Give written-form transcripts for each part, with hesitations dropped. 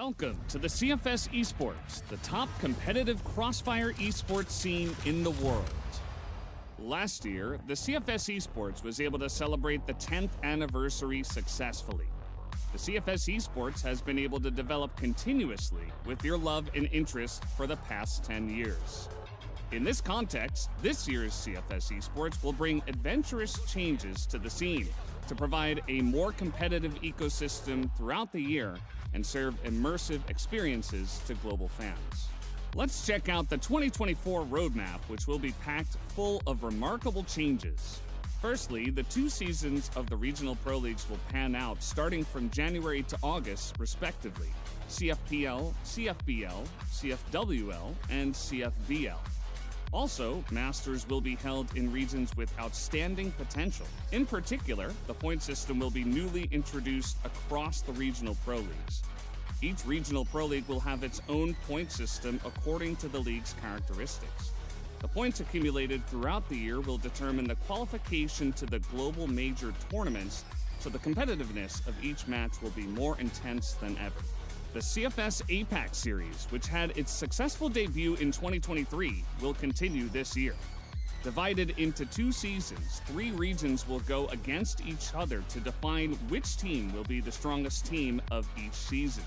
Welcome to the CFS Esports, the top competitive crossfire esports scene in the world. Last year, the CFS Esports was able to celebrate the 10th anniversary successfully. The CFS Esports has been able to develop continuously with your love and interest for the past 10 years. In this context, this year's CFS Esports will bring adventurous changes to the scene to provide a more competitive ecosystem throughout the year and serve immersive experiences to global fans. Let's check out the 2024 roadmap, which will be packed full of remarkable changes. Firstly, the 2 seasons of the regional pro leagues will pan out starting from January to August, respectively. CFPL, CFBL, CFWL, and CFVL. Also, Masters will be held in regions with outstanding potential. In particular, the point system will be newly introduced across the regional pro leagues. Each regional pro league will have its own point system according to the league's characteristics. The points accumulated throughout the year will determine the qualification to the global major tournaments, so the competitiveness of each match will be more intense than ever. The CFS APAC series, which had its successful debut in 2023, will continue this year. Divided into 2 seasons, 3 regions will go against each other to define which team will be the strongest team of each season.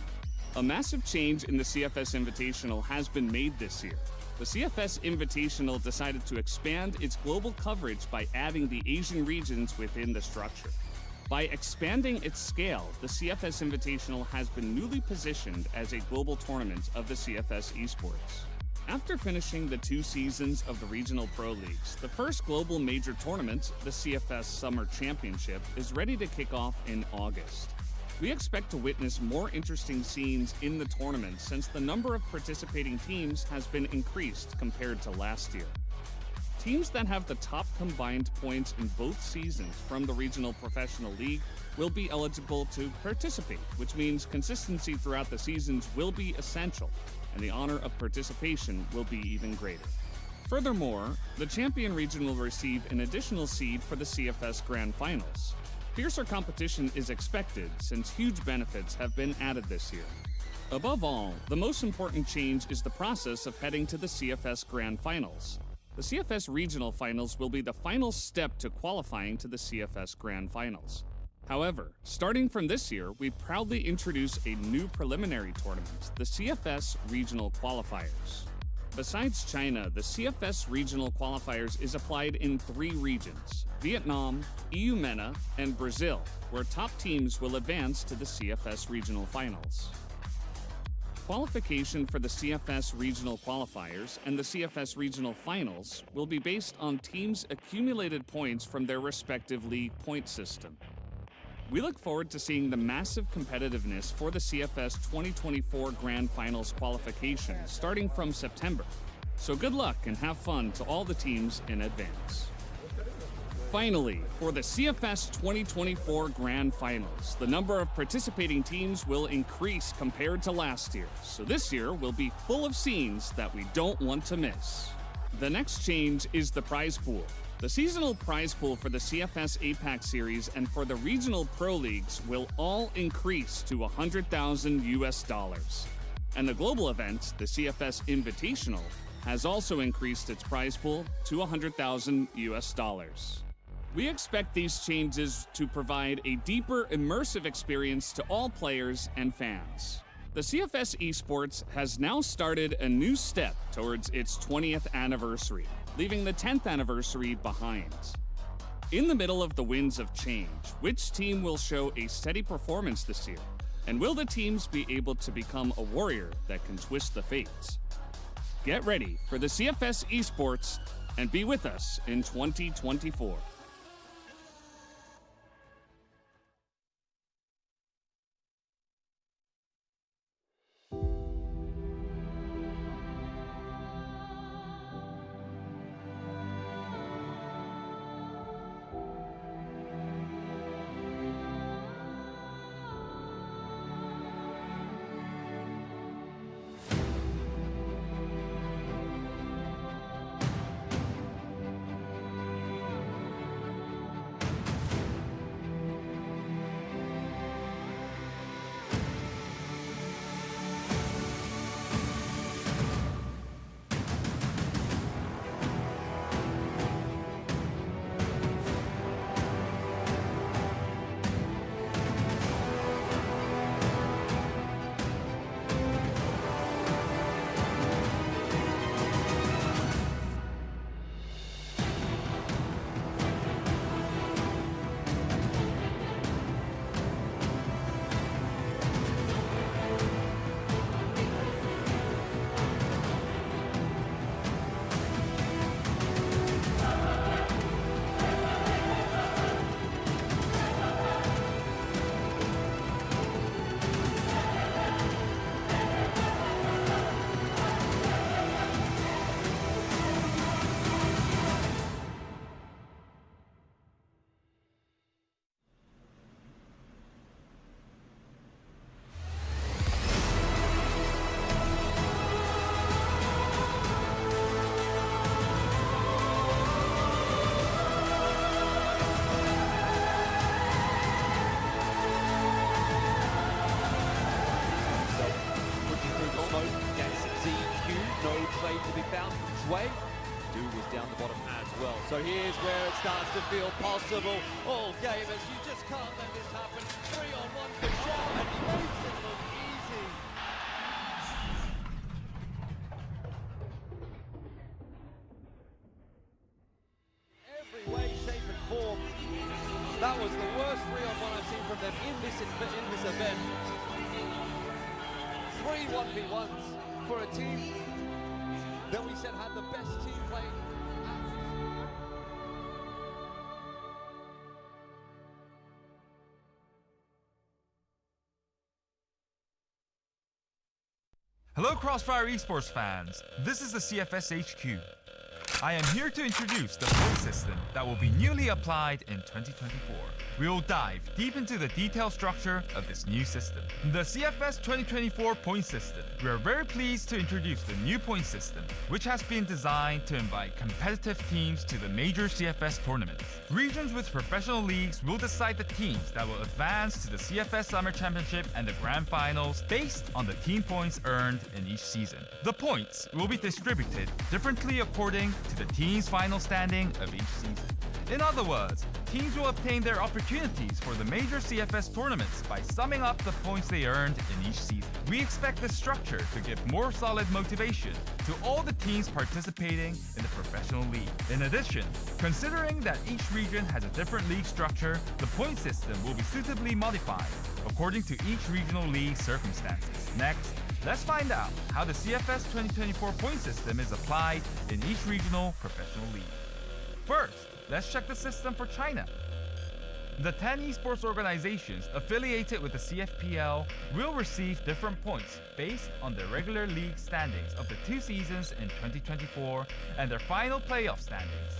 A massive change in the CFS Invitational has been made this year. The CFS Invitational decided to expand its global coverage by adding the Asian regions within the structure. By expanding its scale, the CFS Invitational has been newly positioned as a global tournament of the CFS Esports. After finishing the 2 seasons of the regional pro leagues, the first global major tournament, the CFS Summer Championship, is ready to kick off in August. We expect to witness more interesting scenes in the tournament since the number of participating teams has been increased compared to last year. Teams that have the top combined points in both seasons from the Regional Professional League will be eligible to participate, which means consistency throughout the seasons will be essential, and the honor of participation will be even greater. Furthermore, the champion region will receive an additional seed for the CFS Grand Finals. Fiercer competition is expected since huge benefits have been added this year. Above all, the most important change is the process of heading to the CFS Grand Finals. The CFS Regional Finals will be the final step to qualifying to the CFS Grand Finals. However, starting from this year, we proudly introduce a new preliminary tournament, the CFS Regional Qualifiers. Besides China, the CFS Regional Qualifiers is applied in 3 regions: Vietnam, EU MENA, and Brazil, where top teams will advance to the CFS Regional Finals. Qualification for the CFS Regional Qualifiers and the CFS Regional Finals will be based on teams' accumulated points from their respective league point system. We look forward to seeing the massive competitiveness for the CFS 2024 Grand Finals qualification starting from September. So good luck and have fun to all the teams in advance. Finally, for the CFS 2024 Grand Finals, the number of participating teams will increase compared to last year, so this year will be full of scenes that we don't want to miss. The next change is the prize pool. The seasonal prize pool for the CFS APAC series and for the regional pro leagues will all increase to $100,000. And the global event, the CFS Invitational, has also increased its prize pool to $100,000. We expect these changes to provide a deeper, immersive experience to all players and fans. The CFS Esports has now started a new step towards its 20th anniversary, leaving the 10th anniversary behind. In the middle of the winds of change, which team will show a steady performance this year? And will the teams be able to become a warrior that can twist the fates? Get ready for the CFS Esports and be with us in 2024. seemed to be found from Shui. Du was down the bottom as well. So here's where it starts to feel possible. All gamers, you just can't let this happen. 3-on-1 for Shao, and he makes it look easy. Every way, shape and form. That was the worst 3-on-1 I've seen from them in this event. 3 1v1s for a team that we said had the best team play. Hello Crossfire Esports fans, this is the CFS HQ. I am here to introduce the point system that will be newly applied in 2024. We will dive deep into the detailed structure of this new system. The CFS 2024 point system. We are very pleased to introduce the new point system, which has been designed to invite competitive teams to the major CFS tournaments. Regions with professional leagues will decide the teams that will advance to the CFS Summer Championship and the Grand Finals based on the team points earned in each season. The points will be distributed differently according to the team's final standing of each season. In other words, teams will obtain their opportunities for the major CFS tournaments by summing up the points they earned in each season. We expect this structure to give more solid motivation to all the teams participating in the professional league. In addition, considering that each region has a different league structure, the point system will be suitably modified according to each regional league circumstances. Next, let's find out how the CFS 2024 point system is applied in each regional professional league. First, let's check the system for China. The 10 esports organizations affiliated with the CFPL will receive different points based on their regular league standings of the 2 seasons in 2024 and their final playoff standings.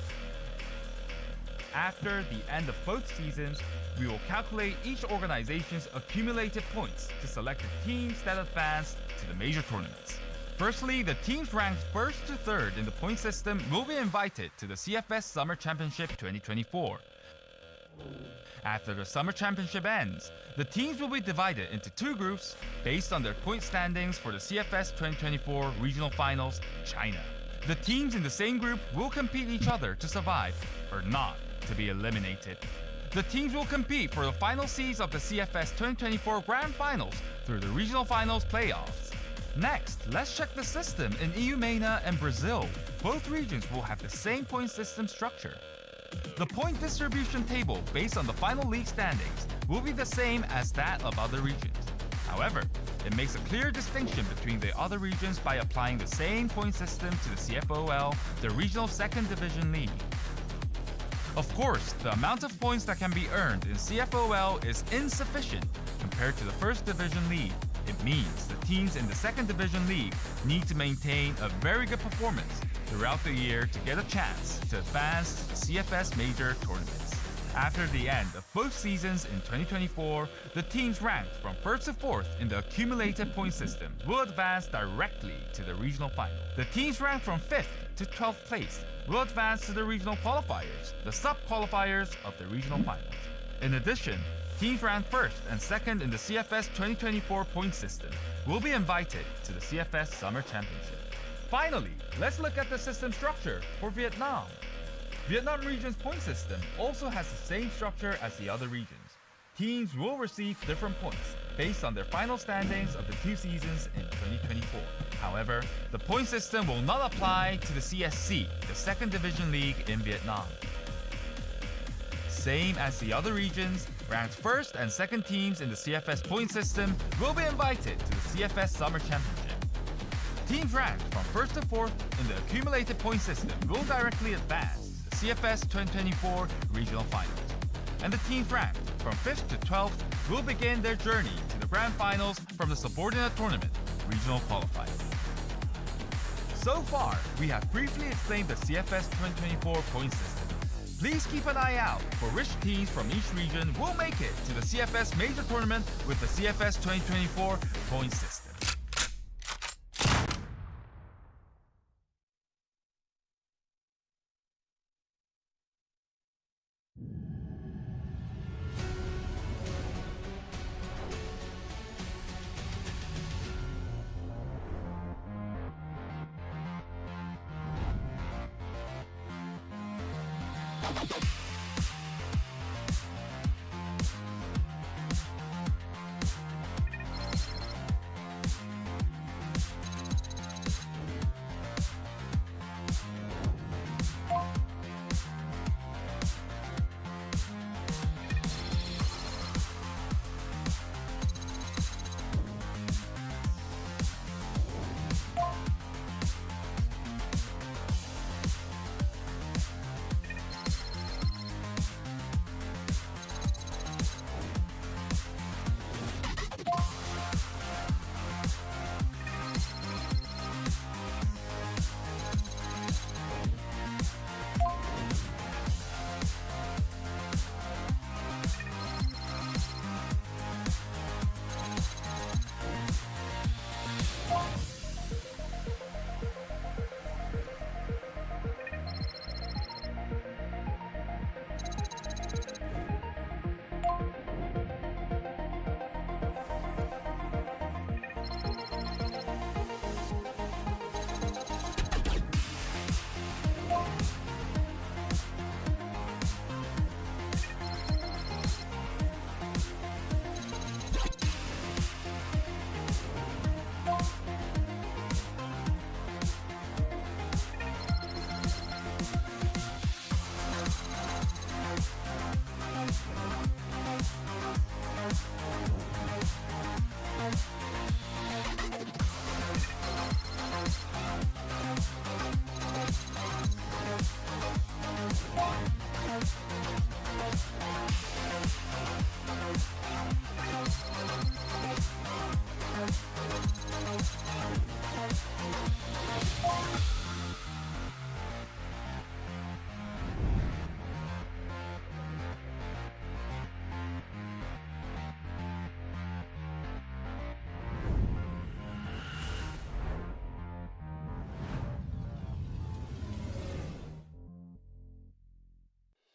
After the end of both seasons, we will calculate each organization's accumulated points to select the teams that advance to the major tournaments. Firstly, the teams ranked 1st to 3rd in the point system will be invited to the CFS Summer Championship 2024. After the Summer Championship ends, the teams will be divided into 2 groups based on their point standings for the CFS 2024 Regional Finals, China. The teams in the same group will compete each other to survive, or not to be eliminated. The teams will compete for the final seeds of the CFS 2024 Grand Finals through the Regional Finals playoffs. Next, let's check the system in EU MENA and Brazil. Both regions will have the same point system structure. The point distribution table based on the final league standings will be the same as that of other regions. However, it makes a clear distinction between the other regions by applying the same point system to the CFOL, the regional 2nd division league. Of course, the amount of points that can be earned in CFOL is insufficient compared to the 1st division league. It means the teams in the 2nd division league need to maintain a very good performance throughout the year to get a chance to advance to the CFS major tournaments. After the end of both seasons in 2024, the teams ranked from 1st to 4th in the accumulated point system will advance directly to the regional final. The teams ranked from 5th to 12th place will advance to the regional qualifiers, the sub-qualifiers of the regional finals. In addition, teams ranked 1st and 2nd in the CFS 2024 point system will be invited to the CFS Summer Championship. Finally, let's look at the system structure for Vietnam. Vietnam region's point system also has the same structure as the other regions. Teams will receive different points based on their final standings of the 2 seasons in 2024. However, the point system will not apply to the CSC, the 2nd division league in Vietnam. Same as the other regions, ranked 1st and 2nd teams in the CFS point system will be invited to the CFS Summer Championship. Teams ranked from 1st to 4th in the accumulated point system will directly advance to the CFS 2024 Regional Finals. And the teams ranked from 5th to 12th will begin their journey to the Grand Finals from the subordinate tournament, Regional Qualifiers. So far, we have briefly explained the CFS 2024 point system. Please keep an eye out for which teams from each region will make it to the CFS Major Tournament with the CFS 2024 point system.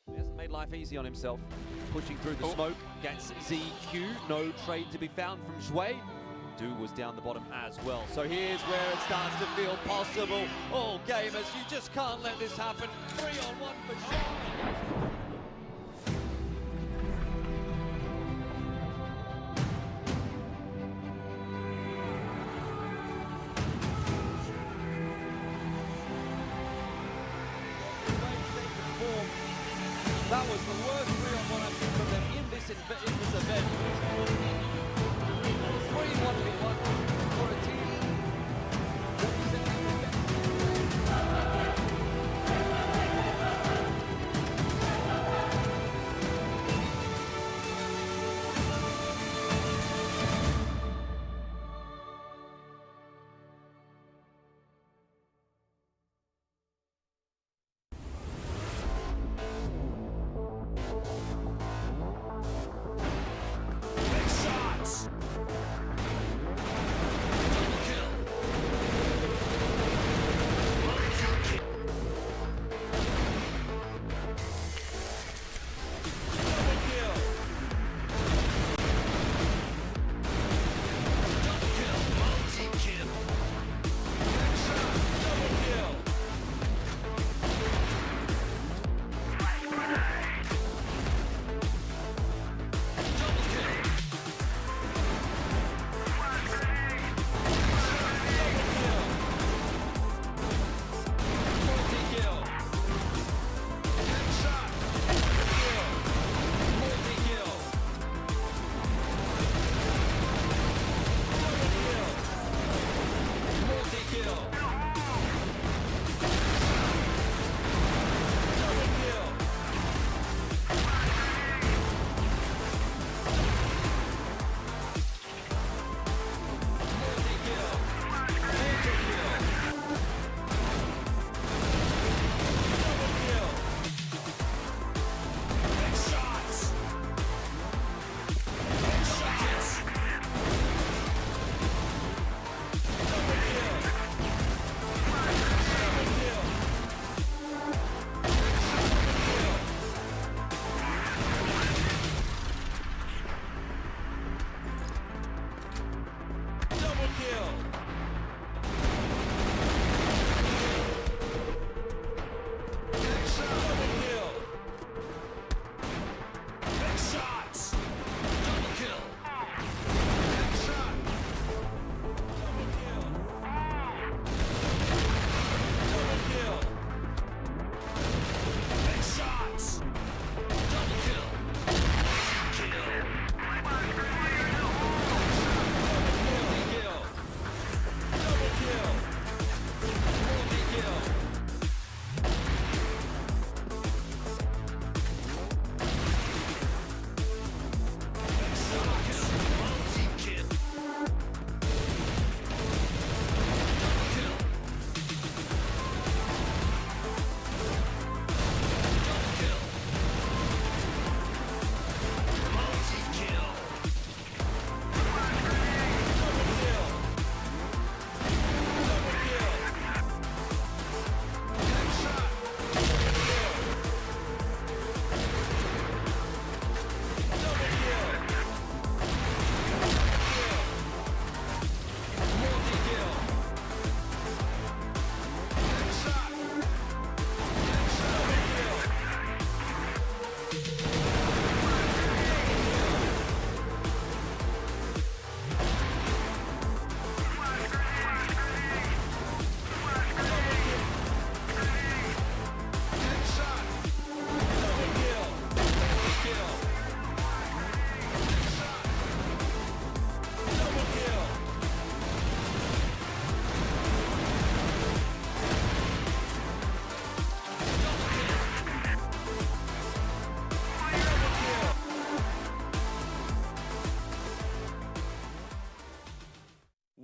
He hasn't made life easy on himself. Pushing through the smoke against ZQ. No trade to be found from Shui. Du was down the bottom as well. So here's where it starts to feel possible. Oh, gamers, you just can't let this happen. 3-on-1 for Shui. That was the worst 3-on-1 I've seen from them in this event. 3-1v1 for a team.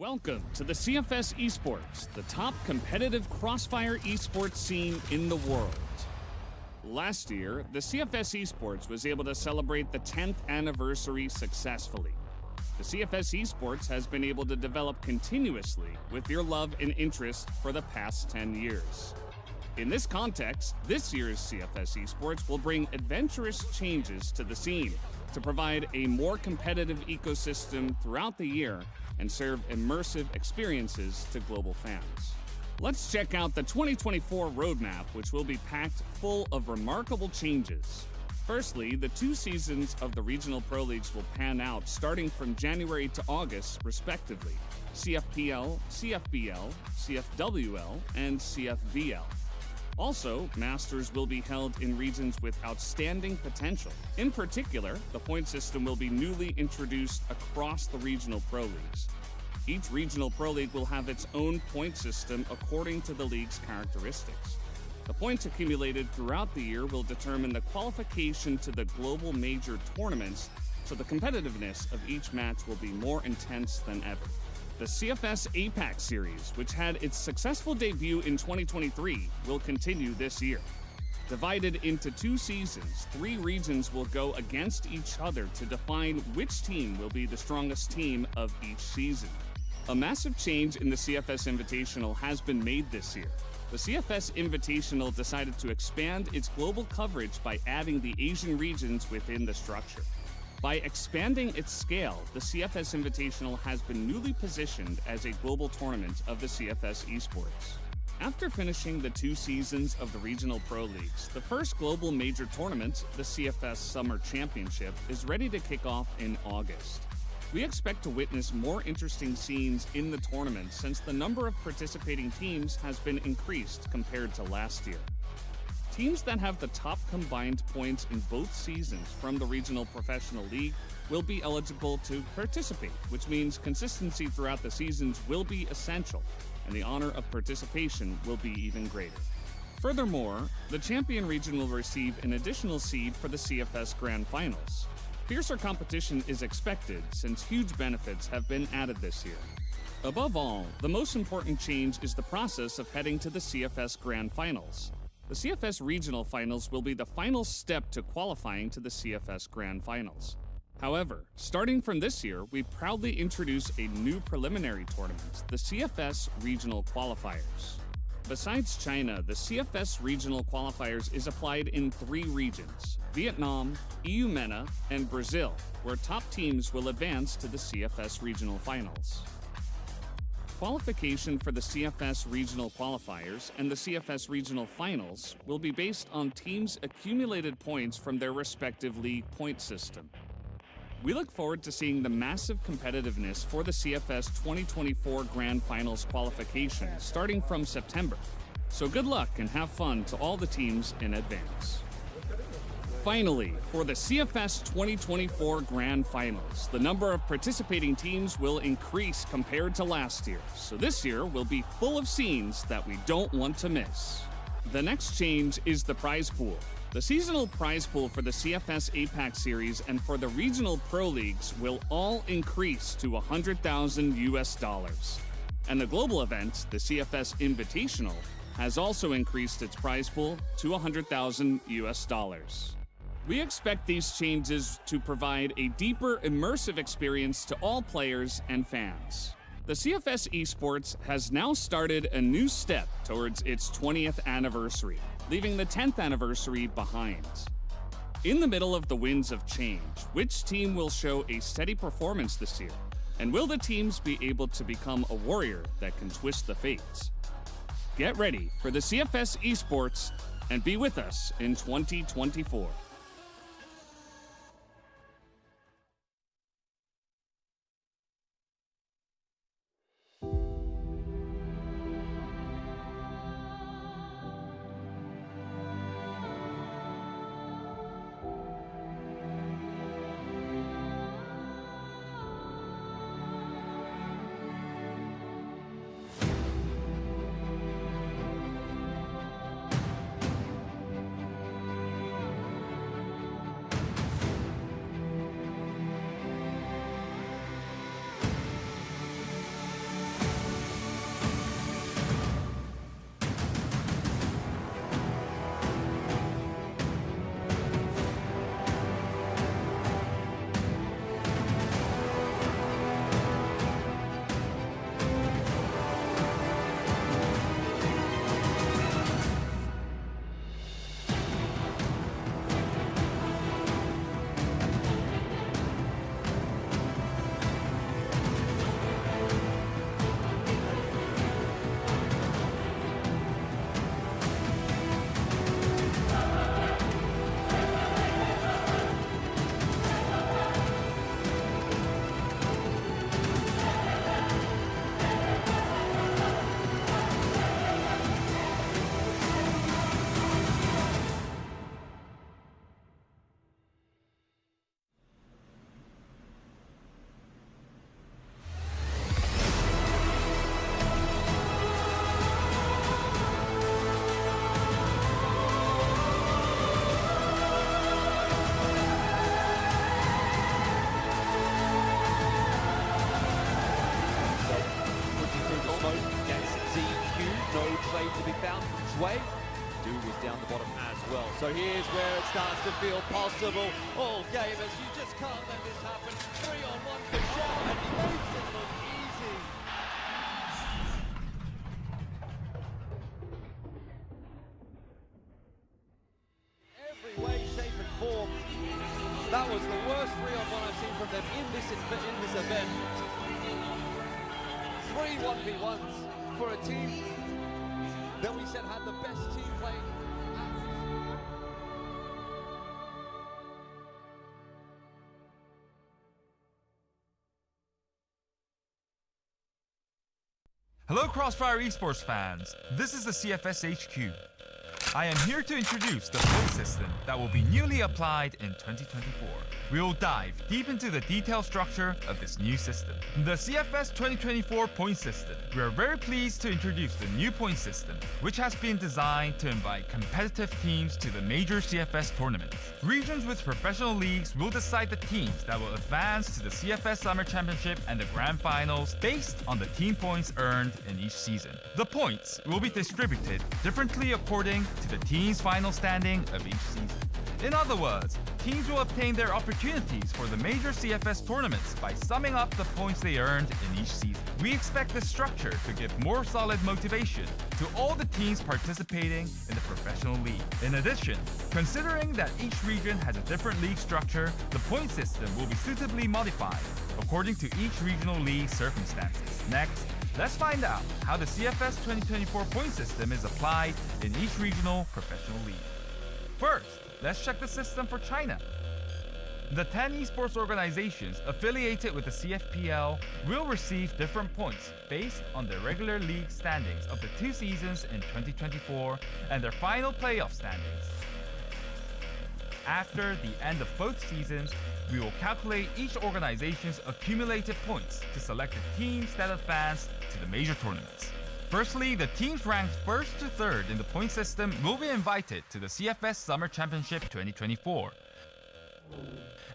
Welcome to the CFS Esports, the top competitive crossfire esports scene in the world. Last year, the CFS Esports was able to celebrate the 10th anniversary successfully. The CFS Esports has been able to develop continuously with your love and interest for the past 10 years. In this context, this year's CFS Esports will bring adventurous changes to the scene to provide a more competitive ecosystem throughout the year and serve immersive experiences to global fans. Let's check out the 2024 roadmap, which will be packed full of remarkable changes. Firstly, the 2 seasons of the Regional Pro Leagues will pan out starting from January to August, respectively. CFPL, CFBL, CFWL, and CFVL. Also, Masters will be held in regions with outstanding potential. In particular, the point system will be newly introduced across the Regional Pro Leagues. Each Regional Pro League will have its own point system according to the league's characteristics. The points accumulated throughout the year will determine the qualification to the global major tournaments, so the competitiveness of each match will be more intense than ever. The CFS APAC series, which had its successful debut in 2023, will continue this year. Divided into 2 seasons, 3 regions will go against each other to define which team will be the strongest team of each season. A massive change in the CFS Invitational has been made this year. The CFS Invitational decided to expand its global coverage by adding the Asian regions within the structure. By expanding its scale, the CFS Invitational has been newly positioned as a global tournament of the CFS Esports. After finishing the 2 seasons of the Regional Pro Leagues, the first global major tournament, the CFS Summer Championship, is ready to kick off in August. We expect to witness more interesting scenes in the tournament since the number of participating teams has been increased compared to last year. Teams that have the top combined points in both seasons from the Regional Professional League will be eligible to participate, which means consistency throughout the seasons will be essential, and the honor of participation will be even greater. Furthermore, the champion region will receive an additional seed for the CFS Grand Finals. Fiercer competition is expected since huge benefits have been added this year. Above all, the most important change is the process of heading to the CFS Grand Finals. The CFS Regional Finals will be the final step to qualifying to the CFS Grand Finals. However, starting from this year, we proudly introduce a new preliminary tournament, the CFS Regional Qualifiers. Besides China, the CFS Regional Qualifiers is applied in 3 regions: Vietnam, EU MENA, and Brazil, where top teams will advance to the CFS Regional Finals. Qualification for the CFS Regional Qualifiers and the CFS Regional Finals will be based on teams' accumulated points from their respective league point system. We look forward to seeing the massive competitiveness for the CFS 2024 Grand Finals qualification starting from September. So good luck and have fun to all the teams in advance. Finally, for the CFS 2024 Grand Finals, the number of participating teams will increase compared to last year, so this year will be full of scenes that we don't want to miss. The next change is the prize pool. The seasonal prize pool for the CFS APAC series and for the Regional Pro Leagues will all increase to $100,000. And the global event, the CFS Invitational, has also increased its prize pool to $100,000. We expect these changes to provide a deeper, immersive experience to all players and fans. The CFS Esports has now started a new step towards its 20th anniversary, leaving the 10th anniversary behind. In the middle of the winds of change, which team will show a steady performance this year? And will the teams be able to become a warrior that can twist the fates? Get ready for the CFS Esports and be with us in 2024. need to be found. Shui, Du was down the bottom as well. So here's where it starts to feel possible. All gamers, you just can't let this happen. 3-on-1 for Xiao, and he makes it look easy. Every way, shape and form. That was the worst 3-on-1 I've seen from them in this event. 3 1v1s for a team that we said had the best team play. Hello Crossfire Esports fans, this is the CFS HQ. I am here to introduce the point system that will be newly applied in 2024. We will dive deep into the detailed structure of this new system. The CFS 2024 point system. We are very pleased to introduce the new point system, which has been designed to invite competitive teams to the major CFS tournaments. Regions with professional leagues will decide the teams that will advance to the CFS Summer Championship and the Grand Finals based on the team points earned in each season. The points will be distributed differently according to the team's final standing of each season. In other words, teams will obtain their opportunities for the major CFS tournaments by summing up the points they earned in each season. We expect this structure to give more solid motivation to all the teams participating in the professional league. In addition, considering that each region has a different league structure, the point system will be suitably modified according to each regional league circumstances. Next, let's find out how the CFS 2024 point system is applied in each regional professional league. First, let's check the system for China. The 10 esports organizations affiliated with the CFPL will receive different points based on their regular league standings of the 2 seasons in 2024 and their final playoff standings. After the end of both seasons, we will calculate each organization's accumulated points to select the teams that advance to the major tournaments. Firstly, the teams ranked 1st to 3rd in the point system will be invited to the CFS Summer Championship 2024.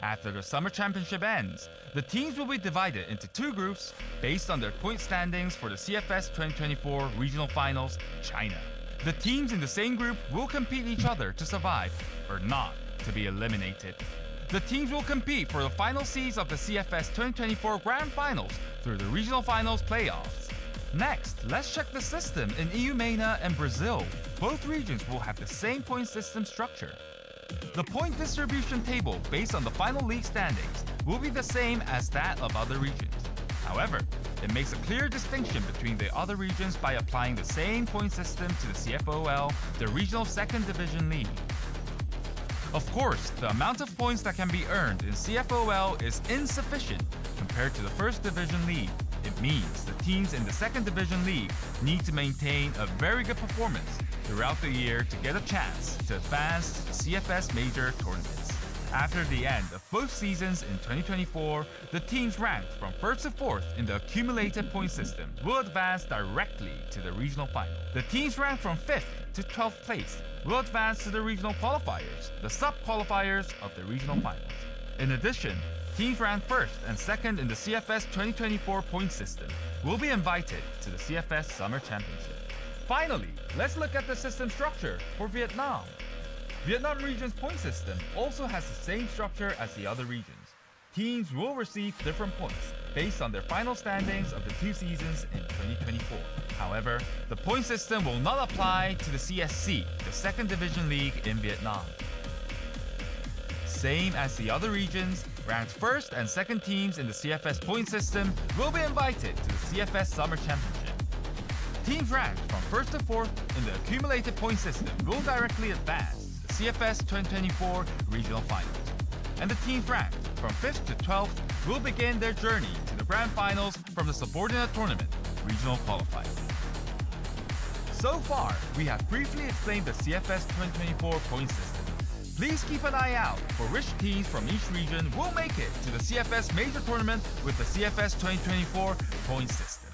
After the Summer Championship ends, the teams will be divided into 2 groups based on their point standings for the CFS 2024 Regional Finals, China. The teams in the same group will compete each other to survive, or not to be eliminated. The teams will compete for the final seeds of the CFS 2024 Grand Finals through the Regional Finals playoffs. Next, let's check the system in EU MENA and Brazil. Both regions will have the same point system structure. The point distribution table based on the final league standings will be the same as that of other regions. However, it makes a clear distinction between the other regions by applying the same point system to the CFOL, the regional 2nd division league. Of course, the amount of points that can be earned in CFOL is insufficient compared to the 1st division league. It means the teams in the 2nd division league need to maintain a very good performance throughout the year to get a chance to advance to the CFS major tournaments. After the end of both seasons in 2024, the teams ranked from 1st to 4th in the accumulated point system will advance directly to the regional final. The teams ranked from 5th to 12th place will advance to the regional qualifiers, the sub-qualifiers of the regional finals. In addition, teams ranked 1st and 2nd in the CFS 2024 point system will be invited to the CFS Summer Championship. Finally, let's look at the system structure for Vietnam. Vietnam region's point system also has the same structure as the other regions. Teams will receive different points based on their final standings of the 2 seasons in 2024. However, the point system will not apply to the CSC, the 2nd division league in Vietnam. Same as the other regions, ranked 1st and 2nd teams in the CFS point system will be invited to the CFS Summer Championship. Teams ranked from 1st to 4th in the accumulated point system will directly advance to the CFS 2024 Regional Finals. And the teams ranked from 5th to 12th will begin their journey to the Grand Finals from the subordinate tournament, Regional Qualifier. So far, we have briefly explained the CFS 2024 point system. Please keep an eye out for which teams from each region will make it to the CFS Major Tournament with the CFS 2024 point system.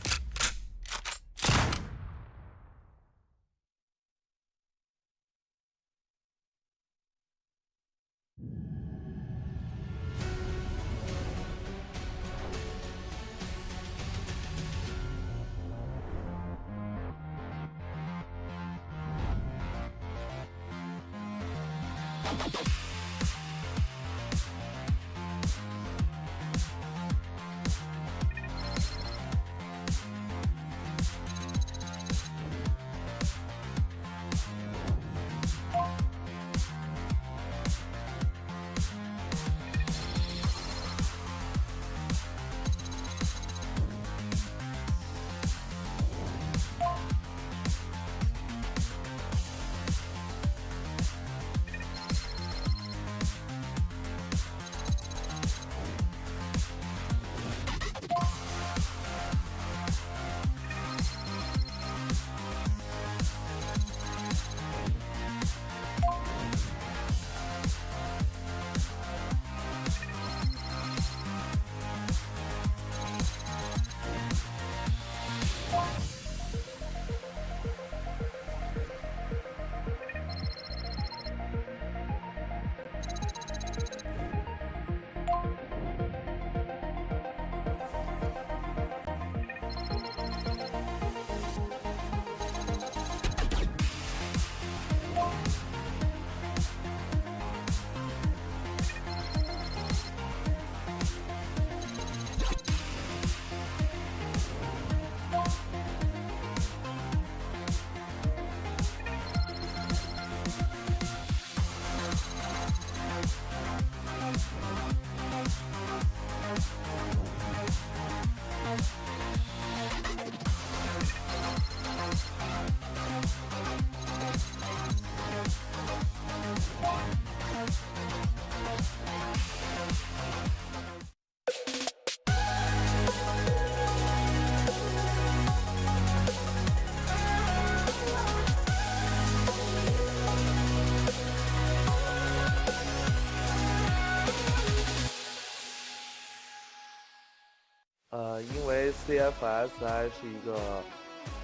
因为 CFSI 是一个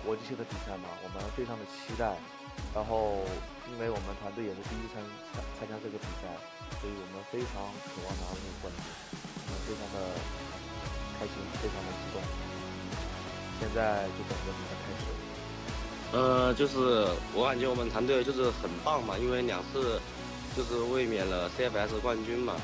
国际性的比赛嘛，我们非常的期待。然后，因为我们团队也是第一次参加这个比赛，所以我们非常渴望拿到这个冠军，我们非常的开心，非常的激动。现在就等着比赛开始。就是我感觉我们团队就是很棒嘛，因为2次就是卫冕了 CFS 冠军嘛，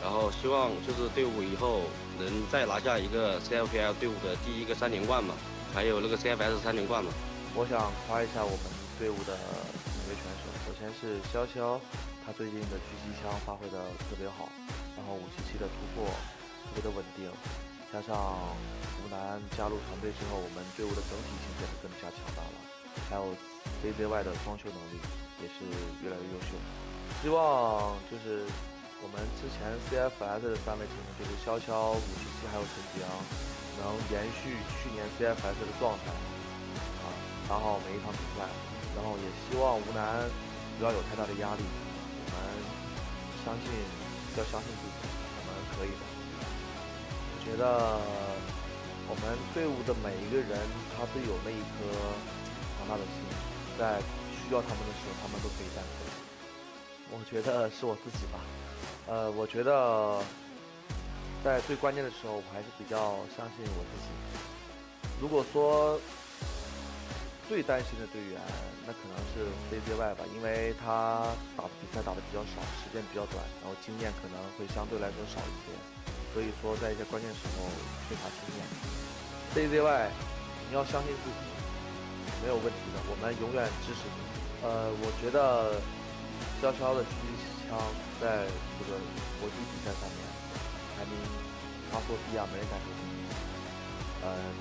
然后希望就是队伍以后能再拿下一个 CFPL 队伍的第一个3连冠嘛，还有那个 CFS 3连冠嘛。我想夸一下我们队伍的每位选手，首先是潇潇，他最近的狙击枪发挥的特别好，然后577的突破特别的稳定，加上吴楠加入团队之后，我们队伍的整体性变得更加强大了，还有 CZY 的双修能力也是越来越优秀。希望就是我们之前 CFS 的3位成员，就是潇潇、577还有陈吉阳，能延续去年 CFS 的状态打好每一场比赛，然后也希望吴楠不要有太大的压力，我们要相信自己，我们可以的。我觉得我们队伍的每一个人，他都有那一颗强大的心，在需要他们的时候，他们都可以站出来。我觉得是我自己吧，我觉得在最关键的时候，我还是比较相信我自己。如果说最担心的队员，那可能是 CZY 吧，因为他打的比赛打的比较少，时间比较短，然后经验可能会相对来说少一些，所以说在一些关键时候缺乏经验。CZY 你要相信自己，没有问题的，我们永远支持你。我觉得潇潇的狙击枪在这个国际比赛上面排名他说第2，没人敢说第1。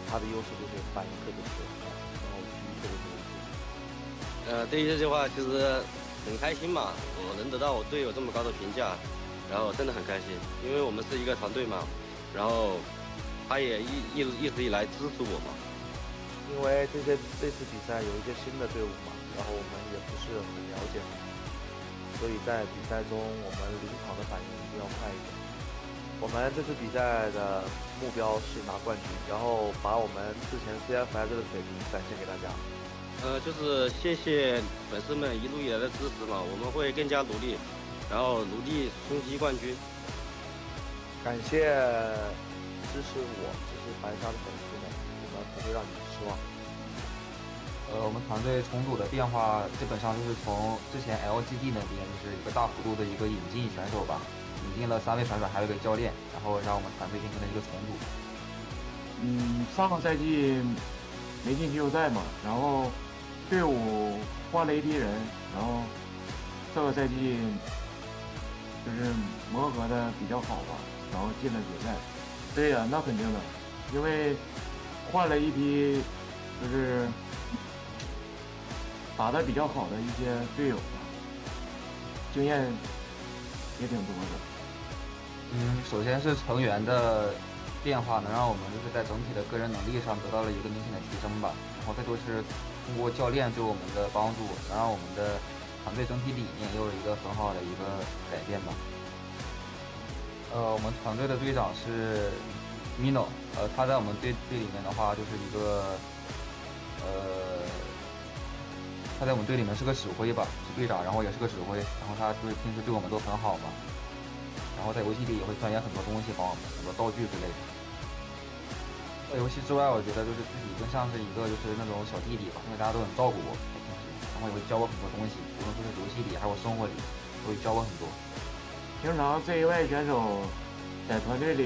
他的优势就是反应特别快，然后狙击特别多。对于这句话其实很开心嘛，我能得到我队友这么高的评价，然后真的很开心，因为我们是一个团队嘛，然后他也一直以来支持我嘛。因为这次比赛有一些新的队伍嘛，然后我们也不是很了解，所以在比赛中我们临场的反应一定要快一点。我们这次比赛的目标是拿冠军，然后把我们之前 CFS 的水平展现给大家。就是谢谢粉丝们一路以来的支持嘛，我们会更加努力，然后努力冲击冠军。感谢支持我、支持白沙的粉丝们，我们不会让你们失望。我们团队重组的变化基本上就是从之前 LGD 那边就是一个大幅度的一个引进选手吧，引进了3位选手，还有一个教练，然后让我们团队进行了一个重组。上个赛季没进季后赛嘛，然后队伍换了一批人，然后这个赛季就是磨合的比较好吧，然后进了决赛。对呀，那肯定的，因为换了一批就是打得比较好的一些队友吧，经验也挺多的。首先是成员的变化，能让我们就是在整体的个人能力上得到了一个明显的提升吧。然后再就是通过教练对我们的帮助，能让我们的团队整体理念也有一个很好的一个改变吧。我们团队的队长是 Mino， 他在我们队里面的话就是一个他在我们队里面是个指挥吧，是队长，然后也是个指挥，然后他就是平时对我们都很好嘛，然后在游戏里也会钻研很多东西，帮我们很多道具之类的。在游戏之外，我觉得就是自己更像是一个就是那种小弟弟吧，因为大家都很照顾我，平时，然后也会教我很多东西，无论是游戏里还有生活里，都会教我很多。平常这一位选手在团队里，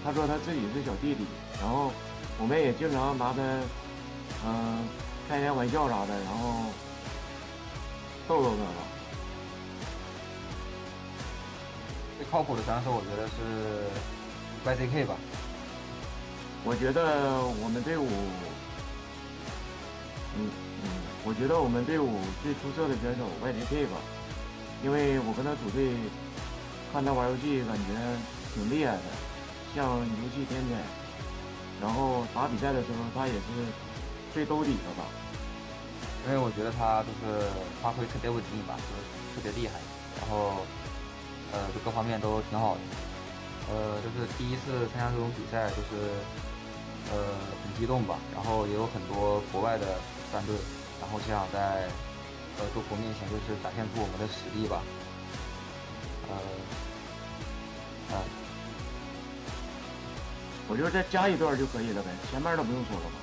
他说他自己是小弟弟，然后我们也经常拿他开点玩笑啥的，然后逗逗他吧。最靠谱的选手，我觉得是 YCK 吧。我觉得我们队伍，我觉得我们队伍最出色的选手 YCK 吧，因为我跟他组队，看他玩游戏感觉挺厉害的，像游戏天才。然后打比赛的时候，他也是最兜底的吧。因为我觉得他就是发挥特别稳定吧，就是特别厉害，然后就各方面都挺好的。就是第一次参加这种比赛，就是很激动吧，然后也有很多国外的战队，然后就想在各国面前就是展现出我们的实力吧。我就再加一段就可以了呗，前面的不用说了吧。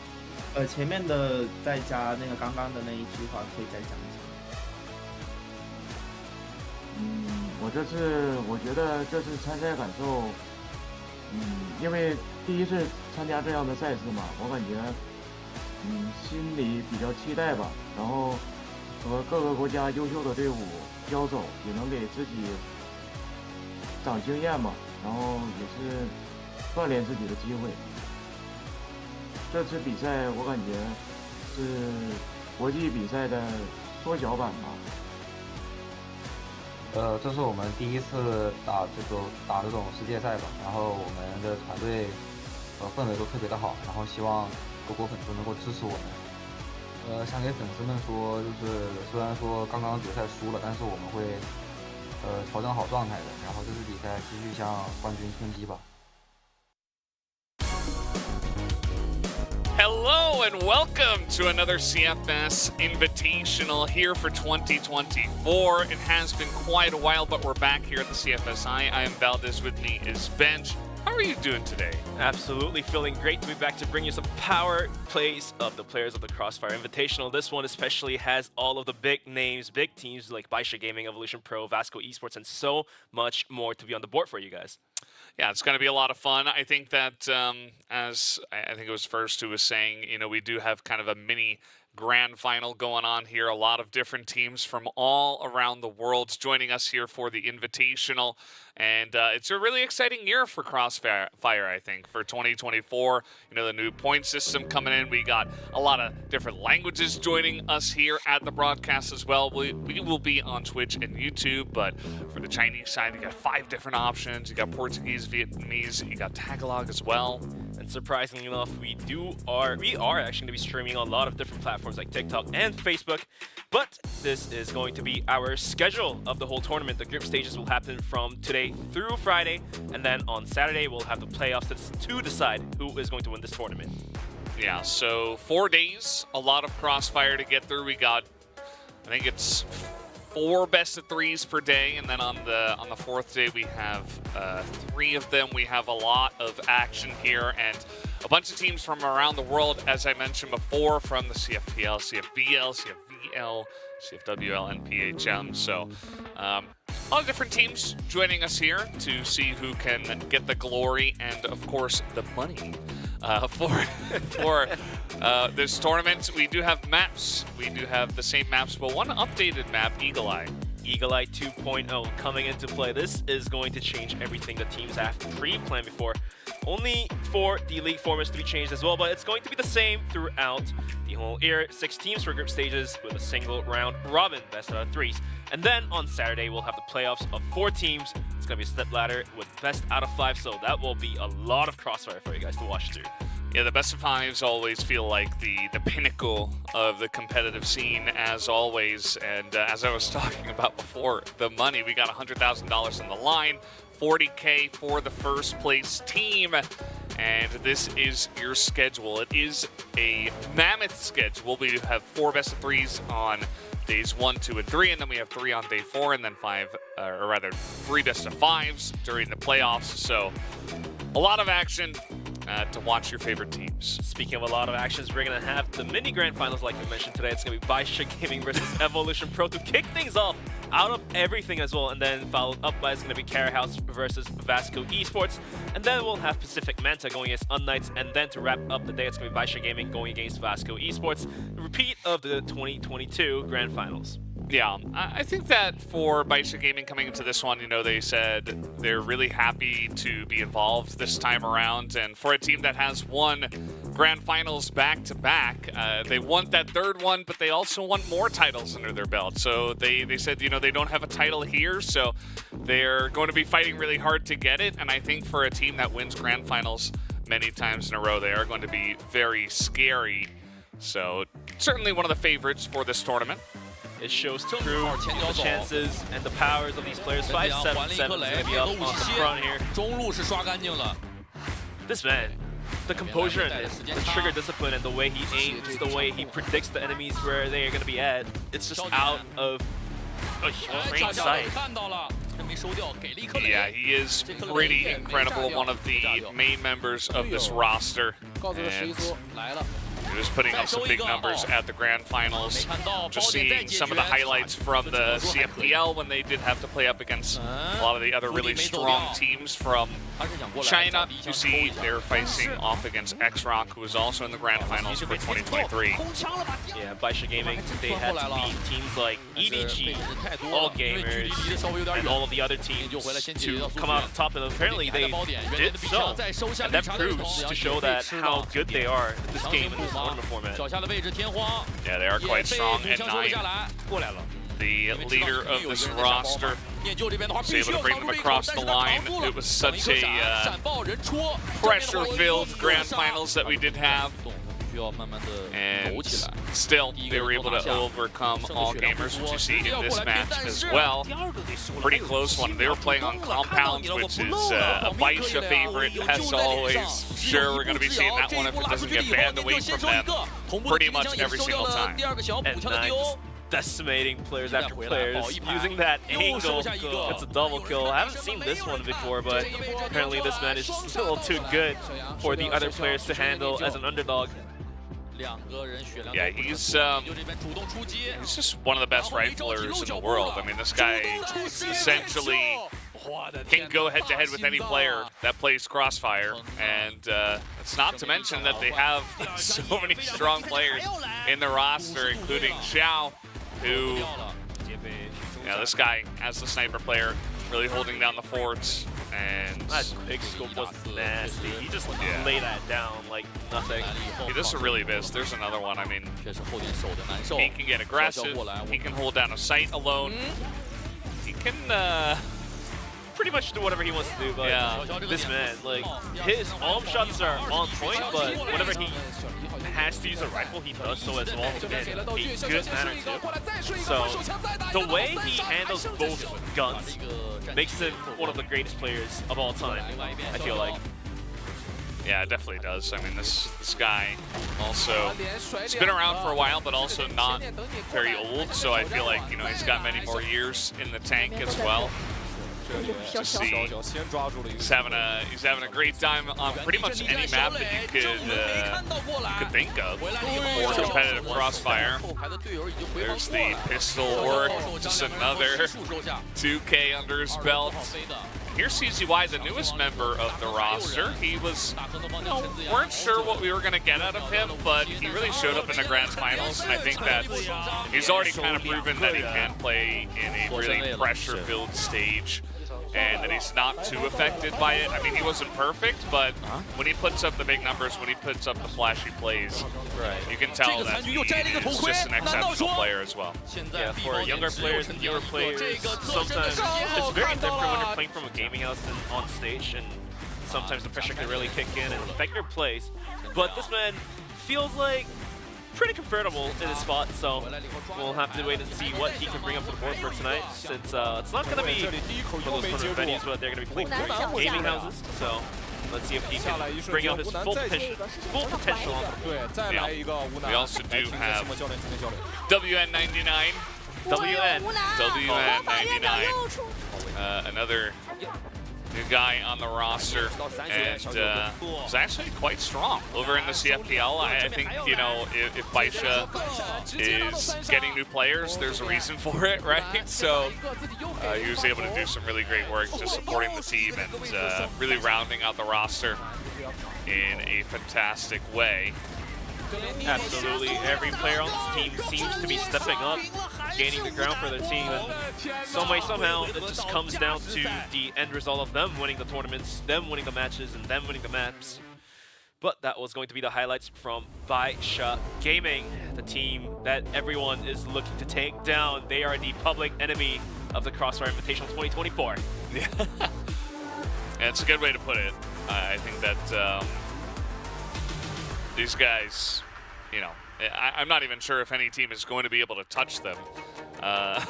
前面的再加那个刚刚的那一句话，可以再讲一下。我觉得这次参赛感受，因为第一次参加这样的赛事嘛，我感觉，心里比较期待吧。然后和各个国家优秀的队伍交手，也能给自己长经验嘛，然后也是锻炼自己的机会。这次比赛我感觉是国际比赛的缩小版吧。这是我们第一次打这种世界赛吧，然后我们的团队氛围都特别的好，然后希望各国粉丝能够支持我们。想给粉丝们说，就是虽然说刚刚决赛输了，但是我们会调整好状态的，然后这次比赛继续向冠军冲击吧。Hello and welcome to another CFS Invitational here for 2024. It has been quite a while, but we're back here at the CFSI. I am Valdez, with me is Bench. How are you doing today? Absolutely feeling great to be back to bring you some power plays of the players of the Crossfire Invitational. This one especially has all of the big names, big teams like Baisha Gaming, Evolution Pro, Vasco Esports, and so much more to be on the board for you guys. Yeah, it's going to be a lot of fun. I think that, as I think it was First who was saying, we do have kind of a mini grand final going on here. A lot of different teams from all around the world joining us here for the Invitational. And it's a really exciting year for Crossfire, I think, for 2024. The new point system coming in. We got a lot of different languages joining us here at the broadcast as well. We will be on Twitch and YouTube, but for the Chinese side, you got 5 different options. You got Portuguese, Vietnamese, you got Tagalog as well. And surprisingly enough, we are actually going to be streaming on a lot of different platforms like TikTok and Facebook. But this is going to be our schedule of the whole tournament. The group stages will happen from today through Friday, and then on Saturday we'll have the playoffs to decide who is going to win this tournament. Yeah, so 4 days, a lot of Crossfire to get through. We got, I think it's 4 best of 3s per day, and then on the 4th day we have 3 of them. We have a lot of action here, and a bunch of teams from around the world, as I mentioned before, from the CFPL, CFBL, CFVL, CFWL, and PHM. So a lot of different teams joining us here to see who can get the glory and, of course, the money for this tournament. We do have maps. We do have the same maps, but one updated map, Eagle Eye. Eagle Eye 2.0 coming into play. This is going to change everything the teams have pre-planned before. Only for the league formats to be changed as well, but it's going to be the same throughout the whole year. 6 teams for group stages with a single round robin, best out of 3s. And then on Saturday, we'll have the playoffs of 4 teams. It's going to be a step ladder with best out of 5, so that will be a lot of crossfire for you guys to watch through. Yeah, the best of 5s always feel like the pinnacle of the competitive scene, as always. And as I was talking about before, the money, we got $100,000 on the line, 40K for the first place team. And this is your schedule. It is a mammoth schedule. We have 4 best of 3s on days 1, 2, and 3, and then we have 3 on day 4, and then 3 best of 5s during the playoffs. So a lot of action to watch your favorite teams. Speaking of a lot of actions, we're going to have the mini grand finals like we mentioned today. It's going to be Baisha Gaming versus Evolution Pro to kick things off out of everything as well. And then followed up by is going to be Carrot House versus Vasco Esports. And then we'll have Pacific Manta going against Unknights. And then to wrap up the day, it's going to be Baisha Gaming going against Vasco Esports. The repeat of the 2022 grand finals. Yeah, I think that for Baisha Gaming coming into this one, you know, they said they're really happy to be involved this time around. And for a team that has won grand finals back-to-back, they want that 3rd one, but they also want more titles under their belt. So they said, you know, they don't have a title here, so they're going to be fighting really hard to get it. And I think for a team that wins grand finals many times in a row, they are going to be very scary. So certainly one of the favorites for this tournament. It shows true the chances and the powers of these players. 5-7-7 is going to be up on the front here. This man, the composure and the trigger discipline and the way he aims, the way he predicts the enemies where they are going to be at, it's just out of plain sight. Yeah, he is pretty incredible, one of the main members of this roster. And he was putting up some big numbers at the grand finals. Just seeing some of the highlights from the CFPL when they did have to play up against a lot of the other really strong teams from China. You see they're facing off against X-Rock, who was also in the grand finals for 2023. Yeah, Baisha Gaming, they had to beat teams like EDG, All Gamers, and all of the other teams to come out on top, and apparently they did so. And that proves to show that how good they are at this game in this tournament format. Yeah, they are quite strong, and 9, the leader of this roster, was able to bring them across the line. It was such a pressure-filled grand finals that we did have. And still, they were able to overcome All Gamers, which you see in this match as well. Pretty close one. They were playing on Compound, which is a Baisha favorite, as always. Sure, we're going to be seeing that one if it doesn't get banned away from them pretty much every single time. And 9 just decimating players after players, using that angle. It's a double kill. I haven't seen this one before, but apparently this man is just a little too good for the other players to handle as an underdog. Yeah, he's just one of the best riflers in the world. I mean, this guy essentially can go head-to-head with any player that plays Crossfire. And it's not to mention that they have so many strong players in the roster, including Xiao, who, yeah, this guy, as the sniper player, really holding down the forts. And that quick scope was nasty. He just laid that down like nothing. He does a really biz. There's another one. I mean, he can get aggressive. He can hold down a site alone. He can pretty much do whatever he wants to do. But yeah, this man, like, his arm shots are on point, but whenever he has to use a rifle, he does so as well in a good manner too. So the way he handles both guns makes him one of the greatest players of all time, I feel like. Yeah, it definitely does. I mean, this guy also, he's been around for a while, but also not very old. So I feel like, you know, he's got many more years in the tank as well. to see he's having a great time on pretty much any map that you could think of. More competitive Crossfire. There's the pistol or just another 2K under his belt. Here's CZY, the newest member of the roster. He was, weren't sure what we were going to get out of him, but he really showed up in the Grand Finals, and I think that he's already kind of proven that he can play in a really pressure-filled stage, and that he's not too affected by it. I mean, he wasn't perfect, but when he puts up the big numbers, when he puts up the flashy plays, you can tell that he is just an exceptional player as well. Yeah, for younger players and newer players, sometimes it's very different when you're playing from a gaming house and on stage, and sometimes the pressure can really kick in and affect your plays. But this man feels like pretty comfortable in his spot, so we'll have to wait and see what he can bring up to the board for tonight, since it's not going to be for those tournament venues, but they're going to be playing for gaming houses. So let's see if he can bring out his full potential on the board. Yeah. We also do have WN99. WN99. Another new guy on the roster, and is actually quite strong over in the CFPL. I think, you know, if Baisha is getting new players, there's a reason for it, right? So he was able to do some really great work just supporting the team and really rounding out the roster in a fantastic way. Absolutely, every player on this team seems to be stepping up, gaining the ground for their team, and some way, somehow, it just comes down to the end result of them winning the tournaments, them winning the matches, and them winning the maps. But that was going to be the highlights from Baisha Gaming, the team that everyone is looking to take down. They are the public enemy of the Crossfire Invitational 2024. Yeah, it's a good way to put it. I think that these guys, you know, I'm not even sure if any team is going to be able to touch them. But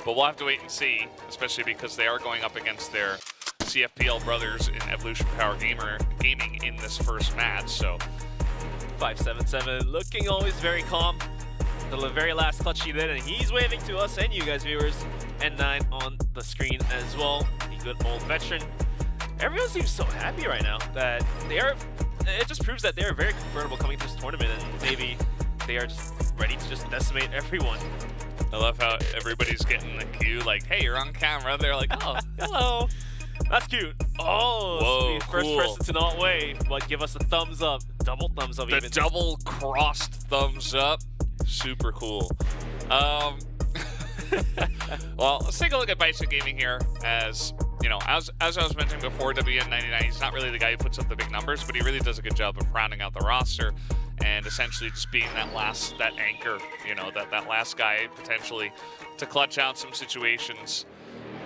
we'll have to wait and see, especially because they are going up against their CFPL brothers in Evolution Power Gaming in this first match. So 577 looking always very calm. The very last clutch he did, and he's waving to us and you guys viewers. N9 on the screen as well. The good old veteran. Everyone seems so happy right now that they are. It just proves that they're very comfortable coming to this tournament, and maybe they are just ready to just decimate everyone. I love how everybody's getting the cue, like, hey, you're on camera. They're like, oh, Hello. That's cute. Oh, whoa, first cool. person to not wave, but give us a thumbs up. Double thumbs up the even. double crossed thumbs up. Super cool. Well, let's take a look at Baisha Gaming here. As you know, as I was mentioning before, WN99, he's not really the guy who puts up the big numbers, but he really does a good job of rounding out the roster and essentially just being that anchor, you know, that last guy potentially to clutch out some situations.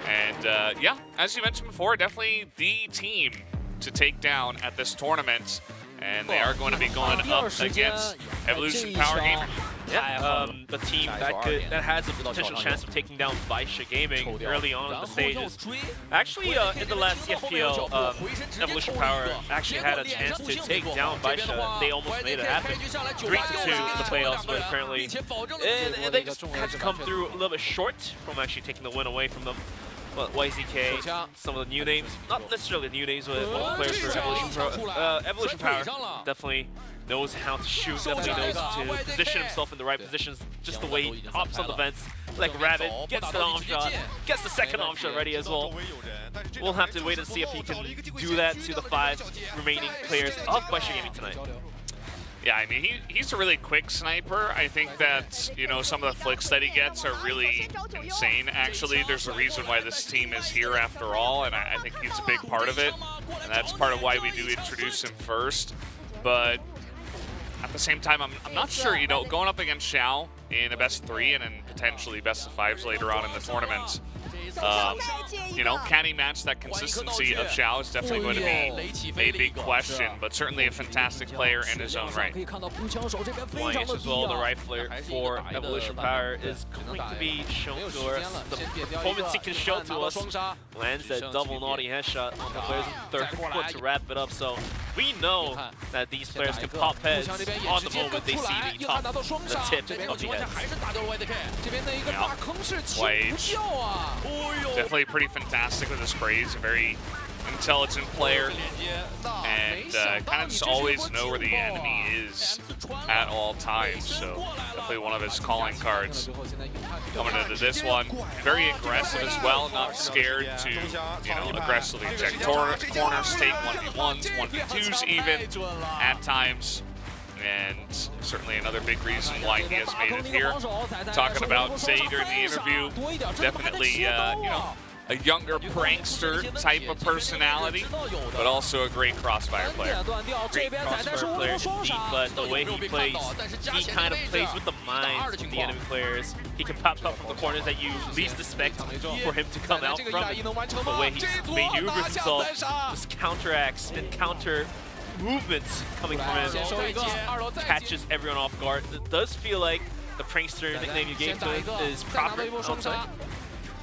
And yeah, as you mentioned before, definitely the team to take down at this tournament. And they are going to be going up against Evolution Power Gaming. Yeah, the team that has a potential chance of taking down Baisha Gaming early on in the stages. Actually, in the last CFPL, Evolution Power actually had a chance to take down Baisha. They almost made it happen. 3-2 in the playoffs, but apparently and they just had to come through a little bit short from actually taking the win away from them. But YZK, some of the new names, not necessarily new names, but players for Evolution Power, definitely knows how to shoot, definitely knows to position himself in the right positions, just the way he hops on the vents like Rabbit, gets the arm shot, gets the second arm shot ready as well. We'll have to wait and see if he can do that to the 5 remaining players of Baisha Gaming tonight. Yeah, I mean, he's a really quick sniper. I think that, you know, some of the flicks that he gets are really insane, actually. There's a reason why this team is here after all, and I think he's a big part of it. And that's part of why we do introduce him first. But at the same time, I'm not sure, you know, going up against Xiao in a best of 3 and then potentially best of 5s later on in the tournament. You know, can he match that consistency of Xiao is definitely going to be a big question, but certainly a fantastic player in his own right. Flying as well, the rifler for Evolution Power is going to be shown to us. The performance he can show to us lands that double naughty headshot on the players in the third quarter to wrap it up. So we know that these players can pop heads on the moment they see the top, the tip of the head. YH Definitely pretty fantastic with his sprays. A very intelligent player, and kind of just always know where the enemy is at all times. So definitely one of his calling cards coming into this one. Very aggressive as well, not scared to, you know, aggressively check corners, take 1v1s, 1v2s even at times. And certainly another big reason why he has made it here. Talking about Zay during the interview, definitely, you know, a younger prankster type of personality, but also a great crossfire player. Great crossfire player indeed, but the way he plays, he kind of plays with the minds of the enemy players. He can pop up from the corners that you least expect for him to come out from. The way he maneuvers himself, just counteracts and counter movements coming from him, catches everyone off guard. It does feel like the prankster nickname you gave to him is proper outside.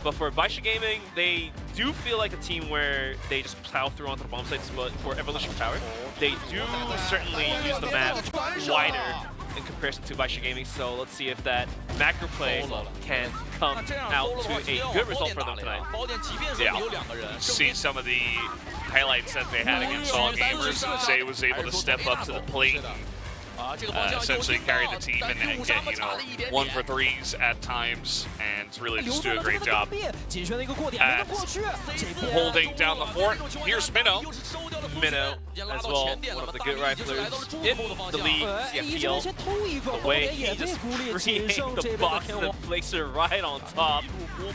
But for Baisha Gaming, they do feel like a team where they just plow through onto the bomb sites, but for Evolution Power, they do certainly use the map wider in comparison to Baisha Gaming. So let's see if that macro play can come out to a good result for them tonight. Yeah, see some of the highlights that they had against All Gamers. Zay was able to step up to the plate and essentially carry the team and get, you know, 1 for 3s at times, and really just do a great job at holding down the fort. Here's Minnow. Minnow as well, one of the good riflers in the league, CFPL. The way he just creates the box and placed it right on top.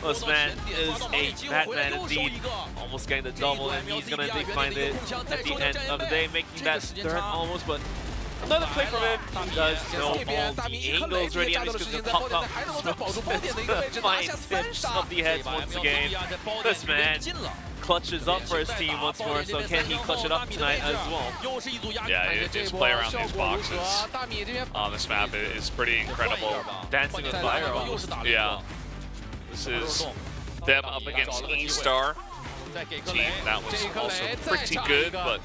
This man is a Batman indeed, almost getting the double, and he's gonna find it at the end of the day, making that third almost, but another play from him. He does know all the angles already, and he's going to pop up the fine tips of the heads once again. This man clutches up for his team once more, so can he clutch it up tonight as well? Yeah, his play around these boxes on this map is pretty incredible. Dancing with fire almost. Yeah. This is them up against E-Star, team that was also pretty good, but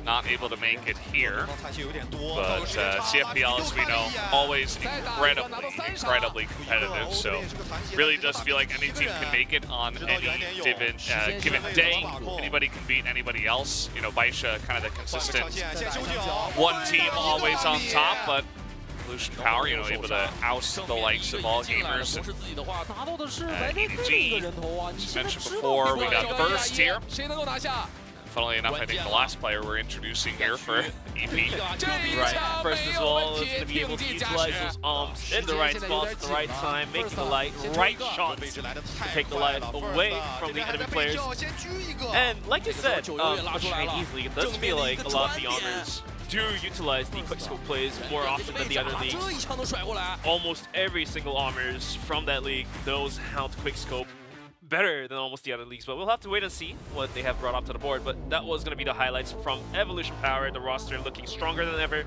not able to make it here. But CFPL, as we know, always incredibly competitive. So really does feel like any team can make it on any given day. Anybody can beat anybody else. You know, Baisha kind of the consistent one team always on top, but Evolution Power, you know, able to oust the likes of All Gamers and EDG. As mentioned before, we got first here. Funnily enough, I think the last player we're introducing here for EP. Right, first as well is going to be able to utilize those arms in the right spots at the right time, making the right shots to take the light away from the enemy players. And like you said, for Chinese League, it does feel like a lot of the honors do utilize the quickscope plays more often than the other leagues. Almost every single armors from that league knows how to quickscope better than almost the other leagues, but we'll have to wait and see what they have brought up to the board. But that was going to be the highlights from Evolution Power. The roster looking stronger than ever.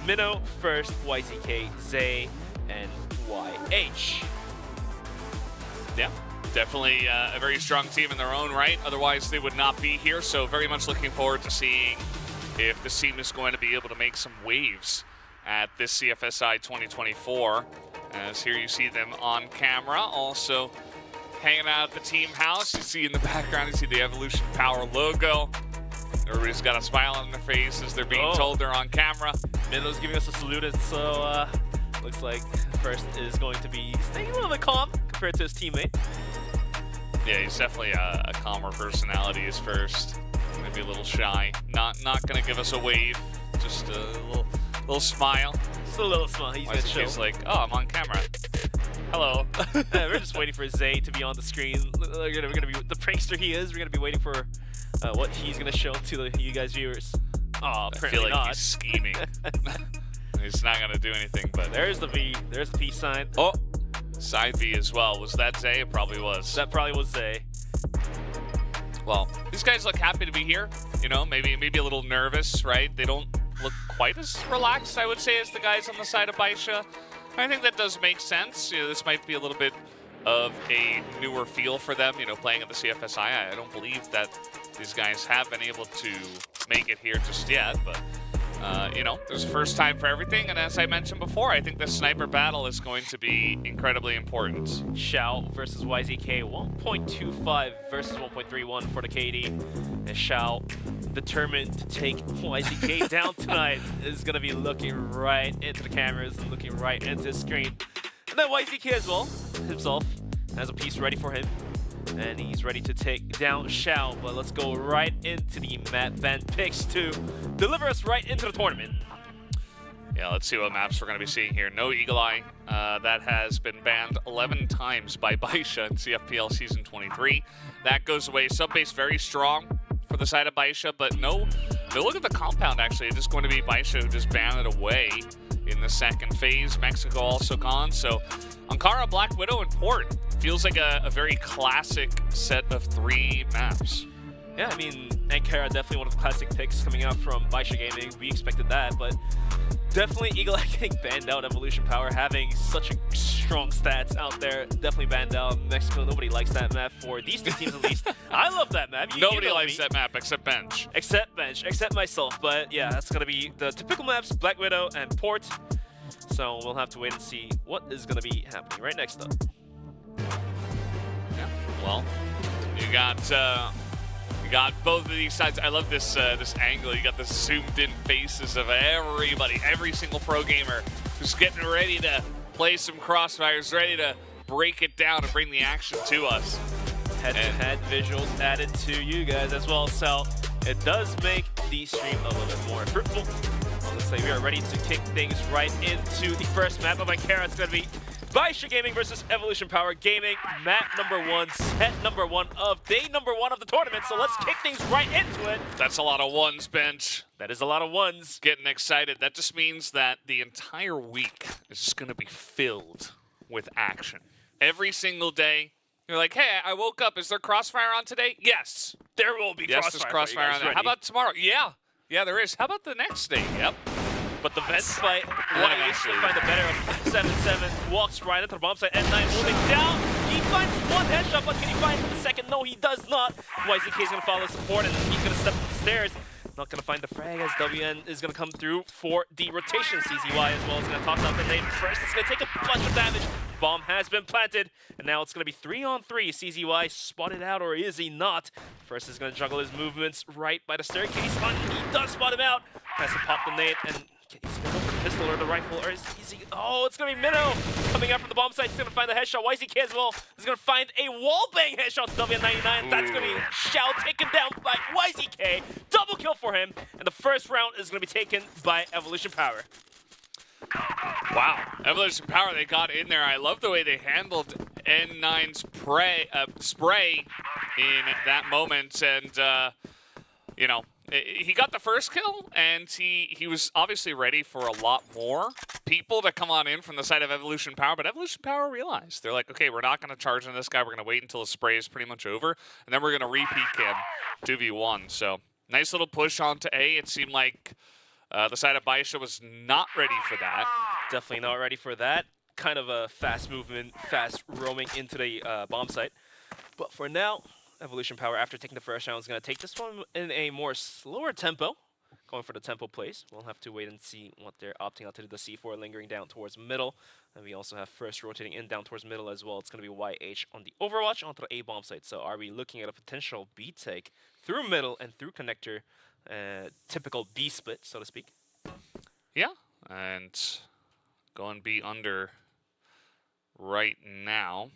Minnow first, YTK, Zay, and YH. Yeah, definitely a very strong team in their own right. Otherwise, they would not be here. So very much looking forward to seeing if this team is going to be able to make some waves at this CFSI 2024. As here you see them on camera, also hanging out at the team house. You see in the background, you see the Evolution Power logo. Everybody's got a smile on their face as they're being told they're on camera. Minnow's giving us a salute, so looks like first is going to be staying a little bit calm compared to his teammate. Yeah, he's definitely a calmer personality as first. Maybe a little shy. Not gonna give us a wave, just a little smile. Just a little smile. He's like, oh, I'm on camera. Hello. We're just waiting for Zay to be on the screen. We're gonna be the prankster he is. We're gonna be waiting for what he's gonna show to you guys viewers. Oh, I feel like he's scheming. He's not gonna do anything, but there's the V. There's the peace sign. Oh, side V as well. Was that Zay? It probably was. That probably was Zay. Well, these guys look happy to be here. You know, maybe a little nervous, right? They don't look quite as relaxed, I would say, as the guys on the side of Baisha. I think that does make sense. You know, this might be a little bit of a newer feel for them, you know, playing at the CFSI. I don't believe that these guys have been able to make it here just yet, but You know, there's a first time for everything, and as I mentioned before, I think the sniper battle is going to be incredibly important. Shao versus YZK, 1.25 versus 1.31 for the KD. And Shao, determined to take YZK down tonight, is going to be looking right into the cameras and looking right into the screen. And then YZK as well, himself, has a piece ready for him. And he's ready to take down Shao, but let's go right into the map ban picks to deliver us right into the tournament. Yeah, let's see what maps we're going to be seeing here. No Eagle Eye. That has been banned 11 times by Baisha in CFPL Season 23. That goes away. Subbase very strong for the side of Baisha, but no look at the compound, actually. It's just going to be Baisha who just banned it away in the second phase. Mexico also gone. So Ankara, Black Widow, and Port. Feels like a very classic set of 3 maps. Yeah, I mean, Ankara definitely one of the classic picks coming out from Baisha Gaming. We expected that, but definitely Eagle Eye getting banned out. Evolution Power having such a strong stats out there. Definitely banned out. Mexico, nobody likes that map for these 2 teams at least. I love that map. Nobody likes that map except Bench. Except Bench, except myself. But yeah, that's going to be the typical maps, Black Widow and Port. So we'll have to wait and see what is going to be happening right next up. Yeah, well, you got both of these sides. I love this this angle. You got the zoomed-in faces of everybody, every single pro gamer who's getting ready to play some Crossfires, ready to break it down and bring the action to us. Head-to-head visuals added to you guys as well, so it does make the stream a little bit more fruitful. Let's say we are ready to kick things right into the first map of Ankara. It's going to be Baisha Gaming versus Evolution Power Gaming. Map number 1, set number 1 of day number 1 of the tournament. So let's kick things right into it. That's a lot of ones, Bench. That is a lot of ones. Getting excited. That just means that the entire week is just going to be filled with action. Every single day, you're like, hey, I woke up. Is there Crossfire on today? Yes. There will be Yes, there's Crossfire on there. How about tomorrow? Yeah. Yeah, there is. How about the next day? Yep. But the Vents fight, YH will find the better of 7-7, walks right into the bomb site, N9 moving down. He finds 1 headshot, but can he find the second? No, he does not. YZK is going to follow support, and he's going to step up the stairs. Not going to find the frag as WN is going to come through for the rotation. CZY as well is going to toss out the nade first. It's going to take a bunch of damage. Bomb has been planted, and now it's going to be 3-on-3. CZY spotted out, or is he not? First is going to juggle his movements right by the staircase. He does spot him out. Has to pop the nade, and he's going to go for the pistol or the rifle, or is he... Oh, it's going to be Minnow coming out from the bomb site. He's going to find the headshot. YZK as well is going to find a wallbang headshot to WN99. That's going to be Shao taken down by YZK. Double kill for him, and the first round is going to be taken by Evolution Power. Wow, Evolution Power, they got in there. I love the way they handled N9's spray in that moment, and, you know, he got the first kill, and he was obviously ready for a lot more people to come on in from the side of Evolution Power, but Evolution Power realized. They're like, okay, we're not going to charge on this guy. We're going to wait until the spray is pretty much over, and then we're going to re-peek him 2v1. So nice little push onto A. It seemed like the side of Baisha was not ready for that. Definitely not ready for that. Kind of a fast movement, fast roaming into the bomb site. But for now, Evolution Power, after taking the first round, is going to take this one in a more slower tempo. Going for the tempo plays. We'll have to wait and see what they're opting out to do. The C4 lingering down towards middle. And we also have first rotating in down towards middle as well. It's going to be YH on the Overwatch onto the A bomb site. So are we looking at a potential B take through middle and through connector? Typical B split, so to speak. Yeah, and going B under right now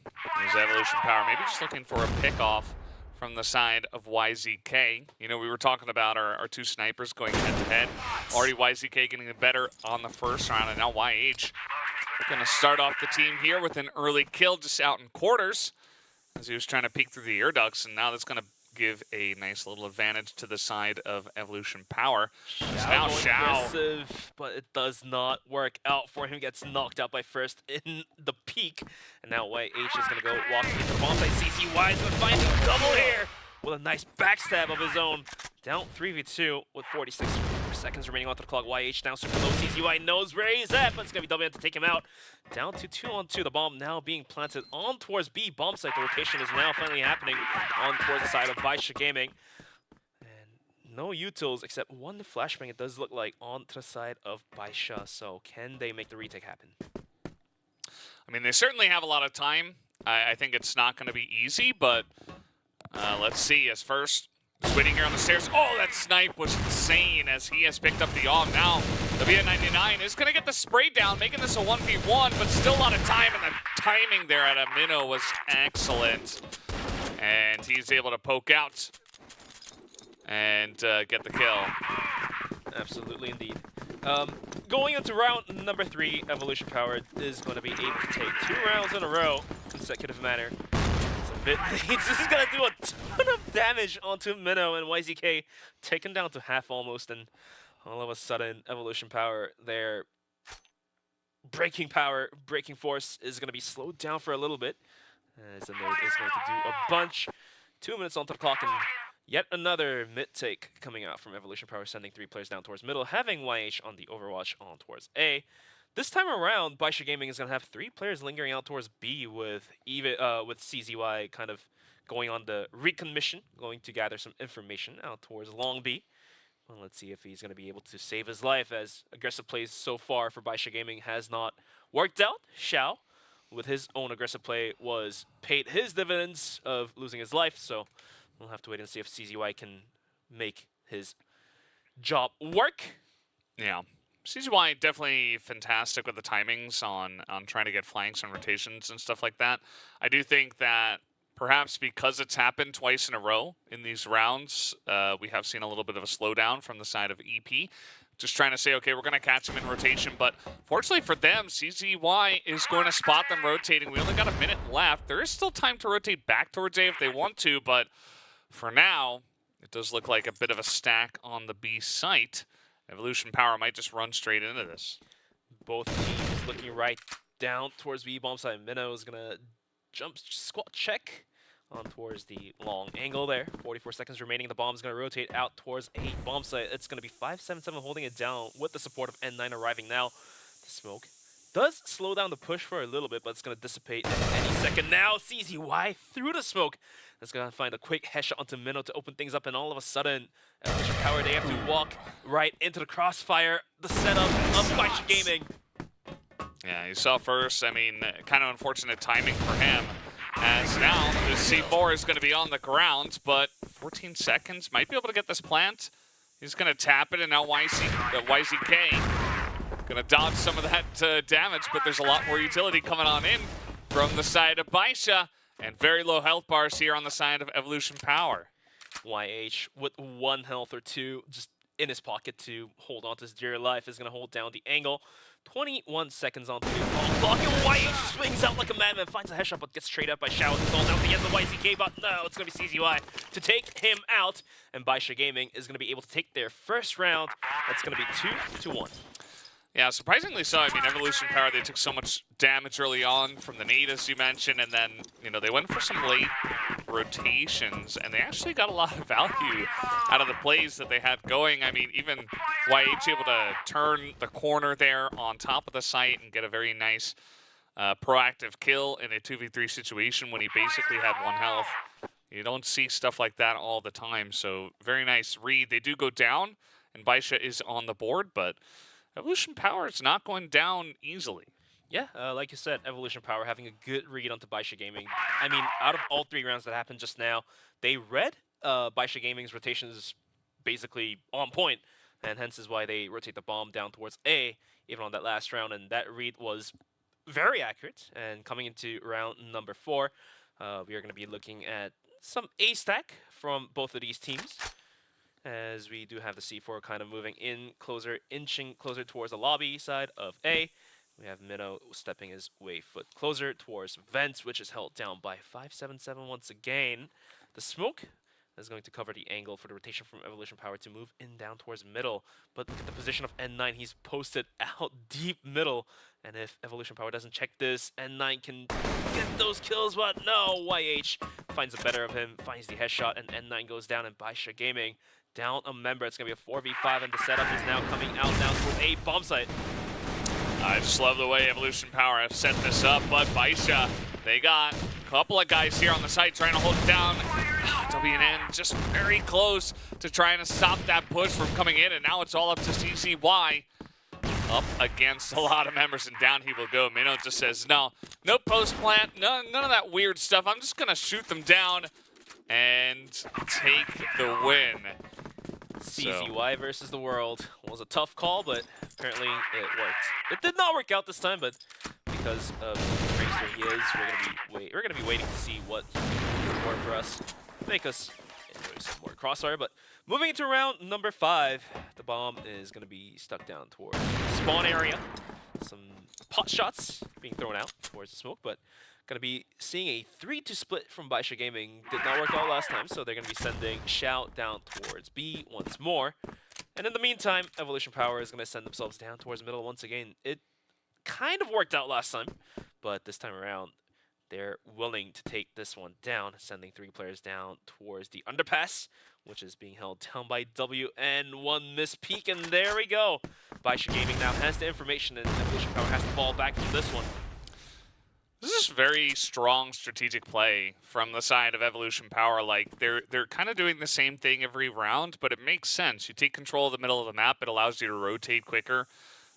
is Evolution Power. Maybe just looking for a pick off from the side of YZK. You know, we were talking about our 2 snipers going head-to-head. Already YZK getting better on the first round, and now YH going to start off the team here with an early kill just out in quarters as he was trying to peek through the air ducts, and now that's going to give a nice little advantage to the side of Evolution Power. Now Shao, aggressive, but it does not work out for him. Gets knocked out by first in the peak, and now YH is going to go walking into the bomb site. CCY is going to find a double here with a nice backstab of his own. Down 3v2 with 46 seconds remaining onto the clock. YH down super low. CZY knows where he's at, but it's going to be WN to take him out. Down to 2-on-2. The bomb now being planted on towards B bomb site. The rotation is now finally happening on towards the side of Baisha Gaming. And no utils except one flashbang, it does look like, on to the side of Baisha. So can they make the retake happen? I mean, they certainly have a lot of time. I think it's not going to be easy, but let's see. As first, is waiting here on the stairs. Oh, that snipe was insane as he has picked up the AUG. Now, the VN99 is going to get the spray down, making this a 1v1, but still a lot of time, and the timing there at a minnow was excellent. And he's able to poke out and get the kill. Absolutely, indeed. Going into round number 3, Evolution Power is going to be able to take 2 rounds in a row, consecutive manner. It's a bit. This is going to do a ton of damage onto Minnow, and YZK taken down to half almost, and all of a sudden, Evolution Power, their breaking force is going to be slowed down for a little bit, as the node is going to do a bunch. 2 minutes onto the clock, and yet another mid-take coming out from Evolution Power, sending 3 players down towards middle, having YH on the Overwatch on towards A. This time around, Baisha Gaming is going to have 3 players lingering out towards B, with CZY kind of going on the recon mission, going to gather some information out towards long B. Well, let's see if he's going to be able to save his life, as aggressive plays so far for Baisha Gaming has not worked out. Xiao, with his own aggressive play, was paid his dividends of losing his life, so we'll have to wait and see if CZY can make his job work. Yeah. CZY definitely fantastic with the timings on trying to get flanks and rotations and stuff like that. I do think that perhaps because it's happened twice in a row in these rounds, we have seen a little bit of a slowdown from the side of EP. Just trying to say, okay, we're going to catch him in rotation. But fortunately for them, CZY is going to spot them rotating. We only got a minute left. There is still time to rotate back towards A if they want to, but for now, it does look like a bit of a stack on the B site. Evolution Power might just run straight into this. Both teams looking right down towards B bomb site. Minnow is going to jump squat check on towards the long angle there. 44 seconds remaining. The bomb is going to rotate out towards A bomb site. It's going to be 577 holding it down with the support of N9 arriving now. The smoke does slow down the push for a little bit, but it's going to dissipate any second now. CZY through the smoke. It's going to find a quick headshot onto Minnow to open things up, and all of a sudden, Evolution Power, they have to walk right into the crossfire. The setup of Baisha Gaming. Yeah, you saw first, I mean, kind of unfortunate timing for him, as now the C4 is going to be on the ground, but 14 seconds, might be able to get this plant. He's going to tap it, and now YZK going to dodge some of that damage, but there's a lot more utility coming on in from the side of Baisha, and very low health bars here on the side of Evolution Power. YH with 1 health or 2 just in his pocket to hold on to his dear life is going to hold down the angle. 21 seconds on the clock, and YH swings out like a madman, finds a headshot, but gets straight up by Xiao. It's all down to the end of YZK, but no, it's going to be CZY to take him out, and Baisha Gaming is going to be able to take their first round. That's going to be 2-1. Yeah, surprisingly so. I mean, Evolution Power, they took so much damage early on from the nade, as you mentioned, and then, you know, they went for some late rotations, and they actually got a lot of value out of the plays that they had going. I mean, even YH able to turn the corner there on top of the site and get a very nice proactive kill in a 2v3 situation when he basically had 1 health. You don't see stuff like that all the time, so very nice read. They do go down, and Baisha is on the board, but Evolution Power is not going down easily. Yeah, like you said, Evolution Power having a good read onto Baisha Gaming. I mean, out of all 3 rounds that happened just now, they read Baisha Gaming's rotations basically on point, and hence is why they rotate the bomb down towards A, even on that last round, and that read was very accurate. And coming into round number 4, we are going to be looking at some A stack from both of these teams, as we do have the C4 kind of moving in closer, inching closer towards the lobby side of A. We have Minnow stepping his way foot closer towards Vents, which is held down by 577 once again. The smoke is going to cover the angle for the rotation from Evolution Power to move in down towards middle. But look at the position of N9. He's posted out deep middle. And if Evolution Power doesn't check this, N9 can get those kills, but no, YH finds the better of him, finds the headshot, and N9 goes down, and Baisha Gaming down a member. It's going to be a 4v5, and the setup is now coming out now towards A bomb site. I just love the way Evolution Power have set this up, but Baisha, they got a couple of guys here on the site trying to hold it down. WNN just very close to trying to stop that push from coming in, and now it's all up to CZY. Up against a lot of members, and down he will go. Minnow just says, no post plant, none of that weird stuff. I'm just gonna shoot them down and take the win. CZY versus the world was a tough call, but apparently it worked. It did not work out this time, but because of the racer he is, we're gonna be waiting to see what he can work for us, make us enjoy some more Crossfire. But moving into round number 5, the bomb is gonna be stuck down towards the spawn area. Some pot shots being thrown out towards the smoke, but gonna be seeing a 3-2 split from Baisha Gaming. Did not work out last time, so they're gonna be sending Xiao down towards B once more. And in the meantime, Evolution Power is gonna send themselves down towards the middle once again. It kind of worked out last time, but this time around, they're willing to take this one down, sending 3 players down towards the underpass, which is being held down by W, and one miss peek, and there we go. Baisha Gaming now has the information, and Evolution Power has to fall back from this one. This is very strong strategic play from the side of Evolution Power. Like, they're kind of doing the same thing every round, but it makes sense. You take control of the middle of the map, it allows you to rotate quicker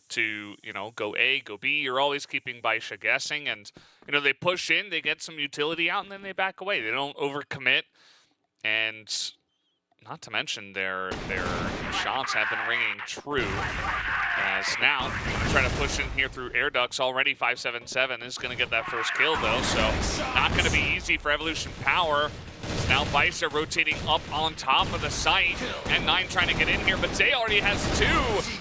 to, you know, go A, go B. You're always keeping Baisha guessing, and, you know, they push in, they get some utility out, and then they back away. They don't overcommit, and not to mention their shots have been ringing true. As now, trying to push in here through air ducts. Already 577 is going to get that first kill, though, so not going to be easy for Evolution Power. Now Baisha rotating up on top of the site, and 9 trying to get in here, but Zay already has 2.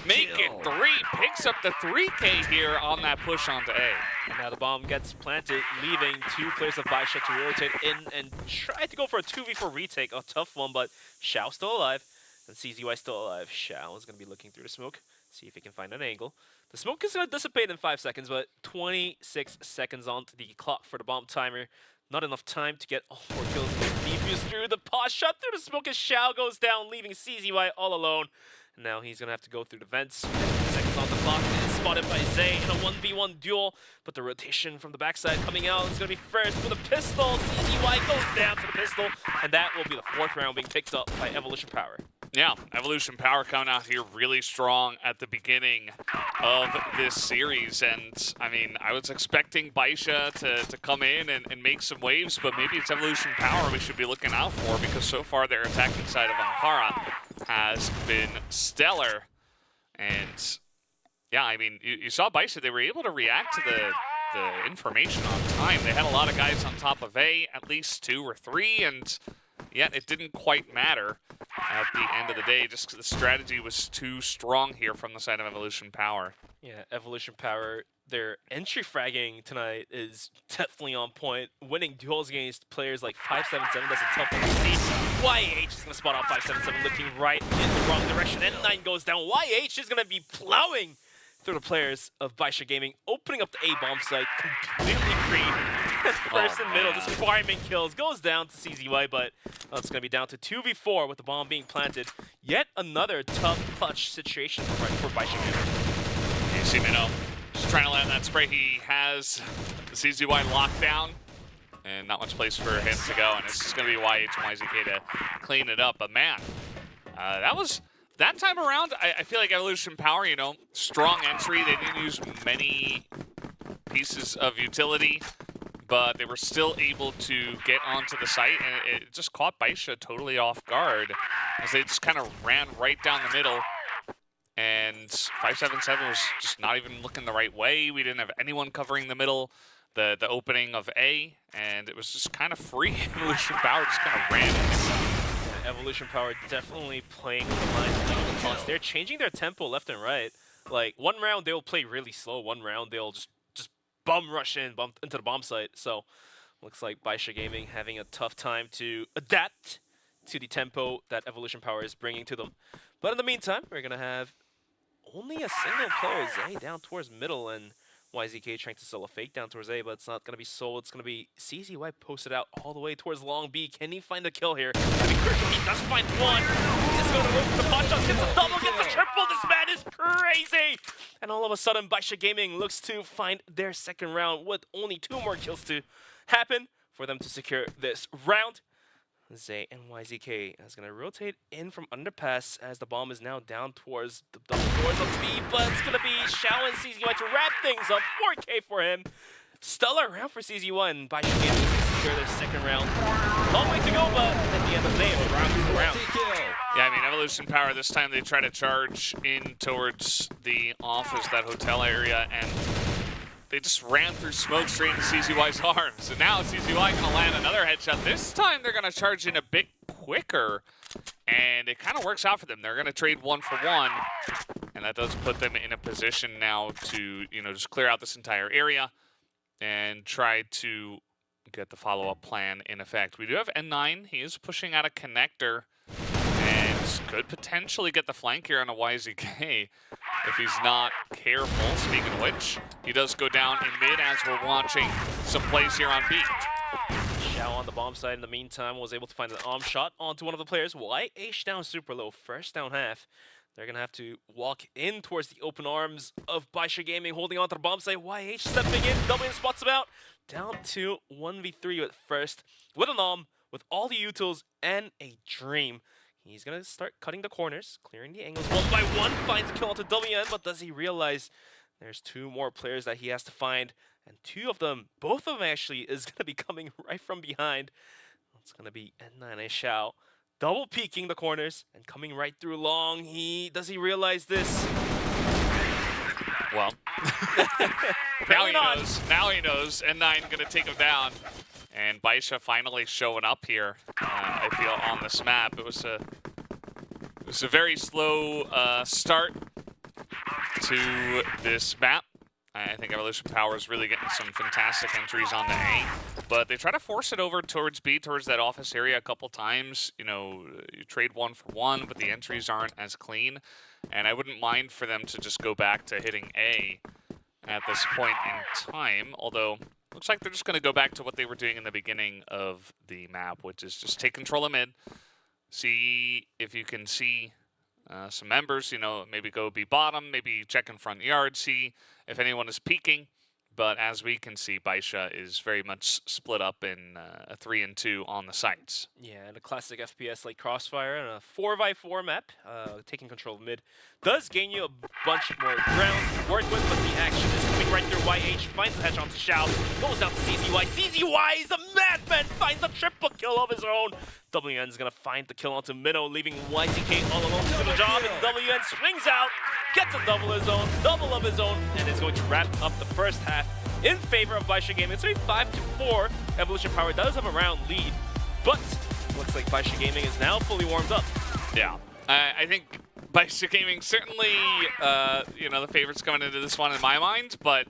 Make it 3. Picks up the 3K here on that push onto A. And now the bomb gets planted, leaving 2 players of Baisha to rotate in and try to go for a 2v4 retake. A tough one, but Xiao still alive, and CZY still alive. Xiao is going to be looking through the smoke, see if he can find an angle. The smoke is going to dissipate in 5 seconds, but 26 seconds onto the clock for the bomb timer. Not enough time to get all 4 kills and defuse through the pot shot through the smoke as Xiao goes down, leaving CZY all alone. And now he's going to have to go through the vents. 15 seconds on the clock, is spotted by Zay in a 1v1 duel. But the rotation from the backside coming out is going to be first with a pistol. CZY goes down to the pistol, and that will be the 4th round being picked up by Evolution Power. Yeah, Evolution Power coming out here really strong at the beginning of this series. And, I mean, I was expecting Baisha to come in and make some waves, but maybe it's Evolution Power we should be looking out for, because so far their attacking side of Ankara has been stellar. And, yeah, I mean, you saw Baisha, they were able to react to the information on time. They had a lot of guys on top of A, at least 2 or 3, and yet it didn't quite matter at the end of the day, just because the strategy was too strong here from the side of Evolution Power. Yeah, Evolution Power, their entry fragging tonight is definitely on point. Winning duels against players like 577, that's a tough one to see. YH is going to spot out 577, looking right in the wrong direction. N9 goes down. YH is going to be plowing through the players of Baisha Gaming, opening up the A bomb site completely free. First and middle, just fireman kills, goes down to CZY, but it's going to be down to 2v4 with the bomb being planted. Yet another tough clutch situation for Baisha Gaming. You see Minnow just trying to land that spray. He has the CZY locked down, and not much place for him to go, and it's just going to be YH and YZK to clean it up. But man, that time around, I feel like Evolution Power, you know, strong entry. They didn't use many pieces of utility, but they were still able to get onto the site, and it just caught Baisha totally off guard as they just kind of ran right down the middle, and 577 was just not even looking the right way. We didn't have anyone covering the middle, the opening of A, and it was just kind of free. Evolution Power just kind of ran in. Evolution Power definitely playing with the lines of the cost. They're changing their tempo left and right. Like, one round they'll play really slow, one round they'll just bum rush into the bomb site. So looks like Baisha Gaming having a tough time to adapt to the tempo that Evolution Power is bringing to them. But in the meantime, we're going to have only a single player, Zay, down towards middle, and YZK trying to sell a fake down towards A, but it's not going to be sold. It's going to be CZY posted out all the way towards long B. Can he find the kill here? I mean, he does find one. He's going to go for the pot shot, gets a double, gets a triple. This man is crazy. And all of a sudden, Baisha Gaming looks to find their second round with only 2 more kills to happen for them to secure this round. Zay and YZK is going to rotate in from underpass as the bomb is now down towards the double doors of B, but it's going to be Xiao and CZY to wrap things up. 4K for him. Stellar round for CZ1 by Shinigami to secure their second round. Long way to go, but at the end of the day, a round is a round. Yeah, I mean, Evolution Power this time they try to charge in towards the office, that hotel area, and they just ran through smoke straight into CZY's arms. And now CZY gonna land another headshot. This time they're gonna charge in a bit quicker, and it kind of works out for them. They're gonna trade 1 for 1, and that does put them in a position now to, you know, just clear out this entire area and try to get the follow-up plan in effect. We do have N9. He is pushing out a connector and could potentially get the flank here on a YZK if he's not careful. Speaking of which, he does go down in mid as we're watching some plays here on B. Xiao on the bomb side in the meantime was able to find an arm shot onto one of the players. YH down super low, first down half. They're going to have to walk in towards the open arms of Baisha Gaming, holding on to the bomb site. YH stepping in, W spots about. Down to 1v3 at first, with an arm, with all the utils, and a dream. He's going to start cutting the corners, clearing the angles one by one. Finds a kill onto WN, but does he realize there's 2 more players that he has to find? And 2 of them, both of them actually, is going to be coming right from behind. It's going to be N9 and Xiao. Double peeking the corners and coming right through long. Does he realize this? Well, now he knows. Now he knows. N9 gonna take him down, and Baisha finally showing up here. I feel on this map. It was a very slow start to this map. I think Evolution Power is really getting some fantastic entries on the A, but they try to force it over towards B, towards that office area a couple times. You know, you trade 1 for 1, but the entries aren't as clean, and I wouldn't mind for them to just go back to hitting A at this point in time, although looks like they're just going to go back to what they were doing in the beginning of the map, which is just take control of mid, see if you can see some members, you know, maybe go B bottom, maybe check in front yard, see if anyone is peeking. But as we can see, Baisha is very much split up in a 3 and 2 on the sites. Yeah, and a classic FPS like Crossfire and a 4x4 map, taking control of mid, does gain you a bunch more ground to work with, but the action is coming right through. YH finds the hedge onto Xiao, goes down to CZY. CZY is a madman, finds a triple kill of his own. WN is going to find the kill onto Minnow, leaving YZK all alone to do the job, and WN swings out, gets a double of his own, and is going to wrap up the first half in favor of Baisha Gaming. It's only 5-4. Evolution Power does have a round lead, but looks like Baisha Gaming is now fully warmed up. Yeah, I think Baisha Gaming certainly, you know, the favorites coming into this one in my mind, but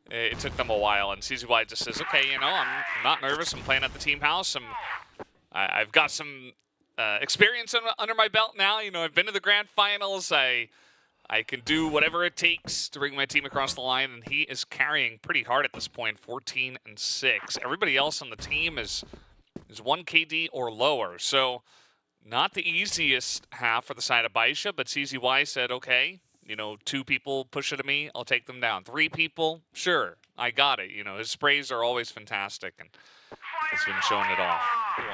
it took them a while, and CZY just says, okay, you know, I'm not nervous. I'm playing at the team house. I've got some experience under my belt now. You know, I've been to the grand finals. I can do whatever it takes to bring my team across the line, and he is carrying pretty hard at this point, 14 and 6. Everybody else on the team is 1 KD or lower, so not the easiest half for the side of Baisha, but CZY said, okay, you know, 2 people push it at me, I'll take them down. 3 people, sure, I got it. You know, his sprays are always fantastic, and he's been showing it off.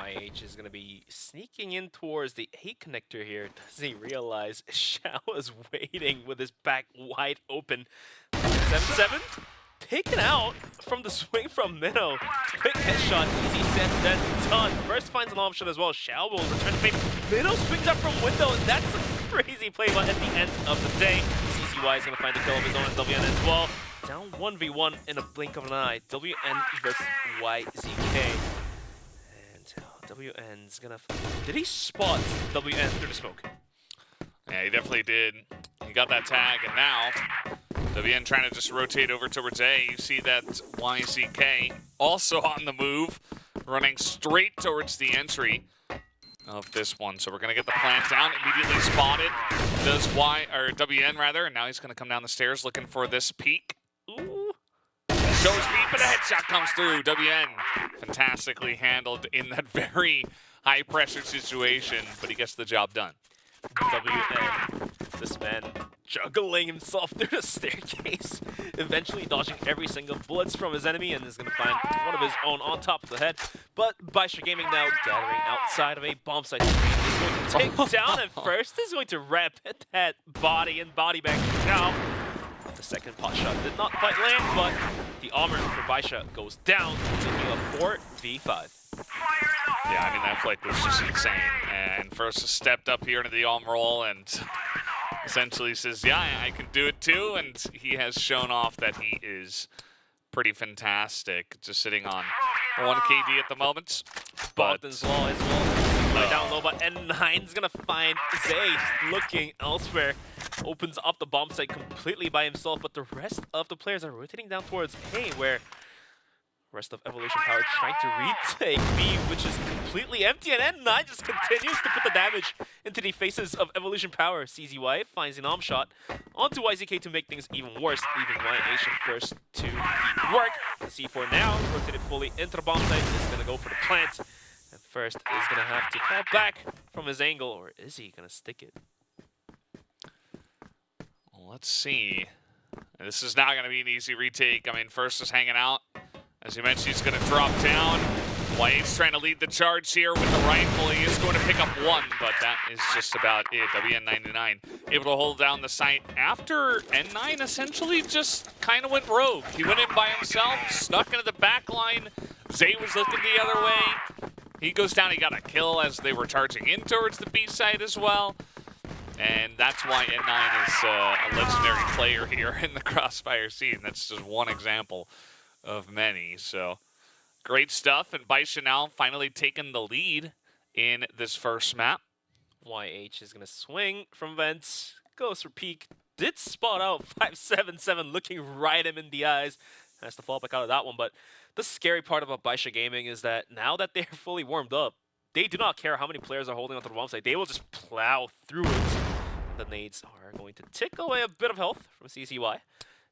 YH is going to be sneaking in towards the A connector here. Does he realize Xiao is waiting with his back wide open? 7-7, taken out from the swing from Minnow. Quick headshot, easy set, then done. First finds an arm shot as well. Xiao will return to fame. Minnow swings up from window, and that's a crazy play, but at the end of the day, CZY is going to find the kill of his own and WN as well. Down 1v1 in a blink of an eye. WN versus YZK. WN's gonna... Did he spot WN through the smoke? Yeah, he definitely did. He got that tag, and now WN trying to just rotate over towards A. You see that YZK also on the move, running straight towards the entry of this one. So we're gonna get the plant down, immediately spotted. Does WN rather, and now he's gonna come down the stairs looking for this peek. Ooh. Shows feet, but a headshot comes through. WN fantastically handled in that very high-pressure situation, but he gets the job done. WN This man juggling himself through the staircase, eventually dodging every single bullets from his enemy, and is going to find one of his own on top of the head. But Baisha Gaming now gathering outside of a bomb site. He's going to take down at first. He's going to wrap that body and body bag down. The second pot shot did not quite land, but the armor for Baisha goes down, taking a 4v5. Yeah, I mean, that flick was just insane. And First stepped up here into the arm roll and essentially says, yeah, I can do it too. And he has shown off that he is pretty fantastic, just sitting on 1 KD at the moment. But Bogdan's Law as well. Right down low, but N9's gonna find Zay looking elsewhere. Opens up the bomb site completely by himself, but the rest of the players are rotating down towards A, where the rest of Evolution Power trying to retake B, which is completely empty, and N9 just continues to put the damage into the faces of Evolution Power. CZY finds an arm shot onto YZK to make things even worse, leaving YH at first to deep work. The C4 now rotated fully into the bomb site, is gonna go for the plant. And First is gonna have to fall back from his angle, or is he gonna stick it? well, let's see. This is not going to be an easy retake. I mean, First is hanging out. As you mentioned, he's going to drop down. YH's trying to lead the charge here with the rifle. He is going to pick up 1, but that is just about it. WN99 able to hold down the site after N9 essentially just kind of went rogue. He went in by himself, snuck into the back line. Zay was looking the other way. He goes down, he got a kill as they were charging in towards the B side as well. And that's why N9 is a legendary player here in the Crossfire scene. That's just one example of many. So great stuff. And Baisha now finally taking the lead in this first map. YH is going to swing from vents, goes for peek, did spot out 577 looking right him in the eyes. Has to fall back out of that one. But the scary part about Baisha Gaming is that now that they're fully warmed up, they do not care how many players are holding onto the bomb site. They will just plow through it. The nades are going to tick away a bit of health from CCY.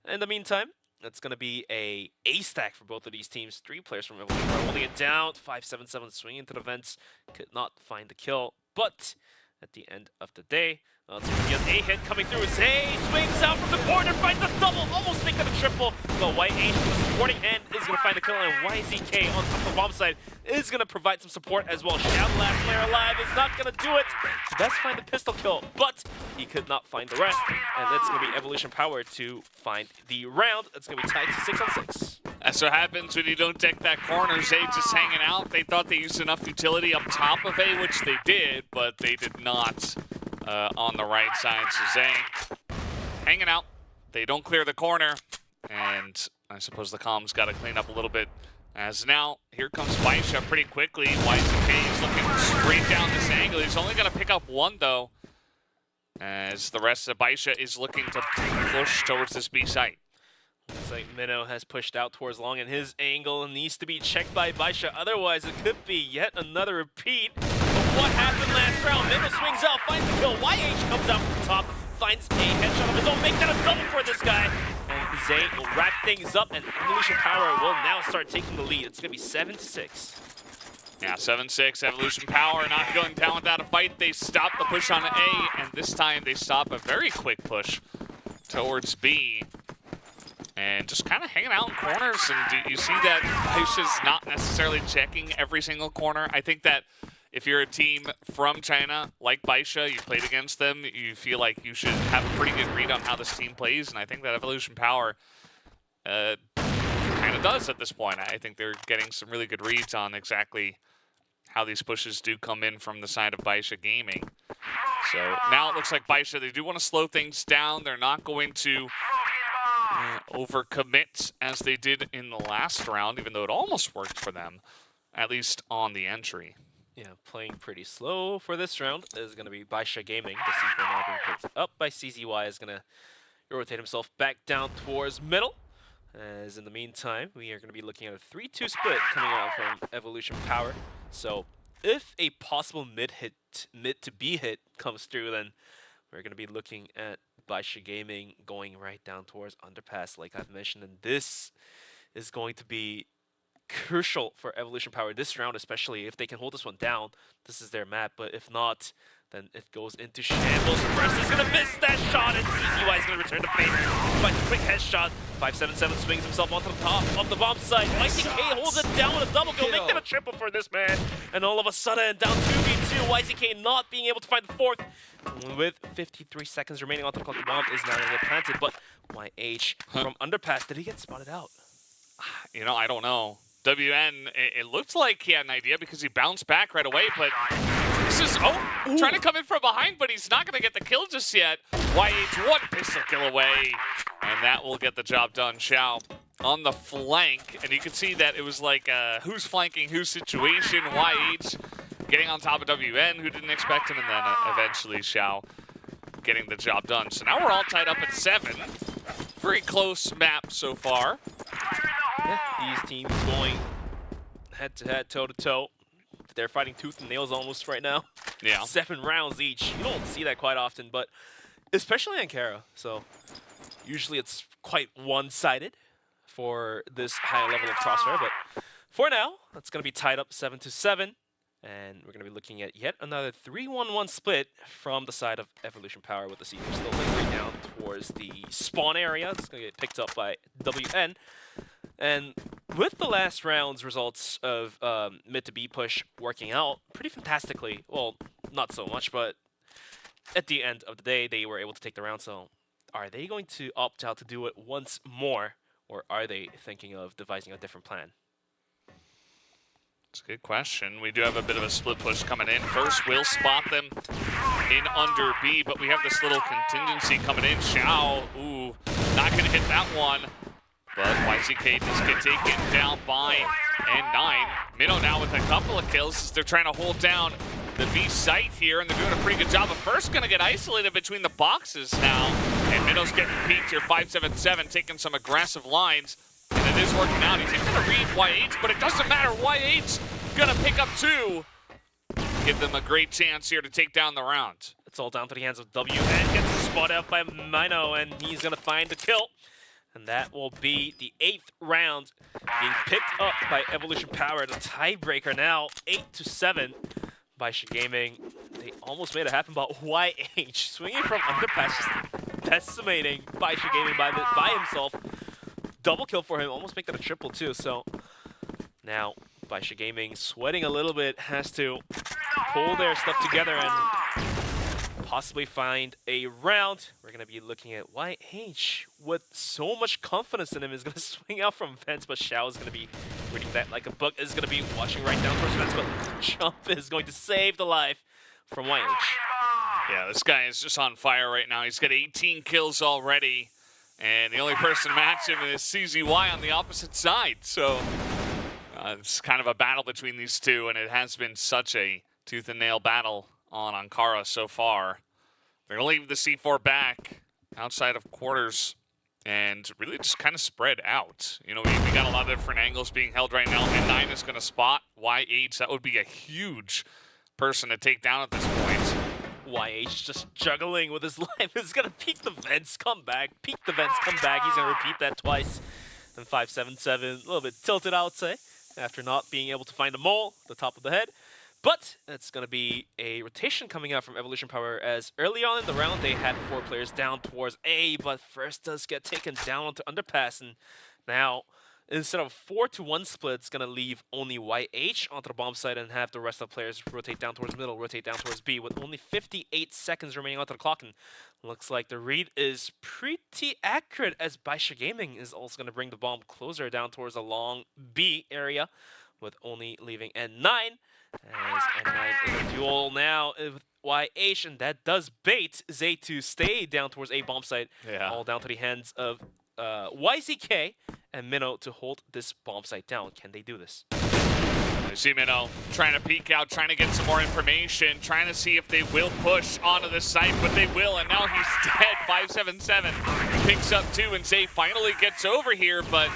In the meantime, it's going to be a stack for both of these teams. 3 players from Evolution are holding it down. 577 swinging into the vents. Could not find the kill. But at the end of the day, it's going to be an A hit coming through. Zay swings out from the corner, finds a double, almost making it a triple. But YH with the supporting end is going to find the kill, and YZK on top of the bomb side is going to provide some support as well. Shout, last player alive, is not going to do it. He does find the pistol kill, but he could not find the rest. And that's going to be Evolution Power to find the round. It's going to be tied to 6 on 6. That's what happens when you don't deck that corner. Zay just hanging out. They thought they used enough utility up top of A, which they did, but they did not on the right side. So Zay hanging out. They don't clear the corner, and I suppose the comms got to clean up a little bit. As now, here comes Baisha pretty quickly. YZK is looking straight down this angle. He's only going to pick up 1, though, as the rest of Baisha is looking to push towards this B site. Looks like Minnow has pushed out towards long, and his angle needs to be checked by Baisha. Otherwise, it could be yet another repeat of what happened last round. Minnow swings out, finds the kill. YH comes out from the top, finds a headshot of his own, make that a double for this guy. And Zay will wrap things up, and Evolution Power will now start taking the lead. It's going to be 7-6. Yeah, 7-6. Evolution Power not going down without a fight. They stop the push on A, and this time they stop a very quick push towards B. And just kind of hanging out in corners, and you see that Baisha's not necessarily checking every single corner. I think that if you're a team from China, like Baisha, you played against them, you feel like you should have a pretty good read on how this team plays, and I think that Evolution Power kind of does at this point. I think they're getting some really good reads on exactly how these pushes do come in from the side of Baisha Gaming. So now it looks like Baisha, they do want to slow things down. They're not going to overcommit as they did in the last round, even though it almost worked for them, at least on the entry. Yeah, playing pretty slow for this round is going to be Baisha Gaming. The C4 now being picked up by CZY is going to rotate himself back down towards middle. As in the meantime, we are going to be looking at a 3-2 split coming out from Evolution Power. So if a possible mid to B hit comes through, then we're going to be looking at Baisha Gaming going right down towards underpass, like I've mentioned, and this is going to be crucial for Evolution Power this round, especially if they can hold this one down. This is their map, but if not, And it goes into shambles. First is gonna miss that shot, and CZY is gonna return the favor. Finds a quick headshot. 577 swings himself onto the top of the bomb site. YZK holds it down with a double kill, making it a triple for this man. And all of a sudden, down 2v2. YZK not being able to find the fourth. With 53 seconds remaining onto the clock, the bomb is now gonna get planted. But YH from underpass, did he get spotted out? You know, I don't know. WN, it looked like he had an idea because he bounced back right away, but this is, trying to come in from behind, but he's not going to get the kill just yet. YH one pistol kill away, and that will get the job done. Xiao on the flank, and you can see that it was like who's flanking whose situation. YH getting on top of WN, who didn't expect him, and then eventually Xiao getting the job done. So now we're all tied up at 7. Very close map so far. Yeah, these teams going head-to-head, toe-to-toe. They're fighting tooth and nails almost right now. Yeah. 7 rounds each. You don't see that quite often, but especially on Kara. So usually it's quite one-sided for this high level of Crossfire. But for now, it's going to be tied up 7-7. And we're going to be looking at yet another 3-1-1 split from the side of Evolution Power, with the Seekers still lingering down towards the spawn area. It's going to get picked up by WN. And with the last round's results of mid to B push working out pretty fantastically, well, not so much, but at the end of the day, they were able to take the round. So are they going to opt out to do it once more, or are they thinking of devising a different plan? It's a good question. We do have a bit of a split push coming in. First, we'll spot them in under B, but we have this little contingency coming in. Xiao, ooh, not going to hit that one. But YZK does get taken down by N9. Minnow now with a couple of kills as they're trying to hold down the B site here, and they're doing a pretty good job. But first, going to get isolated between the boxes now. And Minnow's getting peeked here, 577, taking some aggressive lines. And it is working out. He's even going to read YH, but it doesn't matter. YH going to pick up 2. Give them a great chance here to take down the round. It's all down to the hands of WN. Gets spotted out by Minnow, and he's going to find the kill. And that will be the 8th round being picked up by Evolution Power. The tiebreaker now, 8-7 by Gaming. They almost made it happen, but YH swinging from underpass, just decimating by Gaming by himself. Double kill for him, almost make that a triple too. So now Baisha Gaming sweating a little bit, has to pull their stuff together and possibly find a round. We're going to be looking at YH with so much confidence in him is going to swing out from Vents, but Xiao is going to be reading that like a book, is going to be watching right down towards Vents, but Jump is going to save the life from YH. Yeah, this guy is just on fire right now. He's got 18 kills already, and the only person matching him is CZY on the opposite side. So it's kind of a battle between these two, and it has been such a tooth and nail battle on Ankara so far. They're going to leave the C4 back outside of quarters and really just kind of spread out. You know, we got a lot of different angles being held right now. N9 is going to spot YH. That would be a huge person to take down at this point. YH just juggling with his life. He's going to peek the vents, come back, peek the vents, come back. He's going to repeat that twice. And 577, a little bit tilted, I would say, after not being able to find a mole at the top of the head. But it's going to be a rotation coming out from Evolution Power, as early on in the round they had 4 players down towards A, but first does get taken down onto underpass, and now instead of 4-1 split, it's going to leave only YH onto the bomb site and have the rest of the players rotate down towards middle, rotate down towards B, with only 58 seconds remaining onto the clock. And looks like the read is pretty accurate, as Baisha Gaming is also going to bring the bomb closer down towards the long B area, with only leaving N9. As N9 in a duel now with YH, and that does bait Zay to stay down towards A bomb site. Yeah. All down to the hands of YZK and Minnow to hold this bomb site down. Can they do this? I see Minnow trying to peek out, trying to get some more information, trying to see if they will push onto the site, but they will, and now he's dead. 577 picks up 2, and Zay finally gets over here, but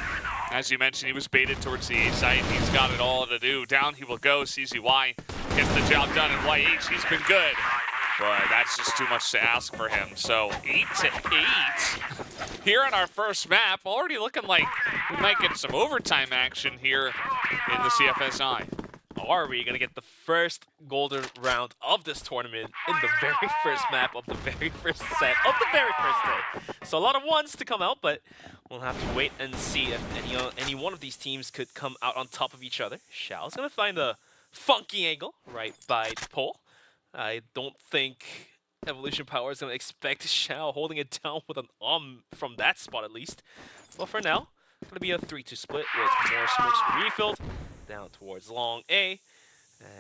as you mentioned, he was baited towards the A site. He's got it all to do. Down he will go. CZY gets the job done, and YH, he's been good. But that's just too much to ask for him. So 8-8 here on our first map. Already looking like we might get some overtime action here in the CFSI. Oh are we going to get the first golden round of this tournament in the very first map of the very first set of the very first day. So a lot of ones to come out, but we'll have to wait and see if any one of these teams could come out on top of each other. Xiao's going to find a funky angle right by the pole. I don't think Evolution Power is going to expect Xiao holding it down with an from that spot at least. Well, for now, going to be a 3-2 split with more smokes refilled down towards long A.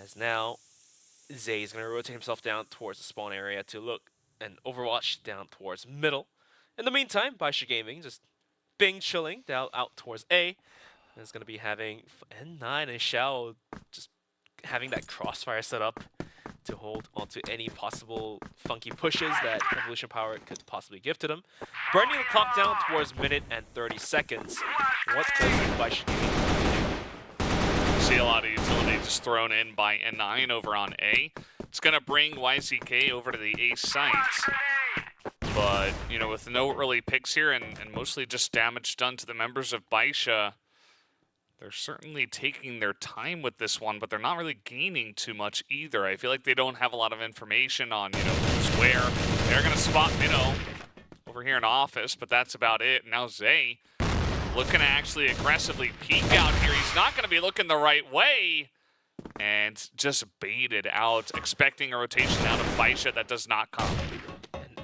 As now, Zay is going to rotate himself down towards the spawn area to look and Overwatch down towards middle. In the meantime, Baisha Gaming just bing chilling down out towards A. And it's going to be having N9 and Xiao just having that crossfire set up to hold onto any possible funky pushes that Evolution Power could possibly give to them. Burning the clock down towards minute and 30 seconds. What does Baisha do? See a lot of utility just thrown in by N9 over on A. It's going to bring YZK over to the A site. But, you know, with no early picks here and mostly just damage done to the members of Baisha, they're certainly taking their time with this one, but they're not really gaining too much either. I feel like they don't have a lot of information on, you know, who's where. They're going to spot Minnow over here in office, but that's about it. Now Zay looking to actually aggressively peek out here. He's not going to be looking the right way and just baited out, expecting a rotation out of Baisha that does not come.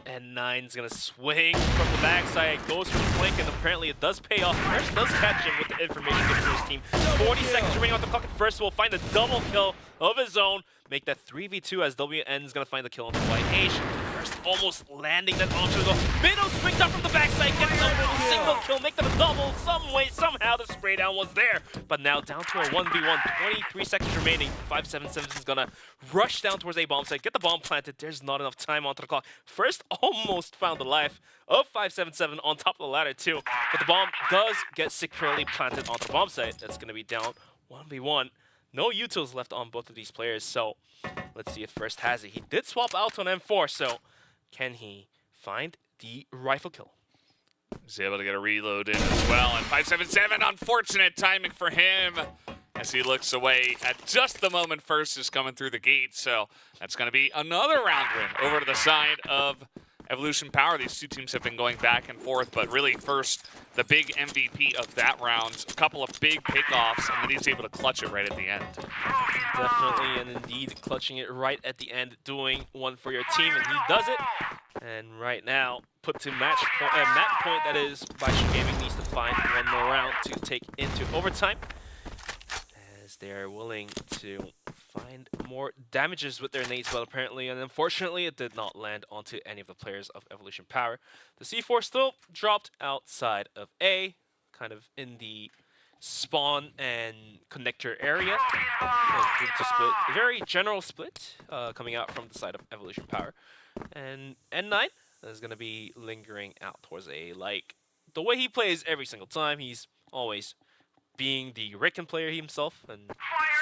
And N9's gonna swing from the backside, goes for the flank, and apparently it does pay off. First does catch him with the information given to his team. 40 seconds remaining on the clock, and First will find the double kill of his own. Make that 3v2 as WN is gonna find the kill on the YH. First almost landing that option as well. Minnow swings up from the backside, gets a single kill, make them a double. Some way, somehow the spray down was there. But now down to a 1v1, 23 seconds remaining. 577 is gonna rush down towards A bomb site, get the bomb planted. There's not enough time onto the clock. First almost found the life of 577 on top of the ladder too. But the bomb does get securely planted onto the bomb site. That's gonna be down 1v1. No utils left on both of these players, so let's see if First has it. He did swap out on M4, so can he find the rifle kill? He's able to get a reload in as well, and 577, unfortunate timing for him as he looks away at just the moment First is coming through the gate, so that's going to be another round win over to the side of Evolution Power. These two teams have been going back and forth, but really First, the big MVP of that round, a couple of big pickoffs, and then he's able to clutch it right at the end. Definitely, and indeed, clutching it right at the end, doing one for your team, and he does it. And right now, put to map point, that is, Baisha Gaming needs to find one more round to take into overtime, as they're willing to find more damages with their nades, but apparently and unfortunately it did not land onto any of the players of Evolution Power. The C4 still dropped outside of A, kind of in the spawn and connector area. Split, a very general split coming out from the side of Evolution Power. And N9 is going to be lingering out towards A, like the way he plays every single time. He's always being the Ricken player himself and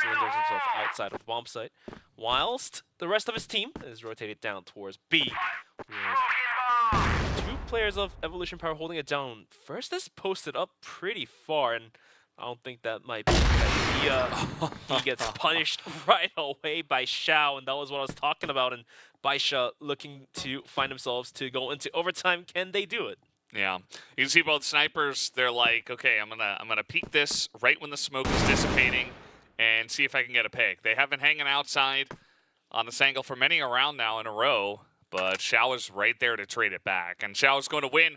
cylinders himself outside of the bomb site, whilst the rest of his team is rotated down towards B, with two players of Evolution Power holding it down. First is posted up pretty far, and I don't think that might be a good idea. He gets punished right away by Xiao, and that was what I was talking about, and Baisha looking to find themselves to go into overtime. Can they do it? Yeah, you can see both snipers. They're like, okay, I'm gonna peek this right when the smoke is dissipating, and see if I can get a pick. They have been hanging outside on this angle for many a round now in a row, but Xiao is right there to trade it back, and Xiao is going to win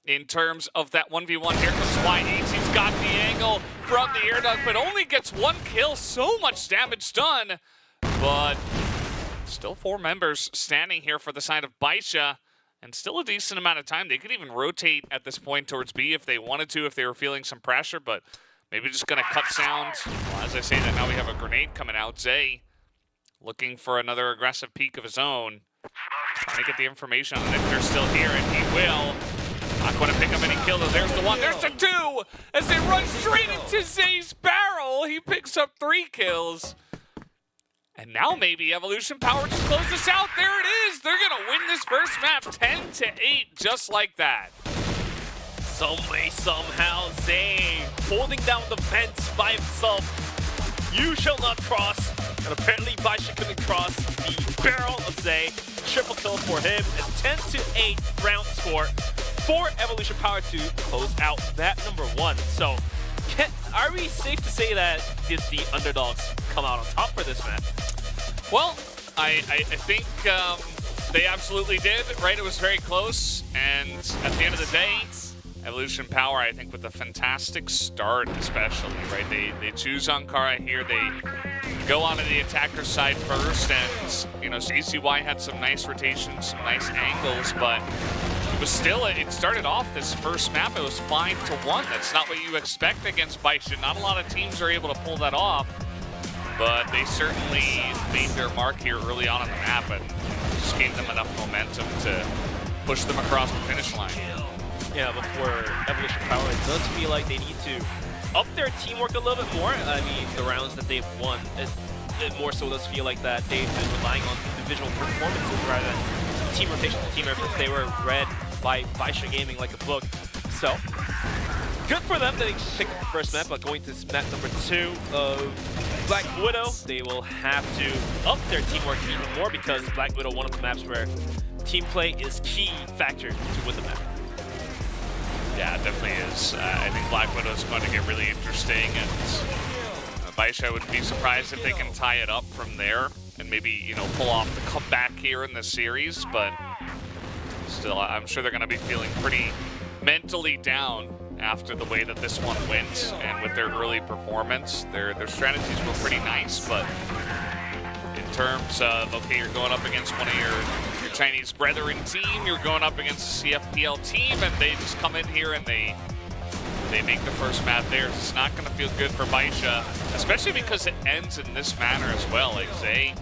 in terms of that 1v1. Here comes YH. He's got the angle from the air duct, but only gets one kill. So much damage done, but still 4 members standing here for the side of Baisha. And still a decent amount of time. They could even rotate at this point towards B if they wanted to, if they were feeling some pressure, but maybe just going to cut sound. Well, as I say that, now we have a grenade coming out. Zay looking for another aggressive peek of his own. Trying to get the information on if they're still here, and he will. Not going to pick up any kills. There's the one. There's the 2! As they run straight into Zay's barrel. He picks up 3 kills. And now maybe Evolution Power just close this out. There it is. They're going to win this first map 10-8, just like that. Some way, somehow, Zay holding down the fence by himself. You shall not cross. And apparently Baisha couldn't cross the barrel of Zay. Triple kill for him. A 10-8 round score for Evolution Power to close out map number 1. So, are we safe to say that the underdogs come out on top for this map? Well, I think they absolutely did, right? It was very close, and at the end of the day, Evolution Power, I think, with a fantastic start, especially, right? They choose Ankara here. They go onto the attacker side first, and, you know, CCY had some nice rotations, some nice angles, but it was still, it started off this first map, it was 5-1. That's not what you expect against Baisha. Not a lot of teams are able to pull that off, but they certainly made their mark here early on in the map and just gave them enough momentum to push them across the finish line. Yeah, but for Evolution Power, it does feel like they need to up their teamwork a little bit more. I mean, the rounds that they've won, it more so does feel like that they've been relying on individual performances rather than team rotation, team efforts. They were read by Baisha Gaming like a book. So, good for them that they picked up the first map, but going to map number 2 of Black Widow, they will have to up their teamwork even more because Black Widow, one of the maps where team play is key factor to win the map. Yeah, it definitely is. I think Black Widow is going to get really interesting, and Baisha would be surprised if they can tie it up from there and maybe, you know, pull off the comeback here in the series, but still, I'm sure they're going to be feeling pretty mentally down after the way that this one went, and with their early performance. Their strategies were pretty nice, but in terms of, okay, you're going up against one of your Chinese brethren team, you're going up against a CFPL team, and they just come in here and they make the first map there. It's not going to feel good for Baisha, especially because it ends in this manner as well. Like they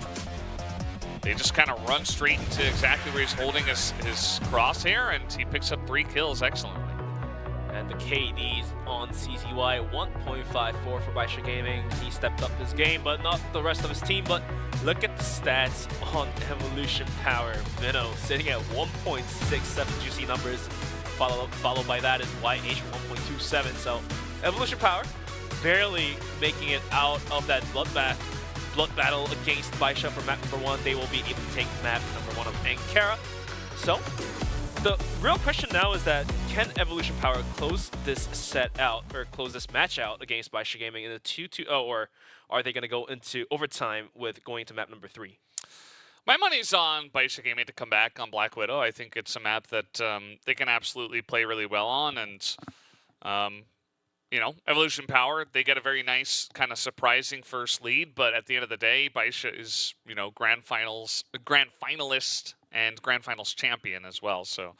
just kind of run straight into exactly where he's holding his crosshair, and he picks up 3 kills excellently. And the KDs on CZY, 1.54 for Baisha Gaming. He stepped up his game, but not the rest of his team. But look at the stats on Evolution Power. Minnow sitting at 1.67 juicy numbers. Followed by that is YH 1.27. So Evolution Power barely making it out of that blood battle against Baisha for map number 1. They will be able to take map number 1 of Ankara. So the real question now is that, can Evolution Power close this set out, or close this match out against Baisha Gaming in a 2-2-0, or are they going to go into overtime with going to map number 3? My money's on Baisha Gaming to come back on Black Widow. I think it's a map that they can absolutely play really well on, and you know, Evolution Power, they get a very nice, kind of surprising first lead, but at the end of the day, Baisha is, you know, grand finalist and grand finals champion as well. So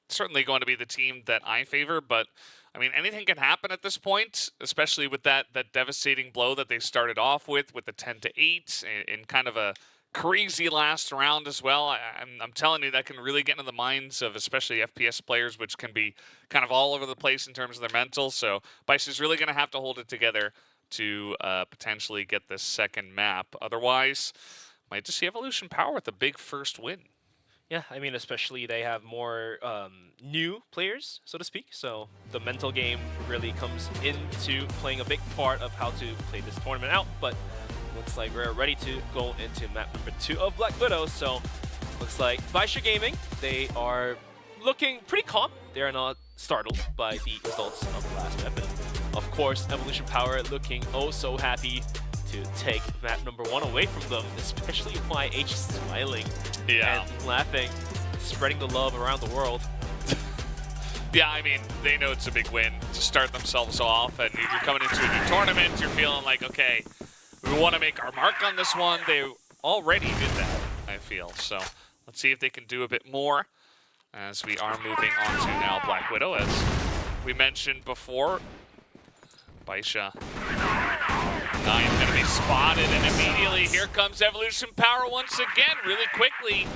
certainly going to be the team that I favor, but I mean, anything can happen at this point, especially with that devastating blow that they started off with the 10-8 in kind of a crazy last round as well. I'm telling you, that can really get into the minds of especially FPS players, which can be kind of all over the place in terms of their mental. So Baisha's really going to have to hold it together to potentially get this second map. Otherwise, might just see Evolution Power with a big first win. Yeah, I mean, especially they have more new players, so to speak. So the mental game really comes into playing a big part of how to play this tournament out. But looks like we're ready to go into map number 2 of Black Widow. So looks like Baisha Gaming, they are looking pretty calm. They are not startled by the results of the last map. And of course, Evolution Power looking oh so happy to take map number 1 away from them, especially YH smiling and laughing, spreading the love around the world. Yeah, I mean, they know it's a big win to start themselves off, and you're coming into a new tournament, you're feeling like, okay, we want to make our mark on this one. They already did that, I feel. So let's see if they can do a bit more as we are moving on to now Black Widow. As we mentioned before, Baisha 9 going to be spotted, and immediately here comes Evolution Power once again, really quickly,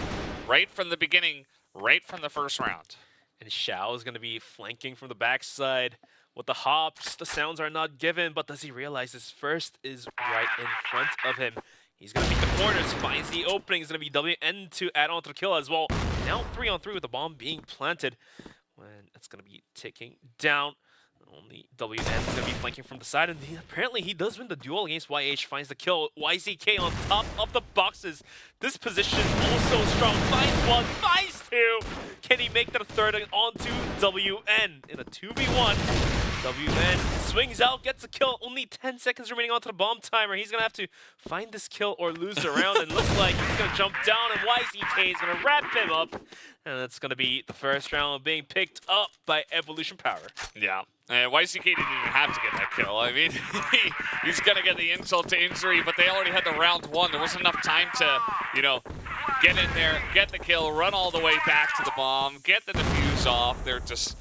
right from the beginning, right from the first round. And Xiao is going to be flanking from the backside with the hops. The sounds are not given, but does he realize his first is right in front of him? He's going to beat the corners, finds the opening. He's going to be WN to add on to the kill as well. Now 3-on-3 with the bomb being planted. When it's going to be ticking down. Only WN is going to be flanking from the side, and apparently he does win the duel against YH, finds the kill. YZK on top of the boxes. This position also strong. Finds one, finds two. Can he make that a third onto WN in a 2v1? WN swings out, gets a kill. Only 10 seconds remaining onto the bomb timer. He's going to have to find this kill or lose the round, and looks like he's going to jump down, and YZK is going to wrap him up. And that's going to be the first round being picked up by Evolution Power. Yeah. YCK didn't even have to get that kill. I mean, he's going to get the insult to injury, but they already had the round one. There wasn't enough time to, you know, get in there, get the kill, run all the way back to the bomb, get the defuse off. It just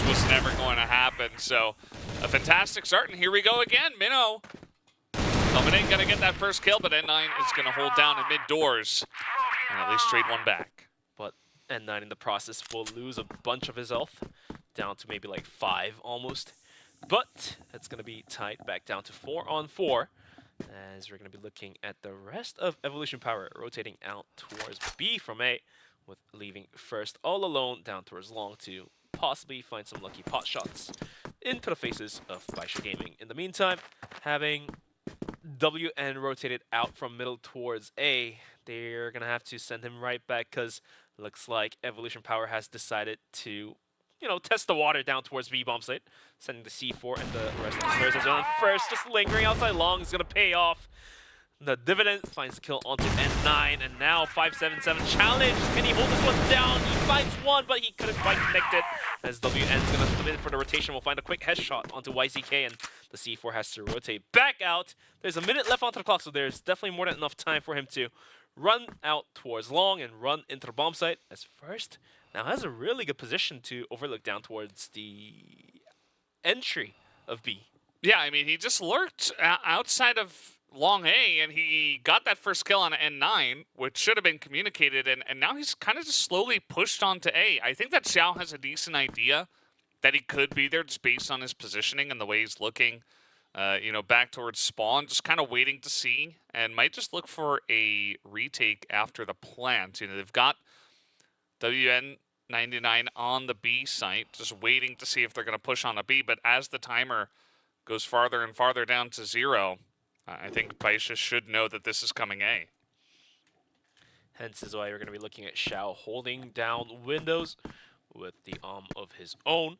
was never going to happen. So a fantastic start, and here we go again. Minnow coming in, going to get that first kill, but N9 is going to hold down in mid-doors and at least trade one back. But N9 in the process will lose a bunch of his health, down to maybe like 5 almost. But it's going to be tight back down to 4-on-4, as we're going to be looking at the rest of Evolution Power rotating out towards B from A, with leaving first all alone down towards long to possibly find some lucky pot shots into the faces of Baisha Gaming. In the meantime, having WN rotated out from middle towards A, they're going to have to send him right back, because looks like Evolution Power has decided to, you know, test the water down towards B bomb site, sending the C4 and the rest of the players as well. First, just lingering outside long is going to pay off. The Dividend finds the kill onto N9, and now 577 challenge. Can he hold this one down? He finds one, but he couldn't quite connect it, as WN's going to come in for the rotation. We'll find a quick headshot onto YZK, and the C4 has to rotate back out. There's a minute left onto the clock, so there's definitely more than enough time for him to run out towards long and run into the bomb site, as first now has a really good position to overlook down towards the entry of B. Yeah, I mean, he just lurked outside of long A, and he got that first kill on N9, which should have been communicated, and now he's kind of just slowly pushed onto A. I think that Xiao has a decent idea that he could be there just based on his positioning and the way he's looking, you know, back towards spawn, just kind of waiting to see, and might just look for a retake after the plant. You know, they've got WN99 on the B site, just waiting to see if they're going to push on a B, but as the timer goes farther and farther down to 0, I think Baisha should know that this is coming A. Hence is why we're going to be looking at Xiao holding down windows with the of his own.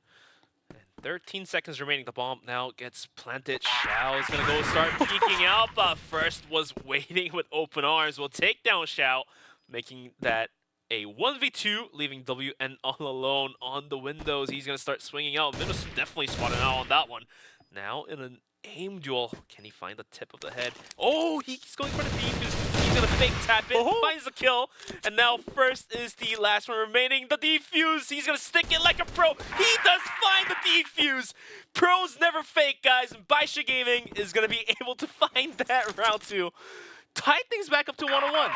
And 13 seconds remaining. The bomb now gets planted. Xiao is going to go start peeking out, but first was waiting with open arms. Will take down Xiao, making that a 1v2, leaving WN all alone on the windows. He's going to start swinging out. Minus definitely spotted out on that one. Now in an aim duel, can he find the tip of the head? Oh, he's going for the defuse. He's going to fake tap it, finds the kill. And now first is the last one remaining, the defuse. He's going to stick it like a pro. He does find the defuse. Pros never fake, guys. And Baisha Gaming is going to be able to find that round 2. Tie things back up to 1-1.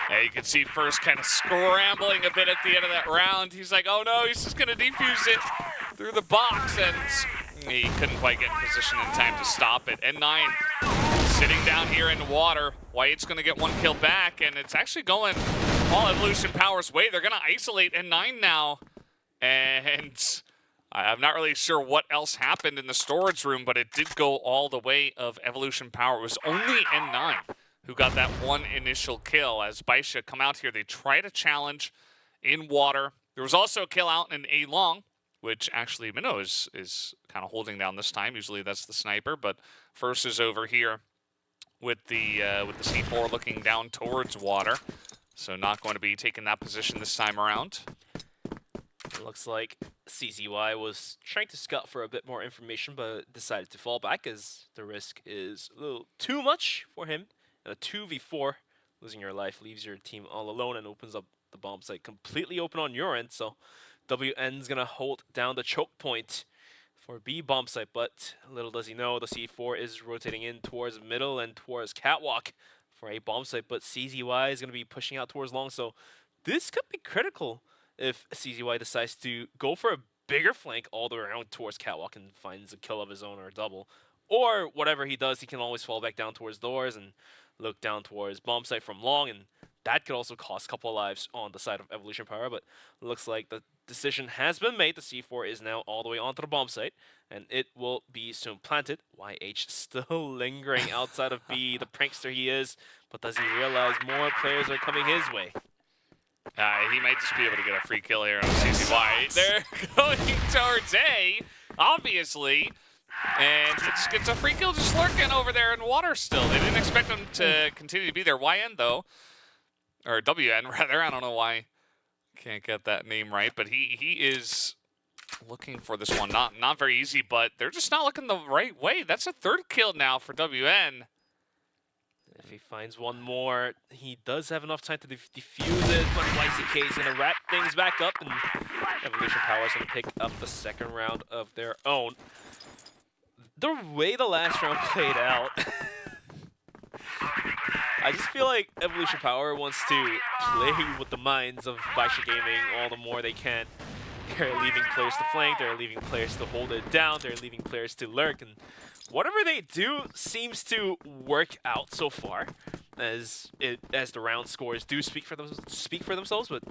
Yeah, you can see first kind of scrambling a bit at the end of that round. He's like, oh no, he's just going to defuse it through the box, and he couldn't quite get in position in time to stop it. N9 sitting down here in the water. White's going to get one kill back, and it's actually going all Evolution Power's way. They're going to isolate N9 now, and I'm not really sure what else happened in the storage room, but it did go all the way of Evolution Power. It was only N9 who got that one initial kill. As Baisha come out here, they try to challenge in water. There was also a kill out in A long, which actually Minnow is kind of holding down this time. Usually that's the sniper, but first is over here with the C4 looking down towards water. So not going to be taking that position this time around. It looks like CZY was trying to scout for a bit more information, but decided to fall back as the risk is a little too much for him. And a 2v4, losing your life leaves your team all alone and opens up the bomb site completely open on your end. So WN's going to hold down the choke point for B bomb site, but little does he know the C4 is rotating in towards middle and towards catwalk for A bomb site, but CZY is going to be pushing out towards long. So this could be critical if CZY decides to go for a bigger flank all the way around towards catwalk and finds a kill of his own or a double. Or whatever he does, he can always fall back down towards doors and look down towards bomb site from long, and that could also cost a couple of lives on the side of Evolution Power, but looks like the decision has been made. The C4 is now all the way onto the bomb site, and it will be soon planted. YH still lingering outside of B, the prankster he is, but does he realize more players are coming his way? He might just be able to get a free kill here on CCY. They're going towards A, obviously. And he just gets a free kill just lurking over there in water still. They didn't expect him to continue to be there. YN, though, or WN, rather. I don't know why. Can't get that name right. But he is looking for this one. Not very easy, but they're just not looking the right way. That's a third kill now for WN. If he finds one more, he does have enough time to defuse it, but YCK is going to wrap things back up, and Evolution Power is going to pick up the second round of their own. The way the last round played out, I just feel like Evolution Power wants to play with the minds of Baisha Gaming all the more they can. They're leaving players to flank, they're leaving players to hold it down, they're leaving players to lurk, and whatever they do seems to work out so far, as the round scores do speak for themselves. But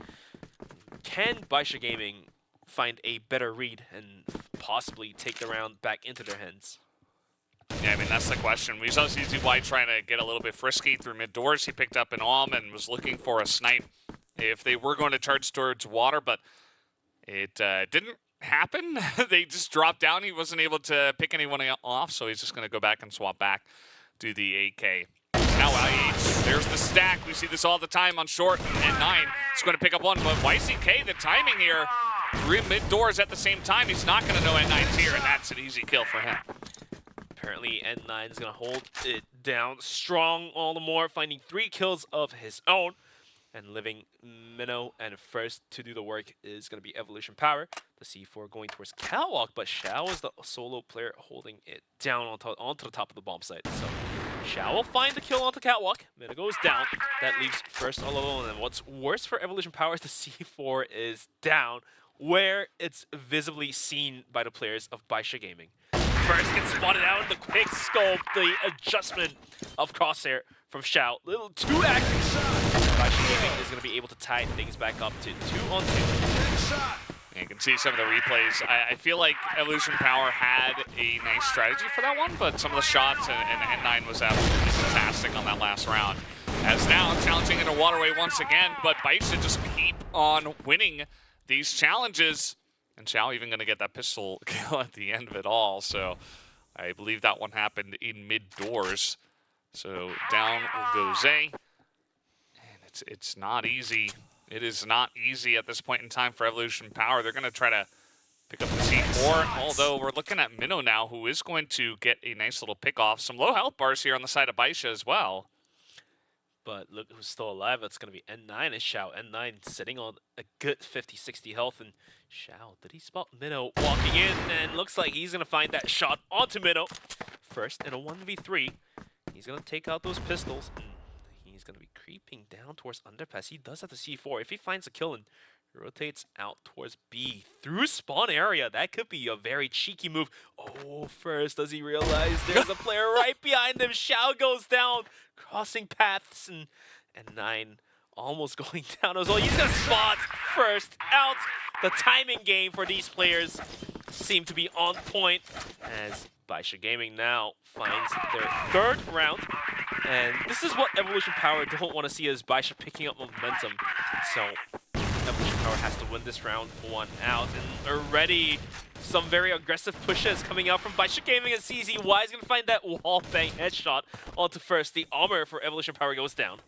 can Baisha Gaming find a better read and possibly take the round back into their hands? Yeah, I mean, that's the question. We saw CZY trying to get a little bit frisky through mid doors. He picked up an Alm and was looking for a snipe if they were going to charge towards water, but it didn't happen. They just dropped down. He wasn't able to pick anyone off, so he's just going to go back and swap back to the AK. Now IH, there's the stack. We see this all the time on short, and 9 is going to pick up one, but YCK, the timing here, 3 mid doors at the same time. He's not going to know N9's here, and that's an easy kill for him. Apparently, N9 is going to hold it down strong all the more, finding 3 kills of his own. And living Minnow, and first to do the work is going to be Evolution Power. The C4 going towards Catwalk, but Xiao is the solo player holding it down onto the top of the bomb site. So Xiao will find the kill onto Catwalk. Minnow goes down. That leaves first all alone. And what's worse for Evolution Power is the C4 is down, where it's visibly seen by the players of Baisha Gaming. First gets spotted out in the quick scope, the adjustment of Crosshair from Xiao. Little too active. Baisha Gaming is going to be able to tie things back up to 2-on-2. You can see some of the replays. I feel like Evolution Power had a nice strategy for that one, but some of the shots and N9 was absolutely fantastic on that last round. As now challenging into Waterway once again, but Baisha just keep on winning these challenges. And Xiao even going to get that pistol kill at the end of it all. So I believe that one happened in mid-doors. So down will go Zay. And it's not easy. It is not easy at this point in time for Evolution Power. They're going to try to pick up the C4, although we're looking at Minnow now, who is going to get a nice little pick off. Some low health bars here on the side of Baisha as well. But look who's still alive. It's going to be N9 and Xiao. N9 sitting on a good 50-60 health. And Xiao, did he spot Minnow walking in? And looks like he's going to find that shot onto Minnow. First in a 1v3. He's going to take out those pistols. And he's going to be creeping down towards Underpass. He does have the C4. If he finds a kill and rotates out towards B through spawn area, that could be a very cheeky move. Oh, first does he realize there's a player right behind him. Xiao goes down, crossing paths, and N9 almost going down as well. He's gonna spot first out. The timing game for these players seem to be on point as Baisha Gaming now finds their third round. And this is what Evolution Power don't want to see, is Baisha picking up momentum. So Evolution Power has to win this round 1 out. And already some very aggressive pushes coming out from Baisha Gaming, and CZY is going to find that wall bang headshot onto first. The armor for Evolution Power goes down.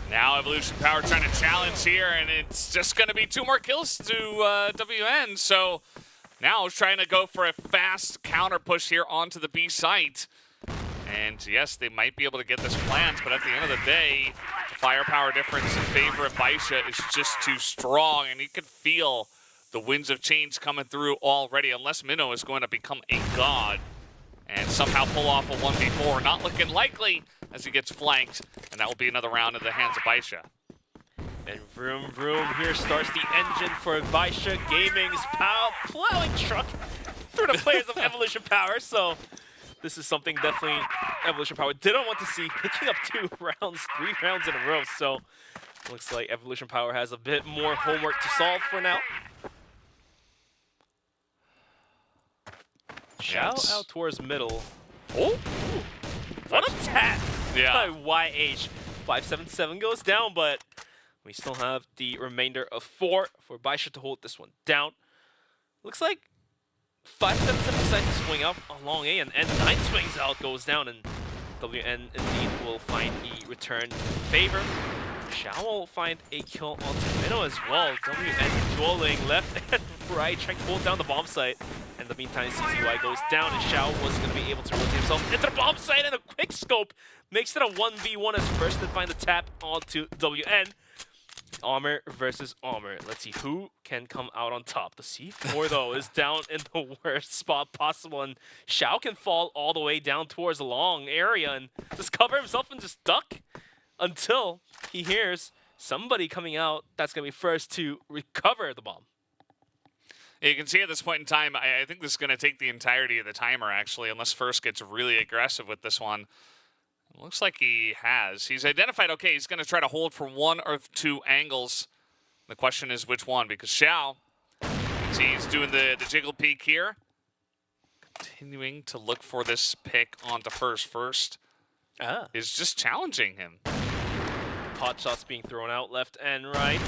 Now Evolution Power trying to challenge here, and it's just going to be 2 more kills to WN. So now trying to go for a fast counter push here onto the B site. And yes, they might be able to get this planned, but at the end of the day, the firepower difference in favor of Baisha is just too strong, and you can feel the winds of change coming through already, unless Minnow is going to become a god and somehow pull off a 1v4. Not looking likely as he gets flanked, and that will be another round in the hands of Baisha. And vroom vroom, here starts the engine for Baisha Gaming's plowing truck through the players of Evolution Power. So This is something definitely Evolution Power didn't want to see, picking up 3 rounds in a row. So looks like Evolution Power has a bit more homework to solve for now. Shout out towards middle. Oh, ooh. What a tap by YH. 577 goes down, but we still have the remainder of 4 for Baisha to hold this one down. Looks like 577 decides to swing up along A, and N9 swings out, goes down, and WN indeed will find the return favor. Xiao will find a kill onto Minnow as well. WN dueling left and right, trying to hold down the bomb site. In the meantime, CZY goes down, and Xiao was going to be able to rotate himself into the bomb site, and a quick scope makes it a 1v1 as first to find the tap onto WN. Armor versus Armor. Let's see who can come out on top. The C4, though, is down in the worst spot possible, and Xiao can fall all the way down towards the long area and just cover himself and just duck until he hears somebody coming out that's going to be first to recover the bomb. You can see at this point in time, I think this is going to take the entirety of the timer, actually, unless First gets really aggressive with this one. Looks like he has. He's identified, okay, he's going to try to hold for 1 or 2 angles. The question is which one, because Xiao, see, he's doing the jiggle peek here. Continuing to look for this pick onto First. First is just challenging him. Pot shots being thrown out left and right.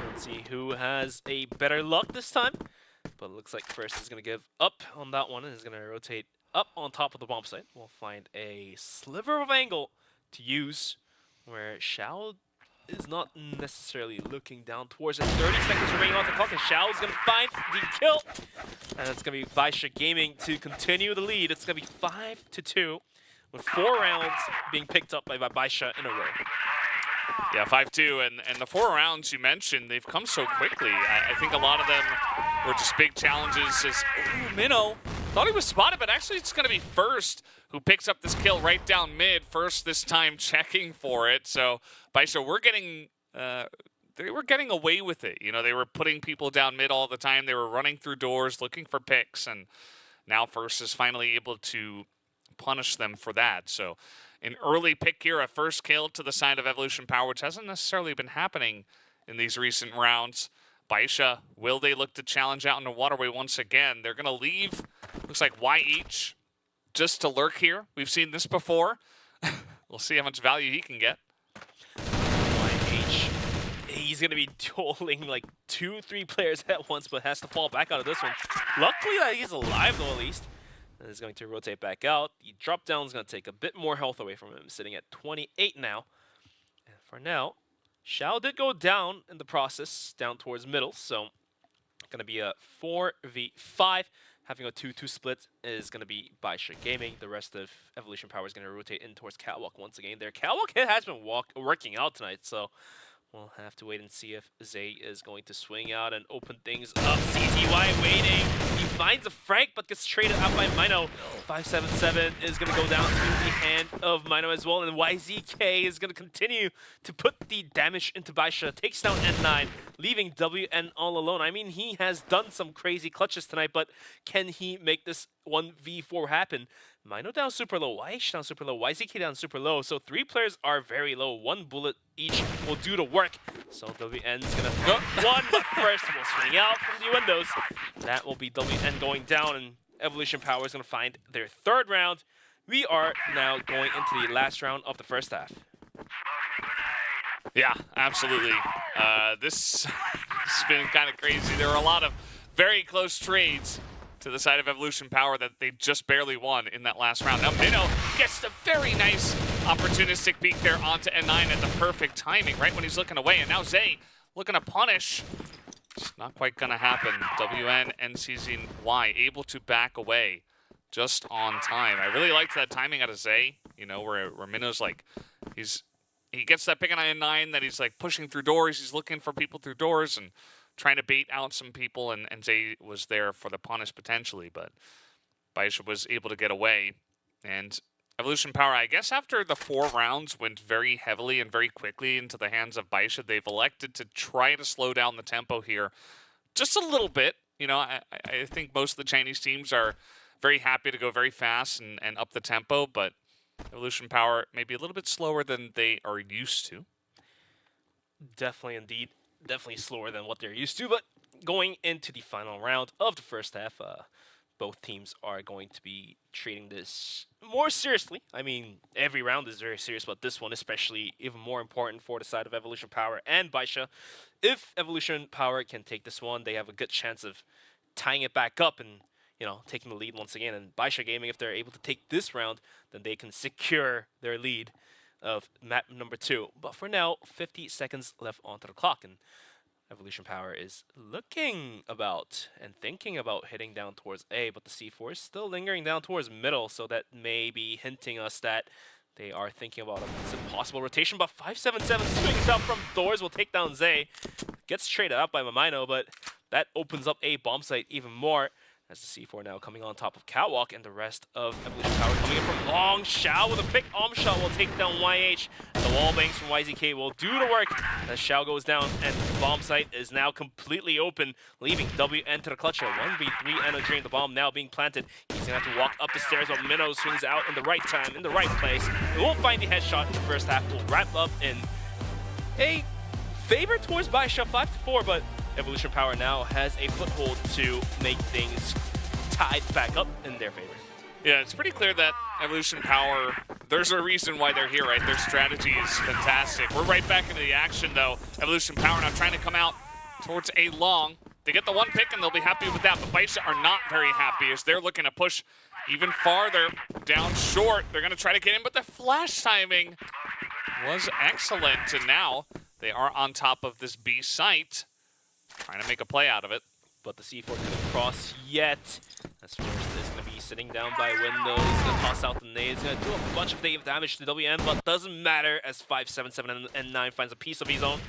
Let's see who has a better luck this time. But it looks like First is going to give up on that one and is going to rotate up on top of the bomb site. We'll find a sliver of angle to use where Xiao is not necessarily looking down towards it. 30 seconds remaining on the clock, and Xiao is going to find the kill. And it's going to be Baisha Gaming to continue the lead. It's going to be 5-2 with 4 rounds being picked up by Baisha in a row. Yeah, 5-2, and the 4 rounds you mentioned, they've come so quickly. I think a lot of them were just big challenges. As Minnow thought he was spotted, but actually it's going to be First who picks up this kill right down mid. First this time checking for it. So Baisha, they were getting away with it. You know, they were putting people down mid all the time. They were running through doors, looking for picks, and now First is finally able to punish them for that. So an early pick here, a first kill to the side of Evolution Power, which hasn't necessarily been happening in these recent rounds. Baisha, will they look to challenge out in the waterway once again? They're going to leave, looks like YH, just to lurk here. We've seen this before. We'll see how much value he can get. YH, he's going to be dueling like 2-3 players at once, but has to fall back out of this one. Luckily that he's alive, though, at least. And is going to rotate back out. The drop down is going to take a bit more health away from him, sitting at 28 now. And for now, Xiao did go down in the process, down towards middle, so going to be a 4v5. Having a 2-2 split is going to be Baisha Gaming. The rest of Evolution Power is going to rotate in towards Catwalk once again. Their Catwalk hit has been working out tonight, so we'll have to wait and see if Zay is going to swing out and open things up. CZY waiting. He finds a frag, but gets traded out by Mino. 577 is going to go down to the hand of Mino as well. And YZK is going to continue to put the damage into Baisha. Takes down N9, leaving WN all alone. I mean, he has done some crazy clutches tonight, but can he make this 1v4 happen? Mino down super low, YH down super low, YZK down super low. So 3 players are very low. 1 bullet each will do the work. So WN's gonna go 1, but First will swing out from the windows. That will be WN going down, and Evolution Power is gonna find their 3rd round. We are now going into the last round of the first half. Yeah, absolutely. This has been kind of crazy. There were a lot of very close trades to the side of Evolution Power that they just barely won in that last round. Now Minnow gets the very nice opportunistic peek there onto N9 at the perfect timing, right when he's looking away. And now Zay looking to punish. It's not quite going to happen. WN and CZY able to back away just on time. I really liked that timing out of Zay, you know, where Minnow's like, he gets that pick on N9 that he's like pushing through doors. He's looking for people through doors and trying to bait out some people, and Zay was there for the punish potentially, but Baisha was able to get away. And Evolution Power, I guess after the 4 rounds went very heavily and very quickly into the hands of Baisha, they've elected to try to slow down the tempo here just a little bit. You know, I think most of the Chinese teams are very happy to go very fast and up the tempo, but Evolution Power maybe a little bit slower than they are used to. Definitely, indeed. Definitely slower than what they're used to, but going into the final round of the first half, both teams are going to be treating this more seriously. I mean, every round is very serious, but this one especially even more important for the side of Evolution Power and Baisha. If Evolution Power can take this one, they have a good chance of tying it back up and, you know, taking the lead once again. And Baisha Gaming, if they're able to take this round, then they can secure their lead of map number 2. But for now, 50 seconds left onto the clock, and Evolution Power is looking about and thinking about heading down towards A, but the C4 is still lingering down towards middle, so that may be hinting us that they are thinking about a possible rotation. But 577 swings out from doors, will take down Zay. Gets traded out by Mamino, but that opens up A bomb site even more. As the C4 now coming on top of Catwalk, and the rest of Evolution Power coming in from long. Xiao with a pick. Shot will take down YH. The wall bangs from YZK will do the work as Xiao goes down, and the bomb site is now completely open, leaving WN to the clutch. 1v3 and a drain. The bomb now being planted. He's going to have to walk up the stairs, but Minnow swings out in the right time, in the right place. We won't find the headshot in the first half. We'll wrap up in a favor towards Baisha, 5-4, but Evolution Power now has a foothold to make things tied back up in their favor. Yeah, it's pretty clear that Evolution Power, there's a reason why they're here, right? Their strategy is fantastic. We're right back into the action, though. Evolution Power now trying to come out towards A long. They get the one pick, and they'll be happy with that, but Baisha are not very happy as they're looking to push even farther down short. They're going to try to get in, but the flash timing was excellent, and now they are on top of this B site, trying to make a play out of it. But the C4 couldn't cross yet. As first is going to be sitting down by window. He's going to toss out the nades. He's going to do a bunch of negative damage to WN, but doesn't matter as 577 and 9 finds a piece of his own.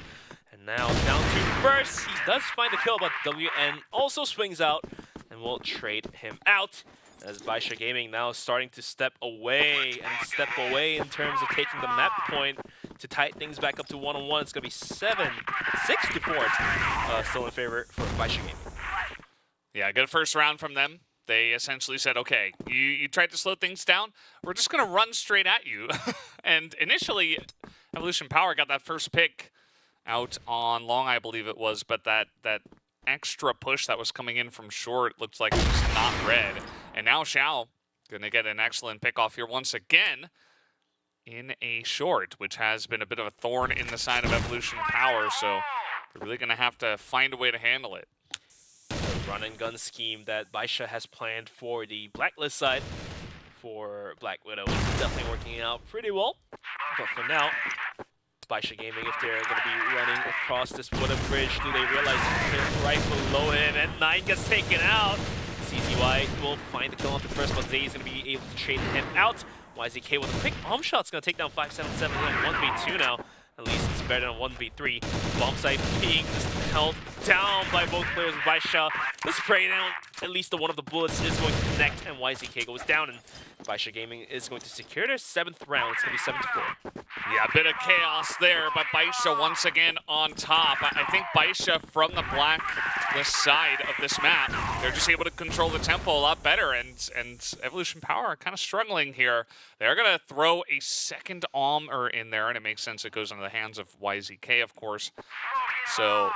And now down to first. He does find the kill, but WN also swings out and will trade him out. As Baisha Gaming now starting to step away in terms of taking the map point to tie things back up to 1-on-1. It's going to be 6-4, still in favor for Baisha Gaming. Yeah, good first round from them. They essentially said, okay, you tried to slow things down. We're just going to run straight at you. And initially, Evolution Power got that first pick out on long, I believe it was, but that extra push that was coming in from short looked like it was not red. And now Xiao going to get an excellent pick off here once again in a short, which has been a bit of a thorn in the side of Evolution Power, so they're really going to have to find a way to handle it. The run and gun scheme that Baisha has planned for the Blacklist side for Black Widow is definitely working out pretty well. But for now, Baisha Gaming, if they're going to be running across this wooden bridge, do they realize they're right below him, and 9 gets taken out. CCY will find the kill on the first, but Zay is going to be able to trade him out. YZK with a pick bomb shot's going to take down 577 on 1v2 now. At least it's better than 1v3. Bomb site being just held down by both players of Baisha. The spray down, at least the one of the bullets is going to connect, and YZK goes down, and Baisha Gaming is going to secure their 7th round. It's going to be 7-4. Yeah, a bit of chaos there, but Baisha once again on top. I think Baisha from the Blacklist side of this map, they're just able to control the tempo a lot better, and Evolution Power are kind of struggling here. They're going to throw a second armor in there, and it makes sense it goes into the hands of YZK, of course. So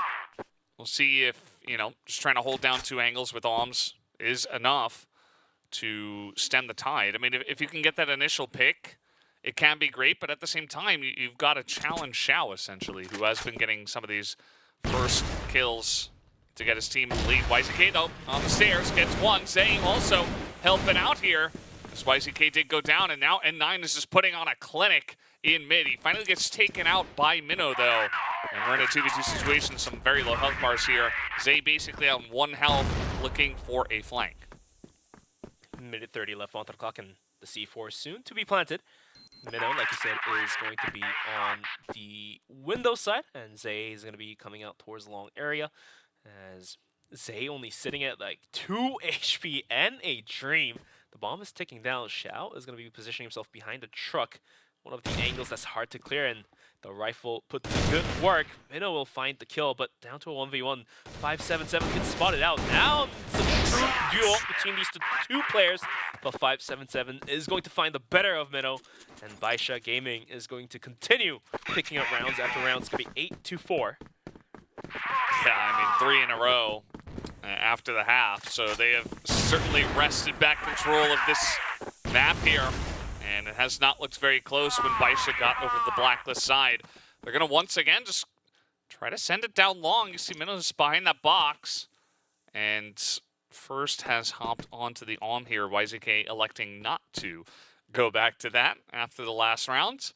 we'll see if, you know, just trying to hold down 2 angles with arms is enough to stem the tide. I mean, if you can get that initial pick, it can be great, but at the same time, you've got to challenge Xiao, essentially, who has been getting some of these first kills to get his team in the lead. YZK, though, on the stairs, gets one. Zay also helping out here, as YZK did go down, and now N9 is just putting on a clinic in mid. He finally gets taken out by Minnow, though, and we're in a 2v2 situation, some very low health bars here. Zay basically on 1 health, looking for a flank. Minute 30 left on the clock, and the C4 soon to be planted. Minnow, like you said, is going to be on the window side, and Zay is going to be coming out towards the long area, as Zay only sitting at like 2 HP and a dream. The bomb is ticking down. Xiao is going to be positioning himself behind the truck, one of the angles that's hard to clear, and the rifle put to good work. Minnow will find the kill, but down to a 1v1. 577 gets spotted out. Now, some duel between these two players, but 577 is going to find the better of Minnow, and Baisha Gaming is going to continue picking up rounds after rounds. It's going to be 8-4. Yeah, I mean, 3 in a row after the half, so they have certainly wrested back control of this map here, and it has not looked very close when Baisha got over the blacklist side. They're going to once again just try to send it down long. You see Minnows behind that box, and first has hopped onto the arm here. YZK electing not to go back to that after the last round.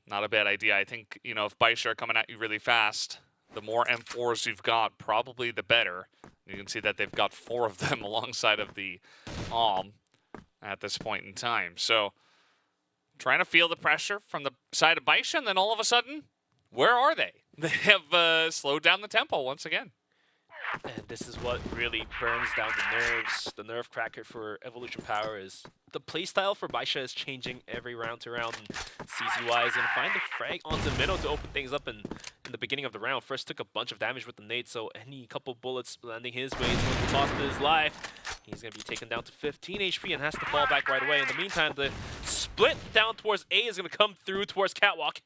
Not a bad idea. I think, you know, if Baisha are coming at you really fast, the more M4s you've got, probably the better. You can see that they've got 4 of them alongside of the arm at this point in time. So trying to feel the pressure from the side of Baisha, and then all of a sudden, where are they? They have slowed down the tempo once again. And this is what really burns down the nerves. The nerve cracker for Evolution Power is the playstyle for Baisha is changing every round to round. And CZY is going to find the frag onto Minnow to open things up in the beginning of the round. First took a bunch of damage with the nade, so any couple bullets landing his way is going to cost his life. He's going to be taken down to 15 HP and has to fall back right away. In the meantime, the split down towards A is going to come through towards Catwalk.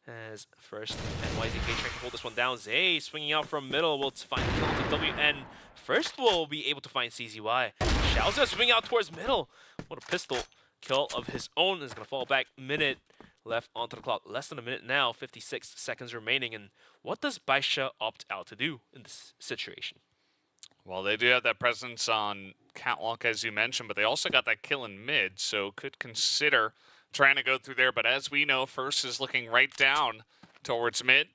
As first, YZK trying to hold this one down. Zay swinging out from middle will find the kill to WN. First will be able to find CZY. Xiao's gonna swing out towards middle. What a pistol kill of his own is gonna fall back. Minute left onto the clock. Less than a minute now, 56 seconds remaining. And what does Baisha opt out to do in this situation? Well, they do have that presence on Catwalk, as you mentioned, but they also got that kill in mid, so could consider trying to go through there. But as we know, First is looking right down towards mid.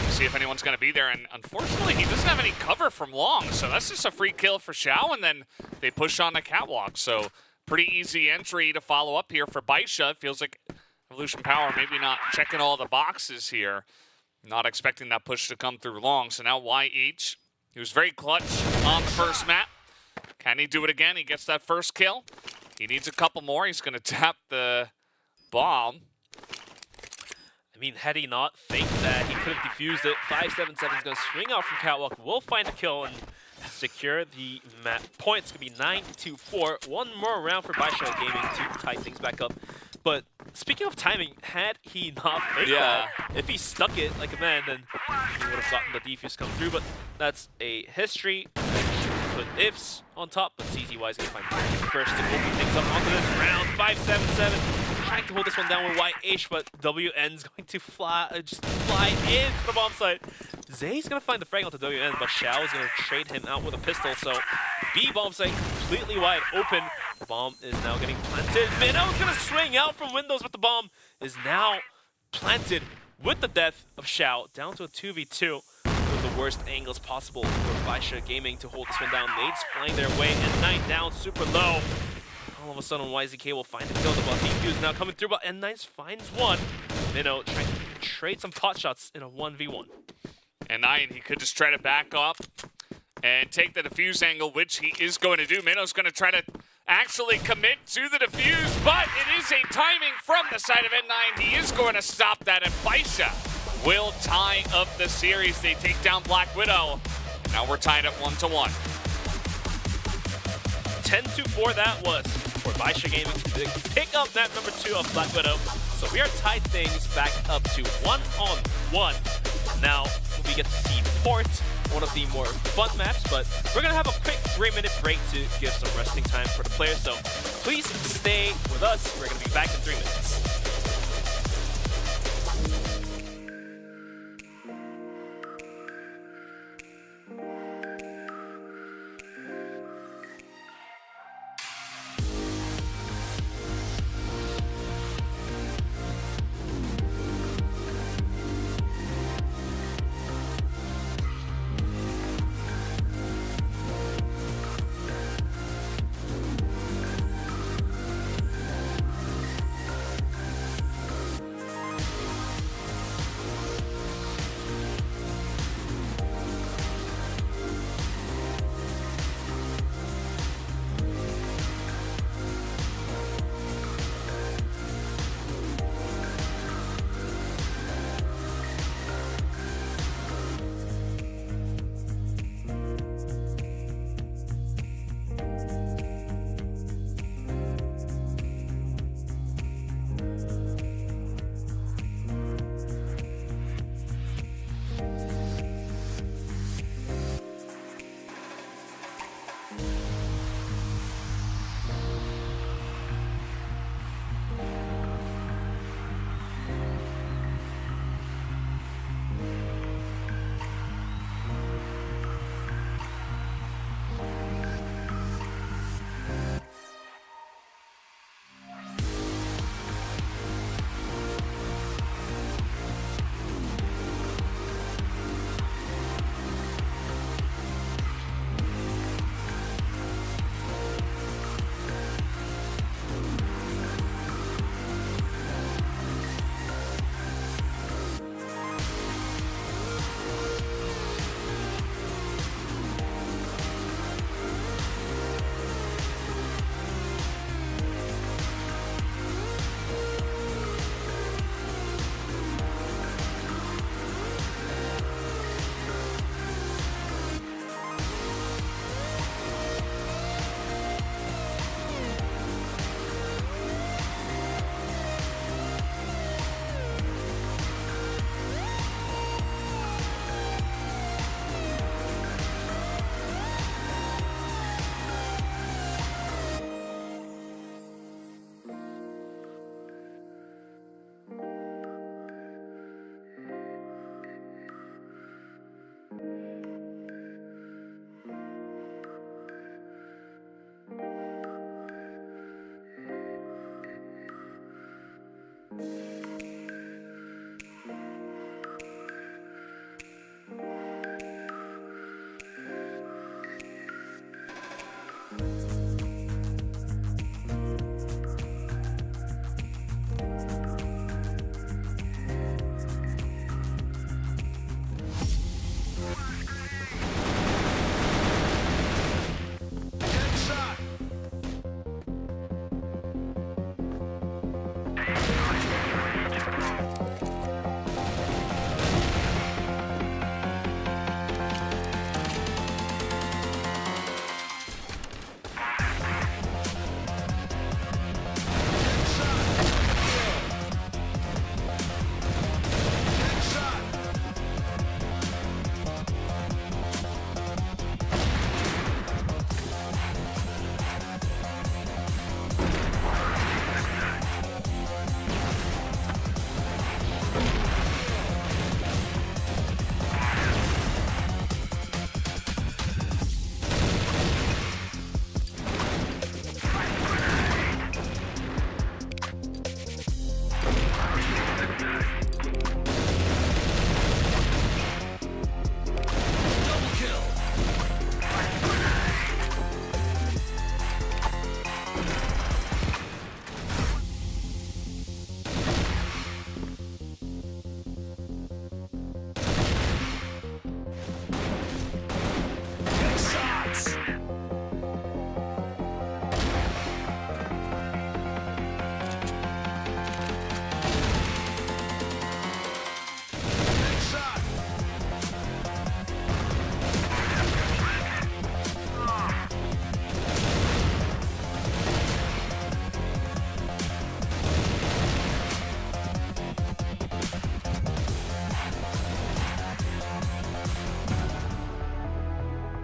See if anyone's going to be there. And unfortunately, he doesn't have any cover from long, so that's just a free kill for Xiao, and then they push on the Catwalk. So pretty easy entry to follow up here for Baisha. It feels like Evolution Power maybe not checking all the boxes here. Not expecting that push to come through long. So now YH, he was very clutch on the first map. Can he do it again? He gets that first kill. He needs a couple more. He's going to tap the bomb. I mean, had he not faked that, he could have defused it. 577 is going to swing out from Catwalk, will find a kill and secure the map point. It's going to be 9-4. One more round for Baisha Gaming to tie things back up. But speaking of timing, had he not faked that, if he stuck it like a man, then he would have gotten the defuse come through. But that's a history. Put ifs on top, but CZY is going to find first to open things up onto this round. 577 trying to hold this one down with YH, but WN's going to just fly into the bomb site. Zay's going to find the frag onto WN, but Xiao is going to trade him out with a pistol. So B bomb site completely wide open. The bomb is now getting planted. Minnow's going to swing out from windows, but the bomb is now planted with the death of Xiao, down to a 2v2. With the worst angles possible for Baisha Gaming to hold this one down. Nades flying their way, N9 down super low. All of a sudden, YZK will find the kill. The defuse is now coming through, but N9 finds one. Minnow trying to trade some pot shots in a 1v1. N9, he could just try to back up and take the defuse angle, which he is going to do. Minnow's going to try to actually commit to the defuse, but it is a timing from the side of N9. He is going to stop that, and Baisha will tie up the series. They take down Black Widow. Now we're tied at 1-1. 10-4 that was for Baisha Gaming to pick up map number 2 of Black Widow. So we are tied things back up to 1-on-1. Now we get to see Port, one of the more fun maps, but we're going to have a quick 3-minute break to give some resting time for the players. So please stay with us. We're going to be back in 3 minutes.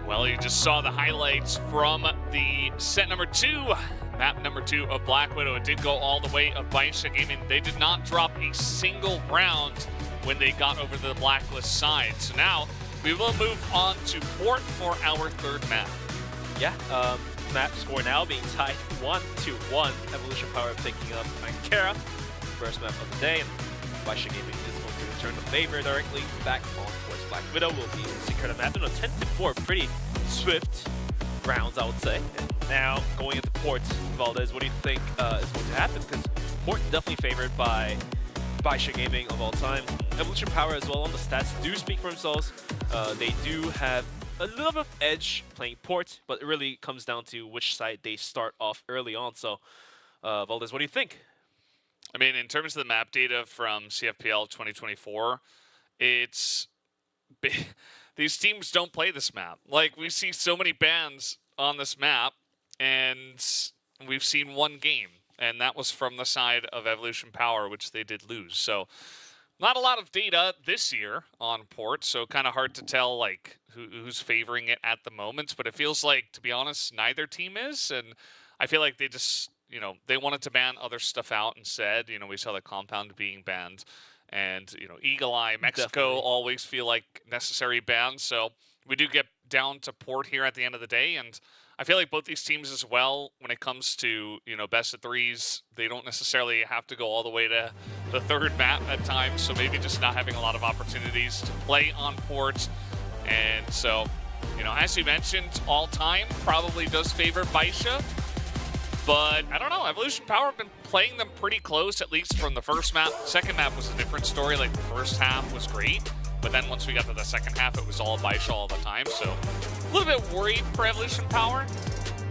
Well, you just saw the highlights from the set number 2, map number 2 of Black Widow. It did go all the way of Baisha Gaming. They did not drop a single round when they got over to the Blacklist side. So now we will move on to Port for our third map. Yeah, map score now being tied 1-1. Evolution Power picking up Ankara, first map of the day. And Baisha Gaming is going to return the favor directly back on towards Black Widow. Will be secure the map. 10-4, pretty swift rounds, I would say. And now going into Port, Valdez, what do you think is going to happen? Because Port definitely favored by Baisha Gaming of all time. Evolution Power as well on the stats do speak for themselves. They do have a little bit of edge playing Port, but it really comes down to which side they start off early on. So, Valdez, what do you think? I mean, in terms of the map data from CFPL 2024, it's these teams don't play this map. Like, we see so many bans on this map, and we've seen one game, and that was from the side of Evolution Power, which they did lose. So, not a lot of data this year on Port, so kind of hard to tell like who's favoring it at the moment. But it feels like, to be honest, neither team is, and I feel like they just, you know, they wanted to ban other stuff out instead. You know, we saw the Compound being banned, and, you know, Eagle Eye, Mexico Definitely always feel like necessary bans. So we do get down to Port here at the end of the day, and I feel like both these teams as well, when it comes to, you know, best of threes, they don't necessarily have to go all the way to the third map at times. So maybe just not having a lot of opportunities to play on Port. And so, you know, as you mentioned, all time probably does favor Baisha. But I don't know, Evolution Power have been playing them pretty close, at least from the first map. Second map was a different story. Like, the first half was great, but then once we got to the second half, it was all Baisha all the time. So a little bit worried for Evolution Power.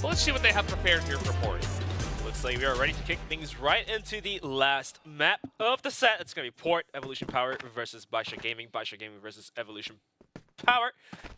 But let's see what they have prepared here for Port. Looks like we are ready to kick things right into the last map of the set. It's going to be Port, Evolution Power versus Baisha Gaming versus Evolution Power.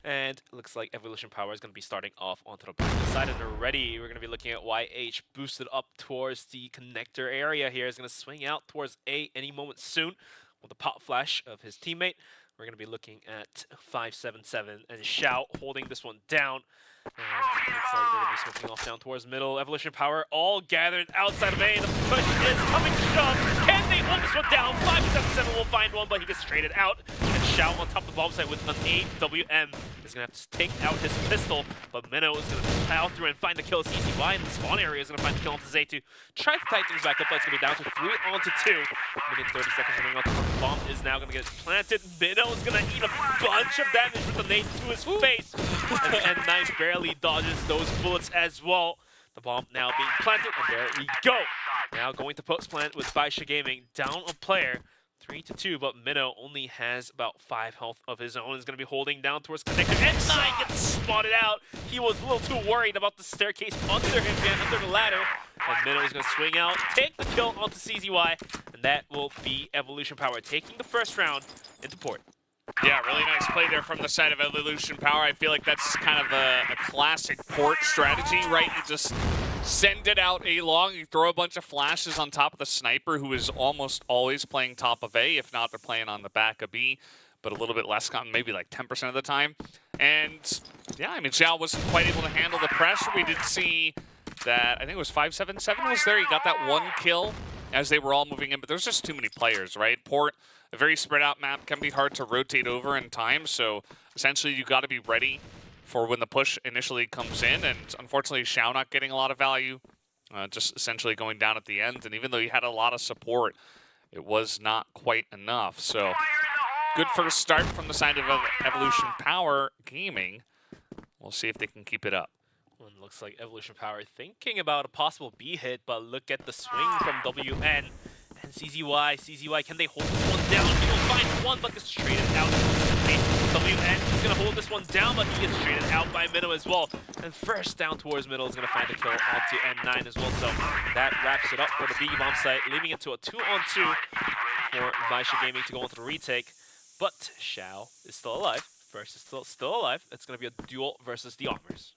And it looks like Evolution Power is going to be starting off onto the black side. And already we're going to be looking at YH boosted up towards the connector area here. He's going to swing out towards A any moment soon with the pop flash of his teammate. We're going to be looking at 577 and Xiao holding this one down. And it looks like they're going to be switching off down towards middle. Evolution Power all gathered outside of A. The push is coming to shove. Can they hold this one down? 577 will find one, but he gets traded out. And Xiao on top of the bomb site with an AWM is going to have to take out his pistol. But Minnow is going to plow through and find the kill. CCY in the spawn area is going to find the kill onto Zay to try to tighten things back up. But it's going to be down to 3 onto 2. Minute 30 seconds remaining on the bomb is now going to get planted. Minnow is going to eat a bunch of damage with the nade to his face. And N9 barely dodges those bullets as well. The bomb now being planted, and there we go. Now going to post plant with Baisha Gaming, down a player, 3-2, but Minnow only has about 5 health of his own. He's going to be holding down towards connector. N9 gets spotted out. He was a little too worried about the staircase under him, under the ladder. And Minnow is going to swing out, take the kill onto CZY, and that will be Evolution Power taking the first round into port. Yeah, really nice play there from the side of Evolution Power. I feel like that's kind of a classic port strategy, right? You just send it out A long, you throw a bunch of flashes on top of the sniper, who is almost always playing top of A. If not, they're playing on the back of B, but a little bit less common, maybe like 10% of the time. And yeah, I mean, Xiao wasn't quite able to handle the pressure. We did see that, I think it was 577 was there. He got that one kill as they were all moving in, but there's just too many players, right? Port, a very spread out map, can be hard to rotate over in time, so essentially you got to be ready for when the push initially comes in, and unfortunately Xiao not getting a lot of value, just essentially going down at the end, and even though he had a lot of support, it was not quite enough. So good first start from the side of Evolution Power Gaming. We'll see if they can keep it up. Well, it looks like Evolution Power thinking about a possible B hit, but look at the swing from WN. And CZY, can they hold this one down? He will find one, but gets traded out. WN is going to hold this one down, but he gets traded out by Minnow as well. And first down towards Middle is going to find the kill onto N9 as well. So that wraps it up for the B bomb site, leaving it to a 2-on-2 for Baisha Gaming to go into the retake. But Xiao is still alive. First is still alive. It's going to be a duel versus the Armors.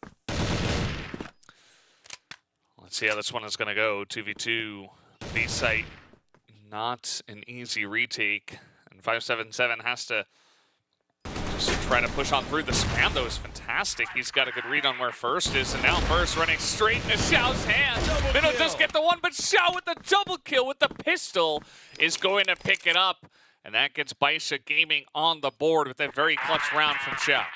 Let's see how this one is going to go. 2v2, B site. Not an easy retake, and 577 has to just try to push on through. The spam, though, is fantastic. He's got a good read on where First is, and now First running straight into Xiao's hand. Minnow does get the one, but Xiao with the double kill with the pistol is going to pick it up, and that gets Baisha Gaming on the board with a very clutch round from Xiao.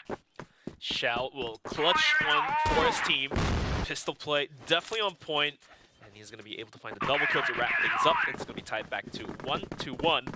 Xiao will clutch one for his team. Pistol play definitely on point. And he's going to be able to find the double kill to wrap things up. It's going to be tied back to 1-1.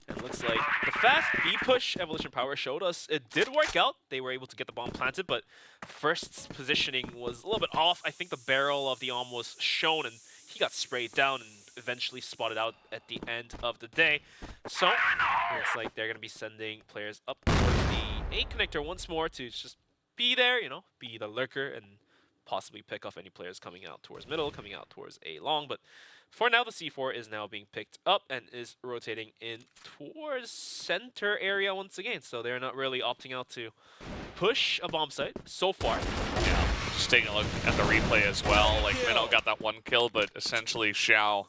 And it looks like the fast B push Evolution Power showed us, it did work out. They were able to get the bomb planted, but First's positioning was a little bit off. I think the barrel of the arm was shown, and he got sprayed down and eventually spotted out at the end of the day. So it looks like they're going to be sending players up towards the A connector once more to just be there, you know, be the lurker and possibly pick off any players coming out towards middle, coming out towards A long. But for now, the C4 is now being picked up and is rotating in towards center area once again. So they're not really opting out to push a bomb site so far. Yeah, just taking a look at the replay as well. Like, Minnow got that one kill, but essentially Xiao,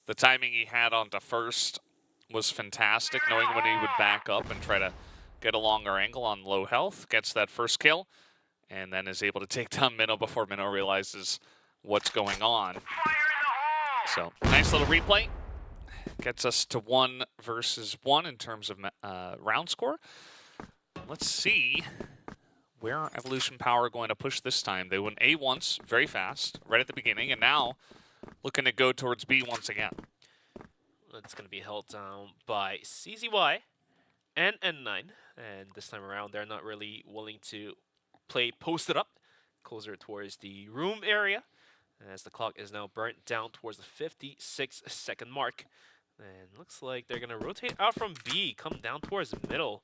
the timing he had onto First was fantastic, knowing when he would back up and try to get a longer angle on low health, gets that first kill, and then is able to take down Minnow before Minnow realizes what's going on. So, nice little replay. Gets us to 1 versus 1 in terms of round score. Let's see where Evolution Power are going to push this time. They went A once, very fast, right at the beginning, and now looking to go towards B once again. It's going to be held down by CZY and N9. And this time around, they're not really willing to play posted up, closer towards the room area, as the clock is now burnt down towards the 56-second mark. And looks like they're going to rotate out from B, come down towards the middle,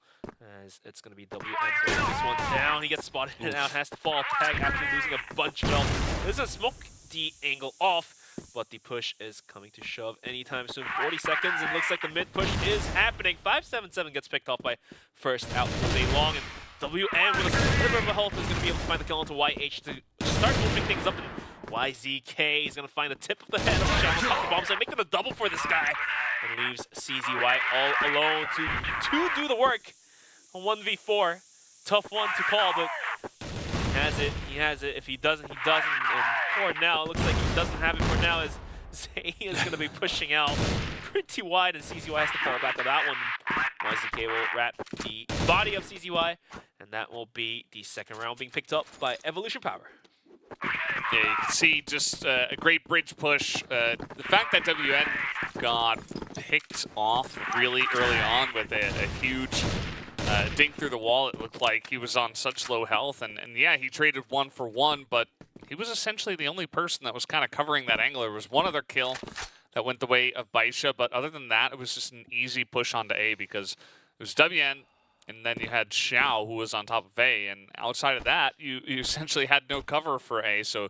as it's going to be WN holding this one down. He gets spotted and out, has to fall back after losing a bunch of health. This is smoke the angle off, but the push is coming to shove anytime soon. 40 seconds, and looks like the mid push is happening. 577 gets picked off by First out towards A long, and WN with a sliver of a health is going to be able to find the kill onto YH to start moving things up, and YZK is going to find the tip of the head of Xiao on top of the bomb, so making the double for this guy, and leaves CZY all alone to do the work. A 1v4, tough one to call, but he has it. If he doesn't, he doesn't. And for now, it looks like he doesn't have it for now, as Zay is going to be pushing out pretty wide, and CZY has to fall back on that one. YZK will wrap the body of CZY, and that will be the second round being picked up by Evolution Power. Yeah, you can see just a great bridge push. The fact that WN got picked off really early on with a huge dink through the wall, it looked like he was on such low health. And yeah, he traded 1 for 1, but he was essentially the only person that was kind of covering that angle. There was one other kill that went the way of Baisha, but other than that, it was just an easy push onto A because it was WN, and then you had Xiao, who was on top of A, and outside of that, you essentially had no cover for A, so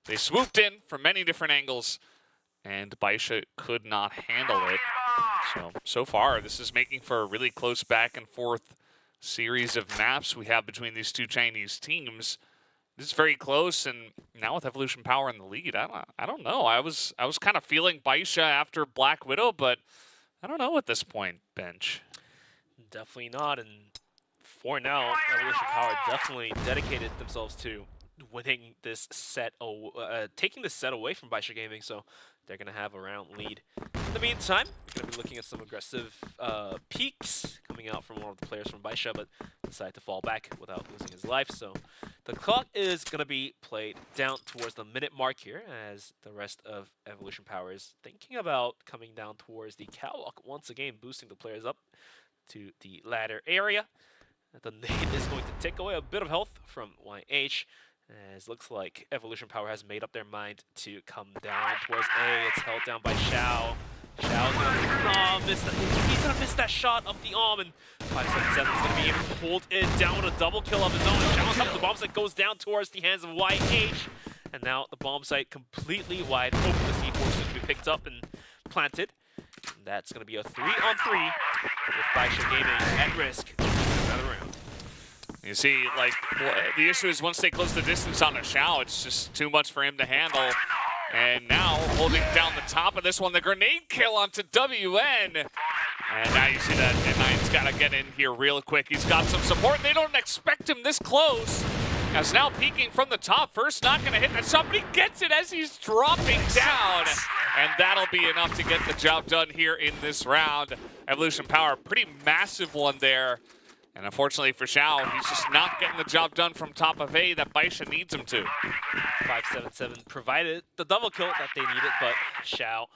They swooped in from many different angles, and Baisha could not handle it. So far, this is making for a really close back and forth series of maps we have between these two Chinese teams. This is very close, and now with Evolution Power in the lead, I don't know. I was kind of feeling Baisha after Black Widow, but I don't know at this point, Bench. Definitely not, and for now, Evolution Power definitely dedicated themselves to winning this set, taking this set away from Baisha Gaming, so they're going to have a round lead. In the meantime, we're going to be looking at some aggressive peaks coming out from one of the players from Baisha, but decided to fall back without losing his life. So the clock is going to be played down towards the minute mark here, as the rest of Evolution Power is thinking about coming down towards the catwalk, once again boosting the players up to the ladder area. The nade is going to take away a bit of health from YH, as looks like Evolution Power has made up their mind to come down towards A. It's held down by Xiao. Xiao's gonna miss that. He's gonna miss that shot of the arm, and 577 is gonna be able to hold it down with a double kill of his own. Xiao's up, the bomb site goes down towards the hands of YH, and now the bomb site completely wide open. The C4 is going to be picked up and planted. And that's gonna be a 3-on-3 with Baisha Gaming at risk. Another round. You see, like, the issue is once they close the distance on a Xiao, it's just too much for him to handle. And now, holding down the top of this one, the grenade kill onto WN. And now you see that N9's got to get in here real quick. He's got some support. They don't expect him this close. As now peeking from the top. First not going to hit that shot, but he gets it as he's dropping down. And that'll be enough to get the job done here in this round. Evolution Power, pretty massive one there. And unfortunately for Xiao, he's just not getting the job done from top of A that Baisha needs him to. 577 provided the double kill that they needed, but Xiao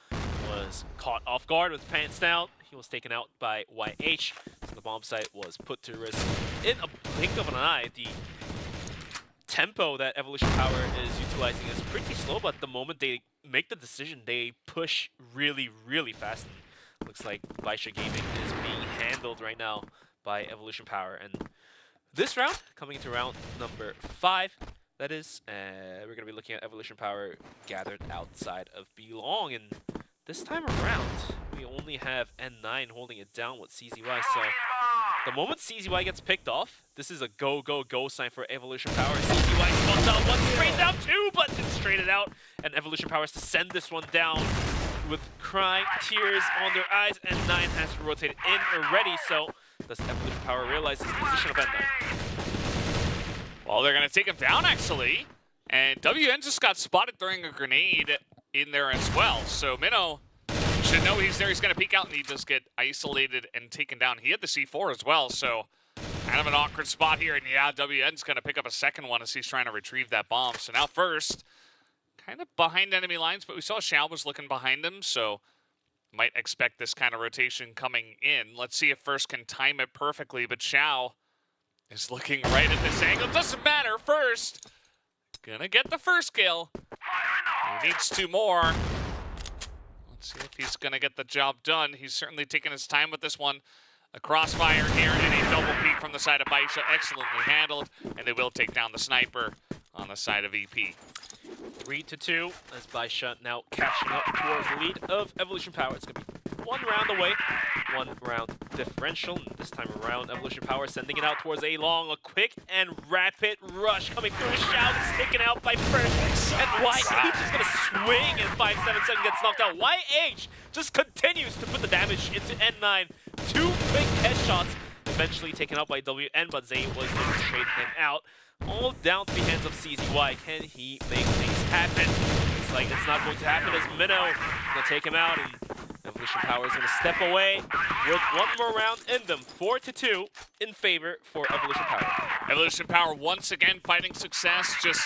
was caught off guard with pants down. He was taken out by YH, so the bomb site was put to risk in a blink of an eye. The tempo that Evolution Power is utilizing is pretty slow, but the moment they make the decision, they push really, really fast. And looks like Baisha Gaming is being handled right now by Evolution Power. And this round, coming into round number 5, that is, we're going to be looking at Evolution Power gathered outside of Belong. And this time around, we only have N9 holding it down with CZY. So the moment CZY gets picked off, this is a go, go, go sign for Evolution Power. CZY spawns out one, sprays out two, but it's traded out. And Evolution Power has to send this one down with crying tears on their eyes. N9 has rotated in already, so does Evolution Power realize his position of N9? Well, they're going to take him down, actually. And WN just got spotted throwing a grenade in there as well. So Minnow should know he's there. He's going to peek out, and he does get isolated and taken down. He had the C4 as well, so kind of an awkward spot here. And yeah, WN's going to pick up a second one as he's trying to retrieve that bomb. So now first, kind of behind enemy lines, but we saw Xiao was looking behind him, so might expect this kind of rotation coming in. Let's see if first can time it perfectly, but Xiao is looking right at this angle. Doesn't matter. First, gonna get the first kill. He needs 2 more. Let's see if he's gonna get the job done. He's certainly taking his time with this one. A crossfire here and a double peek from the side of Baisha. Excellently handled, and they will take down the sniper on the side of EP. 3-2 as Baisha now catching up towards the lead of Evolution Power. It's going to be 1 round away, 1 round differential. And this time around, Evolution Power sending it out towards A Long. A quick and rapid rush coming through. Xiao is taken out by first. And YH is going to swing, and 577 gets knocked out. YH just continues to put the damage into N9. 2 quick headshots, eventually taken out by WN, but Zay was able to trade him out. All down to the hands of CZY. Can he make things happen? Looks like it's not going to happen as Minnow going to take him out, and Evolution Power is going to step away with 1 more round in them. 4-2 in favor for Evolution Power. Evolution Power once again finding success, just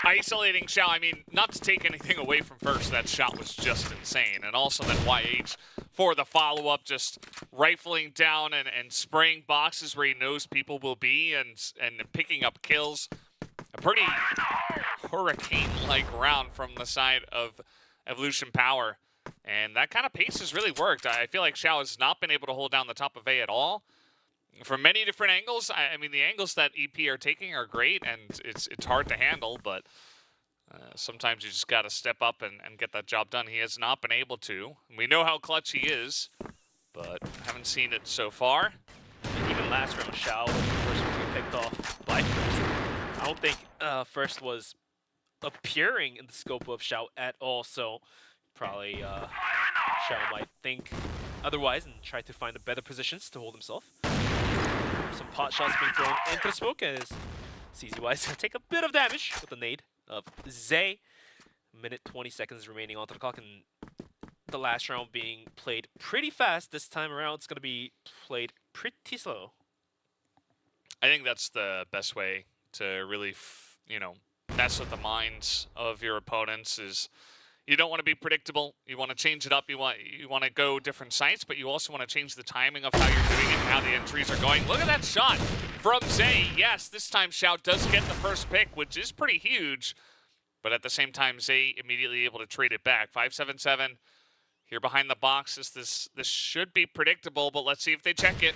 isolating Xiao. I mean, not to take anything away from first, that shot was just insane. And also then YH for the follow-up, just rifling down and spraying boxes where he knows people will be and picking up kills. A pretty hurricane-like round from the side of Evolution Power. And that kind of pace has really worked. I feel like Xiao has not been able to hold down the top of A at all. From many different angles. I mean, the angles that EP are taking are great, and it's hard to handle, but Sometimes you just got to step up and get that job done. He has not been able to. We know how clutch he is, but haven't seen it so far. And even last round, Xiao was the first one to get picked off by First. I don't think First was appearing in the scope of Xiao at all, so probably Xiao might think otherwise and try to find the better positions to hold himself. Some pot shots being thrown into the smoke as CZY is going to take a bit of damage with the nade of Zay. Minute 20 seconds remaining onto the clock, and the last round being played pretty fast. This time around, it's going to be played pretty slow. I think that's the best way to really, mess with the minds of your opponents. Is you don't want to be predictable. You want to change it up. You want to go different sites, but you also want to change the timing of how you're doing it and how the entries are going. Look at that shot from Zay. Yes, this time Xiao does get the first pick, which is pretty huge. But at the same time, Zay immediately able to trade it back. 5-7-7 here behind the boxes. This should be predictable, but let's see if they check it.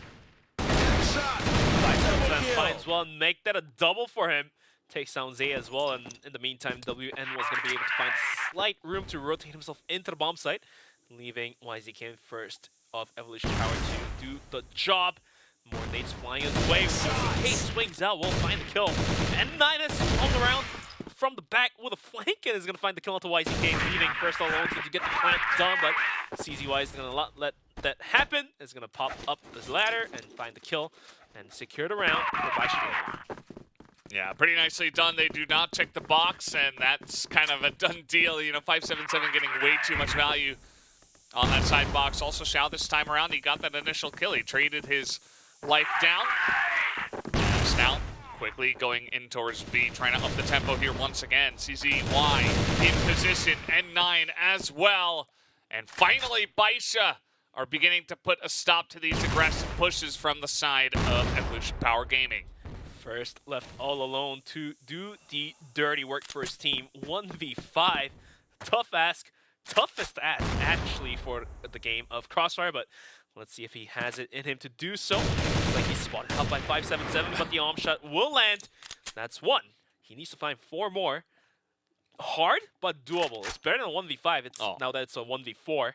5-7-7 finds one, make that a double for him. Takes down Zay as well, and in the meantime, WN was going to be able to find slight room to rotate himself into the bomb site, leaving YZK first of Evolution Power to do the job. More nades flying his way. YZK swings out, will find the kill. And Nidus on the round from the back with a flank and is going to find the kill onto YZK, leaving First all alone to get the plant done, but CZY is going to not let that happen. Is going to pop up this ladder and find the kill and secure the round for Baisha. Yeah, pretty nicely done. They do not check the box, and that's kind of a done deal. 5-7-7 getting way too much value on that side box. Also, Xiao this time around, he got that initial kill. He traded his life down. And now quickly going in towards B, trying to up the tempo here once again. CZY in position, N9 as well. And finally, Baisha are beginning to put a stop to these aggressive pushes from the side of Evolution Power Gaming. First left all alone to do the dirty work for his team. 1v5. Tough ask. Toughest ask, actually, for the game of Crossfire, but let's see if he has it in him to do so. Looks like he's spotted out by 5-7-7, but the arm shot will land. That's one. He needs to find 4 more. Hard, but doable. It's better than a 1v5. Now that it's a 1v4.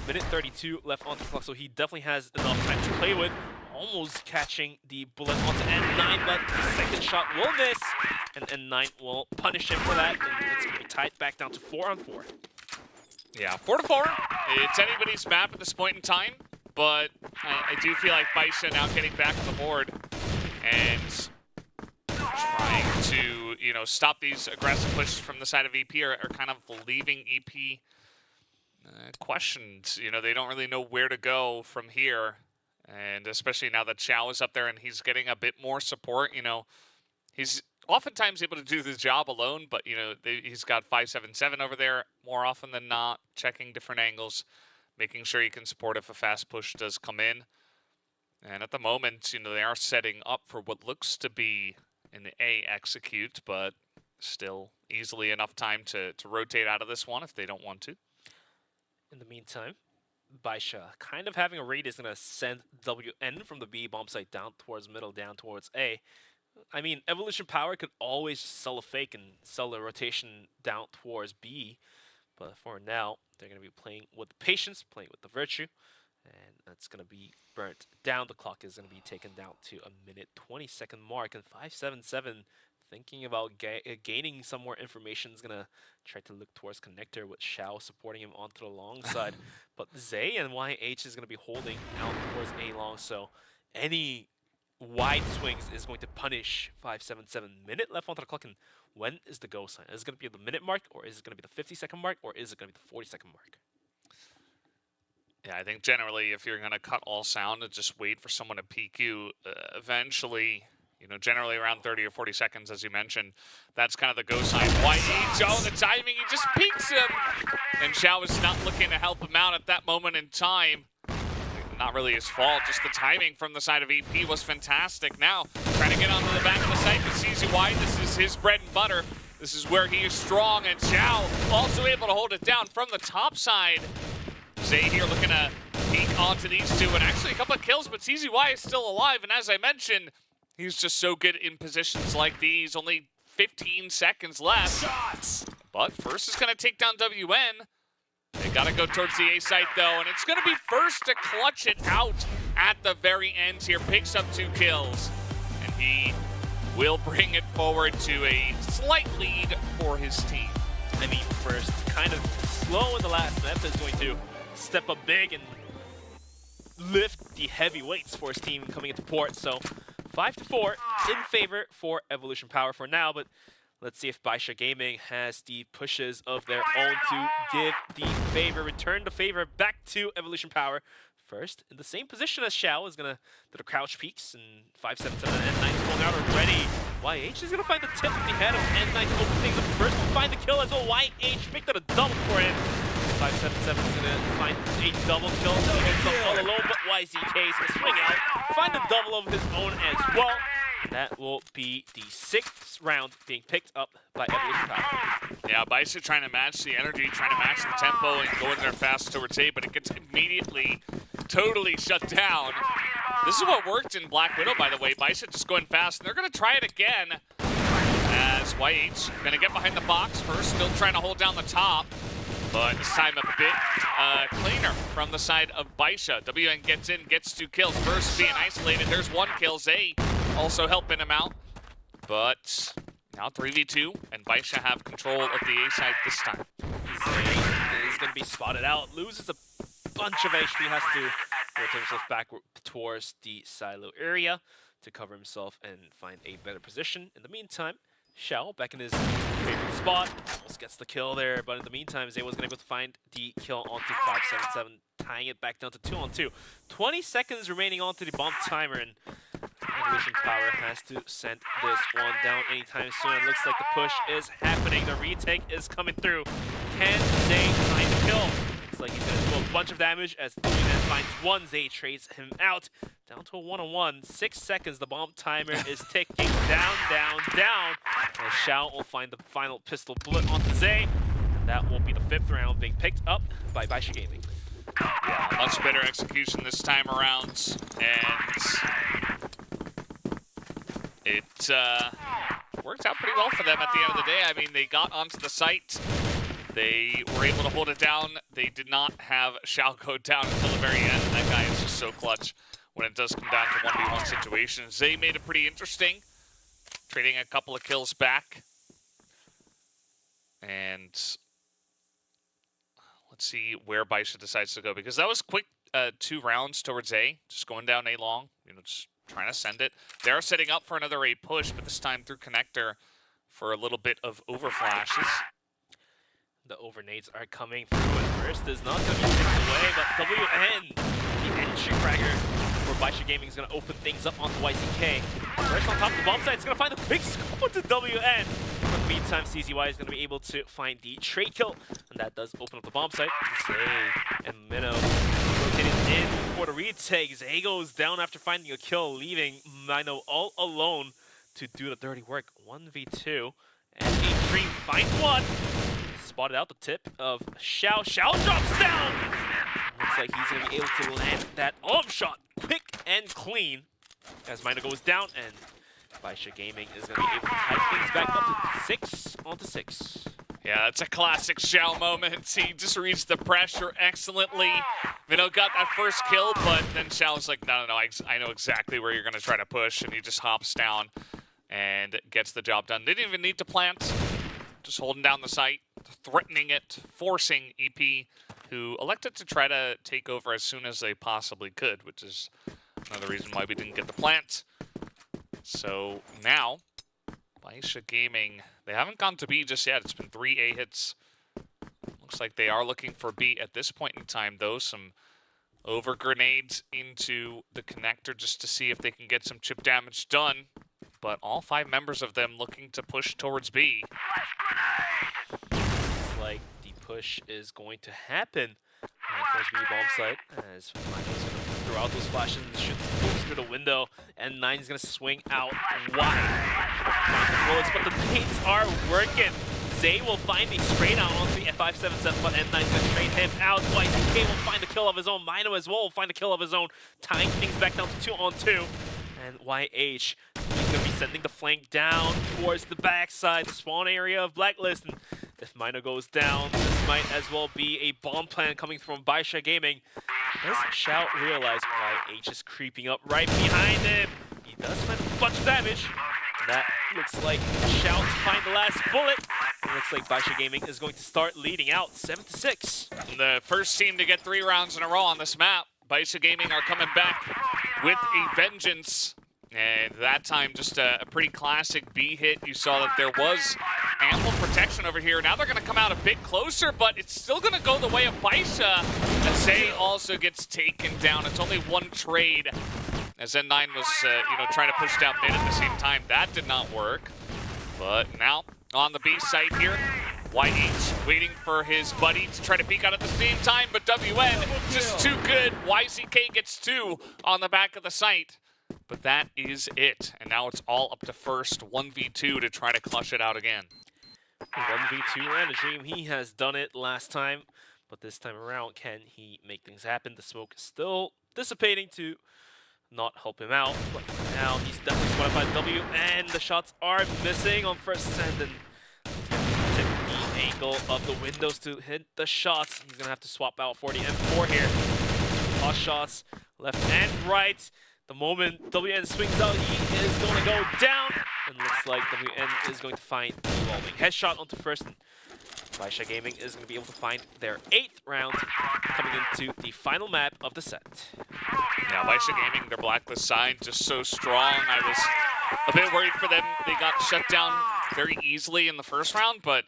Minute 32 left on the clock, so he definitely has enough time to play with. Almost catching the bullet onto N9, but the second shot will miss, and N9 will punish him for that, and it's going to be tied back down to 4-on-4. Yeah, 4-4. It's anybody's map at this point in time, but I do feel like Baisha now getting back on the board and trying to, stop these aggressive pushes from the side of EP are kind of leaving EP questioned. They don't really know where to go from here. And especially now that Xiao is up there and he's getting a bit more support, he's oftentimes able to do the job alone, but, he's got 5-7-7 over there more often than not, checking different angles, making sure he can support if a fast push does come in. And at the moment, they are setting up for what looks to be an A execute, but still easily enough time to rotate out of this one if they don't want to. In the meantime, Baisha kind of having a read is going to send WN from the B bomb site down towards middle, down towards A. I mean, Evolution Power could always sell a fake and sell the rotation down towards B. But for now, they're going to be playing with the patience, playing with the virtue. And that's going to be burnt down. The clock is going to be taken down to a minute 20-second mark. And 5-7-7 thinking about gaining some more information is going to try to look towards connector with Xiao supporting him onto the long side. But Zay and YH is going to be holding out towards A long. So any wide swings is going to punish 5-7-7. Minute left onto the clock. And when is the go sign? Is it going to be the minute mark, or is it going to be the 50-second mark, or is it going to be the 40-second mark? Yeah, I think generally if you're going to cut all sound and just wait for someone to peek you, eventually, generally around 30 or 40 seconds, as you mentioned, that's kind of the go sign. YH, the timing, he just peeks him. And Xiao is not looking to help him out at that moment in time. Not really his fault, just the timing from the side of EP was fantastic. Now, trying to get onto the back of the site with CZY, this is his bread and butter. This is where he is strong, and Xiao also able to hold it down from the top side. Zay here looking to peek onto these two, and actually a couple of kills, but CZY is still alive, and as I mentioned, he's just so good in positions like these. Only 15 seconds left. But first is going to take down WN. They got to go towards the A site, though, and it's going to be first to clutch it out at the very end here. Picks up 2 kills, and he will bring it forward to a slight lead for his team. I mean, first, kind of slow in the last map, is going to step up big and lift the heavy weights for his team coming into port. So 5-4 in favor for Evolution Power for now, but let's see if Baisha Gaming has the pushes of their own to give the favor, return the favor back to Evolution Power. First, in the same position as Xiao, is going to do the crouch peeks, and 577 and N9 is pulling out already. YH is going to find the tip of the head of N9 to open things up first. Will find the kill as well. YH picked up a double for him. 577 is going to find a double kill. He's all alone, but YZK is going to swing out, find the double of his own as well. That will be the 6th round being picked up by Evolution Power. Yeah, Baisha trying to match the energy, trying to match the tempo, and going there fast towards A, but it gets immediately totally shut down. This is what worked in Black Widow, by the way. Baisha just going fast, and they're going to try it again as YH going to get behind the box first, still trying to hold down the top, but this time a bit cleaner from the side of Baisha. WN gets in, gets 2 kills. First being isolated, there's 1 kill. Zay also helping him out, but now 3v2, and Baisha have control of the A side this time. Zay is going to be spotted out, loses a bunch of HP, has to rotate himself back towards the silo area to cover himself and find a better position. In the meantime, Xiao back in his favorite spot, almost gets the kill there, but in the meantime, Zay wasn't able to find the kill onto 577, tying it back down to 2-on-2. 20 seconds remaining onto the bomb timer, and Evolution Power has to send this one down anytime soon. It looks like the push is happening. The retake is coming through. Can Zay find the kill? Looks like he's going to do a bunch of damage as WN finds 1. Zay trades him out. Down to a 1-on-1. 6 seconds. The bomb timer is ticking down, down, down. And Xiao will find the final pistol bullet onto Zay. And that will be the 5th round being picked up by Baisha Gaming. Yeah, much better execution this time around, and it worked out pretty well for them at the end of the day. I mean, they got onto the site, they were able to hold it down. They did not have Xiao go down until the very end, and that guy is just so clutch when it does come down to 1v1 situations. Zay made it pretty interesting, trading a couple of kills back, and let's see where Baisha decides to go, because that was quick 2 rounds towards A, just going down A long, just trying to send it. They're setting up for another A push, but this time through connector for a little bit of overflashes. The overnades are coming through, and first is not going to be taken away, but WN, the entry fragger for Baisha Gaming, is going to open things up onto YCK. First on top of the bomb site, it's going to find the quick scope onto WN. In the meantime, CZY is going to be able to find the trade kill, and that does open up the bomb site. Zay and Minnow rotating in for the retake. Zay goes down after finding a kill, leaving Minnow all alone to do the dirty work. 1v2, and A-Dream finds 1. Spotted out the tip of Xiao. Xiao drops down! Looks like he's going to be able to land that arm shot quick and clean as Minor goes down, and Baisha Gaming is going to be able to tie things back up to 6-on-6. Yeah, it's a classic Xiao moment. He just reads the pressure excellently. Minnow got that first kill, but then Xiao's like, no, I know exactly where you're going to try to push, and he just hops down and gets the job done. Didn't even need to plant, just holding down the site, threatening it, forcing EP, who elected to try to take over as soon as they possibly could, which is another reason why we didn't get the plant. So now, Baisha Gaming, they haven't gone to B just yet. It's been 3 A hits. Looks like they are looking for B at this point in time, though. Some over grenades into the connector just to see if they can get some chip damage done. But all 5 members of them looking to push towards B. Looks like the push is going to happen. Towards B bomb site, as Mino's going to throw out those flashes and shoot through the window, and 9 is going to swing out wide. Bullets, but the nades are working. Zay will find the straight out onto the F577, but N9 is going to trade him out. YCK will find the kill of his own. Mino as well will find the kill of his own, tying things back down to 2-on-2. And YH, he's going to be sending the flank down towards the backside, the spawn area of Blacklist. And If Mino goes down, this might as well be a bomb plan coming from Baisha Gaming. Does Shout realize YH is creeping up right behind him? He does find a bunch of damage. That looks like Shout to find the last bullet. It looks like Baisha Gaming is going to start leading out 7-6. The first team to get 3 rounds in a row on this map. Baisha Gaming are coming back with a vengeance. And that time, just a pretty classic B hit. You saw that there was ample protection over here. Now they're going to come out a bit closer, but it's still going to go the way of Baisha. As Zay also gets taken down. It's only 1 trade. As N9 was, trying to push down mid at the same time. That did not work. But now, on the B site here, YH waiting for his buddy to try to peek out at the same time, but WN just too good. YZK gets 2 on the back of the site. But that is it. And now it's all up to first 1v2 to try to clutch it out again. 1v2 and a dream. He has done it last time, but this time around, can he make things happen? The smoke is still dissipating to not help him out. But now he's definitely spotted by W, and the shots are missing on first send. And tip the angle of the windows to hit the shots. He's gonna have to swap out for the M4 here. Hot shots left and right. The moment WN swings out, he is going to go down. And looks like WN is going to find the revolving headshot onto first. And Baisha Gaming is going to be able to find their 8th round coming into the final map of the set. Yeah, Baisha Gaming, their blacklist side, just so strong. I was a bit worried for them. They got shut down very easily in the first round, but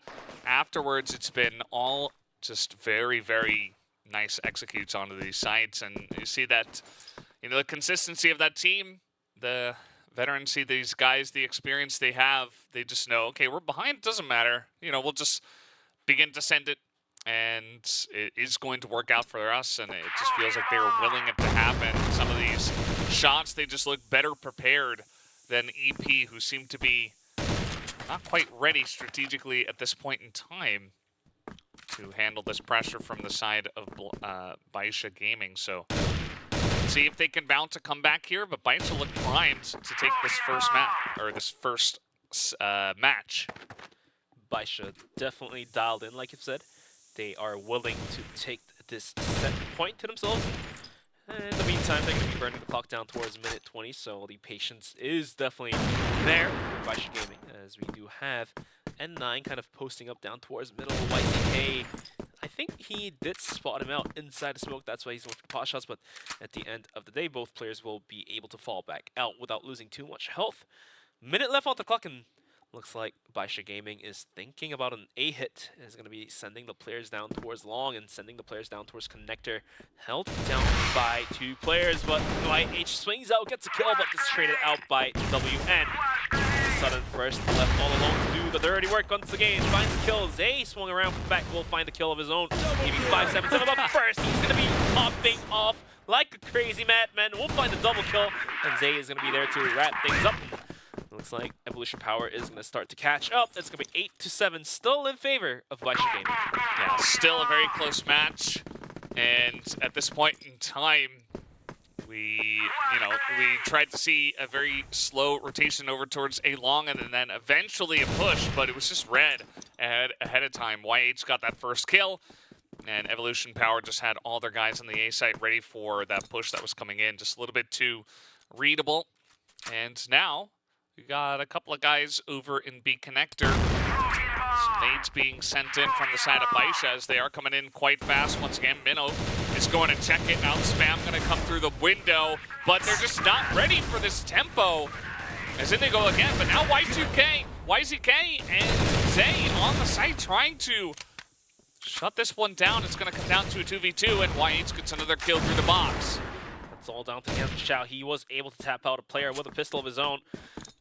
afterwards it's been all just very, very nice executes onto these sides. And you see that, the consistency of that team, the veterans see these guys, the experience they have, they just know, okay, we're behind, it doesn't matter. We'll just begin to send it, and it is going to work out for us, and it just feels like they were willing it to happen. Some of these shots, they just look better prepared than EP, who seem to be not quite ready strategically at this point in time to handle this pressure from the side of Baisha Gaming. So see if they can bounce a comeback here, but Baisha look primed to take this first map, or this first match. Baisha definitely dialed in, like you've said. They are willing to take this set point to themselves. And in the meantime, they're going to be burning the clock down towards minute 20, so the patience is definitely there for Baisha Gaming, as we do have N9 kind of posting up down towards middle. YZK, I think he did spot him out inside the smoke, that's why he's going for the pot shots, but at the end of the day, both players will be able to fall back out without losing too much health. Minute left on the clock, and looks like Baisha Gaming is thinking about an A hit. Is going to be sending the players down towards long and sending the players down towards connector. Held down by 2 players, but YH swings out, gets a kill, but is traded out by WN. Sudden first left all alone to do the dirty work once again. Finds the kill. Zay swung around from the back, will find the kill of his own. Maybe 5-7-7, but first he's going to be popping off like a crazy madman. We'll find the double kill, and Zay is going to be there to wrap things up. Looks like Evolution Power is going to start to catch up. It's going to be 8-7, still in favor of Baisha Gaming. Yeah, still a very close match. And at this point in time, we tried to see a very slow rotation over towards A long and then eventually a push, but it was just red ahead of time. YH got that first kill, and Evolution Power just had all their guys on the A site ready for that push that was coming in. Just a little bit too readable. And now we got a couple of guys over in B connector. Some nades being sent in from the side of Baisha as they are coming in quite fast. Once again, Minnow is going to check it. Now the spam going to come through the window, but they're just not ready for this tempo. As in they go again, but now YZK and Zay on the site trying to shut this one down. It's going to come down to a 2v2, and YH gets another kill through the box. It's all down to Yann Chow. He was able to tap out a player with a pistol of his own,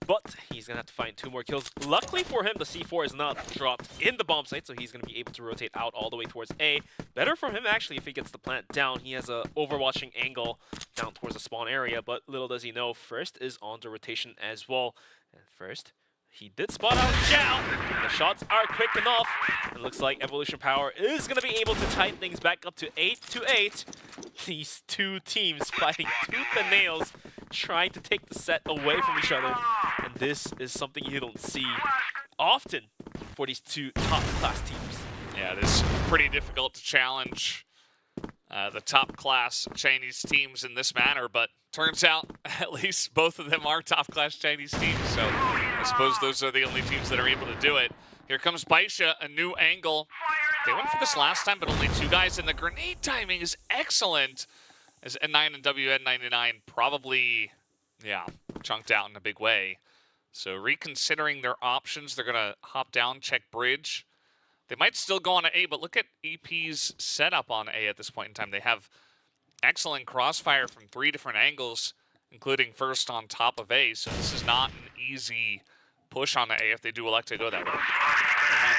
but he's going to have to find 2 more kills. Luckily for him, the C4 is not dropped in the bomb site, so he's going to be able to rotate out all the way towards A. Better for him, actually, if he gets the plant down. He has a overwatching angle down towards the spawn area, but little does he know, First is on the rotation as well. And First, he did spot out Chow. The shots are quick enough. It looks like Evolution Power is going to be able to tighten things back up to 8-8. These 2 teams fighting tooth and nails, trying to take the set away from each other. And this is something you don't see often for these two top-class teams. Yeah, it is pretty difficult to challenge the top-class Chinese teams in this manner, but turns out at least both of them are top-class Chinese teams, so I suppose those are the only teams that are able to do it. Here comes Baisha, a new angle. They went for this last time, but only 2 guys, and the grenade timing is excellent, as N9 and WN99 probably, yeah, chunked out in a big way. So reconsidering their options, they're going to hop down, check bridge. They might still go on to A, but look at EP's setup on A at this point in time. They have excellent crossfire from 3 different angles, including first on top of A, so this is not an easy push on the A if they do elect to go that way.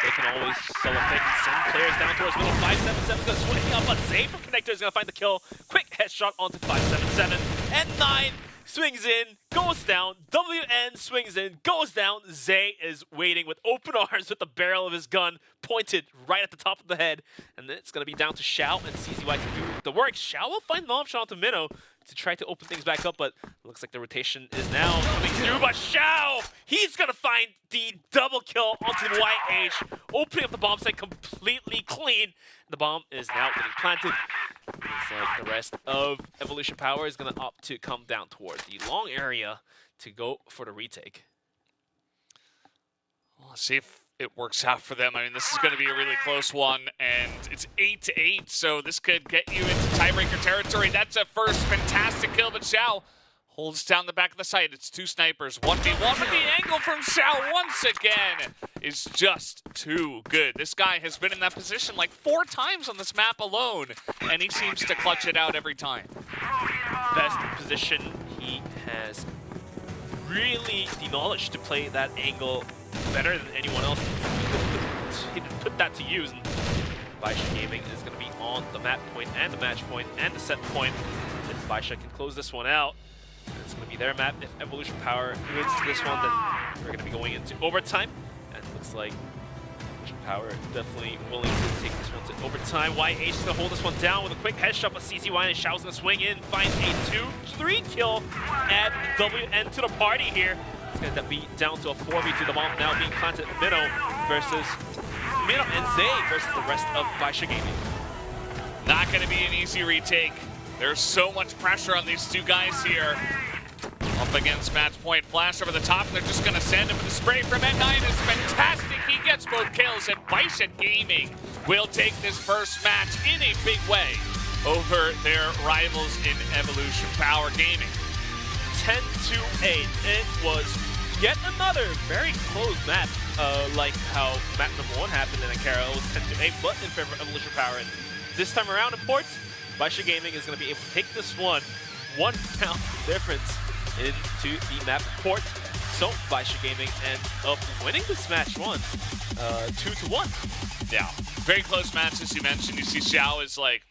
They can always solo pick and send players down towards middle. 577 goes swinging up, but Zay from Connector is going to find the kill. Quick headshot onto 577, and 9 swings in, goes down. WN swings in, goes down. Zay is waiting with open arms with the barrel of his gun pointed right at the top of the head. And then it's going to be down to Xiao and CZY to do the work. Xiao will find an option onto Minnow to try to open things back up, but looks like the rotation is now coming through. But Xiao, he's going to find the double kill onto the YH, opening up the bomb site completely clean. The bomb is now getting planted. Looks like the rest of Evolution Power is going to opt to come down towards the long area to go for the retake. Well, let's see if it works out for them. I mean, this is going to be a really close one, and it's 8-8, so this could get you into tiebreaker territory. That's a first fantastic kill, but Xiao holds down the back of the site. It's 2 snipers, 1v1, but the angle from Xiao once again is just too good. This guy has been in that position like 4 times on this map alone, and he seems to clutch it out every time. Best position, he has really the knowledge to play that angle better than anyone else. He didn't put that to use, and Baisha Gaming is going to be on the map point and the match point and the set point. If Baisha can close this one out, it's going to be their map. If Evolution Power wins this one, then we're going to be going into overtime. And it looks like Evolution Power definitely willing to take this one to overtime. YH is going to hold this one down with a quick headshot, but CCY and Xiao's going to swing in, find a 2-3 kill, add WN to the party here. It's going to be down to a 4v2. The bomb now being planted. Minnow and Zay versus the rest of Baisha Gaming. Not going to be an easy retake. There's so much pressure on these 2 guys here. Up against match point, flash over the top, and they're just going to send him with the spray from N9. It's fantastic. He gets both kills, and Baisha Gaming will take this first match in a big way over their rivals in Evolution Power Gaming. 10-8. It was yet another very close map, like how map number 1 happened in Akara. It was 10-8, but in favor of Evolution Power. And this time around in ports, Baisha Gaming is going to be able to take this one round difference into the map port. So Baisha Gaming ends up winning this match 2-1. Yeah, very close match, as you mentioned. You see Xiao is like,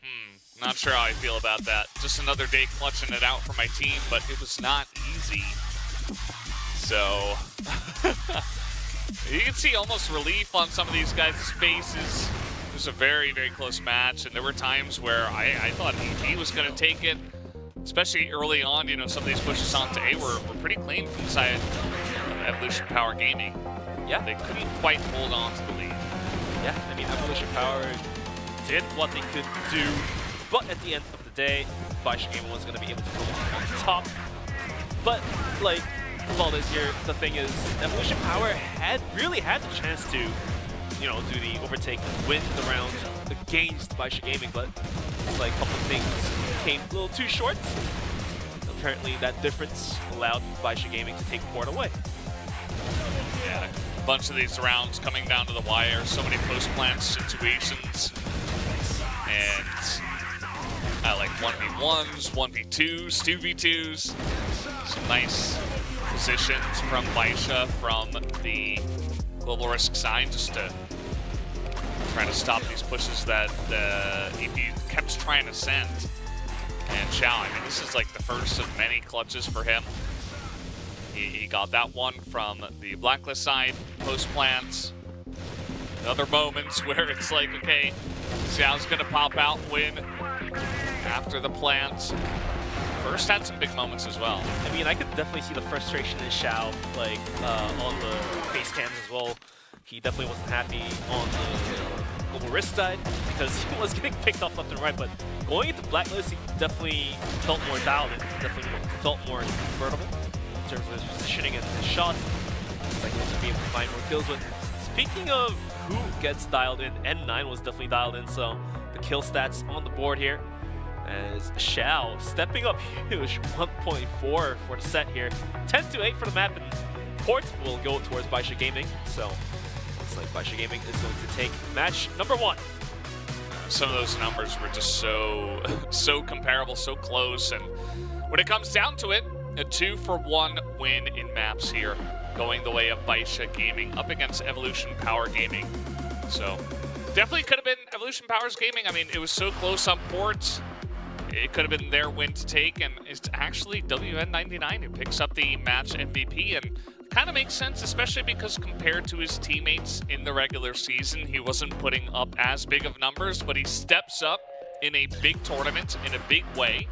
not sure how I feel about that. Just another day clutching it out for my team, but it was not easy. So, you can see almost relief on some of these guys' faces. It was a very, very close match, and there were times where I thought EP was going to take it, especially early on. You know, some of these pushes onto A were pretty clean from the side of Evolution Power Gaming. Yeah. They couldn't quite hold on to the lead. Yeah, I mean, Evolution Power did what they could do. But at the end of the day, Baisha Gaming was going to be able to come on top. But, like, with all this here, the thing is, Evolution Power really had the chance to, you know, do the overtake and win the round against Baisha Gaming, but it's like a couple of things came a little too short. Apparently, that difference allowed Baisha Gaming to take port away. Yeah, a bunch of these rounds coming down to the wire, so many post-plant situations, and like 1v1s, 1v2s, 2v2s. Some nice positions from Baisha from the global risk side just to try to stop these pushes that EP kept trying to send. And Xiao, I mean, this is like the first of many clutches for him. He got that one from the Blacklist side, post-plants. Other moments where it's like, okay, Xiao's gonna pop out and win after the plant. First had some big moments as well. I mean, I could definitely see the frustration in Xiao, like, on the face cams as well. he definitely wasn't happy on the global risk side because he was getting picked off left and right. But going into Blacklist, he definitely felt more dialed in, definitely felt more comfortable in terms of his positioning and his shots. It's like he was being able to find more kills. But speaking of who gets dialed in, N9 was definitely dialed in, so the kill stats on the board here. As Shao stepping up huge, 1.4 for the set here. 10-8 for the map, and Port will go towards Baisha Gaming. So looks like Baisha Gaming is going to take match number 1. Some of those numbers were just so comparable, so close, and when it comes down to it, a 2-for-1 win in maps here, going the way of Baisha Gaming up against Evolution Power Gaming. So definitely could have been Evolution Power's Gaming. I mean, it was so close on Port. It could have been their win to take, and it's actually WN99 who picks up the match MVP, and kind of makes sense, especially because compared to his teammates in the regular season, he wasn't putting up as big of numbers, but he steps up in a big tournament in a big way,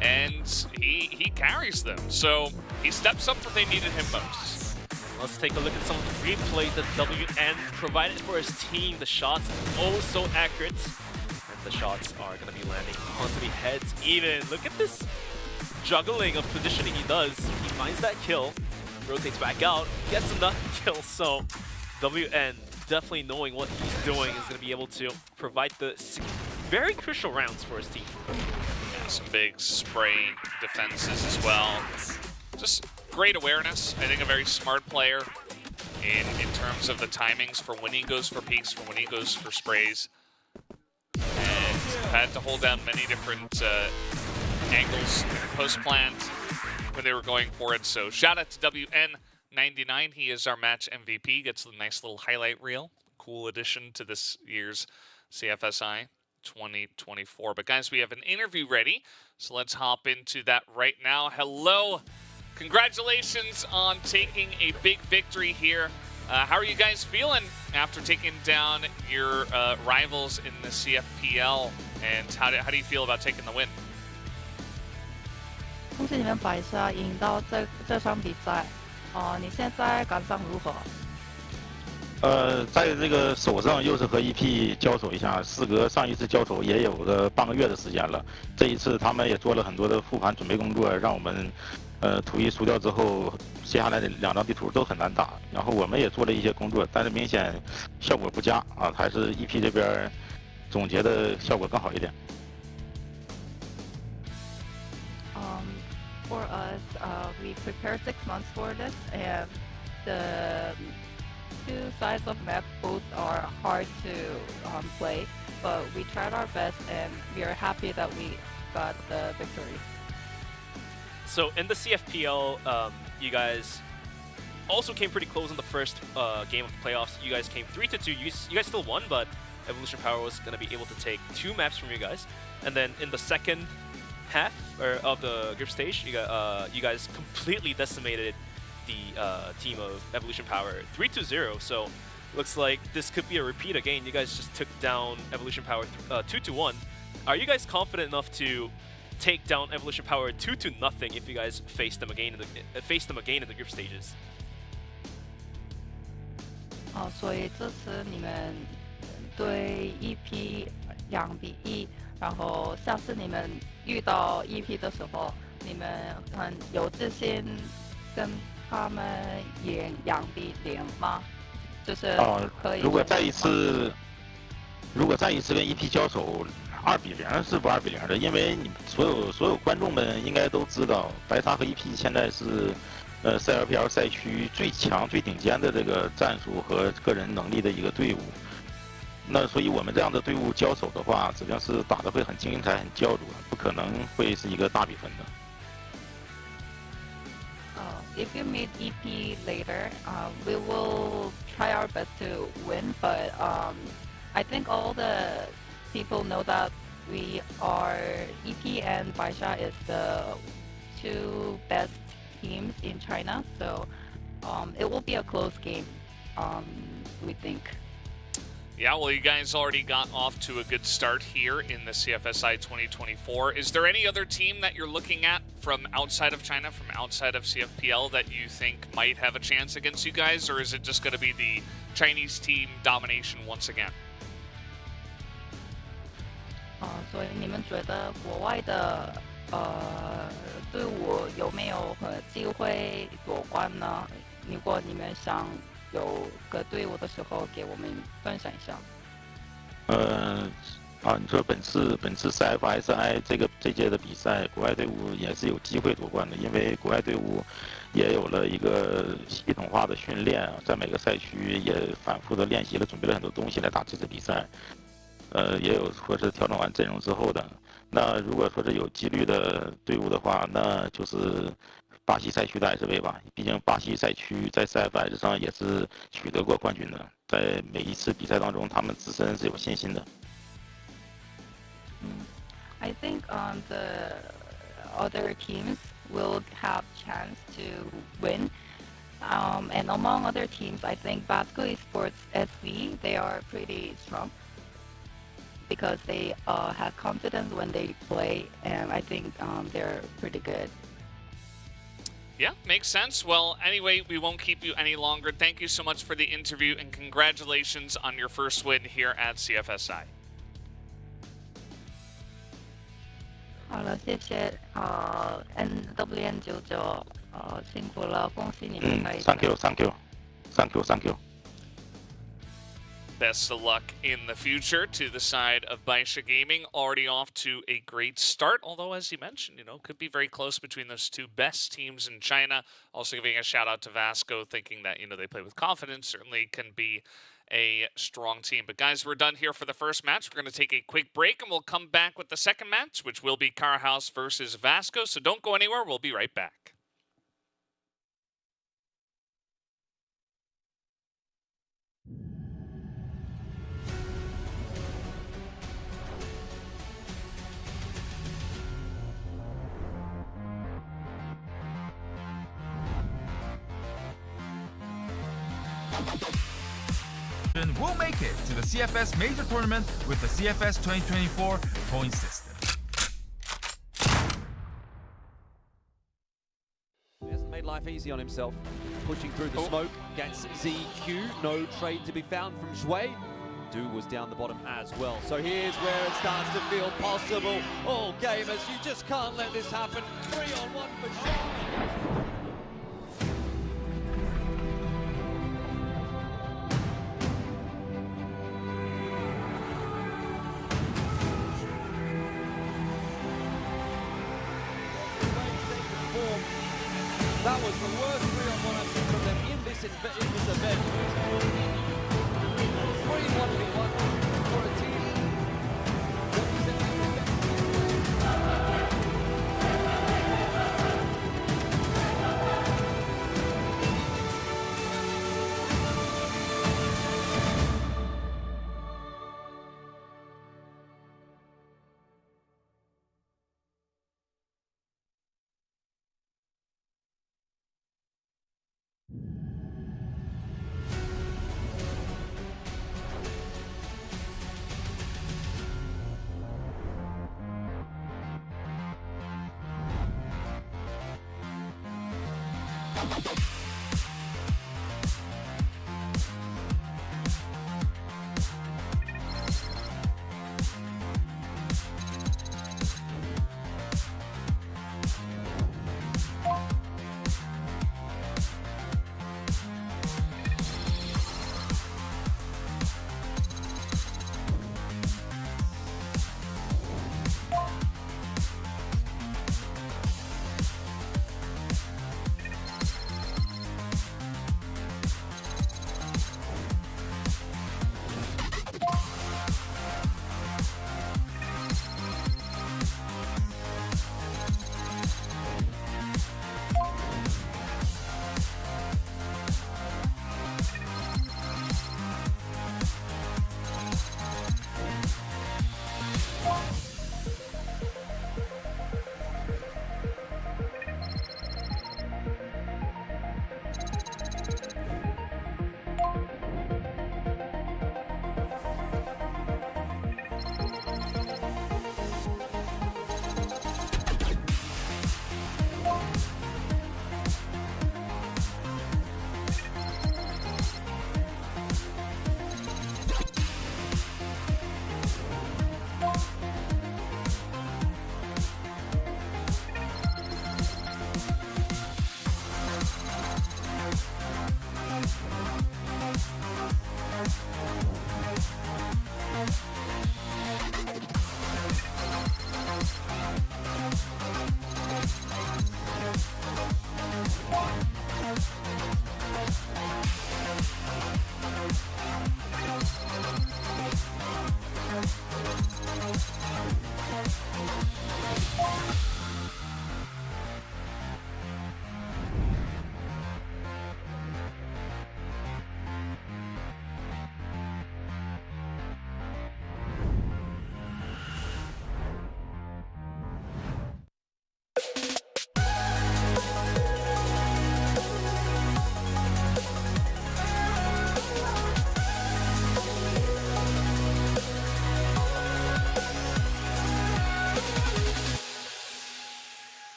and he carries them. So he steps up where they needed him most. Let's take a look at some of the replays that WN provided for his team. The shots oh so accurate. The shots are going to be landing onto the heads even. Look at this juggling of positioning he does. He finds that kill, rotates back out, gets another kill. So WN, definitely knowing what he's doing, is going to be able to provide the very crucial rounds for his team. Yeah, some big spray defenses as well. Just great awareness. I think a very smart player in terms of the timings for when he goes for peaks, for when he goes for sprays. Had to hold down many different angles post-plant when they were going for it. So shout out to WN99. He is our match MVP. Gets a nice little highlight reel. Cool addition to this year's CFSI 2024. But guys, we have an interview ready. So let's hop into that right now. Hello. Congratulations on taking a big victory here. How are you guys feeling after taking down your rivals in the CFPL, and how do you feel about taking the win? 恭喜你们白沙赢到这场比赛，你现在感想如何？在这个手上又是和 EP 交手一下，事隔上一次交手也有个半个月的时间了。这一次他们也做了很多的复盘准备工作，让我们图一输掉之后，接下来的2张地图都很难打。然后我们也做了一些工作，但是明显效果不佳啊，还是 EP 这边总结的效果更好一点。For us, we prepared 6 months for this, and the two sides of map both are hard to play, but we tried our best, and we are happy that we got the victory. So in the CFPL, you guys also came pretty close in the first game of the playoffs. You guys came 3-2. You guys still won, but Evolution Power was going to be able to take 2 maps from you guys. And then in the second half of the group stage, you guys completely decimated the team of Evolution Power 3-0. So looks like this could be a repeat again. You guys just took down Evolution Power 2-1. Are you guys confident enough to take down Evolution Power 2-0 if you guys face them again in the group stages? 所以这次你们对 EP 2-1，然后下次你们遇到 EP 的时候，你们很有自信跟他们赢2-0吗？就是可以。如果再一次跟 EP 交手，2-0是不2-0的，因为你所有观众们应该都知道，白沙和 EP 现在是CLPL 赛区最强、最顶尖的这个战术和个人能力的一个队伍。那所以我们这样的队伍交手的话，实际上是打得会很精彩、很焦灼，不可能会是一个大比分的。If you meet EP later, we will try our best to win, but I think all the people know that we are EP and Baisha is the 2 best teams in China, so it will be a close game, we think. Yeah, well, you guys already got off to a good start here in the CFSI 2024. Is there any other team that you're looking at from outside of China, from outside of CFPL, that you think might have a chance against you guys, or is it just going to be the Chinese team domination once again? 所以你们觉得国外的队伍有没有机会夺冠呢？如果你们想有个队伍的时候，给我们分享一下。你说本次 CFSI 这届的比赛，国外队伍也是有机会夺冠的，因为国外队伍也有了一个系统化的训练，在每个赛区也反复的练习了，准备了很多东西来打这次比赛。也有说是调整完阵容之后的。那如果说是有纪律的队伍的话，那就是巴西赛区的 SV 吧。毕竟巴西赛区在 CFS 上也是取得过冠军的，在每一次比赛当中，他们自身是有信心的。I think the other teams will have chance to win. And among other teams, I think Basco Esports SV, they are pretty strong because they have confidence when they play, and I think they're pretty good. Yeah, makes sense. Well, anyway, we won't keep you any longer. Thank you so much for the interview, and congratulations on your first win here at CFSI. 好了，谢谢NWN99，辛苦了，恭喜你们在一起。Thank you. Best of luck in the future to the side of Baisha Gaming. Already off to a great start, although, as you mentioned, could be very close between those two best teams in China. Also giving a shout out to Vasco, thinking that, they play with confidence, certainly can be a strong team. But guys, we're done here for the first match. We're going to take a quick break, and we'll come back with the second match, which will be Car House versus Vasco. So don't go anywhere. We'll be right back. Will make it to the CFS Major Tournament with the CFS 2024 point system. He hasn't made life easy on himself. Pushing through the smoke against ZQ. No trade to be found from Zhui. Du was down the bottom as well. So here's where it starts to feel possible. Oh, gamers, you just can't let this happen. 3-on-1 for sure. That was the worst 3-on-1 I've seen from them in this event. 3-1v1 for a team.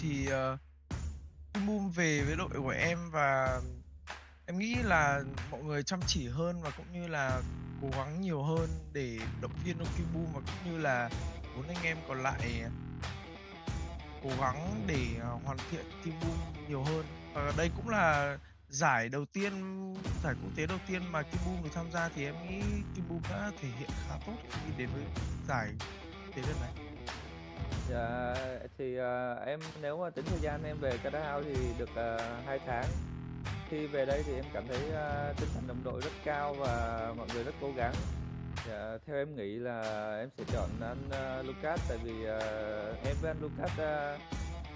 Team Boom về với đội của em và em nghĩ là mọi người chăm chỉ hơn và cũng như là cố gắng nhiều hơn để động viên cho Team Boom và cũng như là 4 anh em còn lại cố gắng để hoàn thiện Team Boom nhiều hơn. Và đây cũng là giải đầu tiên, giải quốc tế đầu tiên mà Team Boom được tham gia thì em nghĩ Team Boom đã thể hiện khá tốt khi đến với giải quốc tế lần này. Dạ thì em nếu mà tính thời gian em về Canada thì được 2 tháng. Khi về đây thì em cảm thấy tinh thần đồng đội rất cao và mọi người rất cố gắng. Dạ, theo em nghĩ là em sẽ chọn anh Lucas, tại vì em với anh Lucas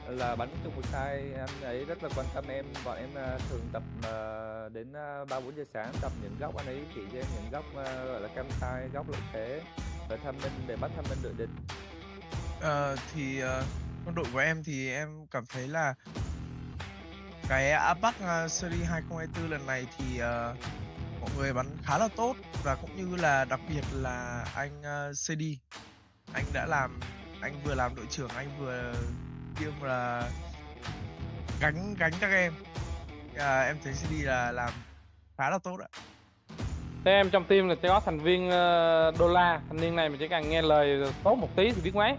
là bắn chung một sai, anh ấy rất là quan tâm em. Bọn em thường tập đến 3-4 giờ sáng tập những góc, anh ấy chỉ cho em những góc gọi là cam sai, góc lợi thế và tham minh để bắt tham minh đội địch. Trong đội của em thì em cảm thấy là cái APAC Series 2024 lần này thì mọi người bắn khá là tốt và cũng như là đặc biệt là anh CD, anh đã làm, anh vừa làm đội trưởng, anh vừa kiêm là gánh các em. Em thấy CD là làm khá là tốt ạ. Thế em trong team là có thành viên đô la, thanh niên này mà chỉ cần nghe lời tốt một tí thì biết mấy.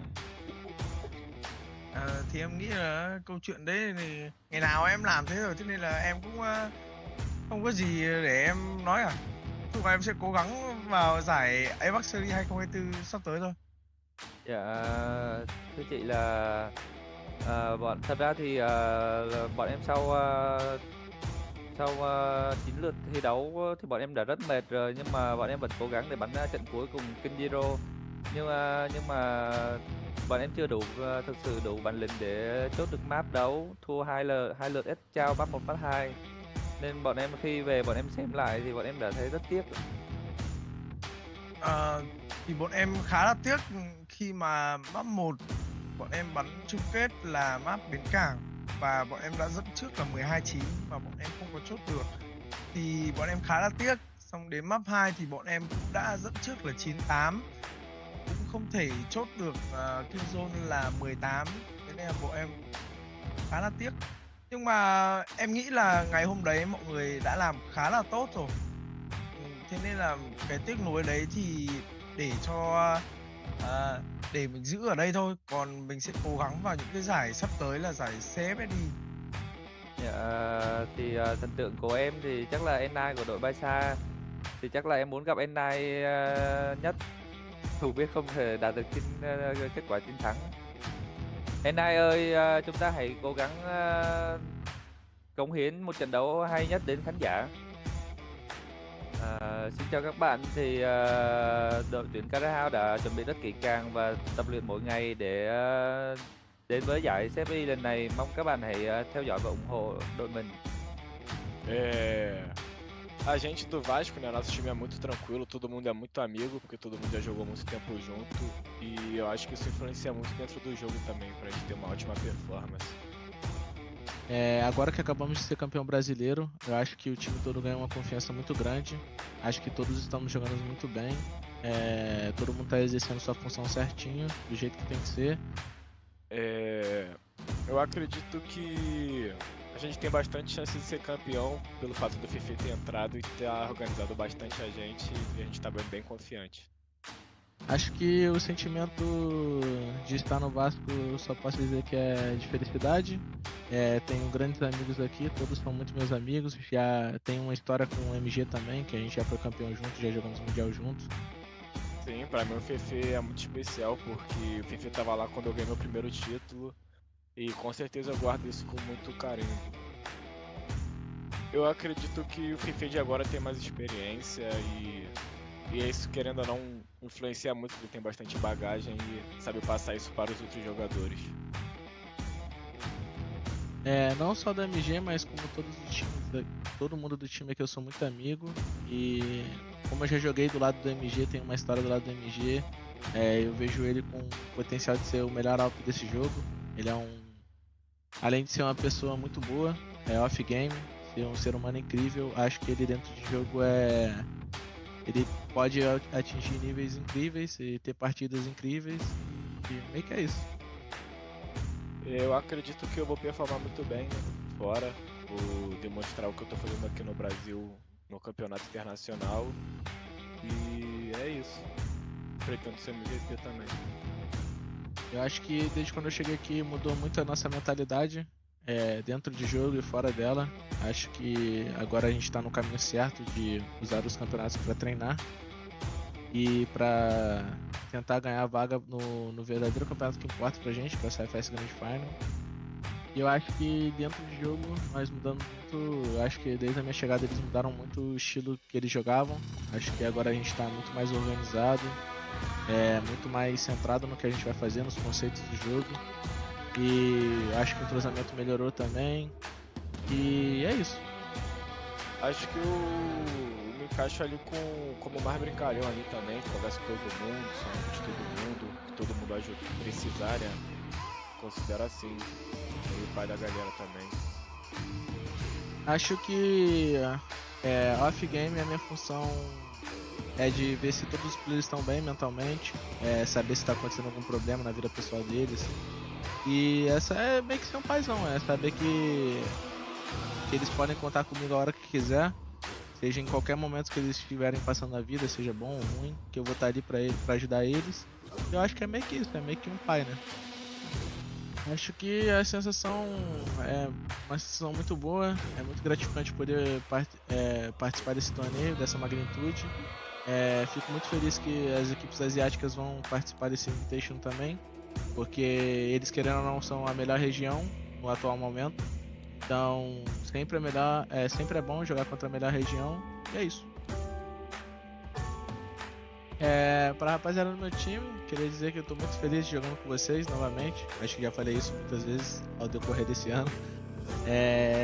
Thì em nghĩ là câu chuyện đấy thì ngày nào em làm thế rồi, thế nên là em cũng không có gì để em nói à. Tụi em sẽ cố gắng vào giải APAC Series 2024 sắp tới thôi. Dạ thưa chị là thật ra thì là bọn em sau 9 lượt thi đấu thì bọn em đã rất mệt rồi, nhưng mà bọn em vẫn cố gắng để bắn trận cuối cùng Kinh Zero. Nhưng mà bọn em chưa đủ thực sự đủ bản lĩnh để chốt được map đấu, thua hai lượt S trao map 1 map 2. Nên bọn em khi về bọn em xem lại thì bọn em đã thấy rất tiếc. Thì bọn em khá là tiếc khi mà map 1 bọn em bắn chung kết là map Bến Cảng và bọn em đã dẫn trước là 12-9 mà bọn em không có chốt được, thì bọn em khá là tiếc. Xong đến map 2 thì bọn em cũng đã dẫn trước là 9-8, cũng không thể chốt được Killzone là 18, thế nên là bọn em khá là tiếc. Nhưng mà em nghĩ là ngày hôm đấy mọi người đã làm khá là tốt rồi, thế nên là cái tiếc nuối đấy thì để cho để mình giữ ở đây thôi, còn mình sẽ cố gắng vào những cái giải sắp tới là giải CFSD. Dạ, thì thần tượng của em thì chắc là N9 của đội Barca, thì chắc là em muốn gặp N9 nhất, dù biết không thể đạt được kết quả chiến thắng. N9 ơi, chúng ta hãy cố gắng cống hiến một trận đấu hay nhất đến khán giả. Xin chào các bạn, thì đội tuyển Carahao đã chuẩn bị rất kỹ càng và tập luyện mỗi ngày để đến với giải CFI lần này. Mong các bạn hãy theo dõi và ủng hộ đội mình. A gente do Vasco, né, nosso time é muito tranquilo, todo mundo é muito amigo, porque todo mundo já jogou muito tempo junto, e eu acho que isso influencia muito dentro do jogo também, pra gente ter uma ótima performance. Agora que acabamos de ser campeão brasileiro, eu acho que o time todo ganhou uma confiança muito grande. Acho que todos estamos jogando muito bem. Todo mundo está exercendo sua função certinho, do jeito que tem que ser. Eu acredito que a gente tem bastante chance de ser campeão pelo fato do Fifi ter entrado e ter organizado bastante a gente, e a gente está bem confiante. Acho que o sentimento de estar no Vasco, eu só posso dizer que é de felicidade. Tenho grandes amigos aqui, todos são muito meus amigos. Já tenho uma história com o MG também, que a gente já foi campeão junto, já jogamos Mundial juntos. Sim, pra mim o Fefe é muito especial, porque o Fefe tava lá quando eu ganhei meu primeiro título, e com certeza eu guardo isso com muito carinho. Eu acredito que o Fefe de agora tem mais experiência e isso, querendo ou não, influencia muito, porque ele tem bastante bagagem e sabe passar isso para os outros jogadores. Não só do MG, mas como todos os times, todo mundo do time aqui eu sou muito amigo, e como eu já joguei do lado do MG, tenho uma história do lado do MG, eu vejo ele com o potencial de ser o melhor AWP desse jogo. Ele é além de ser uma pessoa muito boa, off-game, ser um ser humano incrível, acho que ele dentro de jogo ele pode atingir níveis incríveis e ter partidas incríveis, e meio que é isso. Eu acredito que eu vou performar muito bem, né? Fora, vou demonstrar o que eu tô fazendo aqui no Brasil no campeonato internacional. E é isso. Pretendo ser MVP também. Eu acho que desde quando eu cheguei aqui mudou muito a nossa mentalidade, dentro de jogo e fora dela. Acho que agora a gente está no caminho certo de usar os campeonatos para treinar e para tentar ganhar a vaga no verdadeiro campeonato que importa pra gente, para a CFS Grand Final. E eu acho que dentro de jogo nós mudamos muito. Eu acho que desde a minha chegada eles mudaram muito o estilo que eles jogavam. Acho que agora a gente está muito mais organizado, muito mais centrado no que a gente vai fazer, nos conceitos do jogo. E acho que o entrosamento melhorou também. E é isso. Acho que eu me encaixo ali como mais brincalhão ali também, converso com todo mundo, sou amigo de todo mundo, que todo mundo ajuda precisar, né? Considero assim, e o pai da galera também. Acho que off-game a minha função é de ver se todos os players estão bem mentalmente, saber se está acontecendo algum problema na vida pessoal deles. E essa é meio que ser um paizão, saber que eles podem contar comigo a hora que quiser, seja em qualquer momento que eles estiverem passando na vida, seja bom ou ruim, que eu vou estar ali pra ajudar eles. Eu acho que é meio que isso, é meio que um pai, né? Acho que a sensação é uma sensação muito boa, é muito gratificante poder participar desse torneio, dessa magnitude. Fico muito feliz que as equipes asiáticas vão participar desse Invitational também, porque eles, querendo ou não, são a melhor região no atual momento. Então sempre é bom jogar contra a melhor região, e é isso. Pra rapaziada do meu time, queria dizer que eu tô muito feliz de jogando com vocês novamente. Acho que já falei isso muitas vezes ao decorrer desse ano.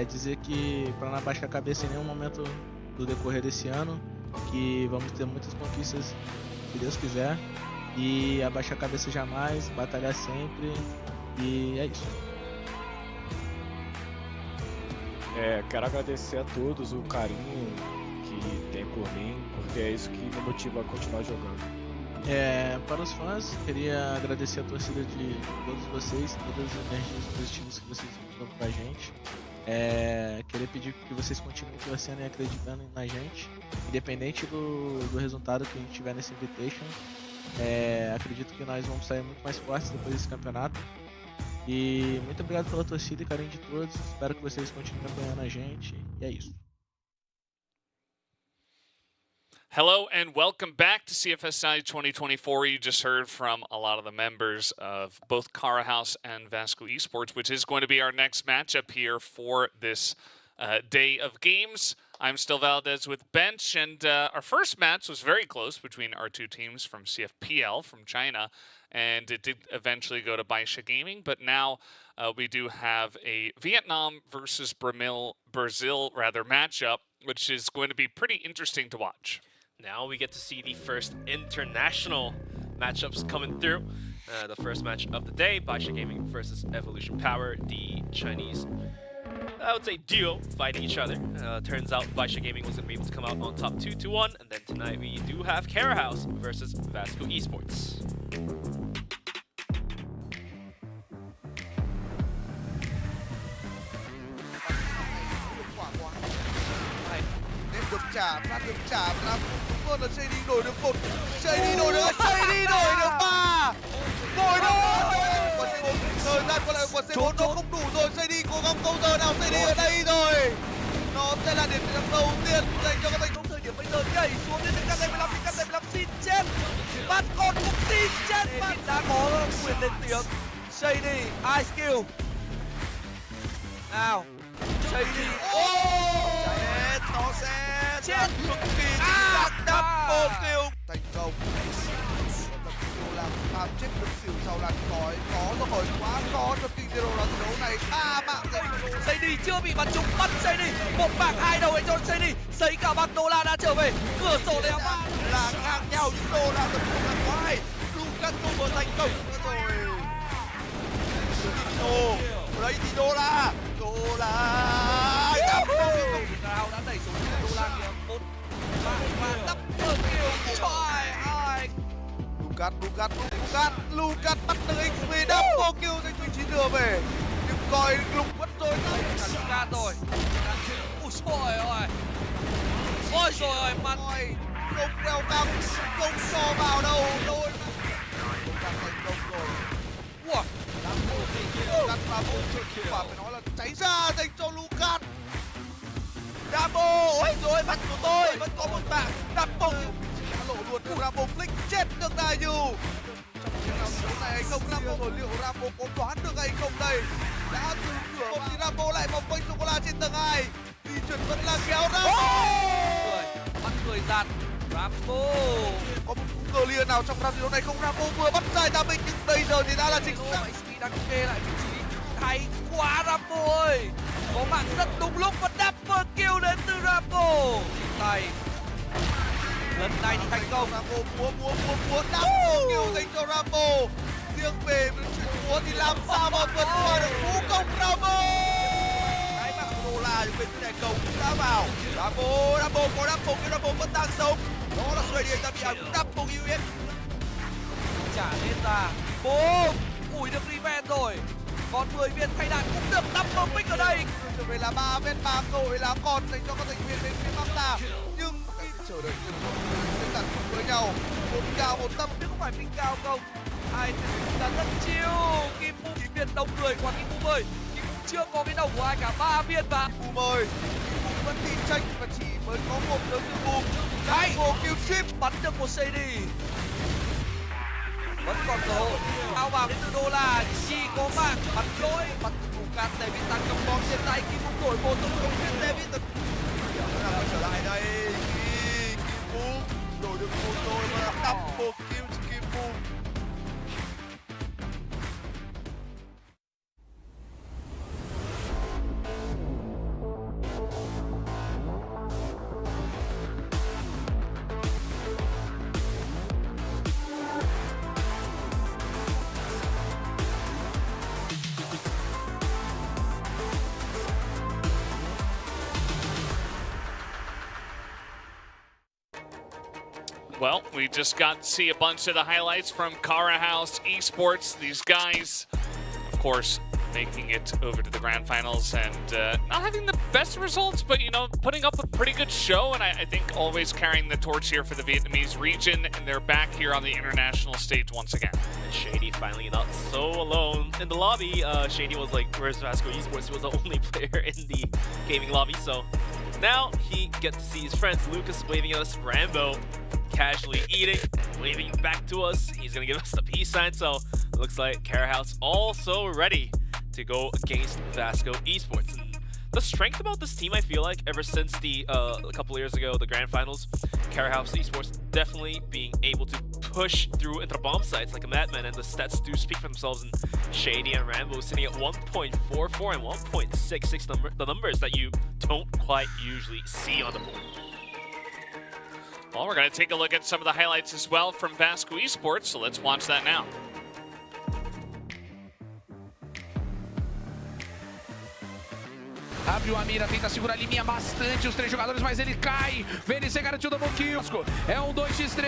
Dizer que pra não abaixar a cabeça em nenhum momento do decorrer desse ano, que vamos ter muitas conquistas, se Deus quiser, e abaixar a cabeça jamais, batalhar sempre, e é isso. Quero agradecer a todos o carinho que tem por mim, porque é isso que me motiva a continuar jogando. Para os fãs, queria agradecer a torcida de todos vocês, todas as energias positivas que vocês mandam pra gente. Queria pedir que vocês continuem torcendo e acreditando na gente, independente do resultado que a gente tiver nesse Invitation. Acredito que nós vamos sair muito mais fortes depois desse campeonato. E muito obrigado pela torcida e carinho de todos. Espero que vocês continuem apoiando a gente. E é isso. Hello and welcome back to CFSI 2024. You just heard from a lot of the members of both Cara House and Vasco Esports, which is going to be our next matchup here for this day of games. I'm still Valdez with Bench, and our first match was very close between our two teams from CFPL from China, and it did eventually go to Baisha Gaming, but now we do have a Vietnam versus Brazil matchup, which is going to be pretty interesting to watch. Now we get to see the first international matchups coming through. The first match of the day, Baisha Gaming versus Evolution Power, the Chinese, I would say, duo fighting each other. Turns out Baisha Gaming was going to be able to come out on top 2-1, and then tonight we do have Cara House versus Vasco Esports. Được trả, phát được trả là đúng luôn là JD đổi được 1, JD đổi được 3, đổi được 4, còn C4 thời gian còn lại của C4 nó không đủ rồi, JD cố gắng câu giờ nào, JD ở đây rồi, nó sẽ là điểm thắng đầu tiên dành cho các thành trong thời điểm bây giờ, nhảy xuống đến cắt T15 thì cắt T15 xin chết, bắt con cũng xin chết, bạn đã có quyền lên tiếng, JD ice kill, nào, JD, nó sẽ chết cực kỳ chính xác, double kill thành công. Zero làm tham chết được xỉu sau làn khói, có rồi hỏi quá khó cho King Zero là đấu này. 3 mạng JD chưa bị bắn trúng, bắt JD, 1 mạng 2 đầu cho JD, sấy cả băng đô la đã trở về, cửa sổ đèo là ngang nhau những đô la tập trung là có hay. Lucas vừa thành công nữa rồi. Đấy thì đô la nào đã đẩy xuống đô la kìa, 1 mạng và double kill, trời ơi. Lucas Lucas bắt được XP double kill trên vị trí đưa về. Nhưng coi lục vẫn rồi cả Lucas rồi. Ui trời ơi. Ôi trời ơi, mặt không đeo căng, không cho vào đâu. Đôi thành công rồi. Ủa, Lucas và vô trực và phải nói là cháy ra dành cho Lucas. Rambo, ôi rồi mặt của tôi vẫn có một bạn Rambo lộ luôn được Rambo flick chết được Đại Dù. Trong chiến đấu này hay không Rambo rồi, liệu Rambo có đoán được hay không đây? Đã từ cửa một thì Rambo lại vòng quanh sô cô la trên tầng 2. Di chuyển vẫn là kéo Rambo. bắt người giạt Rambo. Có một cú cờ liền nào trong round chiến đấu này không? Rambo vừa bắt giải ra mình nhưng bây giờ thì đã là chính xác. XP đang kê lại vị trí hay quá Rambo ơi. Có mạng rất đúng lúc và double kill đến từ Rambo. Tay lần này thì thành công. Rambo múa double kill dành cho Rambo. Riêng về chuyện múa thì làm sao mà vượt qua được cú công Rambo. Cái mặt của là bên này cầu đã vào. Rambo có double kill, Rambo vẫn đang sống. Đó là Suy Điên đã bị ảo double kill. Trả lên ra. Boom. Ủi được revenge rồi. Còn 10 viên thay đạn cũng được double pick ở đây. Trở về là 3 viên 3 cơ hội là còn dành cho các thành viên bên phía Manta. Nhưng khi chờ đợi sẽ tận với nhau. Một cao một tâm chứ không phải ping cao không. Hai tên là rất chiêu. Kim Mu chỉ viên đông người qua Kim Mu ơi. Kim Mu chưa có viên đầu của ai cả 3 viên và Kim Mu ơi. Kim Mu vẫn tin tranh và chỉ mới có một đấu từ Boom. Double kill chip bắn được một CD. Vẫn còn cơ hội. Ao vàng đến từ đô la chỉ có mạng bắn lỗi bắn thủ cát David tăng trong bom trên tay khi cũng đổi một tung công viên David trở lại đây. Kim Mu đổi được một rồi và double kill cho Kim Mu. Well, we just got to see a bunch of the highlights from Kara House Esports. These guys, of course, making it over to the grand finals and not having the best results, but, you know, putting up a pretty good show. And I think always carrying the torch here for the Vietnamese region. And they're back here on the international stage once again. And Shady finally not so alone in the lobby. Shady was like, where's Vasco Esports? He was the only player in the gaming lobby. So now he gets to see his friends. Lucas waving at us, Rambo casually eating and waving back to us. He's gonna give us the peace sign, so it looks like Kara House also ready to go against Vasco Esports. And the strength about this team, I feel like, ever since the a couple years ago, the grand finals, Kara House Esports definitely being able to push through into the bomb sites like a madman, and the stats do speak for themselves. And Shady and Rambo sitting at 1.44 and 1.66, the numbers that you don't quite usually see on the board. Well, we're going to take a look at some of the highlights as well from Vasco Esports, so let's watch that now. Abriu a mira, tenta segurar a linha bastante os três jogadores, mas ele cai. VNC garantiu o double kill. É um 2x3.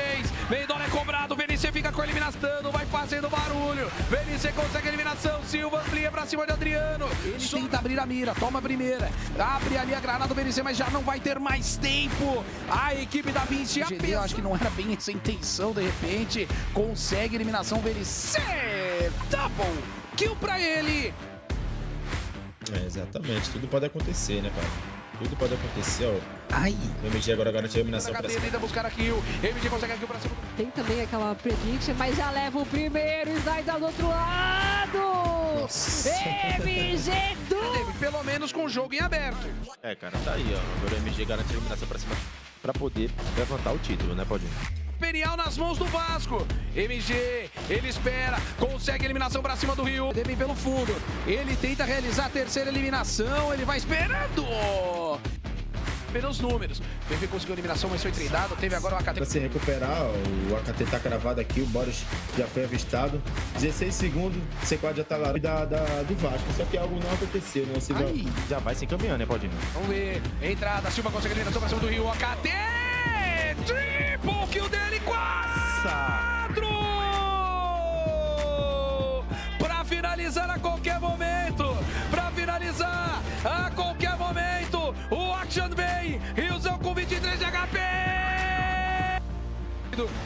Mendonça é cobrado. VNC fica com a eliminação. Vai fazendo barulho. VNC consegue a eliminação. Silva amplia pra cima de Adriano. Ele tenta abrir a mira. Toma a primeira. Abre ali a granada do VNC, mas já não vai ter mais tempo. A equipe da Vinci. Eu acho que não era bem essa intenção. De repente, consegue a eliminação. VNC. Double kill pra ele. É, exatamente, tudo pode acontecer, né, cara? Tudo pode acontecer, ó. Ai! O MG agora garantiu a eliminação pra cima. Tenta buscar a kill. MG consegue a kill pra cima. Tem também aquela prediction, mas já leva o primeiro. Slides do outro lado! Nossa! MG do... Pelo menos com o jogo em aberto. É, cara, tá aí, ó. Agora o MG garantiu a eliminação pra cima pra poder levantar o título, né, Paulinho? Imperial nas mãos do Vasco. MG, ele espera, consegue a eliminação pra cima do Rio. Vem pelo fundo. Ele tenta realizar a terceira eliminação. Ele vai esperando. Pelos números. PV conseguiu a eliminação, mas foi treinado. Teve agora o AKT. Pra se recuperar, o AKT tá cravado aqui. O Boris já foi avistado. 16 segundos, o C4 já tá lá do Vasco. Só que algo não aconteceu, né? O Silva já vai se encaminhando, né, Paulinho? Vamos ver. Entrada, Silva consegue a eliminação pra cima do Rio. AKT! Triple kill dele, 4!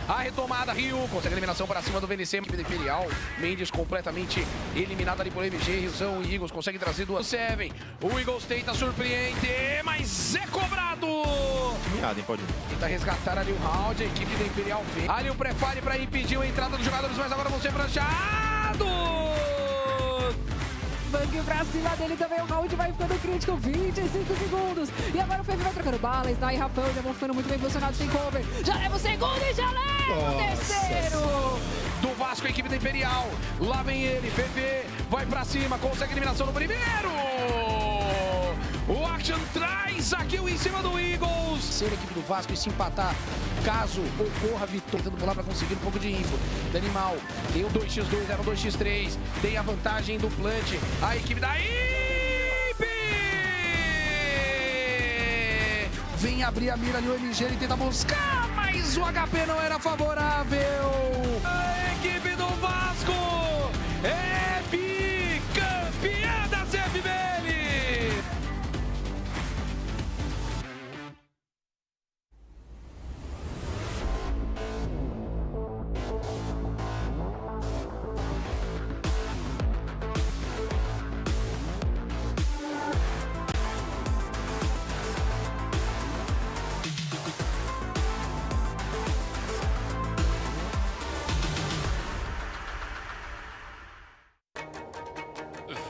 A retomada, Rio consegue a eliminação para cima do VNC, equipe da Imperial. Mendes completamente eliminado ali por MG, Riozão e Eagles consegue trazer duas. Seven, o Eagles tenta surpreender, mas é cobrado. Miado, hein, pode. Tenta resgatar ali o round, a equipe da Imperial vem. Ali o prefire para impedir a entrada dos jogadores, mas agora vão ser pranchados. Bang pra cima dele também, o round vai ficando crítico, 25 segundos. E agora o FEV vai trocando bala, Sny e Rafão já vão ficando muito bem posicionados, tem cover. Já leva o segundo e já leva o terceiro. Do Vasco, a equipe da Imperial. Lá vem ele, PV, vai pra cima, consegue eliminação no primeiro. O Action traz aqui o em cima do Eagles. Ser a equipe do Vasco e se empatar, caso ocorra vitória, tentando pular para conseguir um pouco de info. Danimal, tem o 2x2, era o 2x3, tem a vantagem do plant. A equipe da IP vem abrir a mira ali, o MG, ele tenta buscar, mas o HP não era favorável. A equipe do Vasco é bicampeã da CFBL.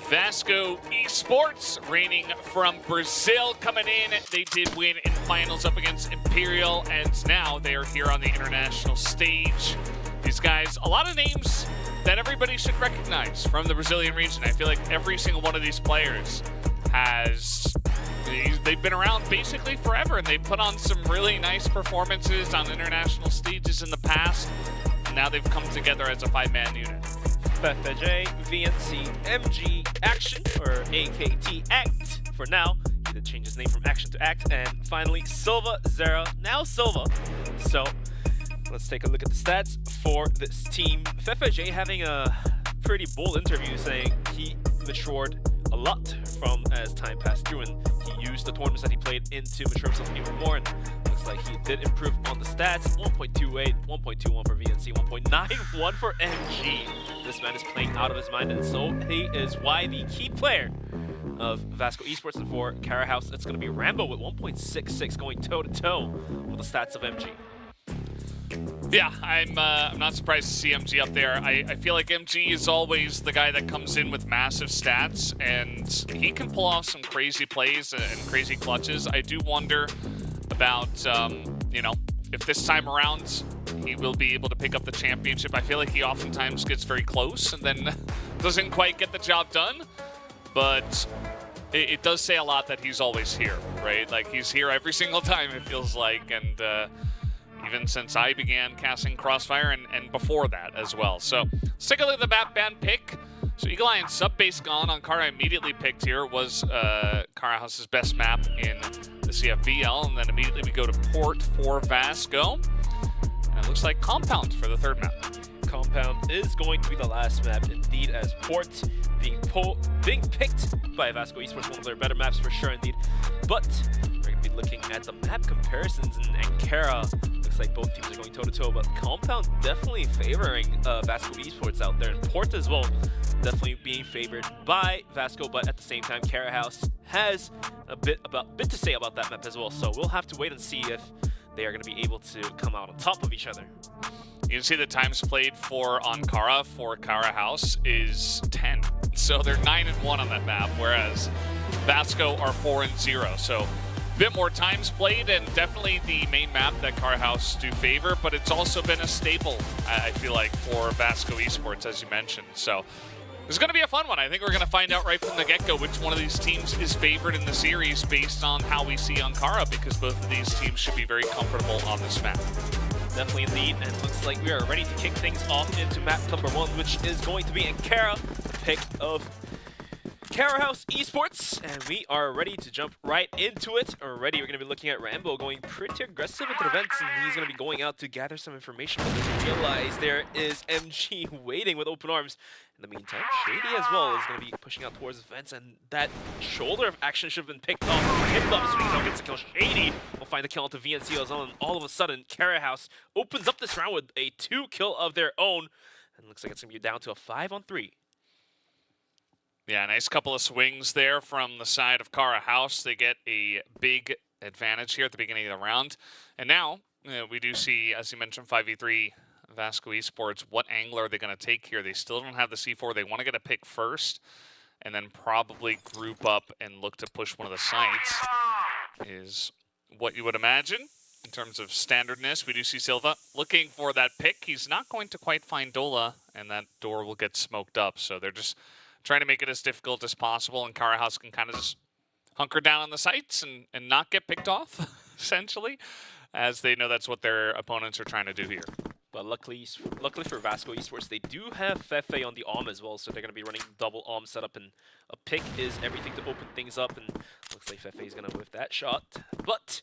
Vasco Esports, reigning from Brazil, coming in. They did win in finals up against Imperial, and now they are here on the international stage. These guys, a lot of names that everybody should recognize from the Brazilian region. I feel like every single one of these players they've been around basically forever, and they've put on some really nice performances on international stages in the past, and now they've come together as a 5-man unit. FFJ, VNC, MG, Action, or AKT Act for now. He did change his name from Action to Act. And finally, Silva, Zera, now Silva. So, let's take a look at the stats for this team. FFJ having a pretty bold interview saying he matured a lot from as time passed through, and he used the tournaments that he played into mature himself even more. And looks like he did improve on the stats. 1.28, 1.21 for VNC, 1.91 for MG. This man is playing out of his mind, and so he is why the key player of Vasco Esports. And for Cara House, it's going to be Rambo with 1.66 going toe-to-toe with the stats of MG. Yeah, I'm not surprised to see MG up there. I feel like MG is always the guy that comes in with massive stats, and he can pull off some crazy plays and crazy clutches. I do wonder about, you know, if this time around he will be able to pick up the championship. I feel like he oftentimes gets very close and then doesn't quite get the job done. But it does say a lot that he's always here, right? Like, he's here every single time, it feels like, and even since I began casting Crossfire and before that as well. So let's take a look at the map ban pick. So Eagle Eye and Sub-Base gone on Cara immediately picked here was Cara House's best map in the CFVL, and then immediately we go to Port for Vasco. And it looks like Compound for the third map. Compound is going to be the last map, indeed, as Port being picked by Vasco Esports, one of their better maps for sure, indeed. But we're going to be looking at the map comparisons, and Cara, looks like both teams are going toe-to-toe, but Compound definitely favoring Vasco Esports out there, and Port as well, definitely being favored by Vasco, but at the same time, Cara House has a bit to say about that map as well, so we'll have to wait and see if they are going to be able to come out on top of each other. You can see the times played for Ankara for Cara House is 10. So they're 9-1 on that map, whereas Vasco are 4-0. So a bit more times played, and definitely the main map that Cara House do favor, but it's also been a staple, I feel like, for Vasco Esports, as you mentioned. So it's going to be a fun one. I think we're going to find out right from the get-go which one of these teams is favored in the series based on how we see Ankara, because both of these teams should be very comfortable on this map. Definitely indeed, and it looks like we are ready to kick things off into map number 1, which is going to be Ankara, pick of Cara House Esports, and we are ready to jump right into it. Already, we're going to be looking at Rambo going pretty aggressive into the vents, and he's going to be going out to gather some information. But then you realize there is MG waiting with open arms. In the meantime, Shady as well is going to be pushing out towards the fence, and that shoulder of action should have been picked off. Kimbum swings out, gets the kill. Shady will find the kill onto VNC as well, and all of a sudden, Cara House opens up this round with a 2 kill of their own, and looks like it's going to be down to a 5-on-3. Yeah, nice couple of swings there from the side of Cara House. They get a big advantage here at the beginning of the round. And now, we do see, as you mentioned, 5v3 Vasco Esports. What angle are they going to take here? They still don't have the C4. They want to get a pick first, and then probably group up and look to push one of the sites, is what you would imagine. In terms of standardness, we do see Silva looking for that pick. He's not going to quite find Dola, and that door will get smoked up. So they're just trying to make it as difficult as possible, and Cara House can kind of just hunker down on the sites and not get picked off, essentially, as they know that's what their opponents are trying to do here. But luckily for Vasco Esports, they do have Fefe on the AWM as well, so they're going to be running double AWM setup, and a pick is everything to open things up, and looks like Fefe is going to whiff that shot. But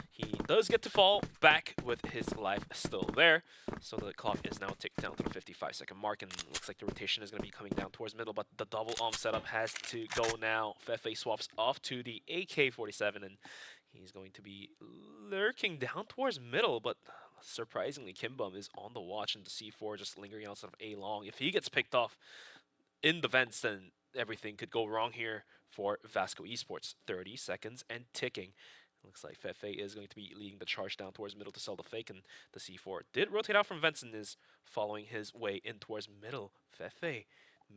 he does get to fall back with his life still there. So the clock is now ticked down to the 55-second mark, and looks like the rotation is going to be coming down towards middle, but the double AWM setup has to go now. Fefe swaps off to the AK-47, and he's going to be lurking down towards middle, but surprisingly, Kimbum is on the watch, and the C4 just lingering outside of A long. If he gets picked off in the vents, then everything could go wrong here for Vasco Esports. 30 seconds and ticking. Looks like Fefe is going to be leading the charge down towards middle to sell the fake, and the C4 did rotate out from vents and is following his way in towards middle. Fefe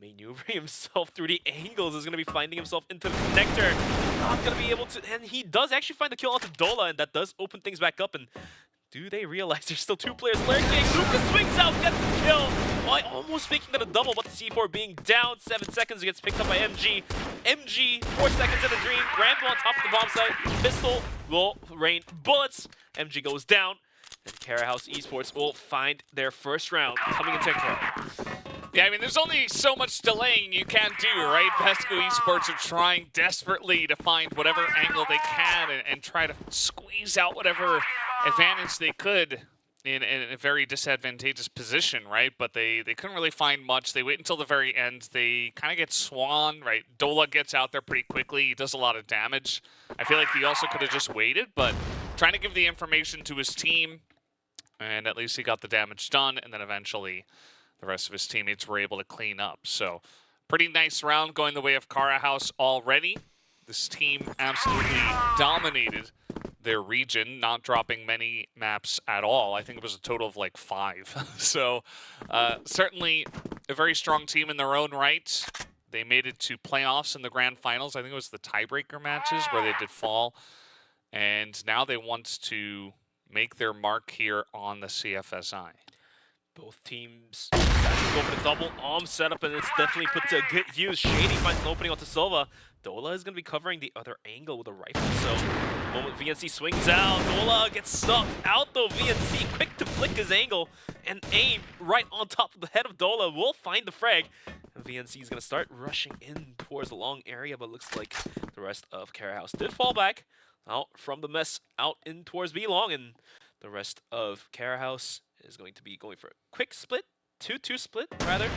maneuvering himself through the angles, is going to be finding himself into the connector. Not going to be able to, and he does actually find the kill onto Dola, and that does open things back up. And do they realize there's still 2 players lurking? Lucas swings out, gets the kill, while almost making it a double, but the C4 being down 7 seconds, gets picked up by MG. MG, 4 seconds in the dream. Rambo on top of the bomb site. Pistol will rain bullets. MG goes down, and Cara House Esports will find their first round coming in TikTok. Yeah, I mean, there's only so much delaying you can do, right? Vasco Esports are trying desperately to find whatever angle they can and try to squeeze out whatever advantage they could in a very disadvantageous position, right? But they couldn't really find much. They wait until the very end. They kind of get swan, right? Dola gets out there pretty quickly. He does a lot of damage. I feel like he also could have just waited, but trying to give the information to his team, and at least he got the damage done, and then eventually the rest of his teammates were able to clean up. So pretty nice round going the way of Cara House already. This team absolutely dominated their region, not dropping many maps at all. I think it was a total of like 5. So certainly a very strong team in their own right. They made it to playoffs in the grand finals. I think it was the tiebreaker matches where they did fall. And now they want to make their mark here on the CFSI. Both teams decided to go for the double AWM setup, and it's definitely put to good use. Shady finds an opening onto Silva. Dola is going to be covering the other angle with a rifle. So the moment VNC swings out, Dola gets sucked out though. VNC quick to flick his angle and aim right on top of the head of Dola. Will find the frag. And VNC is going to start rushing in towards the long area, but looks like the rest of Cara House did fall back out from the mess out in towards B long, and the rest of Cara House is going to be going for a quick split, 2-2 split rather,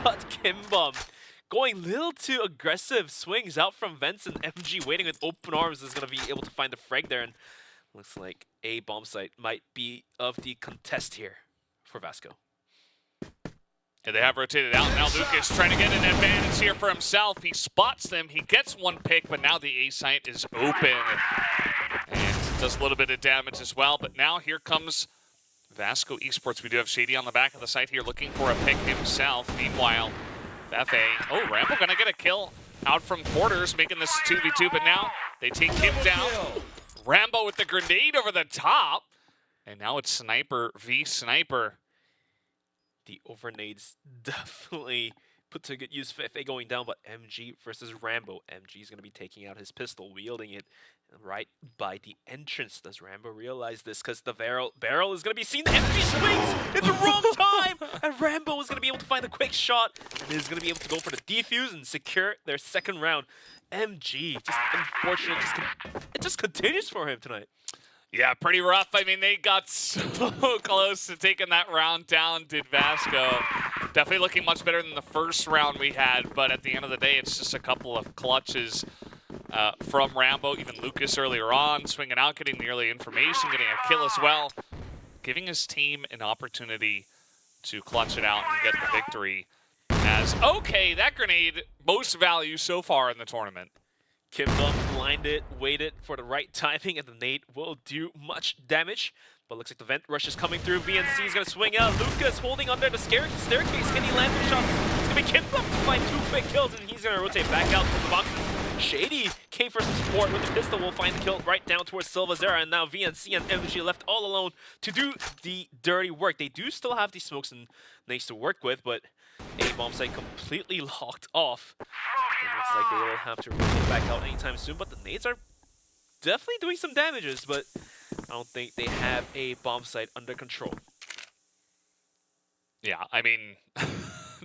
but Kimbum going a little too aggressive, swings out from vents, and MG waiting with open arms is going to be able to find the frag there, and looks like a bomb site might be of the contest here for Vasco. Yeah, they have rotated out. Now Lucas trying to get an advantage here for himself. He spots them, he gets one pick, but now the A site is open and does a little bit of damage as well, but now here comes Vasco Esports. We do have Shady on the back of the site here looking for a pick himself. Meanwhile, Fefe, Rambo gonna get a kill out from quarters, making this 2v2, but now they take him down. Rambo with the grenade over the top, and now it's Sniper v Sniper. The overnades definitely put to good use. Fefe going down, but MG versus Rambo. MG is going to be taking out his pistol, wielding it right by the entrance. Does Rambo realize this? Because the barrel is going to be seen. MG swings in the wrong time, and Rambo is going to be able to find a quick shot, and is going to be able to go for the defuse and secure their second round. MG, just unfortunate. It just continues for him tonight. Yeah, pretty rough. I mean, they got so close to taking that round down, did Vasco. Definitely looking much better than the first round we had, but at the end of the day, it's just a couple of clutches from Rambo. Even Lucas earlier on, swinging out, getting the early information, getting a kill as well. Giving his team an opportunity to clutch it out and get the victory. As, okay, that grenade, most value so far in the tournament. Kimbum blinded, waited for the right timing, and the nade will do much damage. But looks like the vent rush is coming through. VNC is going to swing out. Lucas holding under the staircase. Can he land the shots? It's going to be Kimbum to find 2 quick kills, and he's going to rotate back out to the boxes. Shady came for some support with the pistol. Will find the kill right down towards Silvazera, and now VNC and MG left all alone to do the dirty work. They do still have these smokes and nades to work with, but a bomb site completely locked off. It looks like they will have to rotate back out anytime soon, but the nades are definitely doing some damages, but I don't think they have a bomb site under control. Yeah, I mean,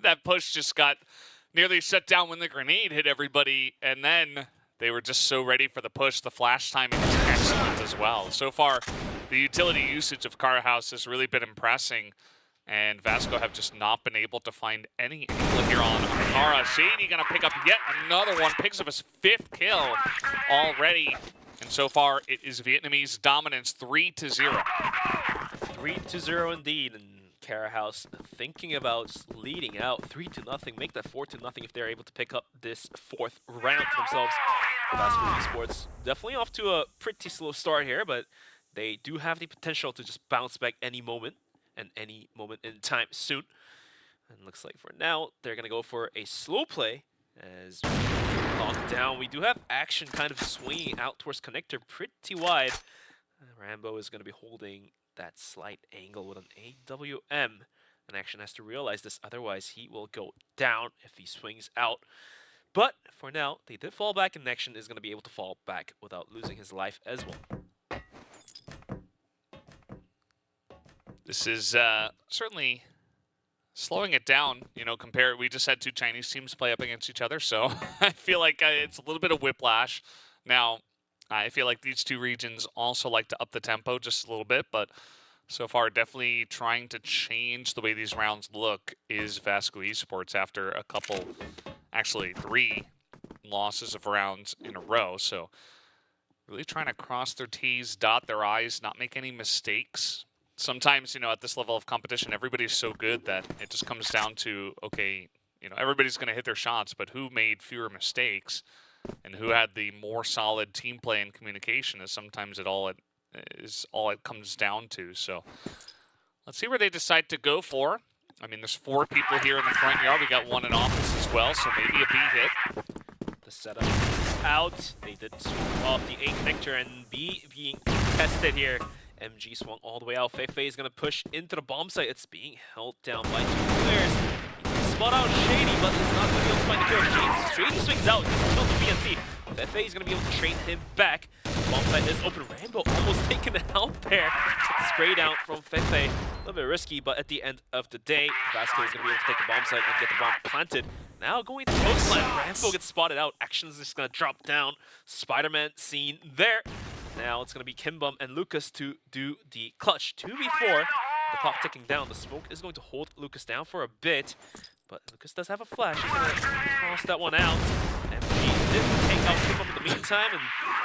that push just got nearly shut down when the grenade hit everybody, and then they were just so ready for the push. The flash timing was excellent as well. So far, the utility usage of Car House has really been impressing, and Vasco have just not been able to find any angle here on Kara. Shady gonna pick up yet another one, picks up his 5th kill already. And so far, it is Vietnamese dominance, 3-0. 3-0 indeed, and Kara House thinking about leading out 3-0, make that 4-0 if they're able to pick up this 4th round to themselves. Vasco Esports definitely off to a pretty slow start here, but they do have the potential to just bounce back any moment, and any moment in time soon. And looks like for now, they're going to go for a slow play as locked down. We do have action kind of swinging out towards connector pretty wide. Rambo is going to be holding that slight angle with an AWM. And Action has to realize this, otherwise he will go down if he swings out. But for now, they did fall back, and Action is going to be able to fall back without losing his life as well. This is certainly slowing it down, you know, we just had 2 Chinese teams play up against each other, so I feel like it's a little bit of whiplash. Now, I feel like these 2 regions also like to up the tempo just a little bit, but so far definitely trying to change the way these rounds look is Vasco Esports after a couple, actually 3 losses of rounds in a row, so really trying to cross their T's, dot their I's, not make any mistakes. Sometimes, you know, at this level of competition, everybody's so good that it just comes down to, okay, you know, everybody's going to hit their shots, but who made fewer mistakes and who had the more solid team play and communication is sometimes all it comes down to. So let's see where they decide to go for. I mean, there's 4 people here in the front yard. We got 1 in office as well, so maybe a B hit. The setup is out. They did swing off the A connector, and B being tested here. MG swung all the way out. Feifei is going to push into the bomb site. It's being held down by 2 players. He can spot out Shady, but it's not going to be able to find the kill. Shady swings out. He's killed the VNC. Feifei is going to be able to train him back. Bomb site is open. Rambo almost taken out there. Spray down from Feifei. A little bit risky, but at the end of the day, Vasco is going to be able to take the bomb site and get the bomb planted. Now going to coastline. Rambo gets spotted out. Action is just going to drop down. Spider-Man seen there. Now it's going to be Kimbum and Lucas to do the clutch. 2v4. The clock ticking down. The smoke is going to hold Lucas down for a bit. But Lucas does have a flash. He's going to toss that one out. MG did take out Kimbum in the meantime. And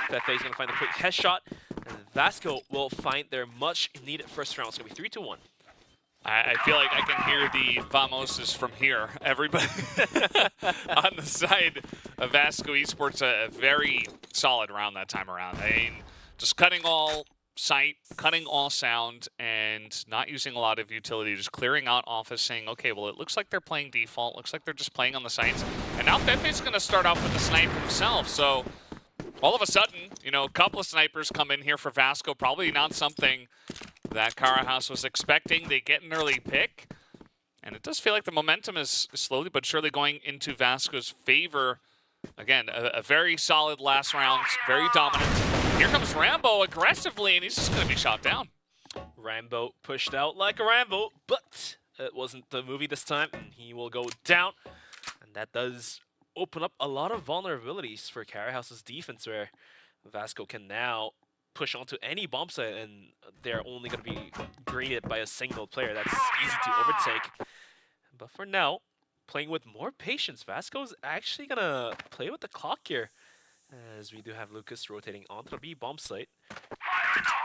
Feifei is going to find a quick headshot. And Vasco will find their much needed first round. It's going to be 3-1. I feel like I can hear the Vamoses from here. Everybody on the side of Vasco Esports, a very solid round that time around. I mean, just cutting all sight, cutting all sound, and not using a lot of utility, just clearing out office, saying, okay, well, it looks like they're playing default, looks like they're just playing on the sites. And now Feifei's going to start off with the snipe himself, so all of a sudden, you know, a couple of snipers come in here for Vasco, probably not something that Kara House was expecting. They get an early pick, And it does feel like the momentum is slowly but surely going into Vasco's favor. Again, a very solid last round, very dominant. Here comes Rambo aggressively, and he's just going to be shot down. Rambo pushed out like a Rambo, but it wasn't the movie this time, and he will go down. And that does open up a lot of vulnerabilities for Carahouse's defense, where Vasco can now push onto any bomb site, and they're only going to be greeted by a single player. That's easy to overtake. But for now, playing with more patience, Vasco's actually going to play with the clock here, as we do have Lucas rotating onto the B bomb site.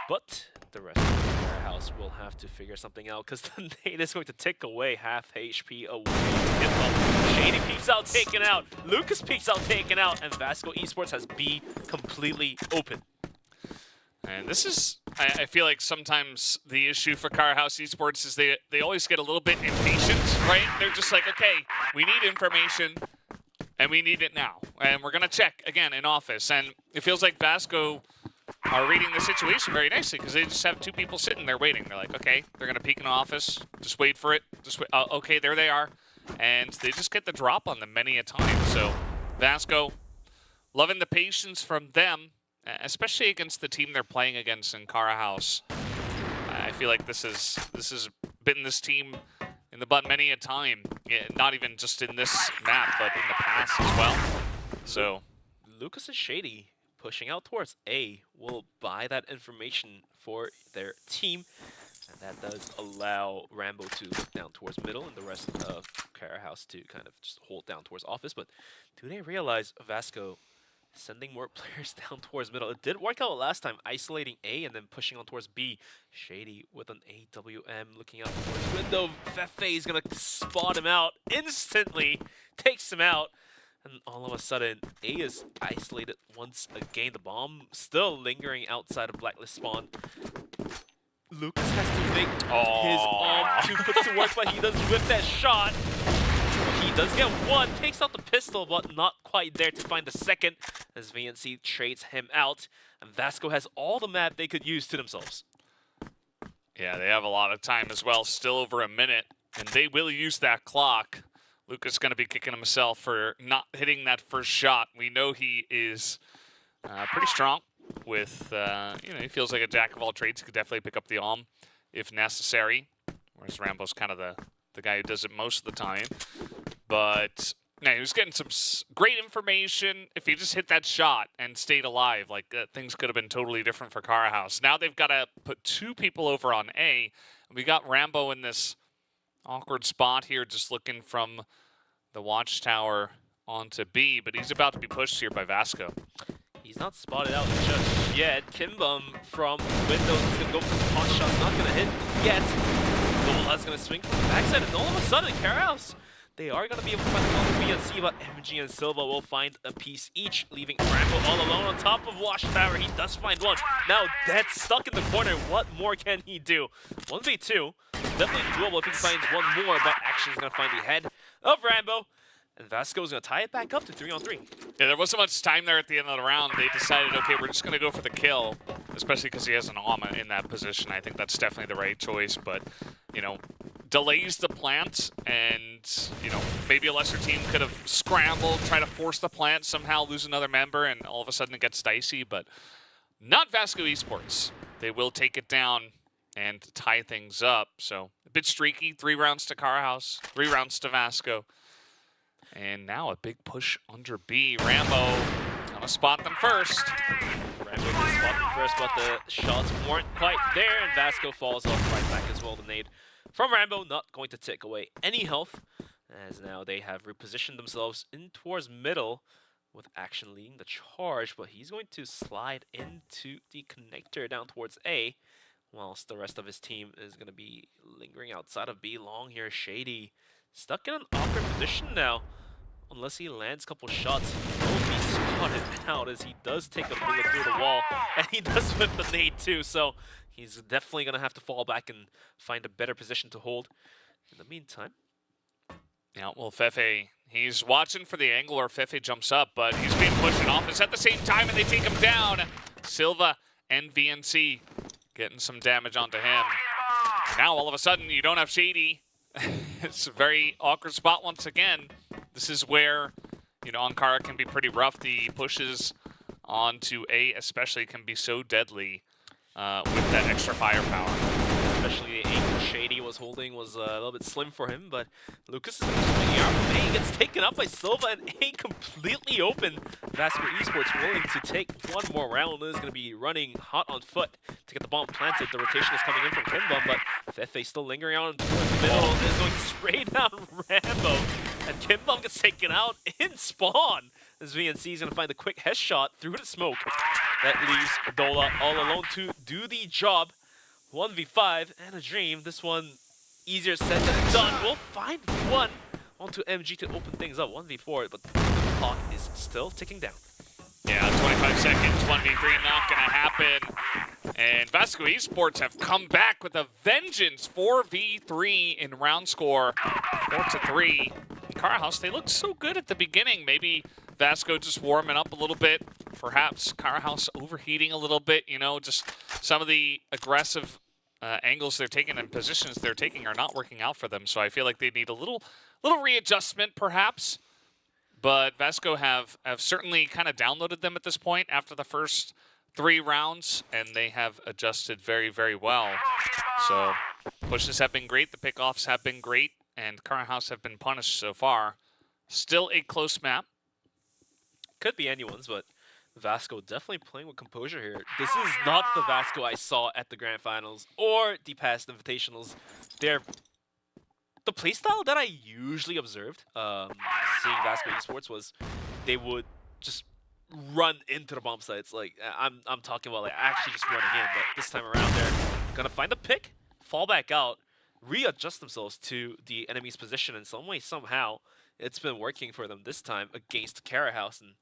But the rest of the Warehouse will have to figure something out, because the nade is going to tick away half HP away from him. Shady peeks out, taken out. Lucas peeks out, taken out. And Vasco Esports has B completely open. And this is, I feel like sometimes the issue for Carhouse Esports is they always get a little bit impatient, right? They're just like, okay, we need information, and we need it now. And we're going to check, again, in office. And it feels like Vasco are reading the situation very nicely, because they just have two people sitting there waiting. They're like, okay, they're going to peek in office. Just wait for it. Just wait. Okay, there they are. And they just get the drop on them many a time. So Vasco, loving the patience from them, especially against the team they're playing against in Carhouse. I feel like this has bitten this team in the butt many a time. Yeah, not even just in this map, but in the past as well. So Lucas and Shady pushing out towards A will buy that information for their team. And that does allow Rambo to look down towards middle and the rest of Carhouse to kind of just hold down towards office. But do they realize Vasco sending more players down towards middle? It did work out last time, isolating A and then pushing on towards B. Shady with an AWM looking out towards window. Fefe is going to spot him out instantly, takes him out. And all of a sudden, A is isolated once again. The bomb still lingering outside of Blacklist spawn. Lucas has to make his arm to put to work, but he does whip that shot. He does get one, takes out the pistol, but not quite there to find the second, as VNC trades him out. And Vasco has all the map they could use to themselves. yeah, they have a lot of time as well, still over a minute, and they will use that clock. Lucas going to be kicking himself for not hitting that first shot. We know he is pretty strong with, he feels like a jack of all trades. He could definitely pick up the AWM if necessary, whereas Rambo's kind of the guy who does it most of the time. But yeah, he was getting some great information. If he just hit that shot and stayed alive, like things could have been totally different for Carhouse. Now they've got to put two people over on A. We got Rambo in this awkward spot here, just looking from the watchtower onto B, but he's about to be pushed here by Vasco. He's not spotted out just yet. Kimbum from windows is going to go for the punch shot's not going to hit yet. Gola's going to swing from the backside, and all of a sudden, Carhouse, they are going to be able to find the counter BNC, but MG and Silva will find a piece each, leaving Rambo all alone on top of Watchtower. He does find one. Now that's stuck in the corner. What more can he do? 1v2. Definitely doable if he finds one more, but Action is going to find the head of Rambo. And Vasco is going to tie it back up to 3-on-3. Yeah, there wasn't much time there at the end of the round. They decided, okay, we're just going to go for the kill, especially because he has an AWM in that position. I think that's definitely the right choice, but, delays the plant, and, maybe a lesser team could have scrambled, try to force the plant, somehow lose another member, and all of a sudden it gets dicey, but not Vasco Esports. They will take it down and tie things up. So a bit streaky, 3 rounds to Carhouse, 3 rounds to Vasco. And now a big push under B. Rambo gonna spot them first. Rambo can spot them first, but the shots weren't quite there, and Vasco falls off right back as well. The nade from Rambo not going to take away any health, as now they have repositioned themselves in towards middle, with Action leading the charge, but he's going to slide into the connector down towards A, whilst the rest of his team is going to be lingering outside of B. Long here, Shady, stuck in an awkward position now. Unless he lands a couple shots, he will be spotted out, as he does take a bullet through the wall, and he does whip the nade too, so he's definitely going to have to fall back and find a better position to hold. In the meantime, yeah, well, Fefe, he's watching for the angle or Fefe jumps up, but he's being pushed in office at the same time, and they take him down. Silva and VNC getting some damage onto him. Now, all of a sudden, you don't have Shady It's a very awkward spot once again. This is where, you know, Ankara can be pretty rough. The pushes onto A especially can be so deadly with that extra firepower. Especially the angle Shady was holding was a little bit slim for him, but Lucas is swinging out. A gets taken up by Silva, and A completely open. Vasco Esports willing to take one more round. Is going to be running hot on foot to get the bomb planted. The rotation is coming in from Kimbum, but Fefe still lingering on towards the middle. Is going straight down Rambo, and Kimbum gets taken out in spawn. As VNC is going to find a quick headshot through the smoke. That leaves Dola all alone to do the job. 1v5 and a dream. This one easier said than done. We'll find one onto MG to open things up. 1v4, but the clock is still ticking down. Yeah, 25 seconds, 1v3 not gonna happen. And Vasco Esports have come back with a vengeance. 4v3 in round score, 4-3. Carahouse, they looked so good at the beginning. Maybe Vasco just warming up a little bit. Perhaps Carahouse overheating a little bit, you know, just some of the aggressive angles they're taking and positions they're taking are not working out for them. So I feel like they need a little readjustment, perhaps. But Vasco have certainly kind of downloaded them at this point after the first 3 rounds, and they have adjusted very, very well. So pushes have been great, the pickoffs have been great, and Carahouse have been punished so far. Still a close map. Could be anyone's, but Vasco definitely playing with composure here. This is not the Vasco I saw at the Grand Finals or the past Invitationals. They're the playstyle that I usually observed seeing Vasco Esports was they would just run into the bomb sites. Like I'm talking about like actually just running in, but this time around they're gonna find the pick, fall back out, readjust themselves to the enemy's position in some way, somehow. It's been working for them this time against Carahouse, and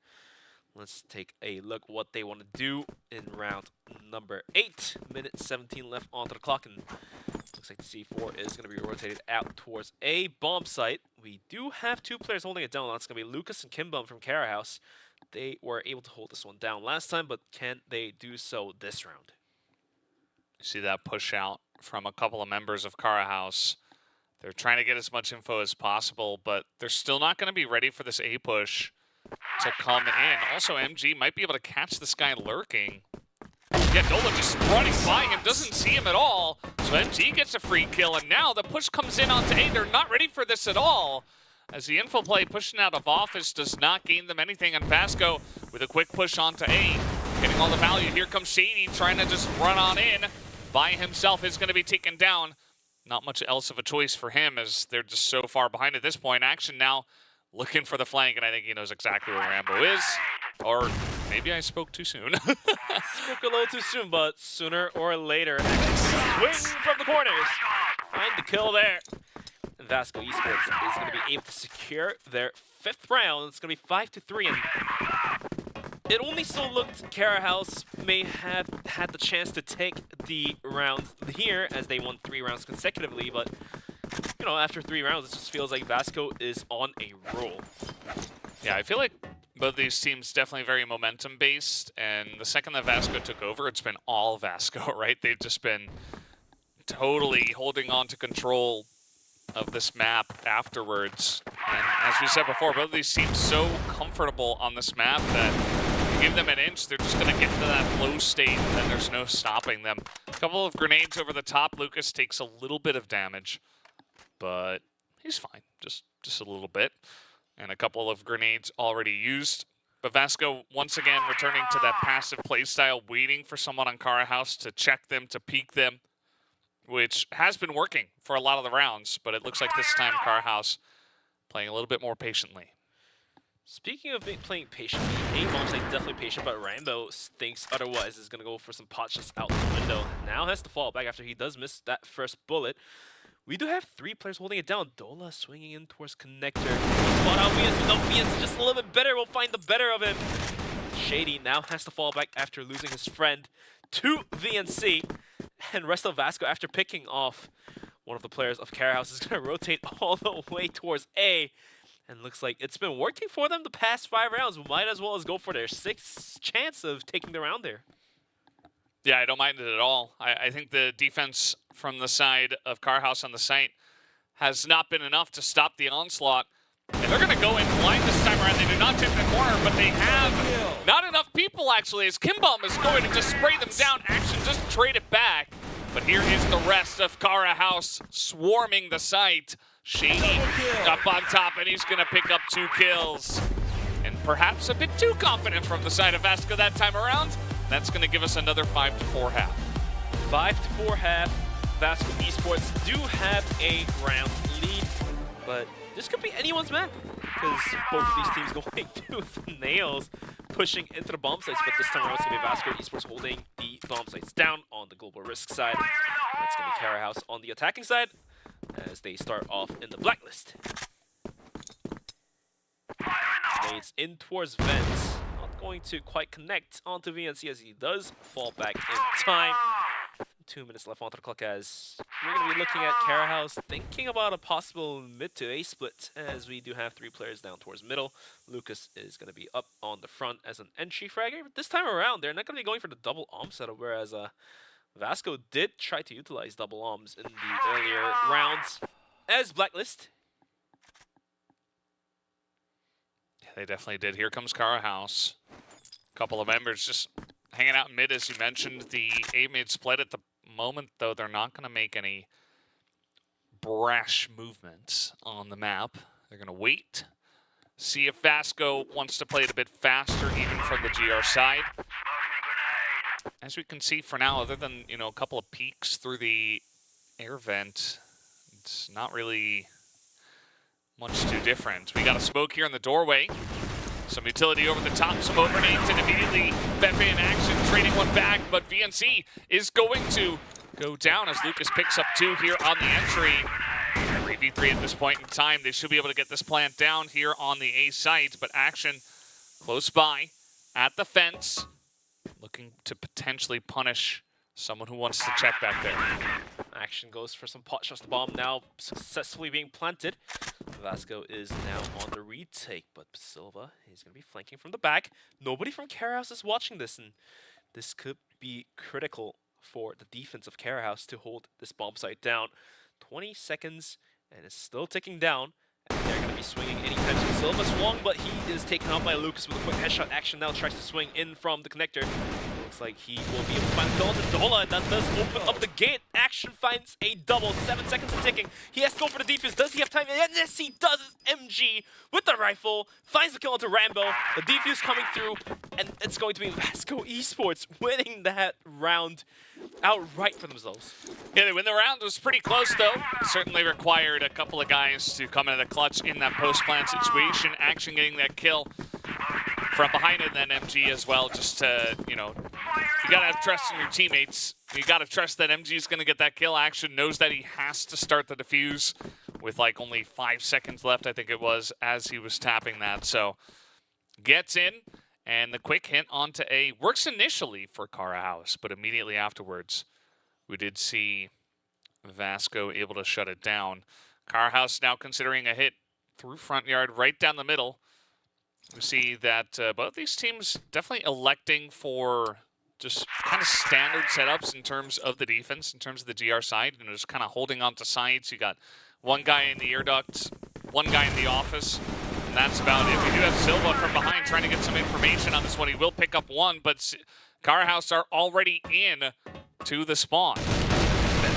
let's take a look what they want to do in round number 8. Minute 17 left onto the clock, and looks like the C4 is going to be rotated out towards a bomb site. We do have 2 players holding it down. That's going to be Lucas and Kimbum from Carahouse. They were able to hold this one down last time, but can they do so this round? See that push out from a couple of members of Carahouse. They're trying to get as much info as possible, but they're still not going to be ready for this A push to come in. Also, MG might be able to catch this guy lurking. Yeah, Dola just running by him, doesn't see him at all. So MG gets a free kill, and now the push comes in onto A. They're not ready for this at all, as the info play pushing out of office does not gain them anything. And Vasco with a quick push onto A, getting all the value. Here comes Shady trying to just run on in by himself. Is going to be taken down. Not much else of a choice for him, as they're just so far behind at this point. Action now looking for the flank, and I think he knows exactly where Rambo is. Or maybe I spoke too soon. Spoke a little too soon, but sooner or later, swing from the corners. Find the kill there. And Vasco Esports is going to be able to secure their 5th round. It's going to be 5-3, and it only so looked Carahouse may have had the chance to take the rounds here, as they won 3 rounds consecutively, but you know, after 3 rounds, it just feels like Vasco is on a roll. Yeah, I feel like both these teams definitely very momentum-based, and the second that Vasco took over, it's been all Vasco, right? They've just been totally holding on to control of this map afterwards. And as we said before, both of these teams so comfortable on this map that you give them an inch, they're just going to get to that flow state, and then there's no stopping them. A couple of grenades over the top. Lucas takes a little bit of damage, but he's fine, just a little bit. And a couple of grenades already used. But Vasco, once again, returning to that passive playstyle, waiting for someone on Carahouse to check them, to peek them, which has been working for a lot of the rounds, but it looks like this time Carahouse playing a little bit more patiently. Speaking of playing patiently, A-Bomb's like definitely patient, but Rambo thinks otherwise. Is going to go for some pot shots out the window. Now has to fall back after he does miss that first bullet. We do have 3 players holding it down. Dola swinging in towards connector. Spot out VNC. No, VNC just a little bit better. We'll find the better of him. Shady now has to fall back after losing his friend to VNC. And rest of Vasco, after picking off one of the players of Carahouse, is going to rotate all the way towards A. And looks like it's been working for them the past 5 rounds. Might as well as go for their 6th chance of taking the round there. Yeah, I don't mind it at all. I think the defense from the side of Carahouse on the site has not been enough to stop the onslaught. And they're going to go in blind this time around. They do not take the corner, but they have not enough people, actually, as Kimbom is going to just spray them down. Action just trade it back. But here is the rest of Kara House swarming the site. Shady up on top, and he's going to pick up 2 kills. And perhaps a bit too confident from the side of Vasco that time around. That's going to give us another 5-4 half. 5-4 half. Vasco Esports do have a round lead, but this could be anyone's map because both of these teams going tooth and nails, pushing into the bomb sites. But this time around, it's going to be Vasco Esports holding the bomb sites down on the global risk side. That's going to be Kara House on the attacking side as they start off in the blacklist. Nades in towards Vents. Not going to quite connect onto VNC as he does fall back in time. 2 minutes left on the clock as we're going to be looking at Kara House thinking about a possible mid to A split as we do have 3 players down towards middle. Lucas is going to be up on the front as an entry fragger. But this time around, they're not going to be going for the double OM setup, whereas Vasco did try to utilize double OMs in the earlier rounds as Blacklist. Yeah, they definitely did. Here comes Kara House. A couple of members just hanging out mid, as you mentioned. The A mid split at the moment, though, they're not going to make any brash movements on the map. They're going to wait, see if Vasco wants to play it a bit faster, even from the GR side. As we can see for now, other than, you know, a couple of peeks through the air vent, it's not really much too different. We got a smoke here in the doorway. Some utility over the top, some overnades, and immediately Fefe in action, trading one back, but VNC is going to go down as Lucas picks up 2 here on the entry. 3v3 at this point in time. They should be able to get this plant down here on the A site, but action close by at the fence, looking to potentially punish someone who wants to check back there. Action goes for some pot shots. The bomb now successfully being planted. Vasco is now on the retake, but Silva is going to be flanking from the back. Nobody from Kara House is watching this, and this could be critical for the defense of Kara House to hold this bomb site down. 20 seconds, and it's still ticking down. And they're going to be swinging anytime soon. Silva swung, but he is taken out by Lucas with a quick headshot. Action now tries to swing in from the connector. Looks like he will be able to find the goal to Dola, and that does open up the gate. Action finds a double. 7 seconds and ticking. He has to go for the defense. Does he have time? Yes, he does. MG with the rifle finds the kill onto Rambo. The defuse coming through, and it's going to be Vasco Esports winning that round outright for themselves. Yeah, they win the round. It was pretty close, though. Certainly required a couple of guys to come into the clutch in that post-plant situation. Action getting that kill from behind it, and then MG as well. Just to, you know, you gotta have trust in your teammates. You gotta trust that MG is gonna get that kill. Action knows that he has to start the defuse with like only 5 seconds left, I think it was, as he was tapping that. So gets in, and the quick hit onto A works initially for Kara House, but immediately afterwards, we did see Vasco able to shut it down. Kara House now considering a hit through front yard, right down the middle. We see that both these teams definitely electing for just kind of standard setups in terms of the defense, in terms of the GR side, and just kind of holding on to sides. You got one guy in the air duct, one guy in the office, and that's about it. We do have Silva from behind trying to get some information on this one. He will pick up one, but Kara House are already in to the spawn.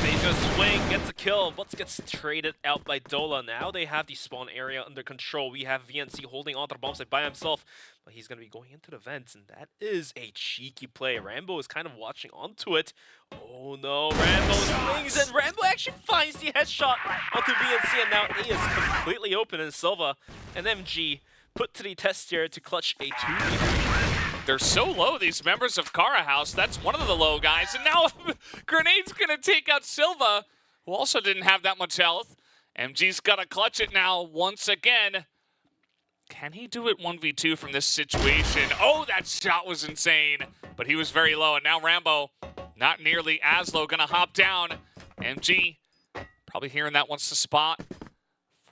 He's going to swing, gets a kill, but gets traded out by Dola. Now they have the spawn area under control. We have VNC holding onto the bomb site by himself, but he's going to be going into the vents, and that is a cheeky play. Rambo is kind of watching onto it. Oh no, Rambo swings, and Rambo actually finds the headshot onto VNC, and now A is completely open, and Silva and MG put to the test here to clutch a 2v3. They're so low, these members of Kara House. That's one of the low guys. And now Grenade's going to take out Silva, who also didn't have that much health. MG's got to clutch it now once again. Can he do it 1v2 from this situation? Oh, that shot was insane. But he was very low. And now Rambo, not nearly as low, going to hop down. MG probably hearing that wants to spot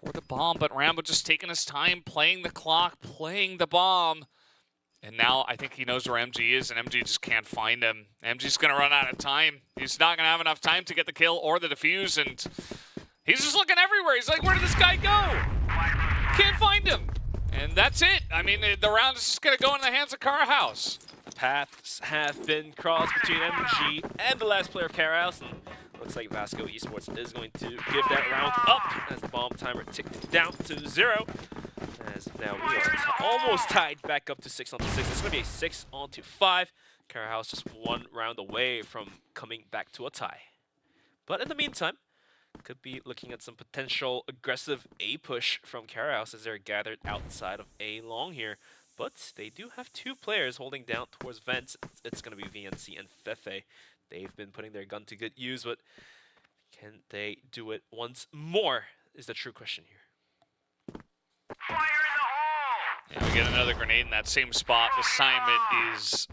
for the bomb. But Rambo just taking his time, playing the clock, playing the bomb. And now I think he knows where MG is, and MG just can't find him. MG's going to run out of time. He's not going to have enough time to get the kill or the defuse, and He's just looking everywhere. He's like, where did this guy go? Can't find him. And that's it. I mean, the round is just going to go in the hands of Cara House. Paths have been crossed between MG and the last player of Cara House. And looks like Vasco Esports is going to give that round up as the bomb timer ticked down to 0. As now we are almost tied back up to 6-6. It's going to be a 6-5. Cara House just one round away from coming back to a tie. But in the meantime, could be looking at some potential aggressive A push from Cara House as they're gathered outside of A long here. But they do have 2 players holding down towards vents. It's going to be VNC and Fefe. They've been putting their gun to good use, but can they do it once more is the true question here. Yeah, we get another grenade in that same spot. This time it is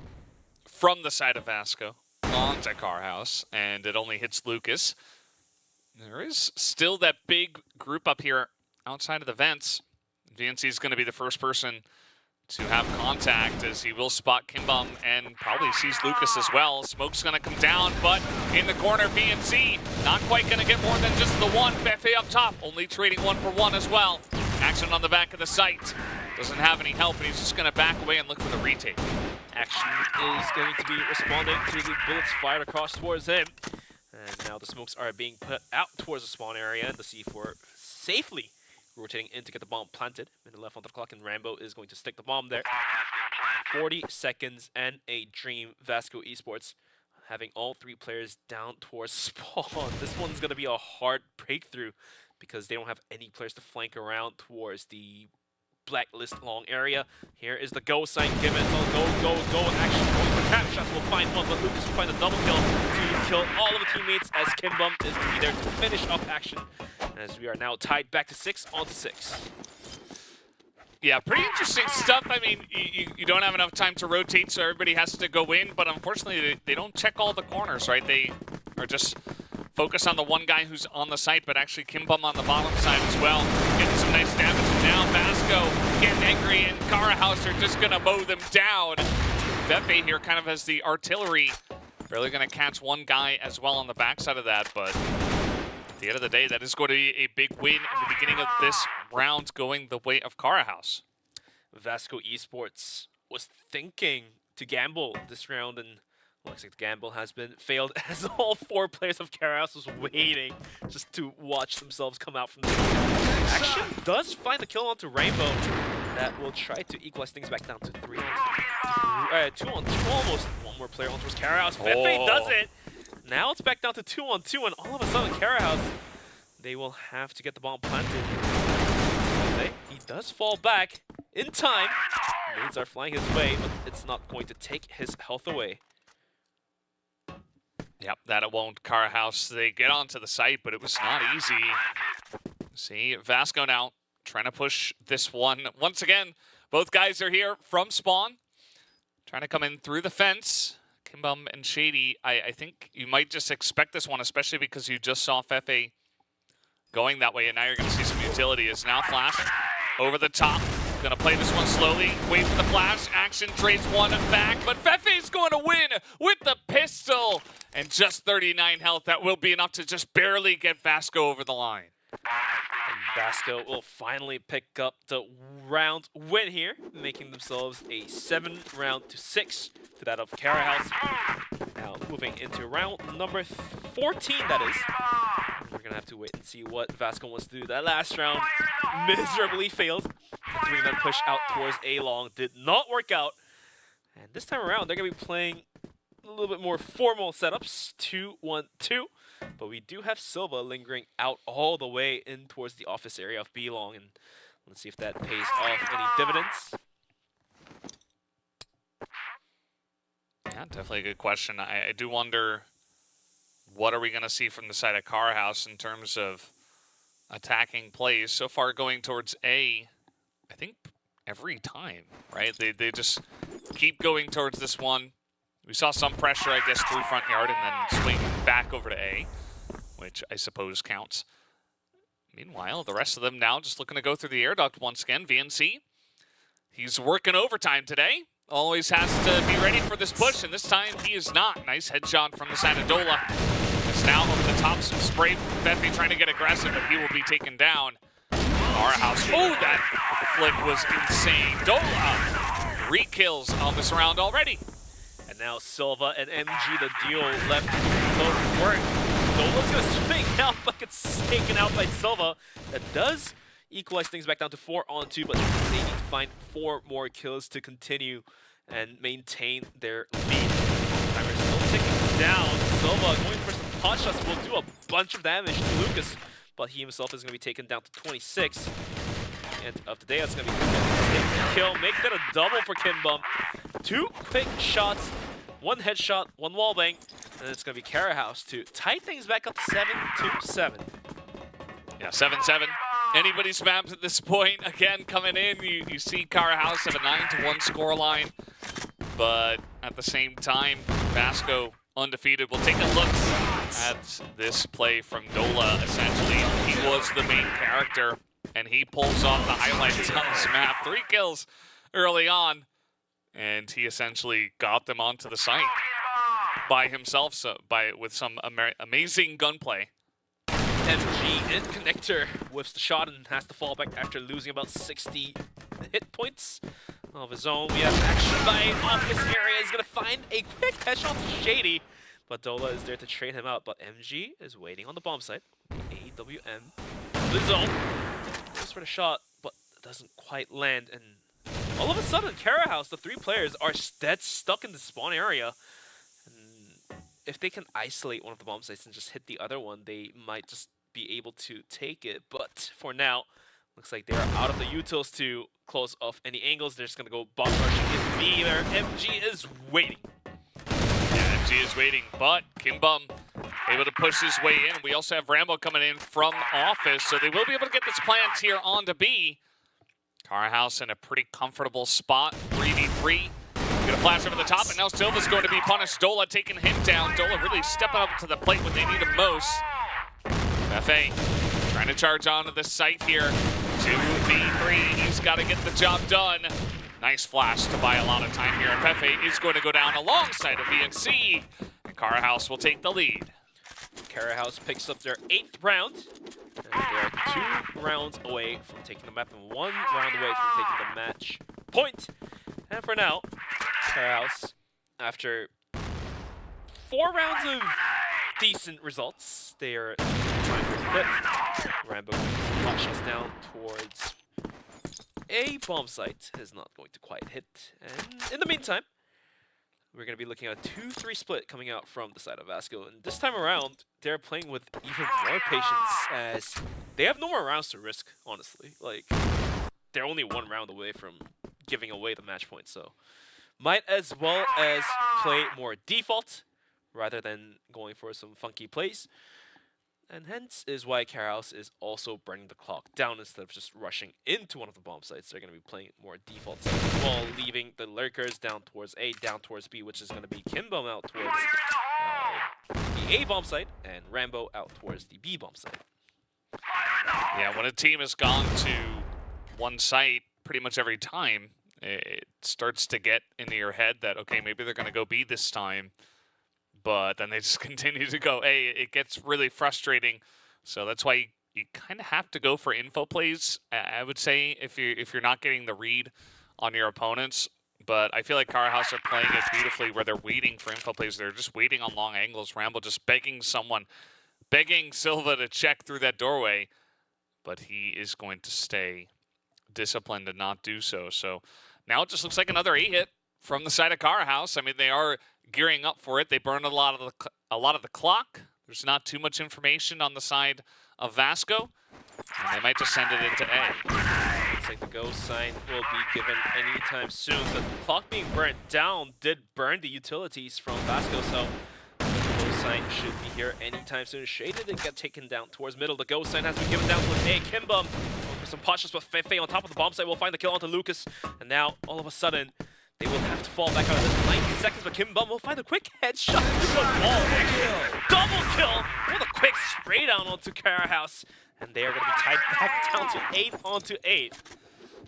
from the side of Vasco onto Cara House, and it only hits Lucas. There is still that big group up here outside of the vents. VNC is going to be the first person to have contact as he will spot Kimbom and probably sees Lucas as well. Smoke's going to come down, but in the corner, VNC not quite going to get more than just the one. Fefe up top, only trading 1-for-1 as well. Action on the back of the site. Doesn't have any help, and he's just going to back away and look for the retake. Action is going to be responding to the bullets fired across towards him. And now the smokes are being put out towards the spawn area, and the C4 safely rotating in to get the bomb planted. Minute left on the clock, and Rambo is going to stick the bomb there. 40 seconds and a dream. Vasco Esports having all 3 players down towards spawn. This one's going to be a hard breakthrough because they don't have any players to flank around towards the blacklist long area. Here is the go sign given. So go action going for tap shots. Will find one, but Lucas will find a double kill to kill all of the teammates as Kimbom is going to be there to finish off action. As we are now tied back to 6-6. Yeah, pretty interesting stuff. I mean, you don't have enough time to rotate, so everybody has to go in, but unfortunately they don't check all the corners, right? They are just focused on the one guy who's on the site, but actually Kimbom on the bottom side as well. Getting some nice damage, and now Vasco getting angry, and Cara House are just gonna mow them down. Fefe here kind of has the artillery. Barely gonna catch one guy as well on the backside of that, but at the end of the day, that is going to be a big win in the beginning of this round going the way of Cara House. Vasco Esports was thinking to gamble this round, and looks like the gamble has been failed as all 4 players of Cara House was waiting just to watch themselves come out from the action. Does find the kill onto Rainbow. That will try to equalize things back down to 2-on-2 almost. One more player on towards Cara House. Fefe does it. Now it's back down to 2-on-2, and all of a sudden Cara House, they will have to get the bomb planted. He does fall back in time. Nades are flying his way, but it's not going to take his health away. Yep, that it won't. Cara House, they get onto the site, but it was not easy. See, Vasco now trying to push this one. Once again, both guys are here from spawn, trying to come in through the fence. Kimbom and Shady, I think you might just expect this one, especially because you just saw Fefe going that way, and now you're going to see some utility. Is now Flash over the top. Going to play this one slowly, wait for the flash, action, trades one back, but Fefe's going to win with the pistol. And just 39 health, that will be enough to just barely get Vasco over the line. And Vasco will finally pick up the round win here, making themselves a 7-6 to that of Cara House. Now moving into round number 14, that is. We're going to have to wait and see what Vasco wants to do. That last round miserably failed. The 3-man push out towards A-Long did not work out. And this time around, they're going to be playing a little bit more formal setups, 2-1-2. But we do have Silva lingering out all the way in towards the office area of B-Long. And let's see if that pays off any dividends. Yeah, definitely a good question. I do wonder, what are we going to see from the side of Cara House in terms of attacking plays? So far going towards A, I think every time, right? They just keep going towards this one. We saw some pressure, I guess, through front yard and then swing back over to A, which I suppose counts. Meanwhile, the rest of them now just looking to go through the air duct once again. VNC, he's working overtime today. Always has to be ready for this push, and this time he is not. Nice headshot from the side of Dola. It's now over the top. top, some spray. Fefe trying to get aggressive, but he will be taken down. Powerhouse. Oh, that flick was insane. Dola, 3 kills on this round already. And now Silva and MG, the duo left both work. Dola's going to swing out, but gets taken out by Silva. That does equalize things back down to 4-on-2, but they need to find 4 more kills to continue and maintain their lead. Timer's still ticking down. Silva going for some pot shots will do a bunch of damage to Lucas, but he himself is going to be taken down to 26. End of the day, that's going to be a kill. Make that a double for Kimbum. 2 quick shots, 1 headshot, 1 wallbang, and it's going to be Carahouse to tie things back up 7-7. Yeah, 7-7. Anybody's maps at this point. Again, coming in, you see Carahouse have a 9-1 scoreline, but at the same time, Vasco undefeated. We'll take a look at this play from Dola. Essentially, he was the main character, and he pulls off the highlights on this map. 3 kills early on, and he essentially got them onto the site by himself, with some amazing gunplay. MG in connector whiffs the shot and has to fall back after losing about 60 hit points of his own. We have action by Office Area. He's going to find a quick headshot to Shady, but Dola is there to trade him out. But MG is waiting on the bomb site. AWM the zone. Goes for the shot, but it doesn't quite land. And all of a sudden, Carahouse, the 3 players, are dead stuck in the spawn area. And if they can isolate one of the bomb sites and just hit the other one, they might just be able to take it. But for now, looks like they are out of the utils to close off any angles. They're just going to go bomb rushing in B there. MG is waiting. Yeah, MG is waiting, but Kimbum able to push his way in. We also have Rambo coming in from Office, so they will be able to get this plant here onto B. Carahouse in a pretty comfortable spot, 3v3. Gonna flash over the top, and now Silva's going to be punished. Dola taking him down. Dola really stepping up to the plate when they need him most. Fefe trying to charge onto the site here. 2v3, he's got to get the job done. Nice flash to buy a lot of time here, and Fefe is going to go down alongside of VNC. And Carahouse will take the lead. Carahouse picks up their 8th round. And they are 2 rounds away from taking the map and 1 round away from taking the match point. And for now, Carahouse, after 4 rounds of decent results, they are trying for 5th. Rambo pushes down towards a bomb site. Is not going to quite hit. And in the meantime, we're going to be looking at a 2-3 split coming out from the side of Vasco. And this time around, they're playing with even more patience, as they have no more rounds to risk, honestly. Like, they're only 1 round away from giving away the match point, so might as well as play more default rather than going for some funky plays. And hence is why Carahouse is also burning the clock down instead of just rushing into one of the bomb sites. They're going to be playing more default sites as well, leaving the lurkers down towards A, down towards B, which is going to be Kimbum out towards the A bomb site, and Rambo out towards the B bomb site. Yeah, when a team has gone to one site pretty much every time, it starts to get into your head that, okay, maybe they're going to go B this time. But then they just continue to go A. It gets really frustrating. So that's why you kind of have to go for info plays, I would say, if you're not getting the read on your opponents. But I feel like Carahouse are playing it beautifully where they're waiting for info plays. They're just waiting on long angles. Rambo just begging Silva to check through that doorway. But he is going to stay disciplined and not do so. So now it just looks like another A-hit from the side of Carahouse. I mean, they are gearing up for it. They burned a lot of the clock. There's not too much information on the side of Vasco, and they might just send it into A. Looks like the go sign will be given anytime soon. The clock being burnt down did burn the utilities from Vasco, so the go sign should be here anytime soon. Shaded and get taken down towards middle. The go sign has been given down to A. Kimbum going for some pot shots, but Fefe on top of the bomb site will find the kill onto Lucas, and now all of a sudden they will have to fall back out of this 90 seconds, but Kimbum will find a quick headshot to the wall. Double kill with a quick spray down onto Carahouse. And they are going to be tied back down to 8-8.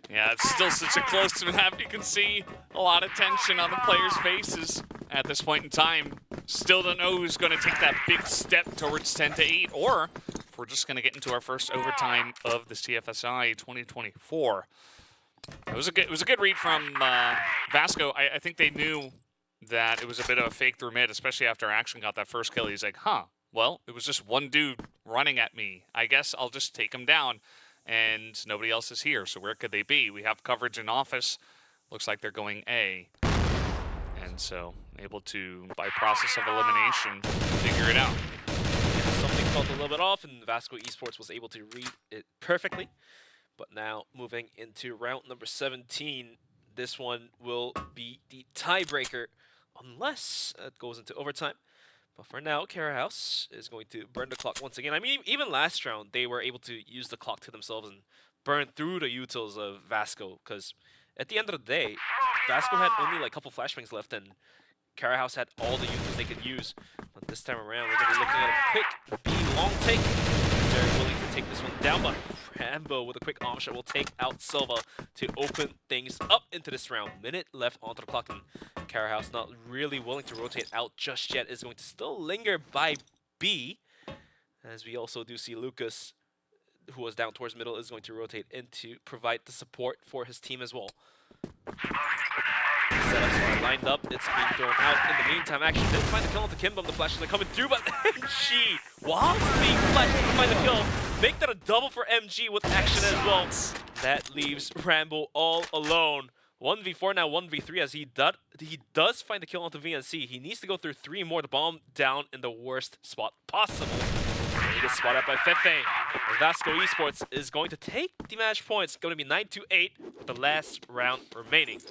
Yeah, it's still such a close map. You can see a lot of tension on the players' faces at this point in time. Still don't know who's going to take that big step towards 10-8, or if we're just going to get into our first overtime of the CFSI 2024. It was a good read from Vasco. I think they knew that it was a bit of a fake through mid, especially after Action got that first kill. He's like, well, it was just one dude running at me. I guess I'll just take him down, and nobody else is here, so where could they be? We have coverage in office. Looks like they're going A. And so, able to, by process of elimination, figure it out. Something felt a little bit off, and Vasco Esports was able to read it perfectly. But now, moving into round number 17, this one will be the tiebreaker, unless it goes into overtime. But for now, Kara House is going to burn the clock once again. I mean, even last round, they were able to use the clock to themselves and burn through the utils of Vasco, because at the end of the day, Vasco had only like a couple flashbangs left, and Kara House had all the utils they could use. But this time around, we're going to be looking at a quick B long take. They're willing to take this one down, but Rambo with a quick arm shot will take out Silva to open things up into this round. Minute left onto the clock, and Kara House not really willing to rotate out just yet, is going to still linger by B. As we also do see Lucas, who was down towards middle, is going to rotate in to provide the support for his team as well. Setups are lined up, it's being thrown out. In the meantime, Action didn't find the kill onto Kimbum. The flashes are coming through, but MG, whilst being flashed, to find the kill, make that a double for MG with Action as well. That leaves Rambo all alone. 1v4 now, 1v3 as he does find the kill onto VNC. He needs to go through 3 more to bomb down in the worst spot possible. He gets spotted out by Fefe. Vasco Esports is going to take the match points. It's going to be 9-8 with the last round remaining.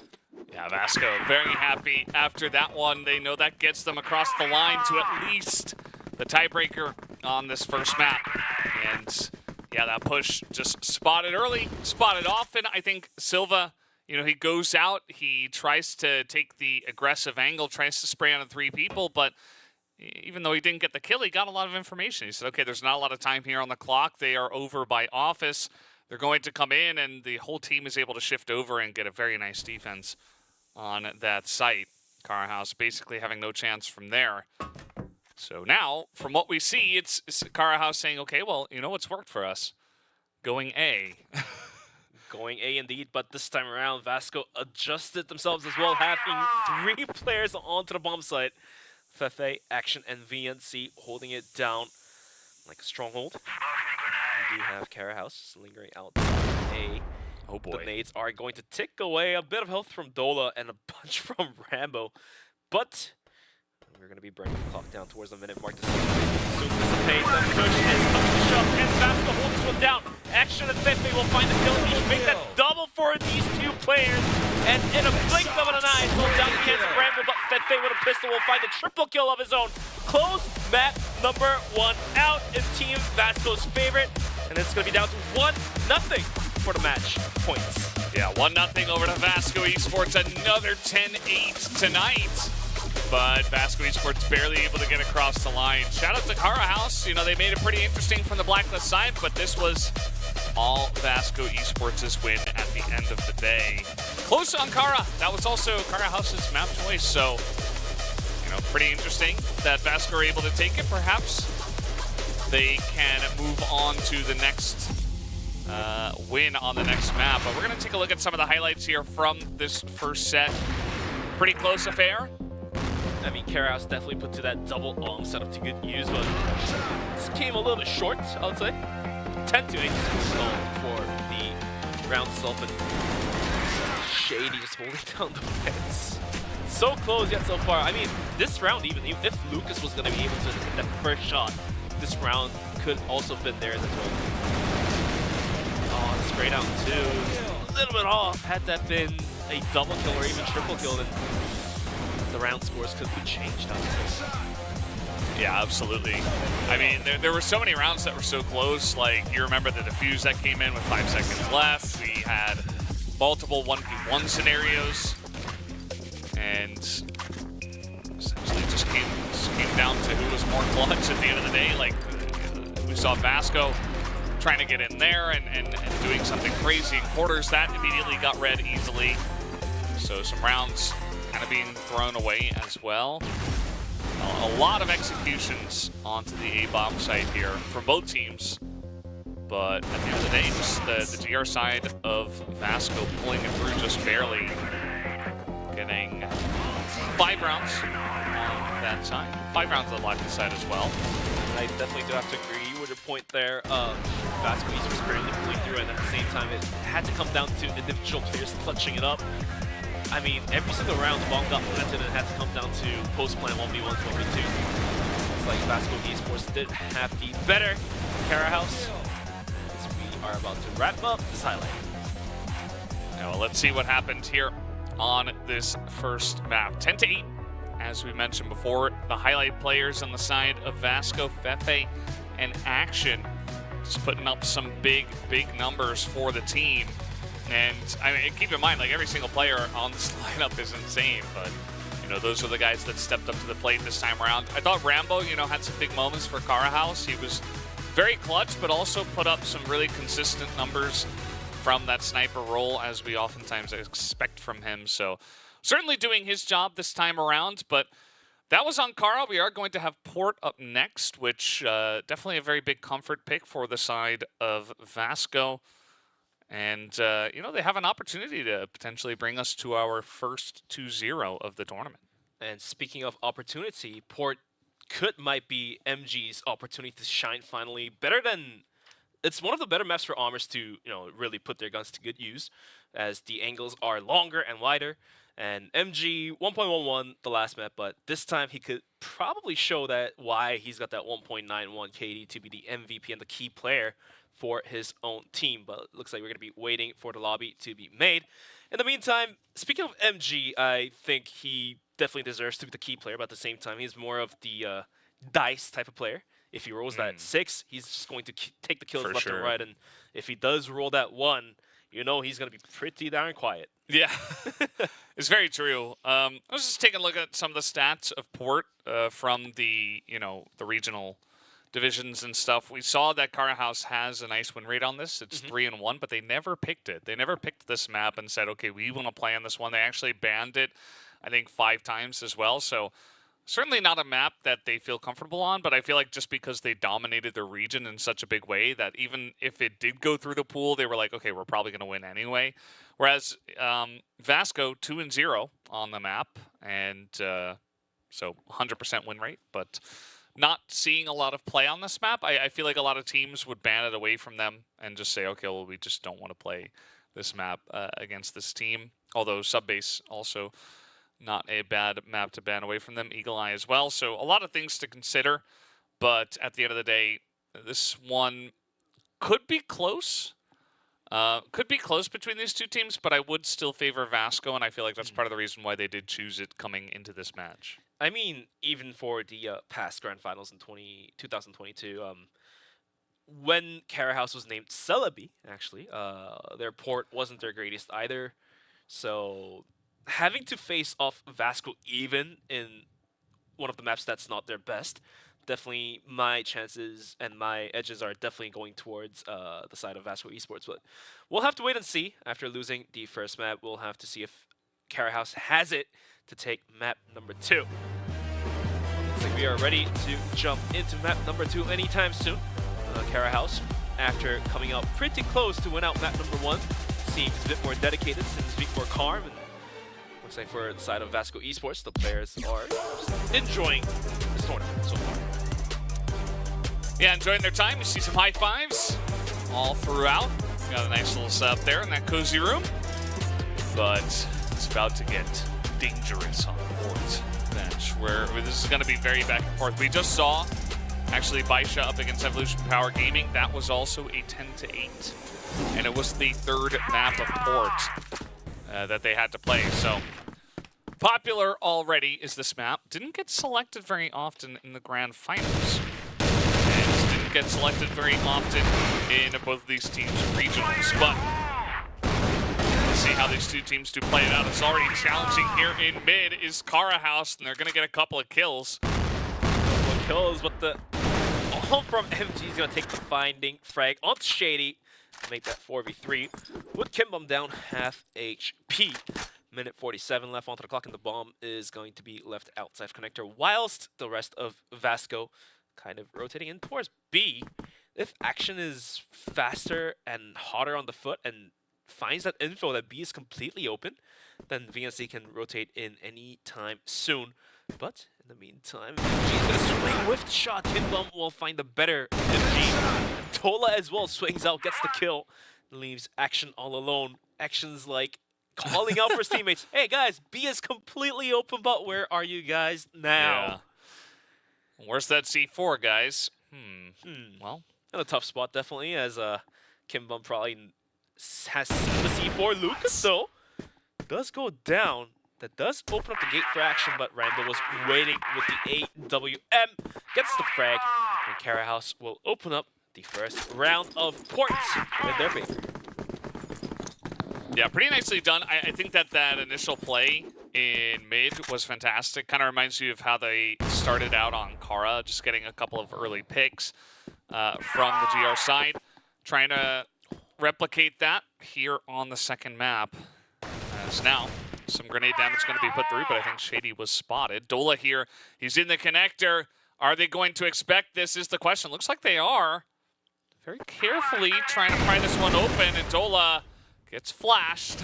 Yeah, Vasco very happy after that one. They know that gets them across the line to at least the tiebreaker on this first map. And yeah, that push just spotted early, spotted often. I think Silva, you know, he goes out, he tries to take the aggressive angle, tries to spray on 3 people, but even though he didn't get the kill, he got a lot of information. He said, okay, there's not a lot of time here on the clock. They are over by office. They're going to come in, and the whole team is able to shift over and get a very nice defense on that site. Kara House basically having no chance from there. So now, from what we see, it's Kara House saying, okay, well, you know what's worked for us? Going A. Going A indeed, but this time around, Vasco adjusted themselves as well, having 3 players onto the bomb site. Fefe, Action, and VNC holding it down like a stronghold. We do have Kara House lingering outside A. Oh boy. The nades are going to tick away a bit of health from Dola and a bunch from Rambo. But we're going to be burning the clock down towards the minute mark to soon dissipate. The push is up to shove, and Vasco holds this one down. Action and Fefe will find the kill. Each make that double for these 2 players. And in a blink of an eye, slow down the hands of Rambo, but Fefe with a pistol will find a triple kill of his own. Close map number 1 out in Team Vasco's favorite. And it's going to be down to 1-0 for the match points. Yeah, 1-0 over to Vasco Esports. Another 10-8 tonight. But Vasco Esports barely able to get across the line. Shout out to Kara House. You know, they made it pretty interesting from the Blacklist side, but this was all Vasco Esports' win at the end of the day. Close on Kara. That was also Kara House's map choice. So, you know, pretty interesting that Vasco are able to take it. Perhaps they can move on to the next win on the next map. But we're going to take a look at some of the highlights here from this first set. Pretty close affair. I mean, Kara House definitely put to that double arm setup to good use, but this came a little bit short, I would say. 10-8 for the round itself, and Shady just holding down the fence. So close yet so far. I mean, this round, even if Lucas was going to be able to hit that first shot, this round could also fit there as well. Oh, spray down 2. A little bit off. Had that been a double kill or even triple kill, then the round scores could be changed, I would say. Yeah, absolutely. I mean, there were so many rounds that were so close. Like, you remember the defuse that came in with 5 seconds left. We had multiple 1v1 scenarios. And essentially just came down to who was more clutch at the end of the day. Like, we saw Vasco trying to get in there and doing something crazy in quarters. That immediately got red easily. So some rounds kind of being thrown away as well. A lot of executions onto the A-bomb site here from both teams. But at the end of the day, just the GR side of Vasco pulling it through just barely. Getting 5 rounds on that side. 5 rounds on the Lightning side as well. I definitely do have to agree with your point there. Vasco was barely pulling through, and at the same time, it had to come down to individual players clutching it up. I mean, every single round, the bomb got planted and had to come down to post-plan 1v1, 1v2. It's like Vasco Esports did have the better Kara House. We are about to wrap up this highlight. Now, well, let's see what happened here on this first map. 10-8, as we mentioned before. The highlight players on the side of Vasco, Fefe, and Action, just putting up some big numbers for the team. And I mean, keep in mind, like, every single player on this lineup is insane, but you know, those are the guys that stepped up to the plate this time around. I thought Rambo, you know, had some big moments for Kara House. He was very clutch, but also put up some really consistent numbers from that sniper role, as we oftentimes expect from him. So certainly doing his job this time around, but that was on Kara. We are going to have Port up next, which definitely a very big comfort pick for the side of Vasco. And, you know, they have an opportunity to potentially bring us to our first 2-0 of the tournament. And speaking of opportunity, Port might be MG's opportunity to shine finally. It's one of the better maps for Armors to, you know, really put their guns to good use, as the angles are longer and wider. And MG 1.11 the last map, but this time he could probably show that why he's got that 1.91 KD to be the MVP and the key player for his own team. But it looks like we're going to be waiting for the lobby to be made. In the meantime, speaking of MG, I think he definitely deserves to be the key player, but at the same time, he's more of the dice type of player. If he rolls that 6, he's just going to take the kills left and right. And if he does roll that 1, you know he's going to be pretty darn quiet. Yeah, it's very true. I was just taking a look at some of the stats of Port from the, you know, the regional divisions and stuff. We saw that Kara House has a nice win rate on this. It's 3-1, but they never picked it. They never picked this map and said, okay, we want to play on this one. They actually banned it, I think, 5 times as well. So certainly not a map that they feel comfortable on, but I feel like just because they dominated their region in such a big way that even if it did go through the pool, they were like, okay, we're probably going to win anyway. Whereas Vasco, 2-0 on the map, and so 100% win rate, but not seeing a lot of play on this map. I feel like a lot of teams would ban it away from them and just say, okay, well, we just don't want to play this map against this team. Although Subbase also not a bad map to ban away from them. Eagle Eye as well. So a lot of things to consider. But at the end of the day, this one could be close. Could be close between these two teams, but I would still favor Vasco, and I feel like that's part of the reason why they did choose it coming into this match. I mean, even for the past Grand Finals in 2022, when Kara House was named Celebi, actually, their port wasn't their greatest either. So having to face off Vasco even in one of the maps that's not their best, definitely my chances and my edges are definitely going towards the side of Vasco Esports. But we'll have to wait and see. After losing the first map, we'll have to see if Kara House has it to take map number 2. Looks like we are ready to jump into map number 2 anytime soon. Kara House, after coming out pretty close to win out map number 1, seems a bit more dedicated, seems a bit more calm, and looks like for the side of Vasco Esports, the players are enjoying this tournament so far. Yeah, enjoying their time. You see some high fives all throughout. Got a nice little setup there in that cozy room. But it's about to get dangerous on the Port bench, where this is going to be very back and forth. We just saw, actually, Baisha up against Evolution Power Gaming. That was also a 10-8. And it was the 3rd map of Port that they had to play. So popular already is this map. Didn't get selected very often in the Grand Finals. And didn't get selected very often in both of these teams' regionals. But let's see how these two teams do play it out. It's already challenging here in mid is Kara House, and they're going to get a couple of kills. Kills, but the ult from MG is going to take the finding frag onto Shady. Make that 4v3. Would Kimbom down half HP. minute 47 left onto the clock, and the bomb is going to be left outside connector, whilst the rest of Vasco kind of rotating in towards B. If Action is faster and hotter on the foot and finds that info that B is completely open, then VNC can rotate in any time soon. But in the meantime, MG's gonna swing with the shot. Kinbum will find the better MG. And Tola as well swings out, gets the kill, leaves Action all alone. Action's like calling out for his teammates. Hey guys, B is completely open, but where are you guys now? Yeah. Where's that C4, guys? Well, in a tough spot, definitely, as Kinbum probably has seen the C4. Lucas, though, does go down. That does open up the gate for Action, but Rambo was waiting with the AWM. Gets the frag, and Cara House will open up the first round of ports in their favor. Yeah, pretty nicely done. I think that initial play in mid was fantastic. Kind of reminds you of how they started out on Kara, just getting a couple of early picks from the GR side. Trying to replicate that here on the second map. As now, some grenade damage going to be put through, but I think Shady was spotted. Dola here, he's in the connector. Are they going to expect this is the question. Looks like they are. Very carefully trying to pry this one open, and Dola gets flashed.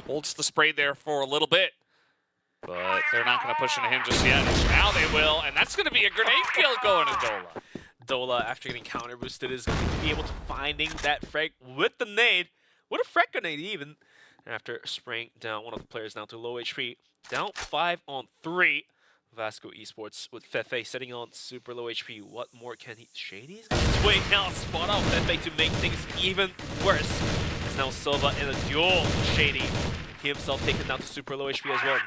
Holds the spray there for a little bit, but they're not going to push into him just yet. Now they will, and that's going to be a grenade kill going to Dola. Dola, after getting counter boosted, is going to be able to finding that frag with the nade, with a frag grenade even, after spraying down one of the players down to low HP. Down 5 on 3. Vasco Esports with Fefe sitting on super low HP. What more can he? Shady's going to swing out, spot out Fefe to make things even worse. It's now Silva in a duel. Shady, he himself taken down to super low HP as well.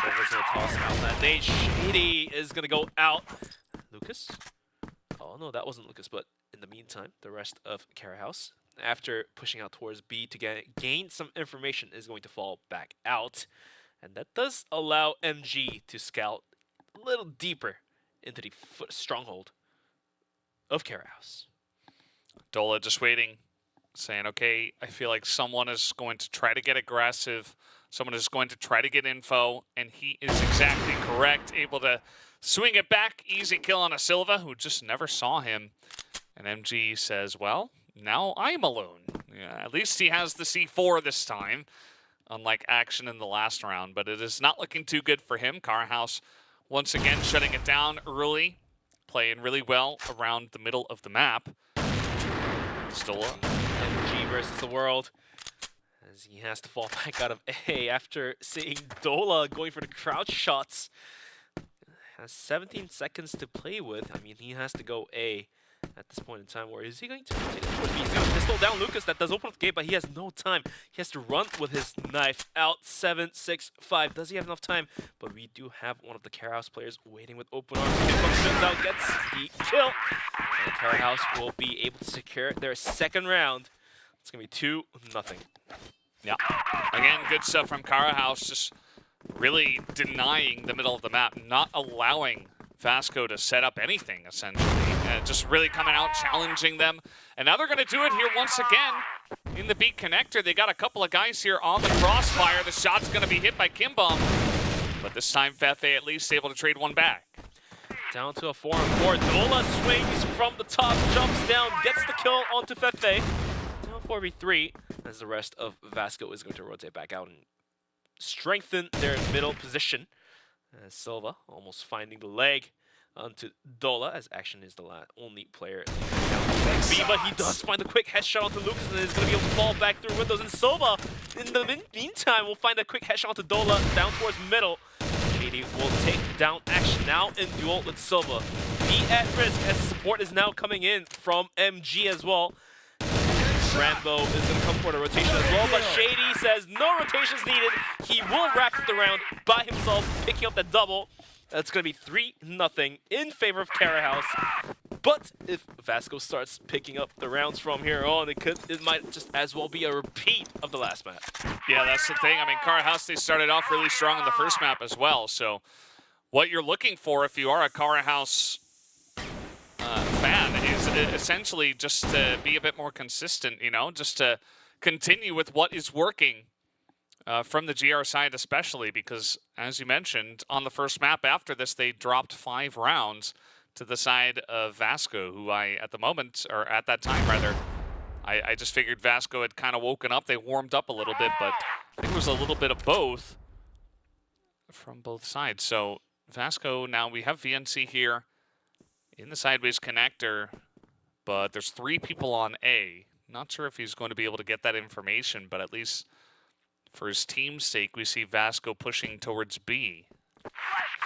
Silva's going to toss out that nade. Shady is going to go out. Lucas? Oh no, that wasn't Lucas, but in the meantime, the rest of Cara House, after pushing out towards B to gain some information, is going to fall back out. And that does allow MG to scout a little deeper into the stronghold of Cara House. Dola just waiting, saying, okay, I feel like someone is going to try to get aggressive. Someone is going to try to get info, and he is exactly correct, able to swing it back. Easy kill on a Silva, who just never saw him. And MG says, well, now I'm alone. Yeah, at least he has the C4 this time, unlike Action in the last round, but it is not looking too good for him. Cara House once again shutting it down early, playing really well around the middle of the map. Stola. MG versus the world, as he has to fall back out of A after seeing Dola going for the crouch shots. Has 17 seconds to play with. I mean, he has to go A at this point in time. Where is he going to take it towards B? He's going to pistol down Lucas. That does open up the gate, but he has no time. He has to run with his knife out. 7, 6, 5. Does he have enough time? But we do have one of the Cara House players waiting with open arms. Spins out, gets the kill. And Cara House will be able to secure their second round. It's going to be 2-0. Yeah. Again, good stuff from Cara House. Just really denying the middle of the map, not allowing Vasco to set up anything, essentially. Just really coming out, challenging them. And now they're going to do it here once again in the B connector. They got a couple of guys here on the crossfire. The shot's going to be hit by Kinbum. But this time, Fefe at least able to trade one back. Down to a 4-on-4. Dola swings from the top, jumps down, gets the kill onto Fefe. Down 4v3, as the rest of Vasco is going to rotate back out and strengthen their middle position. As Silva almost finding the leg onto Dola, as Action is the only player down B, but he does find the quick headshot onto Lucas and is going to be able to fall back through windows. And Silva, in the meantime, will find a quick headshot onto Dola down towards middle. Shady will take down Action now in duel with Silva. Be at risk as the support is now coming in from MG as well. Rambo is going to come for the rotation as well, but Shady says no rotations needed. He will wrap the round by himself, picking up that double. That's going to be 3-0 in favor of Cara House. But if Vasco starts picking up the rounds from here on, it might just as well be a repeat of the last map. Yeah, that's the thing. I mean, Cara House, they started off really strong in the first map as well. So what you're looking for if you are a Cara House fan is essentially just to be a bit more consistent, you know, just to continue with what is working from the GR side especially, because as you mentioned, on the first map after this, they dropped 5 rounds to the side of Vasco, who at that time rather, I just figured Vasco had kind of woken up. They warmed up a little bit, but I think it was a little bit of both from both sides. So Vasco, now we have VNC here in the sideways connector, but there's 3 people on A. Not sure if he's going to be able to get that information, but at least for his team's sake, we see Vasco pushing towards B.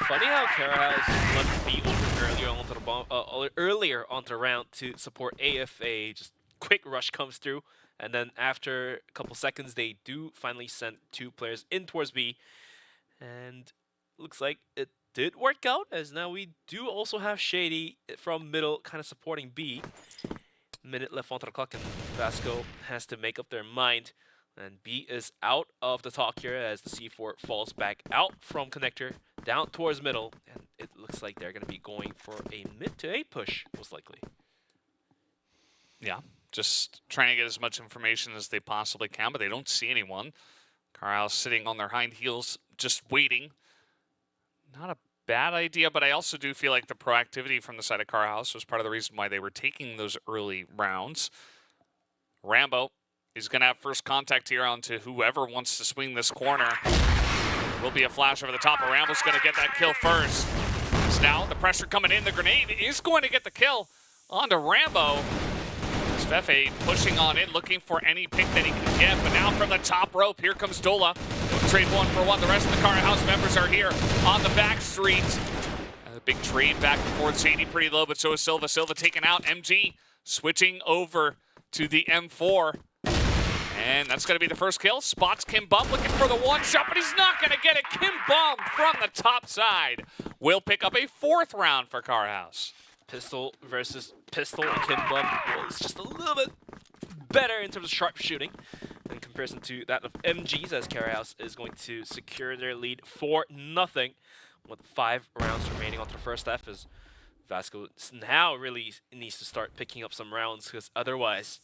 Funny how Carahouse left B open earlier onto the round to support AFA. Just quick rush comes through, and then after a couple seconds, they do finally send 2 players in towards B, and looks like it did work out, as now we do also have Shady from middle kind of supporting B. Minute left onto the clock, and Vasco has to make up their mind. And B is out of the talk here as the C4 falls back out from connector down towards middle, and it looks like they're going to be going for a mid to A push, most likely. Yeah, just trying to get as much information as they possibly can, but they don't see anyone. Carlisle sitting on their hind heels, just waiting. Not a bad idea, but I also do feel like the proactivity from the side of Carhouse was part of the reason why they were taking those early rounds. Rambo is going to have first contact here onto whoever wants to swing this corner. There will be a flash over the top, but Rambo's going to get that kill first. So now the pressure coming in. The grenade is going to get the kill onto Rambo. Svefe pushing on in, looking for any pick that he can get, but now from the top rope, here comes Dola. They'll trade 1 for 1. The rest of the Carhouse members are here on the back street. A big trade back and forth. Shady pretty low, but so is Silva. Silva taken out. MG switching over to the M4. And that's going to be the first kill. Spots Kim Bum looking for the 1 shot, but he's not going to get it. Kim Bum from the top side will pick up a 4th round for Carhouse. Pistol versus pistol, and Kim Bum was just a little bit better in terms of sharp shooting in comparison to that of MG's, as Carhouse is going to secure their lead 4-0 with 5 rounds remaining onto the first half, as Vasco now really needs to start picking up some rounds, because otherwise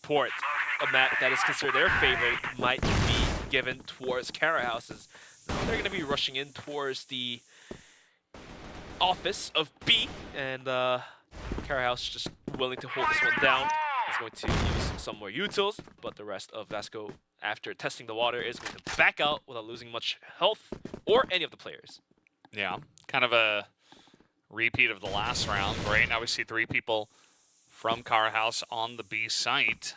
Port, a map that is considered their favorite, might be given towards Carahouse's. Now they're going to be rushing in towards the office of B, and Carahouse just willing to hold this one down. He's going to use some more utils, but the rest of Vasco, after testing the water, is going to back out without losing much health or any of the players. Yeah, kind of a repeat of the last round. Right now we see 3 people from Carhouse on the B site.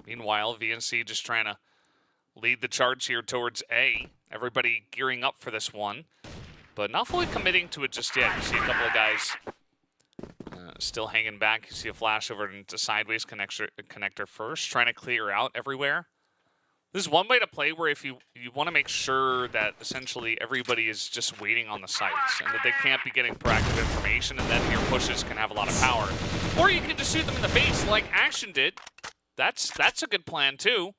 Meanwhile, VNC just trying to lead the charge here towards A. Everybody gearing up for this one, but not fully committing to it just yet. You see a couple of guys still hanging back. You see a flash over into sideways connector first, trying to clear out everywhere. This is one way to play where if you want to make sure that essentially everybody is just waiting on the sites and that they can't be getting proactive information, and then your pushes can have a lot of power. Or you can just shoot them in the face like Action did. That's a good plan too.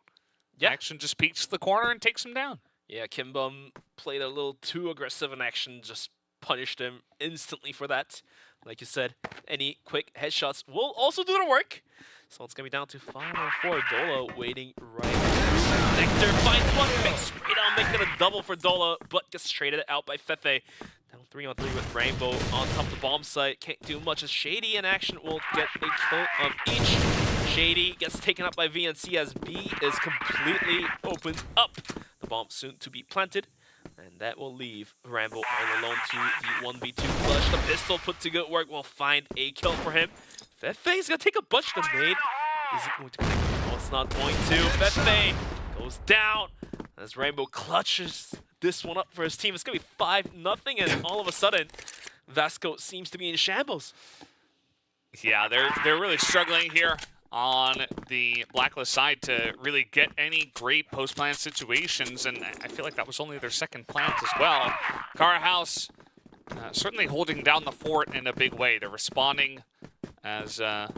Yeah. Action just peeks the corner and takes him down. Yeah, Kim Bum played a little too aggressive in Action, just punished him instantly for that. Like you said, any quick headshots will also do the work. So it's going to be down to 5-4. Dola waiting right there. Nectar finds one, makes straight on, making a double for Dola, but gets traded out by Fefe. Down 3-on-3 with Rainbow on top of the bomb site. Can't do much as Shady in Action will get a kill of each. Shady gets taken up by VNC as B is completely opened up. The bomb soon to be planted, and that will leave Rambo all alone to the 1v2 clutch. The pistol put to good work will find a kill for him. Fefe's gonna take a bunch to nade. Is it going to connect? No, it's not going to. Fefe goes down as Rainbow clutches this one up for his team. It's gonna be 5-0, and all of a sudden, Vasco seems to be in shambles. Yeah, they're really struggling here on the Blacklist side to really get any great post-plant situations, and I feel like that was only their second plant as well. Carhouse certainly holding down the fort in a big way. They're responding as, well...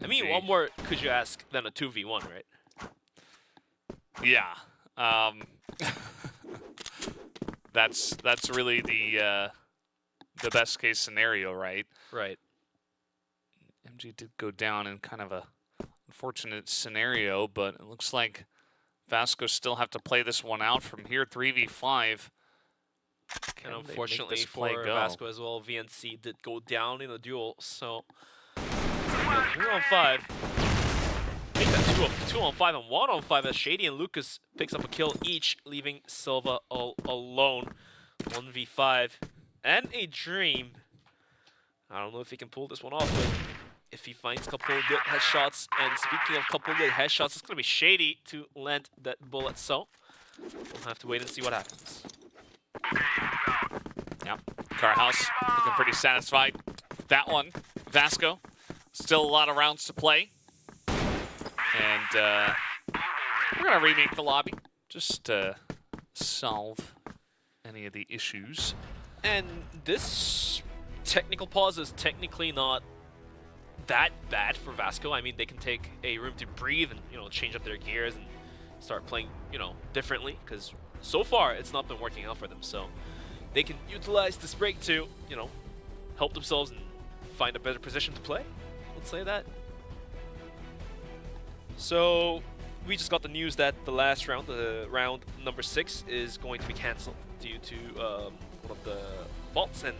I mean, what more could you ask than a 2v1, right? Yeah. That's really the best case scenario, right? Right. MG did go down in kind of a unfortunate scenario, but it looks like Vasco still have to play this one out from here, 3v5. And unfortunately for Vasco as well, VNC did go down in the duel, so 3-on-5. I think that 2-on-5 and 1-on-5 as Shady and Lucas picks up a kill each, leaving Silva all alone. 1v5 and a Dream. I don't know if he can pull this one off, but if he finds a couple of good headshots, and speaking of a couple of good headshots, it's going to be Shady to land that bullet, so we'll have to wait and see what happens. Yep, Carhouse looking pretty satisfied. That one, Vasco, still a lot of rounds to play. And we're going to remake the lobby just to solve any of the issues. And this technical pause is technically not that bad for Vasco. I mean, they can take a room to breathe and, you know, change up their gears and start playing, you know, differently, because so far it's not been working out for them. So they can utilize this break to, you know, help themselves and find a better position to play. Let's say that. So we just got the news that the last round, round number 6, is going to be cancelled due to one of the faults, and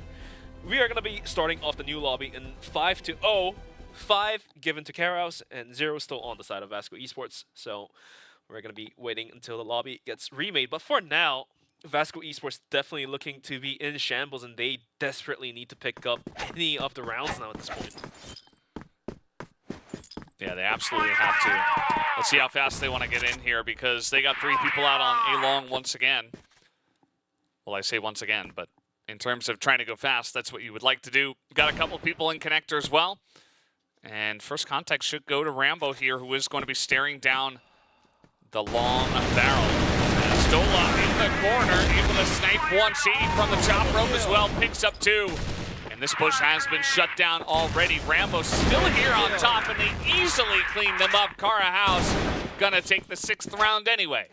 we are going to be starting off the new lobby in 5-0. 5 given to Carhouse and 0 still on the side of Vasco Esports. So we're going to be waiting until the lobby gets remade. But for now, Vasco Esports definitely looking to be in shambles, and they desperately need to pick up any of the rounds now at this point. Yeah, they absolutely have to. Let's see how fast they want to get in here, because they got 3 people out on A-Long once again. Well, I say once again, but in terms of trying to go fast, that's what you would like to do. Got a couple people in connector as well. And first contact should go to Rambo here, who is going to be staring down the long barrel. And Stola in the corner, able to snipe one. Shady from the top rope as well, picks up 2. And this push has been shut down already. Rambo still here on top, and they easily clean them up. Cara House gonna take the 6th round anyway.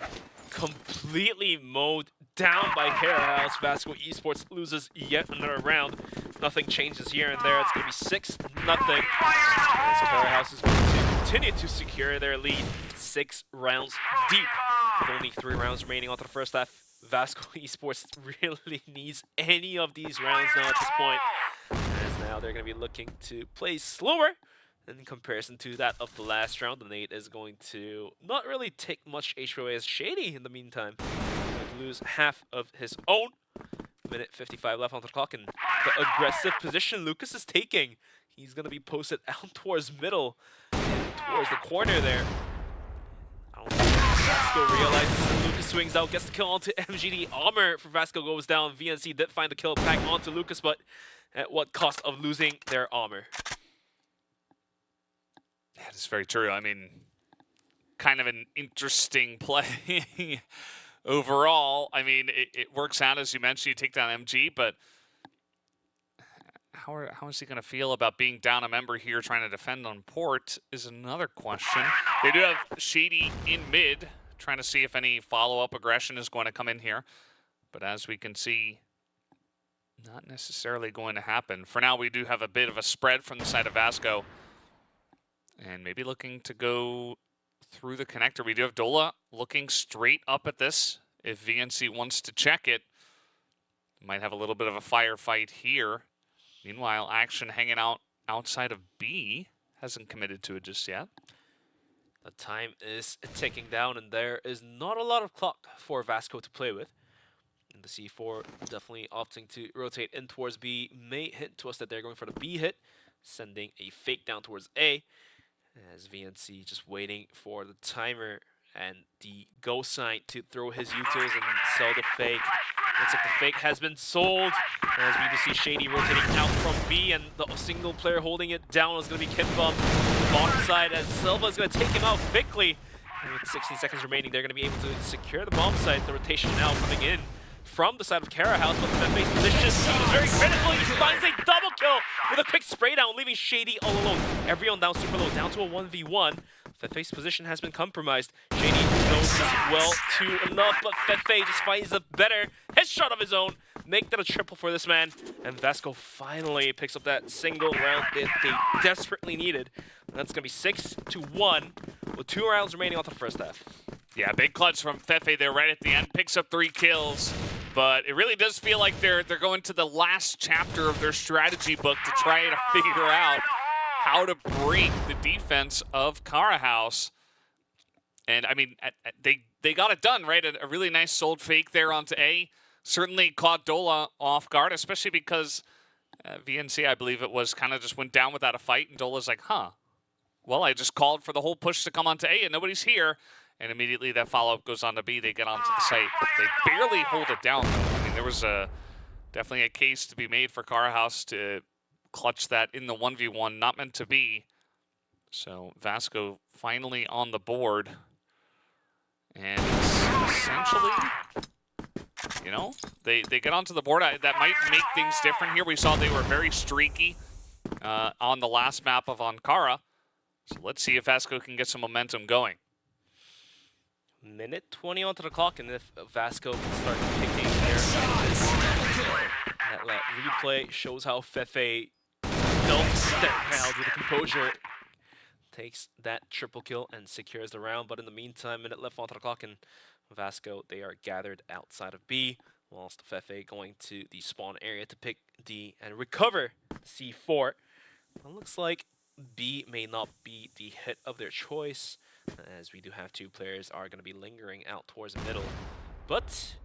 Completely mowed down by Cara House. Vasco Esports loses yet another round. Nothing changes here and there. It's gonna be 6-0. As Cara House is going to continue to secure their lead 6 rounds deep. With only 3 rounds remaining onto the first half, Vasco Esports really needs any of these rounds now at this point. As now they're going to be looking to play slower in comparison to that of the last round. The Nate is going to not really take much HPOA as Shady in the meantime. Going to lose half of his own. Minute 55 left on the clock, and the aggressive position Lucas is taking. He's going to be posted out towards middle, towards the corner there. I don't think Vasco realizes that Lucas swings out, gets the kill onto MGD. Armor for Vasco goes down. VNC did find the kill back onto Lucas, but at what cost of losing their armor? Yeah, it's very true. I mean, kind of an interesting play overall. I mean, it works out, as you mentioned, you take down MG, but how is he going to feel about being down a member here trying to defend on port is another question. They do have Shady in mid, trying to see if any follow-up aggression is going to come in here. But as we can see, not necessarily going to happen. For now, we do have a bit of a spread from the side of Vasco. And maybe looking to go through the connector. We do have Dola looking straight up at this. If VNC wants to check it, might have a little bit of a firefight here. Meanwhile, Action hanging out outside of B. Hasn't committed to it just yet. The time is ticking down, and there is not a lot of clock for Vasco to play with. And the C4 definitely opting to rotate in towards B. May hint to us that they're going for the B hit, sending a fake down towards A. As VNC just waiting for the timer and the go sign to throw his utils and sell the fake. Looks like the fake has been sold. As we just see Shady rotating out from B, and the single player holding it down is going to be Kimbum on the bottom side, as Silva is going to take him out quickly. And with 16 seconds remaining, they're going to be able to secure the bomb site. The rotation now coming in from the side of Cara House, but the base position is very critical. He finds a double kill with a quick spray down, leaving Shady all alone. Everyone down super low, down to a 1v1. Fefe's position has been compromised. Shady knows this well too enough, but Fefe just finds a better headshot of his own. Make that a triple for this man. And Vasco finally picks up that single round that they desperately needed. And that's going to be 6-1 with 2 rounds remaining off the first half. Yeah, big clutch from Fefe there right at the end. Picks up 3 kills. But it really does feel like they're going to the last chapter of their strategy book to try to figure out how to break the defense of Cara House. And, I mean, they got it done, right? A really nice sold fake there onto A. Certainly caught Dola off guard, especially because VNC, I believe it was, kind of just went down without a fight. And Dola's like, huh, well, I just called for the whole push to come onto A and nobody's here. And immediately that follow-up goes on to B. They get onto the site. But they barely hold it down, though. I mean, there was definitely a case to be made for Cara House to clutch that in the 1v1. Not meant to be. So Vasco finally on the board. And it's essentially, you know, they get onto the board. That might make things different here. We saw they were very streaky on the last map of Ankara. So let's see if Vasco can get some momentum going. Minute 20 onto the clock, and if Vasco can start picking their that replay shows how Fefe don't step around with composure. Takes that triple kill and secures the round, but in the meantime, minute left onto the clock, and Vasco, they are gathered outside of B, whilst Fefe going to the spawn area to pick D and recover C4. It looks like B may not be the hit of their choice, as we do have 2 players are going to be lingering out towards the middle. But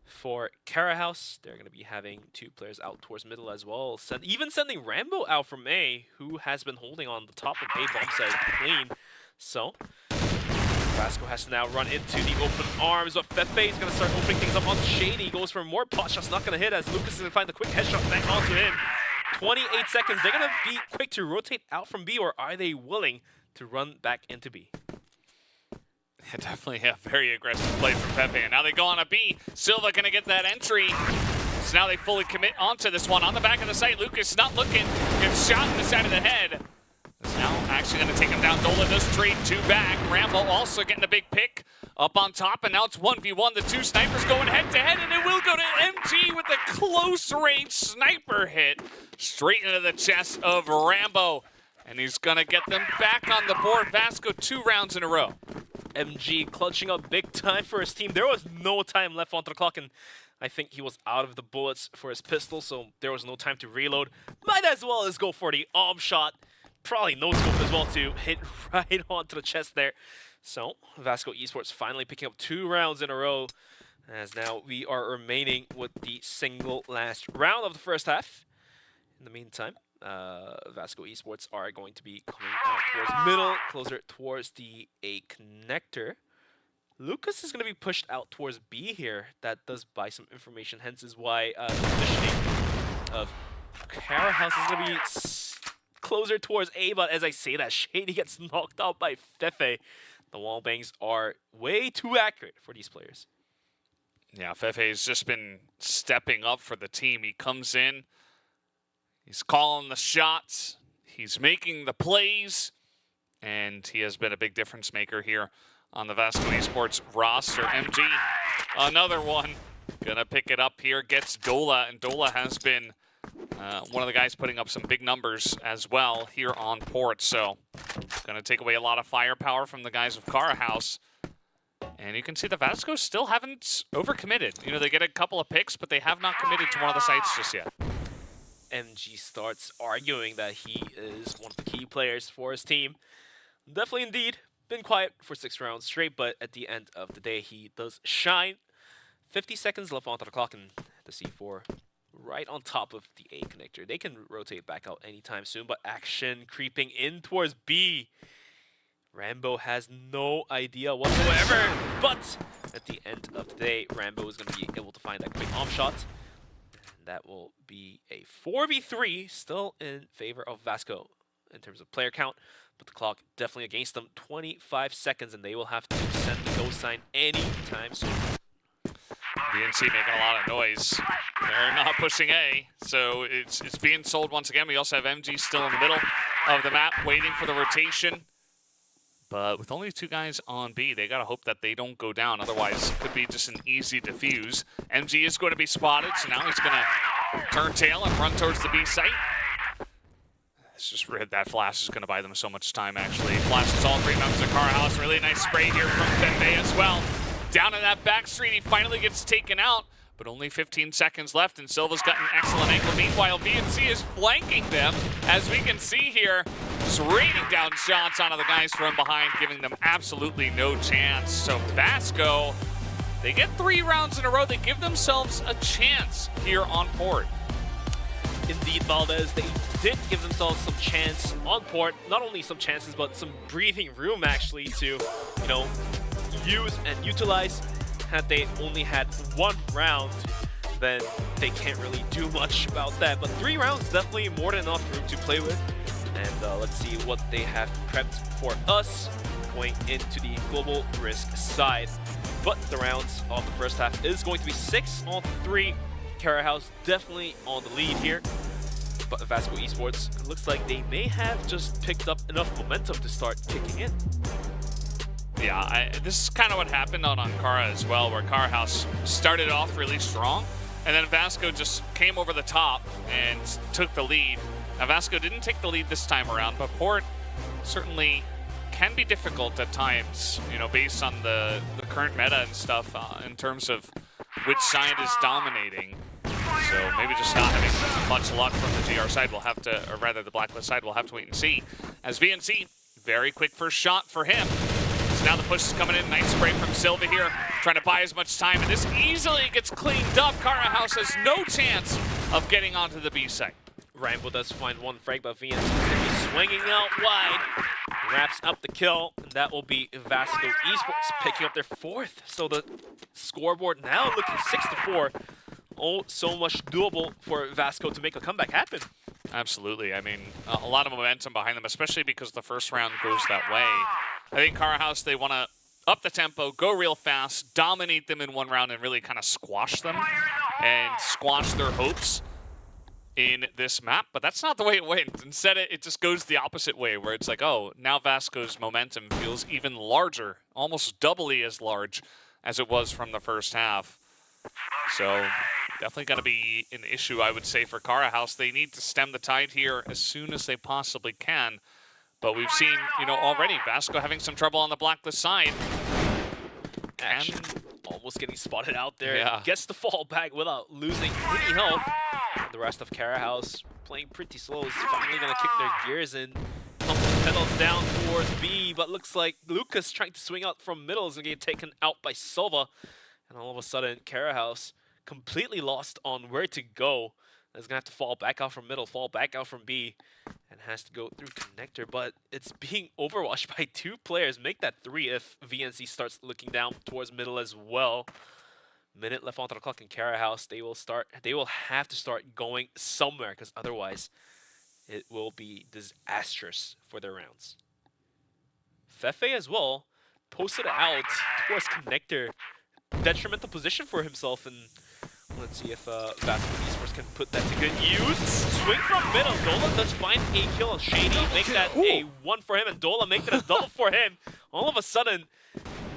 for Cara House, they're going to be having 2 players out towards middle as well. Even sending Rambo out from A, who has been holding on the top of A bomb site clean. So Vasco has to now run into the open arms, but Fefe is going to start opening things up on Shady. Goes for more pot shots, not going to hit, as Lucas is going to find the quick headshot back onto him. 28 seconds. They're going to be quick to rotate out from B, or are they willing to run back into B? Yeah, definitely a very aggressive play from Fefe. And now they go on a B. Silva going to get that entry. So now they fully commit onto this one. On the back of the site, Lucas not looking. Gets shot in the side of the head. Is now actually going to take him down. Dola does trade 2 back. Rambo also getting a big pick up on top. And now it's 1v1. The 2 snipers going head-to-head. And it will go to MG with a close-range sniper hit straight into the chest of Rambo. And he's going to get them back on the board. Vasco 2 rounds in a row. MG clutching up big time for his team. There was no time left onto the clock, and I think he was out of the bullets for his pistol, so there was no time to reload. Might as well as go for the arm shot. Probably no scope as well to hit right onto the chest there. So Vasco Esports finally picking up 2 rounds in a row, as now we are remaining with the single last round of the first half. In the meantime, Vasco Esports are going to be coming out towards middle, closer towards the A connector. Lucas is going to be pushed out towards B here. That does buy some information, hence is why the positioning of Cara House is going to be closer towards A, but as I say that, Shady gets knocked out by Fefe. The wall bangs are way too accurate for these players. Yeah, Fefe has just been stepping up for the team. He comes in, he's calling the shots, he's making the plays, and he has been a big difference maker here on the Vasco Esports roster. MG, another one, gonna pick it up here, gets Dola, and Dola has been one of the guys putting up some big numbers as well here on port. So, gonna take away a lot of firepower from the guys of Cara House. And you can see the Vasco still haven't overcommitted. You know, they get a couple of picks, but they have not committed to one of the sites just yet. MG starts arguing that he is one of the key players for his team. Definitely indeed. Been quiet for 6 rounds straight, but at the end of the day, he does shine. 50 seconds left onto the clock, and the C4 right on top of the A connector. They can rotate back out anytime soon, but action creeping in towards B. Rambo has no idea whatsoever, but at the end of the day, Rambo is going to be able to find that quick arm shot. And that will be a 4v3, still in favor of Vasco in terms of player count, but the clock definitely against them. 25 seconds, and they will have to send the go sign anytime soon. VNC making a lot of noise. They're not pushing A, so it's being sold once again. We also have MG still in the middle of the map, waiting for the rotation. But with only 2 guys on B, they gotta hope that they don't go down. Otherwise, it could be just an easy defuse. MG is going to be spotted, so now he's gonna turn tail and run towards the B site. This is that flash is going to buy them so much time, actually. Flashes all 3 members of Car House. Really nice spray here from Fefe as well. Down in that back street, he finally gets taken out, but only 15 seconds left, and Silva's got an excellent angle. Meanwhile, VNC is flanking them, as we can see here, just raining down shots onto the guys from behind, giving them absolutely no chance. So Vasco, they get 3 rounds in a row. They give themselves a chance here on port. Indeed, Valdez, they did give themselves some chance on port. Not only some chances, but some breathing room, actually, to, you know, use and utilize. Had they only had 1 round, then they can't really do much about that. But 3 rounds, definitely more than enough room to play with. And let's see what they have prepped for us going into the global risk side. But the rounds of the first half is going to be 6-on-3. Kara House definitely on the lead here. But Vasco Esports, it looks like they may have just picked up enough momentum to start kicking in. Yeah, this is kind of what happened on Ankara as well, where Car House started off really strong, and then Vasco just came over the top and took the lead. Now, Vasco didn't take the lead this time around, but Port certainly can be difficult at times, you know, based on the current meta and stuff in terms of which side is dominating. So maybe just not having much luck from the GR side. We'll have to, or rather the Blacklist side, we'll have to wait and see. As VNC, very quick first shot for him. So now the push is coming in. Nice spray from Silva here, trying to buy as much time. And this easily gets cleaned up. Kara House has no chance of getting onto the B site. Rambo does find 1 frag, but VNC is going to be swinging out wide. Wraps up the kill, and that will be Vasco Esports picking up their 4th. So the scoreboard now looking 6-4. Oh, so much doable for Vasco to make a comeback happen. Absolutely. I mean, a lot of momentum behind them, especially because the first round goes that way. I think Car House, they want to up the tempo, go real fast, dominate them in 1 round, and really kind of squash them and squash their hopes in this map. But that's not the way it went. Instead, it just goes the opposite way, where it's like, oh, now Vasco's momentum feels even larger, almost doubly as large as it was from the first half. So definitely going to be an issue, I would say, for Kara House. They need to stem the tide here as soon as they possibly can. But we've seen, you know, already Vasco having some trouble on the Blacklist side. Action almost getting spotted out there. Yeah. Gets the fall back without losing any health. The rest of Kara House playing pretty slow is finally going to kick their gears in. Pump the pedals down towards B, but looks like Lucas trying to swing out from middle is going to get taken out by Silva. And all of a sudden, Kara House completely lost on where to go. Is going to have to fall back out from middle, fall back out from B, and has to go through connector. But it's being overwatched by 2 players. Make that 3 if VNC starts looking down towards middle as well. Minute left onto the clock in Kara House. They will have to start going somewhere, because otherwise it will be disastrous for their rounds. Fefe as well posted out towards connector. Detrimental position for himself, and let's see if Vasco Esports can put that to good use. Swing from middle. Dola does find a kill on Shady. Make that a 1 for him, and Dola make it a double for him. All of a sudden,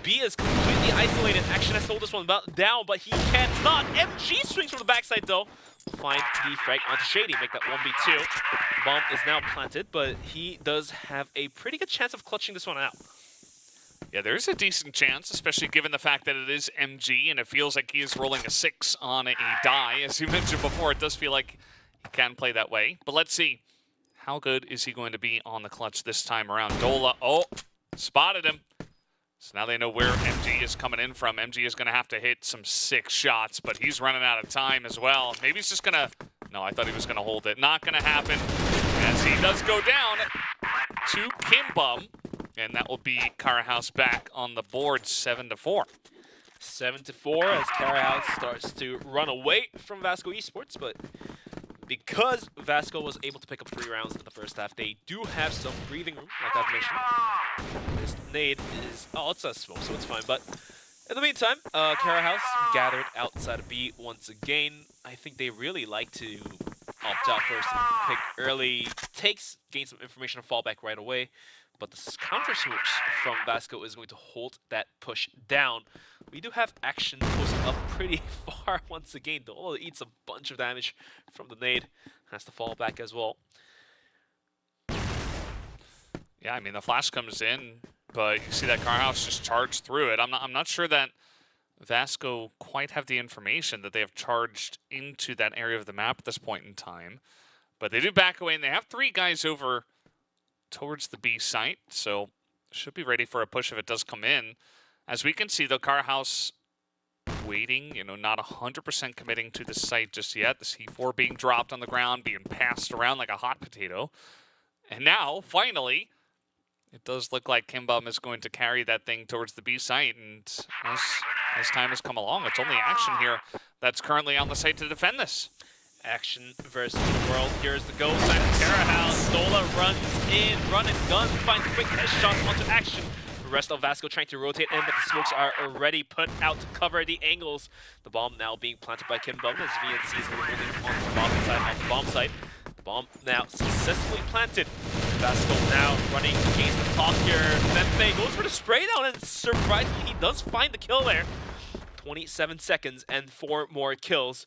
B is completely isolated. Action has to hold this one down, but he cannot. MG swings from the backside, though. Find the frag onto Shady. Make that 1v2. Bomb is now planted, but he does have a pretty good chance of clutching this one out. Yeah, there's a decent chance, especially given the fact that it is MG and it feels like he is rolling a 6 on a die. As you mentioned before, it does feel like he can play that way. But let's see. How good is he going to be on the clutch this time around? Dola, oh, spotted him. So now they know where MG is coming in from. MG is going to have to hit some 6 shots, but he's running out of time as well. Maybe he's just going to... No, I thought he was going to hold it. Not going to happen, as he does go down to Kimbum. And that will be Kara House back on the board, 7-4. 7-4 as Kara House starts to run away from Vasco Esports, but because Vasco was able to pick up 3 rounds in the first half, they do have some breathing room, like I've mentioned. This nade is... Oh, it's a smoke, so it's fine. But in the meantime, Kara House gathered outside of B once again. I think they really like to opt out first and pick early takes, gain some information, and fall back right away. But the counter switch from Vasco is going to hold that push down. We do have action posted up pretty far once again. Dola eats a bunch of damage from the nade. Has to fall back as well. Yeah, I mean, the flash comes in, but you see that Carhouse just charged through it. I'm not sure that Vasco quite have the information that they have charged into that area of the map at this point in time. But they do back away, and they have 3 guys over towards the B site, so should be ready for a push if it does come in. As we can see, the Carhouse waiting, not 100% committing to the site just yet. The C4 being dropped on the ground, being passed around like a hot potato. And now, finally, it does look like Kimbum is going to carry that thing towards the B site, and as time has come along, it's only Action here that's currently on the site to defend this. Action versus World. Here's the go side of Carahouse. Dola runs in, run and gun, finds quick headshots onto Action. The rest of Vasco trying to rotate in, but the smokes are already put out to cover the angles. The bomb now being planted by Kimbum as VNC is holding on the bottom side of the bomb site. The bomb now successfully planted. Vasco now running against the clock here. Fefe goes for the spray down, and surprisingly he does find the kill there. 27 seconds and 4 more kills.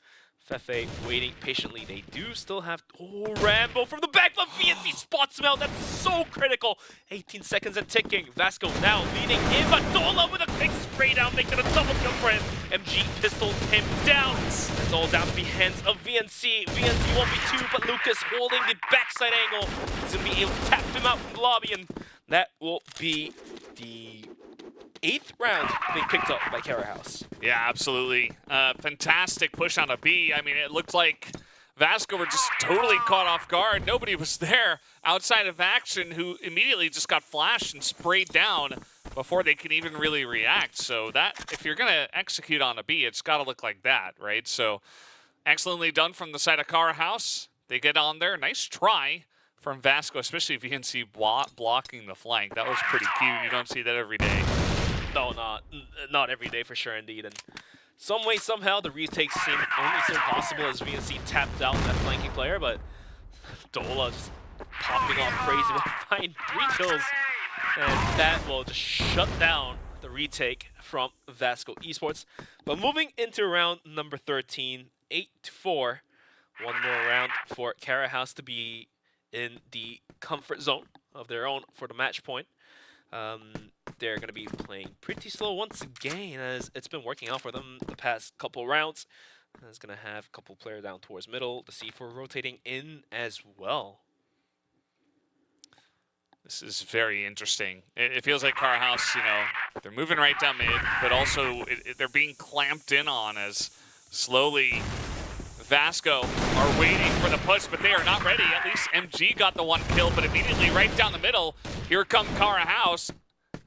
Fefe waiting patiently. They do still have... Oh, Rambo from the back, but VNC spots him out. That's so critical. 18 seconds and ticking. Vasco now leading in, but Dola with a quick spray down, making a double kill for him. MG pistols him down. It's all down to the hands of VNC. VNC 1v2, but Lucas holding the backside angle. He's going to be able to tap him out from the lobby, and that will be the 8th round being picked up by Carahouse. Yeah, absolutely. Fantastic push on a B. I mean, it looked like Vasco were just totally caught off guard. Nobody was there outside of Action, who immediately just got flashed and sprayed down before they can even really react. So that, if you're going to execute on a B, it's got to look like that, right? So excellently done from the side of Carahouse. They get on there. Nice try from Vasco, especially VNC blocking the flank. That was pretty cute. You don't see that every day. No, not every day for sure, indeed. And some way, somehow, the retakes seem only so possible as VNC tapped out that flanking player, but Dola just popping off crazy with fine 3 kills. And that will just shut down the retake from Vasco Esports. But moving into round number 13, 8-4. One more round for Carahouse to be in the comfort zone of their own for the match point. They're going to be playing pretty slow once again, as it's been working out for them the past couple rounds. It's going to have a couple players down towards middle. The C4 rotating in as well. This is very interesting. It feels like Carhouse, they're moving right down mid, but also they're being clamped in on as slowly Vasco are waiting for the push, but they are not ready. At least MG got the 1 kill, but immediately right down the middle, here come Carahouse.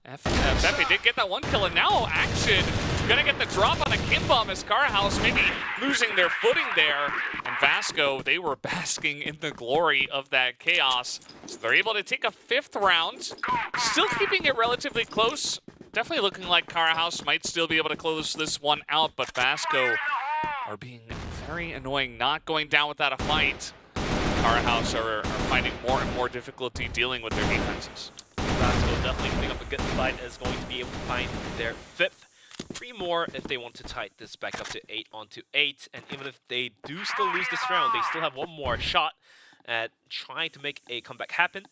Fefe did get that 1 kill, and now Action gonna get the drop on a Kimbum as Carahouse maybe losing their footing there. And Vasco, they were basking in the glory of that chaos. So they're able to take a 5th round, still keeping it relatively close. Definitely looking like Carahouse might still be able to close this one out, but Vasco are being very annoying, not going down without a fight. Carahouse are finding more and more difficulty dealing with their defenses. Vasco definitely putting up a good fight, is going to be able to find their 5th. 3 more if they want to tie this back up to 8 onto 8. And even if they do still lose this round, they still have 1 more shot at trying to make a comeback happen.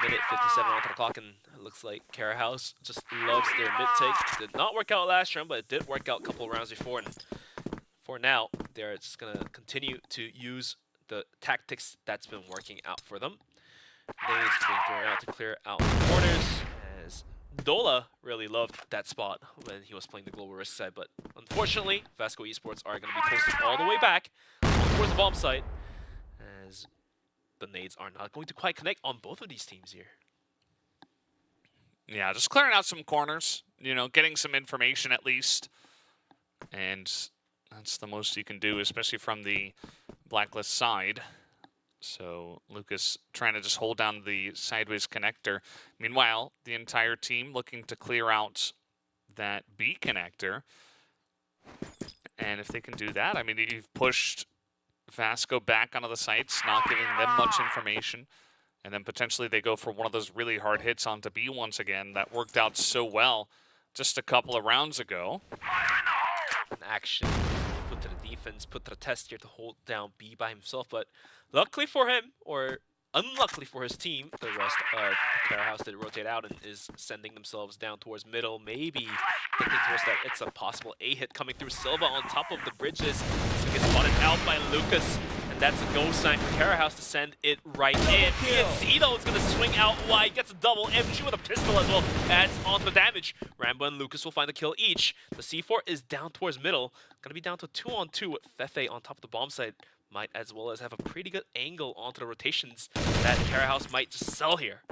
Minute 57 onto the clock, and it looks like Carahouse just loves their mid-take. Did not work out last round, but it did work out a couple of rounds before. And for now, they're just going to continue to use the tactics that's been working out for them. Nades being thrown out to clear out the corners, as Dola really loved that spot when he was playing the global risk side, but unfortunately, Vasco Esports are going to be posted all the way back towards the bomb site, as the nades are not going to quite connect on both of these teams here. Yeah, just clearing out some corners, getting some information at least, and that's the most you can do, especially from the Blacklist side. So Lucas trying to just hold down the sideways connector. Meanwhile, the entire team looking to clear out that B connector. And if they can do that, I mean, you've pushed Vasco back onto the sites, not giving them much information. And then potentially they go for one of those really hard hits onto B once again. That worked out so well just a couple of rounds ago. An Action put to the defense, put to the test here to hold down B by himself, but luckily for him, or Unluckily for his team, the rest of Cara House did rotate out and is sending themselves down towards middle, maybe thinking towards that it's a possible A-hit coming through. Silva on top of the bridges. He's gonna get spotted out by Lucas, and that's a go sign for Cara House to send it right in. PNC though is gonna swing out wide, gets a double. MG with a pistol as well, adds on the damage. Rambo and Lucas will find the kill each. The C4 is down towards middle, gonna be down to 2-on-2 with Fefe on top of the bomb site. Might as well as have a pretty good angle onto the rotations that Cara House might just sell here.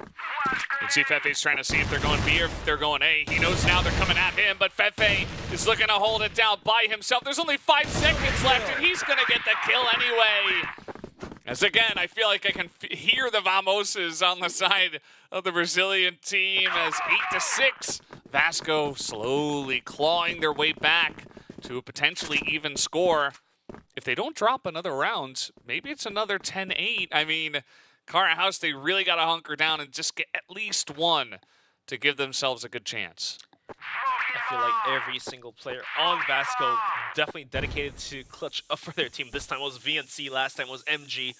Let's see, Fefe's trying to see if they're going B or if they're going A. He knows now they're coming at him, but Fefe is looking to hold it down by himself. There's only 5 seconds left, and he's going to get the kill anyway. As again, I feel like I can hear the Vamoses on the side of the Brazilian team as 8-6. Vasco slowly clawing their way back to a potentially even score. If they don't drop another round, maybe it's another 10-8. I mean, Cara House, they really got to hunker down and just get at least one to give themselves a good chance. I feel like every single player on Vasco definitely dedicated to clutch up for their team. This time was VNC, last time was MG,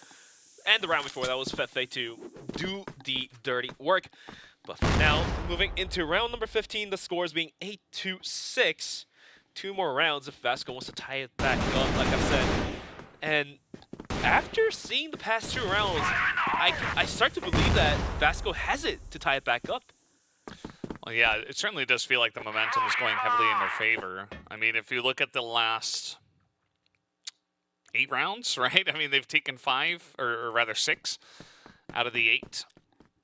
and the round before that was Fefe to do the dirty work. But for now, moving into round number 15, the scores being 8-6. 2 more rounds if Vasco wants to tie it back up, like I've said. And after seeing the past 2 rounds, I start to believe that Vasco has it to tie it back up. Well, yeah, it certainly does feel like the momentum is going heavily in their favor. I mean, if you look at the last 8 rounds, right? I mean, they've taken 5, or rather 6 out of the 8.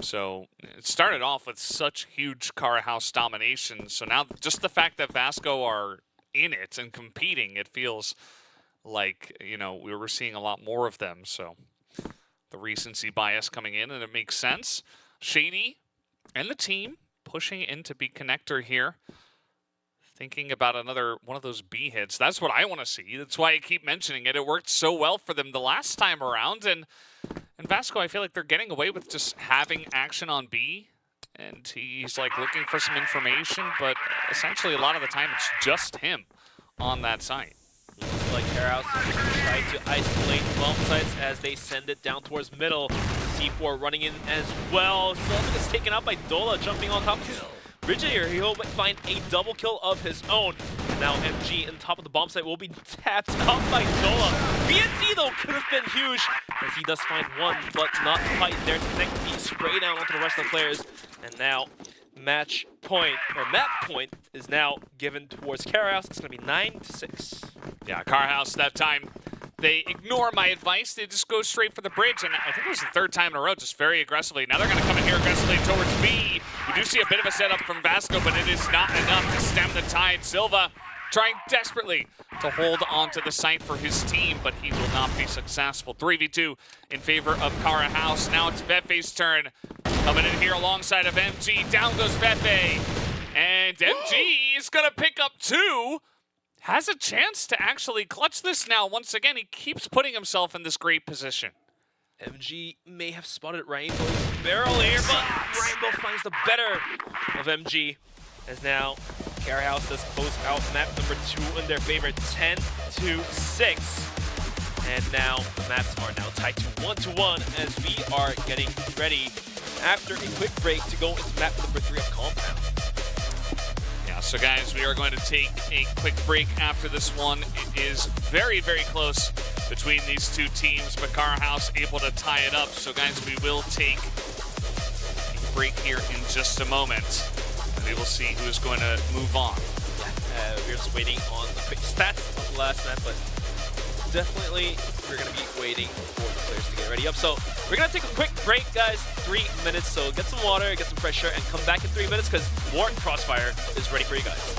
So it started off with such huge Cara House domination. So now just the fact that Vasco are in it and competing, it feels like, you know, we were seeing a lot more of them. So the recency bias coming in, and it makes sense. Shady and the team pushing into B connector here. Thinking about another one of those B hits. That's what I want to see. That's why I keep mentioning it. It worked so well for them the last time around. And Vasco, I feel like they're getting away with just having action on B. And he's like looking for some information, but essentially a lot of the time it's just him on that site. Looks like Cara House is going to try to isolate bomb sites as they send it down towards middle. C4 running in as well. Sullivan is taken out by Dola, jumping on top of his bridge here. He'll find a double kill of his own. And now MG on top of the bomb site will be tapped out by Dola. BNC though could have been huge as he does find one, but not quite there to connect the spray down onto the rest of the players. And now match point, or map point, is now given towards Cara House. It's going to be 9-6. Yeah, Cara House that time, they ignore my advice. They just go straight for the bridge. And I think it was the 3rd time in a row, just very aggressively. Now they're going to come in here aggressively towards B. We do see a bit of a setup from Vasco, but it is not enough to stem the tide. Silva trying desperately to hold on to the site for his team, but he will not be successful. 3v2 in favor of Cara House. Now it's Fefe's turn. Coming in here alongside of MG. Down goes Fefe. And MG is going to pick up 2. Has a chance to actually clutch this now. Once again, he keeps putting himself in this great position. MG may have spotted Rainbow's barrel here, but Rainbow finds the better of MG. As now, Cara House does close out map number 2 in their favor, 10-6. And now the maps are now tied to 1-1 as we are getting ready after a quick break to go into map number 3 of Compound. Yeah, so guys, we are going to take a quick break after this one. It is very, very close between these 2 teams, but Cara House able to tie it up. So guys, we will take a break here in just a moment. And we will see who is going to move on. We're just waiting on the quick stats of the last map, but definitely we're going to be waiting for the players to get ready up. So we're going to take a quick break, guys, 3 minutes. So get some water, get some fresh air, and come back in 3 minutes because more Crossfire is ready for you guys.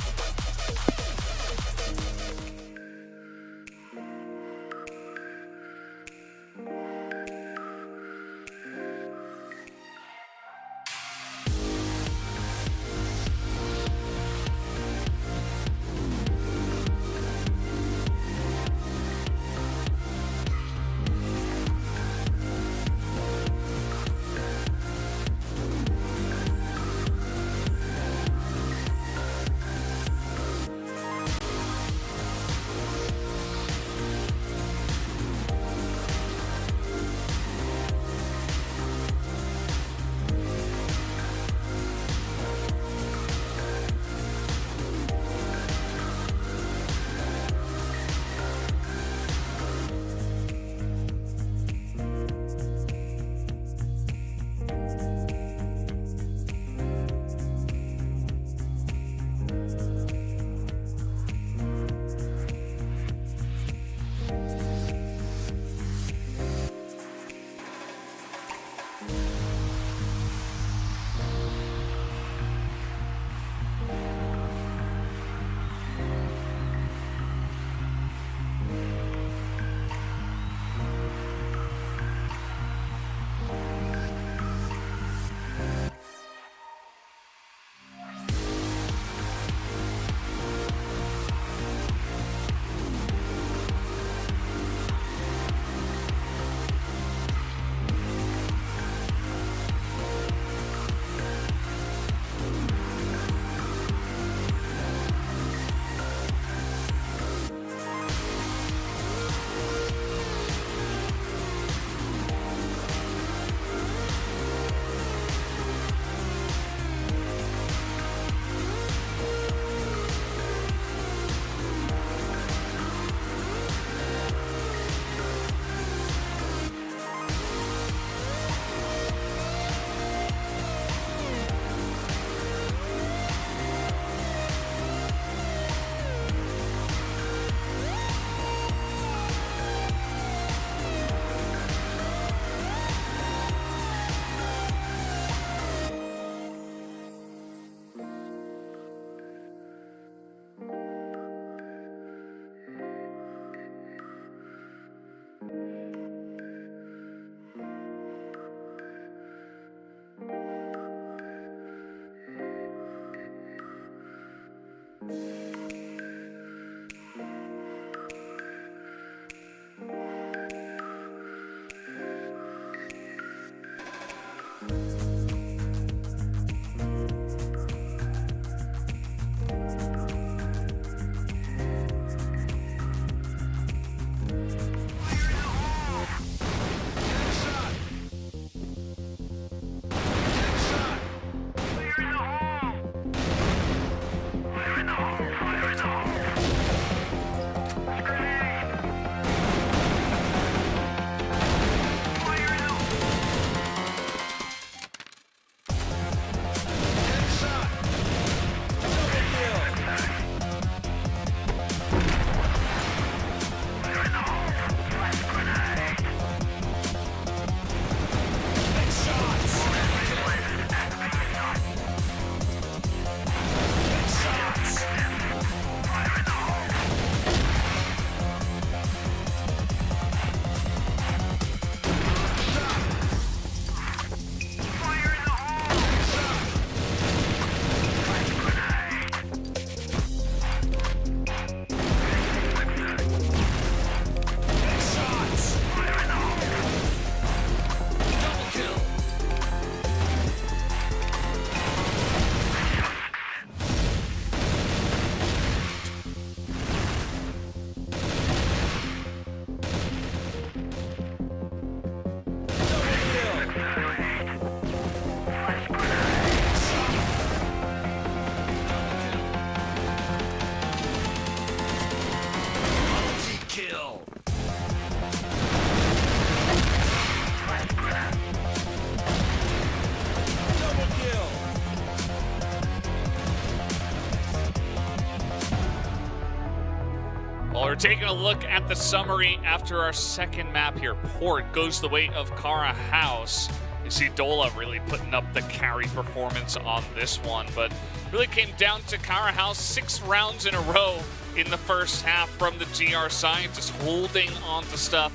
Well, we're taking a look at the summary after our second map here. Port goes the way of Kara House. You see Dola really putting up the carry performance on this one, but really came down to Kara House 6 rounds in a row in the first half from the GR side, just holding on to stuff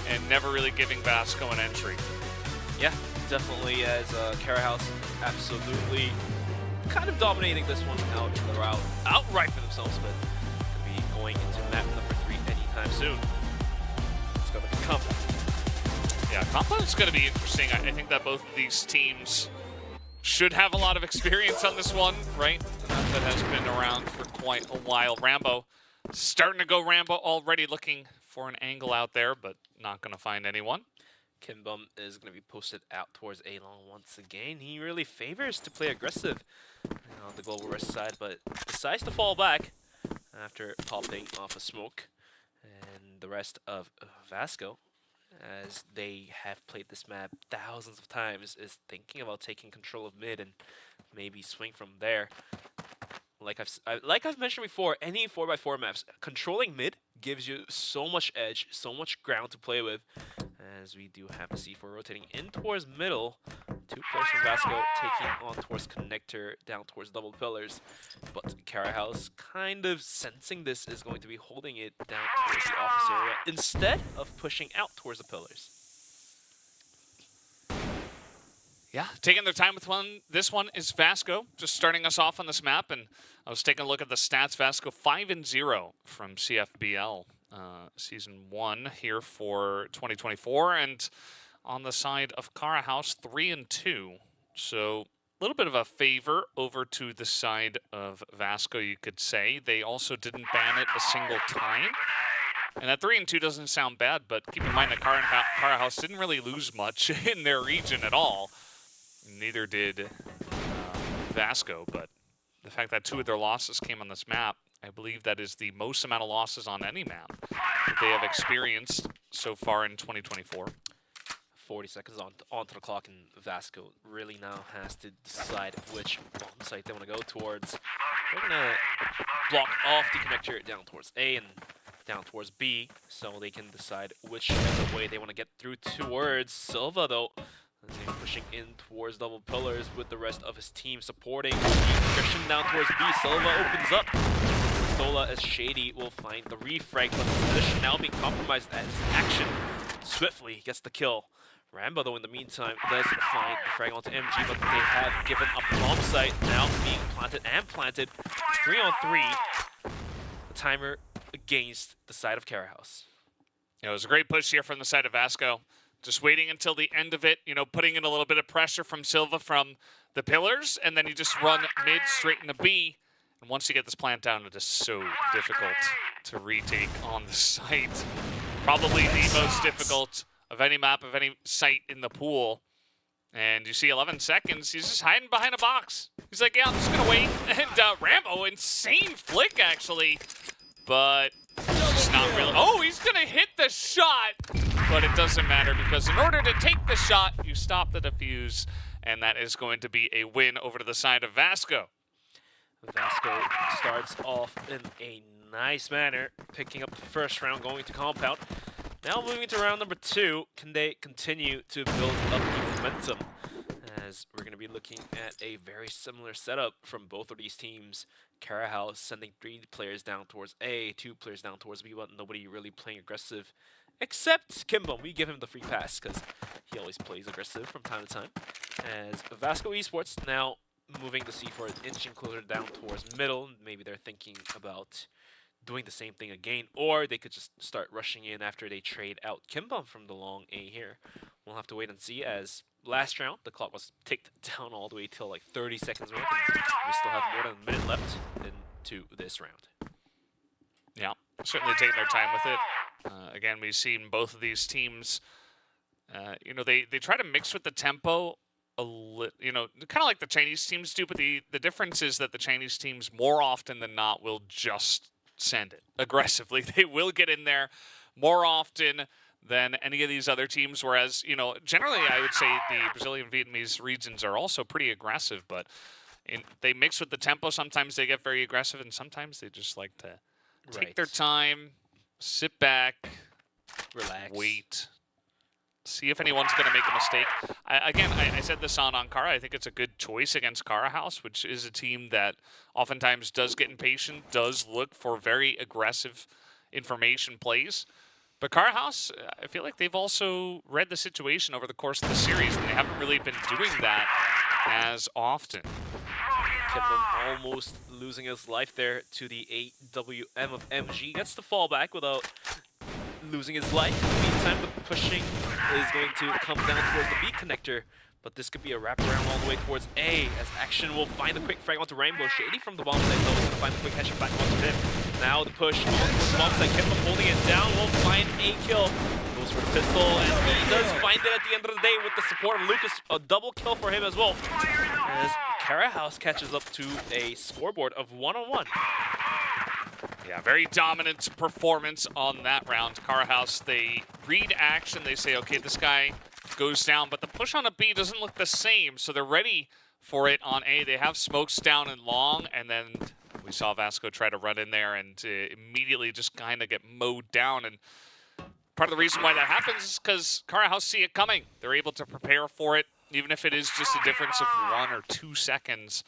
and never really giving Vasco an entry. Yeah, definitely, as Kara House absolutely kind of dominating this one outright for themselves, but could be going into map number 3 anytime soon. It's going to be Compound. Yeah, Compound's going to be interesting. I think that both of these teams should have a lot of experience on this one, right? That has been around for quite a while. Rambo starting to go Rambo already, looking for an angle out there, but not going to find anyone. Kimbum is going to be posted out towards A-Long once again. He really favors to play aggressive on the Global Rush side, but decides to fall back after popping off a smoke. And the rest of Vasco, as they have played this map thousands of times, is thinking about taking control of mid and maybe swing from there. Like I've mentioned before, any 4x4 maps, controlling mid gives you so much edge, so much ground to play with. As we do have the C4 rotating in towards middle. 2 players from Vasco taking on towards connector, down towards double pillars. But Kara House kind of sensing this is going to be holding it down towards the office area instead of pushing out towards the pillars. Yeah, taking their time with this one is Vasco, just starting us off on this map. And I was taking a look at the stats. Vasco 5-0 from CFBL. Season 1 here for 2024, and on the side of Kara House 3-2. So a little bit of a favor over to the side of Vasco, you could say. They also didn't ban it a single time. And that 3-2 doesn't sound bad, but keep in mind that Kara House didn't really lose much in their region at all. Neither did Vasco, but the fact that 2 of their losses came on this map, I believe that is the most amount of losses on any map that they have experienced so far in 2024. 40 seconds onto the clock, and Vasco really now has to decide which bomb site they want to go towards. They're going to block off the connector down towards A and down towards B, so they can decide which way they want to get through towards Silva, though. As he's pushing in towards double pillars with the rest of his team supporting. Christian down towards B. Silva opens up. Dola as Shady will find the refrag, but the position now being compromised as action swiftly gets the kill. Rambo, though, in the meantime, does find the frag onto MG, but they have given up the bomb site, now being planted. 3-on-3. The timer against the side of Kara House. Yeah, it was a great push here from the side of Vasco. Just waiting until the end of it, you know, putting in a little bit of pressure from Silva from the pillars, and then you just run mid straight into B. And once you get this plant down, it is so difficult to retake on the site. Probably the most difficult of any map, of any site in the pool. And you see 11 seconds, he's just hiding behind a box. He's like, yeah, I'm just going to wait. And Rambo, insane flick, actually. But it's not really. Oh, he's going to hit the shot. But it doesn't matter, because in order to take the shot, you stop the defuse. And that is going to be a win over to the side of Vasco. Vasco starts off in a nice manner, picking up the first round, going to Compound. Now moving to round number 2, can they continue to build up the momentum? As we're going to be looking at a very similar setup from both of these teams. Kara House sending 3 players down towards A, 2 players down towards B, but nobody really playing aggressive. Except Kimbum, we give him the free pass because he always plays aggressive from time to time. As Vasco Esports now moving the C4 an inch closer down towards middle. Maybe they're thinking about doing the same thing again, or they could just start rushing in after they trade out Kimbum from the long A here. We'll have to wait and see, as last round the clock was ticked down all the way till like 30 seconds left, and we still have more than a minute left into this round. Yeah, certainly taking their time with it. Again, we've seen both of these teams, you know, they try to mix with the tempo a little, you know, kind of like the Chinese teams do, but the difference is that the Chinese teams more often than not will just send it aggressively. They will get in there more often than any of these other teams, whereas, you know, generally I would say the Brazilian Vietnamese regions are also pretty aggressive, but they mix with the tempo. Sometimes they get very aggressive, and sometimes they just like to take their time, sit back, Relax. wait, see if anyone's going to make a mistake. I said this on Kara. I think it's a good choice against Kara House, which is a team that oftentimes does get impatient, does look for very aggressive information plays. But Kara House, I feel like they've also read the situation over the course of the series, and they haven't really been doing that as often. Kimbum almost losing his life there to the AWM of MG. Gets the fallback without losing his life. In the meantime, the pushing is going to come down towards the B connector, but this could be a wraparound all the way towards A, as Action will find the quick frag onto Rainbow. Shady from the bomb site, though, is going to find the quick headshot back onto him. Now the push on the bomb site, Kimbum holding it down, will find a kill. Goes for the pistol, and he does find it at the end of the day with the support of Lucas. A double kill for him as well, as Kara House catches up to a scoreboard of 1-on-1. Yeah, very dominant performance on that round. Kara House, they read action. They say, okay, this guy goes down, but the push on a B doesn't look the same, so they're ready for it on A. They have smokes down and long, and then we saw Vasco try to run in there and immediately just kind of get mowed down. And part of the reason why that happens is because Kara House see it coming. They're able to prepare for it, even if it is just a difference of 1 or 2 seconds.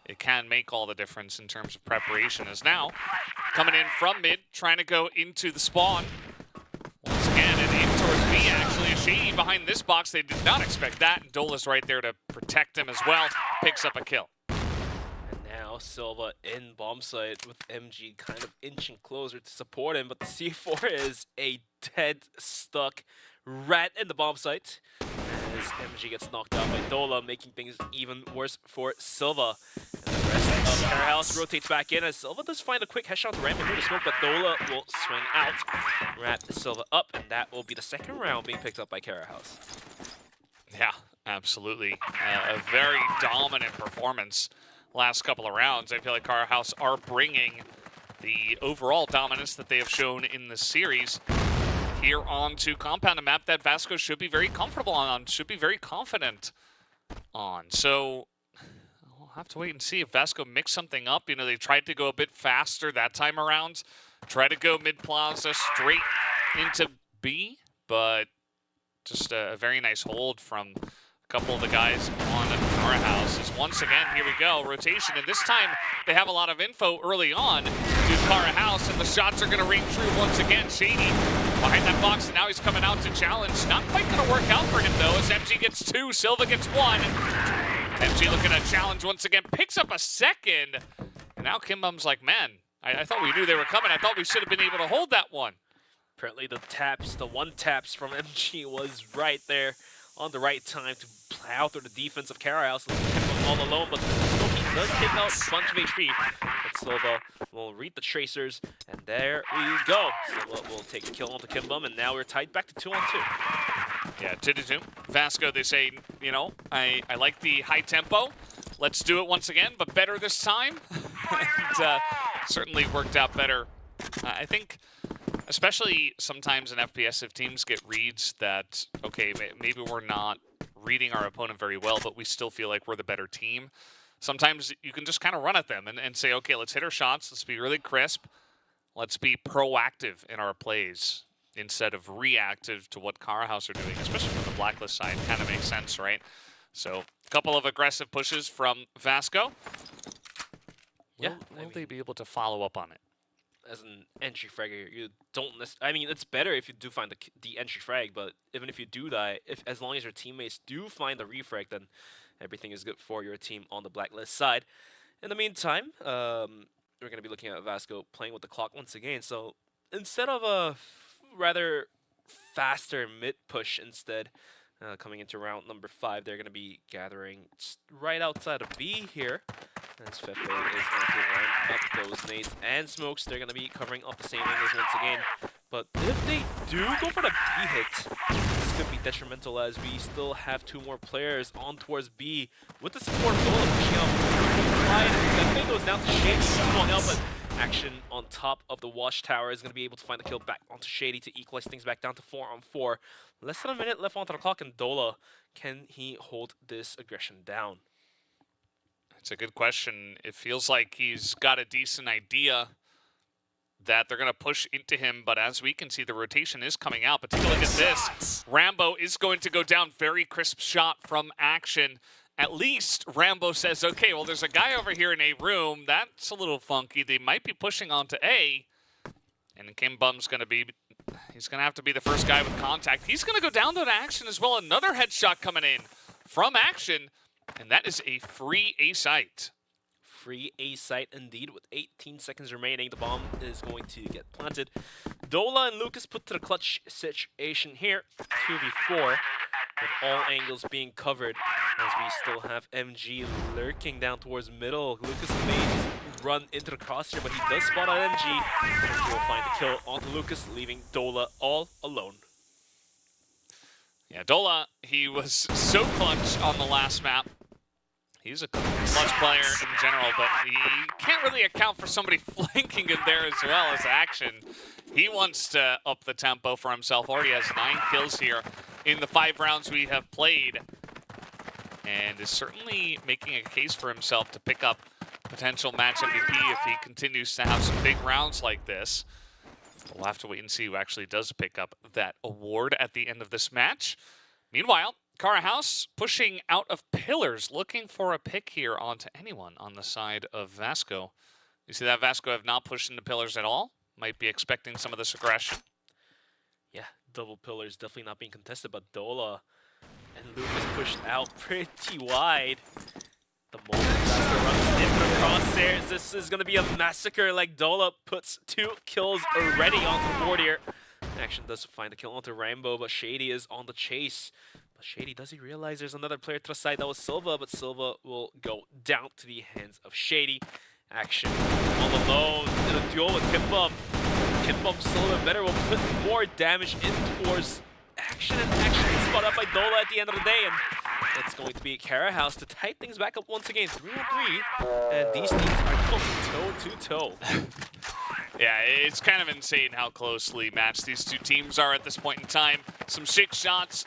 It can make all the difference in terms of preparation. As now, coming in from mid, trying to go into the spawn. Once again, and in towards B, actually. A Shady behind this box. They did not expect that, and Dola's right there to protect him as well. Picks up a kill. And now Silva in bomb site with MG kind of inching closer to support him, but the C4 is a dead, stuck rat in the bomb site. As MG gets knocked out by Dola, making things even worse for Silva. And the rest of Kara House rotates back in as Silva does find a quick headshot to Rampage through the smoke, but Dola will swing out, wrap Silva up, and that will be the second round being picked up by Kara House. Yeah, absolutely. A very dominant performance last couple of rounds. I feel like Kara House are bringing the overall dominance that they have shown in the series here onto Compound, a map that Vasco should be very comfortable on, should be very confident on. So we'll have to wait and see if Vasco mix something up. You know, they tried to go a bit faster that time around, try to go mid-plaza straight into B, but just a very nice hold from a couple of the guys on Kara House. Is once again, here we go, rotation, and this time they have a lot of info early on to Kara House, and the shots are going to ring true once again. Shady behind that box, and now he's coming out to challenge. Not quite going to work out for him, though, as MG gets 2, Silva gets 1. MG looking to challenge once again, picks up a second, and now Kimbum's like, man, I thought we knew they were coming. I thought we should have been able to hold that one. Apparently the taps, the one taps from MG was right there on the right time to plow through the defense of Kara House. All alone, but Smokey does take out a bunch of HP. But Silva will read the tracers, and there we go. Silva will take a kill onto Kimbum, and now we're tied back to 2-on-2. Yeah, 2-2. Vasco, they say, you know, I like the high tempo. Let's do it once again, but better this time. And certainly worked out better. I think, especially sometimes in FPS, if teams get reads that, okay, maybe we're not reading our opponent very well, but we still feel like we're the better team. Sometimes you can just kind of run at them and say, okay, let's hit our shots. Let's be really crisp. Let's be proactive in our plays instead of reactive to what Kara House are doing, especially from the Blacklist side. Kind of makes sense, right? So a couple of aggressive pushes from Vasco. Will they be able to follow up on it? As an entry fragger, you don't I mean, it's better if you do find the entry frag, but even if you do die, as long as your teammates do find the refrag, then everything is good for your team on the Blacklist side. In the meantime, we're going to be looking at Vasco playing with the clock once again. So instead of a rather faster mid push instead, coming into round number 5, they're going to be gathering right outside of B here. As Fefe is going to line up those nades and smokes. They're going to be covering up the same angles once again. But if they do go for the B hit, this could be detrimental as we still have 2 more players on towards B with the support of Dola pushing out. Fefe goes down to Shady, going out, but Action on top of the watchtower is going to be able to find the kill back onto Shady to equalize things back down to 4-on-4. Less than a minute left onto the clock, and Dola, can he hold this aggression down? It's a good question. It feels like he's got a decent idea. that they're going to push into him, but as we can see, the rotation is coming out. But take a look at this. Rambo is going to go down. Very crisp shot from Action. At least Rambo says, okay, well, there's a guy over here in A room. That's a little funky. They might be pushing onto A. And Kim Bum's going to be, he's going to have to be the first guy with contact. He's going to go down to Action as well. Another headshot coming in from Action. And that is a free A site. Free A site indeed with 18 seconds remaining. The bomb is going to get planted. Dola and Lucas put to the clutch situation here. 2v4 with all angles being covered as we still have MG lurking down towards middle. Lucas may just run into the crosshair, but he does spot on MG. He will find the kill onto Lucas, leaving Dola all alone. Yeah, Dola, he was so clutch on the last map. He's a clutch player in general, but he can't really account for somebody flanking him there as well as Action. He wants to up the tempo for himself. Already has 9 kills here in the 5 rounds we have played. And is certainly making a case for himself to pick up potential match MVP if he continues to have some big rounds like this. We'll have to wait and see who actually does pick up that award at the end of this match. Meanwhile, Cara House pushing out of pillars, looking for a pick here onto anyone on the side of Vasco. You see that Vasco have not pushed into pillars at all. Might be expecting some of this aggression. Yeah, double pillars definitely not being contested, but Dola and Lucas pushed out pretty wide. The moment Vasco runs into the crosshairs, this is going to be a massacre. Like Dola puts 2 kills already onto the board here. Action does find a kill onto Rambo, but Shady is on the chase. But Shady, does he realize there's another player to the side? That was Silva, but Silva will go down to the hands of Shady. Action all alone in a duel with Kimbum. Kimbum still a little better, will put more damage in towards Action, and Action is spot up by Dola at the end of the day. And it's going to be Cara House to tie things back up once again, 3-on-3. And these teams are going toe-to-toe. Yeah, it's kind of insane how closely matched these two teams are at this point in time. Some sick shots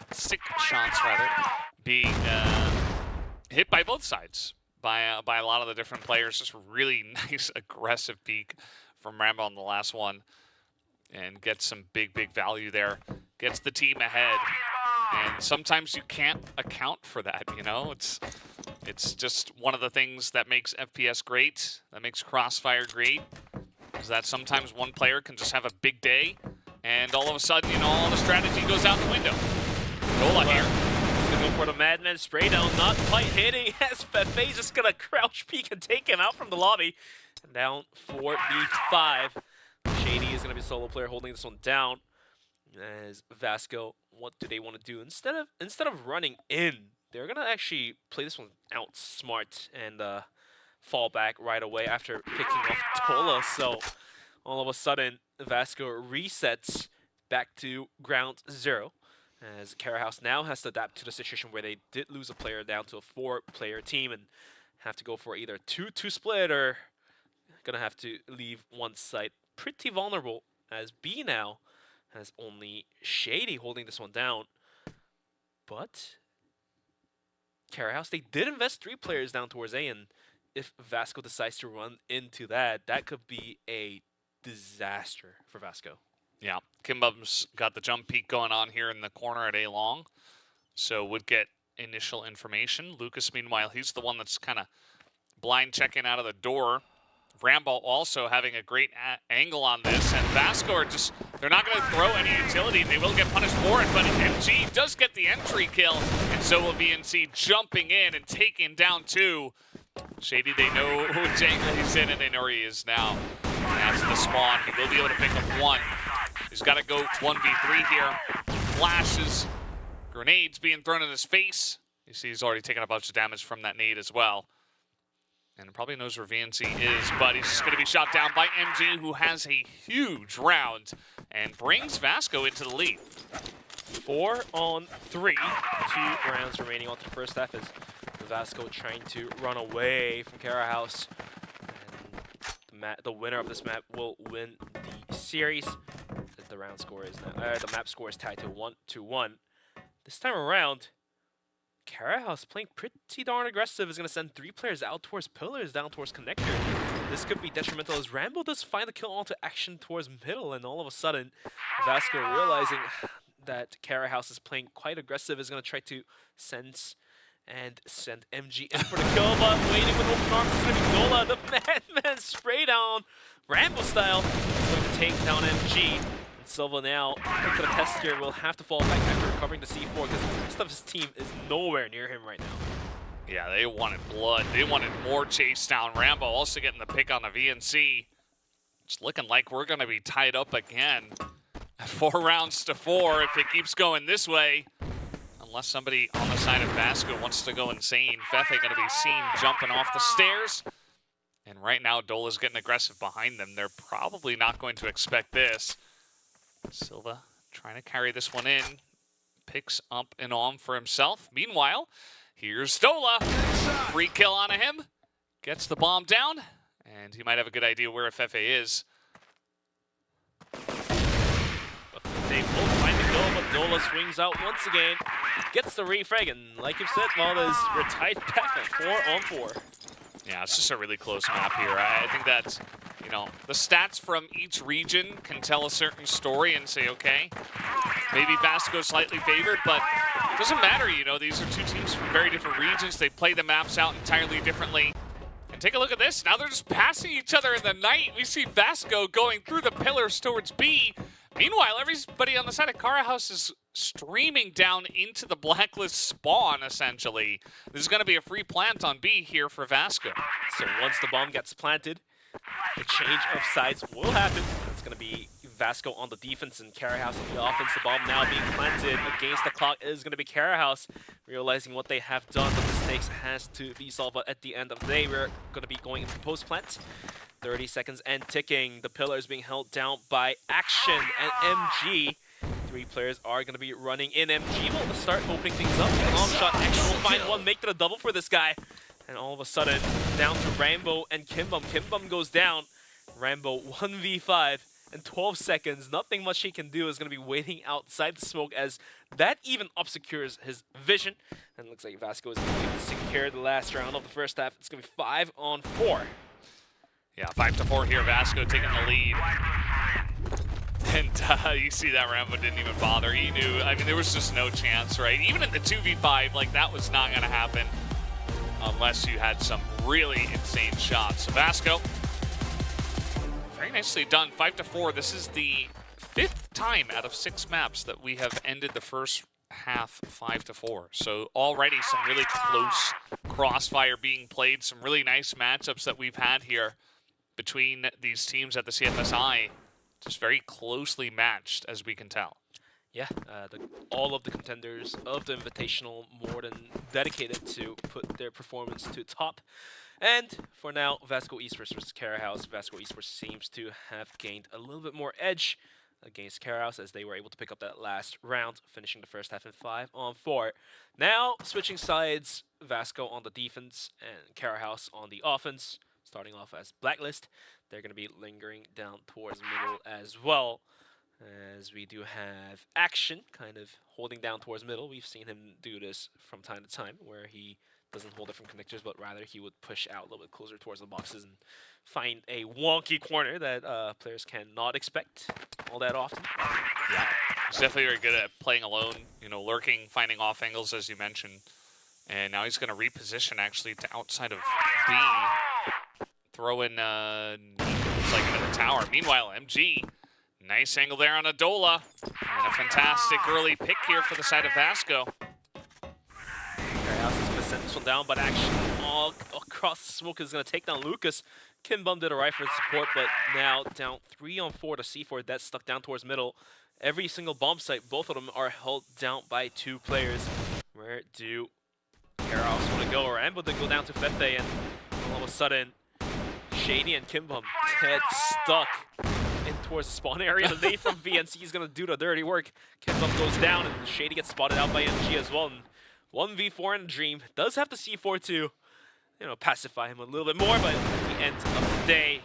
being hit by both sides by a lot of the different players. Just really nice aggressive peek from Rambo on the last one, and gets some big value there. Gets the team ahead, and sometimes you can't account for that. You know, it's just one of the things that makes FPS great, that makes Crossfire great. Is that sometimes one player can just have a big day, and all of a sudden, you know, all the strategy goes out the window. Dola here. He's going to go for the Madman spray down, not quite hitting, as Fefe just going to crouch peek and take him out from the lobby. And down 4v5. Shady is going to be a solo player holding this one down. As Vasco, what do they want to do? Instead of running in, they're going to actually play this one out smart and fall back right away after picking off Dola. So all of a sudden, Vasco resets back to ground 0, as Cara House now has to adapt to the situation where they did lose a player down to a 4-player team and have to go for either 2-2 split or gonna have to leave one site pretty vulnerable, as B now has only Shady holding this one down. But Cara House, they did invest 3 players down towards A, and if Vasco decides to run into that, that could be a disaster for Vasco. Yeah, Kimbum's got the jump peek going on here in the corner at A long, so would get initial information. Lucas, meanwhile, he's the one that's kind of blind checking out of the door. Rambo also having a great angle on this, and Vasco are just, they're not going to throw any utility, and they will get punished for it, but MG does get the entry kill, and so will VNC jumping in and taking down 2. Shady, they know which angle he's in, and they know where he is now. That's the spawn. He will be able to pick up 1. He's got to go 1v3 here. Flashes, grenades being thrown in his face. You see he's already taken a bunch of damage from that nade as well. And probably knows where VNC is, but he's just going to be shot down by MG, who has a huge round and brings Vasco into the lead. 4-on-3. 2 rounds remaining on the first half as Vasco trying to run away from Cara House. And the winner of this map will win the series. The round score is now, the map score is tied to 1-1. This time around, Cara House playing pretty darn aggressive, is going to send 3 players out towards pillars, down towards connector. this could be detrimental as Rambo does find the kill onto action towards middle, and all of a sudden, Vasco realizing that Cara House is playing quite aggressive is going to try to sense and send MG in for the kill, but waiting with open arms is going to be Dola. The Madman spray down, Rambo style, going to take down MG. And Silva now, quick to the test here, will have to fall back after recovering the C4 because the rest of his team is nowhere near him right now. Yeah, they wanted blood. They wanted more chase down. Rambo also getting the pick on the VNC. It's looking like we're going to be tied up again. 4 rounds to 4 if it keeps going this way. Unless somebody on the side of Vasco wants to go insane. Fefe going to be seen jumping off the stairs. And right now, Dola's getting aggressive behind them. They're probably not going to expect this. Silva trying to carry this one in. Picks up an arm for himself. Meanwhile, here's Dola. Free kill onto him. Gets the bomb down. And he might have a good idea where Fefe is. They both find the kill, but Dola swings out once again. Gets the refrag, and like you've said, Mala is retied back at 4-on-4. Yeah, it's just a really close map here. I think that, you know, the stats from each region can tell a certain story and say, okay, maybe Vasco's slightly favored, but it doesn't matter, you know, these are two teams from very different regions. They play the maps out entirely differently. And take a look at this. Now they're just passing each other in the night. We see Vasco going through the pillars towards B. Meanwhile, everybody on the side of Cara House is streaming down into the blacklist spawn, essentially. This is going to be a free plant on B here for Vasco. So once the bomb gets planted, the change of sides will happen. It's going to be Vasco on the defense and Cara House on the offense. The bomb now being planted against the clock is going to be Cara House. Realizing what they have done, the mistakes has to be solved. But at the end of the day, we're going to be going into post-plant. 30 seconds and ticking. The pillars being held down by Action and MG. 3 players are going to be running in. MG will start opening things up. Long shot. Action will find one, make it a double for this guy. And all of a sudden, down to Rambo and Kimbum. Kimbum goes down. Rambo 1v5 in 12 seconds. Nothing much he can do is going to be waiting outside the smoke as that even obscures his vision. And it looks like Vasco is going to secure the last round of the first half. It's going to be 5-on-4. Yeah, 5-4 here. Vasco taking the lead. And you see that Rambo didn't even bother. He knew. I mean, there was just no chance, right? Even in the 2v5, like, that was not going to happen unless you had some really insane shots. So Vasco, very nicely done. 5-4. This is the 5th time out of 6 maps that we have ended the first half 5-4. So already some really close crossfire being played. Some really nice matchups that we've had here between these teams at the CFSI. Just very closely matched, as we can tell. Yeah, all of the contenders of the Invitational more than dedicated to put their performance to top. And for now, Vasco Esports versus Cara House. Vasco Esports seems to have gained a little bit more edge against Cara House as they were able to pick up that last round, finishing the first half in 5-on-4. Now, switching sides, Vasco on the defense and Cara House on the offense. Starting off as Blacklist, they're going to be lingering down towards middle as well. As we do have Action kind of holding down towards middle. We've seen him do this from time to time where he doesn't hold it from connectors, but rather he would push out a little bit closer towards the boxes and find a wonky corner that players cannot expect all that often. Yeah, he's definitely very good at playing alone, you know, lurking, finding off angles, as you mentioned. And now he's going to reposition, actually, to outside of B. Throw in, looks like into the tower. Meanwhile, MG, nice angle there on Adola. And a fantastic early pick here for the side of Vasco. Cara House is going to send this one down, but Action all across the smoke is going to take down Lucas. Kimbum did a right for the support, but now down 3-on-4 to C4. That's stuck down towards middle. Every single bomb site, both of them are held down by 2 players. Where do Cara House want to go? Rambo did go down to Fefe, and all of a sudden, Shady and Kimbum get stuck in towards the spawn area. Nate from VNC is going to do the dirty work. Kimbum goes down, and Shady gets spotted out by MG as well. And 1v4 in a dream. Does have the C4 to, you know, pacify him a little bit more, but at the end of the day,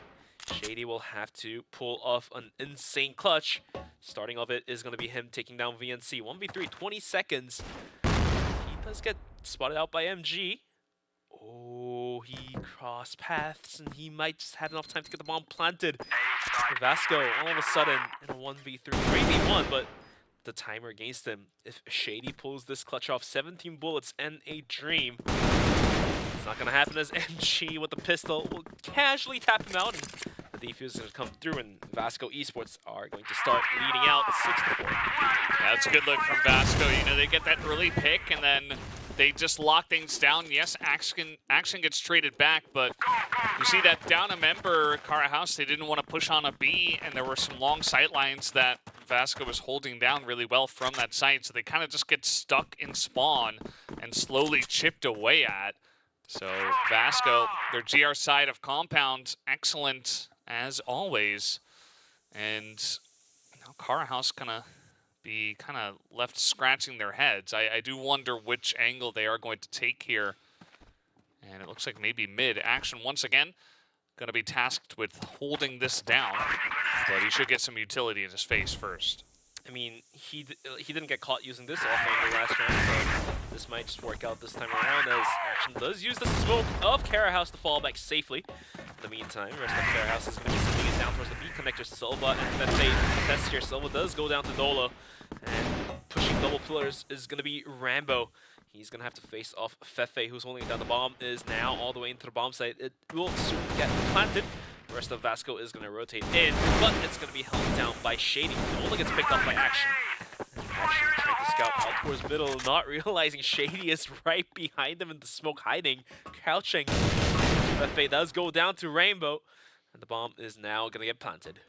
Shady will have to pull off an insane clutch. Starting of it is going to be him taking down VNC. 1v3, 20 seconds. He does get spotted out by MG. Oh, he crossed paths, and he might just had enough time to get the bomb planted. Vasco, all of a sudden, in a 1v3, 3v1, but the timer against him. If Shady pulls this clutch off, 17 bullets and a dream, it's not going to happen as MG with the pistol will casually tap him out. And the defuse is going to come through, and Vasco Esports are going to start leading out 6-4. Yeah, that's a good look from Vasco. You know, they get that early pick, and then they just lock things down. Yes, action gets traded back, but you see that down a member, Cara House, they didn't want to push on a B, and there were some long sight lines that Vasco was holding down really well from that site, so they kind of just get stuck in spawn and slowly chipped away at. So Vasco, their GR side of compound, excellent as always. And now Cara House gonna be kind of left scratching their heads. I do wonder which angle they are going to take here. And it looks like maybe mid. Action once again going to be tasked with holding this down, but he should get some utility in his face first. I mean, he didn't get caught using this offer in the last round, so this might just work out this time around, as Action does use the smoke of Cara House to fall back safely. In the meantime, rest of Cara House is going to be sending it down towards the B connector. Silva, and then they test here. Silva does go down to Dolo, and pushing double pillars is going to be Rambo. He's going to have to face off Fefe, who's holding down the bomb, is now all the way into the bomb site. It will soon get planted. The rest of Vasco is going to rotate in, but it's going to be held down by Shady. Nola gets picked up by Action. Action trying to scout out towards middle, not realizing Shady is right behind him in the smoke, hiding, crouching. Fefe does go down to Rainbow, and the bomb is now going to get planted.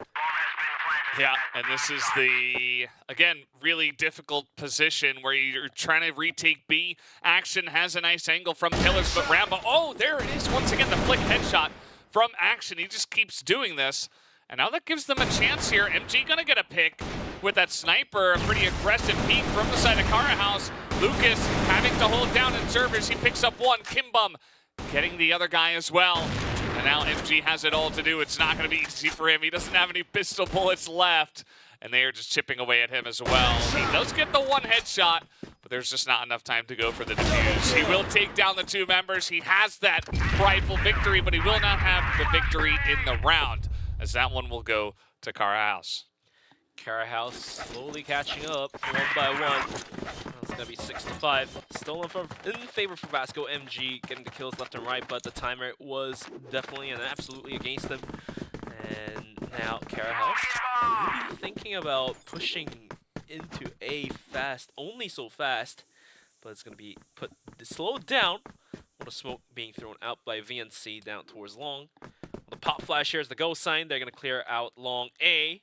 Yeah, and this is the, again, really difficult position where you're trying to retake B. Action has a nice angle from Pillars, but Rambo, oh, there it is. Once again, the flick headshot from Action. He just keeps doing this. And now that gives them a chance here. MG gonna get a pick with that sniper. A pretty aggressive peek from the side of Cara House. Lucas having to hold down in servers. He picks up one. Kimbum getting the other guy as well. And now MG has it all to do. It's not going to be easy for him. He doesn't have any pistol bullets left. And they are just chipping away at him as well. He does get the one headshot, but there's just not enough time to go for the defuse. He will take down the two members. He has that prideful victory, but he will not have the victory in the round, as that one will go to Cara House. Cara House slowly catching up one by one. It's going to be 6-5. Still in favor for Vasco. MG getting the kills left and right, but the timer was definitely and absolutely against them. And now Cara House really thinking about pushing into A fast, only so fast, but it's going to be slowed down with a smoke being thrown out by VNC down towards long. The pop flash here is the go sign. They're going to clear out long A,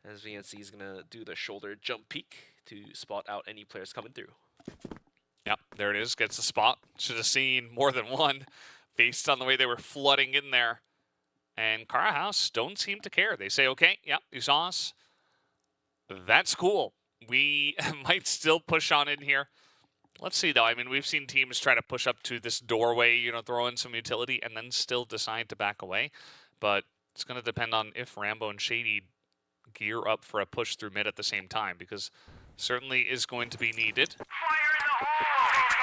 as VNC is going to do the shoulder jump peek to spot out any players coming through. Yep, there it is. Gets a spot. Should have seen more than one based on the way they were flooding in there. And Cara House don't seem to care. They say, okay, yep, you saw us. That's cool. We might still push on in here. Let's see, though. I mean, we've seen teams try to push up to this doorway, you know, throw in some utility, and then still decide to back away. But it's going to depend on if Rambo and Shady gear up for a push through mid at the same time, because certainly is going to be needed.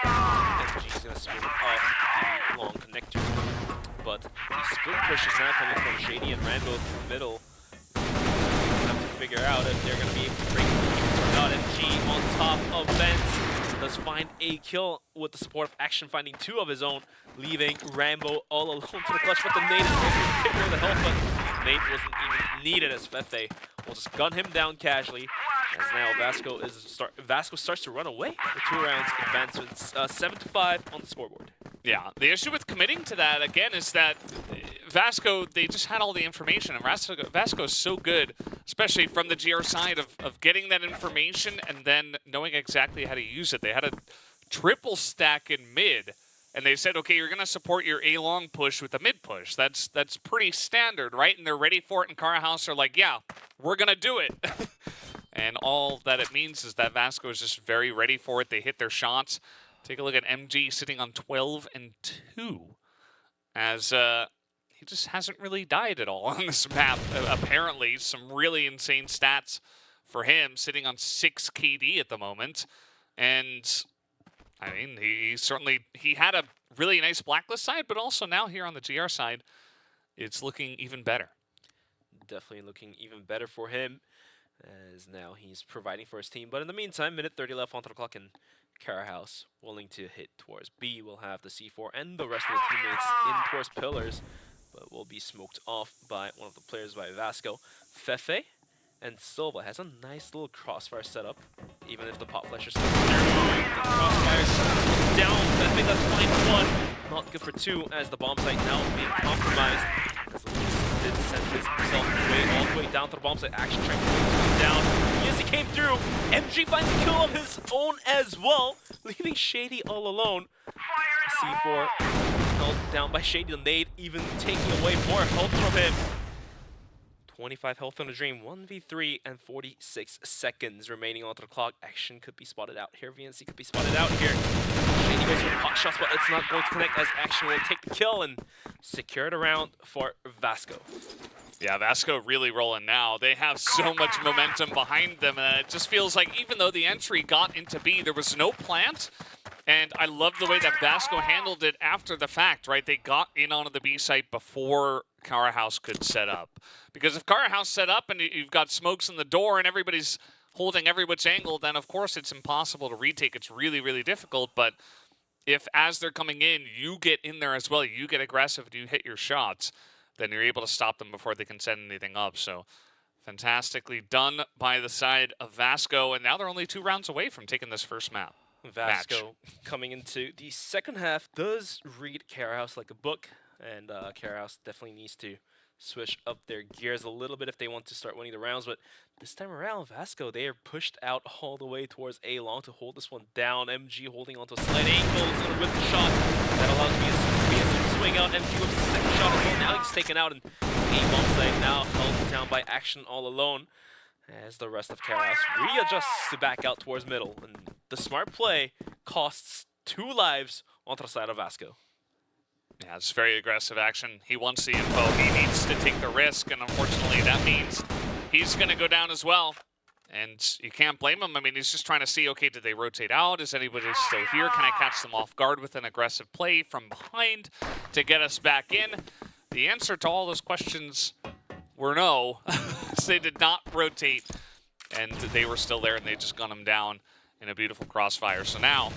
MG's going to spin off the long connector, but the split push is now coming from Shady and Rambo through the middle. Have to figure out if they're going to be able to break the or not. MG on top of Vents does find a kill with the support of Action, finding two of his own, leaving Rambo all alone to the clutch. But the nade is supposed to take care of the health, but nade wasn't even needed, as Fefe will just gun him down casually. As now Vasco starts to run away with 2 rounds advancements, 7-5 on the scoreboard. Yeah, the issue with committing to that, again, is that Vasco, they just had all the information, and Vasco is so good, especially from the GR side, of getting that information and then knowing exactly how to use it. They had a triple stack in mid, and they said, okay, you're going to support your A-long push with a mid push. That's pretty standard, right? And they're ready for it, and Cara House are like, yeah, we're going to do it. And all that it means is that Vasco is just very ready for it. They hit their shots. Take a look at MG sitting on 12-2, as he just hasn't really died at all on this map. Apparently, some really insane stats for him, sitting on 6 KD at the moment. And I mean, he had a really nice Blacklist side, but also now here on the GR side, it's looking even better. Definitely looking even better for him, as now he's providing for his team. But in the meantime, minute 30 left onto the clock, and Kara House willing to hit towards B. Will have the C4 and the rest of the teammates in towards pillars, but will be smoked off by one of the players by Vasco. Fefe and Silva has a nice little crossfire setup, even if the pop flash is still there. The crossfire down. Fefe, that's fine. One, not good for two, as the bomb site now being compromised. As Luis did send himself all the way down to the bomb site. Action trying to bring him down. As he came through, MG finds a kill of his own as well, leaving Shady all alone. C4 held down by Shady. The nade even taking away more health from him. 25 health on the Dream, 1v3 and 46 seconds remaining onto the clock. Action could be spotted out here. VNC could be spotted out here. Shady goes for hot shots, but it's not going to connect, as Action will take the kill and secure the round for Vasco. Yeah, Vasco really rolling now. They have so much momentum behind them, and it just feels like even though the entry got into B, there was no plant. And I love the way that Vasco handled it after the fact, right? They got in onto the B site before Kara House could set up. Because if Kara House set up and you've got smokes in the door and everybody's holding every which angle, then of course it's impossible to retake. It's really, really difficult. But if as they're coming in, you get in there as well, you get aggressive and you hit your shots, then you're able to stop them before they can set anything up. So fantastically done by the side of Vasco. And now they're only 2 rounds away from taking this first map. Vasco coming into the second half does read Kara House like a book, and Kara House definitely needs to switch up their gears a little bit if they want to start winning the rounds. But this time around, Vasco, they are pushed out all the way towards A long to hold this one down. MG holding onto a slight angle, is going to rip the shot. That allows BSC to swing out. MG with the second shot as well. Now he's taken out, and A bomb site now held down by Action all alone, as the rest of Kara House readjusts to back out towards middle. And the smart play costs 2 lives onto the side of Vasco. Yeah, it's very aggressive Action. He wants the info. He needs to take the risk, and unfortunately that means he's going to go down as well. And you can't blame him. I mean, he's just trying to see, okay, did they rotate out? Is anybody still here? Can I catch them off guard with an aggressive play from behind to get us back in? The answer to all those questions were no. They did not rotate, and they were still there, and they just gunned him down in a beautiful crossfire. So now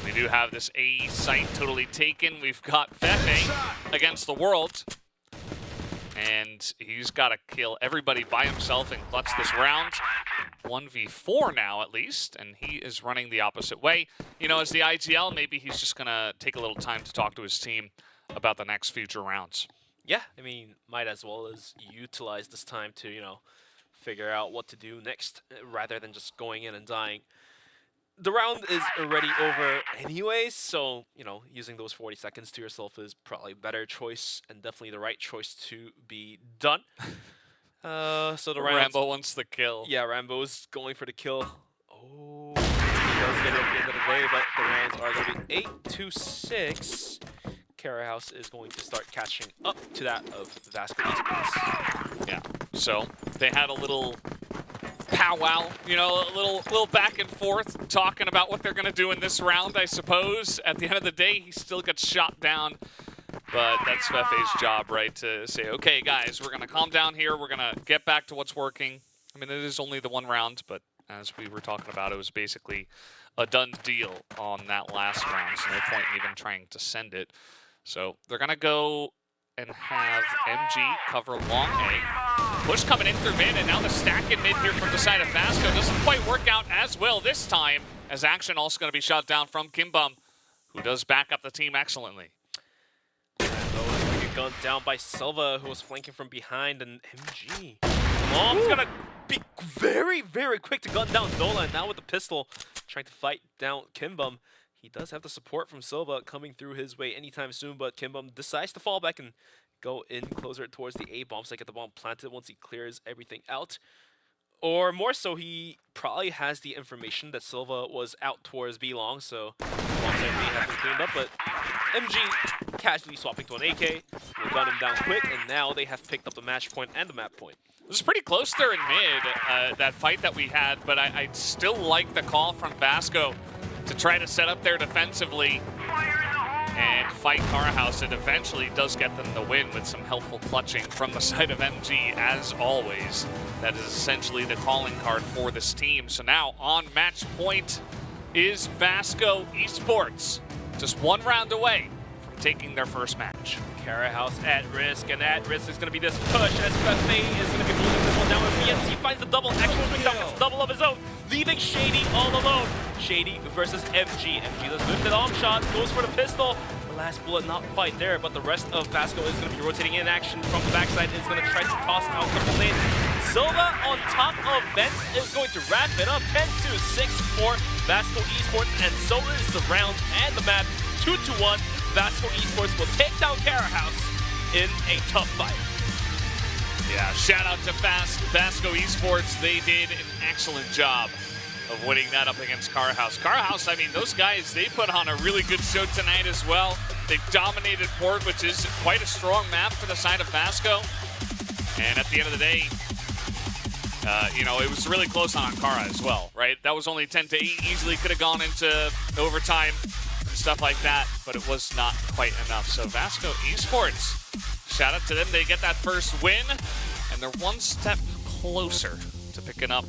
we do have this A site totally taken. We've got Fefe against the world, and he's got to kill everybody by himself and clutch this round. 1v4 now, at least, and he is running the opposite way. You know, as the IGL, maybe he's just going to take a little time to talk to his team about the next future rounds. Yeah, I mean, might as well as utilize this time to, you know, figure out what to do next rather than just going in and dying. The round is already over anyways, so, you know, using those 40 seconds to yourself is probably a better choice and definitely the right choice to be done. So the round. Rambo wants the kill. Yeah, Rambo's going for the kill. Oh, he does get it at the end of the day, but the rounds are going to be 8-6. Kara House is going to start catching up to that of Vasco Esports. Yeah, so they had a little powwow, you know, a little back and forth talking about what they're going to do in this round, I suppose. At the end of the day, he still gets shot down, but that's Fefe's job, right, to say, okay, guys, we're going to calm down here. We're going to get back to what's working. I mean, it is only the 1 round, but as we were talking about, it was basically a done deal on that last round, so no point in even trying to send it. So they're going to go and have MG cover long A. Push coming in through mid, and now the stack in mid here from the side of Vasco. Doesn't quite work out as well this time, as Action also going to be shot down from Kimbum, who does back up the team excellently. Rambo is going to get gunned down by Silva, who was flanking from behind, and MG. Mom's going to be very, very quick to gun down Dola, and now with the pistol, trying to fight down Kimbum. He does have the support from Silva coming through his way anytime soon, but Kimbum decides to fall back and go in closer towards the A bomb, so get the bomb planted once he clears everything out. Or more so, he probably has the information that Silva was out towards B long, so bomb site may have been cleaned up, but MG casually swapping to an AK, will gun him down quick, and now they have picked up the match point and the map point. It was pretty close there in mid, that fight that we had, but I still like the call from Vasco to try to set up there defensively. and fight Carahouse. It eventually does get them the win with some helpful clutching from the side of MG, as always. That is essentially the calling card for this team. So now on match point is Vasco Esports. Just one round away from taking their first match. Carahouse at risk, and at risk is going to be this push as Fefe is going to be moving this one down. And BNC finds the double, actually gets double of his own, leaving Shady all alone. Shady versus MG. MG does lifted arm shot, goes for the pistol. The last bullet not quite there, but the rest of Vasco is going to be rotating in action from the backside, is going to try to toss out a couple lanes. Silva on top of Vents is going to wrap it up. 10-6 for Vasco Esports, and so is the round and the map. 2-1. Vasco Esports will take down Carahouse in a tough fight. Yeah, shout out to Vasco Esports. They did an excellent job of winning that up against Carahouse. Carahouse, I mean, those guys, they put on a really good show tonight as well. They dominated Port, which is quite a strong map for the side of Vasco. And at the end of the day, you know, it was really close on Ankara as well, right? That was only 10-8, easily could have gone into overtime and stuff like that, but it was not quite enough. So Vasco Esports, shout out to them. They get that first win, and they're one step closer to picking up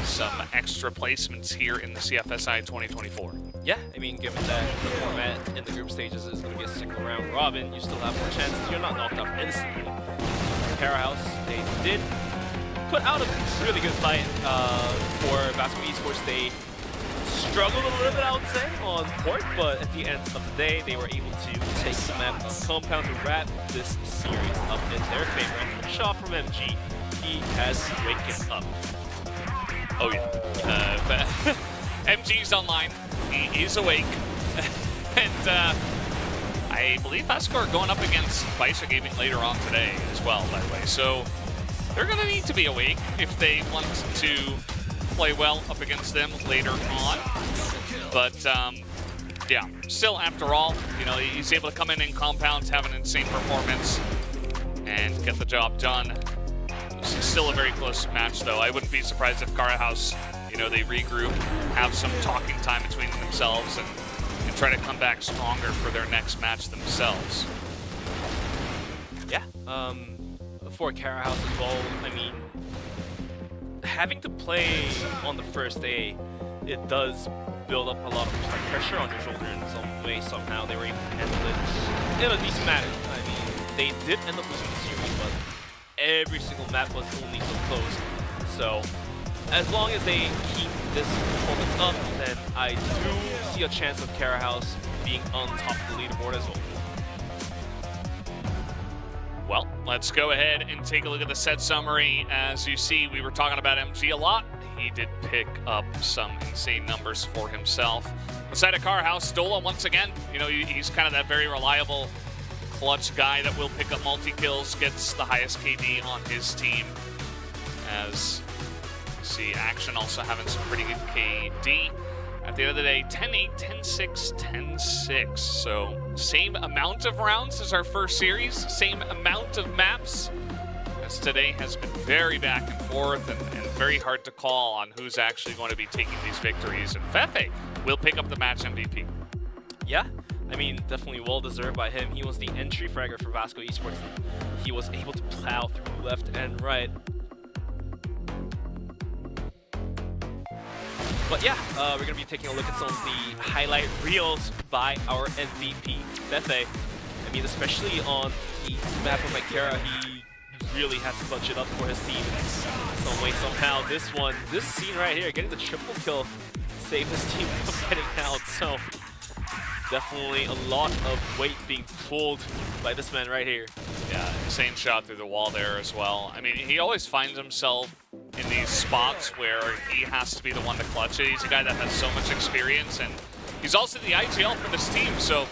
some extra placements here in the CFSI 2024. Yeah, I mean, given that the format in the group stages is going to be a single round robin, you still have more chances. You're not knocked out instantly. Carahouse, they did put out a really good fight for Vasco Esports. They struggled a little bit, I would say, on Port, but at the end of the day, they were able to take the map on Compound to wrap this series up in their favor. And the shot from MG, he has waken up. Oh yeah, MG's online, he is awake, and I believe Vasco are going up against Bicep Gaming later on today as well, by the way, so they're going to need to be awake if they want to play well up against them later on. But yeah, still, after all, you know, he's able to come in Compounds, have an insane performance, and get the job done. It's still a very close match, though. I wouldn't be surprised if Carahouse, you know, they regroup, have some talking time between themselves, and try to come back stronger for their next match themselves. Yeah, for Carahouse as well, I mean, having to play on the first day, it does build up a lot of pressure on your shoulder in some way. Somehow they were able to handle it in a decent manner. I mean, they did end up losing the series, but every single map was only so close. So as long as they keep this performance up, then I do see a chance of Carahouse being on top of the leaderboard as well. Well, let's go ahead and take a look at the set summary. As you see, we were talking about MG a lot. He did pick up some insane numbers for himself. The side of Carahouse, Stola, once again, you know, he's kind of that very reliable clutch guy that will pick up multi-kills, gets the highest KD on his team. As you see, Action also having some pretty good KD. At the end of the day, 10-8, 10-6, 10-6. So same amount of rounds as our first series, same amount of maps. As today has been very back and forth and very hard to call on who's actually going to be taking these victories. And Fefe will pick up the match MVP. Yeah, I mean, definitely well-deserved by him. He was the entry fragger for Vasco Esports. He was able to plow through left and right. But yeah, we're going to be taking a look at some of the highlight reels by our MVP, Fefe. I mean, especially on the map of Ikera, he really had to clutch it up for his team some way, somehow. This scene right here, getting the triple kill, saved his team from getting out. So definitely a lot of weight being pulled by this man right here. Yeah, insane shot through the wall there as well. I mean, he always finds himself in these spots where he has to be the one to clutch it. He's a guy that has so much experience, and he's also the IGL for this team, so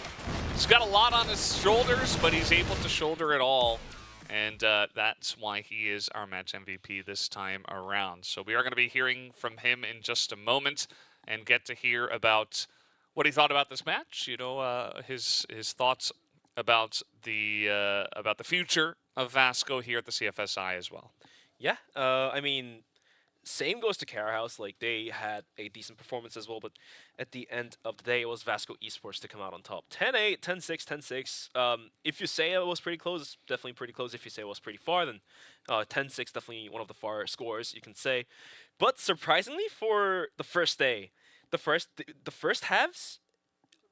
he's got a lot on his shoulders, but he's able to shoulder it all, and that's why he is our match MVP this time around. So we are going to be hearing from him in just a moment and get to hear about what he thought about this match, you know, his thoughts about the future of Vasco here at the CFSI as well. Yeah, I mean, same goes to Cara House. Like, they had a decent performance as well, but at the end of the day, it was Vasco Esports to come out on top. 10-8, 10-6, 10-6. If you say it was pretty close, it's definitely pretty close. If you say it was pretty far, then 10-6 definitely one of the far scores you can say. But surprisingly, for the first day, the first halves,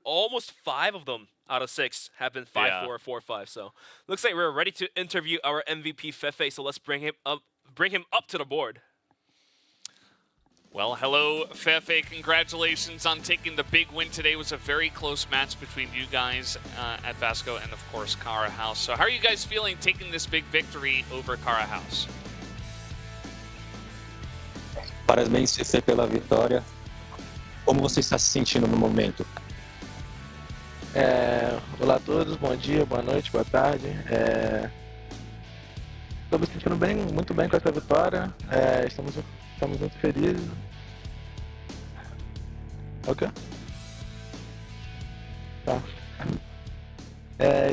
almost 5 of them out of 6 have been 5-4 or 4-5. So looks like we're ready to interview our MVP Fefe. So let's bring him up to the board. Well, hello, Fefe. Congratulations on taking the big win today. It was a very close match between you guys at Vasco and, of course, Cara House. So how are you guys feeling taking this big victory over Cara House? Parabéns, Fefe, pela vitória. Como você está se sentindo no momento? Olá a todos, bom dia, boa noite, boa tarde. Estou me sentindo muito bem com essa vitória. Estamos muito felizes. Ok? Tá.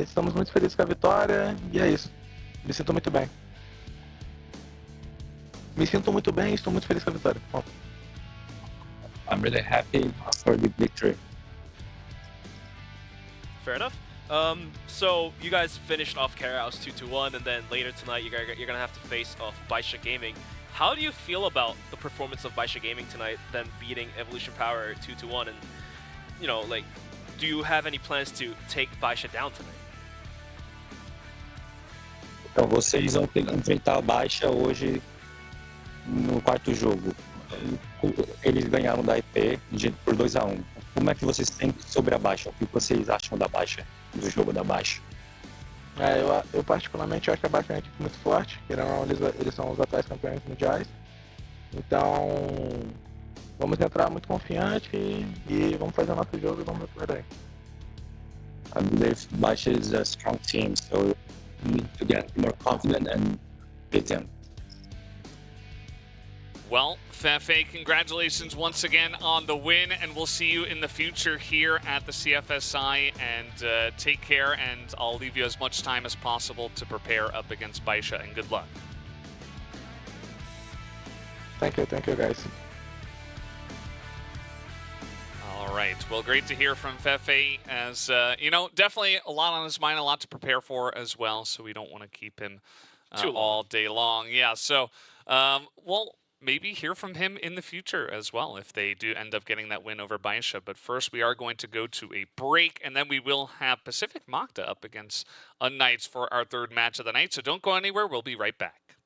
Estamos muito felizes com a vitória e é isso. Me sinto muito bem. Me sinto muito bem e estou muito feliz com a vitória. Bom. I'm really happy for the victory. Fair enough. So you guys finished off Cara House 2-1, and then later tonight you're gonna have to face off Baisha Gaming. How do you feel about the performance of Baisha Gaming tonight, then beating Evolution Power 2-1? And like, do you have any plans to take Baisha down tonight? Então vocês vão enfrentar a Baixa hoje no quarto jogo. Eles ganharam da IP por 2-1. Como é que vocês sentem sobre a Baixa? O que vocês acham da Baixa, do jogo da Baixa? Eu particularmente acho que a Baixa é uma equipe muito forte. Eles são os atuais campeões mundiais. Então, vamos entrar muito confiante e vamos fazer o nosso jogo e vamos ver aí. I believe Baixa is a strong team, so we need to get more confident and beat them. Well, Fefe, congratulations once again on the win, and we'll see you in the future here at the CFSI, and take care, and I'll leave you as much time as possible to prepare up against Baisha, and good luck. Thank you guys. All right, well, great to hear from Fefe, as, definitely a lot on his mind, a lot to prepare for as well, so we don't want to keep him all day long. Yeah, so, well, maybe hear from him in the future as well if they do end up getting that win over Baisha. But first, we are going to go to a break, and then we will have Pacific Magda up against Knights for our third match of the night. So don't go anywhere. We'll be right back.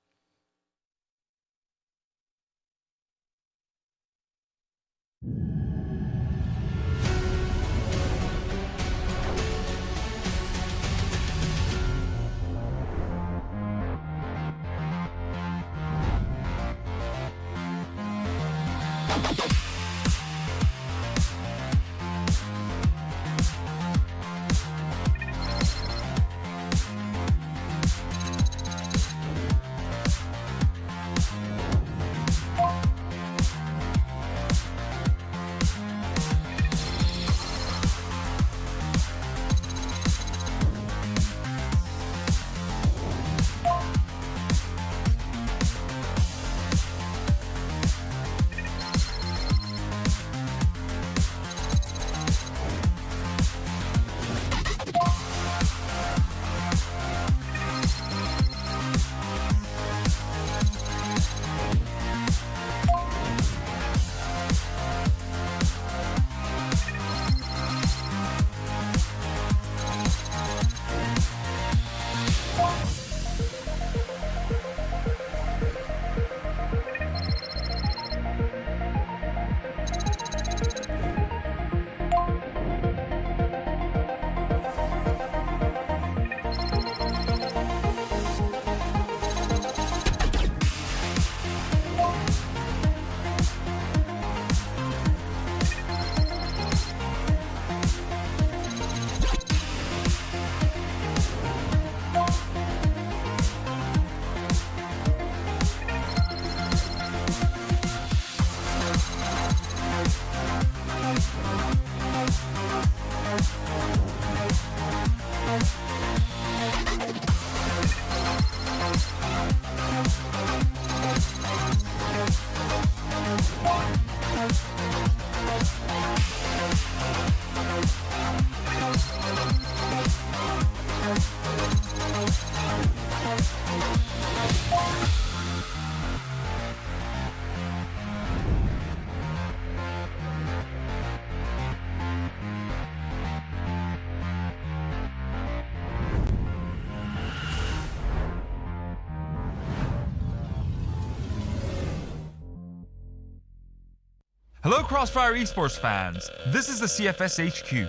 Hello Crossfire Esports fans, this is the CFS HQ.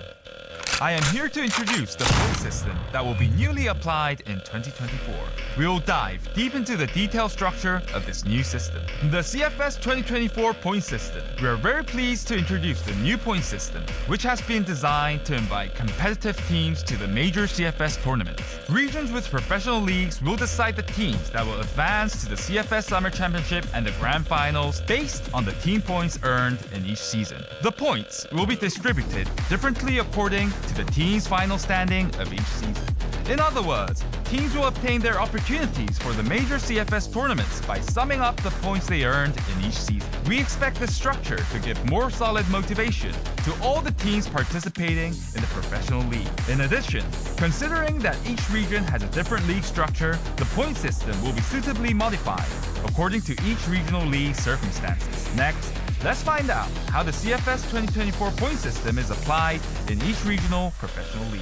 I am here to introduce the point system that will be newly applied in 2024. We will dive deep into the detailed structure of this new system. The CFS 2024 point system. We are very pleased to introduce the new point system, which has been designed to invite competitive teams to the major CFS tournaments. Regions with professional leagues will decide the teams that will advance to the CFS Summer Championship and the Grand Finals based on the team points earned in each season. The points will be distributed differently according to the team's final standing of each season. In other words, teams will obtain their opportunities for the major CFS tournaments by summing up the points they earned in each season. We expect this structure to give more solid motivation to all the teams participating in the professional league. In addition, considering that each region has a different league structure, the point system will be suitably modified according to each regional league circumstances. Next, let's find out how the CFS 2024 point system is applied in each regional professional league.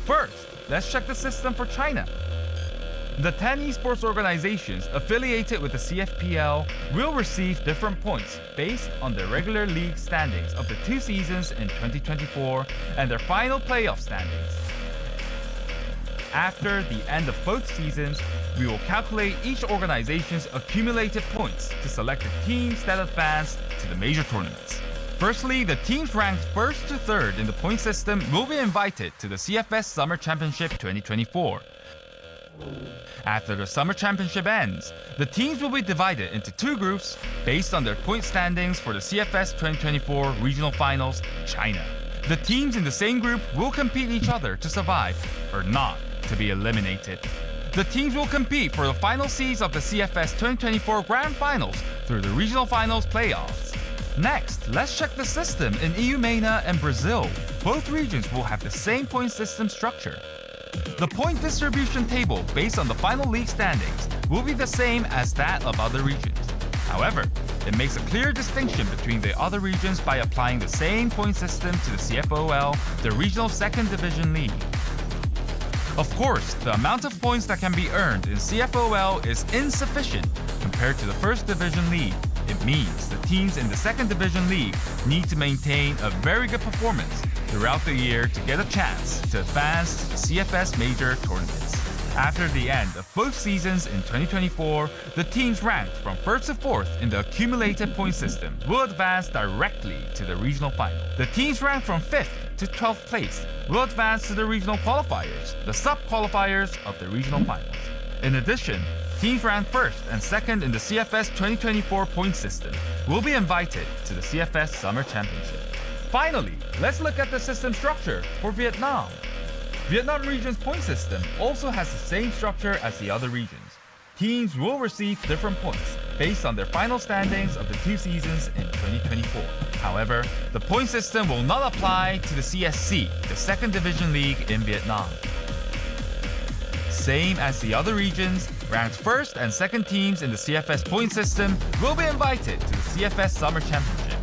First, let's check the system for China. The 10 esports organizations affiliated with the CFPL will receive different points based on their regular league standings of the 2 seasons in 2024 and their final playoff standings. After the end of both seasons, we will calculate each organization's accumulated points to select the teams that advanced to the major tournaments. Firstly, the teams ranked 1st to 3rd in the point system will be invited to the CFS Summer Championship 2024. After the Summer Championship ends, the teams will be divided into 2 groups based on their point standings for the CFS 2024 Regional Finals, China. The teams in the same group will compete each other to survive, or not to be eliminated. The teams will compete for the final seeds of the CFS 2024 Grand Finals through the Regional Finals playoffs. Next, let's check the system in EU MENA and Brazil. Both regions will have the same point system structure. The point distribution table based on the final league standings will be the same as that of other regions. However, it makes a clear distinction between the other regions by applying the same point system to the CFOL, the regional 2nd division league. Of course, the amount of points that can be earned in CFOL is insufficient compared to the 1st division league. It means the teams in the 2nd division league need to maintain a very good performance throughout the year to get a chance to advance to the CFS major tournaments. After the end of both seasons in 2024, the teams ranked from 1st to 4th in the accumulated point system will advance directly to the regional final. The teams ranked from 5th to 12th place will advance to the regional qualifiers, the sub-qualifiers of the regional finals. In addition, teams ranked 1st and 2nd in the CFS 2024 point system will be invited to the CFS Summer Championship. Finally, let's look at the system structure for Vietnam. Vietnam region's point system also has the same structure as the other regions. Teams will receive different points based on their final standings of the 2 seasons in 2024. However, the point system will not apply to the CSC, the 2nd division league in Vietnam. Same as the other regions, ranked 1st and 2nd teams in the CFS point system will be invited to the CFS Summer Championship.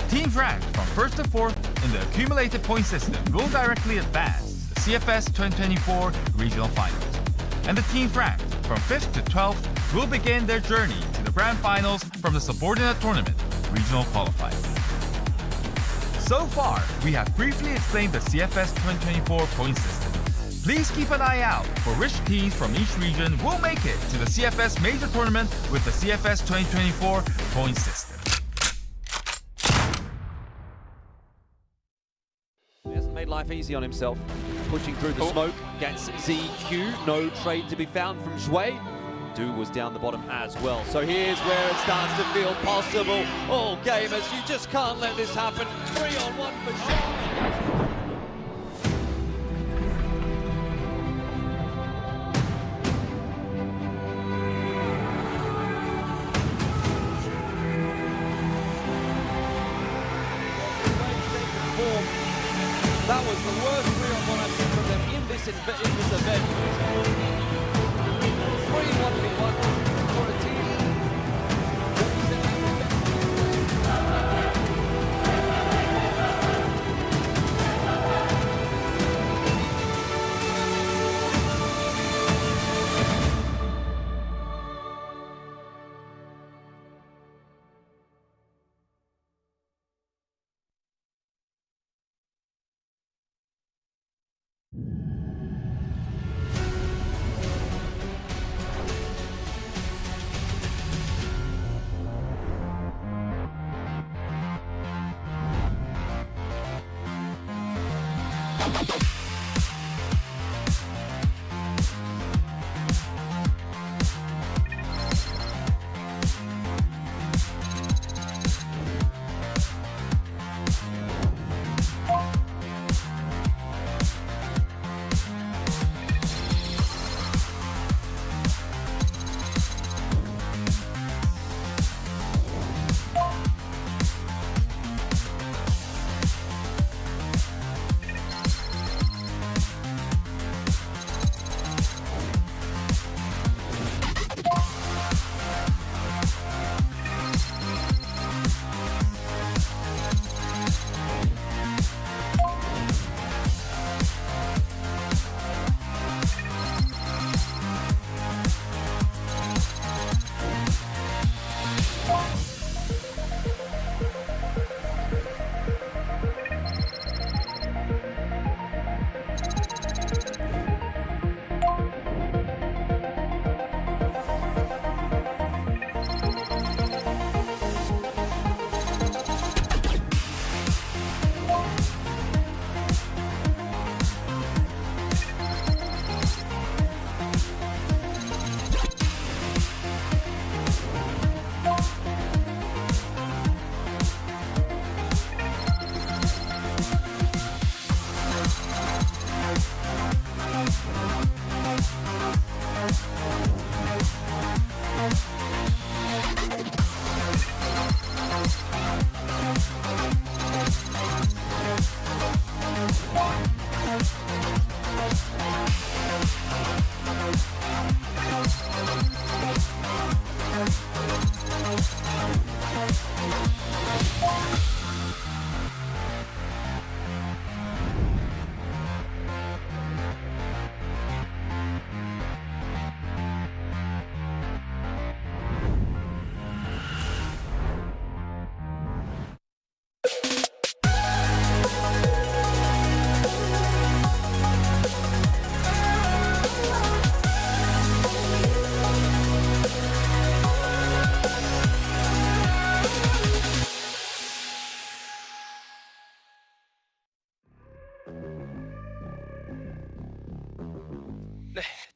Teams ranked from 1st to 4th in the accumulated point system will directly advance to the CFS 2024 Regional Finals. And the teams ranked from 5th to 12th will begin their journey to the Grand Finals from the subordinate tournament, Regional Qualifiers. So far, we have briefly explained the CFS 2024 point system. Please keep an eye out for which teams from each region will make it to the CFS major tournament with the CFS 2024 point system. He hasn't made life easy on himself. Pushing through the smoke, gets ZQ. No trade to be found from Zhui. Du was down the bottom as well. So here's where it starts to feel possible. All gamers, you just can't let this happen. 3-on-1 for sure. That was the worst 3-on-1 I've seen from them in this event. 3-1v1 for a team.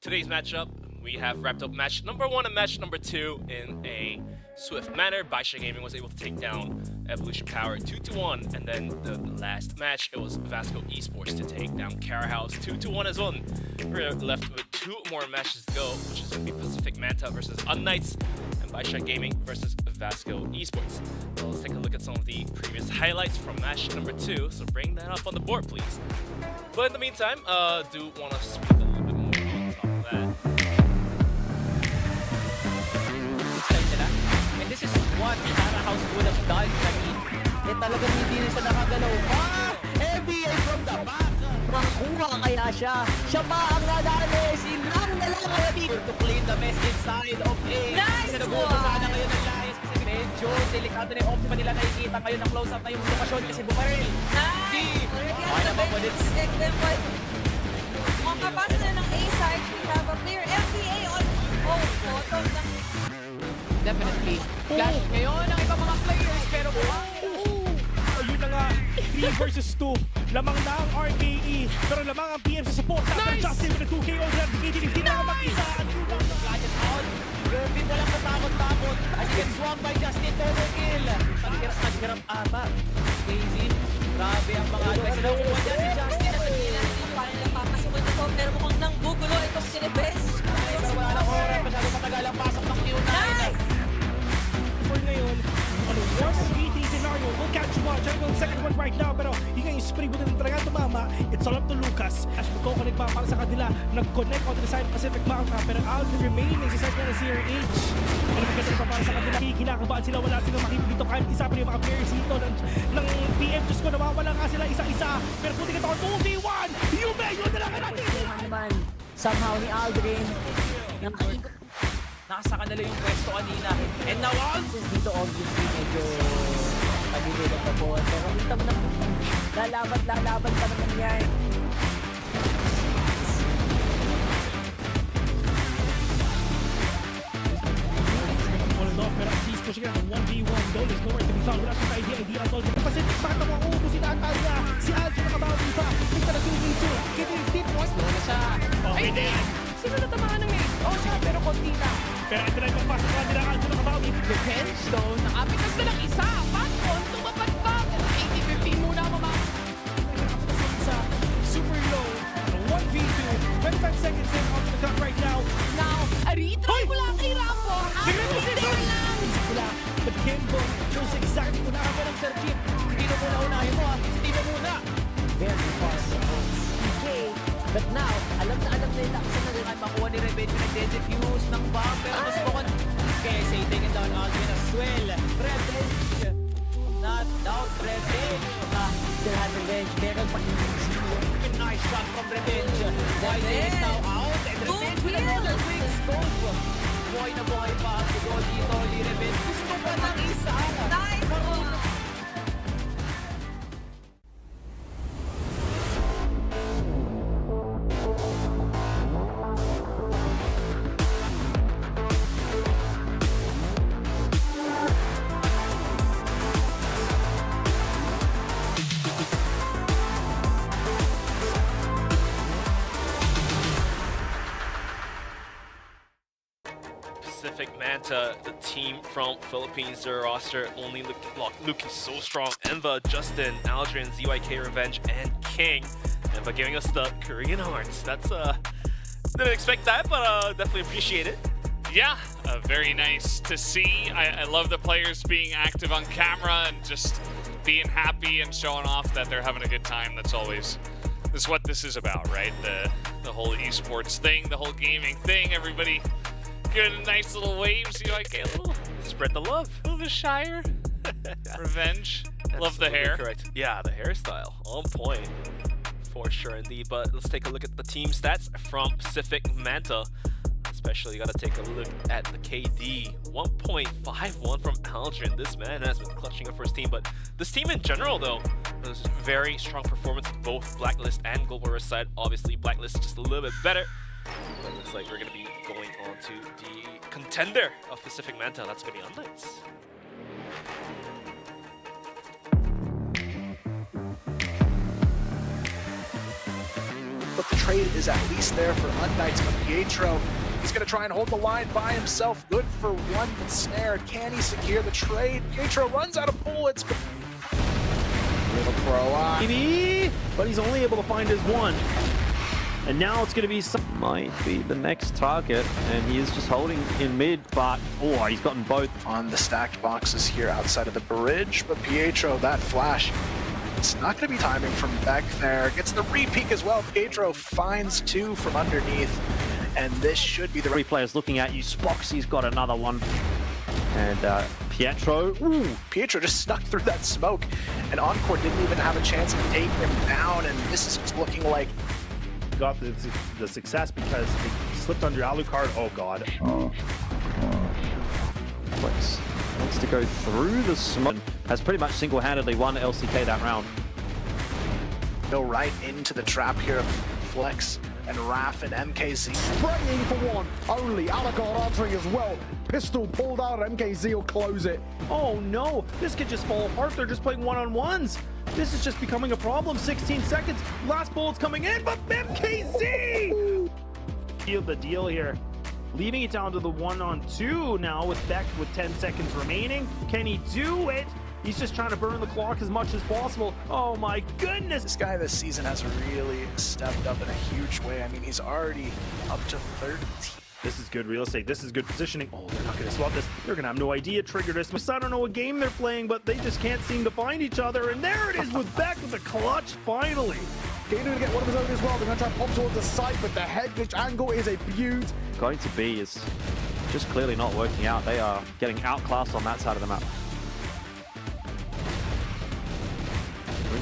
Today's matchup, we have wrapped up match number 1 and match number 2 in a swift manner. Baisha Gaming was able to take down Evolution Power 2-1, and then the last match, it was Vasco Esports to take down Cara House 2-1 as well. We're left with 2 more matches to go, which is going to be Pacific Manta versus Unknights and Baisha Gaming versus Vasco Esports. So let's take a look at some of the previous highlights from match number 2. So bring that up on the board, please. But in the meantime, do want to speak a little bit more on top of that. And this is what Cara House would have done kanina. Eh talagang hindi rin siya nakagalaw. NBA from the back! Mangkuha kaya siya. Siya ba ang nadali? Silang na lang kaya dito. To clean the mess inside of A. Nice Kasi nag-uupo sana ngayon ng Lions. Kasi medyo delikado na yung optima nila nakikita ngayon ng close-up na yung lokasyon kasi bumaril. Nice! Kaya naman po din. Makapasa na ng A-side, we have a clear NBA on photos ng... Definitely. Flash ngayon ang ibang mga players, pero Ayun na nga, 3 versus 2. Lamang na ang RKE, pero lamang ang PM sa support. Nice! Justin with a 2K over hindi na mag-isa. Gadget out. Irvin walang katakot-takot. As you can swung by Justin, overkill. Naghirap ata. Crazy. Grabe ang mga advice. Nakukuha dyan si Justin at nagkina. Parang napapasukin ito, pero mukhang nanggugulo itong sinibes. Pero wala na oras. Masyado matagal ang pasok ng Q9. Nice! For ngayon, on a worst VT scenario, we'll catch you on. Trying to go the second one right now, pero yung ngayon spray mo din talaga tumama. It's all up to Lucas. As magkoconnect pa para sa kanila, nag-connect on the side Pacific Manta, pero out the remaining sa side na CRH. Pero magkoconnect pa para sa kanila, kinakabahan sila, wala silang makikita dito. Kahit isa pa yung mga players dito ng PM. Diyos ko, nawawala nga sila isa-isa. Pero kung tingin ako, 2v1! Yume, yun na lang natin! Naman, somehow ni Aldrin, nasa kanila yung pwesto kanina. And now, dito obviously medyo pagigilap pa po. Pero kita mo na lalaban pa naman yan. Pero at least siya ng 1v1 goal is nowhere to be found. Wala siyang idea tol. Kasi bata mo upo si Natalia. Si Aljo nakabawi pa. Kita na 2v2. Kita yung tip mo. Slow na siya. Okay na yan. Sino natamaan ng ace? Oh, siya, pero konti na. Pero ito na yung pagpasok na nila. Aljo nakabawi. Revenge though. Nakapitas na ng isa. Patron, tumapad pa. 80-15 muna mama. Sa super low. 1v2. 25 seconds in on the clock right now. Now, retry mula kay Rambo. There lang. But Kimbo knows exactly kung nakaka ng Sir Chip. Hindi na muna unahin mo ha. Hindi na muna. Very far from CK. But now, alam na nila kung saan nila makuha ni Revenge. Nag-defuse ng bomb. Pero mas mukhang KSA taking down Alvin as well. Revenge. Not down. Revenge. Still has Revenge. Meron pa nice shot from Revenge. YJ is now out. And Revenge with another quick scope. Buhay na buhay pa ang goal dito ni Revenge. Gusto pa ng isa. Nice! Pacific Manta, the team from Philippines, their roster only looking so strong. Enva, Justin, Aldrin, ZYK Revenge, and King. Enva giving us the Korean hearts. That's didn't expect that, but definitely appreciate it. Yeah, very nice to see. I love the players being active on camera and just being happy and showing off that they're having a good time. That's what this is about, right? The whole esports thing, the whole gaming thing. Everybody giving a nice little wave. ZYK, a little Spread the love. A little bit shyer. Revenge. Love the hair. Correct. Yeah, the hairstyle on point for sure indeed. But let's take a look at the team stats from Pacific Manta. Especially got to take a look at the KD. 1.51 from Aldrin. This man has been clutching up for his team. But this team in general, though, was very strong performance both Blacklist and Global Risk side. Obviously, Blacklist just a little bit better. But it looks like we're going to be going on to the contender of Pacific Manta. That's going to be Unlights. But the trade is at least there for Unlights. But Pietro, he's going to try and hold the line by himself. Good for one snare. Can he secure the trade? Pietro runs out of bullets. Little throw maybe, but he's only able to find his one. And now it's going to be might be the next target, and he is just holding in mid, but oh, he's gotten both on the stacked boxes here outside of the bridge. But Pietro, that flash, it's not going to be timing from back there. Gets the re-peek as well. Pietro finds two from underneath, and this should be the three players looking at you. Spoxy's got another one, and Pietro. Ooh. Pietro just snuck through that smoke, and Encore didn't even have a chance to take him down, and this is just looking like got the success because it slipped under Alucard. Oh god. Flex wants to go through the smoke. Has pretty much single-handedly won LCK that round. Go right into the trap here of Flex and Raph and MKZ. Spraying for one. Only Alucard answering as well. Pistol pulled out. MKZ will close it. Oh no, this could just fall apart. They're just playing one-on-ones. This is just becoming a problem. 16 seconds. Last bullet's coming in, but MKZ! Seal the deal here. Leaving it down to the 1-on-2 now with Beck with 10 seconds remaining. Can he do it? He's just trying to burn the clock as much as possible. Oh my goodness! This guy this season has really stepped up in a huge way. I mean, he's already up to 13. This is good real estate. This is good positioning. Oh, they're not going to swap this. They're going to have no idea trigger this. I don't know what game they're playing, but they just can't seem to find each other. And there it is with Beck with the clutch finally. Gainer to get one of his own as well. They're going to try and pop towards the site, but the head glitch angle is a beaut. Going to B is just clearly not working out. They are getting outclassed on that side of the map.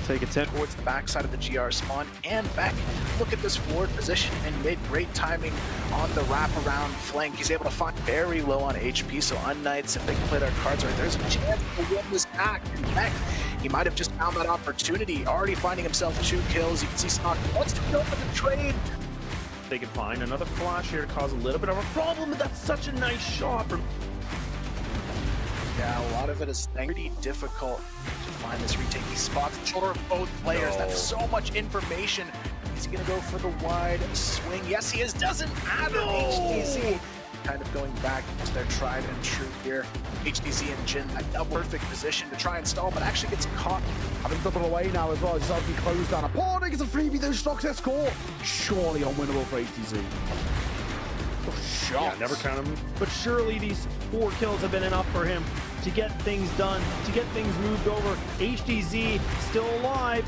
Take a 10 towards the backside of the GR spawn, and Beck, look at this forward position in mid. Great timing on the wraparound flank. He's able to find very low on HP, so Unnights, if they can play their cards right, there's a chance to win this back. And Beck, he might have just found that opportunity, already finding himself 2 kills. You can see Snock wants to go for the trade. They can find another flash here to cause a little bit of a problem, but that's such a nice shot from Yeah, a lot of it is pretty difficult to find this retake. He spots the shoulder of both players. That's so much information. He's going to go for the wide swing. Yes, he is. Doesn't matter. HTZ kind of going back to their tried and true here. HTZ and Jin, a double perfect position to try and stall, but actually gets caught. Having double away now as well. Just helping close down. Upon gets a freebie, those stocks their score. Surely unwinnable for HTZ. Yeah, never count him. But surely these 4 kills have been enough for him to get things done, to get things moved over. HTZ still alive.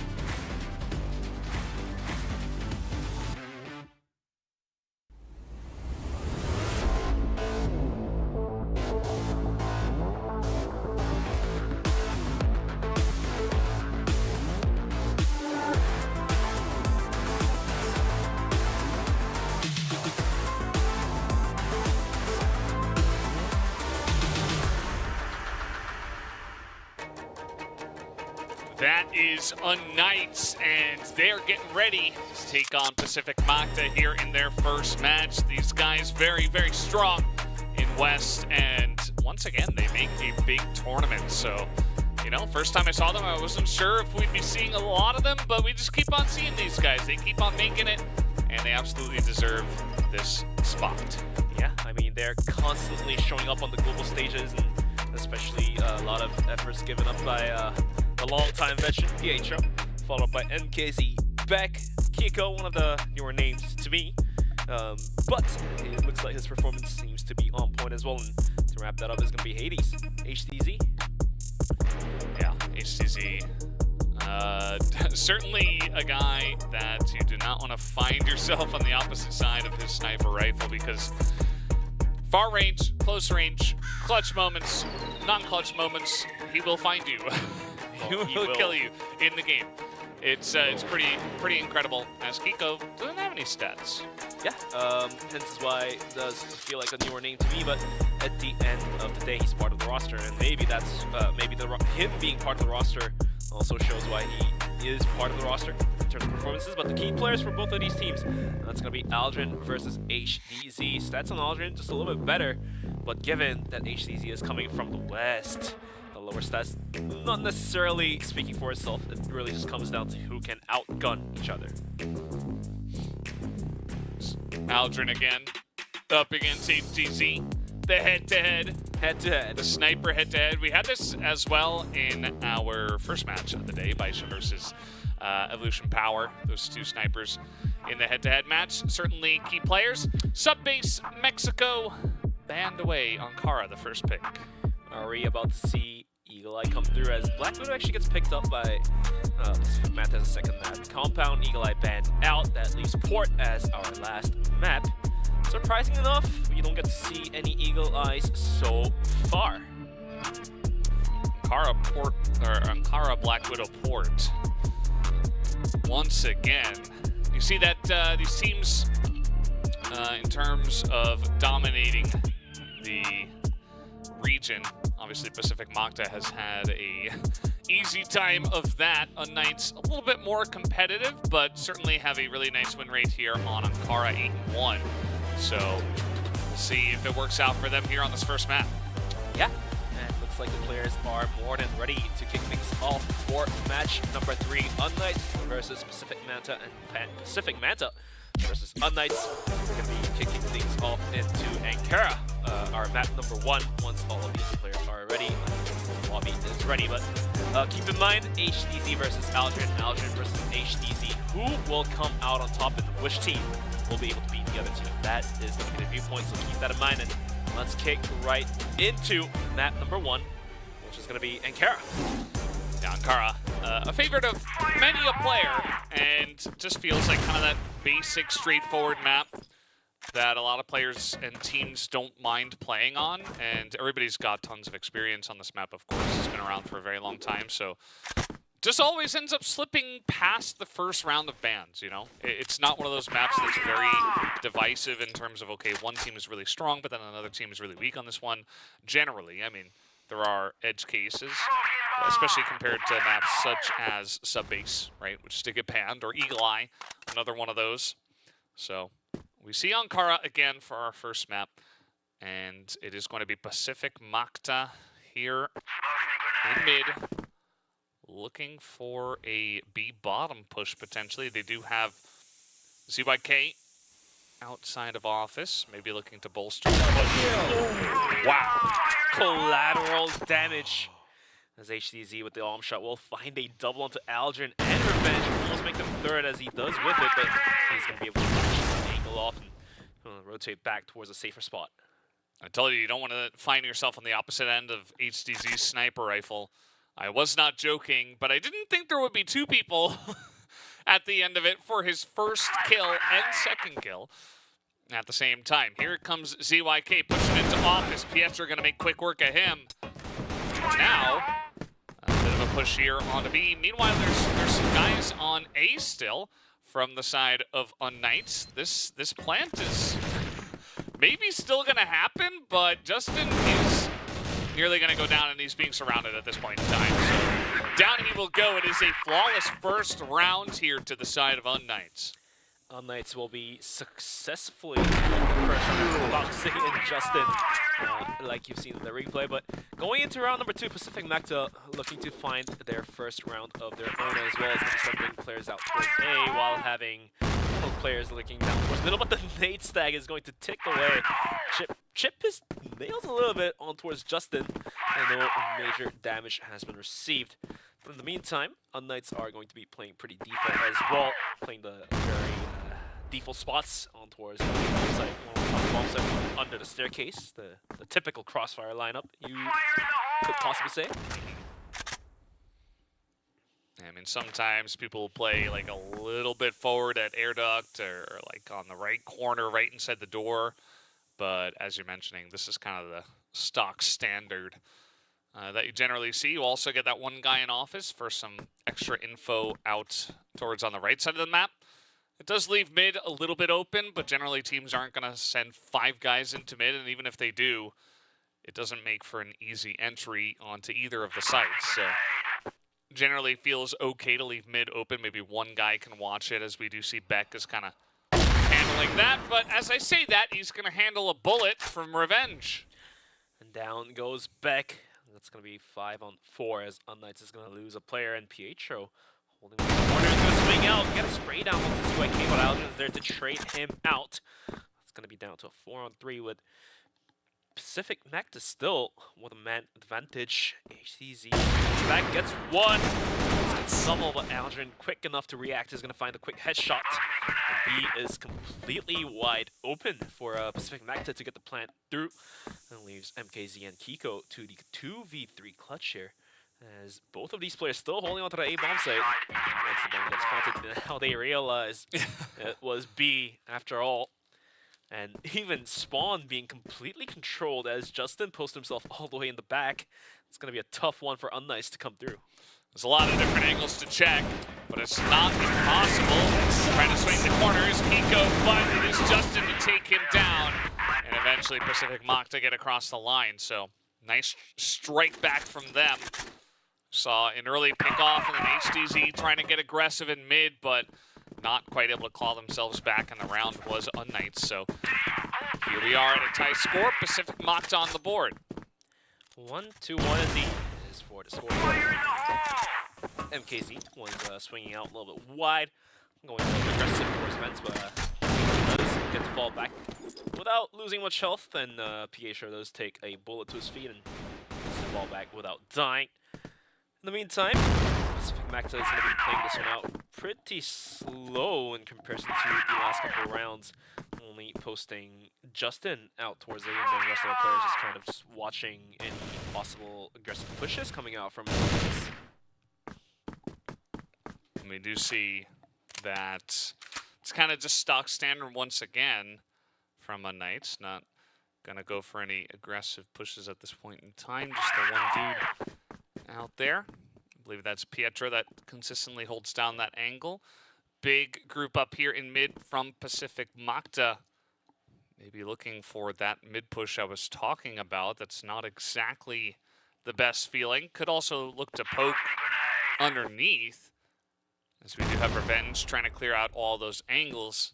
That is Knights, and they're getting ready to take on Pacific Magta here in their first match. These guys very, very strong in West, and once again, they make a big tournament. So, you know, first time I saw them, I wasn't sure if we'd be seeing a lot of them, but we just keep on seeing these guys. They keep on making it, and they absolutely deserve this spot. Yeah, I mean, they're constantly showing up on the global stages, and especially a lot of efforts given up by a long-time veteran, PHO, followed by MKZ, Beck, Kiko, one of the newer names to me. But it looks like his performance seems to be on point as well. And to wrap that up is going to be Hades, HTZ. Yeah, HTZ. Certainly a guy that you do not want to find yourself on the opposite side of his sniper rifle, because far range, close range, clutch moments, non-clutch moments, he will find you. He will kill you in the game. It's pretty incredible, as Kiko doesn't have any stats. Yeah, hence is why it does feel like a newer name to me, but at the end of the day, he's part of the roster, and maybe that's him being part of the roster also shows why he is part of the roster in terms of performances. But the key players for both of these teams, that's going to be Aldrin versus HDZ. Stats on Aldrin just a little bit better, but given that HDZ is coming from the West, the lower stats not necessarily speaking for itself. It really just comes down to who can outgun each other. Aldrin again, up against HTZ. The head-to-head. The sniper head-to-head. We had this as well in our first match of the day, Baixa versus Evolution Power. Those two snipers in the head-to-head match. Certainly key players. Subbase Mexico banned away Ankara, the first pick. Are we about to see Eagle Eye come through, as Black Widow actually gets picked up by Matt as a second map. Compound, Eagle Eye banned out. That leaves Port as our last map. Surprising enough, we don't get to see any Eagle Eyes so far. Ankara Black Widow Port. Once again, you see that these teams, in terms of dominating the region, obviously Pacific Magta has had a easy time of that. Knights a little bit more competitive, but certainly have a really nice win rate here on Ankara, 8-1. So we'll see if it works out for them here on this first map. Yeah, and it looks like the players are more than ready to kick things off for match number 3. Knights versus Pacific Manta, and Pacific Manta versus Knights. We're going to be kicking things off into Ankara, our map number 1, once all of these players are ready. The lobby is ready, but keep in mind, HDZ versus Aldrin versus HDZ. Who will come out on top and which team will be able to beat the other team? That is going to be the viewpoint, so keep that in mind. And let's kick right into map number 1, which is going to be Ankara. Now, Ankara, a favorite of many a player, and just feels like kind of that basic, straightforward map that a lot of players and teams don't mind playing on, and everybody's got tons of experience on this map, of course. It's been around for a very long time, so just always ends up slipping past the first round of bans, you know? It's not one of those maps that's very divisive in terms of, okay, one team is really strong, but then another team is really weak on this one. Generally, I mean, there are edge cases, especially compared to maps such as Subbase, right, which did get banned, or Eagle Eye, another one of those. So we see Ankara again for our first map, and it is going to be Pacific Magta here in mid, looking for a B bottom push potentially. They do have ZYK outside of office, maybe looking to bolster. Wow. Collateral damage. As HDZ with the arm shot will find a double onto Aldrin and Revenge. Almost make them third as he does with it, but he's going to be able to push the angle off and rotate back towards a safer spot. I told you, you don't want to find yourself on the opposite end of HDZ's sniper rifle. I was not joking, but I didn't think there would be two people at the end of it for his first kill and second kill at the same time. Here comes ZYK pushing into office. Pietro going to make quick work of him. Now, a bit of a push here onto B. Meanwhile, there's some guys on A still from the side of Unknights. This plant is maybe still going to happen, but Justin is nearly going to go down, and he's being surrounded at this point in time. So down he will go. It is a flawless first round here to the side of Unknights. Unknights will be successfully first round boxing and Justin, like you've seen in the replay. But going into round number 2, Pacific Mecta looking to find their first round of their own as well as going to start bringing players out towards A while having players looking down towards middle. But the nade stag is going to tick away. Chip his nails a little bit on towards Justin, and no major damage has been received. But in the meantime, Unknights are going to be playing pretty default as well, playing the very default spots on towards the bomb site under the staircase, the typical Crossfire lineup you could possibly say. I mean, sometimes people will play like a little bit forward at air duct or like on the right corner, right inside the door. But as you're mentioning, this is kind of the stock standard that you generally see. You also get that one guy in office for some extra info out towards on the right side of the map. It does leave mid a little bit open, but generally teams aren't going to send 5 guys into mid, and even if they do, it doesn't make for an easy entry onto either of the sites. So generally feels okay to leave mid open. Maybe one guy can watch it, as we do see Beck is kind of handling that. But as I say that, he's going to handle a bullet from Revenge. And down goes Beck. That's going to be 5-on-4 as Unknights is going to lose a player, and Pietro holding the corner is going to swing out, get a spray down onto ZYK, but Aldrin is there to trade him out. It's going to be down to a 4-on-3 with Pacific Mecta still with a man advantage. HCZ back gets one. It's double, but Aldrin quick enough to react is going to find a quick headshot. And B is completely wide open for Pacific Mecta to get the plant through. And leaves MKZ and Kiko to the 2v3 clutch here. As both of these players still holding onto the A bomb site. Once the bomb gets planted, now they realize it was B after all. And even Spawn being completely controlled as Justin posts himself all the way in the back. It's going to be a tough one for Unknights to come through. There's a lot of different angles to check, but it's not impossible. Trying to swing the corners, Kiko, but it is Justin to take him down. And eventually Pacific Mecta get across the line. So nice strike back from them. Saw an early pick-off and then HDZ trying to get aggressive in mid, but not quite able to claw themselves back, and the round was Unknights. So here we are at a tie score. Pacific Mecta on the board. 1-2-1 indeed is for the score. MKZ was swinging out a little bit wide, going aggressive towards Vents, but does get to fall back without losing much health, and Pietro does take a bullet to his feet and gets the ball back without dying. In the meantime, Pacific Mecta is going to be playing this one out pretty slow in comparison to the last couple of rounds, only posting Justin out towards the end, and the rest of the players just kind of just watching any possible aggressive pushes coming out from Unknights. And we do see that it's kind of just stock standard once again from Unknights. Not going to go for any aggressive pushes at this point in time, just the one dude out there. I believe that's Pietro that consistently holds down that angle. Big group up here in mid from Pacific Mecta. Maybe looking for that mid push I was talking about. That's not exactly the best feeling. Could also look to poke underneath, as we do have Revenge trying to clear out all those angles.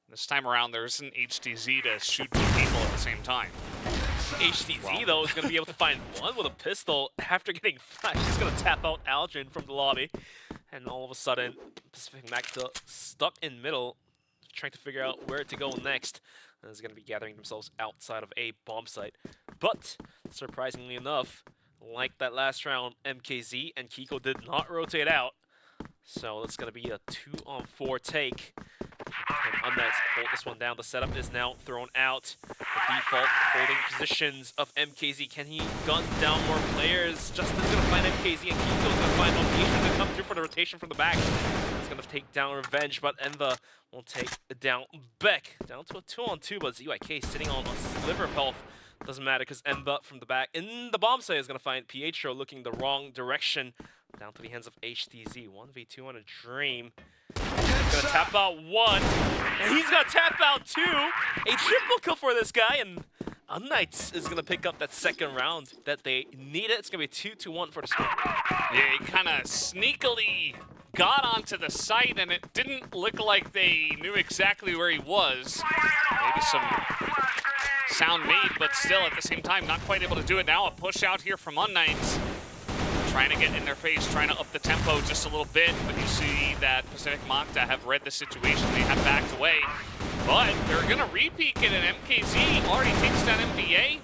This time around, there isn't HDZ to shoot 2 people at the same time. HTZ, though, is going to be able to find one with a pistol after getting flashed. He's going to tap out Aldrin from the lobby. And all of a sudden, Pacific Magda stuck in middle, trying to figure out where to go next. And is going to be gathering themselves outside of a bomb site. But, surprisingly enough, like that last round, MKZ and Kiko did not rotate out. So it's going to be a 2-on-4 take. And Unknights hold this one down. The setup is now thrown out. The default holding positions of MKZ. Can he gun down more players? Justin's going to find MKZ and Kiko's going to find location to come through for the rotation from the back. It's going to take down Revenge, but Enva will take down Beck. Down to a 2-on-2, but ZYK sitting on a sliver of health. Doesn't matter because Enva from the back in the bomb site is going to find Pietro looking the wrong direction. Down to the hands of HTZ. 1v2 on a Dream. He's going to tap out one, and he's going to tap out two. A triple kill for this guy, and Unknights is going to pick up that second round that they needed. It's going to be 2-1 for the score. Yeah, he kind of sneakily got onto the site, and it didn't look like they knew exactly where he was. Maybe some sound made, but still at the same time, not quite able to do it now. A push out here from Unknights. Trying to get in their face, trying to up the tempo just a little bit, but you see that Pacific Magda have read the situation. They have backed away, but they're going to re-peek it, and MKZ already takes down MBA.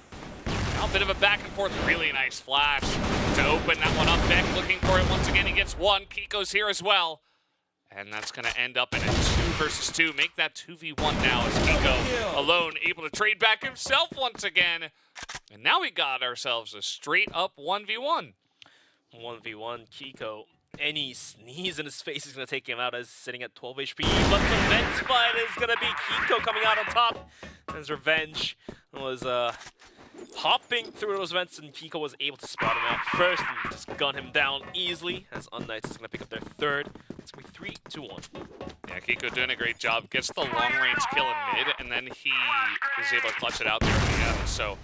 Now a bit of a back and forth, really nice flash to open that one up. Beck looking for it once again. He gets one. Kiko's here as well. And that's going to end up in a 2 versus 2. Make that 2v1 now as Kiko alone, able to trade back himself once again. And now we got ourselves a straight up 1v1. 1v1, Kiko. Any sneeze in his face is going to take him out as sitting at 12 HP. But the vent fight is going to be Kiko coming out on top. As Revenge was hopping through those vents, and Kiko was able to spot him out first and just gun him down easily. As Unknights is going to pick up their third. It's going to be 3-2-1. Yeah, Kiko doing a great job. Gets the long-range kill in mid, and then he is able to clutch it out there at the end. So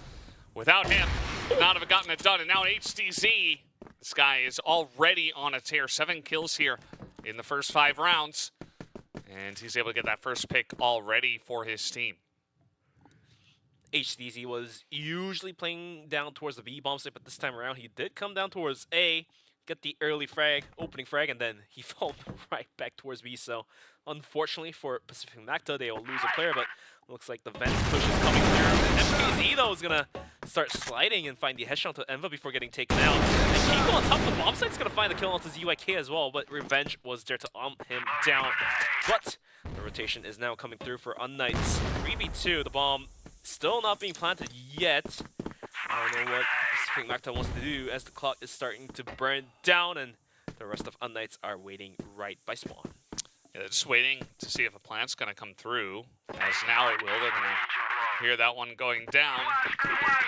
without him, not have gotten it done. And now HTZ. This guy is already on a tear. 7 kills here in the first 5 rounds. And he's able to get that first pick already for his team. HTZ was usually playing down towards the B bomb site, but this time around he did come down towards A, get the early frag, opening frag, and then he fell right back towards B. So unfortunately for Pacific Magda, they will lose a player, but looks like the vent push is coming through. MKZ though is gonna start sliding and find the headshot to Enva before getting taken out. And Kiko on top of the bomb site's gonna find the kill onto ZYK as well, but Revenge was there to him down. But the rotation is now coming through for Unknights. 3v2, the bomb still not being planted yet. I don't know what Pacific Magda wants to do as the clock is starting to burn down, and the rest of Unknights are waiting right by spawn. Yeah, they're just waiting to see if a plant's going to come through. As now it will. They're going to hear that one going down.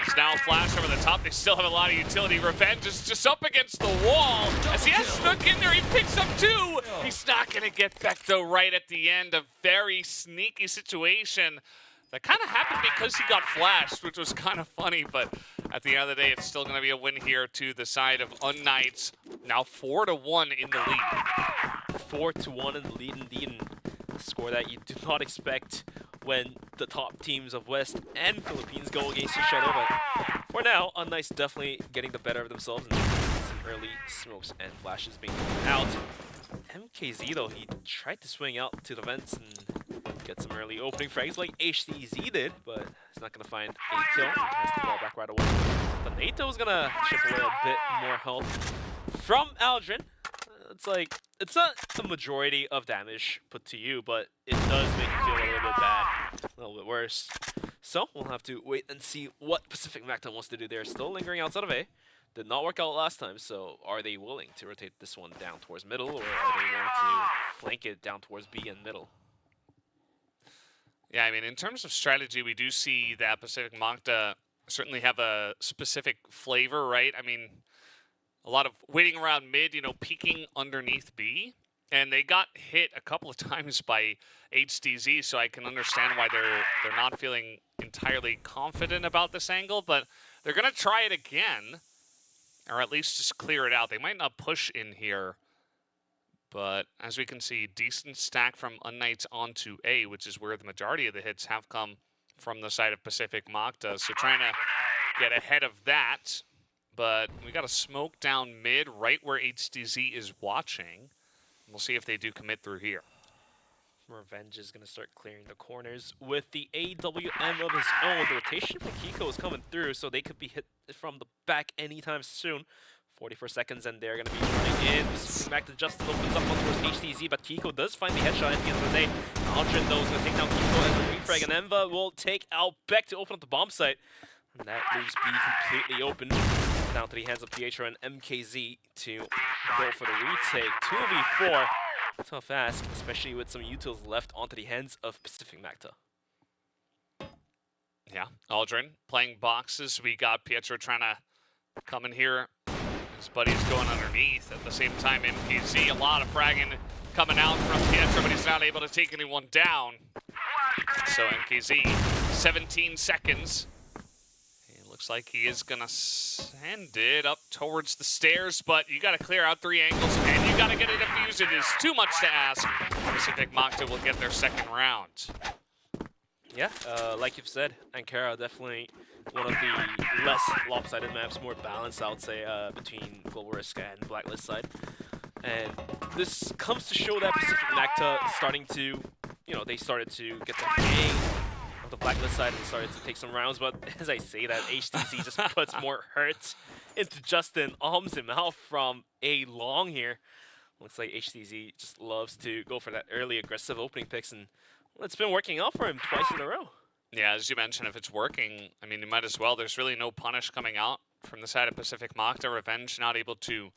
It's now a flash over the top. They still have a lot of utility. Revenge is just up against the wall. As he has snuck in there, he picks up 2. He's not going to get back, though, right at the end. A very sneaky situation. That kind of happened because he got flashed, which was kind of funny, but at the end of the day, it's still going to be a win here to the side of Unknights. Now 4-1 in the lead. 4-1 in the lead indeed, and a score that you do not expect when the top teams of West and Philippines go against each other. But for now, Unknights definitely getting the better of themselves, and some early smokes and flashes being out. MKZ though, he tried to swing out to the vents and get some early opening frags like HTZ did, but he's not going to find a kill. He has to fall back right away. But Nato's going to chip away a bit more health from Aldrin. It's like, it's not the majority of damage put to you, but it does make you feel a little bit bad, a little bit worse. So we'll have to wait and see what Pacific Magda wants to do. They're still lingering outside of A. Did not work out last time, so are they willing to rotate this one down towards middle, or are they willing to flank it down towards B and middle? Yeah, I mean, in terms of strategy, we do see that Pacific Magda certainly have a specific flavor, right? I mean, a lot of waiting around mid, you know, peeking underneath B. And they got hit a couple of times by HTZ, so I can understand why they're not feeling entirely confident about this angle, but they're going to try it again, or at least just clear it out. They might not push in here, but as we can see, decent stack from Unknights onto A, which is where the majority of the hits have come from the side of Pacific Magda. So trying to get ahead of that. But we got a smoke down mid right where HDZ is watching. We'll see if they do commit through here. Revenge is going to start clearing the corners with the AWM of his own. The rotation from Kiko is coming through, so they could be hit from the back anytime soon. 44 seconds, and they're going to be running in. Back to Justin, opens up one towards HTZ, but Kiko does find the headshot at the end of the day. Aldrin, though, is going to take down Kiko as a refrag, and Enva will take out Beck to open up the bomb site. And that leaves B completely open. Down to the hands of Pietro and MKZ to go for the retake. 2v4. Tough ask, especially with some utils left onto the hands of Pacific Macta. Yeah, Aldrin playing boxes. We got Pietro trying to come in here. His buddy's going underneath. At the same time, MKZ, a lot of fragging coming out from Pietro, but he's not able to take anyone down. So MKZ, 17 seconds. Looks like he is going to send it up towards the stairs, but you got to clear out 3 angles, and you got to get it defused. It is too much to ask. Pacific Macta will get their second round. Yeah, like you've said, Ankara definitely one of the less lopsided maps, more balanced, I would say, between Global Risk and Blacklist side. And this comes to show that Pacific Macta starting to, they started to get the hang of the Blacklist side and started to take some rounds, but as I say that, HTC just puts more hurt into Justin, arms him out from A long here. Looks like HTZ just loves to go for that early aggressive opening picks, and well, it's been working out for him twice in a row. Yeah, as you mentioned, if it's working, I mean, you might as well. There's really no punish coming out from the side of Pacific Macta. Revenge not able to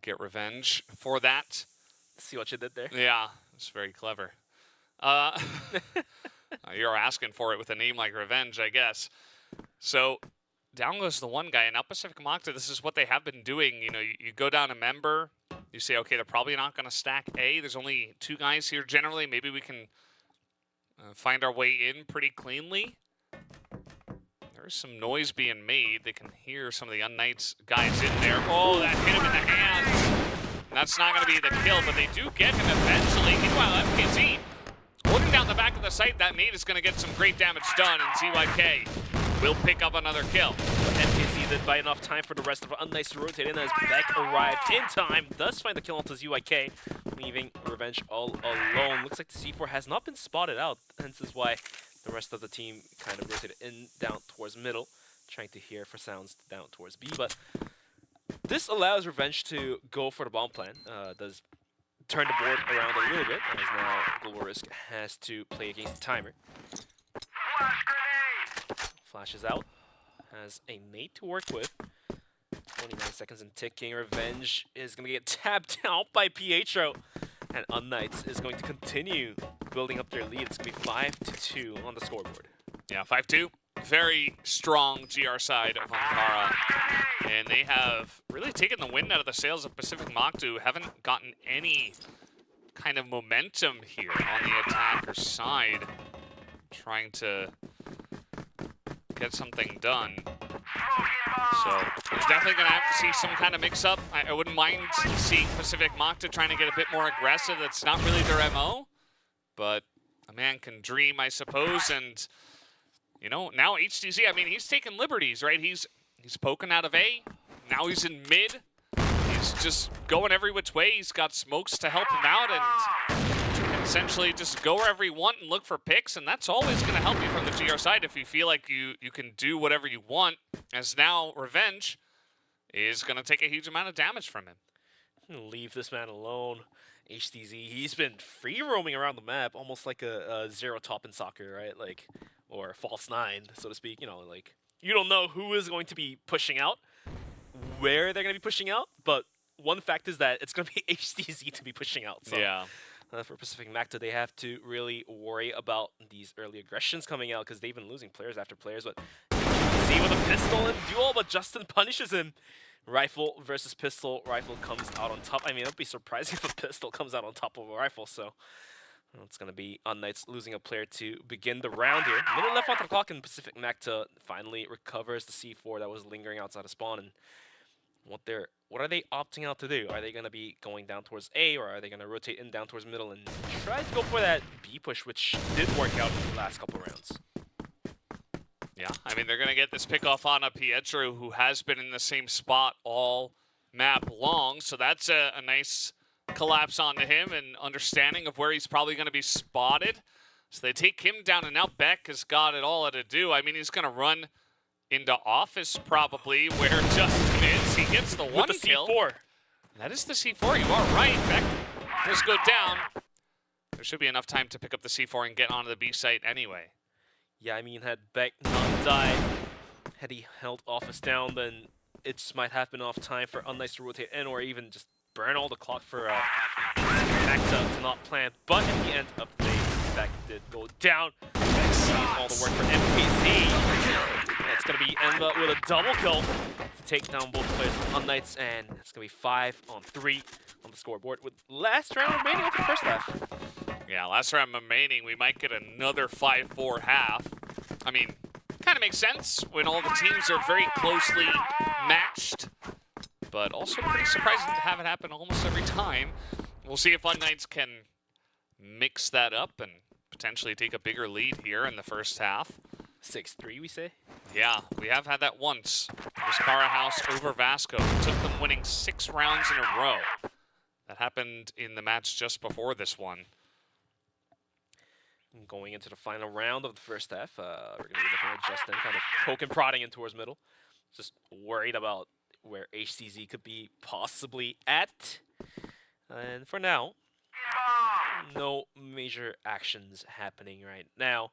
get revenge for that. See what you did there? Yeah, it's very clever. You're asking for it with a name like Revenge, I guess. So down goes the one guy, and now Pacific Macta, this is what they have been doing. You go down a member, you say, okay, they're probably not going to stack A. There's only 2 guys here generally. Maybe we can find our way in pretty cleanly. There's some noise being made. They can hear some of the Unknights guys in there. Oh, that hit him in the hands. And that's not going to be the kill, but they do get him eventually. Meanwhile, MKZ holding down the back of the site. That nade is going to get some great damage done, and ZYK will pick up another kill. MKZ did buy enough time for the rest of Unknights to rotate in as Beck arrived in time. Does find the kill onto ZYK, leaving Revenge all alone. Looks like the C4 has not been spotted out, hence is why the rest of the team kind of rotated in, down towards middle, trying to hear for sounds down towards B. But this allows Revenge to go for the bomb plan. Does turn the board around a little bit, as now Global Risk has to play against the timer. Flashes out, has a nade to work with. 29 seconds and ticking. Revenge is going to get tapped out by Pietro, and Unknights is going to continue building up their lead. It's going to be 5-2 on the scoreboard. Yeah, 5-2. Very strong GR side of Ankara. And they have really taken the wind out of the sails of Pacific Macta, who haven't gotten any kind of momentum here on the attacker side. Trying to get something done. So there's definitely going to have to see some kind of mix-up. I wouldn't mind seeing Pacific Macta trying to get a bit more aggressive. That's not really their MO. But a man can dream, I suppose. And, now HTZ, I mean, he's taking liberties, right? He's poking out of A. Now he's in mid. He's just going every which way. He's got smokes to help him out, and essentially just go wherever you want and look for picks, and that's always going to help you from the GR side if you feel like you can do whatever you want, as now Revenge is going to take a huge amount of damage from him. Leave this man alone. HTZ, he's been free roaming around the map, almost like a zero top in soccer, right? Like, or false 9, so to speak. Like, you don't know who is going to be pushing out, where they're going to be pushing out, but one fact is that it's going to be HTZ to be pushing out. So, yeah. For Pacific Macta, they have to really worry about these early aggressions coming out, because they've been losing players after players. But HTZ with a pistol and duel, but Justin punishes him. Rifle versus pistol. Rifle comes out on top. I mean, it would be surprising if a pistol comes out on top of a rifle. So it's going to be Unknights losing a player to begin the round here. Minute left on the clock, and Pacific Macta finally recovers the C4 that was lingering outside of spawn. And what are they opting out to do? Are they going to be going down towards A, or are they going to rotate in down towards middle and try to go for that B push, which did work out in the last couple rounds? Yeah, I mean, they're going to get this pickoff on a Pietro who has been in the same spot all map long, so that's a nice collapse onto him and understanding of where he's probably going to be spotted. So they take him down, and now Beck has got it all to do. I mean, he's going to run into office probably where Justin is. He gets the one kill. C4. That is the C4. You are right. Beck does go down. There should be enough time to pick up the C4 and get onto the B site anyway. Yeah, I mean, had Beck not died, had he held office down, then it just might have been enough time for Unnice to rotate in or even just burn all the clock for Beck to not plant. But at the end of the day, Beck did go down. Beck sees all the work for MKZ. It's going to be Enva with a double kill to take down both players from Unnights, and it's going to be 5-on-3 on the scoreboard with last round remaining of the first half. Yeah, last round remaining, we might get another 5-4 half. I mean, kind of makes sense when all the teams are very closely matched, but also pretty surprising to have it happen almost every time. We'll see if Unnights can mix that up and potentially take a bigger lead here in the first half. 6-3, we say? Yeah, we have had that once. It was Cara House over Vasco. It took them winning 6 rounds in a row. That happened in the match just before this one. Going into the final round of the first half, we're going to be looking at Justin kind of poking, prodding in towards middle. Just worried about where HCZ could be possibly at. And for now, no major actions happening right now,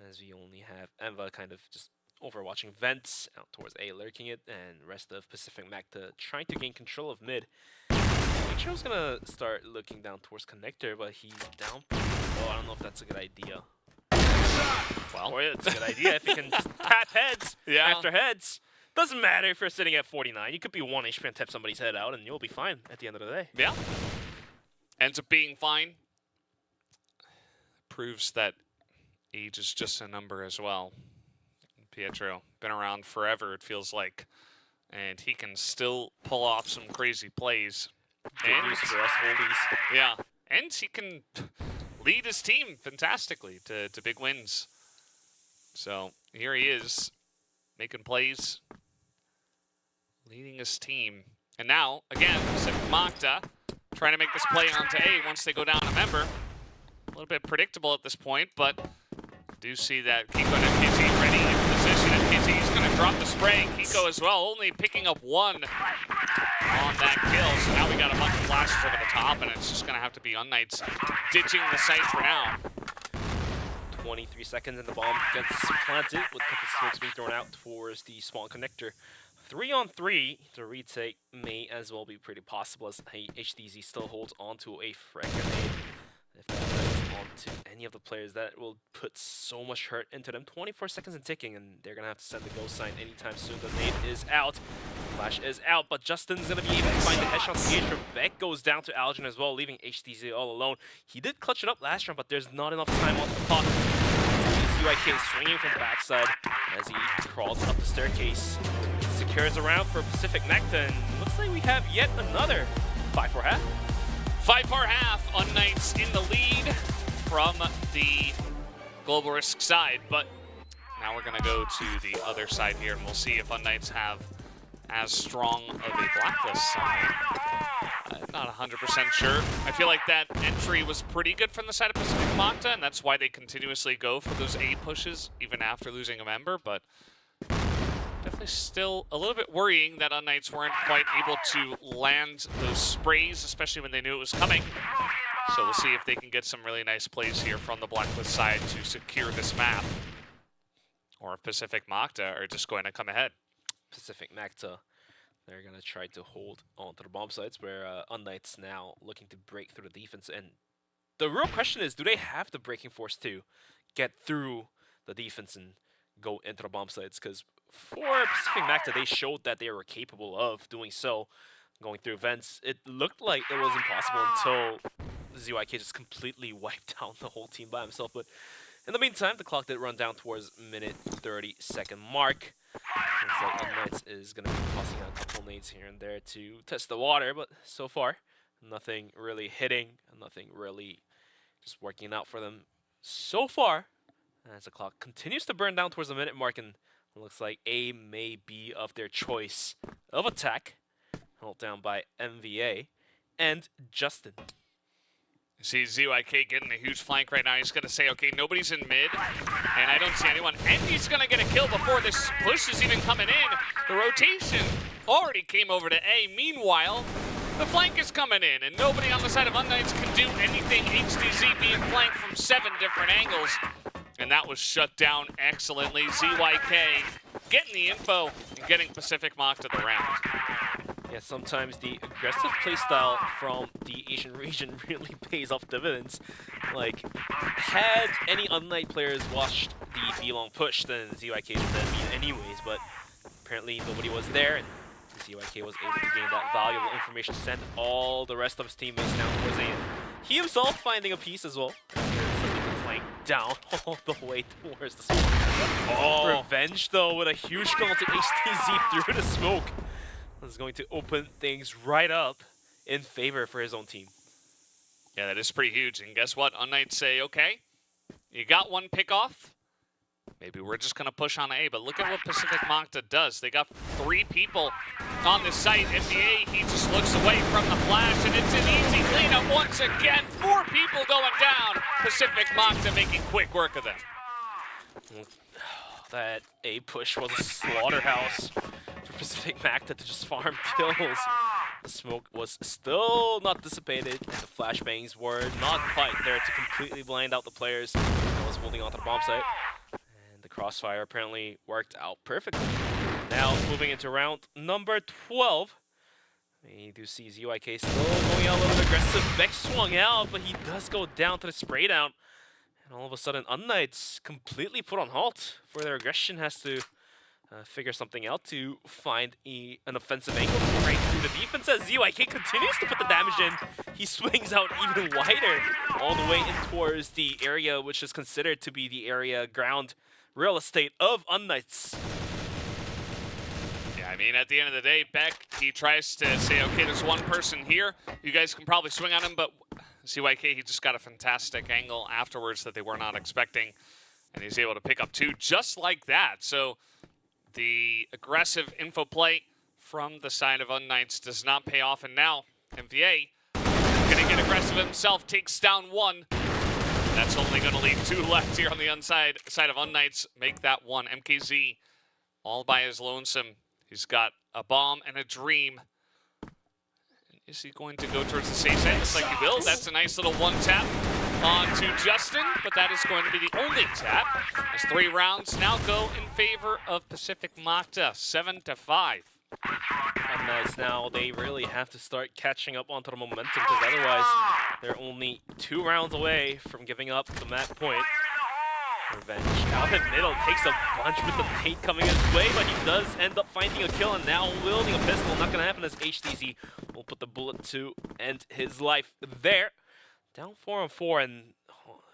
as we only have Enva kind of just overwatching vents out towards A, lurking it, and rest of Pacific Magta trying to gain control of mid. Micho's gonna start looking down towards connector, but he's down. Oh, I don't know if that's a good idea. Well, it's a good idea if you can just tap heads after heads. Doesn't matter if you're sitting at 49. You could be 1 HP and tap somebody's head out, and you'll be fine at the end of the day. Yeah. Ends up being fine. Proves that age is just a number as well. Pietro, been around forever, it feels like. And he can still pull off some crazy plays. Good news for us oldies. Yeah, and he can lead his team fantastically to big wins. So here he is, making plays, leading his team. And now, again, Magda trying to make this play onto A once they go down a member. A little bit predictable at this point, but do see that Kiko and MKZ ready in position. MKZ is going to drop the spray. Kiko as well, only picking up 1 on that kill. So now we got a bunch of flashes over the top, and it's just going to have to be Unnights ditching the site for now. 23 seconds and the bomb gets planted with the smokes being thrown out towards the spawn connector. 3-on-3, the retake may as well be pretty possible as HDZ still holds onto a frag grenade. If that lands onto any of the players, that will put so much hurt into them. 24 seconds and ticking, and they're going to have to send the go sign anytime soon. The nade is out. Flash is out, but Justin's going to be able to find the headshot engage from Beck. Goes down to Algin as well, leaving HDZ all alone. He did clutch it up last round, but there's not enough time on the clock. ZYK swinging from the backside as he crawls up the staircase. Secures around for Pacific Magta, and looks like we have yet another 5-4 half. 5-4 half, Unnights in the lead from the Global Risk side, but now we're going to go to the other side here, and we'll see if Unnights have as strong of a Blacklist side. Not 100% sure. I feel like that entry was pretty good from the side of Pacific Magta, and that's why they continuously go for those A pushes, even after losing a member, but definitely still a little bit worrying that Unnights weren't quite able to land those sprays, especially when they knew it was coming. So we'll see if they can get some really nice plays here from the Blacklist side to secure this map. Or if Pacific Magta are just going to come ahead. Pacific Magta, they're going to try to hold on to the bomb sites where Unnights now looking to break through the defense. And the real question is, do they have the breaking force to get through the defense and go into the bomb sites? Because for Pacific Magta, they showed that they were capable of doing so. Going through vents, it looked like it was impossible until ZYK just completely wiped down the whole team by himself. But in the meantime, the clock did run down towards minute 30-second mark. Looks like Unnights is going to be tossing out a couple nades here and there to test the water, but so far, nothing really hitting, nothing really just working out for them so far. As the clock continues to burn down towards the minute mark, and Looks like A may be of their choice of attack. Held down by MVA and Justin. You see ZYK getting a huge flank right now. He's going to say, okay, nobody's in mid, and I don't see anyone. And he's going to get a kill before this push is even coming in. The rotation already came over to A. Meanwhile, the flank is coming in, and nobody on the side of Unknights can do anything. HDZ being flanked from 7 different angles. And that was shut down excellently. ZYK getting the info and getting Pacific Mach to the round. Yeah, sometimes the aggressive playstyle from the Asian region really pays off dividends. Like, had any Unlight players watched the B-long push, then ZYK would have been anyways, but apparently nobody was there, and ZYK was able to gain that valuable information to send all the rest of his teammates down towards A. He himself finding a piece as well. Something to flank down all the way towards the smoke. Oh. Revenge, though, with a huge call to HTZ through the smoke. Is going to open things right up in favor for his own team. Yeah, that is pretty huge. And guess what? Unknights say, okay, you got one pick off. Maybe we're just going to push on A, but look at what Pacific Machta does. They got 3 people on the site. NBA, he just looks away from the flash, and it's an easy cleanup once again. 4 people going down. Pacific Machta making quick work of them. That A push was a slaughterhouse for Pacific Machta to just farm kills. The smoke was still not dissipated, and the flashbangs were not quite there to completely blind out the players that was holding onto the bomb site. And the crossfire apparently worked out perfectly. Now moving into round number 12. We do see ZYK still going out a little bit aggressive. Beck swung out, but he does go down to the spray down. And all of a sudden, Unknights completely put on halt, for their aggression has to figure something out to find an offensive angle to break through the defense. As ZYK continues to put the damage in, he swings out even wider, all the way in towards the area which is considered to be the area ground real estate of Unknights. Yeah, I mean, at the end of the day, Beck, he tries to say, okay, there's one person here. You guys can probably swing on him, but ZYK, he just got a fantastic angle afterwards that they were not expecting, and he's able to pick up 2 just like that. So the aggressive info play from the side of Unknights does not pay off, and now MVA gonna get aggressive himself, takes down 1. That's only gonna leave 2 left here on the side of Unknights. Make that 1. MKZ all by his lonesome. He's got a bomb and a dream. Is he going to go towards the safe side? Looks like he will. That's a nice little 1-tap onto Justin, but that is going to be the only tap. As 3 rounds now go in favor of Pacific Machta, 7-5. And that's now they really have to start catching up onto the momentum, because otherwise they're only 2 rounds away from giving up the match point. Revenge out in middle, takes a bunch with the bait coming his way, but he does end up finding a kill, and now wielding a pistol. Not gonna happen, as HTZ will put the bullet to end his life there. Down 4-on-4, and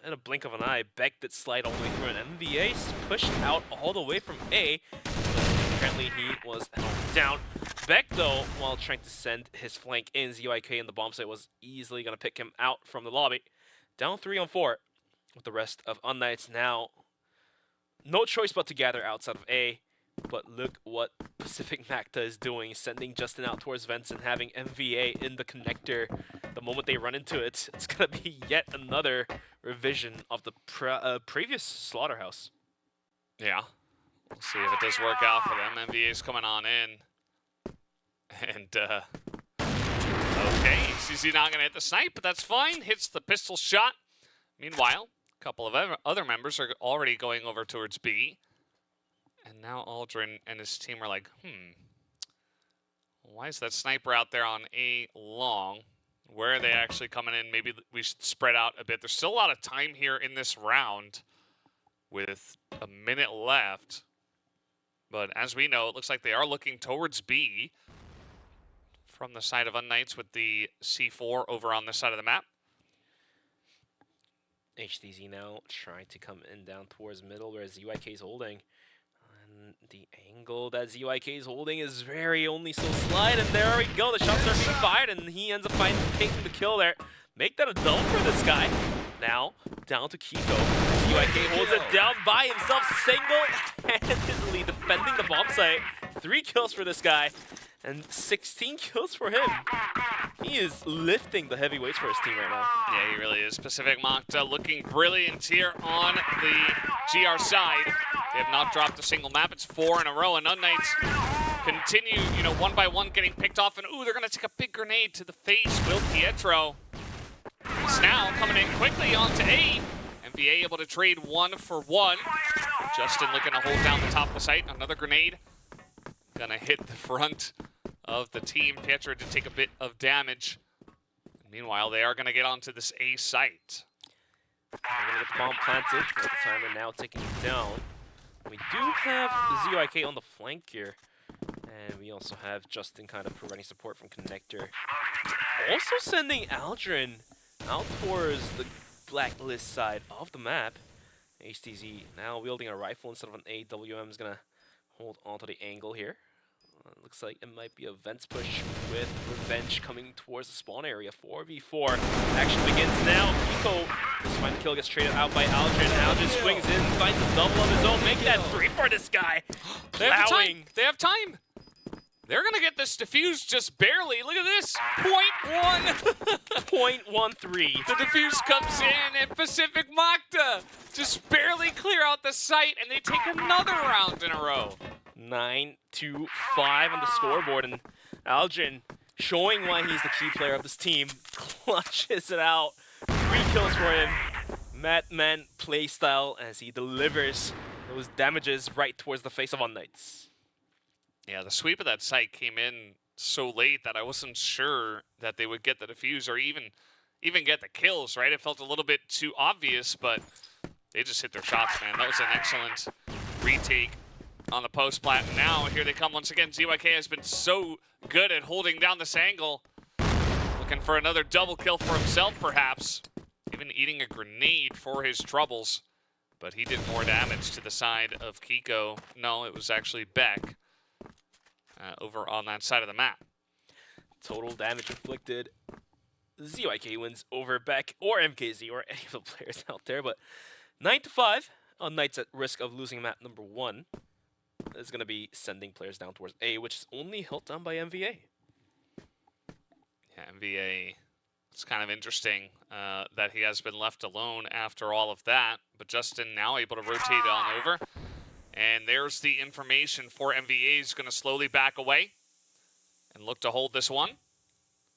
in a blink of an eye, Beck did slide all the way through, and MVA pushed out all the way from A. Apparently he was held down. Beck, though, while trying to send his flank in, ZYK in the bomb site was easily gonna pick him out from the lobby. Down 3-on-4. With the rest of Unknights now, no choice but to gather outside of A. But look what Pacific Machta is doing, sending Justin out towards vents and having MVA in the connector. The moment they run into it, it's going to be yet another revision of the previous slaughterhouse. Yeah, we'll see if it does work out for them. MVA's coming on in. And, okay, CZ not going to hit the snipe, but that's fine. Hits the pistol shot. Meanwhile, a couple of other members are already going over towards B. And now Aldrin and his team are like, why is that sniper out there on A long? Where are they actually coming in? Maybe we should spread out a bit. There's still a lot of time here in this round with a minute left. But as we know, it looks like they are looking towards B from the side of Unknights with the C4 over on this side of the map. HTZ now trying to come in down towards middle, where ZYK is holding. And the angle that ZYK is holding is very only so slight, and there we go. The shots are being fired, and he ends up taking the kill there. Make that a double for this guy. Now, down to Kiko. ZYK holds it down by himself, single-handedly defending the bomb site. 3 kills for this guy, and 16 kills for him. He is lifting the heavy weights for his team right now. Yeah, he really is. Pacific Makta looking brilliant here on the GR side. They have not dropped a single map. It's 4 in a row, and Unknights continue, one by one getting picked off, and ooh, they're gonna take a big grenade to the face. Will Pietro is now coming in quickly onto A. MVA able to trade 1 for 1. Justin looking to hold down the top of the site. Another grenade. Gonna hit the front of the team. Pietro to take a bit of damage. Meanwhile, they are gonna get onto this A site. They're gonna get the bomb planted. At the time, and now taking it down. We do have ZYK on the flank here. And we also have Justin kind of providing support from Connector. Also sending Aldrin out towards the blacklist side of the map. HTZ now wielding a rifle instead of an AWM is gonna hold onto the angle here. Looks like it might be a Vents push with Revenge coming towards the spawn area. 4v4 action begins now. Kiko, this final kill gets traded out by Aldrin. Aldrin swings in, finds a double of his own, making that 3 for this guy. They have time. They have time. They're gonna get this defused just barely. Look at this. 0.1. 0.13. The defuse comes in, and Pacific Makta just barely clear out the site, and they take another round in a row. 9-5 on the scoreboard, and Aldrin showing why he's the key player of this team. Clutches it out. 3 kills for him. Madman playstyle as he delivers those damages right towards the face of Unknights. Yeah, the sweep of that site came in so late that I wasn't sure that they would get the defuse or even get the kills, right? It felt a little bit too obvious, but they just hit their shots, man. That was an excellent retake on the post plat. Now here they come once again. ZYK has been so good at holding down this angle. Looking for another double kill for himself, perhaps. Even eating a grenade for his troubles. But he did more damage to the side of Kiko. No, it was actually Beck. Over on that side of the map. Total damage inflicted. ZYK wins over Beck or MKZ or any of the players out there, but 9-5 on Knights at risk of losing map number 1 is going to be sending players down towards A, which is only held down by MVA. Yeah, MVA, it's kind of interesting that he has been left alone after all of that, but Justin now able to rotate on over. And there's the information for MVA. He's going to slowly back away and look to hold this one.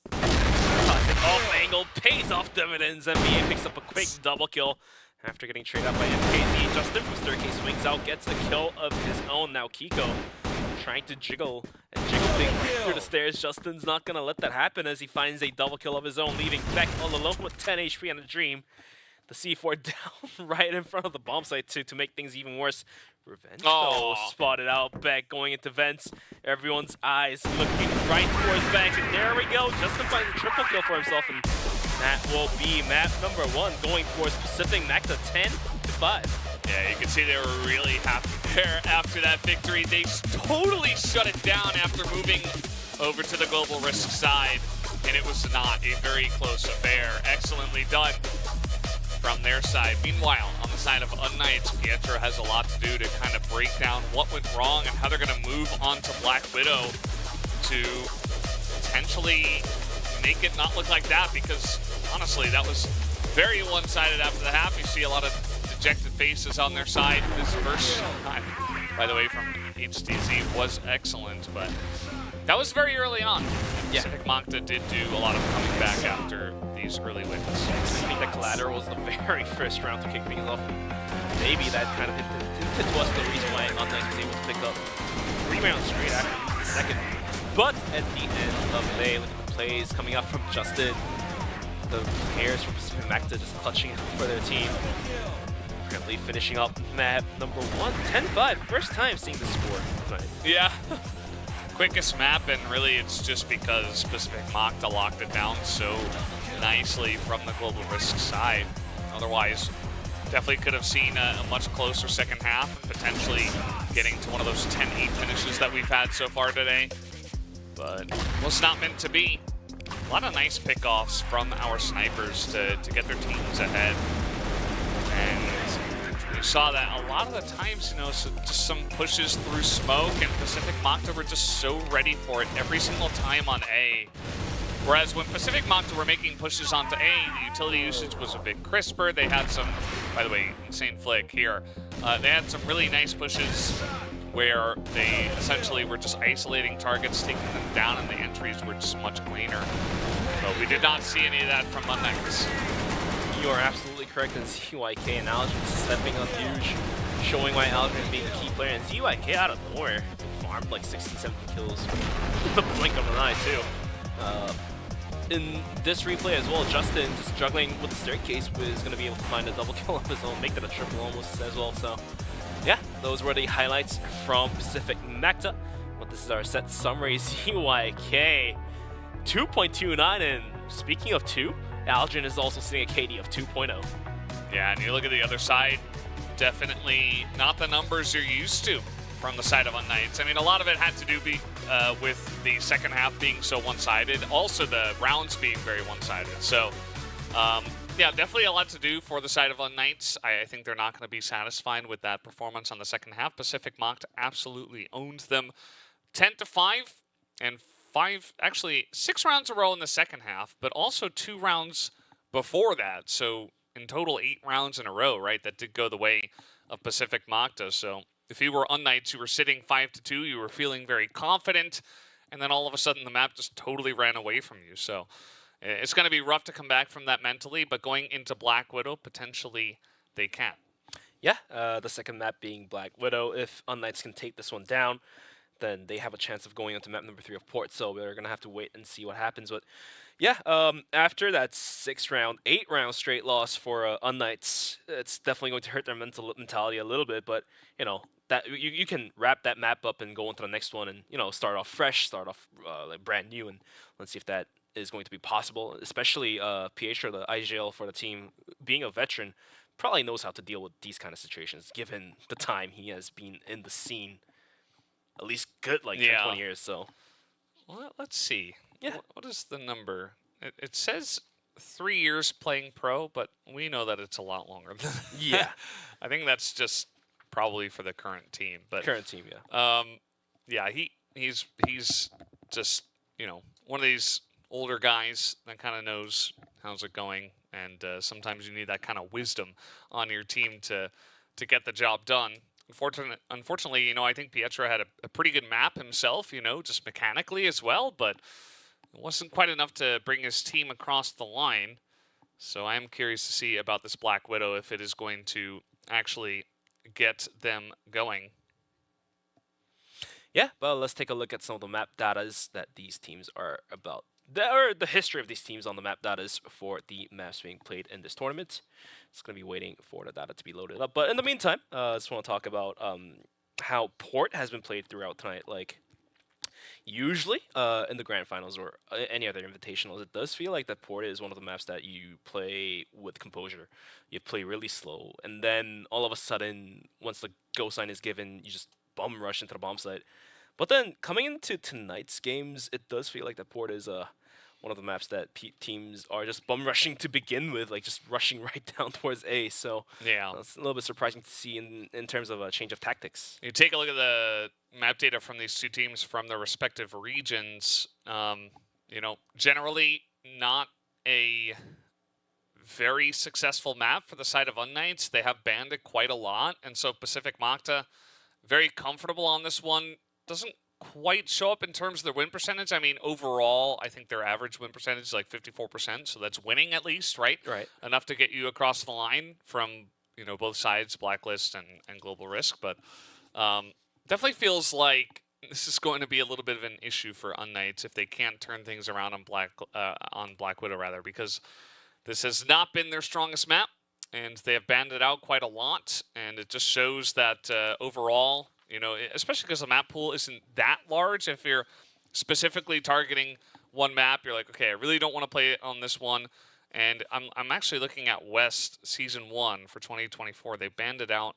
Classic off angle pays off dividends. MVA picks up a quick double kill after getting traded out by MKZ. Justin from staircase swings out, gets a kill of his own. Now Kiko trying to jiggle things through the stairs. Justin's not going to let that happen as he finds a double kill of his own, leaving Beck all alone with 10 HP and a dream. The C4 down right in front of the bomb site to make things even worse. Revenge though spotted out. Beck going into vents. Everyone's eyes looking right towards Beck, and there we go. Justin finds a triple kill for himself, and that will be map number 1 going towards Pacific Makta 10-5. Yeah, you can see they were really happy there after that victory. They totally shut it down after moving over to the Global Risk side, and it was not a very close affair. Excellently done from their side. Meanwhile, on the side of Unknights, Pietro has a lot to do to kind of break down what went wrong and how they're going to move on to Black Widow to potentially make it not look like that, because honestly, that was very one-sided after the half. You see a lot of dejected faces on their side. This first shot, by the way, from HTZ was excellent, but that was very early on. Yeah. Pacific Makta did do a lot of coming back after these early wins. I think the collateral was the very first round to kick things off. Maybe that kind of hinted was the reason why Unknights was able to pick up 3 rounds straight after the second. But at the end of the day, look at the plays coming up from Justin. The players from Pacific Makta just clutching out for their team. Currently finishing up map number 1, 10-5. First time seeing the score tonight. Yeah. Quickest map, and really it's just because Pacific Makta locked it down so nicely from the Global Risk side. Otherwise, definitely could have seen a much closer second half and potentially getting to one of those 10-8 finishes that we've had so far today. But was not meant to be. A lot of nice pickoffs from our snipers to get their teams ahead. And You saw that a lot of the times, just some pushes through smoke, and Pacific Makta were just so ready for it every single time on A. Whereas when Pacific Makta were making pushes onto A, the utility usage was a bit crisper. They had some, by the way, insane flick here. They had some really nice pushes where they essentially were just isolating targets, taking them down, and the entries were just much cleaner. But we did not see any of that from Unnights. You are absolutely correct, and ZYK and Aldrin stepping up huge, showing why Aldrin being a key player, and ZYK out of nowhere farmed like 16-17 kills with the blink of an eye too. In this replay as well, Justin just juggling with the staircase is going to be able to find a double kill of his own, make that a triple almost as well. So yeah, those were the highlights from Pacific Makta. But this is our set summary. ZYK 2.29, and speaking of 2, Aldrin is also sitting a KD of 2.0. Yeah, and you look at the other side, definitely not the numbers you're used to from the side of Unnights. I mean, a lot of it had to do with the second half being so one-sided, also the rounds being very one-sided. So, yeah, definitely a lot to do for the side of Unnights. I think they're not going to be satisfied with that performance on the second half. Pacific Makta absolutely owned them 10-5, and 6 rounds in a row in the second half, but also 2 rounds before that. So in total, 8 rounds in a row, right? That did go the way of Pacific Makta. So if you were Unnights, you were sitting 5-2, you were feeling very confident, and then all of a sudden the map just totally ran away from you. So it's going to be rough to come back from that mentally, but going into Black Widow, potentially they can. Yeah, the second map being Black Widow. If Unnights can take this one down, then they have a chance of going into map number 3 of Port, so we're going to have to wait and see what happens. But yeah, after that 8-round straight loss for Unnights, it's definitely going to hurt their mentality a little bit, but, that you can wrap that map up and go into the next one and, start off fresh, start off like brand new, and let's see if that is going to be possible, especially Pietro, the IGL for the team, being a veteran, probably knows how to deal with these kind of situations, given the time he has been in the scene. At least good, like 10, 20 years, so. Well, let's see. Yeah. What is the number? It says 3 years playing pro, but we know that it's a lot longer than that. Yeah. I think that's just probably for the current team. But current team, yeah. Yeah, he's just, one of these older guys that kind of knows how's it going, and sometimes you need that kind of wisdom on your team to get the job done. Unfortunately, I think Pietro had a pretty good map himself, just mechanically as well, but it wasn't quite enough to bring his team across the line. So I am curious to see about this Black Widow, if it is going to actually get them going. Yeah, well, let's take a look at some of the map datas that these teams are about. Or the history of these teams on the map datas for the maps being played in this tournament. It's going to be waiting for the data to be loaded up. But in the meantime, I just want to talk about how Port has been played throughout tonight. Like, usually in the grand finals or any other invitationals, it does feel like that Port is one of the maps that you play with composure. You play really slow, and then all of a sudden, once the go sign is given, you just bum rush into the bomb site. But then coming into tonight's games, it does feel like that Port is one of the maps that teams are just bum rushing to begin with, like just rushing right down towards A. So yeah, it's a little bit surprising to see in terms of a change of tactics. You take a look at the map data from these two teams from their respective regions. Generally not a very successful map for the side of Unnights. They have banned it quite a lot, and so Pacific Makta very comfortable on this one. Doesn't quite show up in terms of their win percentage. I mean, overall, I think their average win percentage is like 54%, so that's winning at least, right? Right. Enough to get you across the line from, both sides, Blacklist and Global Risk, but definitely feels like this is going to be a little bit of an issue for Unnights if they can't turn things around on Black Widow, rather, because this has not been their strongest map, and they have banned it out quite a lot, and it just shows that overall, especially because the map pool isn't that large. If you're specifically targeting one map, you're like, okay, I really don't want to play it on this one. And I'm actually looking at West Season 1 for 2024. They banned it out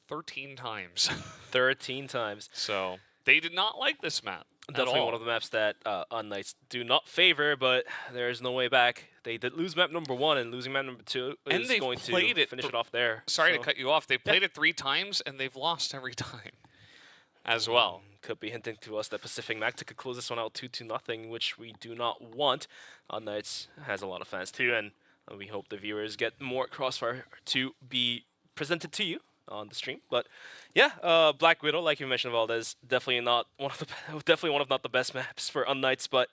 13 times. 13 times. So they did not like this map. Definitely one of the maps that Knights do not favor, but there is no way back. They did lose map number 1, and losing map number 2 is going to finish it off there. Sorry to cut you off. They played it 3 times, and they've lost every time as well. Could be hinting to us that Pacific Magta could close this one out 2-0, which we do not want. Knights has a lot of fans too, and we hope the viewers get more Crossfire to be presented to you on the stream. But yeah, Black Widow, like you mentioned, Valdez, definitely not one of the best maps for Knights, but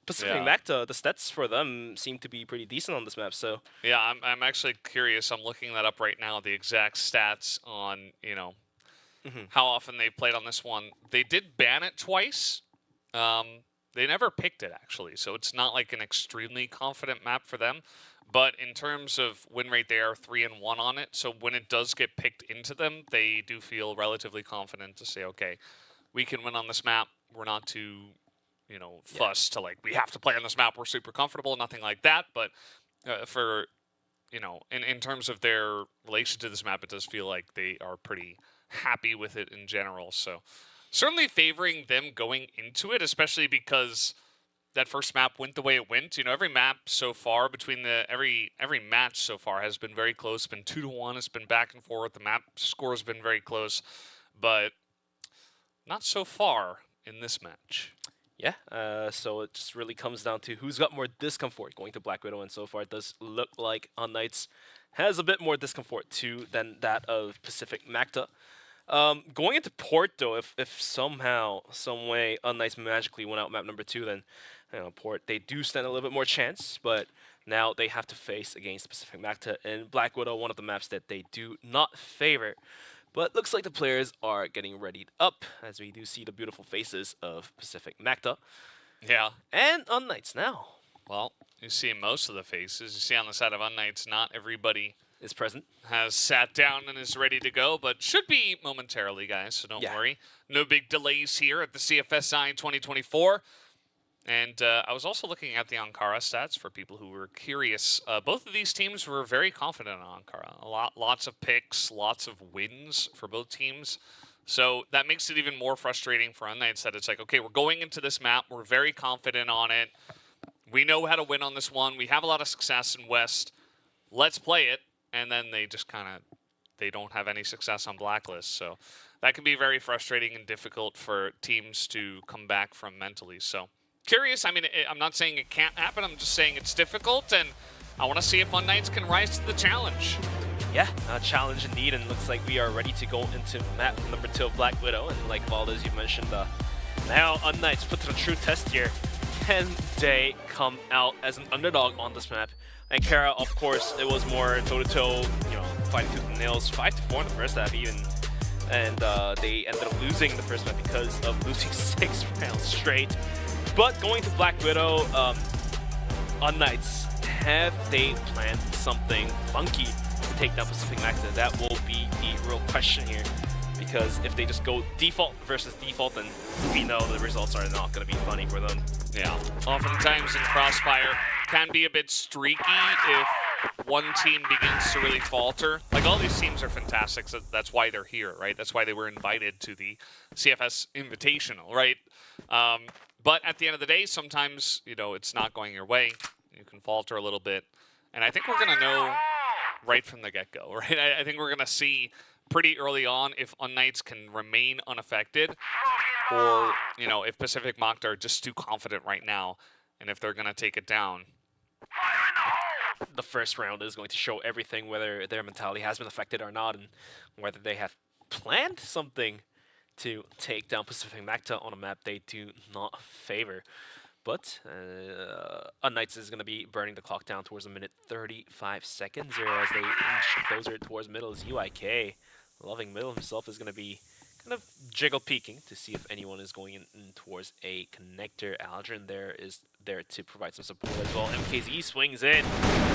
Pacific Magta, the stats for them seem to be pretty decent on this map. So yeah, I'm actually curious. I'm looking that up right now. The exact stats on how often they've played on this one. They did ban it twice. They never picked it, actually, so it's not like an extremely confident map for them. But in terms of win rate, they are 3-1 on it. So when it does get picked into them, they do feel relatively confident to say, okay, we can win on this map. We're not too, fussed to like, we have to play on this map. We're super comfortable, nothing like that. But for, in terms of their relation to this map, it does feel like they are pretty happy with it in general. So certainly favoring them going into it, especially because that first map went the way it went. Every map so far between every match so far has been very close. It's been 2-1. It's been back and forth. The map score has been very close, but not so far in this match. Yeah, so it just really comes down to who's got more discomfort going to Black Widow, and so far it does look like Knights has a bit more discomfort too than that of Pacific Magta. Going into Port, though, if somehow, some way, Knights magically went out map number 2, then Port, they do stand a little bit more chance, but now they have to face against Pacific Magta and Black Widow, one of the maps that they do not favor. But looks like the players are getting readied up, as we do see the beautiful faces of Pacific Magta. Yeah. And Knights now. Well, you see most of the faces. You see on the side of Knights, not everybody is present, has sat down and is ready to go, but should be momentarily, guys, so don't worry. No big delays here at the CFSI 2024. And I was also looking at the Ankara stats for people who were curious. Both of these teams were very confident on Ankara. Lots of picks, lots of wins for both teams. So that makes it even more frustrating for Knights that it's like, okay, we're going into this map. We're very confident on it. We know how to win on this one. We have a lot of success in West. Let's play it. And then they just they don't have any success on Blacklist. So that can be very frustrating and difficult for teams to come back from mentally. So curious. I mean, I'm not saying it can't happen. I'm just saying it's difficult. And I want to see if Knights can rise to the challenge. Yeah, a challenge indeed. And looks like we are ready to go into map number 2 of Black Widow. And like Valdez, you mentioned, now Knights put to the true test here. Can they come out as an underdog on this map? And Kara, of course, it was more toe-to-toe, fighting tooth and nails, 5-4 in the first half even. And they ended up losing the first map because of losing 6 rounds straight. But going to Black Widow, on Knights, have they planned something funky to take down Pacific Magta? That will be the real question here. Because if they just go default versus default, then we know the results are not going to be funny for them. Yeah, oftentimes in Crossfire can be a bit streaky if one team begins to really falter. Like, all these teams are fantastic, so that's why they're here, right? That's why they were invited to the CFS Invitational, right? But at the end of the day, sometimes, it's not going your way. You can falter a little bit. And I think we're going to know right from the get-go, right? I think we're going to see pretty early on if Knights can remain unaffected, or, if Pacific Magta are just too confident right now, and if they're going to take it down. The first round is going to show everything, whether their mentality has been affected or not, and whether they have planned something to take down Pacific Magta on a map they do not favor. But Knights is going to be burning the clock down towards a minute 35 seconds here as they inch closer towards middle. As UIK, loving middle himself, is going to be kind of jiggle peeking to see if anyone is going in towards a connector. Aldrin is there to provide some support as well. MKZ swings in.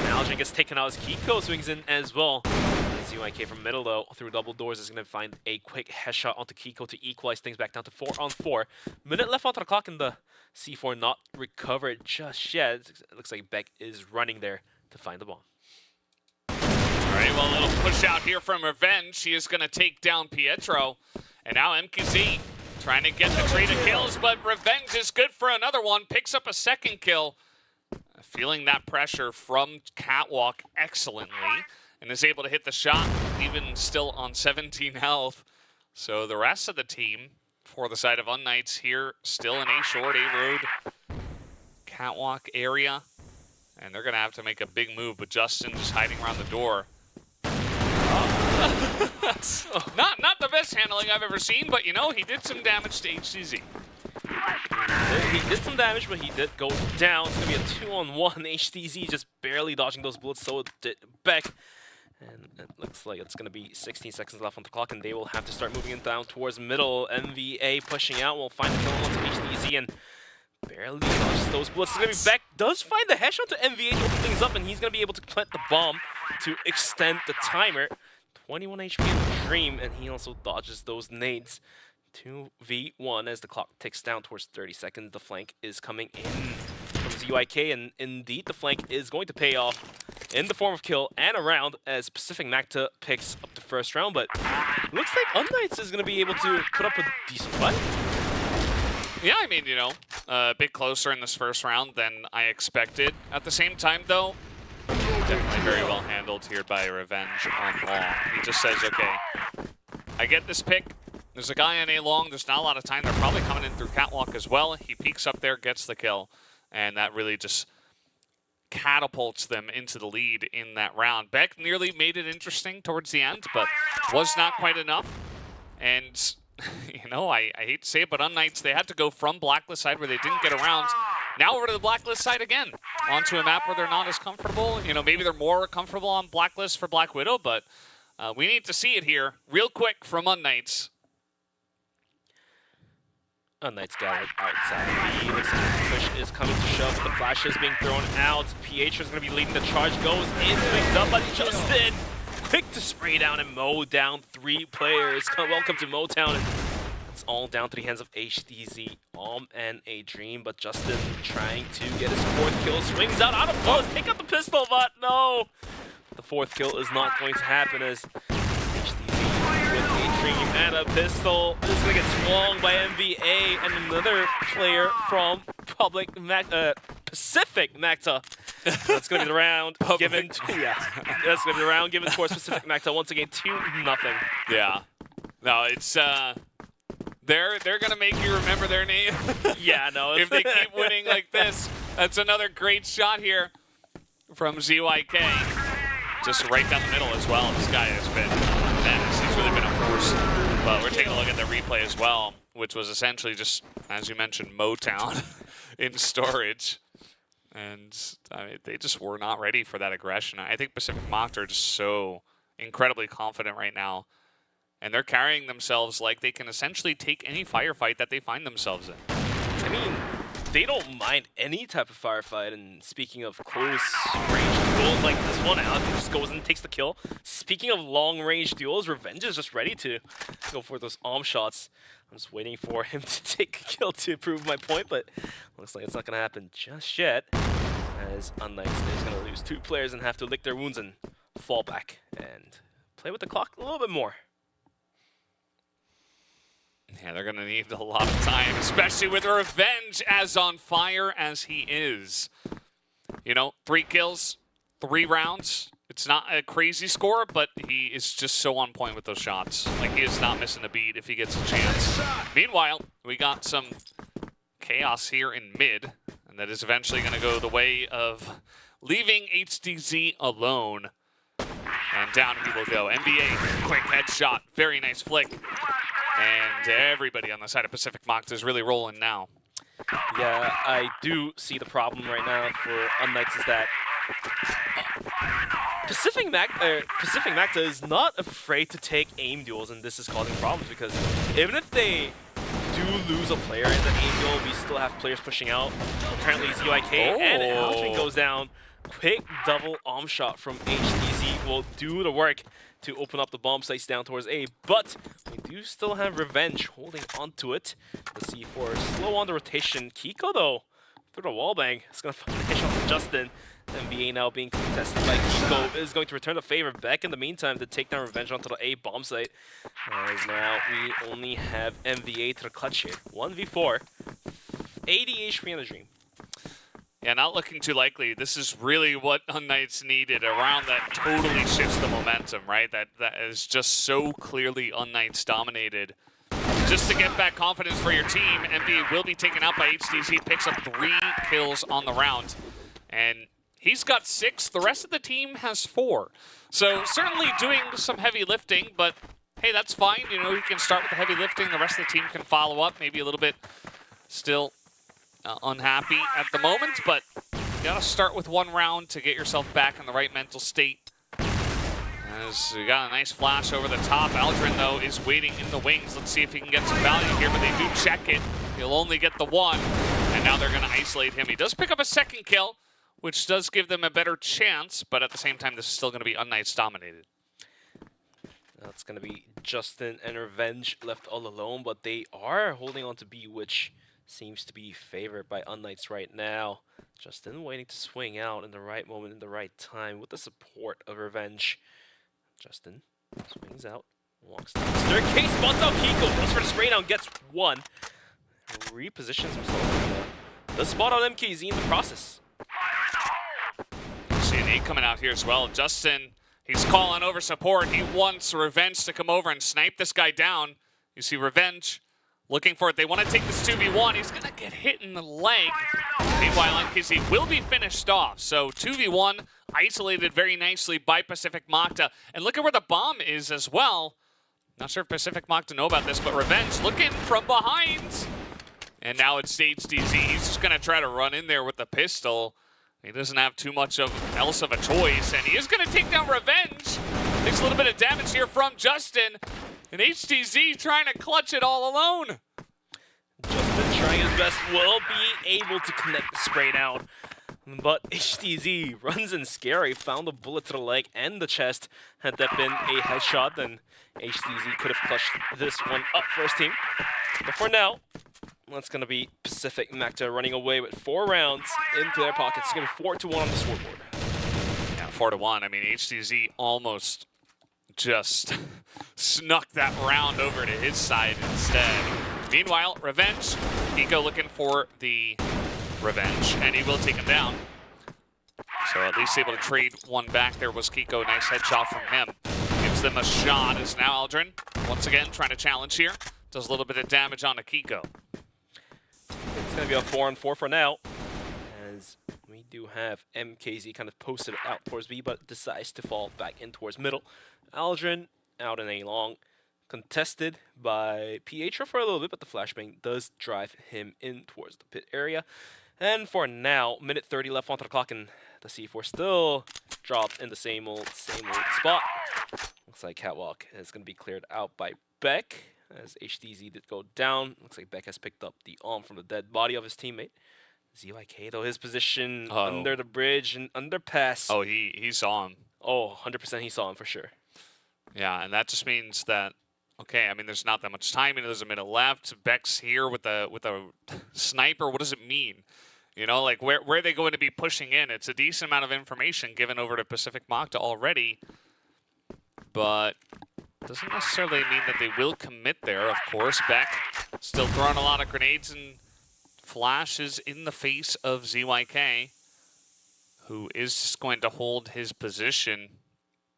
Aldrin gets taken out as Kiko swings in as well. As UIK from middle, though, through double doors, is going to find a quick headshot onto Kiko to equalize things back down to 4-on-4. Minute left onto the clock, and the C4 not recovered just yet. It looks like Beck is running there to find the bomb. All right, well, a little push out here from Revenge. She is going to take down Pietro. And now MKZ Trying to get the trade of kills, but Revenge is good for another one. Picks up a second kill. Feeling that pressure from Catwalk excellently. And is able to hit the shot, even still on 17 health. So the rest of the team, for the side of Unknights here, still in A short, A road, Catwalk area. And they're going to have to make a big move, but Justin just hiding around the door. Not the best handling I've ever seen, but you know, he did some damage to HTZ. He did some damage, but he did go down. It's going to be a 2-on-1. HTZ just barely dodging those bullets, so did Beck. And it looks like it's going to be 16 seconds left on the clock, and they will have to start moving it down towards middle. MVA pushing out. Will find the kill onto HTZ and barely dodges those bullets. It's going to be Beck. Does find the headshot to MVA to open things up, and he's going to be able to plant the bomb to extend the timer. 21 HP in the Dream, and he also dodges those nades. 2v1 as the clock ticks down towards 30 seconds. The flank is coming in from ZYK, and indeed the flank is going to pay off in the form of kill and a round as Pacific Macta picks up the first round, but looks like Unknights is going to be able to put up a decent fight. Yeah, I mean, you know, a bit closer in this first round than I expected. At the same time, though, definitely very well handled here by Revenge on long. He just says, okay, I get this pick. There's a guy on A long. There's not a lot of time. They're probably coming in through Catwalk as well. He peeks up there, gets the kill, and that really just catapults them into the lead in that round. Beck nearly made it interesting towards the end, but was not quite enough. And, you know, I hate to say it, but Unknights, they had to go from Blacklist side where they didn't get around, now over to the Blacklist side again, onto a map where they're not as comfortable. You know, maybe they're more comfortable on Blacklist for Black Widow, but we need to see it here real quick from Unknights. Unknights got it outside. The push is coming to shove, but the flash is being thrown out. PH is going to be leading the charge, goes in, picked up by Justin. Quick to spray down and mow down 3 players. Welcome to Motown. And it's all down to the hands of HDZ, and a Dream, but Justin trying to get his 4th kill. Swings out of close, take out the pistol, but no! The 4th kill is not going to happen as HDZ with a Dream and a pistol is going to get swung by MVA and another player from Pacific Macta. That's going to be the round given. That's going to be the round given towards Pacific Macta once again, 2-0. Yeah. No, it's they're going to make you remember their name. Yeah, no. If they keep winning like this. That's another great shot here from ZYK. Just right down the middle as well. This guy has been menace. He's really been a force. But we're taking a look at the replay as well, which was essentially just, as you mentioned, Motown in storage. And I mean, they just were not ready for that aggression. I think Pacific Mocked are just so incredibly confident right now. And they're carrying themselves like they can essentially take any firefight that they find themselves in. I mean, they don't mind any type of firefight. And speaking of close range duels like this one, Alec just goes in and takes the kill. Speaking of long range duels, Revenge is just ready to go for those arm shots. I'm just waiting for him to take a kill to prove my point, but looks like it's not going to happen just yet, as Unknights is going to lose 2 players and have to lick their wounds and fall back and play with the clock a little bit more. Yeah, they're going to need a lot of time, especially with Revenge as on fire as he is. You know, 3 kills, 3 rounds. It's not a crazy score, but he is just so on point with those shots. Like, he is not missing a beat if he gets a chance. Meanwhile, we got some chaos here in mid, and that is eventually going to go the way of leaving HDZ alone. And down he will go. NBA, quick headshot, very nice flick. And everybody on the side of Pacific Mocked is really rolling now. Yeah, I do see the problem right now for Unknights is that Pacific Macta is not afraid to take aim duels, and this is causing problems because even if they do lose a player in the aim duel, we still have players pushing out. Apparently ZYK and Alchemy goes down. Quick double arm shot from HDZ will do the work to open up the bomb sites down towards A, but we do still have Revenge holding onto it. The C4 slow on the rotation. Kiko though, through the wall bang. It's going to finish off Justin. NBA now being contested by Kiko is going to return the favor back in the meantime to take down Revenge onto the A bomb site. As now we only have MVA to the clutch here. 1v4. 80 HP in the Dream. Yeah, not looking too likely. This is really what Unknights needed. A round that totally shifts the momentum, right? That is just so clearly Unknights dominated. Just to get back confidence for your team, MVA will be taken out by HTZ. Picks up 3 kills on the round. And he's got 6. The rest of the team has 4. So certainly doing some heavy lifting, but hey, that's fine. You know, he can start with the heavy lifting. The rest of the team can follow up. Maybe a little bit still unhappy at the moment, but you gotta start with 1 round to get yourself back in the right mental state. As we got a nice flash over the top. Aldrin, though, is waiting in the wings. Let's see if he can get some value here, but they do check it. He'll only get the 1, and now they're gonna isolate him. He does pick up a 2nd kill, which does give them a better chance, but at the same time, this is still gonna be Unknights dominated. That's gonna be Justin and Revenge left all alone, but they are holding on to B, which seems to be favored by Unknights right now. Justin waiting to swing out in the right moment, in the right time, with the support of Revenge. Justin swings out, walks down the staircase, spots out Kiko, goes for the spray down, gets 1. Repositions himself. The spot on MKZ in the process. See an 8 coming out here as well. Justin, he's calling over support. He wants Revenge to come over and snipe this guy down. You see Revenge looking for it. They want to take this 2v1. He's going to get hit in the leg. Meanwhile, MKZ will be finished off. So 2v1, isolated very nicely by Pacific Makta. And look at where the bomb is as well. Not sure if Pacific Makta know about this, but Revenge looking from behind. And now it's HTZ. He's just going to try to run in there with the pistol. He doesn't have too much else of a choice. And he is going to take down Revenge. Takes a little bit of damage here from Justin. And HTZ trying to clutch it all alone. Justin trying his best, will be able to connect the spray down. But HTZ runs in scary, found a bullet to the leg and the chest. Had that been a headshot, then HTZ could have clutched this one up for his team. But for now, that's going to be Pacific Makta running away with 4 rounds into their pockets. It's going to be 4-1 on the scoreboard. Yeah, 4-1. I mean, HTZ almost just snuck that round over to his side instead. Meanwhile, Revenge, Kiko looking for the Revenge, and he will take him down. So at least able to trade 1 back. There was Kiko, nice headshot from him. Gives them a shot, as now Aldrin, once again, trying to challenge here. Does a little bit of damage on Kiko. It's going to be a 4-on-4 for now, as we do have MKZ kind of posted out towards B, but decides to fall back in towards middle. Aldrin out in a long, contested by Pietro for a little bit, but the flashbang does drive him in towards the pit area. And for now, minute 30 left onto the clock, and the C4 still dropped in the same old spot. Looks like Catwalk is going to be cleared out by Beck, as HTZ did go down. Looks like Beck has picked up the arm from the dead body of his teammate. ZYK, though, his position under the bridge and underpass. Oh, he saw him. Oh, 100% he saw him for sure. Yeah, and that just means that, okay, I mean, there's not that much time. There's a minute left. Beck's here with a sniper. What does it mean? You know, like, where are they going to be pushing in? It's a decent amount of information given over to Pacific Makta already, but doesn't necessarily mean that they will commit there, of course. Beck still throwing a lot of grenades and flashes in the face of ZYK, who is just going to hold his position.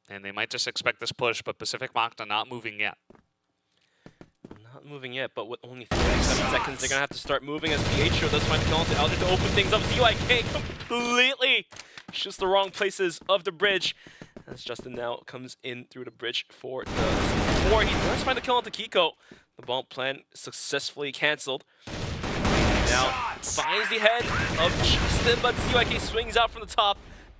And they might just expect this push, but Pacific Makta not moving yet. Not moving yet, but with only 37 seconds, they're going to have to start moving as Pietro does find the call to Aldrin to open things up. ZYK completely shoots the wrong places of the bridge. As Justin now comes in through the bridge for the C4. He does find the kill onto Kiko. The bomb plan successfully cancelled. Now finds the head of Justin, but ZYK swings out from the top.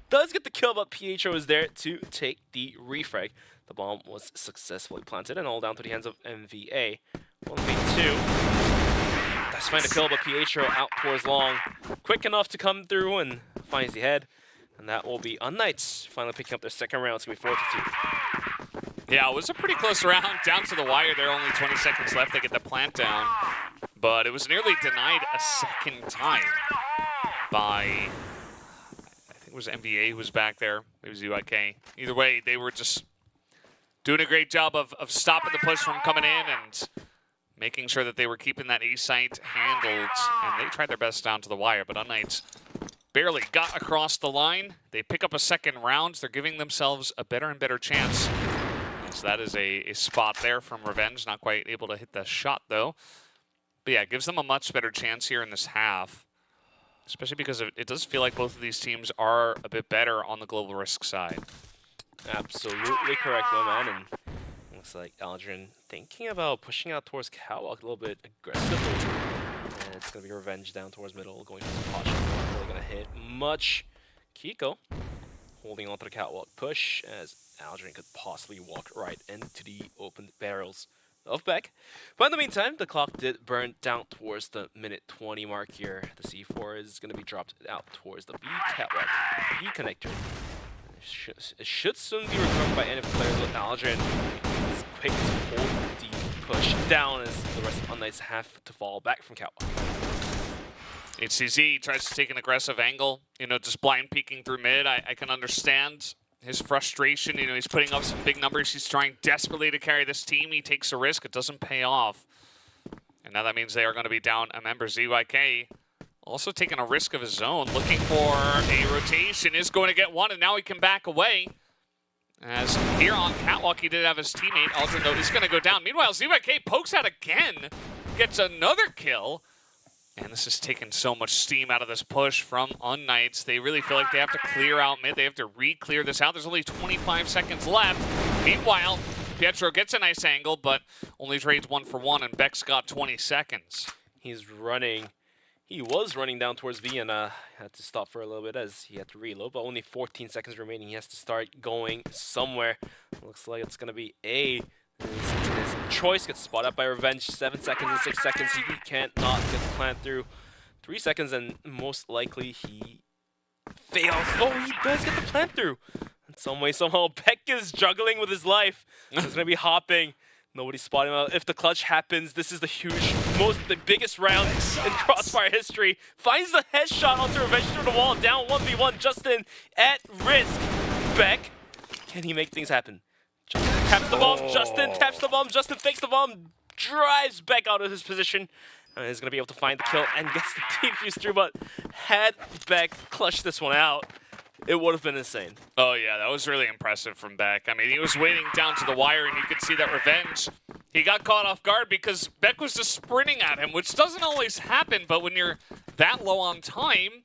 Does get the kill, but Pietro is there to take the refrag. The bomb was successfully planted and all down to the hands of MVA. 1v2. Does find the kill, but Pietro out towards long. Quick enough to come through and finds the head. And that will be Unknights finally picking up their 2nd round. It's going to be 4-2. Yeah, it was a pretty close round. Down to the wire there, only 20 seconds left. They get the plant down. But it was nearly denied a 2nd time. by, I think it was NBA who was back there. It was UIK. Either way, they were just doing a great job of stopping the push from coming in and making sure that they were keeping that A site handled. And they tried their best down to the wire, but Unknights barely got across the line. They pick up a second round. They're giving themselves a better and better chance. So that is a spot there from Revenge. Not quite able to hit the shot, though. But yeah, it gives them a much better chance here in this half. Especially because it does feel like both of these teams are a bit better on the global risk side. Absolutely correct, my man. And looks like Aldrin thinking about pushing out towards Catwalk a little bit aggressively. And it's going to be Revenge down towards middle, going for some pot shots. Not really going to hit much. Kiko holding on to the Catwalk push as Aldrin could possibly walk right into the open barrels of Beck. But in the meantime, the clock did burn down towards the minute 20 mark here. The C4 is going to be dropped out towards the B Catwalk, B connector. It should soon be recovered by any players with Aldrin. It's quick to hold the push down as the rest of Unknights have to fall back from Catwalk. HCZ tries to take an aggressive angle, you know, just blind peeking through mid. I can understand his frustration. You know, he's putting up some big numbers. He's trying desperately to carry this team. He takes a risk. It doesn't pay off. And now that means they are going to be down a member. ZYK also taking a risk of his own, looking for a rotation, is going to get one, and now he can back away. As here on Catwalk, he did have his teammate, Aldrin, though, he's going to go down. Meanwhile, ZYK pokes out again, gets another kill. And this is taking so much steam out of this push from Unknights. They really feel like they have to clear out mid. They have to re-clear this out. There's only 25 seconds left. Meanwhile, Pietro gets a nice angle, but only trades 1 for 1, and Beck's got 20 seconds. He's running. He was running down towards B and had to stop for a little bit as he had to reload, but only 14 seconds remaining. He has to start going somewhere. Looks like it's going to be A. His choice gets spotted up by Revenge. 7 seconds and 6 seconds. He can't not get the plant through. 3 seconds and most likely he fails. Oh, he does get the plant through. In some way, somehow, Beck is juggling with his life. He's going to be hopping. Nobody's spotting him out. If the clutch happens, this is the the biggest round in Crossfire history. Finds the headshot onto Revenge through the wall. Down 1v1. Justin at risk. Beck, can he make things happen? Justin taps the bomb. Justin taps the bomb. Justin fakes the bomb. Drives Beck out of his position. And he's going to be able to find the kill and gets the defuse through. But had Beck clutched this one out, it would have been insane. Oh, yeah, that was really impressive from Beck. I mean, he was waiting down to the wire, and you could see that Revenge, he got caught off guard because Beck was just sprinting at him, which doesn't always happen, but when you're that low on time,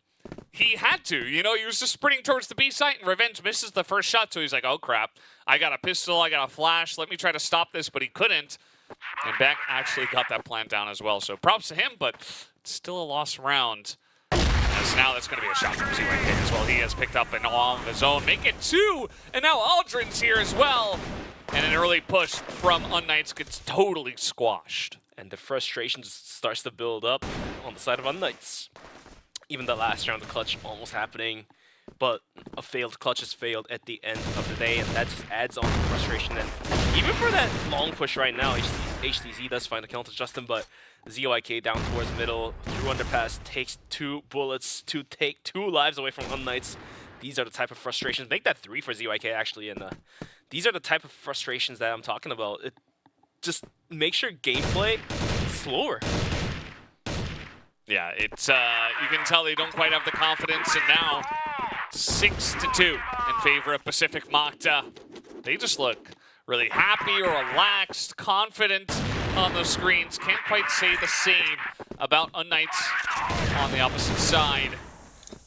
he had to. You know, he was just sprinting towards the B site, and Revenge misses the first shot, so he's like, oh, crap. I got a pistol, I got a flash, let me try to stop this, but he couldn't. And Beck actually got that plant down as well, so props to him, but it's still a lost round. As now that's going to be a shot from ZYK as well. He has picked up an all of his own, make it 2, and now Aldrin's here as well. And an early push from Unknights gets totally squashed. And the frustration just starts to build up on the side of Unknights. Even the last round, the clutch almost happening, but a failed clutch is failed at the end of the day, and that just adds on to frustration. And even for that long push right now, HTZ does find a kill to Justin, but ZYK down towards middle, through underpass, takes 2 bullets to take 2 lives away from Unknights. These are the type of frustrations. Make that 3 for ZYK, actually, and these are the type of frustrations that I'm talking about. It just makes your gameplay slower. Yeah, it's you can tell they don't quite have the confidence, and now 6-2 in favor of Pacific Makta. They just look really happy or relaxed, confident on those screens. Can't quite say the same about Unknights on the opposite side.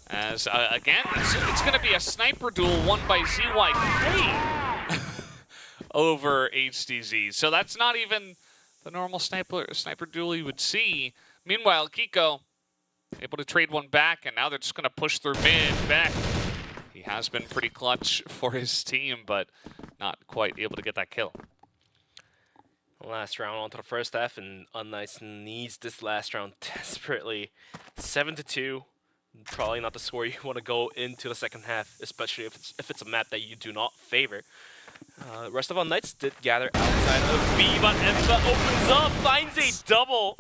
As, again, it's going to be a sniper duel won by ZYK over HDZ. So that's not even the normal sniper duel you would see. Meanwhile, Kiko able to trade one back, and now they're just going to push through mid. Beck, he has been pretty clutch for his team, but not quite able to get that kill. Last round onto the first half, and Unknights needs this last round desperately. 7-2, probably not the score you want to go into the second half, especially if it's a map that you do not favor. The rest of Unknights did gather outside of B, but Emba opens up, finds a double.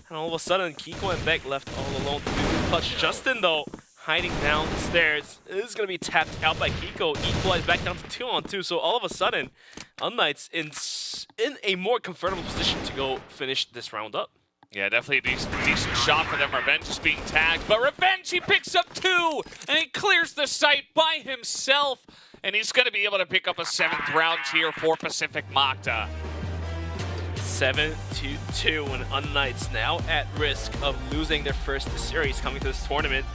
And all of a sudden, Kiko and Beck left all alone to do the clutch. Justin, though, hiding downstairs. This is going to be tapped out by Kiko. Equalized back down to 2-on-2. So all of a sudden, Unknights in a more comfortable position to go finish this round up. Yeah, definitely a decent shot for them. Revenge is being tagged, but Revenge, he picks up 2, and he clears the site by himself, and he's going to be able to pick up a 7th round here for Pacific Magda. 7-2, and Unknights now at risk of losing their first series coming to this tournament.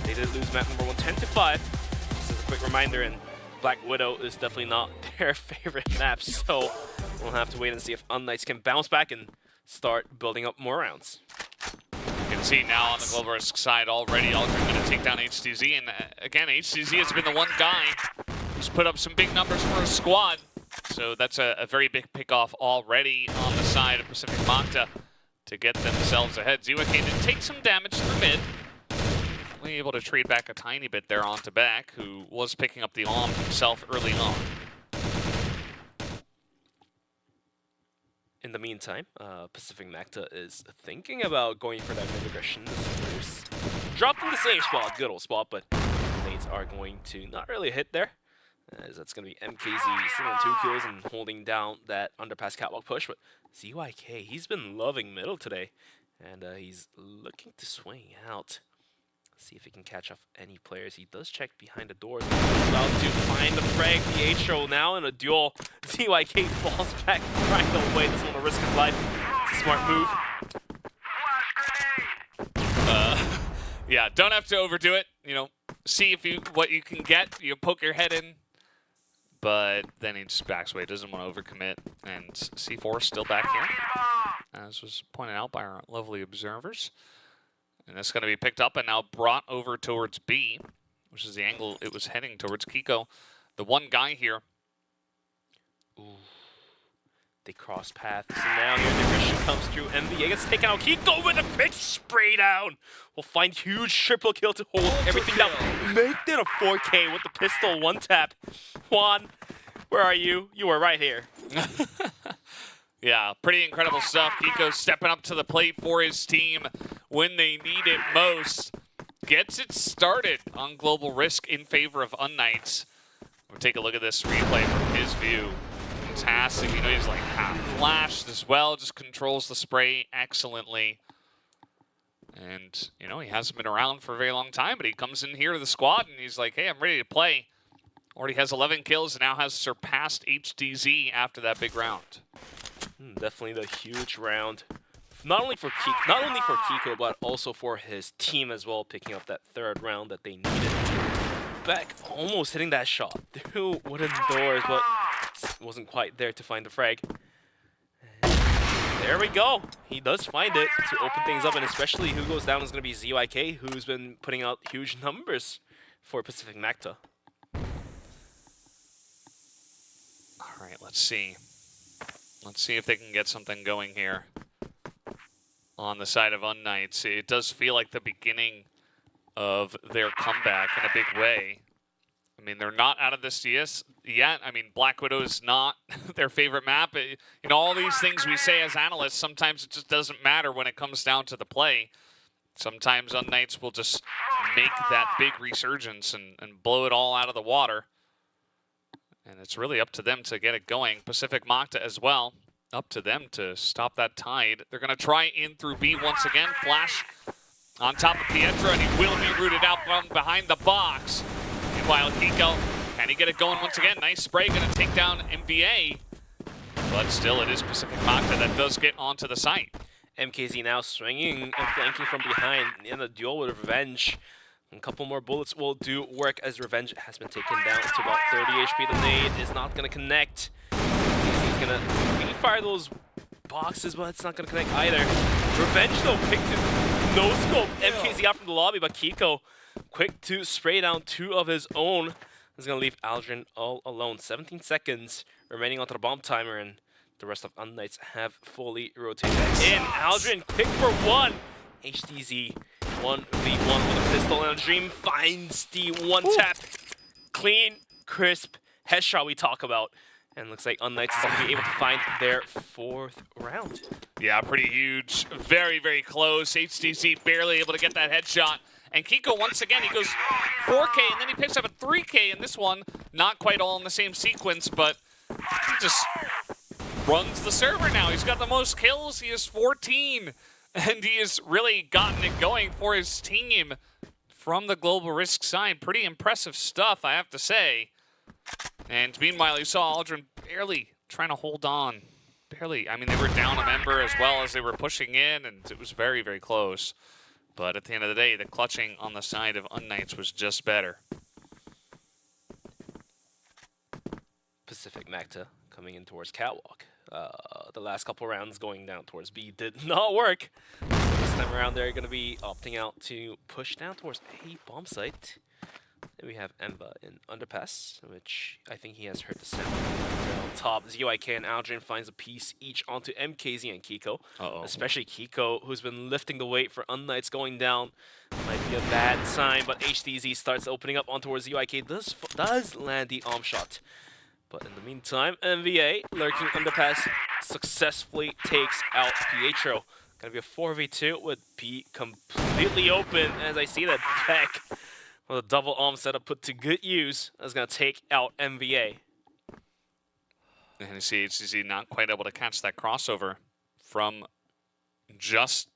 They did lose map number 1, 10-5. Just as a quick reminder, and Black Widow is definitely not their favorite map, so we'll have to wait and see if Unknights can bounce back and start building up more rounds. You can see now on the Global Risk side already, Aldrin going to take down HTZ, and again, HTZ has been the one guy who's put up some big numbers for his squad. So that's a very big pickoff already on the side of Pacific Magda to get themselves ahead. ZYK did take some damage through mid. Only able to trade back a tiny bit there onto Back, who was picking up the AWM himself early on. In the meantime, Pacific Magda is thinking about going for that mid-aggression. Dropped in the same spot, good old spot, but Nades are going to not really hit there. As that's going to be MKZ sitting on 2 kills and holding down that underpass catwalk push. But ZYK, he's been loving middle today, and he's looking to swing out. See if he can catch off any players. He does check behind the doors. About to find the frag. The H-Show now in a duel. ZYK falls back right away. Doesn't want to risk his life. It's a smart move. Yeah, don't have to overdo it. You know, see if what you can get. You poke your head in. But then he just backs away, doesn't want to overcommit. And C4 still back here, as was pointed out by our lovely observers. And that's going to be picked up and now brought over towards B, which is the angle it was heading towards. Kiko, the one guy here. Ooh. They cross paths, and now here the aggression comes through. MVA gets taken out. Kiko with a quick spray down. Will find huge triple kill to hold everything down. Make it a 4K with the pistol 1-tap. Juan, where are you? You were right here. Yeah, pretty incredible stuff. Kiko stepping up to the plate for his team when they need it most. Gets it started on Global Risk in favor of Unknights. We'll take a look at this replay from his view. Fantastic. You know, he's like half flashed as well. Just controls the spray excellently. And, you know, he hasn't been around for a very long time, but he comes in here to the squad and he's like, hey, I'm ready to play. Already has 11 kills and now has surpassed HDZ after that big round. Definitely the huge round. Not only for Kiko, but also for his team as well, picking up that 3rd round that they needed. Back almost hitting that shot through wooden doors, but wasn't quite there to find the frag. And there we go. He does find it to open things up, and especially who goes down is going to be ZYK, who's been putting out huge numbers for Pacific Magda. All right, let's see. Let's see if they can get something going here on the side of Unknights. It does feel like the beginning of their comeback in a big way. I mean, they're not out of the CS yet. I mean, Black Widow is not their favorite map. You know, all these things we say as analysts, sometimes it just doesn't matter when it comes down to the play. Sometimes Unknights will just make that big resurgence and blow it all out of the water. And it's really up to them to get it going. Pacific Magda as well. Up to them to stop that tide. They're going to try in through B once again. Flash on top of Pietro, and he will be rooted out from behind the box. Meanwhile, Kiko, can he get it going once again? Nice spray, going to take down MVA. But still, it is Pacific Magda that does get onto the site. MKZ now swinging and flanking from behind in a duel with Revenge. A couple more bullets will do work as Revenge has been taken down to about 30 HP. The nade is not going to connect. He's going to refire those boxes, but it's not going to connect either. Revenge, though, picked it. No scope. MKZ out from the lobby, but Kiko, quick to spray down 2 of his own. Is going to leave Aldrin all alone. 17 seconds remaining onto the bomb timer, and the rest of Unknights have fully rotated in. Aldrin, quick for 1. HDZ 1v1 with a pistol, and a Dream finds the 1-tap. Clean, crisp headshot we talk about. And looks like Unknights is going to be able to find their 4th round. Yeah, pretty huge. Very, very close. HTC barely able to get that headshot And Kiko, once again, he goes 4K, and then he picks up a 3K in this one. Not quite all in the same sequence, but he just runs the server now. He's got the most kills. He has 14, and he has really gotten it going for his team from the Global Risk side. Pretty impressive stuff, I have to say. And meanwhile, you saw Aldrin barely trying to hold on. Barely. I mean, they were down a member as well as they were pushing in, and it was very, very close. But at the end of the day, the clutching on the side of Unknights was just better. Pacific Magta coming in towards Catwalk. The last couple rounds going down towards B did not work. So this time around, they're going to be opting out to push down towards A bomb site. Then we have Emba in Underpass, which I think he has heard the sound. On top, ZYK and Aldrin finds a piece each onto MKZ and Kiko. Especially Kiko, who's been lifting the weight for Unknights going down. Might be a bad sign, but HTZ starts opening up on towards ZYK. Does land the arm shot. But in the meantime, MVA, lurking Underpass, successfully takes out Pietro. Gonna be a 4v2 with B completely open, as I see that Beck with a double arm setup put to good use is going to take out MVA. And you see HTZ not quite able to catch that crossover from Justin,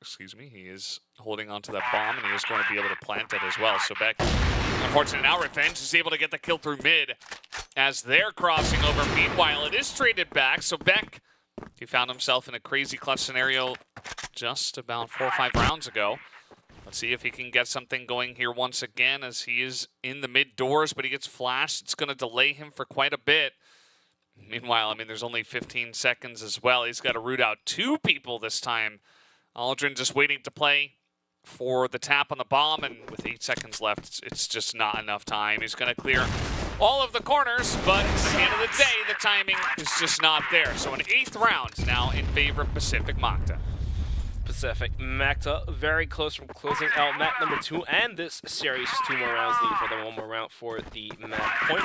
excuse me. He is holding onto that bomb, and he is going to be able to plant it as well. So Beck, unfortunately now Revenge is able to get the kill through mid as they're crossing over. Meanwhile, it is traded back, so Beck, he found himself in a crazy clutch scenario just about 4 or 5 rounds ago. Let's see if he can get something going here once again, as he is in the mid doors, but he gets flashed. It's going to delay him for quite a bit. Meanwhile, I mean, there's only 15 seconds as well. He's got to root out 2 people this time. Aldrin just waiting to play for the tap on the bomb, and with 8 seconds left, it's just not enough time. He's going to clear all of the corners, but at the end of the day, the timing is just not there. So an 8th round now in favor of Pacific Magta. Pacific Magta very close from closing out map number 2, and this series 2 more rounds lead for them, 1 more round for the match point,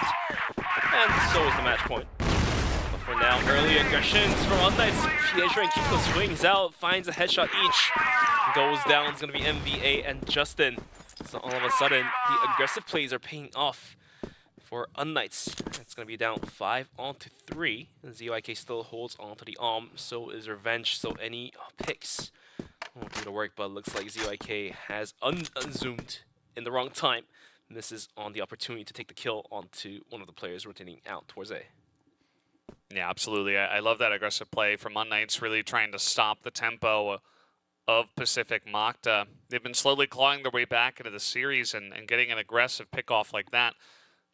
and so is the match point. But for now, early aggressions from Unknights. Pietro and Kiko swings out, finds a headshot each, goes down. It's going to be MVA and Justin. So all of a sudden, the aggressive plays are paying off for Unknights. It's going to be down 5 onto 3, and ZYK still holds onto the arm, so is Revenge, so any picks won't do the work, but it looks like ZYK has unzoomed in the wrong time. Misses on the opportunity to take the kill onto one of the players rotating out towards A. Yeah, absolutely. I love that aggressive play from Unknights, really trying to stop the tempo of Pacific Magta. They've been slowly clawing their way back into the series, and getting an aggressive pickoff like that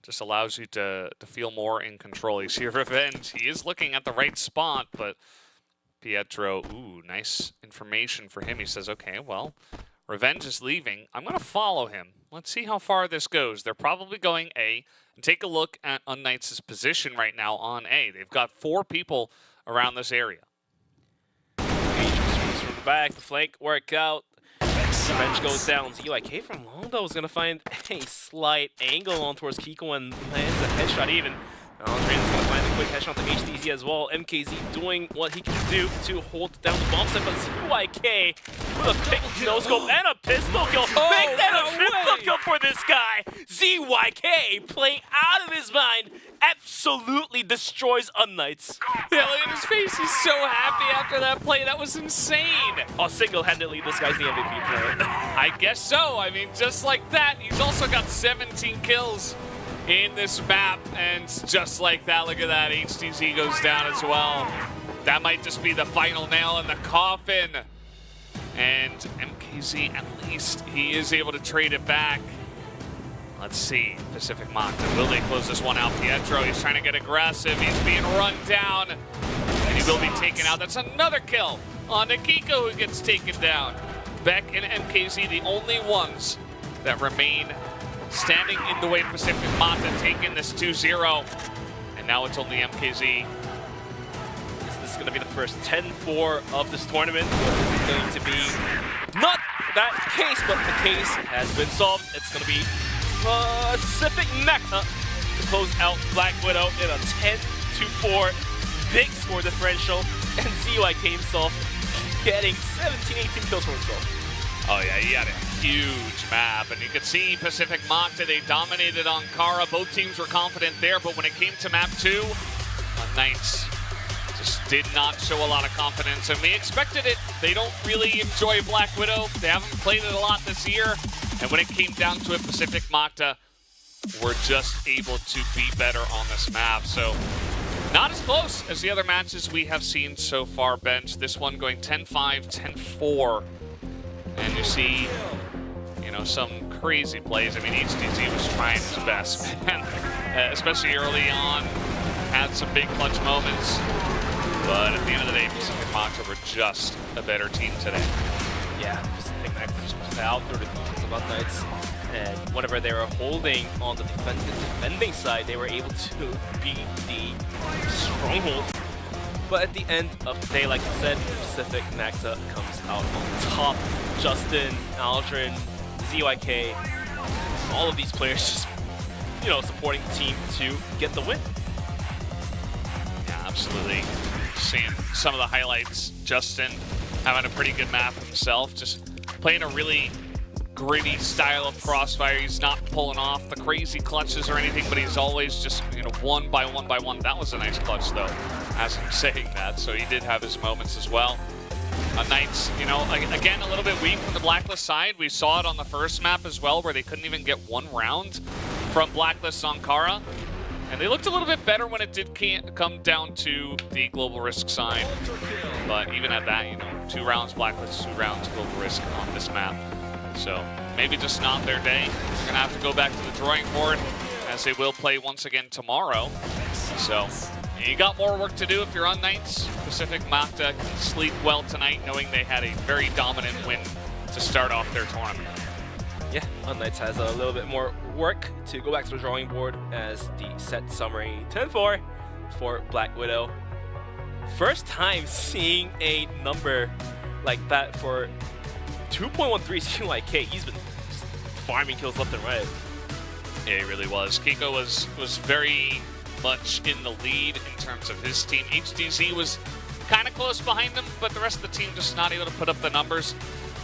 just allows you to feel more in control. You see Revenge. He is looking at the right spot, but Pietro, ooh, nice information for him. He says, okay, well, Revenge is leaving. I'm going to follow him. Let's see how far this goes. They're probably going A. And take a look at Unknights' position right now on A. They've got 4 people around this area. From the back, the flank work out. Revenge goes down. ZYK from long, though, is going to find a slight angle on towards Kiko and lands a headshot even. Aldrin's going to find a quick headshot to HTZ as well. MKZ doing what he can do to hold down the bomb set, but ZYK with a quick no-scope and a pistol kill. Make that a triple kill for this guy. ZYK, playing out of his mind, absolutely destroys Unknights. Yeah, look at his face. He's so happy after that play. That was insane. Oh, single-handedly, this guy's the MVP player. I guess so. I mean, just like that, he's also got 17 kills in this map, and just like that, look at that, HTZ goes down as well. That might just be the final nail in the coffin. And MKZ, at least, he is able to trade it back. Let's see, Pacific Magta, will they close this one out? Pietro, he's trying to get aggressive, he's being run down, and he will be taken out. That's another kill on Kiko, who gets taken down. Beck and MKZ, the only ones that remain standing in the way of Pacific Magta, taking this 2-0. And now it's only MKZ. This is going to be the first 10-4 of this tournament. This is going to be not that case, but the case has been solved. It's going to be Pacific Magta to close out Black Widow in a 10-4 big score differential. And ZYK himself getting 17-18 kills for himself. Oh yeah, he had it. huge map, and you could see Pacific Magta, they dominated on Kara. Both teams were confident there, but when it came to map 2, Knights just did not show a lot of confidence, and we expected it. They don't really enjoy Black Widow. They haven't played it a lot this year, and when it came down to it, Pacific Magta were just able to be better on this map. So not as close as the other matches we have seen so far, Bench. This one going 10-5, 10-4. And you see, you know, some crazy plays. I mean, HDZ was trying his best, man. Especially early on, had some big clutch moments. But at the end of the day, Pacific Magta were just a better team today. Yeah, Pacific Magta just out through the defense of Knights. And whenever they were holding on the defending side, they were able to beat the stronghold. But at the end of the day, like I said, Pacific Magta comes out on top. Justin, Aldrin, ZYK, all of these players just, you know, supporting the team to get the win. Yeah, absolutely. Seeing some of the highlights, Justin having a pretty good map himself, just playing a really gritty style of Crossfire. He's not pulling off the crazy clutches or anything, but he's always just, you know, one by one by one. That was a nice clutch, though, as I'm saying that. So he did have his moments as well. Knights, you know, again, a little bit weak from the Blacklist side. We saw it on the first map as well, where they couldn't even get one round from Blacklist on Kara. And they looked a little bit better when it did come down to the Global Risk side. But even at that, you know, 2 rounds Blacklist, 2 rounds Global Risk on this map. So maybe just not their day. They're gonna have to go back to the drawing board, as they will play once again tomorrow. So you got more work to do if you're on Knights. Pacific Magta can sleep well tonight, knowing they had a very dominant win to start off their tournament. Yeah, Knights has a little bit more work to go back to the drawing board, as the set summary 10-4 for Black Widow. First time seeing a number like that for 2.13 ZYK. He's been just farming kills left and right. Yeah, he really was. Kiko was very much in the lead in terms of his team. HDZ was kind of close behind him, but the rest of the team just not able to put up the numbers.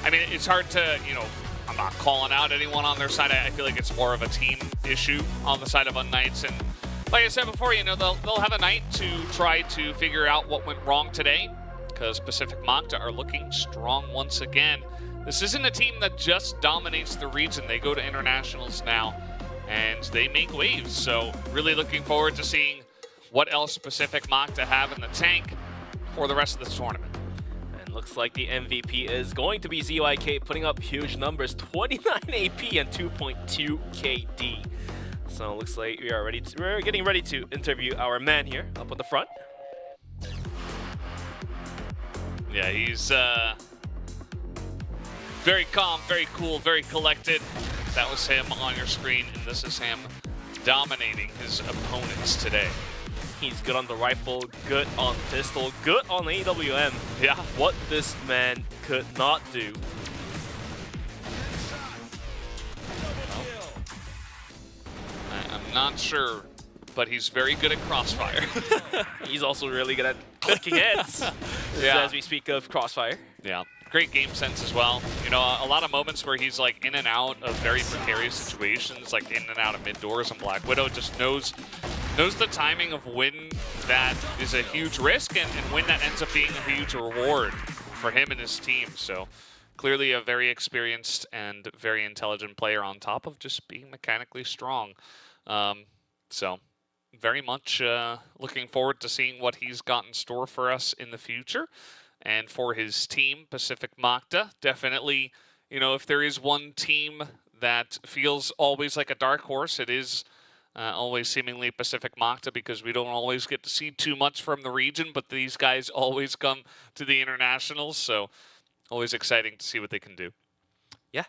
I mean, it's hard to, you know, I'm not calling out anyone on their side. I feel like it's more of a team issue on the side of Knights. And like I said before, you know, they'll have a night to try to figure out what went wrong today, because Pacific Magta are looking strong once again. This isn't a team that just dominates the region. They go to internationals now, and they make waves. So really looking forward to seeing what else Pacific Magta have in the tank for the rest of this tournament. And looks like the MVP is going to be ZYK, putting up huge numbers, 29 AP and 2.2 KD. So it looks like we're getting ready to interview our man here up at the front. Yeah, he's very calm, very cool, very collected. That was him on your screen, and this is him dominating his opponents today. He's good on the rifle, good on pistol, good on AWM. Yeah, what this man could not do. I'm not sure, but he's very good at Crossfire. He's also really good at clicking hits, yeah. As we speak of Crossfire. Yeah, great game sense as well. You know, a lot of moments where he's like in and out of very precarious situations, like in and out of mid doors, and Black Widow just knows the timing of when that is a huge risk and when that ends up being a huge reward for him and his team. So clearly a very experienced and very intelligent player, on top of just being mechanically strong. So very much looking forward to seeing what he's got in store for us in the future. And for his team, Pacific Magta, definitely, you know, if there is one team that feels always like a dark horse, it is always seemingly Pacific Magta, because we don't always get to see too much from the region, but these guys always come to the internationals, so always exciting to see what they can do. Yeah,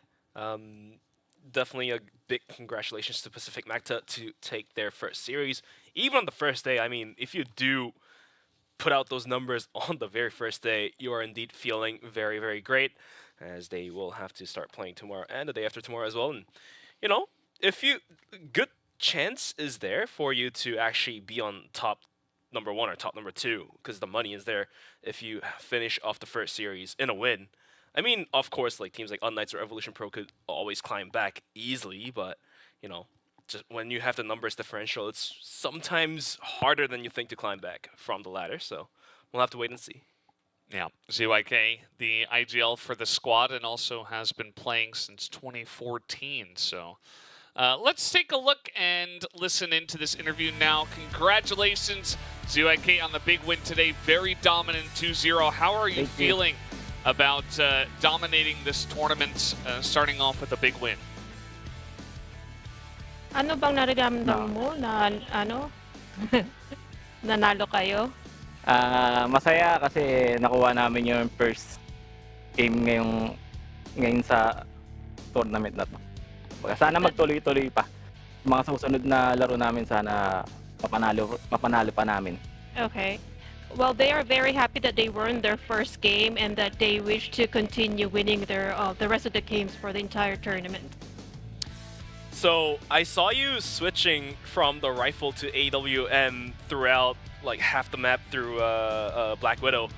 definitely a big congratulations to Pacific Magta to take their first series. Even on the first day, I mean, if you do put out those numbers on the very first day, you are indeed feeling very, very great, as they will have to start playing tomorrow and the day after tomorrow as well. And, you know, good chance is there for you to actually be on top #1 or top #2, because the money is there if you finish off the first series in a win. I mean, of course, like teams like Unknights or Evolution Pro could always climb back easily, but you know, just when you have the numbers differential, it's sometimes harder than you think to climb back from the ladder. So we'll have to wait and see. Yeah, ZYK, the IGL for the squad, and also has been playing since 2014. So let's take a look and listen into this interview now. Congratulations, ZYK, on the big win today. Very dominant 2-0. How are you feeling about dominating this tournament, starting off with a big win? Ano bang nararamdaman mo na nanalo kayo? Masaya kasi nakuha namin yung first game ngayon sa tournament na to. Sana magtuloy-tuloy pa. Mga susunod na laro namin sana mapanalo pa namin. Okay. Well, they are very happy that they won their first game and that they wish to continue winning the rest of the games for the entire tournament. So I saw you switching from the rifle to AWM throughout like half the map through Black Widow.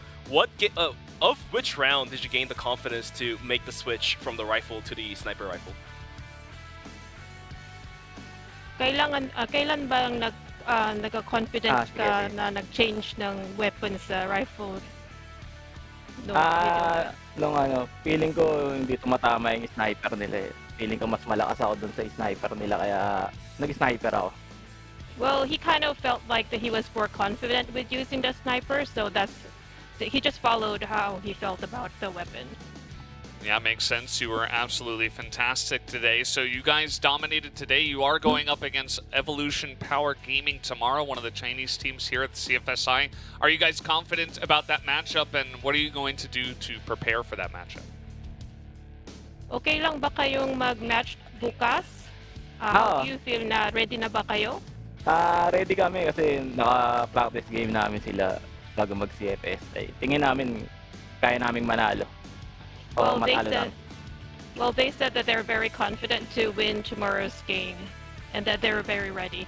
Of which round did you gain the confidence to make the switch from the rifle to the sniper rifle? Kailan ba nagka-confident ka na nag-change ng weapon sa rifle? Feeling ko hindi tumatama yung sniper nila eh. Feeling ko mas malakas ako dun sa sniper nila kaya nag-sniper ako. Well, he kind of felt like that he was more confident with using the sniper, so he just followed how he felt about the weapon. Yeah, makes sense. You were absolutely fantastic today. So you guys dominated today. You are going up against Evolution Power Gaming tomorrow, one of the Chinese teams here at the CFSI. Are you guys confident about that matchup, and what are you going to do to prepare for that matchup? Okay lang ba kayong mag-match bukas? How do you feel na ready na ba kayo? Ready kami kasi naka-practice game namin sila bago mag-CFS. Tingin namin kaya naming manalo. Well, they said that they're very confident to win tomorrow's game and that they're very ready.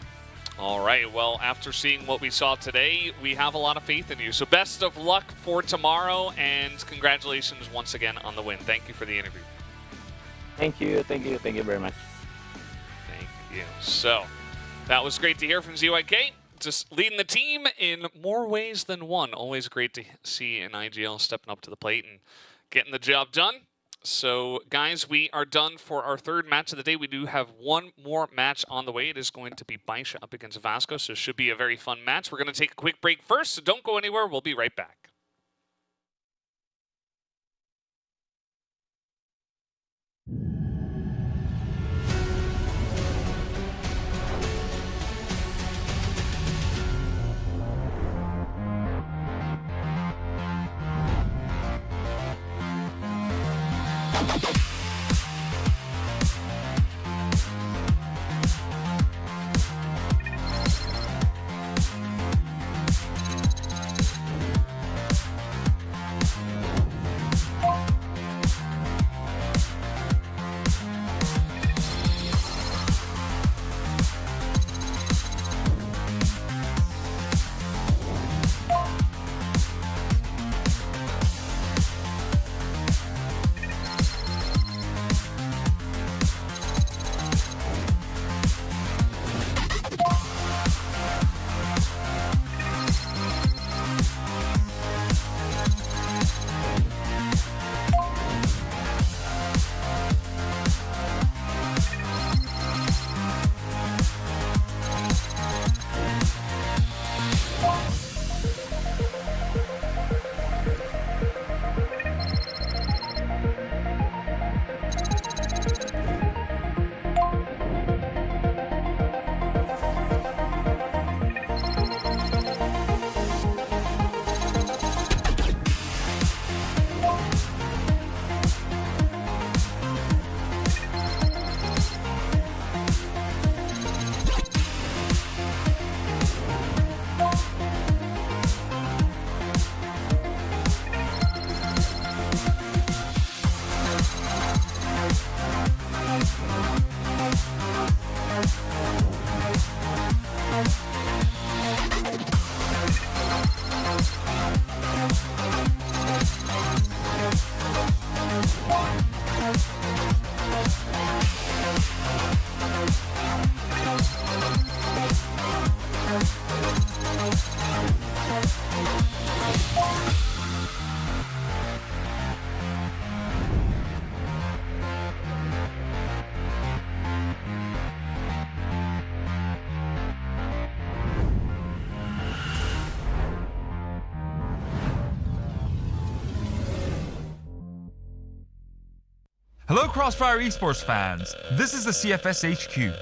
All right, well, after seeing what we saw today, we have a lot of faith in you. So best of luck for tomorrow, and congratulations once again on the win. Thank you for the interview. Thank you very much. Thank you. So, that was great to hear from ZYK. Just leading the team in more ways than one. Always great to see an IGL stepping up to the plate and getting the job done. So, guys, we are done for our third match of the day. We do have one more match on the way. It is going to be Baisha up against Vasco, so it should be a very fun match. We're going to take a quick break first, so don't go anywhere. We'll be right back. Hello Crossfire Esports fans, this is the CFS HQ.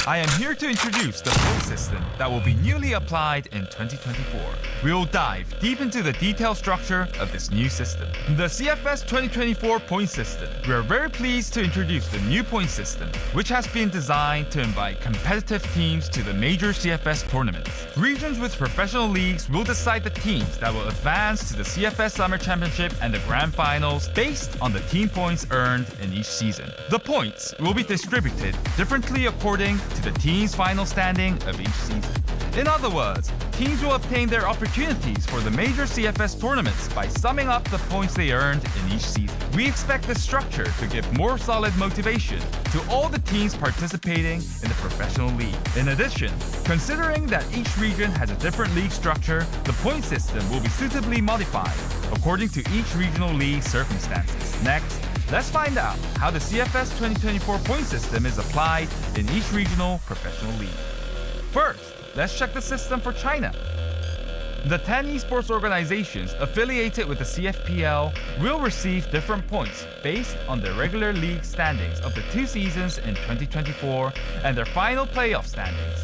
I am here to introduce the point system that will be newly applied in 2024. We will dive deep into the detailed structure of this new system. The CFS 2024 point system. We are very pleased to introduce the new point system, which has been designed to invite competitive teams to the major CFS tournaments. Regions with professional leagues will decide the teams that will advance to the CFS Summer Championship and the Grand Finals based on the team points earned in each season. The points will be distributed differently according to the team's final standing of each season. In other words, teams will obtain their opportunities for the major CFS tournaments by summing up the points they earned in each season. We expect this structure to give more solid motivation to all the teams participating in the professional league. In addition, considering that each region has a different league structure, the point system will be suitably modified according to each regional league circumstances. Next, let's find out how the CFS 2024 point system is applied in each regional professional league. First, let's check the system for China. The 10 esports organizations affiliated with the CFPL will receive different points based on their regular league standings of the 2 seasons in 2024 and their final playoff standings.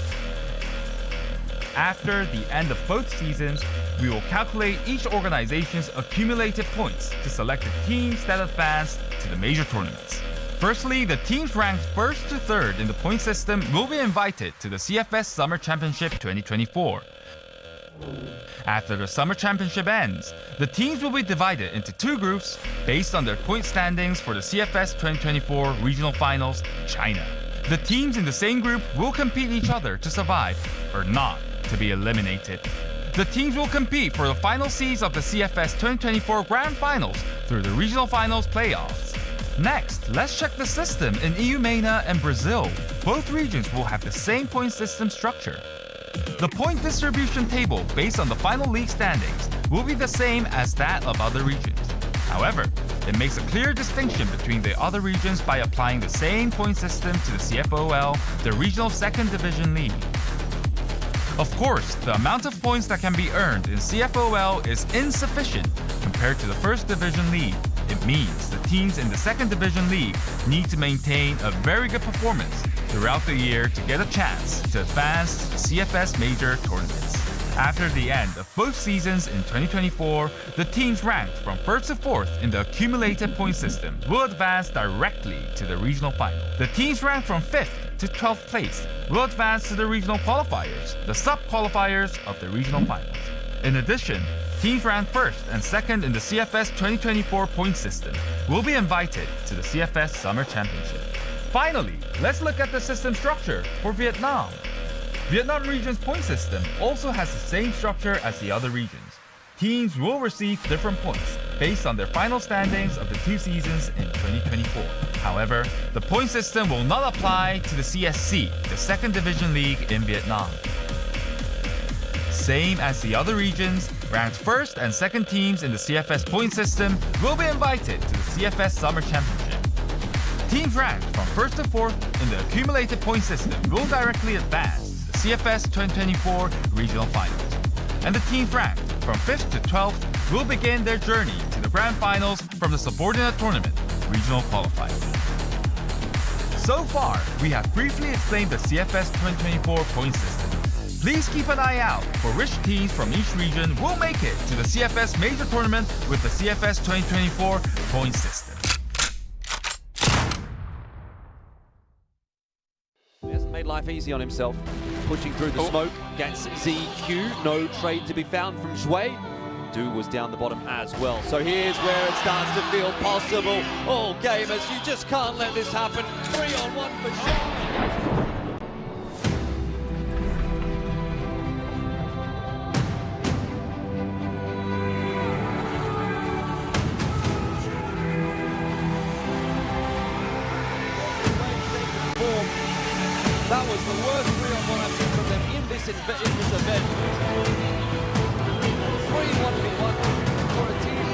After the end of both seasons, we will calculate each organization's accumulated points to select the teams that advanced to the major tournaments. Firstly, the teams ranked 1st to 3rd in the point system will be invited to the CFS Summer Championship 2024. After the Summer Championship ends, the teams will be divided into 2 groups based on their point standings for the CFS 2024 Regional Finals, China. The teams in the same group will compete each other to survive, or not to be eliminated. The teams will compete for the final seeds of the CFS 2024 Grand Finals through the Regional Finals playoffs. Next, let's check the system in EU MENA and Brazil. Both regions will have the same point system structure. The point distribution table based on the final league standings will be the same as that of other regions. However, it makes a clear distinction between the other regions by applying the same point system to the CFOL, the regional 2nd division league. Of course, the amount of points that can be earned in CFOL is insufficient compared to the 1st division league. It means the teams in the 2nd division league need to maintain a very good performance throughout the year to get a chance to advance to CFS major tournaments. After the end of both seasons in 2024, the teams ranked from 1st to 4th in the accumulated point system will advance directly to the regional final. The teams ranked from 5th to 12th place will advance to the regional qualifiers, the sub-qualifiers of the regional finals. In addition, teams ranked 1st and 2nd in the CFS 2024 point system will be invited to the CFS Summer Championship. Finally, let's look at the system structure for Vietnam. Vietnam region's point system also has the same structure as the other regions. Teams will receive different points based on their final standings of the 2 seasons in 2024. However, the point system will not apply to the CSC, the 2nd division league in Vietnam. Same as the other regions, ranked 1st and 2nd teams in the CFS point system will be invited to the CFS Summer Championship. Teams ranked from 1st to 4th in the accumulated point system will directly advance to the CFS 2024 Regional Finals. And the teams ranked from 5th to 12th will begin their journey to the Grand Finals from the subordinate tournament, Regional Qualifiers. So far, we have briefly explained the CFS 2024 point system. Please keep an eye out for which teams from each region will make it to the CFS major tournament with the CFS 2024 point system. He hasn't made life easy on himself. Pushing through the smoke against ZQ. No trade to be found from Zhui. Du was down the bottom as well. So here's where it starts to feel possible. Oh, gamers, you just can't let this happen. 3-on-1 for sure. That was the worst 3-on-1 I've seen from them in this event. 3-1v1 for a team.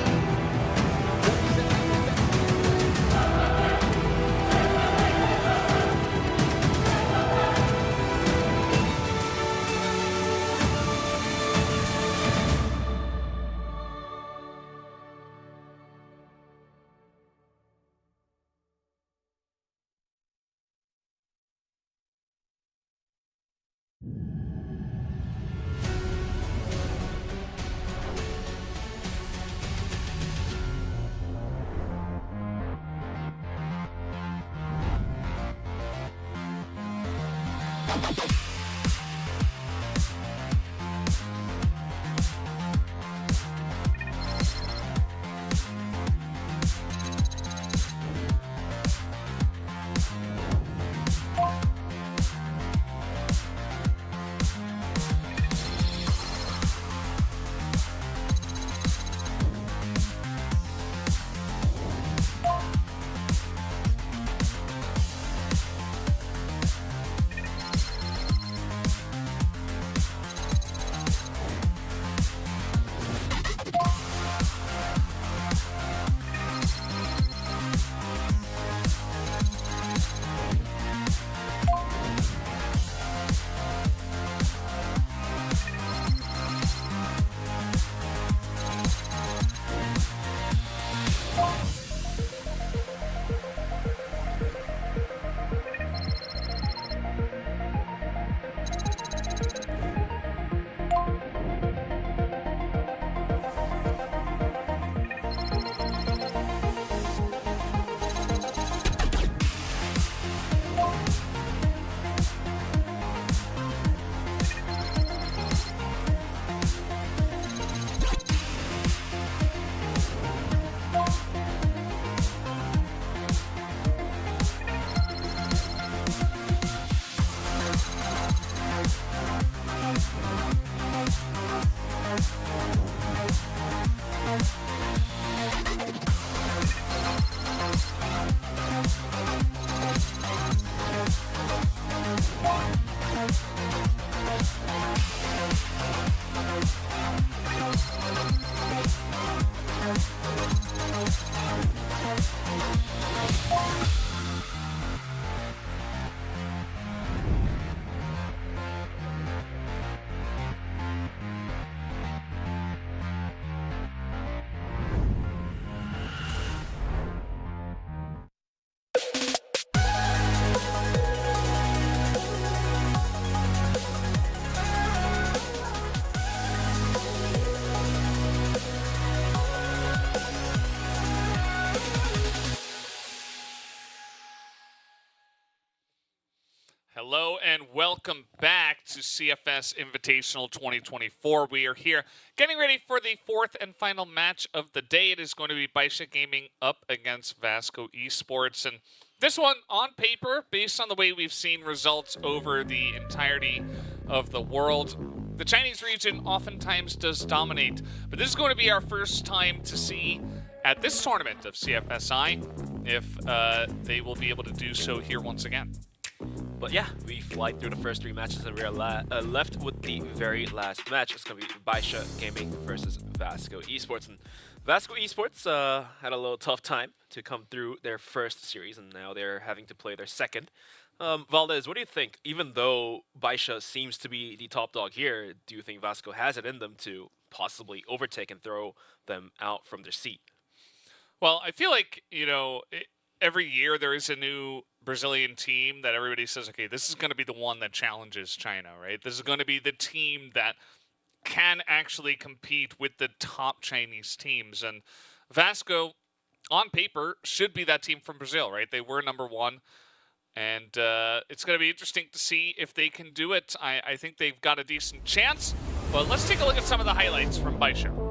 Hello and welcome back to CFS Invitational 2024. We are here getting ready for the fourth and final match of the day. It is going to be Baisha Gaming up against Vasco Esports. And this one, on paper, based on the way we've seen results over the entirety of the world, the Chinese region oftentimes does dominate. But this is going to be our first time to see at this tournament of CFSI if they will be able to do so here once again. But yeah, we fly through the first three matches and we are left with the very last match. It's going to be Baisha Gaming versus Vasco Esports. And Vasco Esports had a little tough time to come through their first series, and now they're having to play their second. Valdez, what do you think? Even though Baisha seems to be the top dog here, do you think Vasco has it in them to possibly overtake and throw them out from their seat? Well, I feel like, every year there is a new Brazilian team that everybody says, okay, this is going to be the one that challenges China, right? This is going to be the team that can actually compete with the top Chinese teams. And Vasco, on paper, should be that team from Brazil, right? They were #1. And it's going to be interesting to see if they can do it. I think they've got a decent chance. But let's take a look at some of the highlights from Baisha.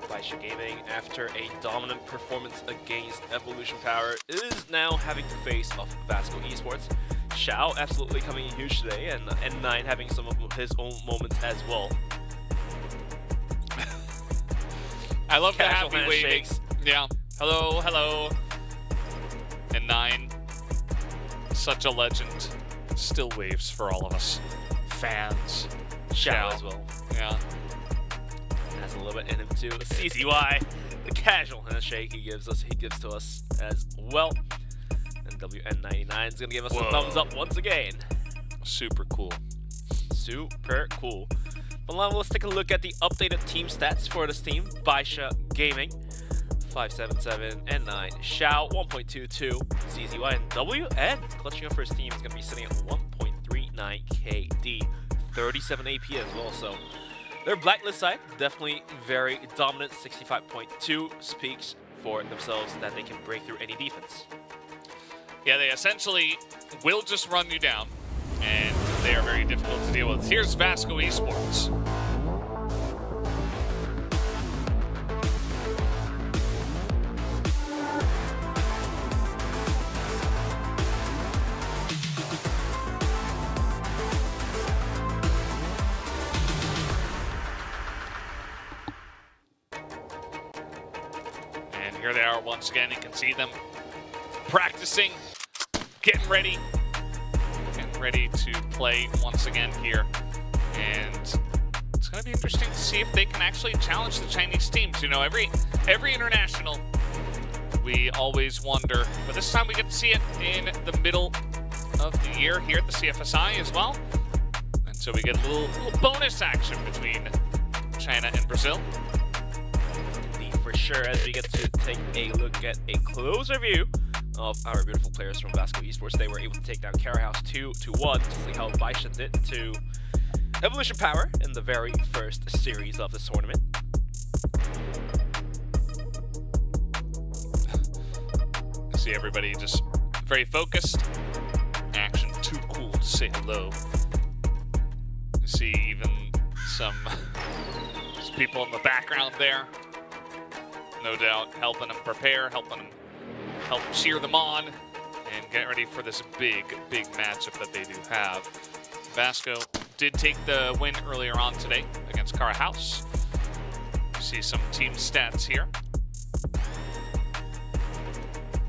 Baisha Gaming, after a dominant performance against Evolution Power, is now having to face off Vasco Esports. Xiao absolutely coming in huge today, and N9 having some of his own moments as well. I love Casual the happy waving. handshakes. Yeah. Hello, hello. N9, such a legend, still waves for all of us. Fans. Xiao as well. Yeah. Has a little bit in him too. The CZY, the casual handshake he gives to us as well. And WN99 is going to give us a thumbs up once again. Super cool. Super cool. But now let's take a look at the updated team stats for this team. Baisha Gaming, 577 and 9. Xiao, 1.22. CZY and WN, clutching up for his team, is going to be sitting at 1.39 KD. 37 AP as well, so their blacklist side, definitely very dominant. 65.2 speaks for themselves that they can break through any defense. Yeah, they essentially will just run you down, and they are very difficult to deal with. Here's Vasco Esports. And here they are once again. You can see them practicing, getting ready to play once again here. And it's going to be interesting to see if they can actually challenge the Chinese teams. You know, every international, we always wonder, but this time we get to see it in the middle of the year here at the CFSI as well. And so we get a little bonus action between China and Brazil. For sure, as we get to take a look at a closer view of our beautiful players from Vasco Esports. They were able to take down Carahouse 2-1, just like how Baisha did to Evolution Power in the very first series of this tournament. See everybody just very focused. Action too cool to say hello. You see even some people in the background there. No doubt helping them prepare, helping them help cheer them on, and get ready for this big matchup that they do have. Vasco did take the win earlier on today against Cara House. See some team stats here.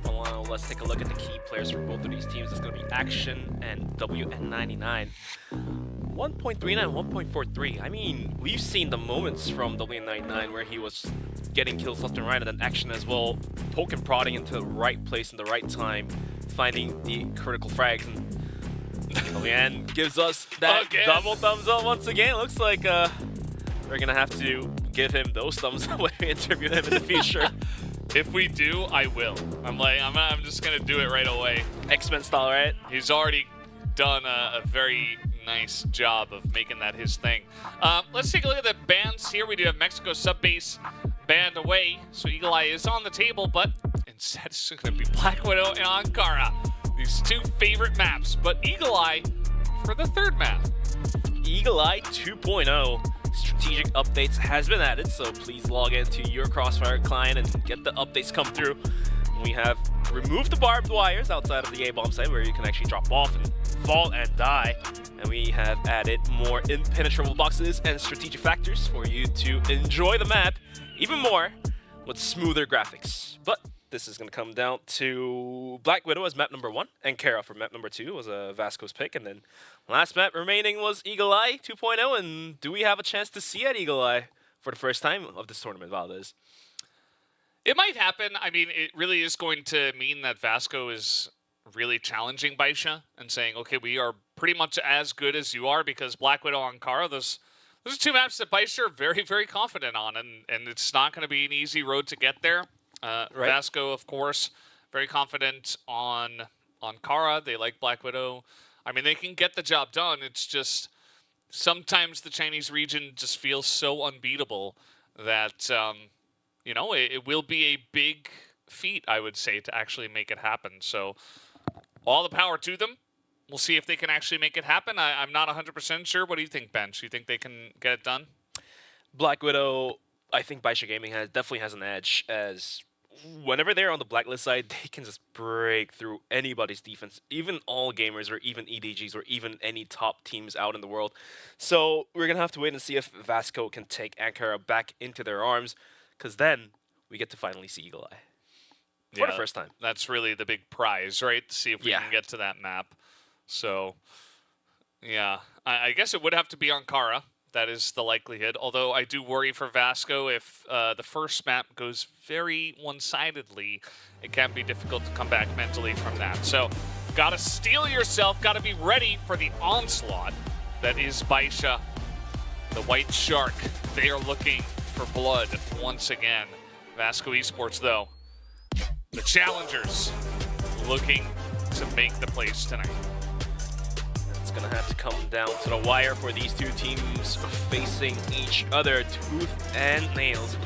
Well, let's take a look at the key players for both of these teams. It's going to be Action and WN99. 1.39, 1.43. I mean, we've seen the moments from WN99 where he was getting kills left and right, and then Action as well, poke and prodding into the right place in the right time, finding the critical frags. And WN gives us that double thumbs up once again. Looks like we're going to have to give him those thumbs up when we interview him in the future. If we do, I will. I'm just gonna do it right away. X-Men style, right? He's already done a very nice job of making that his thing. Let's take a look at the bans here. We do have Mexico Subbase banned away, so Eagle Eye is on the table, but instead it's gonna be Black Widow and Ankara. These two favorite maps, but Eagle Eye for the third map. Eagle Eye 2.0. Strategic updates has been added, so please log into your Crossfire client and get the updates come through. We have removed the barbed wires outside of the A-bomb site where you can actually drop off and fall and die. And we have added more impenetrable boxes and strategic factors for you to enjoy the map even more with smoother graphics. But this is going to come down to Black Widow as map number 1, and Kara for map number 2 was a Vasco's pick. And then last map remaining was Eagle Eye 2.0. And do we have a chance to see at Eagle Eye for the first time of this tournament, Valdez? It might happen. I mean, it really is going to mean that Vasco is really challenging Baisha and saying, okay, we are pretty much as good as you are, because Black Widow and Kara, those are two maps that Baisha are very, very confident on, and it's not going to be an easy road to get there. Right. Vasco, of course, very confident on Kara. They like Black Widow. I mean, they can get the job done. It's just sometimes the Chinese region just feels so unbeatable that, you know, it will be a big feat, I would say, to actually make it happen. So all the power to them. We'll see if they can actually make it happen. I'm not 100% sure. What do you think, Ben? Do you think they can get it done? Black Widow, I think Baisha Gaming definitely has an edge, as whenever they're on the blacklist side, they can just break through anybody's defense, even all gamers or even EDGs or even any top teams out in the world. So we're going to have to wait and see if Vasco can take Ankara back into their arms, because then we get to finally see Eagle Eye for the first time. That's really the big prize, right? To see if we can get to that map. So, yeah, I guess it would have to be Ankara that is the likelihood. Although I do worry for Vasco if the first map goes very one-sidedly, it can be difficult to come back mentally from that. So, gotta steel yourself, gotta be ready for the onslaught that is Baisha, the White Shark. They are looking for blood once again. Vasco Esports, though, the challengers, looking to make the plays tonight. It's gonna have to come down to the wire for these two teams facing each other, tooth and nails.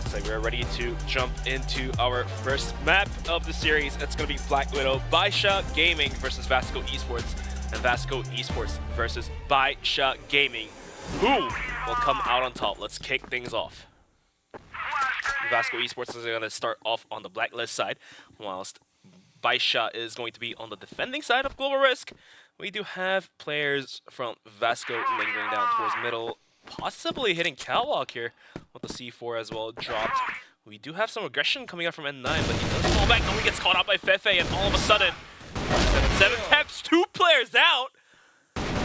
So we're ready to jump into our first map of the series. It's gonna be Black Widow Baisha Gaming versus Vasco Esports, and Vasco Esports versus Baisha Gaming. Who will come out on top? Let's kick things off. Vasco Esports is going to start off on the blacklist side, whilst Baisha is going to be on the defending side of Global Risk. We do have players from Vasco lingering down towards middle, possibly hitting Catwalk here with the C4 as well dropped. We do have some aggression coming out from N9, but he does fall back. No, he gets caught out by Fefe, and all of a sudden, 7 taps, 2 players out.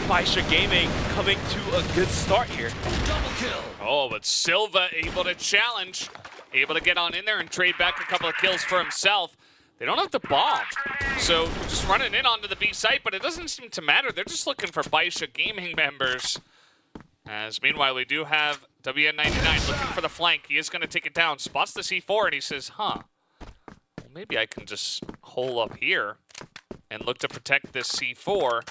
Baisha Gaming coming to a good start here. Double kill. Oh, but Silva able to challenge, able to get on in there and trade back a couple of kills for himself. They don't have the bomb, so just running in onto the B site, but it doesn't seem to matter. They're just looking for Baisha Gaming members. As meanwhile, we do have WN99 looking for the flank. He is going to take it down, spots the C4, and he says, well, maybe I can just hole up here and look to protect this C4.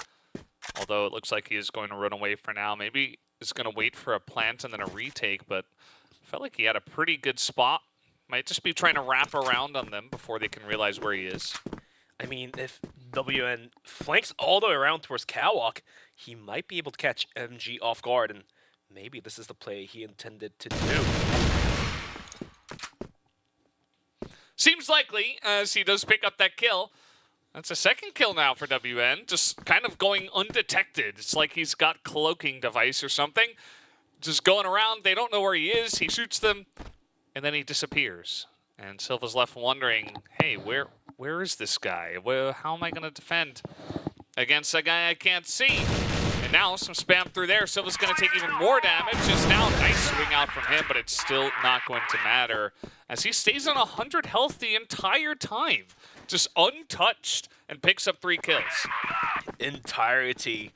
Although it looks like he is going to run away for now. Maybe he's going to wait for a plant and then a retake, but I felt like he had a pretty good spot. Might just be trying to wrap around on them before they can realize where he is. I mean, if WN flanks all the way around towards Catwalk, he might be able to catch MG off guard, and maybe this is the play he intended to do. Seems likely, as he does pick up that kill. That's a second kill now for WN, just kind of going undetected. It's like he's got cloaking device or something. Just going around, they don't know where he is, he shoots them, and then he disappears. And Silva's left wondering, hey, where is this guy? How am I going to defend against a guy I can't see? And now some spam through there. Silva's going to take even more damage. Just now, nice swing out from him, but it's still not going to matter as he stays on 100 health the entire time. Just untouched and picks up 3 kills. Entirety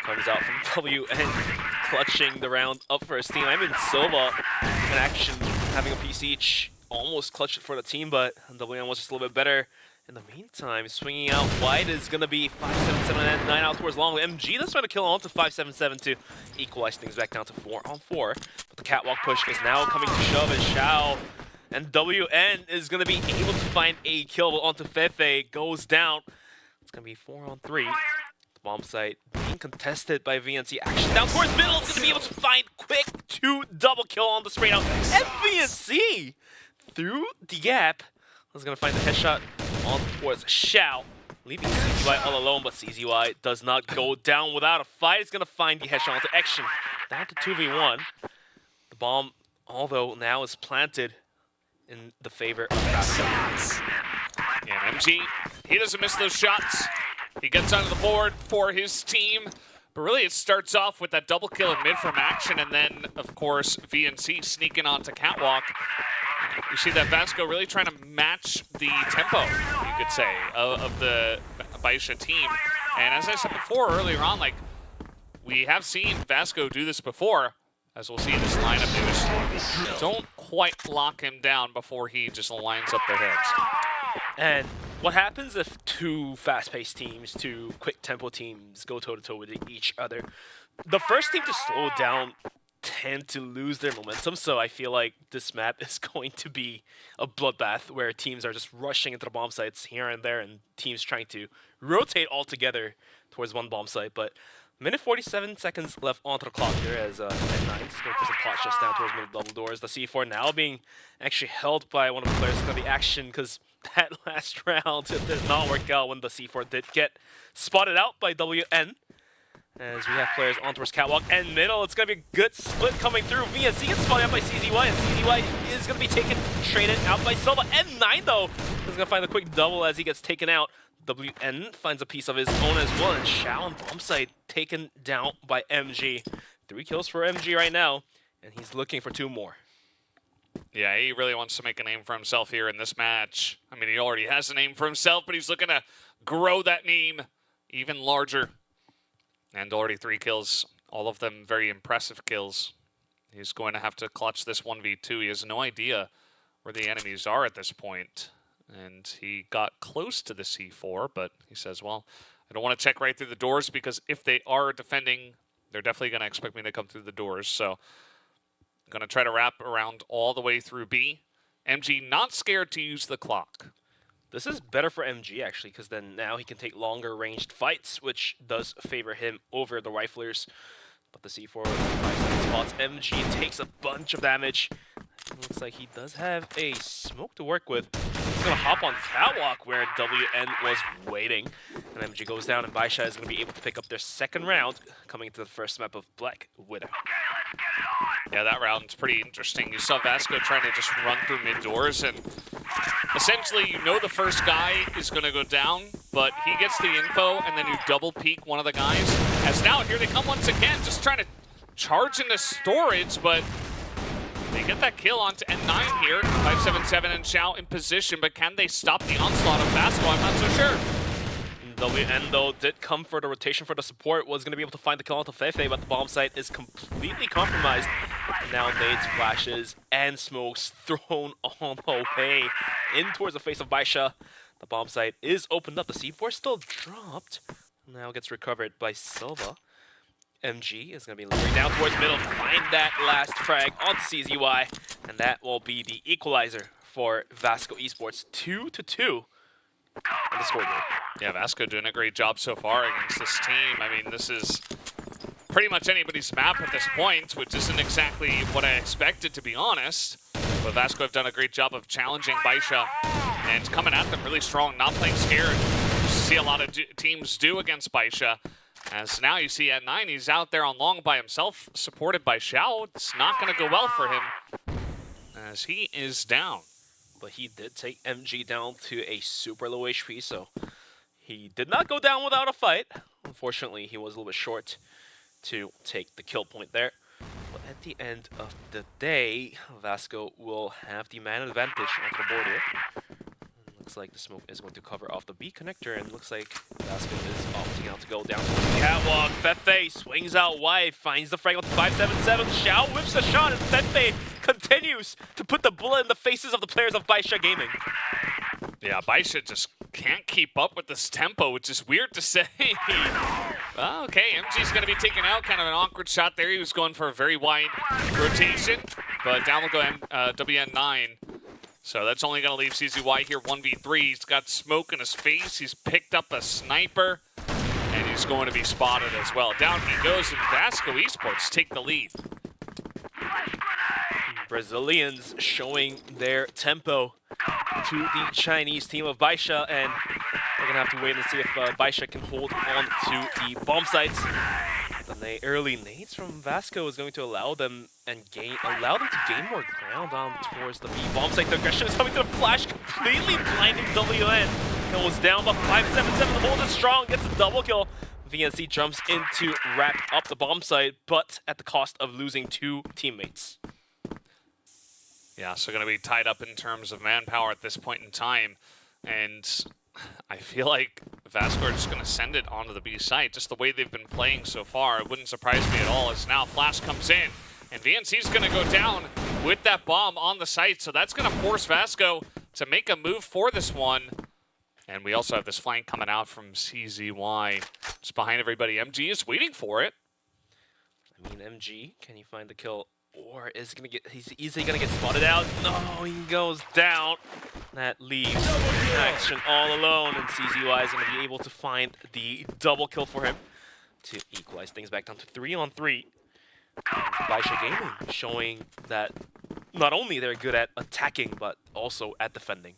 comes out from WN, clutching the round up for his team. I mean, Silva in action, having a piece each, almost clutched it for the team, but WN was just a little bit better. In the meantime, swinging out wide is going to be 577 and 9 out towards long. MG that's trying to kill on to 577 to equalize things back down to 4-on-4. But the Catwalk push is now coming to shove as Xiao and WN is going to be able to find a kill onto Fefe, goes down. It's going to be 4-on-3. The bomb site being contested by VNC. Action down towards middle. It's going to be able to find quick 2 double kill on the straight out. And VNC through the gap is going to find the headshot on towards Xiao, leaving CZY all alone, but CZY does not go down without a fight. It's going to find the headshot onto Action. Down to 2v1. The bomb, although now is planted in the favor of Vasco. Yeah, MG, he doesn't miss those shots. He gets onto the board for his team. But really, it starts off with that double kill in mid from Action, and then, of course, VNC sneaking onto Catwalk. You see that Vasco really trying to match the tempo, you could say, of the Baisha team. And as I said before, earlier on, like, we have seen Vasco do this before. As we'll see in this lineup, they just don't quite lock him down before he just lines up their heads. And what happens if 2 fast-paced teams, 2 quick tempo teams go toe-to-toe with each other? The first team to slow down tend to lose their momentum, so I feel like this map is going to be a bloodbath where teams are just rushing into the bomb sites here and there, and teams trying to rotate all together towards one bomb site. But minute 47 seconds left onto the clock here as N9 is going for some pot shots down towards middle double doors. The C4 now being actually held by one of the players. It's going to be Action because that last round did not work out when the C4 did get spotted out by WN. As we have players on towards Catwalk and middle, it's going to be a good split coming through. VNC gets spotted out by CZY, and CZY is going to be taken, traded out by Silva. N9, though, is going to find a quick double as he gets taken out. WN finds a piece of his own as well, and Xiao and Bombsite taken down by MG. 3 kills for MG right now, and he's looking for 2 more. Yeah, he really wants to make a name for himself here in this match. I mean, he already has a name for himself, but he's looking to grow that name even larger. And already 3 kills, all of them very impressive kills. He's going to have to clutch this 1v2. He has no idea where the enemies are at this point. And he got close to the C4, but he says, well, I don't want to check right through the doors because if they are defending, they're definitely going to expect me to come through the doors. So I'm going to try to wrap around all the way through B. MG not scared to use the clock. This is better for MG, actually, because then now he can take longer ranged fights, which does favor him over the riflers. But the C4 spots MG, takes a bunch of damage. Looks like he does have a smoke to work with. He's going to hop on catwalk where WN was waiting. And MG goes down, and Baisha is going to be able to pick up their second round, coming into the first map of Black Widow. Yeah, that round's pretty interesting. You saw Vasco trying to just run through mid doors, and essentially you know the first guy is going to go down, but he gets the info, and then you double peek one of the guys. As now, here they come once again, just trying to charge into storage, but they get that kill onto N9 here. 577 and Xiao in position, but can they stop the onslaught of Vasco? I'm not so sure. WN, though, did come for the rotation for the support, was going to be able to find the kill onto Fefe, but the bomb site is completely compromised. And now nades, flashes, and smokes thrown all the way in towards the face of Baisha. The bomb site is opened up. The C4 still dropped. Now gets recovered by Silva. MG is going to be lowering down towards middle, find that last frag onto CZY, and that will be the equalizer for Vasco Esports. 2-2 on the scoreboard. Yeah, Vasco doing a great job so far against this team. I mean, this is pretty much anybody's map at this point, which isn't exactly what I expected, to be honest. But Vasco have done a great job of challenging Baisha and coming at them really strong, not playing scared. You see a lot of teams do against Baisha. As now you see at 9, he's out there on long by himself, supported by Xiao. It's not going to go well for him as he is down. But he did take MG down to a super low HP, so he did not go down without a fight. Unfortunately, he was a little bit short to take the kill point there. But at the end of the day, Vasco will have the man advantage onto the board here. Looks like the smoke is going to cover off the B connector, and looks like Vasco is opting out to go down towards the catwalk. Fefe swings out wide, finds the frag with 577. Xiao whips a shot, and Fefe continues to put the bullet in the faces of the players of Baisha Gaming. Yeah, Baisha just can't keep up with this tempo, which is weird to say. Okay, MG's going to be taken out. Kind of an awkward shot there. He was going for a very wide rotation, but down will go WN9. So that's only going to leave CZY here 1v3. He's got smoke in his face. He's picked up a sniper, and he's going to be spotted as well. Down he goes, and Vasco Esports take the lead. Brazilians showing their tempo to the Chinese team of Baisha, and we're going to have to wait and see if Baisha can hold on to the bomb sites. The early nades from Vasco is going to allow them to gain more ground on towards the B bomb site. The aggression is coming to the flash, completely blinding WN. It was down, but 577, the hold is strong, gets a double kill. VNC jumps in to wrap up the bomb site, but at the cost of losing 2 teammates. Yeah, so going to be tied up in terms of manpower at this point in time. And I feel like Vasco are just going to send it onto the B site. Just the way they've been playing so far, it wouldn't surprise me at all as now Flash comes in. And VNC's going to go down with that bomb on the site. So that's going to force Vasco to make a move for this one. And we also have this flank coming out from CZY. Just behind everybody. MG is waiting for it. I mean, MG, can he find the kill? Or is he's easily gonna get spotted out? No, he goes down. That leaves Action all alone, and CZY is gonna be able to find the double kill for him to equalize things back down to 3-on-3. Baisha Gaming showing that not only they're good at attacking, but also at defending.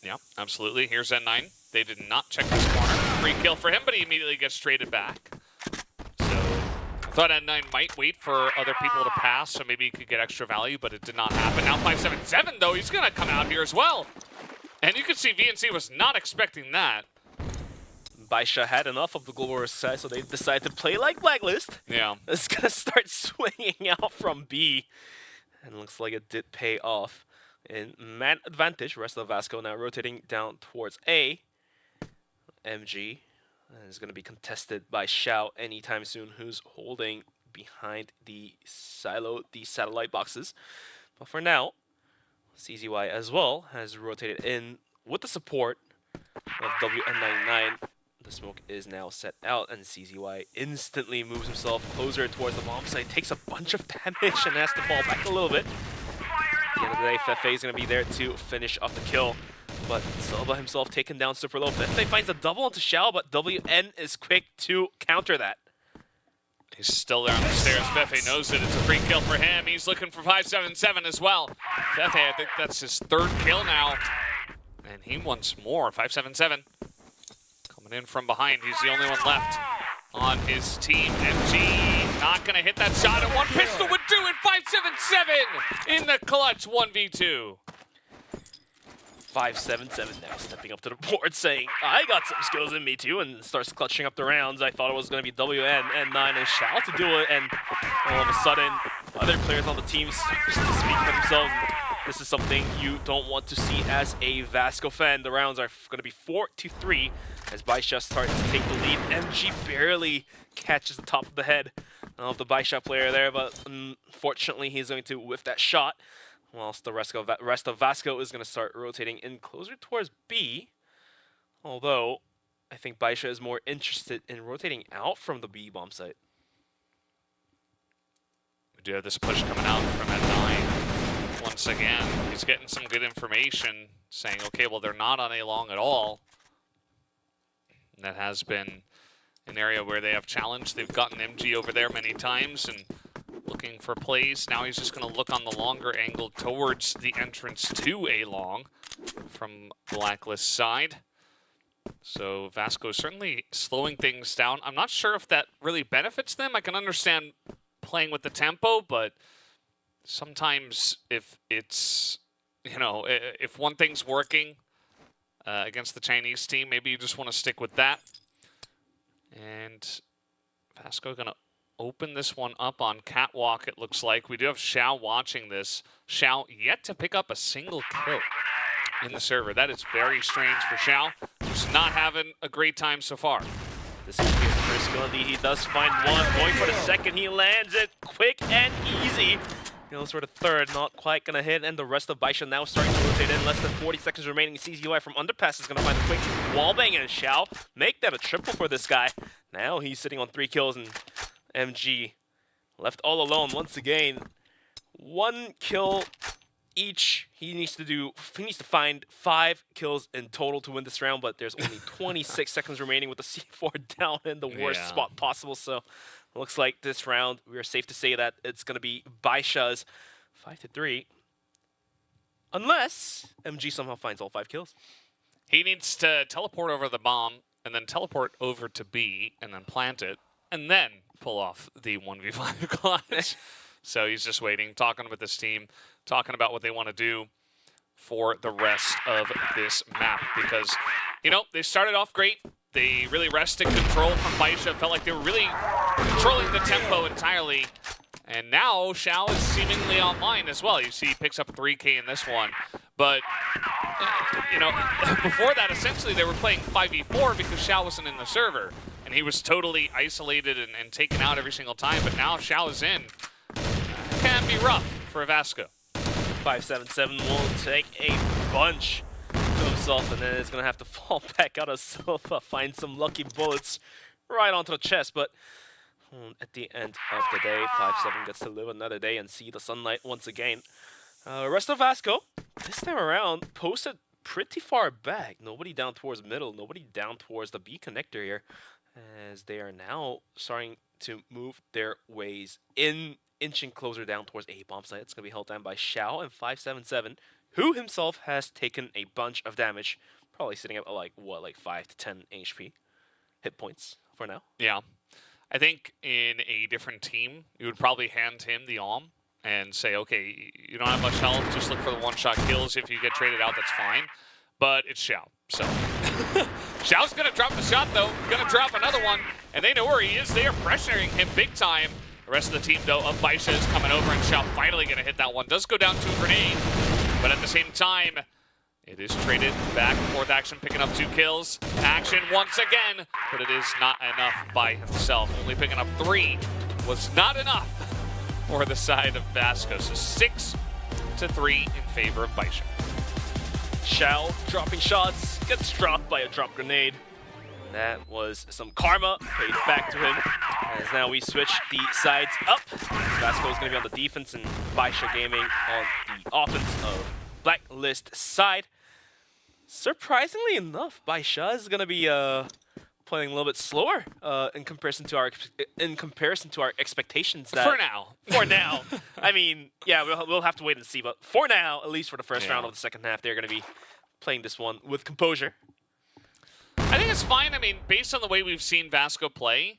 Yeah, absolutely. Here's N9. They did not check this corner. Free kill for him, but he immediately gets traded back. I thought N9 might wait for other people to pass, so maybe he could get extra value, but it did not happen. Now 577, though, he's going to come out here as well. And you can see VNC was not expecting that. Baisha had enough of the global side, so they decided to play like Blacklist. Yeah. It's gonna start swinging out from B, and looks like it did pay off. In man advantage, rest of Vasco now rotating down towards A. MG is gonna be contested by Xiao anytime soon, who's holding behind the silo, the satellite boxes. But for now, CZY as well has rotated in with the support of WN99. The smoke is now set out, and CZY instantly moves himself closer towards the bomb site, takes a bunch of damage, and has to fall back a little bit. At the end of the day, Fefe is going to be there to finish off the kill. But Silva himself taken down super low. Fefe finds a double onto Xiao, but WN is quick to counter that. He's still there on the stairs. Fefe knows it. It's a free kill for him. He's looking for 577 as well. Fefe, I think that's his third kill now. And he wants more. 577. Coming in from behind. He's the only one left on his team. MG not going to hit that shot. And one pistol would do it. 577 in the clutch 1v2. 577 now stepping up to the board saying, I got some skills in me too, and starts clutching up the rounds. I thought it was going to be WN and 9 and Xiao to do it, and all of a sudden, other players on the team start to speak for themselves. This is something you don't want to see as a Vasco fan. The rounds are going to be 4-3 as Baisha starts to take the lead. MG barely catches the top of the head of the Baisha player there, but unfortunately he's going to whiff that shot. Whilst the rest of Vasco is going to start rotating in closer towards B. Although, I think Baisha is more interested in rotating out from the B bomb site. We do have this push coming out from at 9. Once again, he's getting some good information saying, okay, well, they're not on A long at all. And that has been an area where they have challenged. They've gotten MG over there many times and looking for plays. Now he's just going to look on the longer angle towards the entrance to A long from Blacklist side. So Vasco certainly slowing things down. I'm not sure if that really benefits them. I can understand playing with the tempo, but sometimes if it's, you know, if one thing's working against the Chinese team, maybe you just want to stick with that. And Vasco going to open this one up on Catwalk, it looks like. We do have Xiao watching this. Xiao yet to pick up a single kill in the server. That is very strange for Xiao. He's not having a great time so far. This is his first kill. He does find one. Going for the second. He lands it quick and easy. He goes for the third. Not quite going to hit. And the rest of Baisha now starting to rotate in. Less than 40 seconds remaining. CZY from Underpass is going to find a quick wallbang. And Xiao make that a triple for this guy. Now he's sitting on 3 kills and MG left all alone once again. 1 kill each. He needs to find 5 kills in total to win this round, but there's only 26 seconds remaining with the C4 down in the worst spot possible. So looks like this round we are safe to say that it's going to be Baisha's 5-3, unless MG somehow finds all 5 kills. He needs to teleport over the bomb and then teleport over to B and then plant it and then pull off the 1v5 clutch. So he's just waiting, talking with his team, talking about what they want to do for the rest of this map. Because, you know, they started off great. They really wrested control from Baisha. Felt like they were really controlling the tempo entirely. And now Xiao is seemingly online as well. You see he picks up 3K in this one. But, you know, before that, essentially they were playing 5v4 because Xiao wasn't in the server. And he was totally isolated and taken out every single time. But now Xiao is in. Can be rough for Vasco. 577 will take a bunch to himself, and then it's going to have to fall back out of Silva, find some lucky bullets right onto the chest. But at the end of the day, 5-7 gets to live another day and see the sunlight once again. Rest of Vasco, this time around, posted pretty far back. Nobody down towards middle, nobody down towards the B connector here, as they are now starting to move their ways inching closer down towards A bomb site. It's going to be held down by Xiao and 577, who himself has taken a bunch of damage, probably sitting at like 5 to 10 HP hit points for now. Yeah. I think in a different team, you would probably hand him the Alm and say, okay, you don't have much health, just look for the one-shot kills. If you get traded out, that's fine. But it's Xiao. So Xiao's gonna drop the shot though, gonna drop another one, and they know where he is. They are pressuring him big time. The rest of the team though of Baisha is coming over, and Xiao finally gonna hit that one. Does go down to a grenade, but at the same time, it is traded back and forth. Action picking up 2 kills. Action once again, but it is not enough by himself. Only picking up 3 was not enough for the side of Vasco. So 6-3 in favor of Baisha. Xiao dropping shots, gets dropped by a drop grenade. That was some karma paid back to him. As now we switch the sides up. Vasco is going to be on the defense and Baisha Gaming on the offense of Blacklist side. Surprisingly enough, Baisha is going to be playing a little bit slower in comparison to our expectations. For now. For now. I mean, yeah, we'll have to wait and see. But for now, at least for the first round of the second half, they're going to be playing this one with composure. I think it's fine. I mean, based on the way we've seen Vasco play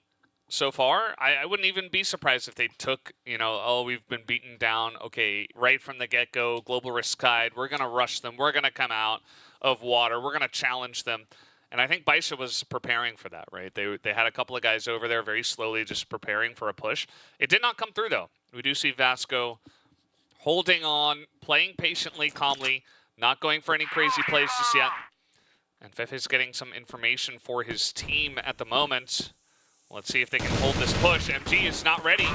so far, I wouldn't even be surprised if they took, you know, oh, we've been beaten down. Okay, right from the get-go, global risk side, we're going to rush them. We're going to come out of water. We're going to challenge them. And I think Baisha was preparing for that, right? They had a couple of guys over there very slowly just preparing for a push. It did not come through, though. We do see Vasco holding on, playing patiently, calmly, not going for any crazy plays just yet. And Fefe's getting some information for his team at the moment. Let's see if they can hold this push. MG is not ready.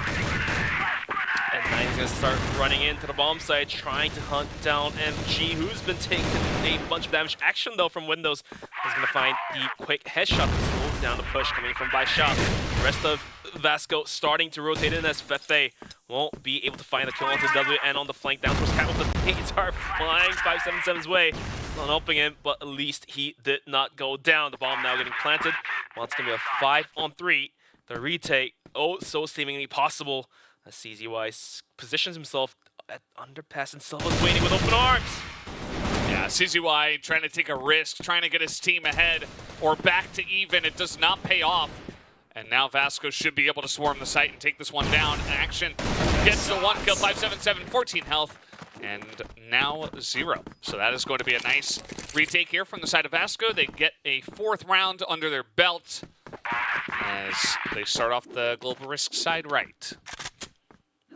And Nine's going to start running into the bomb site, trying to hunt down MG, who's been taking a bunch of damage. Action, though, from Windows is going to find the quick headshot to slow down the push coming from Baisha. The rest of Vasco starting to rotate in as Fefe won't be able to find the kill onto WN on the flank down towards Cat with the nades are flying 577's way. Not helping him, but at least he did not go down. The bomb now getting planted. Well, it's going to be a 5-on-3. The retake, oh, so seemingly possible. As CZY positions himself at underpass and Silva's waiting with open arms. Yeah, CZY trying to take a risk, trying to get his team ahead or back to even. It does not pay off. And now Vasco should be able to swarm the site and take this one down. Action gets the 1 kill, 577, 14 health, and now 0. So that is going to be a nice retake here from the side of Vasco. They get a 4th round under their belt as they start off the global risk side right.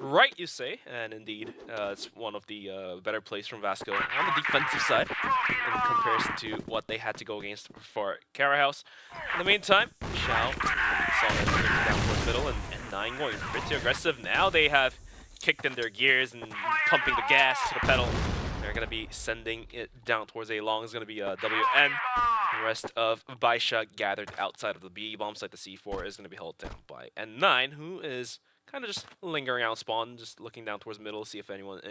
Right, you say, and indeed, it's one of the better plays from Vasco on the defensive side in comparison to what they had to go against for Carahouse. In the meantime, Xiao saw that down towards middle, and Nine going pretty aggressive. Now they have kicked in their gears and pumping the gas to the pedal. They're going to be sending it down towards A long. It's going to be WN. The rest of Baisha gathered outside of the B bomb site. The C4 is going to be held down by N9, who is kind of just lingering around spawn, just looking down towards middle, see if anyone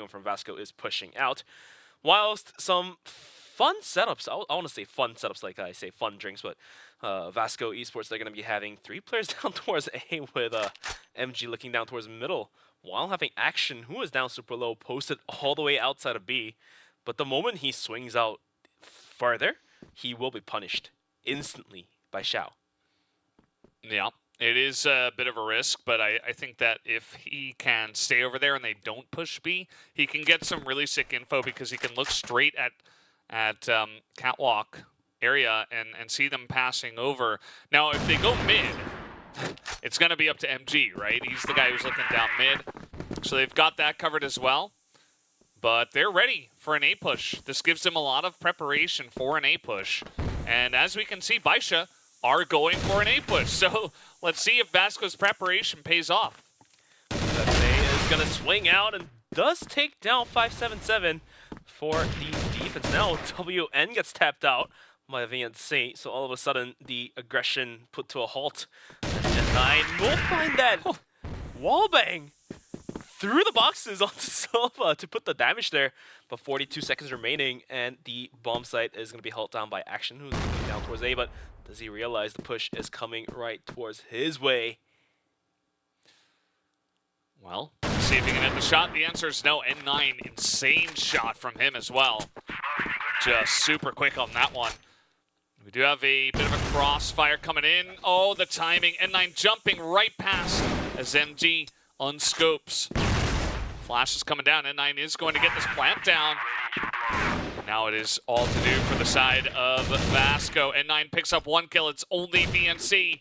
from Vasco is pushing out. Whilst some fun setups, I want to say fun setups like I say fun drinks, but Vasco Esports, they're going to be having 3 players down towards A with MG looking down towards middle, while having Action, who is down super low, posted all the way outside of B. But the moment he swings out further, he will be punished instantly by Xiao. Yeah. It is a bit of a risk, but I think that if he can stay over there and they don't push B, he can get some really sick info because he can look straight at catwalk area and see them passing over. Now, if they go mid, it's going to be up to MG, right? He's the guy who's looking down mid. So they've got that covered as well. But they're ready for an A push. This gives them a lot of preparation for an A push. And as we can see, Baisha are going for an A push. So let's see if Vasco's preparation pays off. Fefe is going to swing out and does take down 577 for the defense. Now WN gets tapped out by VNC, so all of a sudden the aggression put to a halt. And Nine will find that wallbang through the boxes onto Silva to put the damage there. But 42 seconds remaining, and the bomb site is going to be held down by Action, who's looking down towards A, but does he realize the push is coming right towards his way? Well, see if he can hit the shot. The answer is no. N9, insane shot from him as well. Just super quick on that one. We do have a bit of a crossfire coming in. Oh, the timing. N9 jumping right past as MG unscopes. Flash is coming down. N9 is going to get this plant down. Now now it is all to do for the side of Vasco. N9 picks up 1 kill. It's only VNC.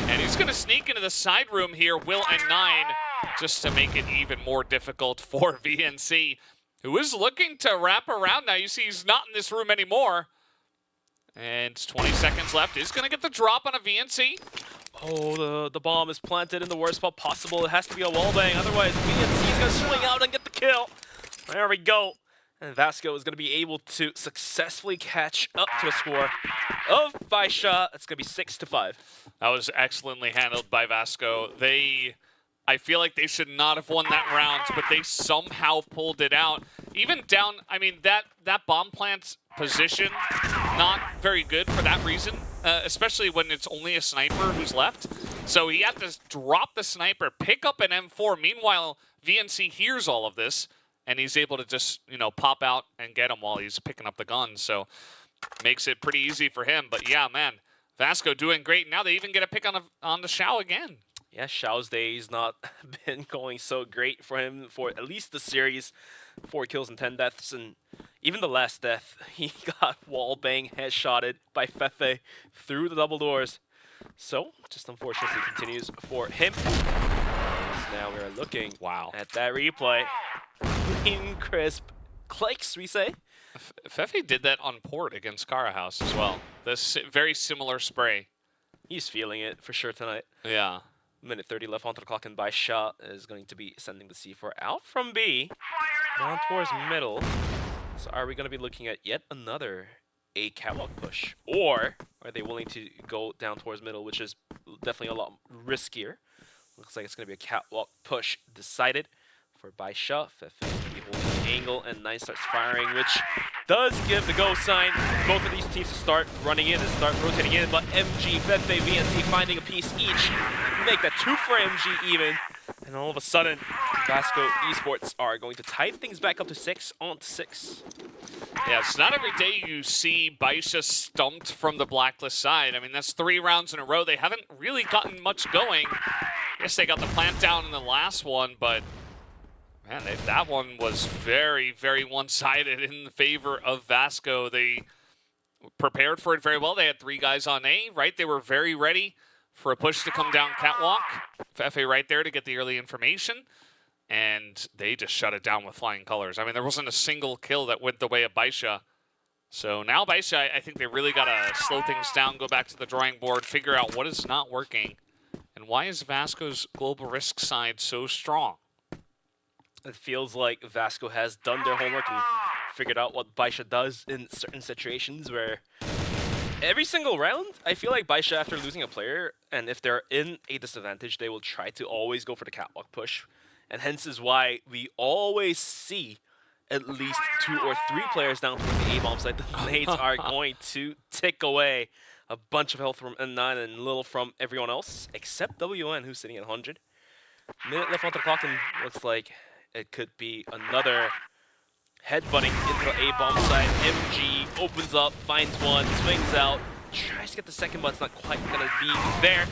And he's going to sneak into the side room here, Will N9, just to make it even more difficult for VNC, who is looking to wrap around now. You see he's not in this room anymore. And 20 seconds left. He's going to get the drop on a VNC. Oh, the bomb is planted in the worst spot possible. It has to be a wallbang. Otherwise, VNC is going to swing out and get the kill. There we go. And Vasco is going to be able to successfully catch up to a score of Baisha. It's going to be 6-5. That was excellently handled by Vasco. I feel like they should not have won that round, but they somehow pulled it out. Even down, I mean, that bomb plant position, not very good for that reason, especially when it's only a sniper who's left. So he had to drop the sniper, pick up an M4. Meanwhile, VNC hears all of this, and he's able to just, you know, pop out and get him while he's picking up the gun. So makes it pretty easy for him. But yeah, man, Vasco doing great. Now they even get a pick on the Xiao again. Yeah, Xiao's days not been going so great for him for at least the series. 4 kills and 10 deaths, and even the last death, he got wallbang headshotted by Fefe through the double doors. So, just unfortunately continues for him. Now we're looking at that replay. Clean, crisp clicks, we say. Fefe did that on port against Kara House as well. This very similar spray. He's feeling it for sure tonight. Yeah. Minute 30 left onto the clock, and Baisha is going to be sending the C4 out from B, down towards middle. So are we going to be looking at yet another A catwalk push? Or are they willing to go down towards middle, which is definitely a lot riskier? Looks like it's going to be a catwalk push decided for Baisha. Fefe is going to be holding the angle, and 9 starts firing, which does give the go sign. Both of these teams to start running in and start rotating in, but MG, Fefe, VNC finding a piece each. Make that 2 for MG even. And all of a sudden, Vasco Esports are going to tie things back up to 6-6. Yeah, it's not every day you see Baisha stumped from the Blacklist side. I mean, that's 3 rounds in a row. They haven't really gotten much going. I guess they got the plant down in the last one, but man, that one was very, very one-sided in favor of Vasco. They prepared for it very well. They had 3 guys on A, right? They were very ready for a push to come down catwalk. Fefe right there to get the early information. And they just shut it down with flying colors. I mean, there wasn't a single kill that went the way of Baisha. So now Baisha, I think they really got to slow things down, go back to the drawing board, figure out what is not working. And why is Vasco's global risk side so strong? It feels like Vasco has done their homework and figured out what Baisha does in certain situations where every single round, I feel like Baisha, after losing a player, and if they're in a disadvantage, they will try to always go for the catwalk push. And hence is why we always see at least 2 or 3 players down towards the A-bomb side. The nades are going to tick away a bunch of health from N9 and little from everyone else, except WN, who's sitting at 100. Minute left on the clock, and looks like it could be another headbutting into the A-bomb side. MG opens up, finds one, swings out, tries to get the second, but it's not quite going to be there.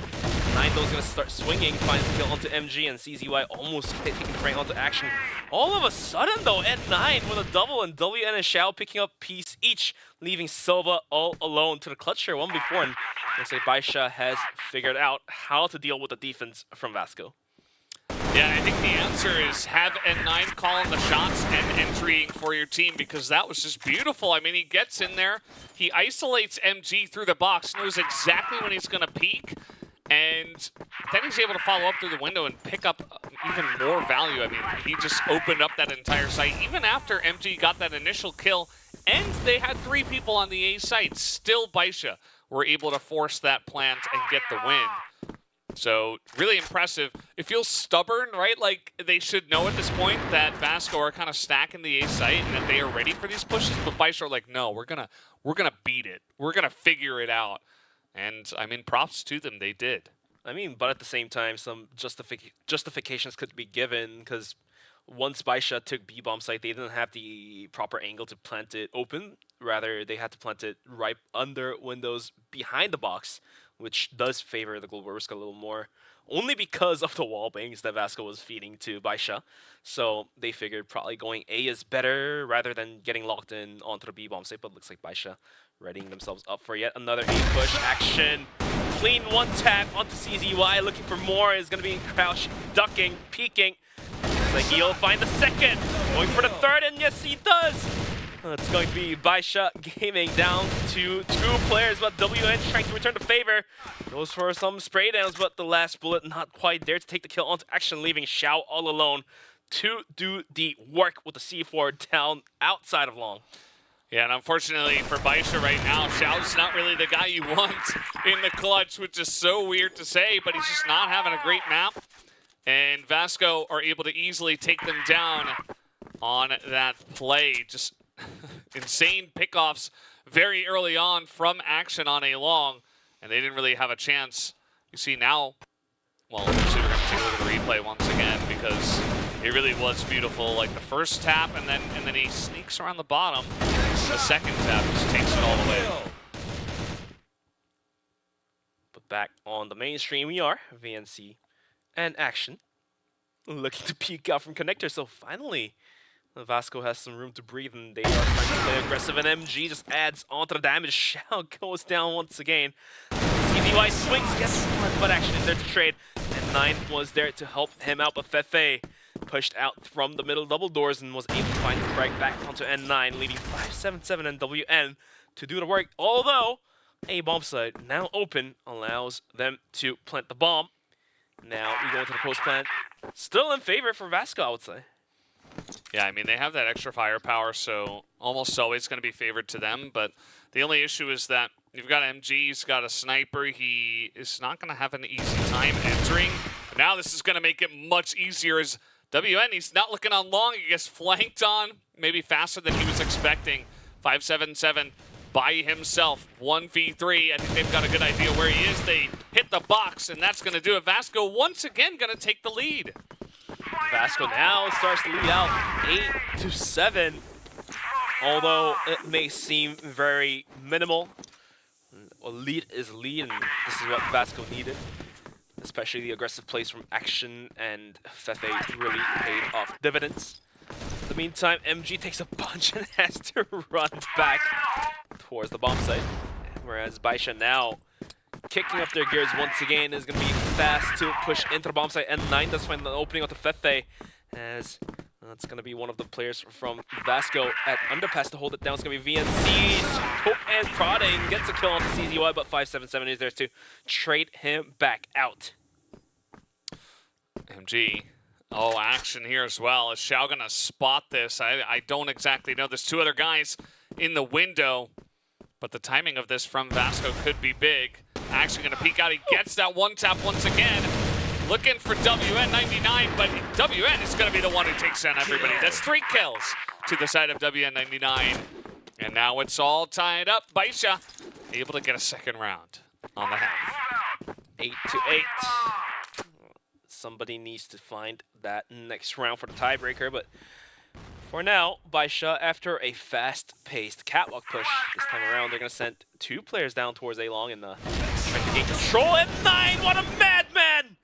9 though is going to start swinging, finds the kill onto MG, and CZY almost taking the frame onto action. All of a sudden though, N9 with a double, and WN and Xiao picking up piece each, leaving Silva all alone to the clutch share 1v4. And looks like Baisha has figured out how to deal with the defense from Vasco. Yeah, I think the answer is have N9 calling the shots and entering for your team, because that was just beautiful. I mean, he gets in there, he isolates MG through the box, knows exactly when he's going to peek, and then he's able to follow up through the window and pick up even more value. I mean, he just opened up that entire site. Even after MG got that initial kill, and they had 3 people on the A site, still Baisha were able to force that plant and get the win. So, really impressive. It feels stubborn, right? Like, they should know at this point that Vasco are kind of stacking the A site and that they are ready for these pushes, but Baisha are like, no, we're gonna beat it. We're gonna figure it out. And, I mean, props to them, they did. I mean, but at the same time, some justifications could be given, because once Baisha took B-bomb site, they didn't have the proper angle to plant it open. Rather, they had to plant it right under windows behind the box, which does favor the Global Risk a little more, only because of the wall bangs that Vasco was feeding to Baisha. So they figured probably going A is better rather than getting locked in onto the B bomb site, but looks like Baisha readying themselves up for yet another A push action. Clean one tap onto CZY, looking for more, is going to be in crouch, ducking, peeking. Looks like he'll find the second, going for the third, and yes he does! It's going to be Baisha Gaming down to 2 players, but WN trying to return the favor. Goes for some spray downs, but the last bullet not quite there to take the kill onto action, leaving Xiao all alone to do the work with the C4 down outside of long. Yeah, and unfortunately for Baisha right now, Xiao's not really the guy you want in the clutch, which is so weird to say, but he's just not having a great map. And Vasco are able to easily take them down on that play. Just insane pickoffs very early on from action on a long, and they didn't really have a chance. You see now, well, actually we're going to take a look at the replay once again because it really was beautiful. Like the first tap, and then he sneaks around the bottom. The second tap just takes it all the way. But back on the mainstream we are, VNC and Action looking to peek out from connector. So finally, Vasco has some room to breathe, and they are trying to play aggressive, and MG just adds onto the damage. Shao goes down once again. CZY swings, gets one, but Action is there to trade, and 9 was there to help him out, but Fefe pushed out from the middle double doors and was able to find the frag back onto N9, leaving 577 and WN to do the work, although a bomb site now open allows them to plant the bomb. Now we go into the post plant, still in favor for Vasco, I would say. Yeah, I mean, they have that extra firepower, so almost always going to be favored to them. But the only issue is that you've got MG, he's got a sniper. He is not going to have an easy time entering. But now this is going to make it much easier as WN, he's not looking on long. He gets flanked on, maybe faster than he was expecting. 577 by himself, 1v3. I think they've got a good idea where he is. They hit the box, and that's going to do it. Vasco once again going to take the lead. Vasco now starts to lead out 8-7, although it may seem very minimal. A lead is lead, and this is what Vasco needed. Especially the aggressive plays from Action and Fefe really paid off dividends. In the meantime, MG takes a punch and has to run back towards the bomb site. Whereas Baisha now kicking up their gears once again is going to be fast to push into the bomb site. And 9 does find the opening onto Fefe, as that's going to be one of the players from Vasco at underpass to hold it down. It's going to be VNC. Hope and prodding gets a kill on the CZY, but 577 is there to trade him back out. MG. Oh, Action here as well. Is Xiao going to spot this? I don't exactly know. There's 2 other guys in the window, but the timing of this from Vasco could be big. Action going to peek out. He gets that one tap once again. Looking for WN99, but WN is going to be the one who takes down everybody. That's 3 kills to the side of WN99. And now it's all tied up. Baisha able to get a second round on the half. 8-8. Somebody needs to find that next round for the tiebreaker, but for now, Baisha, after a fast-paced catwalk push this time around, they're going to send 2 players down towards A-Long and trying to gain control. And 9, what a madman!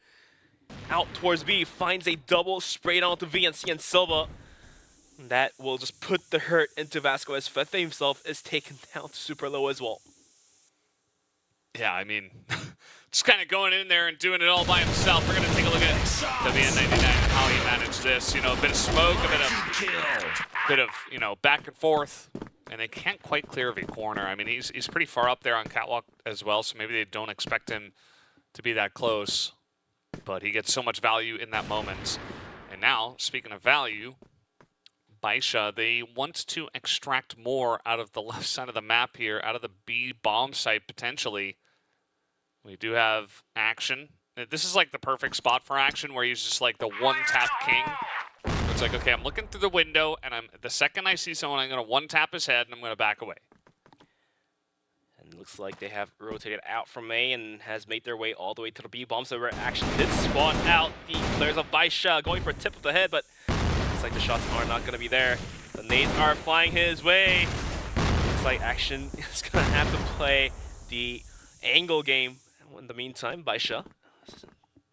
Out towards B, finds a double sprayed onto VNC and Silva. That will just put the hurt into Vasco as Fefe himself is taken down to super low as well. Yeah, I mean, just kind of going in there and doing it all by himself. We're going to take a look at WN99 and how he managed this. You know, a bit of smoke, a bit of you know, back and forth. And they can't quite clear of a corner. I mean, he's pretty far up there on catwalk as well, so maybe they don't expect him to be that close. But he gets so much value in that moment. And now, speaking of value, Baisha, they want to extract more out of the left side of the map here, out of the B bomb site potentially. We do have Action. This is like the perfect spot for Action where he's just like the one-tap king. It's like, okay, I'm looking through the window, and the second I see someone, I'm going to one-tap his head, and I'm going to back away. And it looks like they have rotated out from A and has made their way all the way to the B bomb, so where Action did spawn out the players of Baisha going for a tip of the head, but looks like the shots are not going to be there. The nades are flying his way. Looks like Action is going to have to play the angle game. in the meantime, Baisha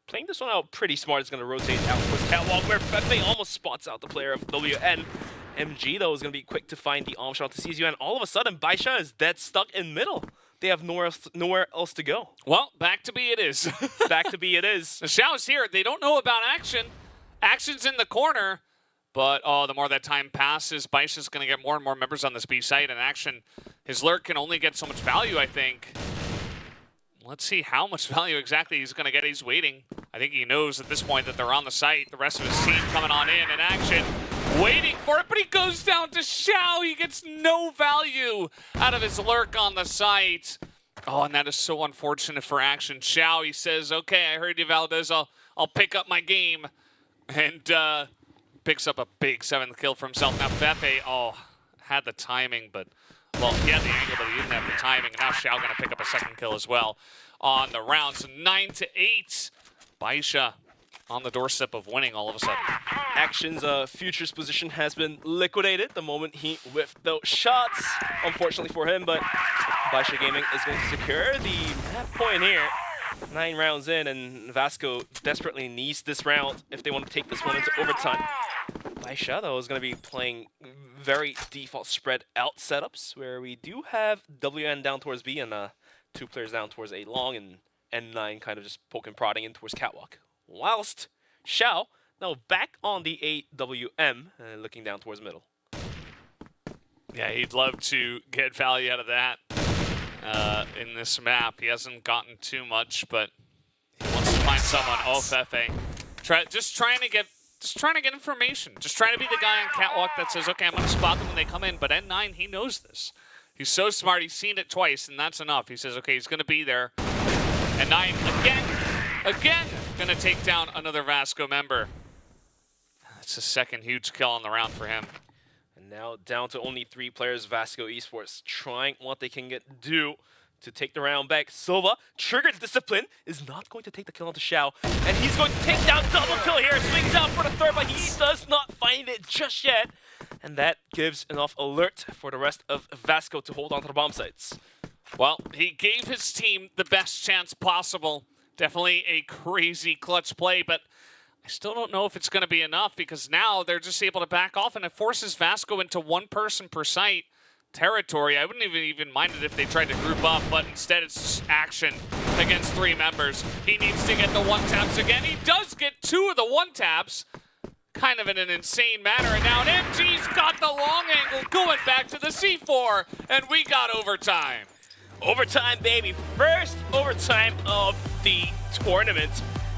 playing this one out pretty smart. It's going to rotate out towards Catwalk, where Fefe almost spots out the player of WN. MG, though, is going to be quick to find the arm shot to seize you, and all of a sudden, Baisha is dead stuck in middle. They have nowhere else to go. Well, back to B it is. Back to B it is. The Xiao's here. They don't know about Action. Action's in the corner. But, oh, the more that time passes, Baisha's going to get more and more members on this B site, and Action, his lurk can only get so much value, I think. Let's see how much value exactly he's going to get. He's waiting. I think he knows at this point that they're on the site. The rest of his team coming on in, and Action waiting for it, but he goes down to Xiao. He gets no value out of his lurk on the site. Oh, and that is so unfortunate for Action. Xiao, he says, okay, I heard you, Valdez. I'll pick up my game. And picks up a big 7th kill for himself. Now Fefe, oh, had the timing, but, well, he had the angle, but he didn't have the timing. And now Xiao going to pick up a 2nd kill as well on the round. So 9-8. Baisha on the doorstep of winning all of a sudden. Action's futures position has been liquidated the moment he whiffed those shots. Unfortunately for him, but Baisha Gaming is going to secure the map point here. 9 rounds in, and Vasco desperately needs this round if they want to take this one into overtime. Baisha, though, is going to be playing very default spread out setups, where we do have WN down towards B and 2 players down towards A long, and N9 kind of just poking prodding in towards Catwalk. Whilst Xiao, now back on the AWM, looking down towards middle. Yeah, he'd love to get value out of that. In this map, he hasn't gotten too much, but he wants to find someone. Oh, Fefe, just trying to get information. Just trying to be the guy on Catwalk that says, okay, I'm going to spot them when they come in. But N9, he knows this. He's so smart. He's seen it twice, and that's enough. He says, okay, he's going to be there. N9 again, going to take down another Vasco member. That's his 2nd huge kill on the round for him. Now down to only 3 players, Vasco Esports trying what they can do to take the round back. Silva, triggered discipline, is not going to take the kill onto Xiao, and he's going to take down double kill here. Swings out for the 3rd, but he does not find it just yet. And that gives enough alert for the rest of Vasco to hold on to the bomb sites. Well, he gave his team the best chance possible. Definitely a crazy clutch play, but I still don't know if it's going to be enough, because now they're just able to back off, and it forces Vasco into 1 person per site territory. I wouldn't even mind it if they tried to group up, but instead it's just Action against 3 members. He needs to get the 1-taps again. He does get 2 of the 1-taps, kind of in an insane manner, and now MG's got the long angle going back to the C4, and we got overtime. Overtime, baby. First overtime of the tournament,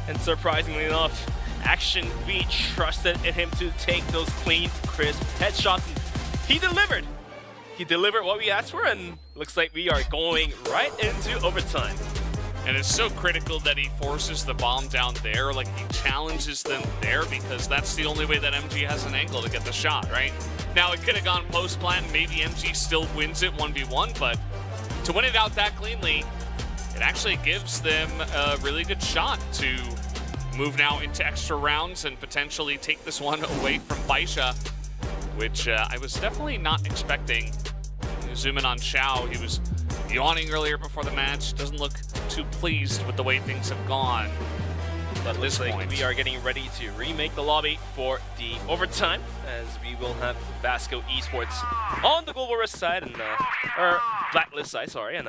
and surprisingly enough, Action, we trusted in him to take those clean, crisp headshots. He delivered. He delivered what we asked for, and looks like we are going right into overtime. And it's so critical that he forces the bomb down there, like he challenges them there, because that's the only way that MG has an angle to get the shot, right? Now, it could have gone post-plant, and maybe MG still wins it 1v1, but to win it out that cleanly, it actually gives them a really good shot to move now into extra rounds and potentially take this one away from Baisha, which I was definitely not expecting. Zoom in on Xiao. He was yawning earlier before the match. Doesn't look too pleased with the way things have gone. But looks like we are getting ready to remake the lobby for the overtime, as we will have Vasco Esports on the Global Risk side, and or Blacklist side, sorry, and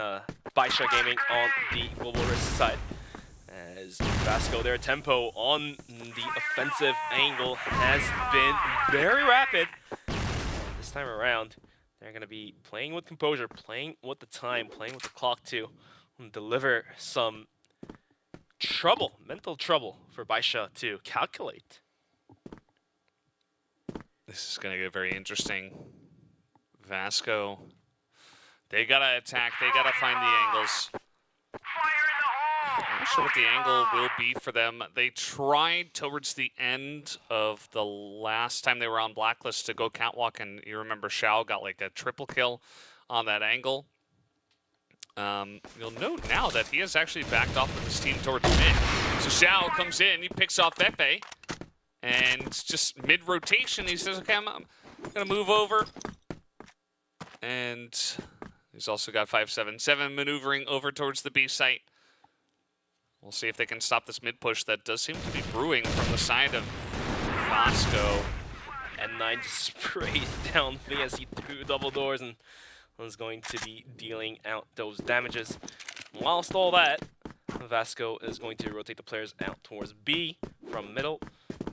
Baisha Gaming on the Global Risk side. As Vasco, their tempo on the offensive angle has been very rapid. This time around, they're going to be playing with composure, playing with the time, playing with the clock too, and deliver some trouble, mental trouble for Baisha to calculate. This is going to get very interesting. Vasco, they got to attack. They got to find the angles. I'm not sure what the angle will be for them. They tried towards the end of the last time they were on Blacklist to go Catwalk, and you remember Xiao got like a triple kill on that angle. You'll note now that he has actually backed off with his team towards mid. So Xiao comes in, he picks off Fefe, and just mid-rotation, he says, okay, I'm going to move over. And he's also got 577 maneuvering over towards the B site. We'll see if they can stop this mid push that does seem to be brewing from the side of Vasco. N9 just sprays down V as he threw double doors and was going to be dealing out those damages. Whilst all that, Vasco is going to rotate the players out towards B from middle,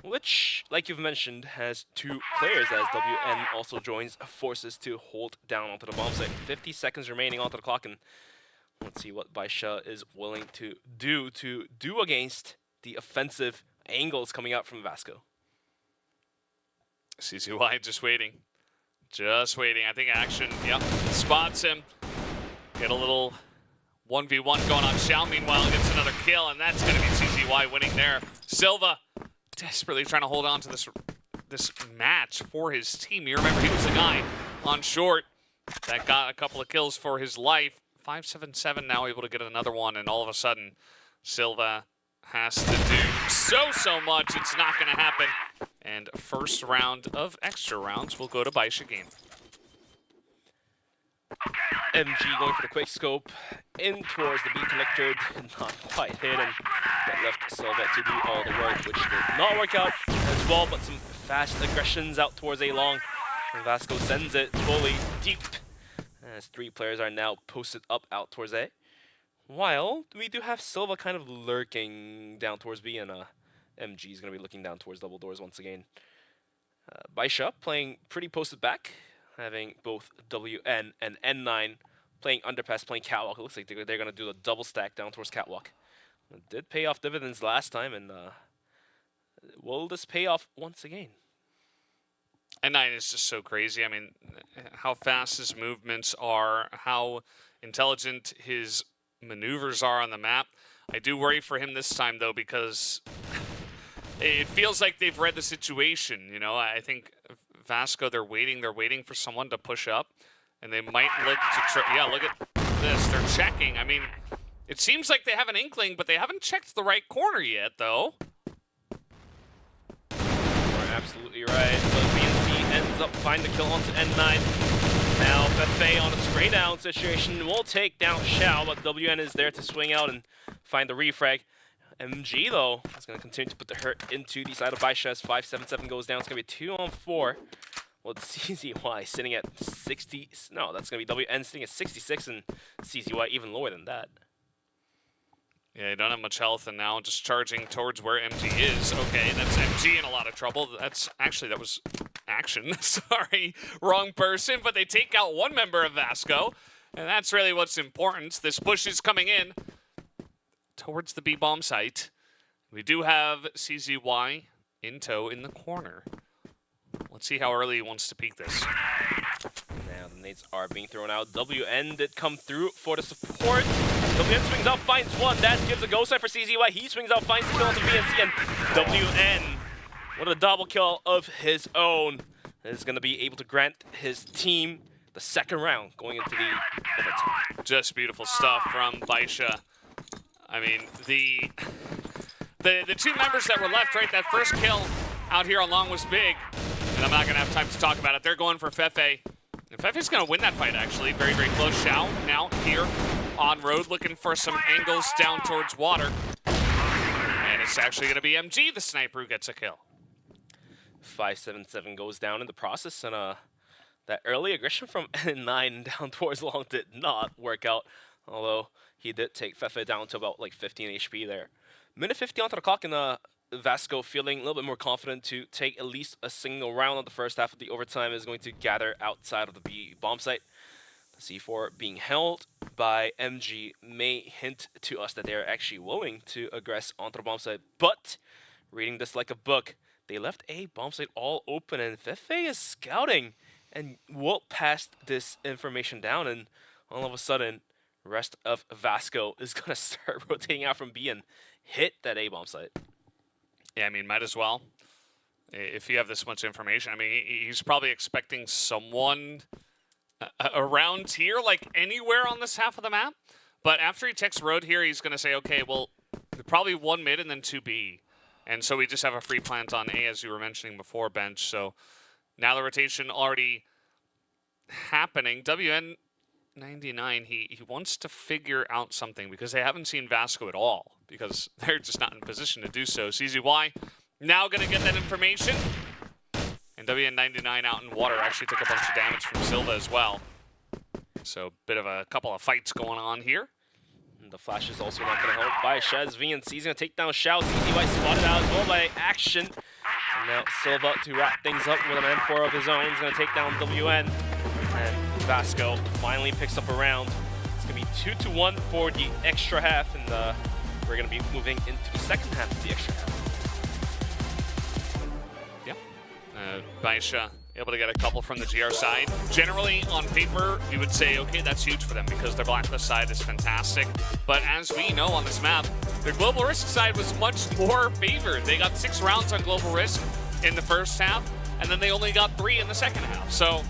which, like you've mentioned, has 2 players as WN also joins forces to hold down onto the bomb site. 50 seconds remaining onto the clock, and let's see what Baisha is willing to do against the offensive angles coming out from Vasco. CCY just waiting. Just waiting. I think Action, yep, spots him. Get a little 1v1 going on. Xiao, meanwhile, gets another kill, and that's going to be CCY winning there. Silva desperately trying to hold on to this match for his team. You remember he was the guy on short that got a couple of kills for his life. 577 now able to get another one, and all of a sudden, Silva has to do so much. It's not going to happen. And first round of extra rounds will go to Baisha Game. MG going for the quick scope in towards the B connector, did not quite hit, and that left Silva to do all the work, which did not work out as well, but some fast aggressions out towards A long. And Vasco sends it fully deep, as 3 players are now posted up out towards A. While we do have Silva kind of lurking down towards B, and MG is going to be looking down towards double doors once again. Baisha playing pretty posted back, having both WN and N9 playing underpass, playing catwalk. It looks like they're going to do a double stack down towards catwalk. It did pay off dividends last time, and will this pay off once again? N9 is just so crazy. I mean, how fast his movements are, how intelligent his maneuvers are on the map. I do worry for him this time, though, because it feels like they've read the situation. You know, I think Vasco, they're waiting for someone to push up, and they might look to yeah, look at this. They're checking. I mean, it seems like they have an inkling, but they haven't checked the right corner yet, though. You're absolutely right. But BNC ends up finding the kill onto N9. Now, Fefe on a spray down situation will take down Xiao, but WN is there to swing out and find the refrag. MG, though, is going to continue to put the hurt into the side of Baisha as 577 goes down. It's going to be 2-on-4. Well, CZY sitting at 60. No, that's going to be WN sitting at 66, and CZY even lower than that. Yeah, you don't have much health, and now just charging towards where MG is. Okay, that's MG in a lot of trouble. That's actually, that was Action. Sorry, wrong person, but they take out one member of Vasco, and that's really what's important. This push is coming in towards the B-bomb site. We do have CZY in tow in the corner. Let's see how early he wants to peek this. Now the nades are being thrown out. WN did come through for the support. WN swings out, finds one. That gives a go sign for CZY. He swings out, finds the kill onto BNC, and WN, what a double kill of his own, is going to be able to grant his team the second round going into the overtime. Just beautiful stuff from Baisha. I mean, the 2 members that were left, right, that first kill out here on long was big, and I'm not going to have time to talk about it. They're going for Fefe. And Fefe's going to win that fight, actually. Very, very close. Xiao now here on road looking for some angles down towards water. And it's actually going to be MG, the sniper, who gets a kill. 577 goes down in the process, and that early aggression from N9 down towards long did not work out, although he did take Fefe down to about like 15 HP there. Minute 50 onto the clock, and Vasco feeling a little bit more confident to take at least a single round on the first half of the overtime is going to gather outside of the B bomb site. The C4 being held by MG may hint to us that they are actually willing to aggress onto the bomb site, but reading this like a book, they left A bomb site all open, and Fefe is scouting and will pass this information down, and all of a sudden, rest of Vasco is going to start rotating out from B and hit that A bomb site. Yeah, I mean, might as well. If you have this much information, I mean, he's probably expecting someone around here, like anywhere on this half of the map. But after he checks road here, he's going to say, okay, well, probably 1 mid and then 2 B. And so we just have a free plant on A, as you were mentioning before, Bench. So now the rotation already happening. WN 99, he wants to figure out something because they haven't seen Vasco at all because they're just not in position to do so. CZY now going to get that information. And WN99 out in water actually took a bunch of damage from Silva as well. So bit of a couple of fights going on here. And the flash is also not going to help by Shez. VNC is going to take down Xiao. CZY spotted out as well by Action. And now Silva to wrap things up with an M4 of his own. He's going to take down WN. And Vasco finally picks up a round. It's going to be 2-1 for the extra half. And we're going to be moving into the second half of the extra half. Yeah. Baisha able to get a couple from the GR side. Generally, on paper, you would say, okay, that's huge for them because their Blacklist side is fantastic. But as we know on this map, their Global Risk side was much more favored. They got 6 rounds on Global Risk in the first half, and then they only got 3 in the second half. So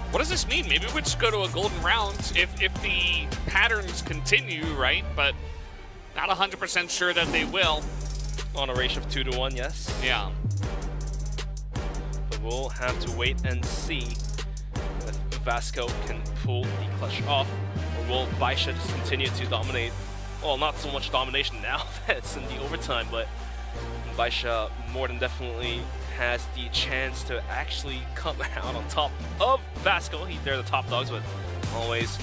what does this mean? Maybe we just go to a golden round if the patterns continue, right? But not 100% sure that they will. On a ratio of 2-1, yes. Yeah. We'll have to wait and see if Vasco can pull the clutch off, or will Baisha just continue to dominate? Well, not so much domination now that's in the overtime, but Baisha more than definitely has the chance to actually come out on top of Vasco. They're the top dogs, but always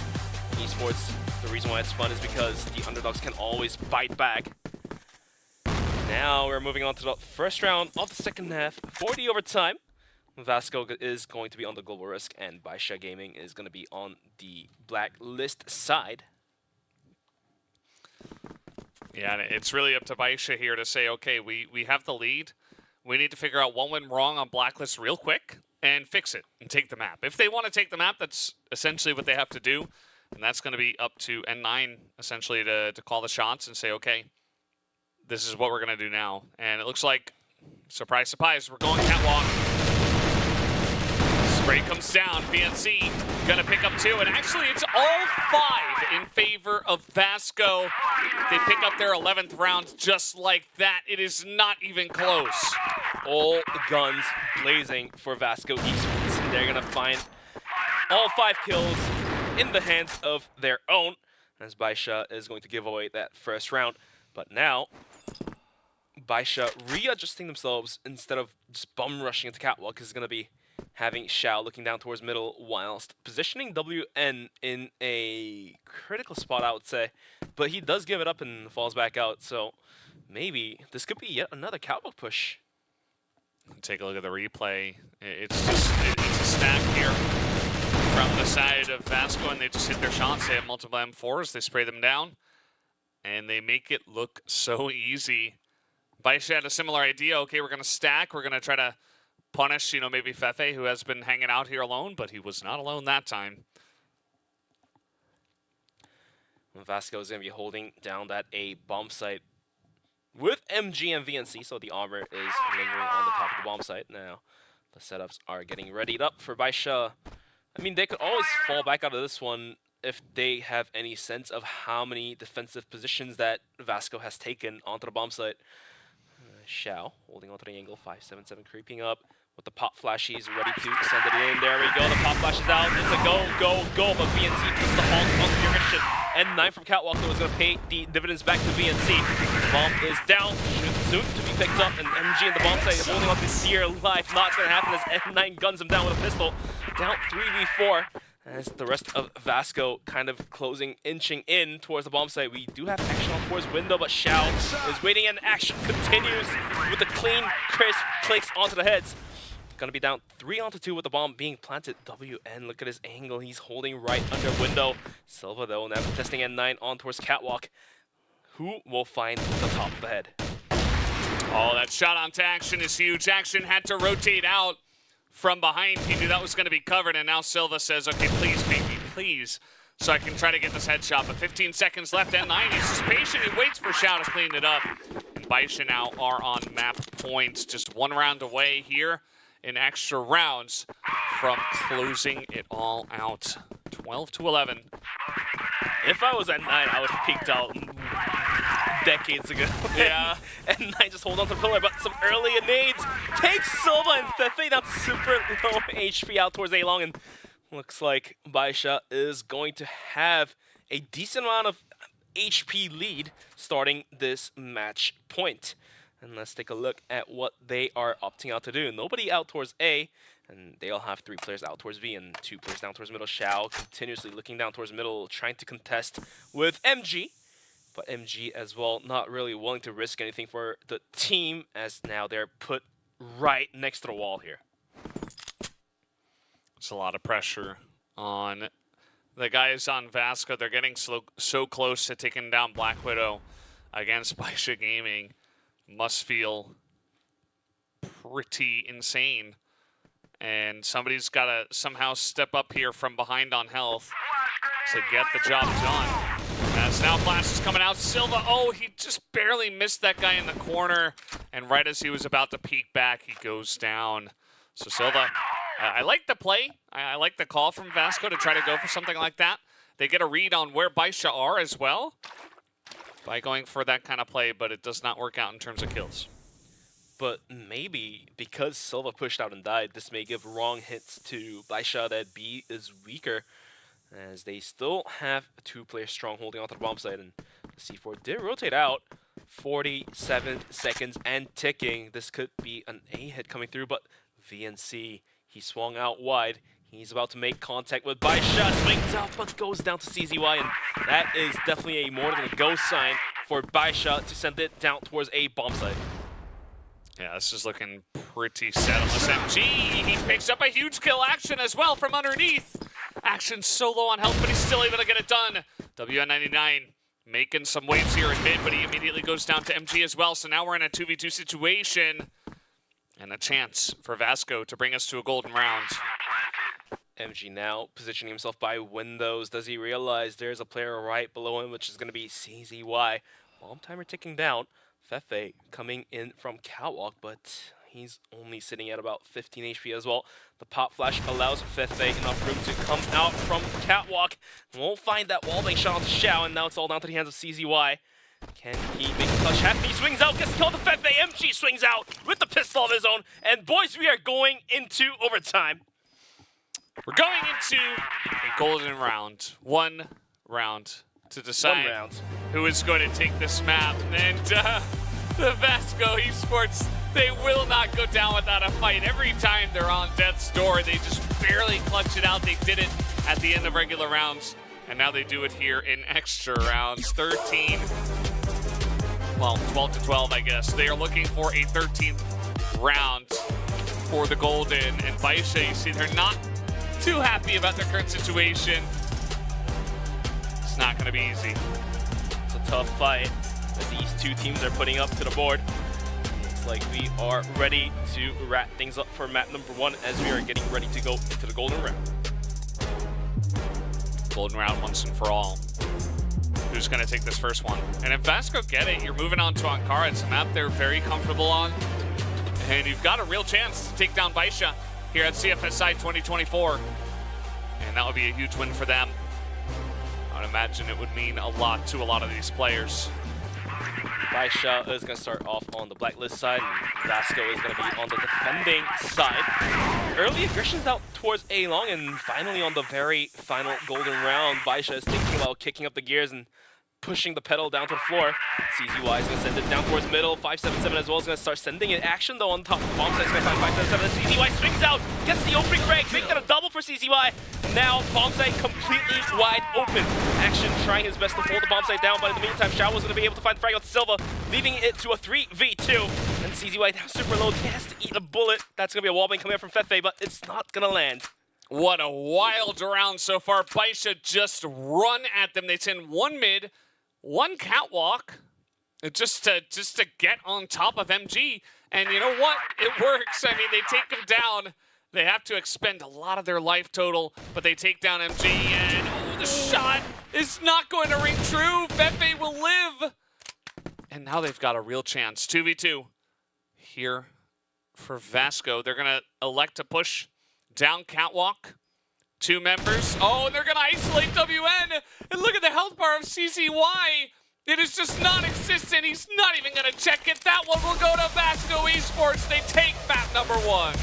esports, the reason why it's fun is because the underdogs can always bite back. Now we're moving on to the first round of the second half for the overtime. Vasco is going to be on the Global Risk, and Baisha Gaming is going to be on the Blacklist side. Yeah, and it's really up to Baisha here to say, okay, we have the lead. We need to figure out what went wrong on Blacklist real quick and fix it and take the map. If they want to take the map, that's essentially what they have to do. And that's going to be up to N9, essentially, to call the shots and say, okay, this is what we're going to do now. And it looks like, surprise, surprise, we're going catwalk. Spray comes down, VNC gonna pick up 2, and actually it's all 5 in favor of Vasco. They pick up their 11th round just like that. It is not even close. All guns blazing for Vasco Esports, and they're gonna find all 5 kills in the hands of their own, as Baisha is going to give away that first round. But now, Baisha readjusting themselves instead of just bum rushing into catwalk is gonna be having Xiao looking down towards middle whilst positioning WN in a critical spot, I would say. But he does give it up and falls back out, so maybe this could be yet another catwalk push. Take a look at the replay. It's a stack here from the side of Vasco, and they just hit their shots. They have multiple M4s. They spray them down, and they make it look so easy. Baisha had a similar idea. Okay, we're going to stack. We're going to try to punish, maybe Fefe, who has been hanging out here alone, but he was not alone that time. Vasco is going to be holding down that A bomb site with MG and VNC, so the armor is lingering on the top of the bomb site. Now, the setups are getting readied up for Baisha. I mean, they could always fall back out of this one if they have any sense of how many defensive positions that Vasco has taken onto the bomb site. Xiao holding onto the angle, 577 creeping up with the pop flashies, ready to send it in. There we go, the pop flash is out. It's a go, go, go, but VNC puts the halt on the direction. N9 from Catwalk though is going to pay the dividends back to VNC. The bomb is down, soon to be picked up, and MG in the bomb site is holding on to dear life. Not going to happen as N9 guns him down with a pistol. Down 3v4. As the rest of Vasco kind of inching in towards the bomb site. We do have action on towards window, but Xiao is waiting and action continues with the clean, crisp clicks onto the heads. Gonna be down 3-2 with the bomb being planted. WN, look at his angle. He's holding right under window. Silva, though, now testing N9 on towards catwalk. Who will find the top of the head? Oh, that shot onto Action is huge. Action had to rotate out from behind. He knew that was going to be covered, and now Silva says, okay, please, baby, please, so I can try to get this headshot. But 15 seconds left, N9, he's just patient. He waits for Xiao to clean it up. And Baisha now are on map points, just 1 round away here in extra rounds from closing it all out. 12-11. If I was at 9, I would have peeked out decades ago. Yeah. And 9 just hold on to the pillar, but some early nades takes Silva and Fefe down to super low HP out towards A-Long, and Looks like Baisha is going to have a decent amount of HP lead starting this match point. And let's take a look at what they are opting out to do. Nobody out towards A, and they'll have 3 players out towards B and 2 players down towards middle. Xiao continuously looking down towards middle, trying to contest with MG. But MG as well, not really willing to risk anything for the team, as now they're put right next to the wall here. It's a lot of pressure on the guys on Vasco. They're getting so close to taking down Black Widow against Baisha Gaming. Must feel pretty insane. And somebody's got to somehow step up here from behind on health to get the job done. As now Flash is coming out. Silva, oh, he just barely missed that guy in the corner. And right as he was about to peek back, he goes down. So Silva, I like the play. I like the call from Vasco to try to go for something like that. They get a read on where Baisha are as well by going for that kind of play, but it does not work out in terms of kills. But maybe because Silva pushed out and died, this may give wrong hits to Baisha that B is weaker, as they still have a 2-player strong holding onto the bomb site, and the C4 did rotate out. 47 seconds and ticking. This could be an A hit coming through, but VNC, he swung out wide. He's about to make contact with Baisha, swings out, but goes down to CZY, and that is definitely a more than a go sign for Baisha to send it down towards a bomb site. Yeah, this is looking pretty set on this MG. He picks up a huge kill. Action as well from underneath. Action so low on health, but he's still able to get it done. WN99 making some waves here in mid, but he immediately goes down to MG as well. So now we're in a 2v2 situation and a chance for Vasco to bring us to a golden round. MG now positioning himself by windows. Does he realize there's a player right below him, which is going to be CZY? Bomb timer ticking down. Fefe coming in from Catwalk, but he's only sitting at about 15 HP as well. The pop flash allows Fefe enough room to come out from Catwalk. Won't find that wall shot onto Xiao, and now it's all down to the hands of CZY. Can he make a clutch happen? He swings out, gets killed to Fefe. MG swings out with the pistol of his own. And boys, we are going into overtime. We're going into a golden round. One round to decide who is going to take this map. And the Vasco Esports, they will not go down without a fight. Every time they're on death's door, they just barely clutch it out. They did it at the end of regular rounds, and now they do it here in extra rounds. 13, well, 12 to 12, I guess. They are looking for a 13th round for the golden. And Baisha, you see, they're not too happy about their current situation. It's not going to be easy. It's a tough fight that these two teams are putting up to the board. Looks like we are ready to wrap things up for map number 1 as we are getting ready to go into the golden round. Golden round once and for all. Who's going to take this first one? And if Vasco get it, you're moving on to Ankara. It's a map they're very comfortable on. And you've got a real chance to take down Baisha here at CFSI 2024. And that would be a huge win for them. I would imagine it would mean a lot to a lot of these players. Baisha is going to start off on the blacklist side, and Vasco is going to be on the defending side. Early aggressions out towards A long, and finally on the very final golden round, Baisha is thinking about kicking up the gears and pushing the pedal down to the floor. CZY is going to send it down towards middle. 577 as well is going to start sending it action though on top of the bomb site. He's going to find 577. CZY swings out, gets the opening frag, making it a double for CZY. Now bomb site completely wide open. Action trying his best to hold the bomb site down, but in the meantime, Xiao was going to be able to find the frag on Silva, leaving it to a 3v2. And CZY now super low. He has to eat a bullet. That's going to be a wallbang coming up from Fefe, but it's not going to land. What a wild round so far. Baisha just run at them. They send one mid, one catwalk, just to get on top of MG. And you know what? It works. I mean, they take him down. They have to expend a lot of their life total, but they take down MG, and oh, the shot is not going to ring true. Fefe will live. And now they've got a real chance. 2v2 here for Vasco. They're going to elect to push down catwalk. 2 members. Oh, and they're going to isolate WN. And look at the health bar of CZY. It is just non-existent. He's not even going to check it. That one will go to Vasco Esports. They take map number 1.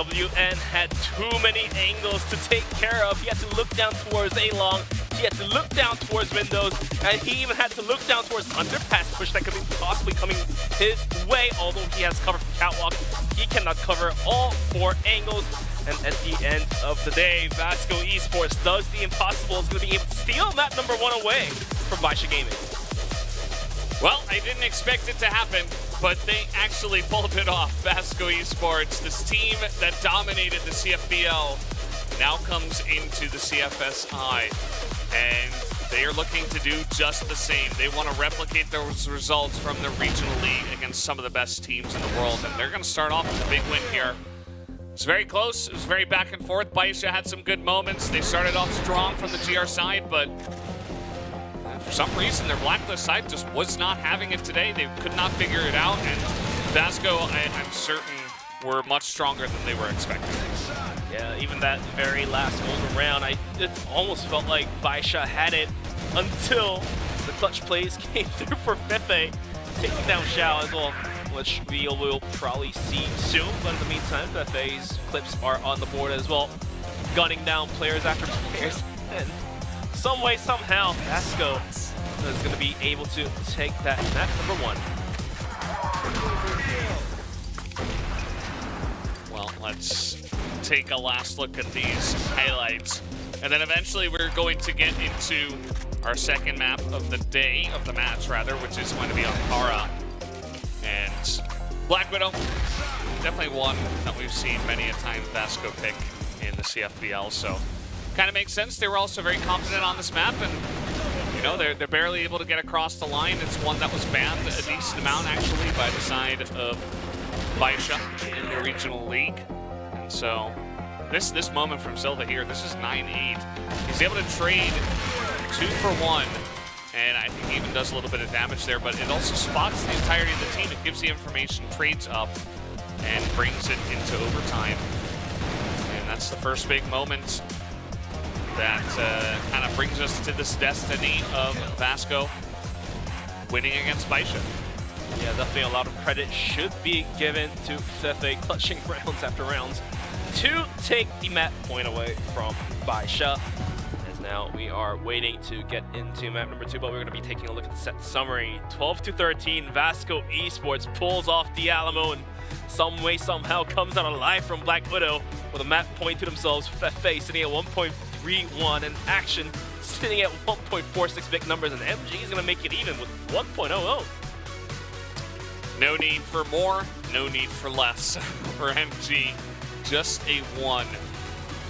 WN had too many angles to take care of. He had to look down towards A-Long, he had to look down towards windows, and he even had to look down towards underpass push that could be possibly coming his way. Although he has cover from catwalk, he cannot cover all 4 angles. And at the end of the day, Vasco Esports does the impossible. Is going to be able to steal map number 1 away from Baisha Gaming. Well, I didn't expect it to happen, but they actually pulled it off. Vasco Esports, this team that dominated the CFBL, now comes into the CFSI, and they are looking to do just the same. They want to replicate those results from the regional league against some of the best teams in the world, and they're going to start off with a big win here. It's very close. It was very back and forth. Baisha had some good moments. They started off strong from the GR side, but for some reason, their Blacklist side just was not having it today. They could not figure it out, and Vasco, I'm certain, were much stronger than they were expecting. Yeah, even that very last golden round, it almost felt like Baisha had it until the clutch plays came through for Fefe, taking down Xiao as well, which we will probably see soon. But in the meantime, Fefe's clips are on the board as well, gunning down players after players. And some way, somehow, Vasco is going to be able to take that map number 1. Well, let's take a last look at these highlights. And then eventually we're going to get into our second map of the day, of the match rather, which is going to be Ankara. And Black Widow, definitely one that we've seen many a time Vasco pick in the CFBL, so kind of makes sense. They were also very confident on this map, and you know, they're barely able to get across the line. It's one that was banned a decent amount actually by the side of Baisha in the regional league. And so this moment from Silva here, this is 9-8. He's able to trade 2 for 1, and I think he even does a little bit of damage there, but it also spots the entirety of the team. It gives the information, trades up, and brings it into overtime. And that's the first big moment that kind of brings us to this destiny of Vasco winning against Baisha. Yeah, definitely a lot of credit should be given to Fefe clutching rounds after rounds to take the map point away from Baisha. As now we are waiting to get into map number 2, but we're going to be taking a look at the set summary. 12-13, Vasco Esports pulls off the Alamo and some way, somehow comes out alive from Black Widow with a map point to themselves. Fefe sitting at 1.31 and Action sitting at 1.46 big numbers, and MG is going to make it even with 1.00. No need for more, no need for less for MG. Just a 1,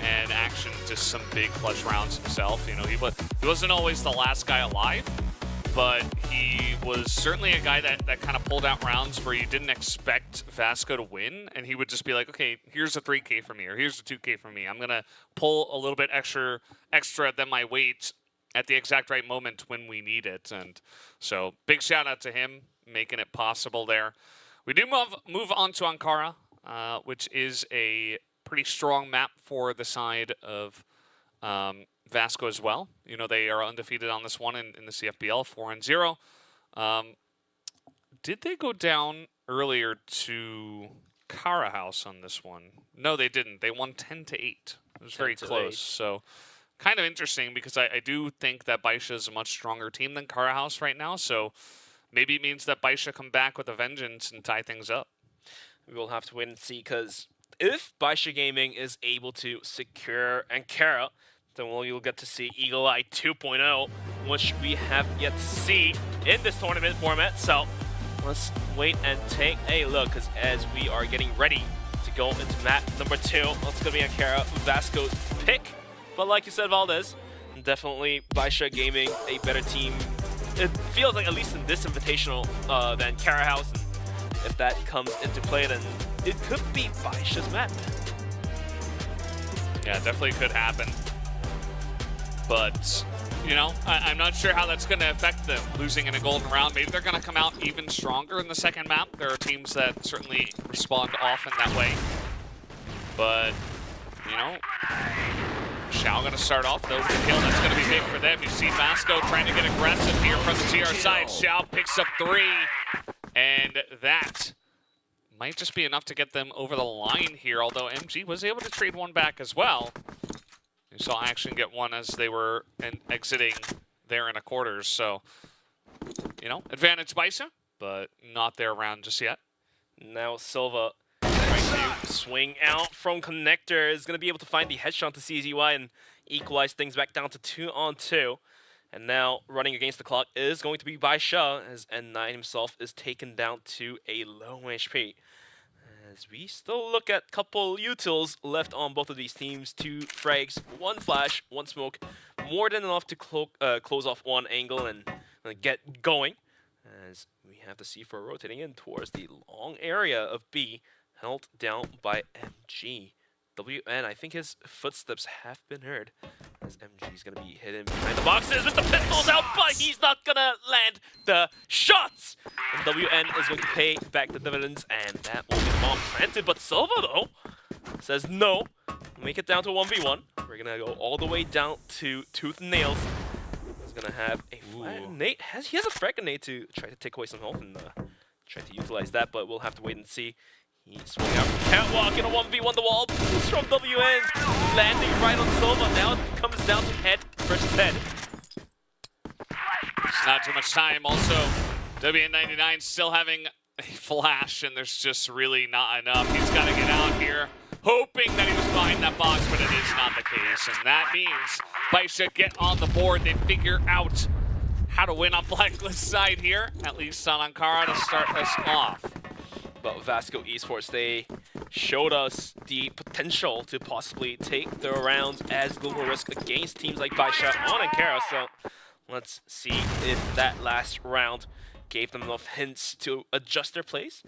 and Action just some big clutch rounds himself. You know, he wasn't always the last guy alive, but he was certainly a guy that kind of pulled out rounds where you didn't expect Vasco to win, and he would just be like, okay, here's a 3K from me, or here's a 2K from me. I'm gonna pull a little bit extra than my weight at the exact right moment when we need it. And so big shout out to him, making it possible there. We do move on to Ankara, which is a pretty strong map for the side of Vasco as well. You know, they are undefeated on this one in the CFBL, 4-0. Did they go down earlier to Kara House on this one? No, they didn't. They won 10-8. It was very close. So kind of interesting, because I do think that Baisha is a much stronger team than Kara House right now. So maybe it means that Baisha come back with a vengeance and tie things up. We will have to wait and see, because if Baisha Gaming is able to secure Ankara, then you'll get to see Eagle Eye 2.0, which we have yet to see in this tournament format. So let's wait and take a look, because as we are getting ready to go into map number 2, it's going to be Ankara, Vasco's pick. But like you said, Valdez, definitely Baisha Gaming, a better team. It feels like, at least in this invitational, than Kara House. And if that comes into play, then it could be Baisha's map. Yeah, definitely could happen. But, you know, I'm not sure how that's going to affect them, losing in a golden round. Maybe they're going to come out even stronger in the second map. There are teams that certainly respond often that way. But, you know, Xiao going to start off, though, with the kill. That's going to be big for them. You see Vasco trying to get aggressive here from the GR side. Xiao picks up 3, and that might just be enough to get them over the line here, although MG was able to trade one back as well. You saw Action get one as they were exiting there in a quarters, so, you know, advantage Baisha, but not their round just yet. Now Silva trying to swing out from connector is going to be able to find the headshot to CZY and equalize things back down to 2-on-2. And now running against the clock is going to be Baisha as N9 himself is taken down to a low HP. As we still look at couple utils left on both of these teams, 2 frags, 1 flash, 1 smoke, more than enough to close off one angle and get going. As we have the C4 rotating in towards the long area of B, held down by MG. WN, I think his footsteps have been heard, as MG is going to be hidden behind the boxes with the pistols out, but he's not going to land the shots! And WN is going to pay back the dividends, and that will be the bomb planted, but Silva, though, says no. Make it down to 1v1. We're going to go all the way down to Tooth and Nails. He's going to have a flat nade. He has a frag grenade to try to take away some health and try to utilize that, but we'll have to wait and see. He swung out from catwalk in a 1v1 the wall from WN, landing right on Silva. Now it comes down to head versus head. It's not too much time. Also, WN99 still having a flash, and there's just really not enough. He's got to get out here, hoping that he was behind that box, but it is not the case. And that means Baisha get on the board. They figure out how to win on Blacklist side here, at least on Ankara to start us off. But Vasco Esports, they showed us the potential to possibly take the rounds as global risk against teams like Baisha on Ankara. So let's see if that last round gave them enough hints to adjust their plays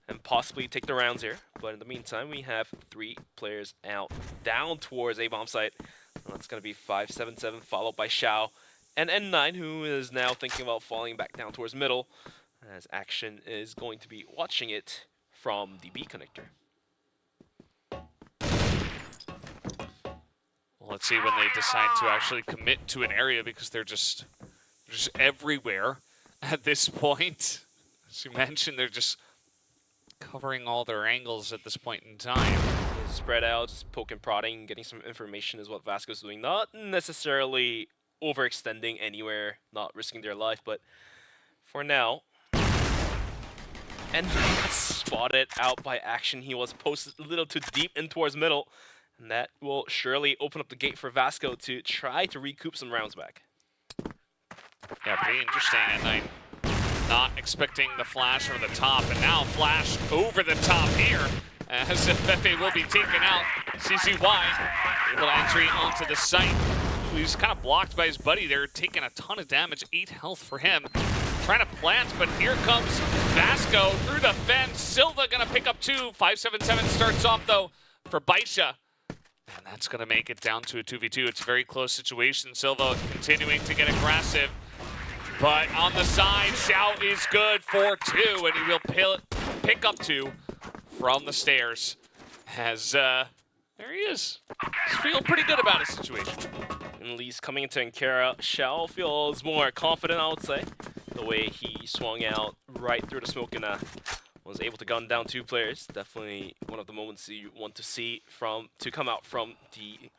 and possibly take the rounds here. But in the meantime, we have 3 players out down towards A bomb site. And that's going to be 577 followed by Xiao and N9, who is now thinking about falling back down towards middle, as Action is going to be watching it from the B connector. Well, let's see when they decide to actually commit to an area, because they're just everywhere at this point. As you mentioned, they're just covering all their angles at this point in time. Spread out, just poke and prodding, getting some information is what Vasco's doing. Not necessarily overextending anywhere, not risking their life, but for now. And he got spotted out by Action. He was posted a little too deep in towards middle, and that will surely open up the gate for Vasco to try to recoup some rounds back. Yeah, pretty interesting. And I'm not expecting the flash over the top, and now flash over the top here, as Fefe will be taken out. CCY able to entry onto the site. He's kind of blocked by his buddy there, taking a ton of damage, 8 health for him. Trying to plant, but here comes Vasco through the fence. Silva gonna pick up 2. 577 starts off though for Baisha. And that's gonna make it down to a 2v2. It's a very close situation. Silva continuing to get aggressive. But on the side, Xiao is good for 2, and he will pick up 2 from the stairs. As there he is. He's feeling pretty good about his situation. And Lee's coming into Ankara. Xiao feels more confident, I would say. The way he swung out right through the smoke and was able to gun down 2 players. Definitely one of the moments you want to see to come out from the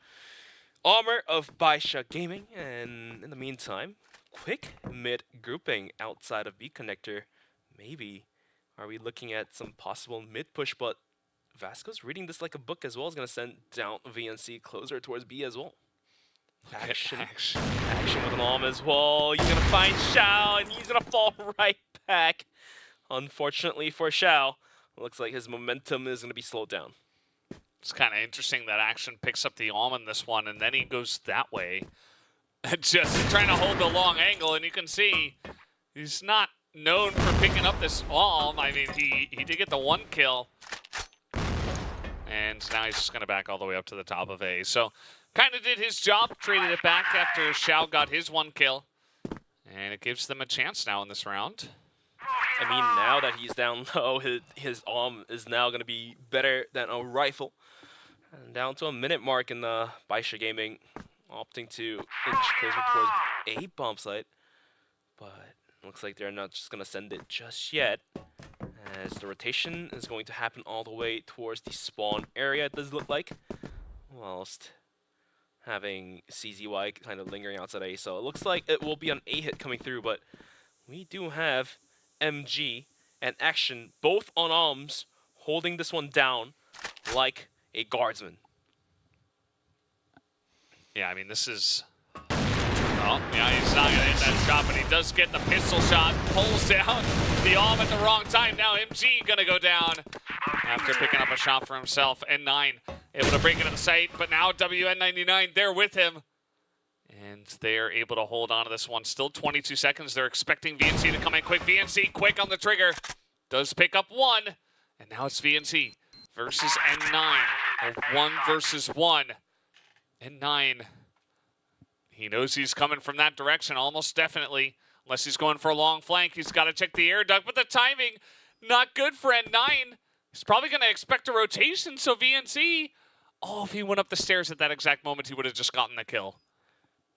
armor of Baisha Gaming. And in the meantime, quick mid grouping outside of B connector. Maybe are we looking at some possible mid push, but Vasco's reading this like a book as well. Is going to send down VNC closer towards B as well. Action with an arm as well. He's going to find Xiao, and he's going to fall right back. Unfortunately for Xiao, looks like his momentum is going to be slowed down. It's kind of interesting that Action picks up the arm in this one, and then he goes that way. Just trying to hold the long angle, and you can see he's not known for picking up this arm. I mean, he did get the 1 kill. And now he's just going to back all the way up to the top of A. So kind of did his job, traded it back after Xiao got his 1 kill. And it gives them a chance now in this round. I mean, now that he's down low, his arm is now going to be better than a rifle. And down to a minute mark in the Baisha Gaming, opting to inch closer towards A bomb site. But looks like they're not just going to send it just yet. as the rotation is going to happen all the way towards the spawn area, it does look like, whilst having CZY kind of lingering outside A. So it looks like it will be an A hit coming through, but we do have MG and Action both on arms, holding this one down like a guardsman. Yeah, I mean, this is... Oh, yeah, he's not going to hit that shot, but he does get the pistol shot, pulls down the arm at the wrong time. Now MG going to go down after picking up a shot for himself. N9 able to break into the site, but now WN99 there with him. And they're able to hold on to this one. Still 22 seconds. They're expecting VNC to come in quick. VNC quick on the trigger. Does pick up one. And now it's VNC versus N9. A 1 versus 1. N9. He knows he's coming from that direction, almost definitely. Unless he's going for a long flank. He's got to check the air duct, but the timing, not good for N9. He's probably going to expect a rotation, so VNC... Oh, if he went up the stairs at that exact moment, he would have just gotten the kill.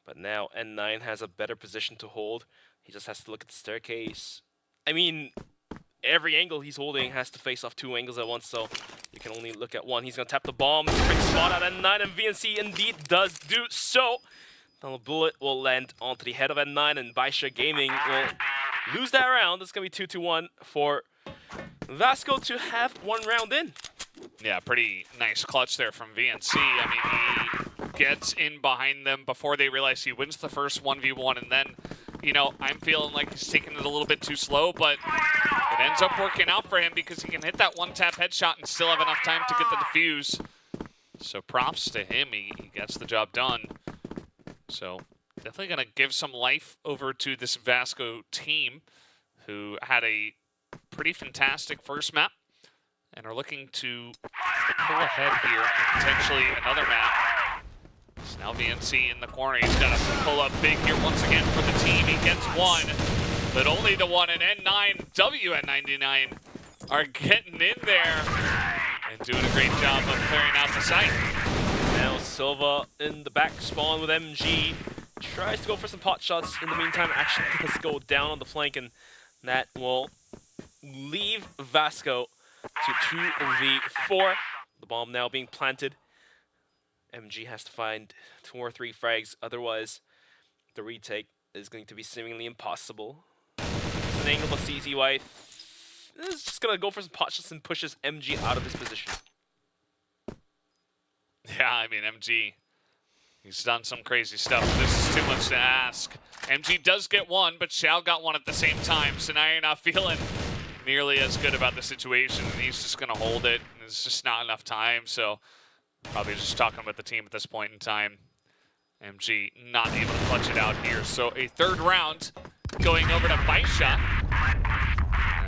But now N9 has a better position to hold. He just has to look at the staircase. I mean, every angle he's holding has to face off 2 angles at once, so you can only look at one. He's going to tap the bomb. Quick spot out N9, and VNC indeed does do so. Now the bullet will land onto the head of N9, and Baisha Gaming will lose that round. It's going to be 2-1 for Vasco to have 1 round in. Yeah, pretty nice clutch there from VNC. I mean, he gets in behind them before they realize he wins the first 1v1, and then, you know, I'm feeling like he's taking it a little bit too slow, but it ends up working out for him because he can hit that one-tap headshot and still have enough time to get the defuse. So props to him. He gets the job done. So definitely going to give some life over to this Vasco team who had a pretty fantastic first map and are looking to pull ahead here and potentially another map. So now VNC in the corner. He's got to pull up big here once again for the team. He gets one, but only the one. And N9, WN99 are getting in there and doing a great job of clearing out the site. Now Silva in the back spawn with MG. Tries to go for some pot shots. In the meantime, Action does go down on the flank, and that will leave Vasco to 2v4. The bomb now being planted. MG has to find 2 or 3 frags, otherwise the retake is going to be seemingly impossible. It's an angle, but CZY is just going to go for some pot shots and pushes MG out of his position. Yeah, I mean, MG, he's done some crazy stuff. This is too much to ask. MG does get one, but Xiao got one at the same time, so now you're not feeling nearly as good about the situation, and he's just going to hold it. And there's just not enough time, so probably just talking about the team at this point in time. MG not able to clutch it out here. So a 3rd round going over to Baisha,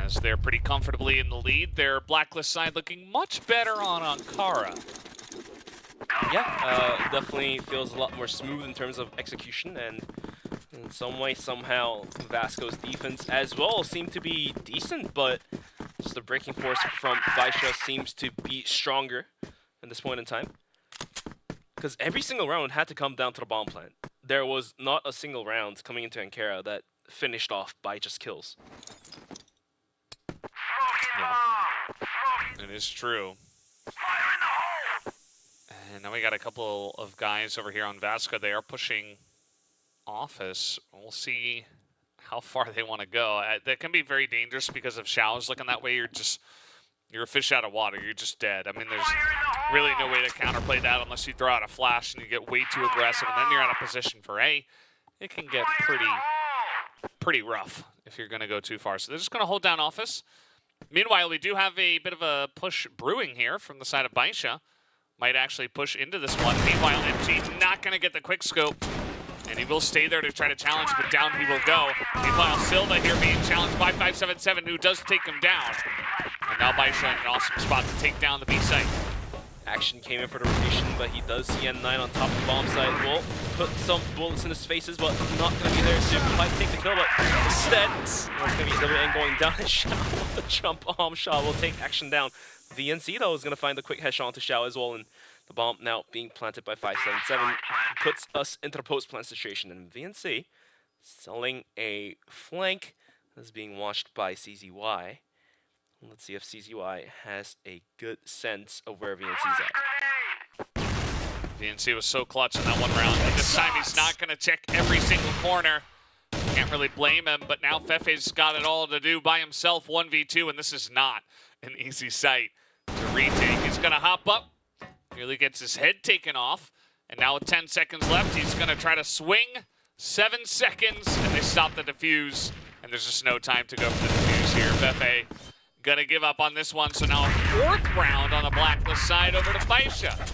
as they're pretty comfortably in the lead. Their Blacklist side looking much better on Ankara. Yeah, definitely feels a lot more smooth in terms of execution, and in some way, somehow, Vasco's defense as well seemed to be decent, but just the breaking force from Baisha seems to be stronger at this point in time. Because every single round had to come down to the bomb plant. There was not a single round coming into Ankara that finished off by just kills. Yeah, it is true. And now we got a couple of guys over here on Vasco. They are pushing Office. We'll see how far they want to go. That can be very dangerous because if Xiao's looking that way, you're a fish out of water. You're just dead. I mean, there's really no way to counterplay that unless you throw out a flash and you get way too aggressive, and then you're out of position for A. It can get pretty rough if you're going to go too far. So they're just going to hold down Office. Meanwhile, we do have a bit of a push brewing here from the side of Baisha. Might actually push into this one. Meanwhile, MG not going to get the quick scope. And he will stay there to try to challenge, but down he will go. Meanwhile, Silva here being challenged by 577, who does take him down. And now Baisha in an awesome spot to take down the B site. Action came in for the rotation, but he does see N9 on top of the bomb site. Will put some bullets in his faces, but not going to be there soon. He might take the kill, but instead, it's going to be WN going down. And Xiao with the jump bomb shot will take Action down. VNC, though, is going to find the quick headshot onto Xiao as well, and the bomb now being planted by 577 puts us into the post-plant situation. And VNC selling a flank that's being watched by CZY. Let's see if CZY has a good sense of where VNC's at. VNC was so clutch in that one round. And this time he's not going to check every single corner. Can't really blame him, but now Fefe's got it all to do by himself, 1v2, and this is not an easy sight to retake. He's going to hop up, nearly gets his head taken off, and now with 10 seconds left, he's going to try to swing. 7 seconds, and they stop the defuse, and there's just no time to go for the defuse here. Fefe going to give up on this one, so now a 4th round on the Blacklist side over to Baisha.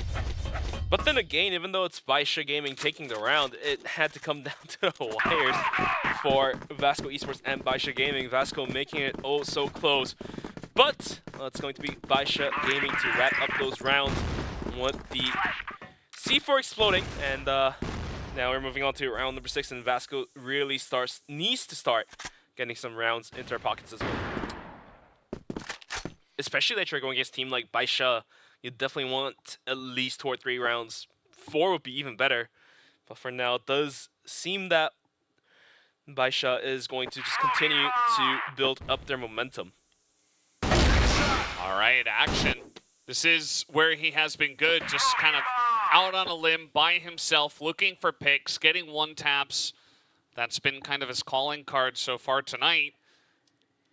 But then again, even though it's Baisha Gaming taking the round, it had to come down to the wires for Vasco Esports and Baisha Gaming. Vasco making it oh so close. But it's going to be Baisha Gaming to wrap up those rounds with the C4 exploding. And now we're moving on to round number 6, and Vasco really needs to start getting some rounds into their pockets as well. Especially that you're going against a team like Baisha. You definitely want at least 2 or 3 rounds. 4 would be even better. But for now, it does seem that Baisha is going to just continue to build up their momentum. All right, action. This is where he has been good, just kind of out on a limb by himself, looking for picks, getting 1-taps. That's been kind of his calling card so far tonight.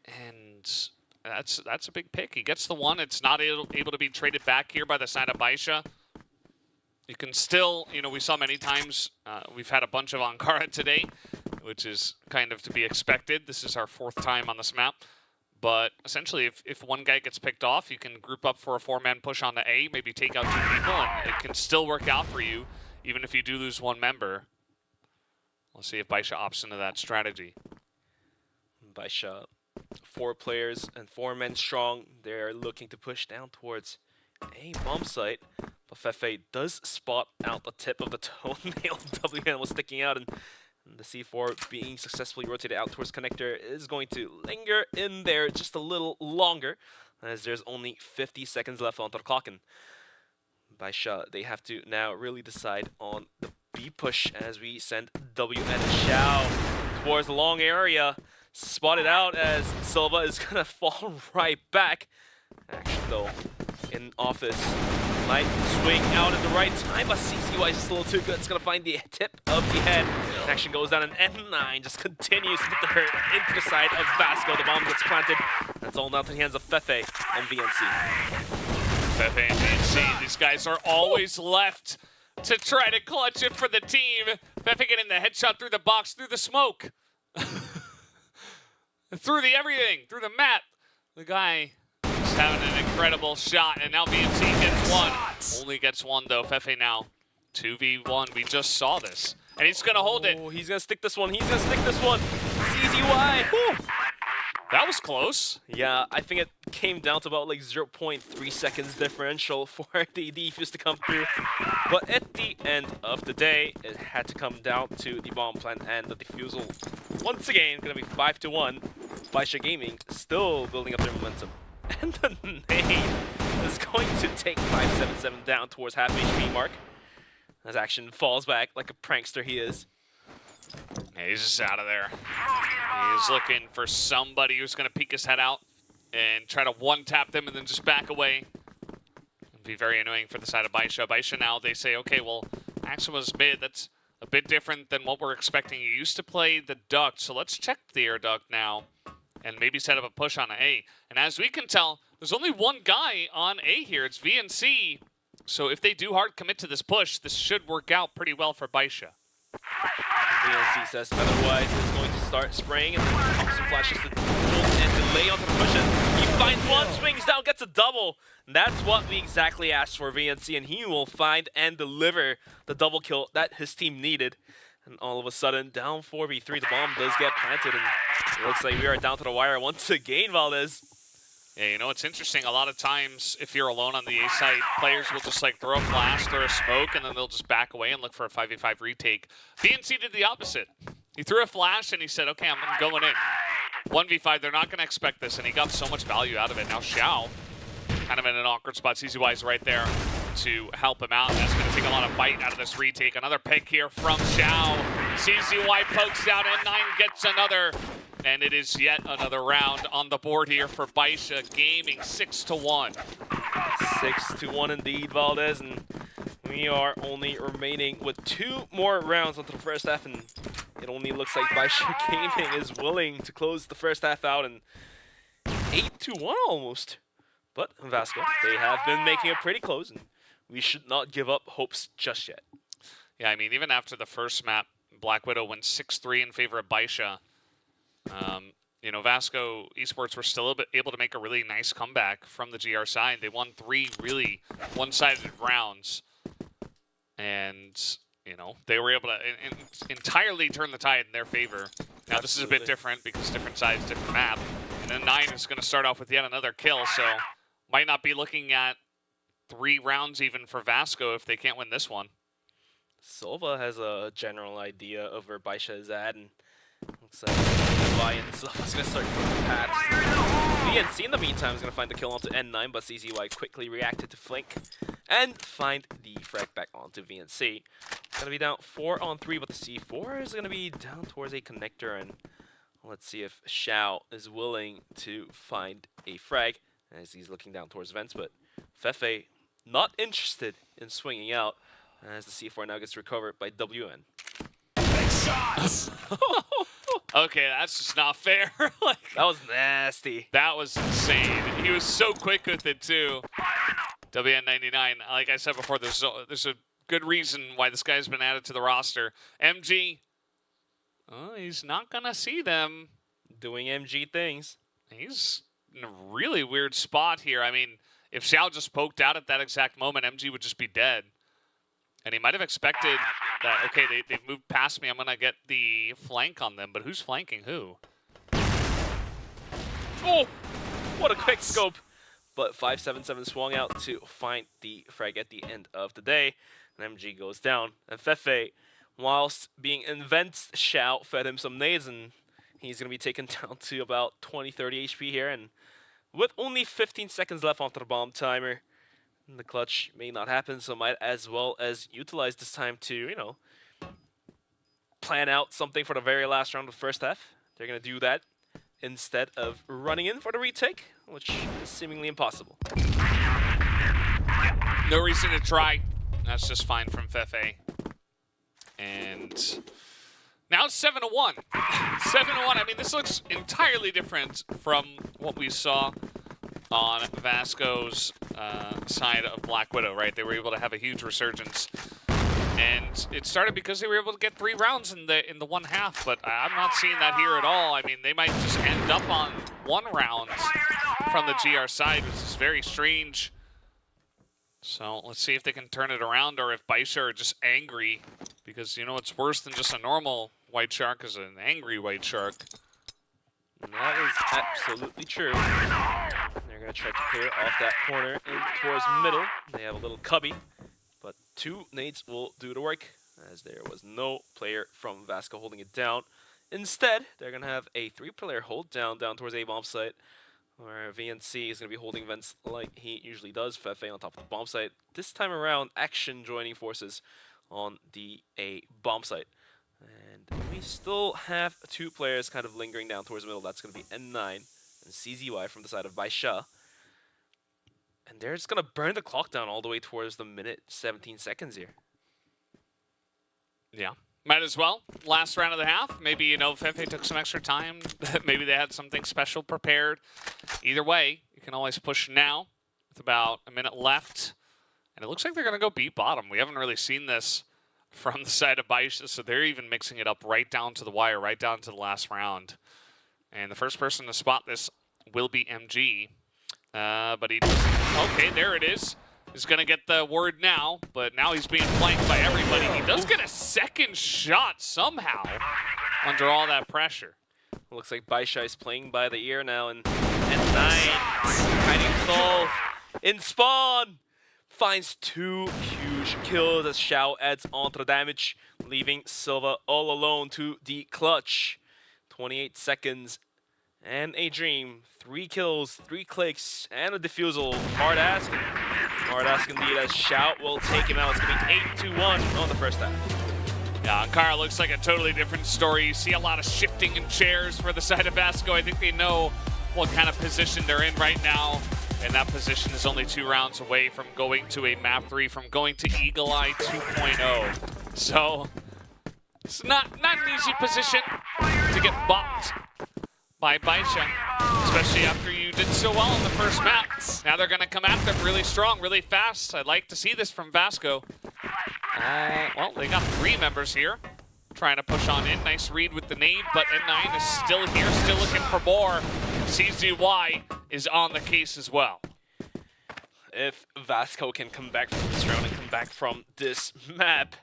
And that's a big pick. He gets the 1. It's not able to be traded back here by the side of Baisha. You can still, we saw many times, we've had a bunch of Ankara today, which is kind of to be expected. This is our 4th time on this map. But essentially, if one guy gets picked off, you can group up for a 4-man push on the A, maybe take out 2 people, and it can still work out for you, even if you do lose 1 member. We'll see if Baisha opts into that strategy. Baisha, 4 players and 4 men strong. They're looking to push down towards a bomb site. But Fefe does spot out the tip of the toenail. WN was sticking out, and the C4 being successfully rotated out towards connector is going to linger in there just a little longer, as there's only 50 seconds left on the clock. And Baisha, they have to now really decide on the B push as we send WN Xiao towards the long area. Spotted out as Silva is going to fall right back. Action, though, in office. Might swing out at the right time, but CCY is just a little too good. It's going to find the tip of the head. Action goes down, and N9 just continues to put the hurt into the side of Vasco. The bomb gets planted. That's all now to the hands of Fefe and VNC. Fefe and VNC, these guys are always left to try to clutch it for the team. Fefe getting the headshot through the box, through the smoke. Through the everything, through the mat. The guy is having an incredible shot, and now VNC gets 1. Only gets 1, though. Fefe now 2v1. We just saw this. And he's going to hold it. Oh, he's going to stick this one. He's going to stick this one. CZY. Woo. That was close. Yeah, I think it came down to about like 0.3 seconds differential for the defuse to come through. But at the end of the day, it had to come down to the bomb plant and the defusal. Once again, going to be 5-1. Baisha Gaming still building up their momentum. And the nade is going to take 577 down towards half HP mark. As Action falls back like a prankster he is. Yeah, he's just out of there. He's looking for somebody who's going to peek his head out and try to 1-tap them and then just back away. It'd be very annoying for the side of Baisha. Baisha now, they say, okay, well, Action was mid. That's a bit different than what we're expecting. He used to play the duct, so let's check the air duct now and maybe set up a push on an A. And as we can tell, there's only 1 guy on A here. It's VNC. So if they do hard commit to this push, this should work out pretty well for Baisha. VNC says otherwise is going to start spraying, and then Thompson flashes the and delay onto the pushes. He finds 1, swings down, gets a double. And that's what we exactly asked for VNC, and he will find and deliver the double kill that his team needed. And all of a sudden, down 4v3, the bomb does get planted, and it looks like we are down to the wire once again, Valdez. Yeah, it's interesting. A lot of times, if you're alone on the A site, players will just like throw a flash, throw a smoke, and then they'll just back away and look for a 5v5 retake. VNC did the opposite. He threw a flash and he said, okay, I'm going in. 1v5, they're not going to expect this, and he got so much value out of it. Now Xiao, kind of in an awkward spot. CZY is right there to help him out. That's going to take a lot of bite out of this retake. Another pick here from Xiao. CZY pokes out, N9 gets another. And it is yet another round on the board here for Baisha Gaming, 6-1. 6-1 indeed, Valdez, and we are only remaining with 2 more rounds until the first half, and it only looks like Baisha Gaming is willing to close the first half out, and 8-1 almost. But Vasco, they have been making it pretty close, and we should not give up hopes just yet. Yeah, I mean, even after the first map, Black Widow went 6-3 in favor of Baisha. You know, Vasco Esports were still able to make a really nice comeback from the GR side. They won 3 really one-sided rounds. And, you know, they were able to entirely turn the tide in their favor. Now, this is a bit different because different sides, different map. And then 9 is going to start off with yet another kill, so might not be looking at 3 rounds even for Vasco if they can't win this one. Silva has a general idea of where Baisha is at, and looks like Lion Silva's going to start going past. VNC in the meantime is going to find the kill onto N9, but CZY quickly reacted to flank and find the frag back onto VNC. Going to be down 4-on-3, but the C4 is going to be down towards a connector, and let's see if Xiao is willing to find a frag as he's looking down towards vents, but Fefe not interested in swinging out as the C4 now gets recovered by WN. Shots! Okay, that's just not fair. Like, that was nasty. That was insane. He was so quick with it, too. WN99, like I said before, there's a good reason why this guy's been added to the roster. MG, oh, he's not going to see them. Doing MG things. He's in a really weird spot here. I mean, if Xiao just poked out at that exact moment, MG would just be dead. And he might have expected that, okay, they've moved past me, I'm going to get the flank on them, but who's flanking who? Oh, what a quick scope. But 577 swung out to find the frag at the end of the day. And MG goes down. And Fefe, whilst being invinced, Xiao fed him some nades, and he's going to be taken down to about 20-30 HP here. And with only 15 seconds left onto the bomb timer, the clutch may not happen, so might as well as utilize this time to, you know, plan out something for the very last round of the first half. They're going to do that instead of running in for the retake, which is seemingly impossible. No reason to try. That's just fine from Fefe. And now it's 7-1. 7-1. I mean, this looks entirely different from what we saw on Vasco's side of Black Widow, right? They were able to have a huge resurgence. And it started because they were able to get 3 rounds in the one half, but I'm not seeing that here at all. I mean, they might just end up on 1 round from the GR side, which is very strange. So let's see if they can turn it around, or if Baisha are just angry, because, you know, it's worse than just a normal white shark is an angry white shark. And that is absolutely true. They're going to try to clear off that corner in towards middle. They have a little cubby, but 2 nades will do the work, as there was no player from Vasco holding it down. Instead, they're going to have a 3-player hold down towards A bomb site, where VNC is going to be holding vents like he usually does. Fefe on top of the bomb site. This time around, Action joining forces on the A bomb site. And we still have 2 players kind of lingering down towards the middle. That's going to be N9 and CZY from the side of Baisha. And they're just going to burn the clock down all the way towards the minute 17 seconds here. Yeah, might as well. Last round of the half. Maybe, you know, Fefe took some extra time. Maybe they had something special prepared. Either way, you can always push now with about a minute left. And it looks like they're going to go beat bottom. We haven't really seen this from the side of Baisha, so they're even mixing it up right down to the wire, right down to the last round. And the first person to spot this will be MG. But he doesn't. Okay, there it is. He's going to get the word now, but now he's being flanked by everybody. He does get a second shot somehow under all that pressure. Looks like Baisha is playing by the ear now, and 9 hiding solve in spawn. Finds 2 huge kills as Xiao adds on to the damage, leaving Silva all alone to the clutch. 28 seconds and a dream. 3 kills, 3 clicks, and a defusal. Hard ask. Hard ask indeed, as Xiao will take him out. It's going to be 8-1 on the first half. Yeah, Ankara looks like a totally different story. You see a lot of shifting in chairs for the side of Vasco. I think they know what kind of position they're in right now. And that position is only 2 rounds away from going to a map 3, from going to Eagle Eye 2.0. So it's not an easy position to get bopped by Baisha, especially after you did so well in the first map. Now they're going to come at them really strong, really fast. I'd like to see this from Vasco. Well, they got 3 members here trying to push on in. Nice read with the nade, but N9 is still here, still looking for more. CZY is on the case as well. If Vasco can come back from this round and come back from this map,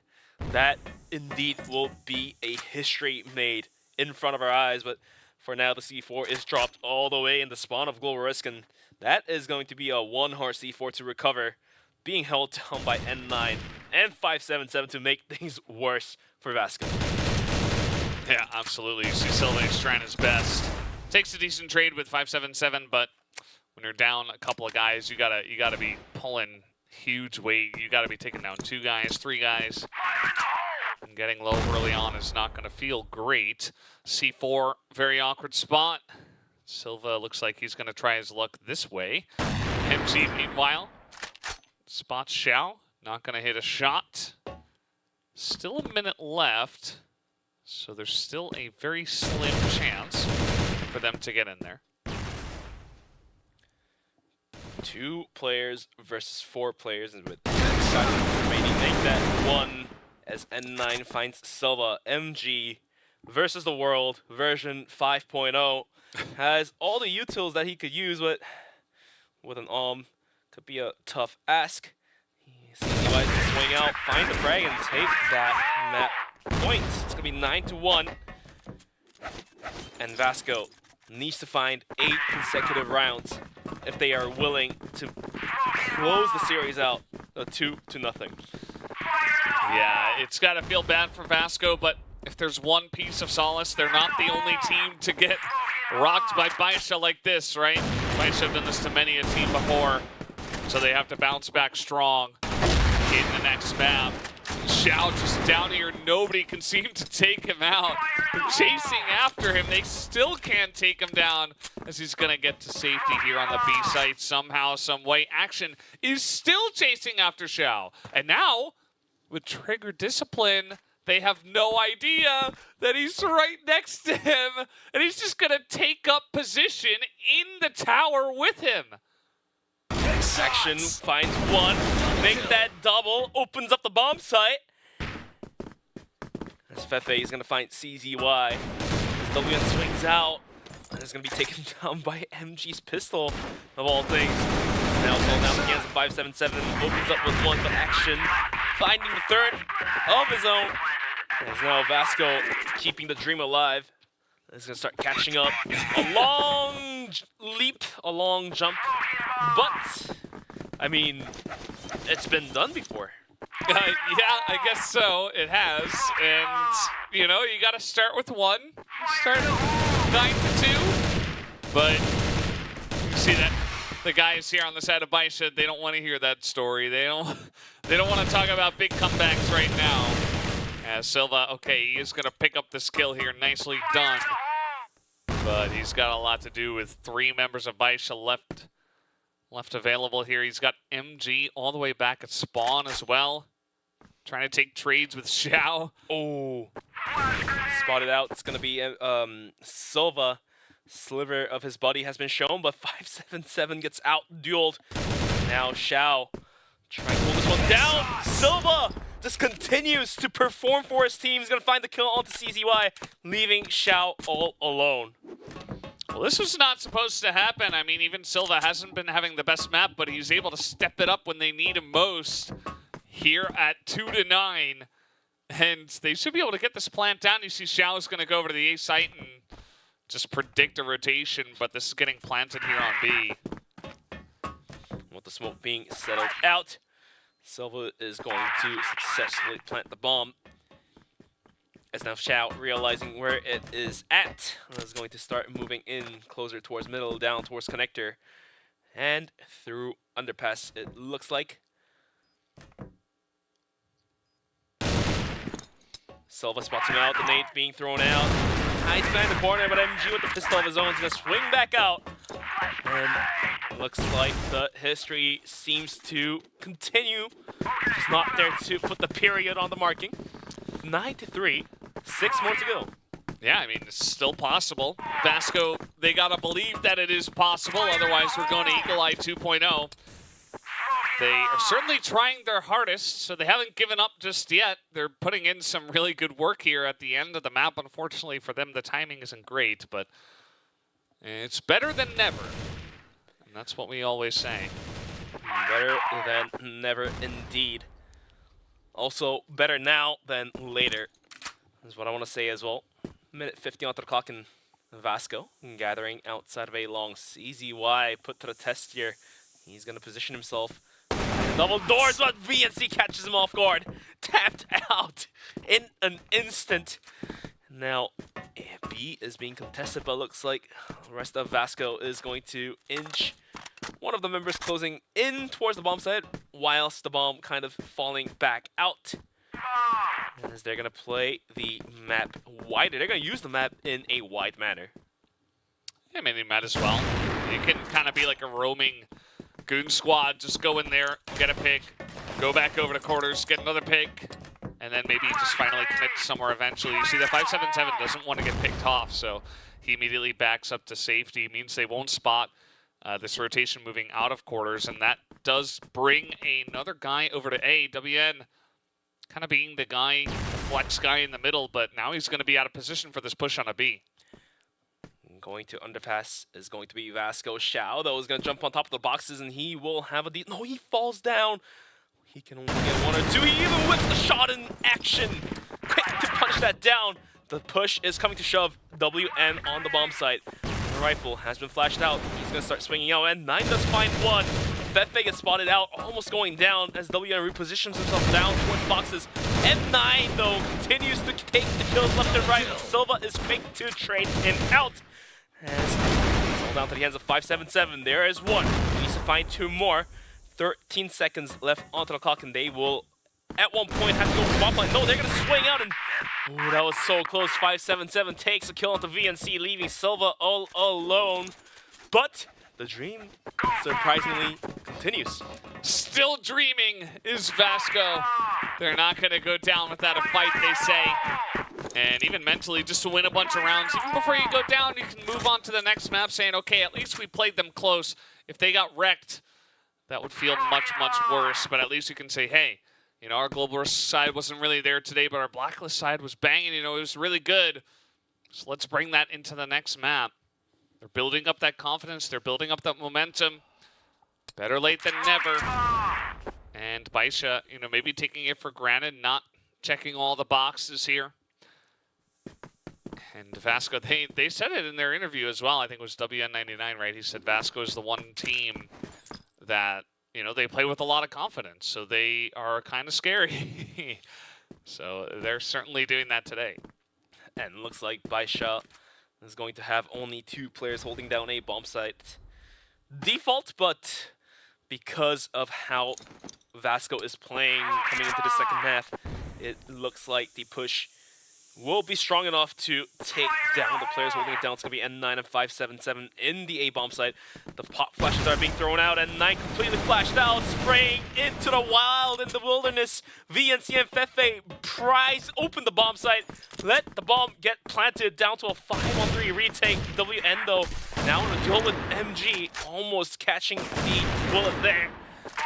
that indeed will be a history made in front of our eyes. But for now, the C4 is dropped all the way in the spawn of Global Risk, and that is going to be a 1-hard C4 to recover, being held down by N9 and 577 to make things worse for Vasco. Yeah, absolutely. You see Sylvain's trying his best. Takes a decent trade with 577, but when you're down a couple of guys, you gotta be pulling huge weight. You gotta be taking down 2 guys, 3 guys. And getting low early on is not gonna feel great. C4, very awkward spot. Silva looks like he's gonna try his luck this way. MG, meanwhile, spots Xiao, not gonna hit a shot. Still a minute left, so there's still a very slim chance for them to get in there. 2 players versus 4 players, and with 10 shots remaining, make that 1 as N9 finds Silva. MG versus the world version 5.0 has all the utils that he could use, but with an could be a tough ask. CZY can swing out, find the frag, and take that map point. It's gonna be 9-1, and Vasco needs to find 8 consecutive rounds if they are willing to close the series out 2-0. Yeah, it's got to feel bad for Vasco, but if there's one piece of solace, they're not the only team to get rocked by Baisha like this, right? Baisha have done this to many a team before, so they have to bounce back strong in the next map. Xiao just down here, nobody can seem to take him out. They're chasing after him, they still can't take him down as he's gonna get to safety here on the B site somehow, some way. Action is still chasing after Xiao, and now with Trigger Discipline, they have no idea that he's right next to him, and he's just gonna take up position in the tower with him. Action finds 1, make that double, opens up the bomb site. As Fefe is gonna find CZY. As WN swings out, and is gonna be taken down by MG's pistol, of all things. Now it's all down against 577, opens up with 1, but Action finding the 3rd of his own. As now Vasco keeping the dream alive. He's going to start catching up. A long leap, a long jump. But, I mean, it's been done before. Yeah, I guess so. It has. And, you know, you got to start with 1. Start at 9-2. But you see that the guys here on the side of Baisha, they don't want to hear that story. They don't want to talk about big comebacks right now. As Silva, okay, he is going to pick up the skill here. Nicely done. But he's got a lot to do with 3 members of Baisha left available here. He's got MG all the way back at spawn as well. Trying to take trades with Xiao. Oh. Spotted out. It's going to be Silva. Sliver of his body has been shown, but 577 gets out-dueled. Now Xiao trying to pull this one down. Silva just continues to perform for his team. He's going to find the kill onto CZY, leaving Xiao all alone. Well, this was not supposed to happen. I mean, even Silva hasn't been having the best map, but he's able to step it up when they need him most. Here at 2-9. And they should be able to get this plant down. You see Xiao's going to go over to the A site and just predict a rotation, but this is getting planted here on B. With the smoke being settled out, Silva is going to successfully plant the bomb. As now Xiao, realizing where it is at, is going to start moving in closer towards middle, down towards connector, and through underpass, it looks like. Silva spots him out. The nade being thrown out. Hides behind the corner, but MG with the pistol of his own is going to swing back out. And looks like the history seems to continue. Just not there to put the period on the marking. 9-3, 6 more to go. Yeah, I mean, it's still possible. Vasco, they gotta believe that it is possible, otherwise we're going to Eagle Eye 2.0. They are certainly trying their hardest, so they haven't given up just yet. They're putting in some really good work here at the end of the map. Unfortunately for them, the timing isn't great, but it's better than never. And that's what we always say. Better than never indeed. Also, better now than later is what I want to say as well. Minute 50 onto the clock in Vasco, gathering outside of a long CZY put to the test here. He's going to position himself. Double doors, but VNC catches him off guard. Tapped out in an instant. Now, B is being contested, but looks like the rest of Vasco is going to inch one of the members closing in towards the bomb site, whilst the bomb kind of falling back out. As they're going to play the map wider. They're going to use the map in a wide manner. Yeah, I mean, they might as well. You can kind of be like a roaming goon squad. Just go in there, get a pick, go back over to quarters, get another pick, and then maybe just finally commit somewhere eventually. You see, the 577 doesn't want to get picked off, so he immediately backs up to safety. It means they won't spot this rotation moving out of quarters, and that does bring another guy over to A. WN kind of being the guy, flex guy in the middle, but now he's going to be out of position for this push on a B. Going to underpass is going to be Vasco. Xiao, though, is going to jump on top of the boxes, and he will have a deep... No, he falls down. He can only get one or two. He even whips the shot in action. Quick to punch that down. The push is coming to shove WN on the bomb site. The rifle has been flashed out. He's going to start swinging out, and 9 does find one. Fefe gets spotted out, almost going down as WN repositions himself down towards boxes. M9, though, continues to take the kills left and right. Silva is quick to trade him out. As it's all down to the hands of 577. There is one. He needs to find two more. 13 seconds left onto the clock, and they will, at one point, have to go for bomb line. No, they're going to swing out, and ooh, that was so close. 577 takes a kill onto VNC, leaving Silva all alone. But the dream surprisingly continues. Still dreaming is Vasco. They're not going to go down without a fight, they say. And even mentally, just to win a bunch of rounds, even before you go down, you can move on to the next map saying, okay, at least we played them close. If they got wrecked, that would feel much, much worse. But at least you can say, hey, you know, our Globalist side wasn't really there today, but our Blacklist side was banging. You know, it was really good. So let's bring that into the next map. They're building up that confidence. They're building up that momentum. Better late than never. And Baisha, you know, maybe taking it for granted, not checking all the boxes here. And Vasco, they said it in their interview as well. I think it was WN99, right? He said Vasco is the one team that, you know, they play with a lot of confidence. So they are kind of scary. So they're certainly doing that today. And looks like Baisha is going to have only 2 players holding down a bomb site. Default, but because of how Vasco is playing coming into the second half, it looks like the push will be strong enough to take down the players holding it down. It's going to be N9 and 577 in the A-bomb site. The pop flashes are being thrown out, and N9 completely flashed out, spraying into the wild in the wilderness. VNC and Fefe prise open the bomb site, let the bomb get planted down to a 5-on-3 retake. WN, though, now in a duel with MG, almost catching the bullet there.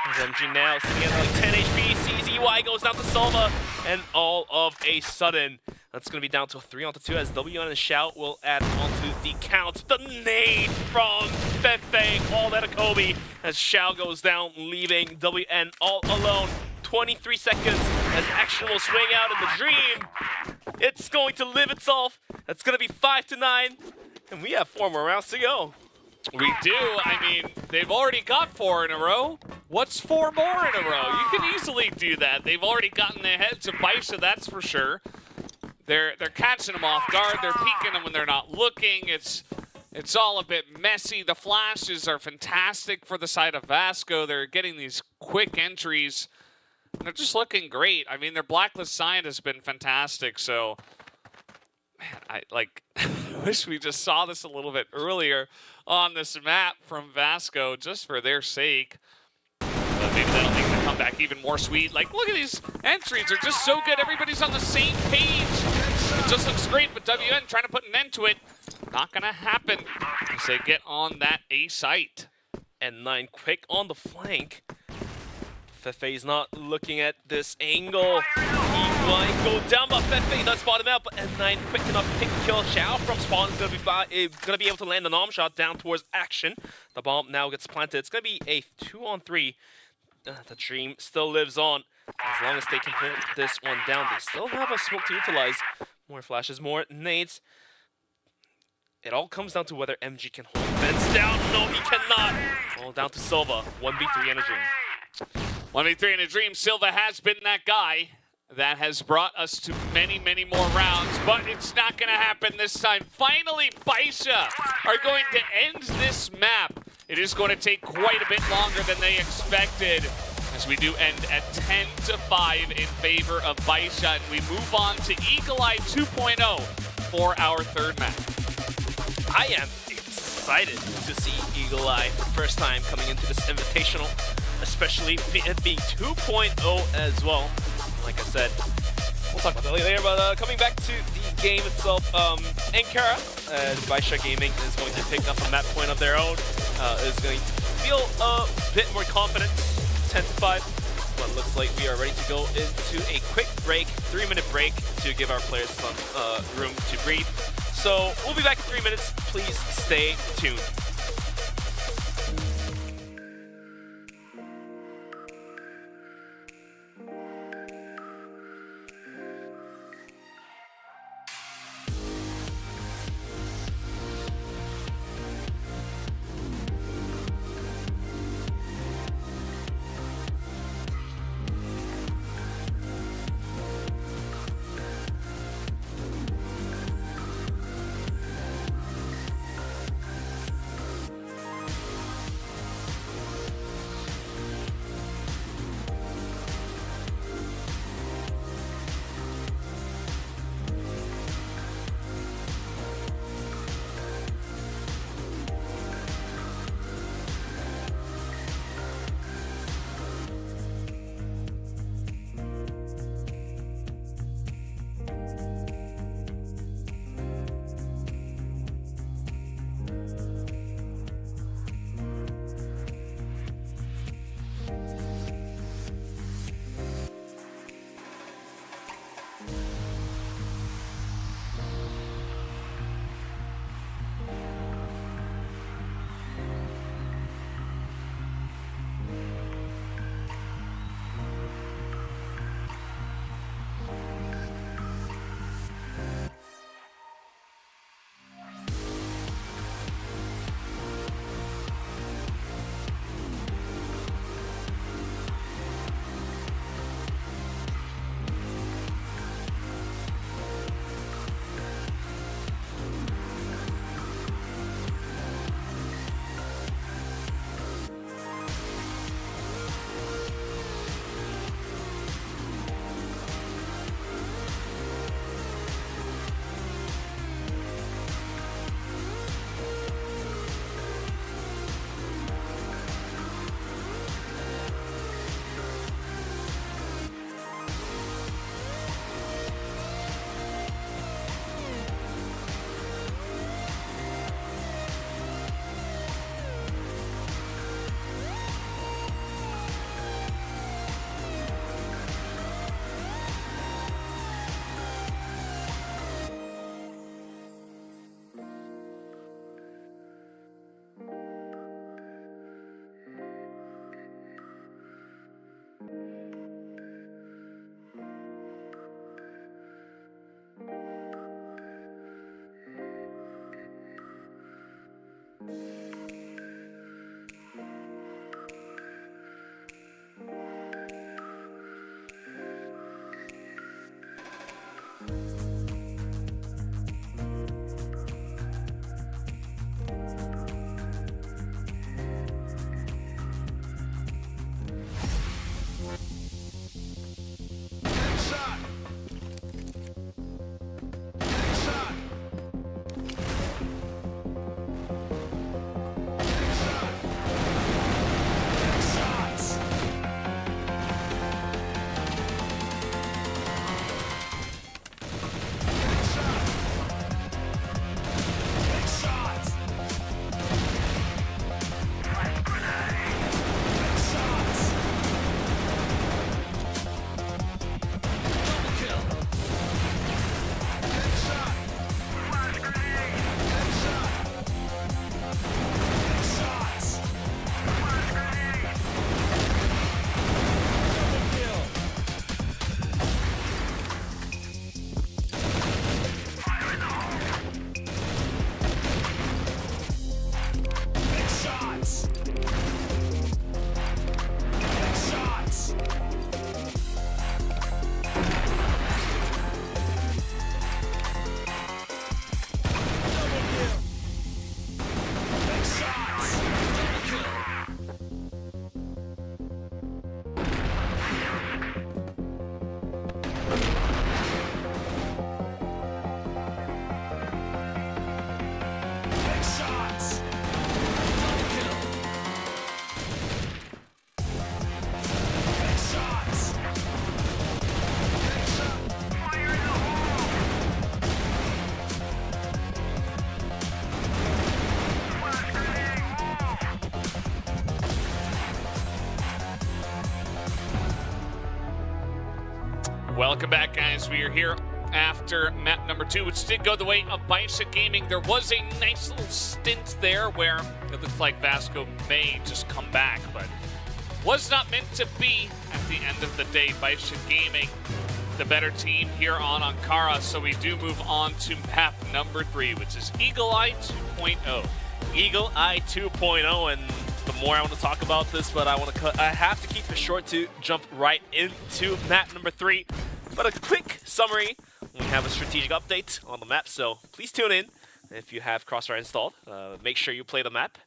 As MG now sitting at like 10 HP, CZY goes down to Silva, and all of a sudden, that's going to be down to a 3-on-2 as WN and Shout will add onto the count. The nade from Fefe, all that a Kobe, as Shout goes down, leaving WN all alone. 23 seconds as action will swing out in the dream. It's going to live itself. That's going to be 5-9, and we have 4 more rounds to go. We do. I mean, they've already got 4 in a row. What's 4 more in a row? You can easily do that. They've already gotten the heads of Baisha, that's for sure. They're catching them off guard. They're peeking them when they're not looking. It's all a bit messy. The flashes are fantastic for the side of Vasco. They're getting these quick entries. They're just looking great. I mean, their blacklist sign has been fantastic. So, man, I wish we just saw this a little bit earlier on this map from Vasco, just for their sake. But maybe that'll make the comeback even more sweet. Like, look at these entries. They're just so good. Everybody's on the same page. It just looks great, but WN trying to put an end to it. Not going to happen as they get on that A site. And 9 quick on the flank. Fefe's not looking at this angle. He might go down, but Fefe does spot him out. But N9 quick enough to pick kill. Xiao from spawn is going to be able to land the nom shot down towards action. The bomb now gets planted. It's going to be a 2-on-3. The dream still lives on. As long as they can hold this one down, they still have a smoke to utilize. More flashes, more nades. It all comes down to whether MG can hold fence down. No, he cannot. All down to Silva. 1v3 in a dream. 1v3 in a dream. Silva has been that guy that has brought us to many, many more rounds, but it's not going to happen this time. Finally, Baisha are going to end this map. It is going to take quite a bit longer than they expected, as we do end at 10-5 in favor of Baisha, and we move on to Eagle Eye 2.0 for our third map. I am excited to see Eagle Eye first time coming into this Invitational, especially it being 2.0 as well. Like I said, we'll talk about that later, but coming back to the game itself, Ankara, Baisha Gaming is going to pick up a map point of their own, is going to feel a bit more confident, 10-5, but looks like we are ready to go into a quick break, 3-minute break to give our players some room to breathe. So we'll be back in 3 minutes. Please stay tuned. Welcome back, guys. We are here after map number 2, which did go the way of Baisha Gaming. There was a nice little stint there where it looked like Vasco may just come back, but was not meant to be at the end of the day. Baisha Gaming, the better team here on Ankara, so we do move on to map number 3, which is Eagle Eye 2.0. Eagle Eye 2.0, and the more I want to talk about this, but I have to keep it short to jump right into map number 3. But a quick summary, we have a strategic update on the map, so please tune in if you have Crossfire installed. Make sure you play the map.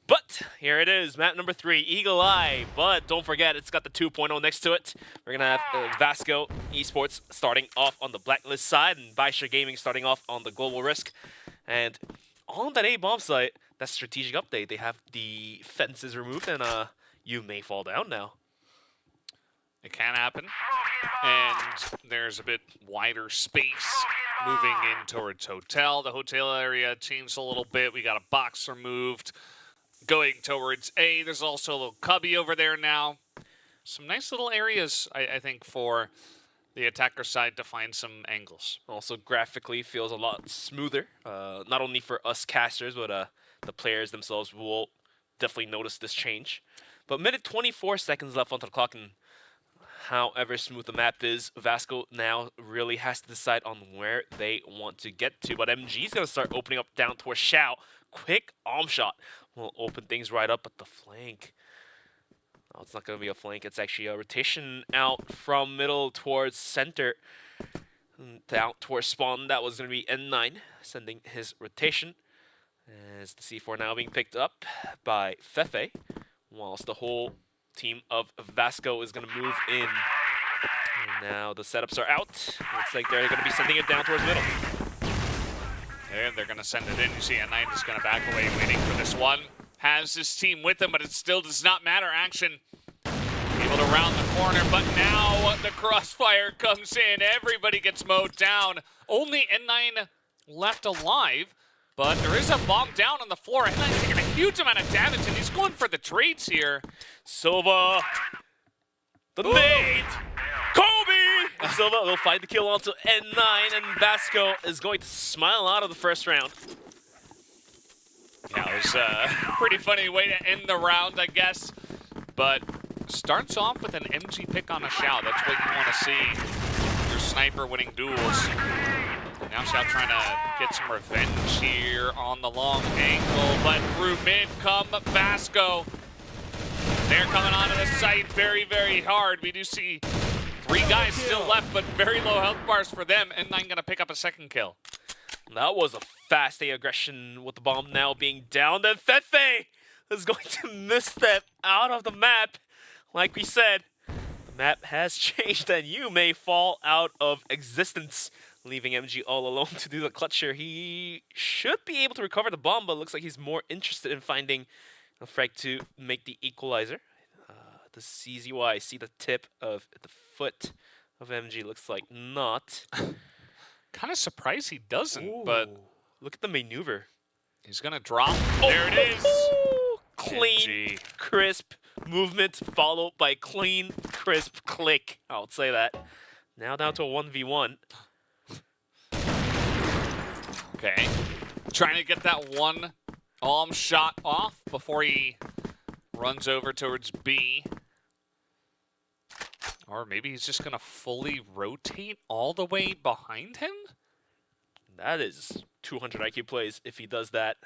But here it is, map number 3, Eagle Eye. But don't forget, it's got the 2.0 next to it. We're going to have Vasco Esports starting off on the Blacklist side, and Baisha Gaming starting off on the Global Risk. And on that A-bomb site, that strategic update, they have the fences removed, and you may fall down now. It can happen, and there's a bit wider space moving in towards hotel. The hotel area changed a little bit. We got a box removed going towards A. There's also a little cubby over there now. Some nice little areas, I think, for the attacker side to find some angles. Also, graphically feels a lot smoother, not only for us casters, but the players themselves will definitely notice this change. But minute 24 seconds left onto the clock, and however smooth the map is, Vasco now really has to decide on where they want to get to. But MG is going to start opening up down towards Xiao. Quick arm shot will open things right up at the flank. Oh, it's not going to be a flank. It's actually a rotation out from middle towards center. Down towards spawn. That was going to be N9 sending his rotation. As the C4 now being picked up by Fefe, whilst the whole team of Vasco is going to move in. And now the setups are out. Looks like they're going to be sending it down towards middle. And they're going to send it in. You see N9 is going to back away, waiting for this one. Has his team with him, but it still does not matter. Action able to round the corner, but now the crossfire comes in. Everybody gets mowed down. Only N9 left alive, but there is a bomb down on the floor. N9's taking a huge amount of damage, and he's going for the trades here. Silva, the nade, Kobe! And Silva will find the kill onto N9, and Vasco is going to smile out of the first round. Yeah, it was a pretty funny way to end the round, I guess. But starts off with an MG pick on a Xiao. That's what you want to see. Your sniper winning duels. Now Xiao trying to get some revenge here on the long angle, but through mid come Vasco. They're coming onto the site very, very hard. We do see 3 guys still left, but very low health bars for them. N9 gonna pick up a second kill. That was a fast A aggression with the bomb now being down. Then Fefe is going to misstep out of the map. Like we said, the map has changed and you may fall out of existence, leaving MG all alone to do the clutch here. He should be able to recover the bomb, but looks like he's more interested in finding a frag to make the equalizer. The CZY, see the tip of the foot of MG, looks like not. Kind of surprised he doesn't. Ooh, but look at the maneuver. He's gonna drop. There it is. Clean, MG. crisp movement followed by clean, crisp click. I would say that. Now down to a 1v1. Okay. Trying to get that one arm shot off before he runs over towards B. Or maybe he's just gonna fully rotate all the way behind him? That is 200 IQ plays if he does that.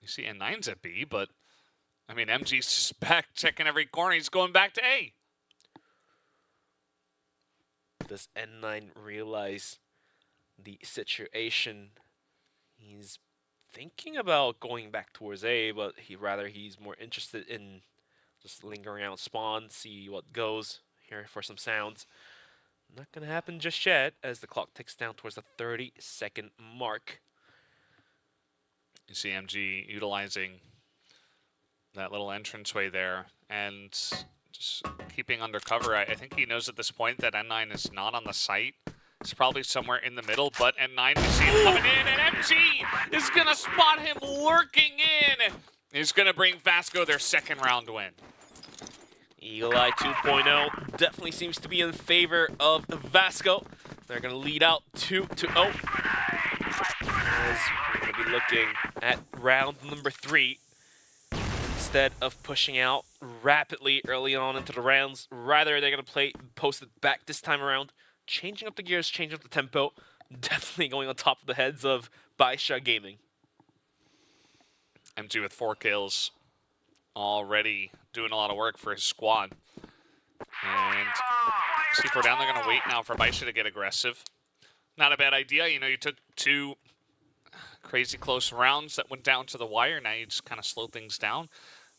You see N9's at B, but I mean MG's just back checking every corner. He's going back to A. Does N9 realize the situation? He's thinking about going back towards A, but he's more interested in just lingering around spawn, see what goes. Here for some sounds. Not gonna happen just yet as the clock ticks down towards the 30-second mark. You see MG utilizing that little entranceway there and just keeping undercover. I think he knows at this point that N9 is not on the site. It's probably somewhere in the middle, but N9 we see him coming in, and MG is gonna spot him lurking in. He's gonna bring Vasco their second round win. Eagle Eye 2.0 definitely seems to be in favor of Vasco. They're going to lead out 2-0. As we're going to be looking at round number 3. Instead of pushing out rapidly early on into the rounds, rather they're going to post it back this time around, changing up the gears, changing up the tempo, definitely going on top of the heads of Baisha Gaming. MG with 4 kills, already doing a lot of work for his squad. And C4 down, they're going to wait now for Baisha to get aggressive. Not a bad idea. You know, you took 2 crazy close rounds that went down to the wire. Now you just kind of slow things down.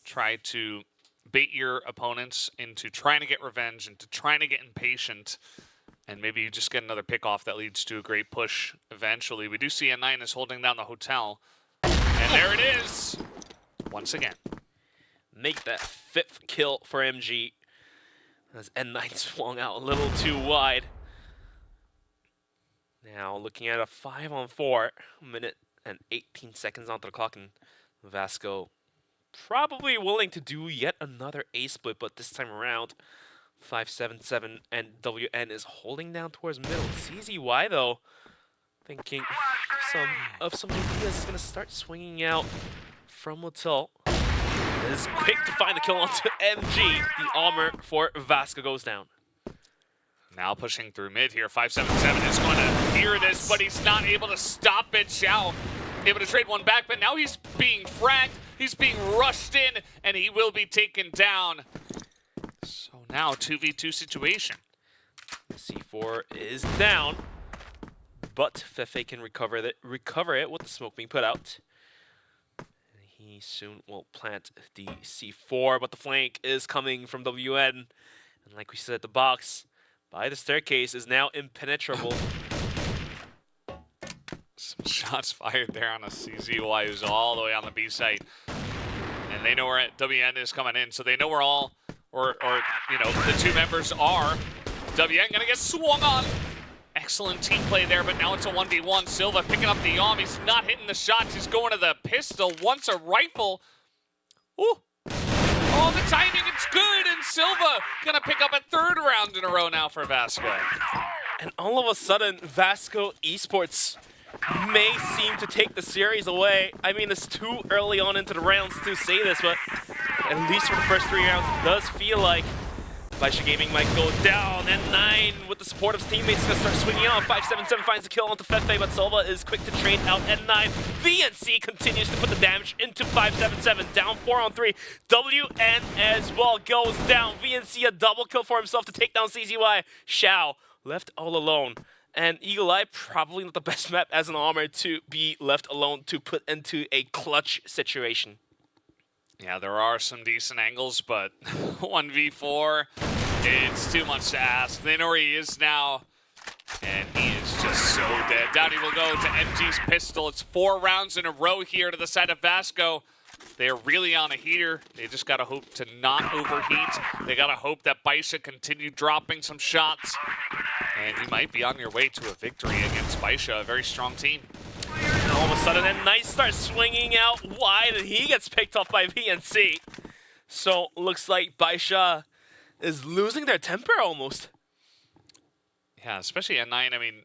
Try to bait your opponents into trying to get revenge, into trying to get impatient, and maybe you just get another pick off that leads to a great push eventually. We do see N9 is holding down the hotel, and there it is once again. Make that 5th kill for MG as N9 swung out a little too wide. Now looking at a 5-on-4, minute and 18 seconds onto the clock, and Vasco probably willing to do yet another A split, but this time around 5-7-7, and WN is holding down towards middle. CZY though, thinking of some ideas, is going to start swinging out from Latil. Is quick to find the kill onto MG. The armor for Vasco goes down. Now pushing through mid here, 5-7-7 is going to hear this, but he's not able to stop it. Xiao able to trade one back, but now he's being fragged, he's being rushed in, and he will be taken down. So now 2v2 situation. C4 is down, but Fefe can recover it with the smoke being put out. He soon will plant the C4, but the flank is coming from WN. And like we said, the box by the staircase is now impenetrable. Some shots fired there on a CZY who's all the way on the B site. And they know where WN is coming in, so they know where all, or you know, the 2 members are. WN gonna get swung on. Excellent team play there, but now it's a 1v1. Silva picking up the arm. He's not hitting the shots. He's going to the pistol. Once a rifle. Ooh. Oh, the timing, it's good. And Silva gonna pick up a 3rd round in a row now for Vasco. And all of a sudden, Vasco Esports may seem to take the series away. I mean, it's too early on into the rounds to say this, but at least for the first 3 rounds, it does feel like Baisha Gaming might go down. N9 with the support of his teammates is going to start swinging out. 5-7-7 finds the kill onto Fefe, but Silva is quick to trade out N9. VNC continues to put the damage into 5-7-7. Down 4-on-3. WN as well goes down. VNC a double kill for himself to take down CZY. Xiao left all alone. And Eagle Eye, probably not the best map as an armor to be left alone to put into a clutch situation. Yeah, there are some decent angles, but 1v4, it's too much to ask. They know where he is now, and he is just so dead. Down he will go to MG's pistol. It's 4 rounds in a row here to the side of Vasco. They're really on a heater. They just got to hope to not overheat. They got to hope that Baisha continue dropping some shots. And you might be on your way to a victory against Baisha, a very strong team. And all of a sudden, N9 starts swinging out wide, and he gets picked off by VNC. So, looks like Baisha is losing their temper almost. Yeah, especially N9. I mean,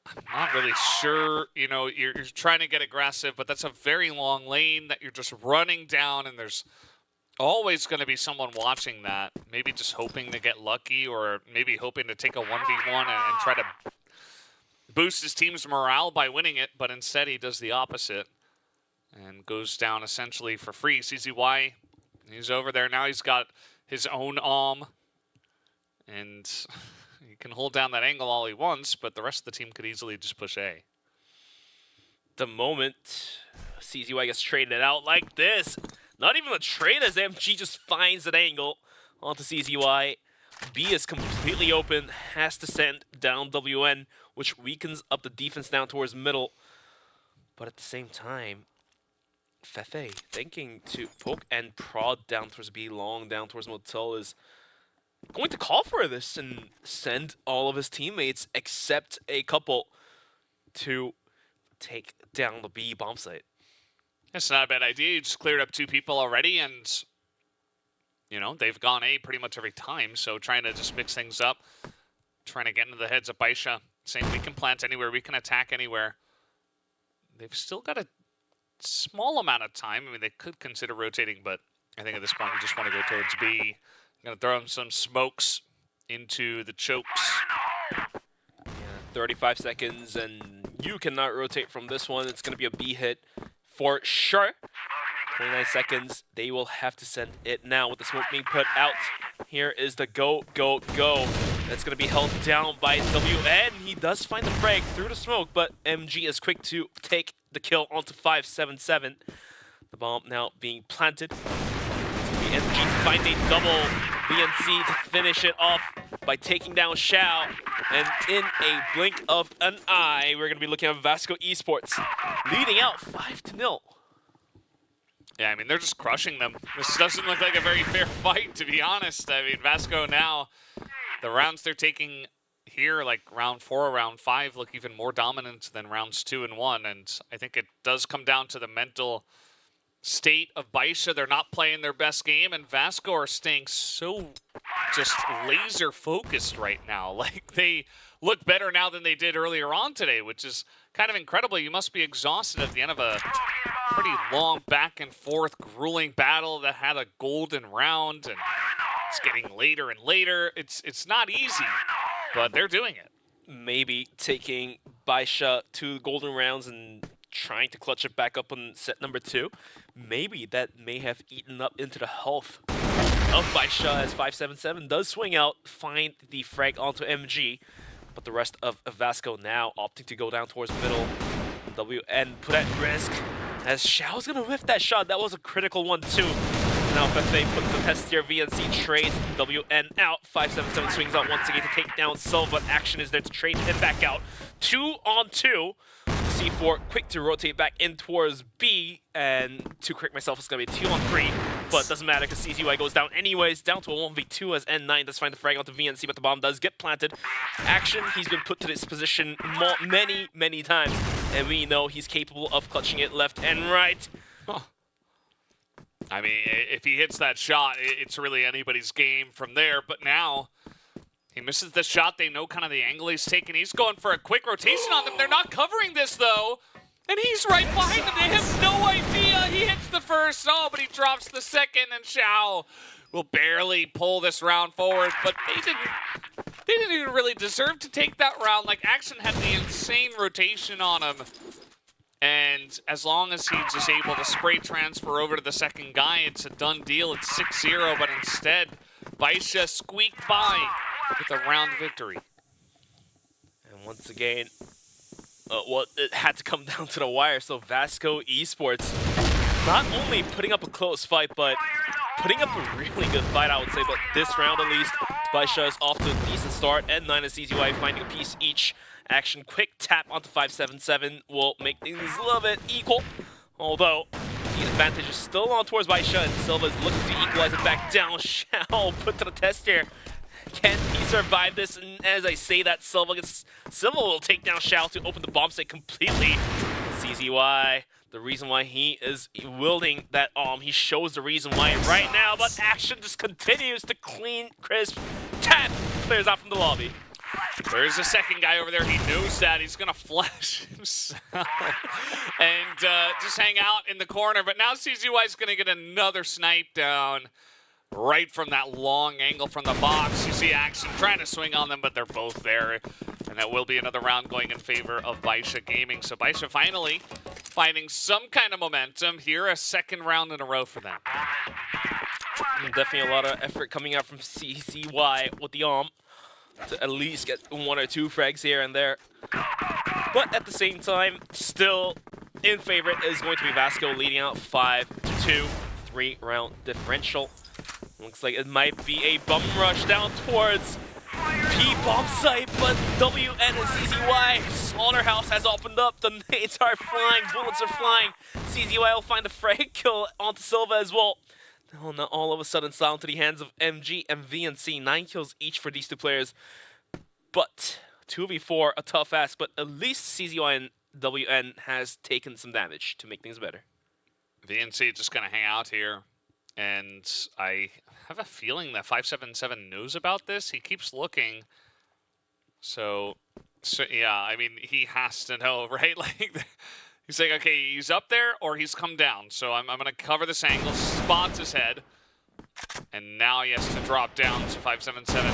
I'm not really sure. You know, you're trying to get aggressive, but that's a very long lane that you're just running down, and there's always going to be someone watching that. Maybe just hoping to get lucky, or maybe hoping to take a 1v1 and try to boost his team's morale by winning it, but instead he does the opposite and goes down essentially for free. CZY, he's over there now. He's got his own arm, and he can hold down that angle all he wants, but the rest of the team could easily just push A. The moment CZY gets traded out like this, not even a trade as MG just finds an angle onto CZY. B is completely open, has to send down WN, which weakens up the defense down towards middle. But at the same time, Fefe thinking to poke and prod down towards B, long down towards Motel, is going to call for this and send all of his teammates, except a couple, to take down the B bomb site. It's not a bad idea. You just cleared up 2 people already, and you know, they've gone A pretty much every time, so trying to just mix things up, trying to get into the heads of Baisha, saying we can plant anywhere, we can attack anywhere. They've still got a small amount of time. I mean, they could consider rotating, but I think at this point we just want to go towards B. Going to throw them some smokes into the chokes. 35 seconds, and you cannot rotate from this one. It's going to be a B hit for sure. 29 seconds. They will have to send it now with the smoke being put out. Here is the go, go, go. That's going to be held down by WN. He does find the frag through the smoke, but MG is quick to take the kill onto 577. The bomb now being planted. It's going to be MG to find a double. VNC to finish it off by taking down Xiao. And in a blink of an eye, we're going to be looking at Vasco Esports leading out 5-0. Yeah, I mean, they're just crushing them. This doesn't look like a very fair fight, to be honest. I mean, Vasco now, the rounds they're taking here, like round 4, round 5, look even more dominant than rounds 2 and 1. And I think it does come down to the mental state of Baisha. They're not playing their best game, and Vasco are staying so just laser focused right now. Like, they look better now than they did earlier on today, which is kind of incredible. You must be exhausted at the end of a pretty long back and forth grueling battle that had a golden round, and it's getting later and later. It's not easy, but they're doing it. Maybe taking Baisha to golden rounds and trying to clutch it back up on set number 2. Maybe that may have eaten up into the health of Baisha as 577 does swing out, find the frag onto MG, but the rest of Vasco now opting to go down towards middle. WN put at risk as Xiao's gonna whiff that shot. That was a critical one too. Now Fefe puts the test here. VNC trades WN out. 577 swings out once again to take down Silva. Action is there to trade him back out. 2-on-2. C4 quick to rotate back in towards B, and to correct myself, it's going to be 2-on-3, but doesn't matter because CZY goes down anyways, down to a 1v2 as N9 does find the frag onto VNC, but the bomb does get planted. Action, he's been put to this position many times, and we know he's capable of clutching it left and right. Huh. I mean, if he hits that shot, it's really anybody's game from there, but now he misses the shot. They know kind of the angle he's taking. He's going for a quick rotation on them. They're not covering this, though. And he's right behind them. They have no idea. He hits the first. Oh, but he drops the second. And Xiao will barely pull this round forward. But they didn't even really deserve to take that round. Like, Action had the insane rotation on him. And as long as he's just able to spray transfer over to the second guy, it's a done deal. It's 6-0. But instead, Baisha squeaked by with a round victory. And once again, well, it had to come down to the wire. So Vasco Esports not only putting up a close fight, but putting up a really good fight, I would say. But this round, at least, Baisha is off to a decent start. And 9 and CZY finding a piece each. Action quick tap onto 577 will make things a little bit equal. Although the advantage is still on towards Baisha, and Silva is looking to equalize it back down. Xiao put to the test here. Can he survive this? And as I say that, Silva will take down Xiao to open the bomb site completely. CZY, the reason why he is wielding that he shows the reason why right now, but Action just continues to clean, crisp, tap players out from the lobby. There's a second guy over there. He knows that. He's going to flash himself and just hang out in the corner. But now CZY is going to get another snipe down right from that long angle from the box. You see Action trying to swing on them, but they're both there. And that will be another round going in favor of Baisha Gaming. So Baisha finally finding some kind of momentum here. A second round in a row for them. Definitely a lot of effort coming out from CZY with the to at least get 1 or 2 frags here and there. But at the same time, still in favor is going to be Vasco leading out 5-2, 3-round differential. Looks like it might be a bum rush down towards P-bomb site, but WN and CZY, Slaughterhouse has opened up. The nades are flying, bullets are flying. CZY will find a frag kill onto Silva as well. Oh, now all of a sudden, down to the hands of MG and VNC. 9 kills each for these two players. But 2v4, a tough ask. But at least CZY and WN has taken some damage to make things better. VNC just going to hang out here. And have a feeling that 577 knows about this. He keeps looking. So yeah, I mean, he has to know, right? Like, he's like, okay, he's up there or he's come down. So I'm going to cover this angle, spots his head. And now he has to drop down. So 577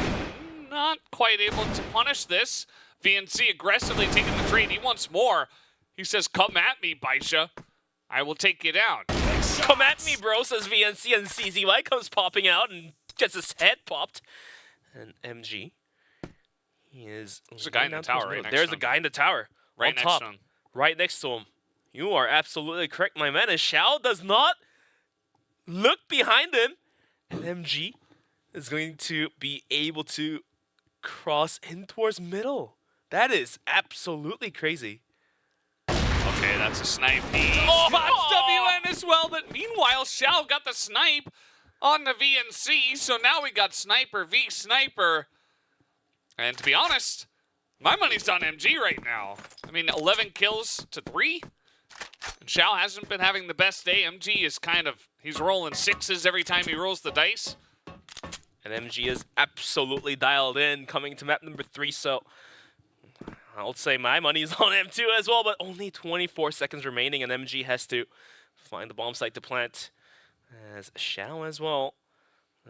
not quite able to punish this. VNC aggressively taking the trade. He wants more. He says, come at me, Baisha. I will take you down. Come at me, bro, says VNC, and CZY comes popping out and gets his head popped. And MG, he is... There's a guy in the tower right next to him. There's a guy in the tower. Right on next top, to him. Right next to him. You are absolutely correct, my man. And Xiao does not look behind him. And MG is going to be able to cross in towards middle. That is absolutely crazy. Okay, that's a snipe. He spots WN as well, but meanwhile, Xiao got the snipe on the VNC, so now we got Sniper v Sniper. And to be honest, my money's on MG right now. I mean, 11 kills to 3. And Xiao hasn't been having the best day. MG is he's rolling 6s every time he rolls the dice. And MG is absolutely dialed in, coming to map number 3, so I would say my money is on M2 as well, but only 24 seconds remaining, and MG has to find the bomb site to plant. As Xiao as well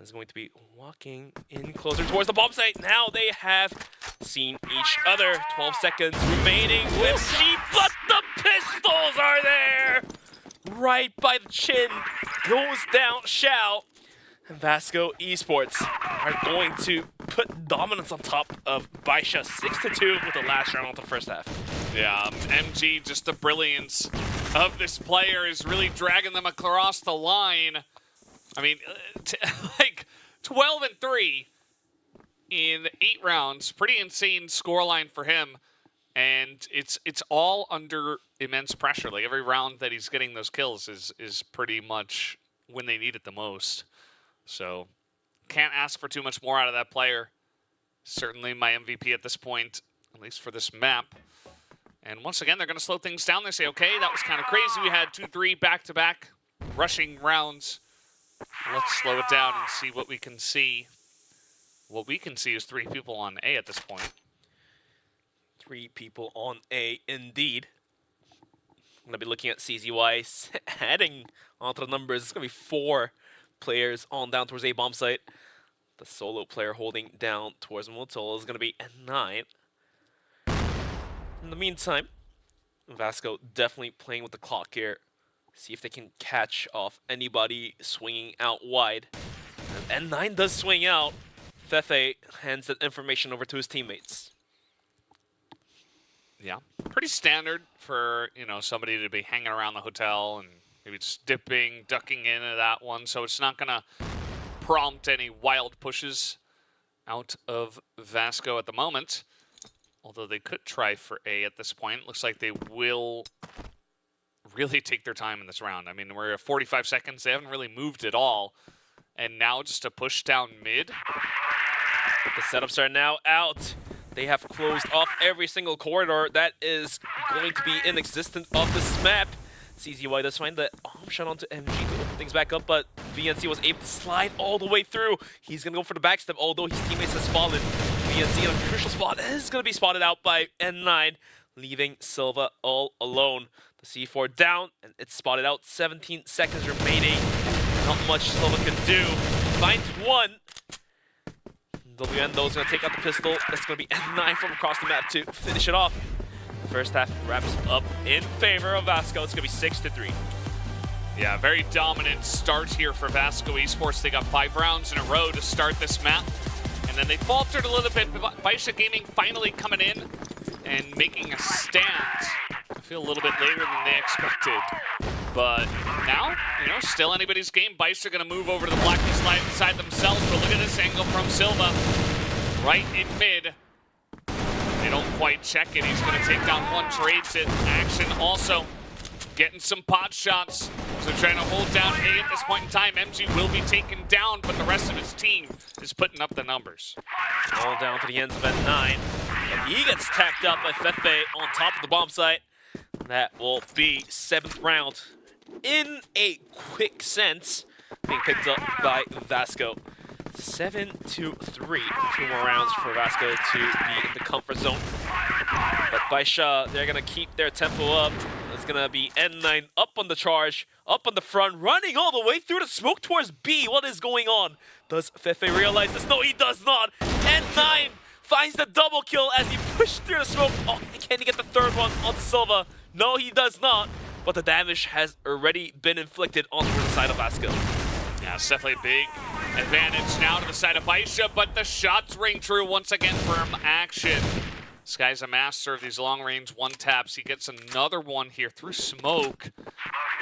is going to be walking in closer towards the bomb site. Now they have seen each other. 12 seconds remaining with MG, but the pistols are there! Right by the chin, goes down Xiao. And Vasco Esports are going to put dominance on top of Baisha 6-2 with the last round of the first half. Yeah, MG, just the brilliance of this player is really dragging them across the line. I mean, like 12-3 in 8 rounds, pretty insane scoreline for him. And it's all under immense pressure. Like every round that he's getting those kills is pretty much when they need it the most. So, can't ask for too much more out of that player. Certainly my MVP at this point, at least for this map. And once again, they're going to slow things down. They say, okay, that was kind of crazy. We had 2-3 back-to-back rushing rounds. Let's slow it down and see what we can see. What we can see is 3 people on A at this point. 3 people on A, indeed. I'm going to be looking at CZY heading onto the numbers. It's going to be 4 players on down towards A bomb site. The solo player holding down towards Motul is going to be N9. In the meantime, Vasco definitely playing with the clock here. See if they can catch off anybody swinging out wide. And N9 does swing out. Fefe hands that information over to his teammates. Yeah, pretty standard for, you know, somebody to be hanging around the hotel and maybe just dipping, ducking into that one. So it's not going to prompt any wild pushes out of Vasco at the moment. Although they could try for A at this point. Looks like they will really take their time in this round. I mean, we're at 45 seconds. They haven't really moved at all. And now just a push down mid. The setups are now out. They have closed off every single corridor that is going to be in existence of this map. CZY does find the arm shot onto MG to open things back up, but VNC was able to slide all the way through. He's going to go for the backstep, although his teammates has fallen. VNC in a crucial spot is going to be spotted out by N9, leaving Silva all alone. The C4 down, and it's spotted out. 17 seconds remaining. Not much Silva can do. Finds one. WN, though, is going to take out the pistol. That's going to be N9 from across the map to finish it off. First half wraps up in favor of Vasco. It's going to be 6-3. Yeah, very dominant start here for Vasco Esports. They got 5 rounds in a row to start this map. And then they faltered a little bit. Baisha Gaming finally coming in and making a stand. I feel a little bit later than they expected. But now, you know, still anybody's game. Baisha going to move over to the Blackie side themselves. But look at this angle from Silva. Right in mid. They don't quite check it. He's going to take down one, trades it. Action also getting some pot shots. So trying to hold down A at this point in time. MG will be taken down, but the rest of his team is putting up the numbers. All down to the ends of N9. And he gets tacked up by Fefe on top of the bomb site. That will be 7th round in a quick sense. being picked up by Vasco. 7-3. 2 more rounds for Vasco to be in the comfort zone. But Baisha, they're going to keep their tempo up. It's going to be N9 up on the charge, up on the front, running all the way through the smoke towards B. What is going on? Does Fefe realize this? No, he does not. N9 finds the double kill as he pushed through the smoke. Oh, can he get the third one on Silva? No, he does not. But the damage has already been inflicted onto the side of Vasco. Yeah, it's definitely a big advantage now to the side of Baisha, but the shots ring true once again from Action. This guy's a master of these long-range one-taps. He gets another one here through smoke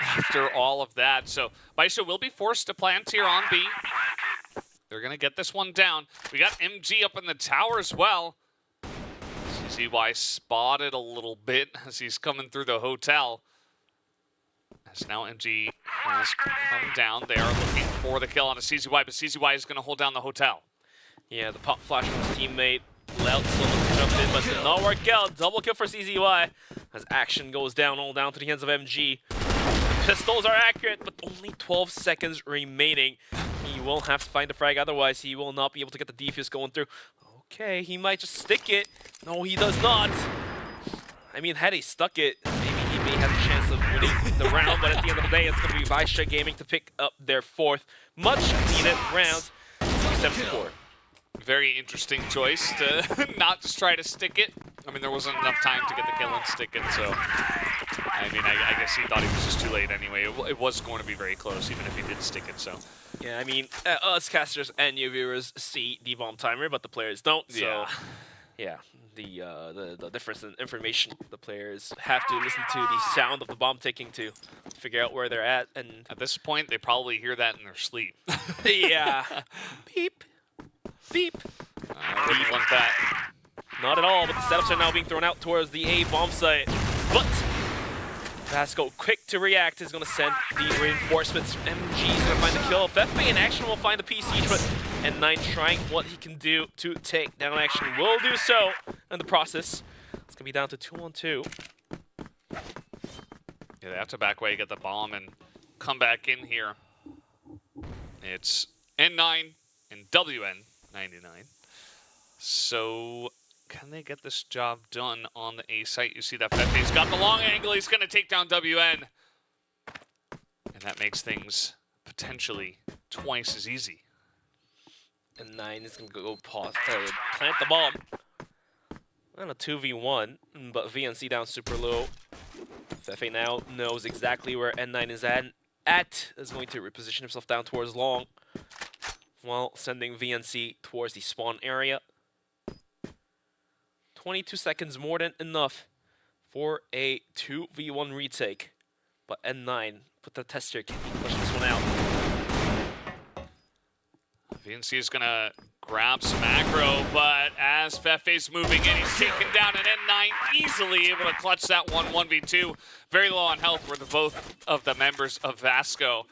after all of that. So Baisha will be forced to plant here on B. They're going to get this one down. We got MG up in the tower as well. CZY spotted a little bit as he's coming through the hotel. As now MG has come down. They are looking for the kill on a CZY, but CZY is going to hold down the hotel. Yeah, the pop flash from his teammate allowed someone to jump in, but did not work out. Double kill for CZY as Action goes down, all down to the hands of MG. Pistols are accurate, but only 12 seconds remaining. He will have to find the frag, otherwise he will not be able to get the defuse going through. Okay, he might just stick it. No, he does not. I mean, had he stuck it, maybe he may have a chance of winning the round, but at the end of the day, it's going to be Baisha Gaming to pick up their fourth much-needed round. 3-7-4. Very interesting choice to not just try to stick it. I mean, there wasn't enough time to get the kill and stick it, so... I mean, I guess he thought he was just too late anyway. It was going to be very close, even if he did stick it, so... Yeah, I mean, us casters and you viewers see the bomb timer, but the players don't, so... Yeah, the difference in information, the players have to listen to the sound of the bomb ticking to figure out where they're at, and... At this point, they probably hear that in their sleep. Yeah. Beep. Beep. I wouldn't want that. Not at all, but the setups are now being thrown out towards the A bomb site. But Vasco, quick to react, is going to send the reinforcements. MG is going to find the kill. Fefe in Action will find the PC, but N9 trying what he can do to take down Action. Will do so in the process. It's going to be down to 2-on-2. Yeah, they have to back away, get the bomb, and come back in here. It's N9 and WN99. So, can they get this job done on the A site? You see that Fefe's got the long angle. He's going to take down WN. And that makes things potentially twice as easy. And 9 is going to go plant the bomb. And a 2v1, but VNC down super low. Fefe now knows exactly where N9 is at. Is going to reposition himself down towards long, while sending VNC towards the spawn area. 22 seconds more than enough for a 2v1 retake. But N9 put the tester, can he push this one out? VNC is going to grab some aggro, but as Fefe's moving in, he's taken down an N9, easily able to clutch that 1v2. Very low on health were both of the members of Vasco.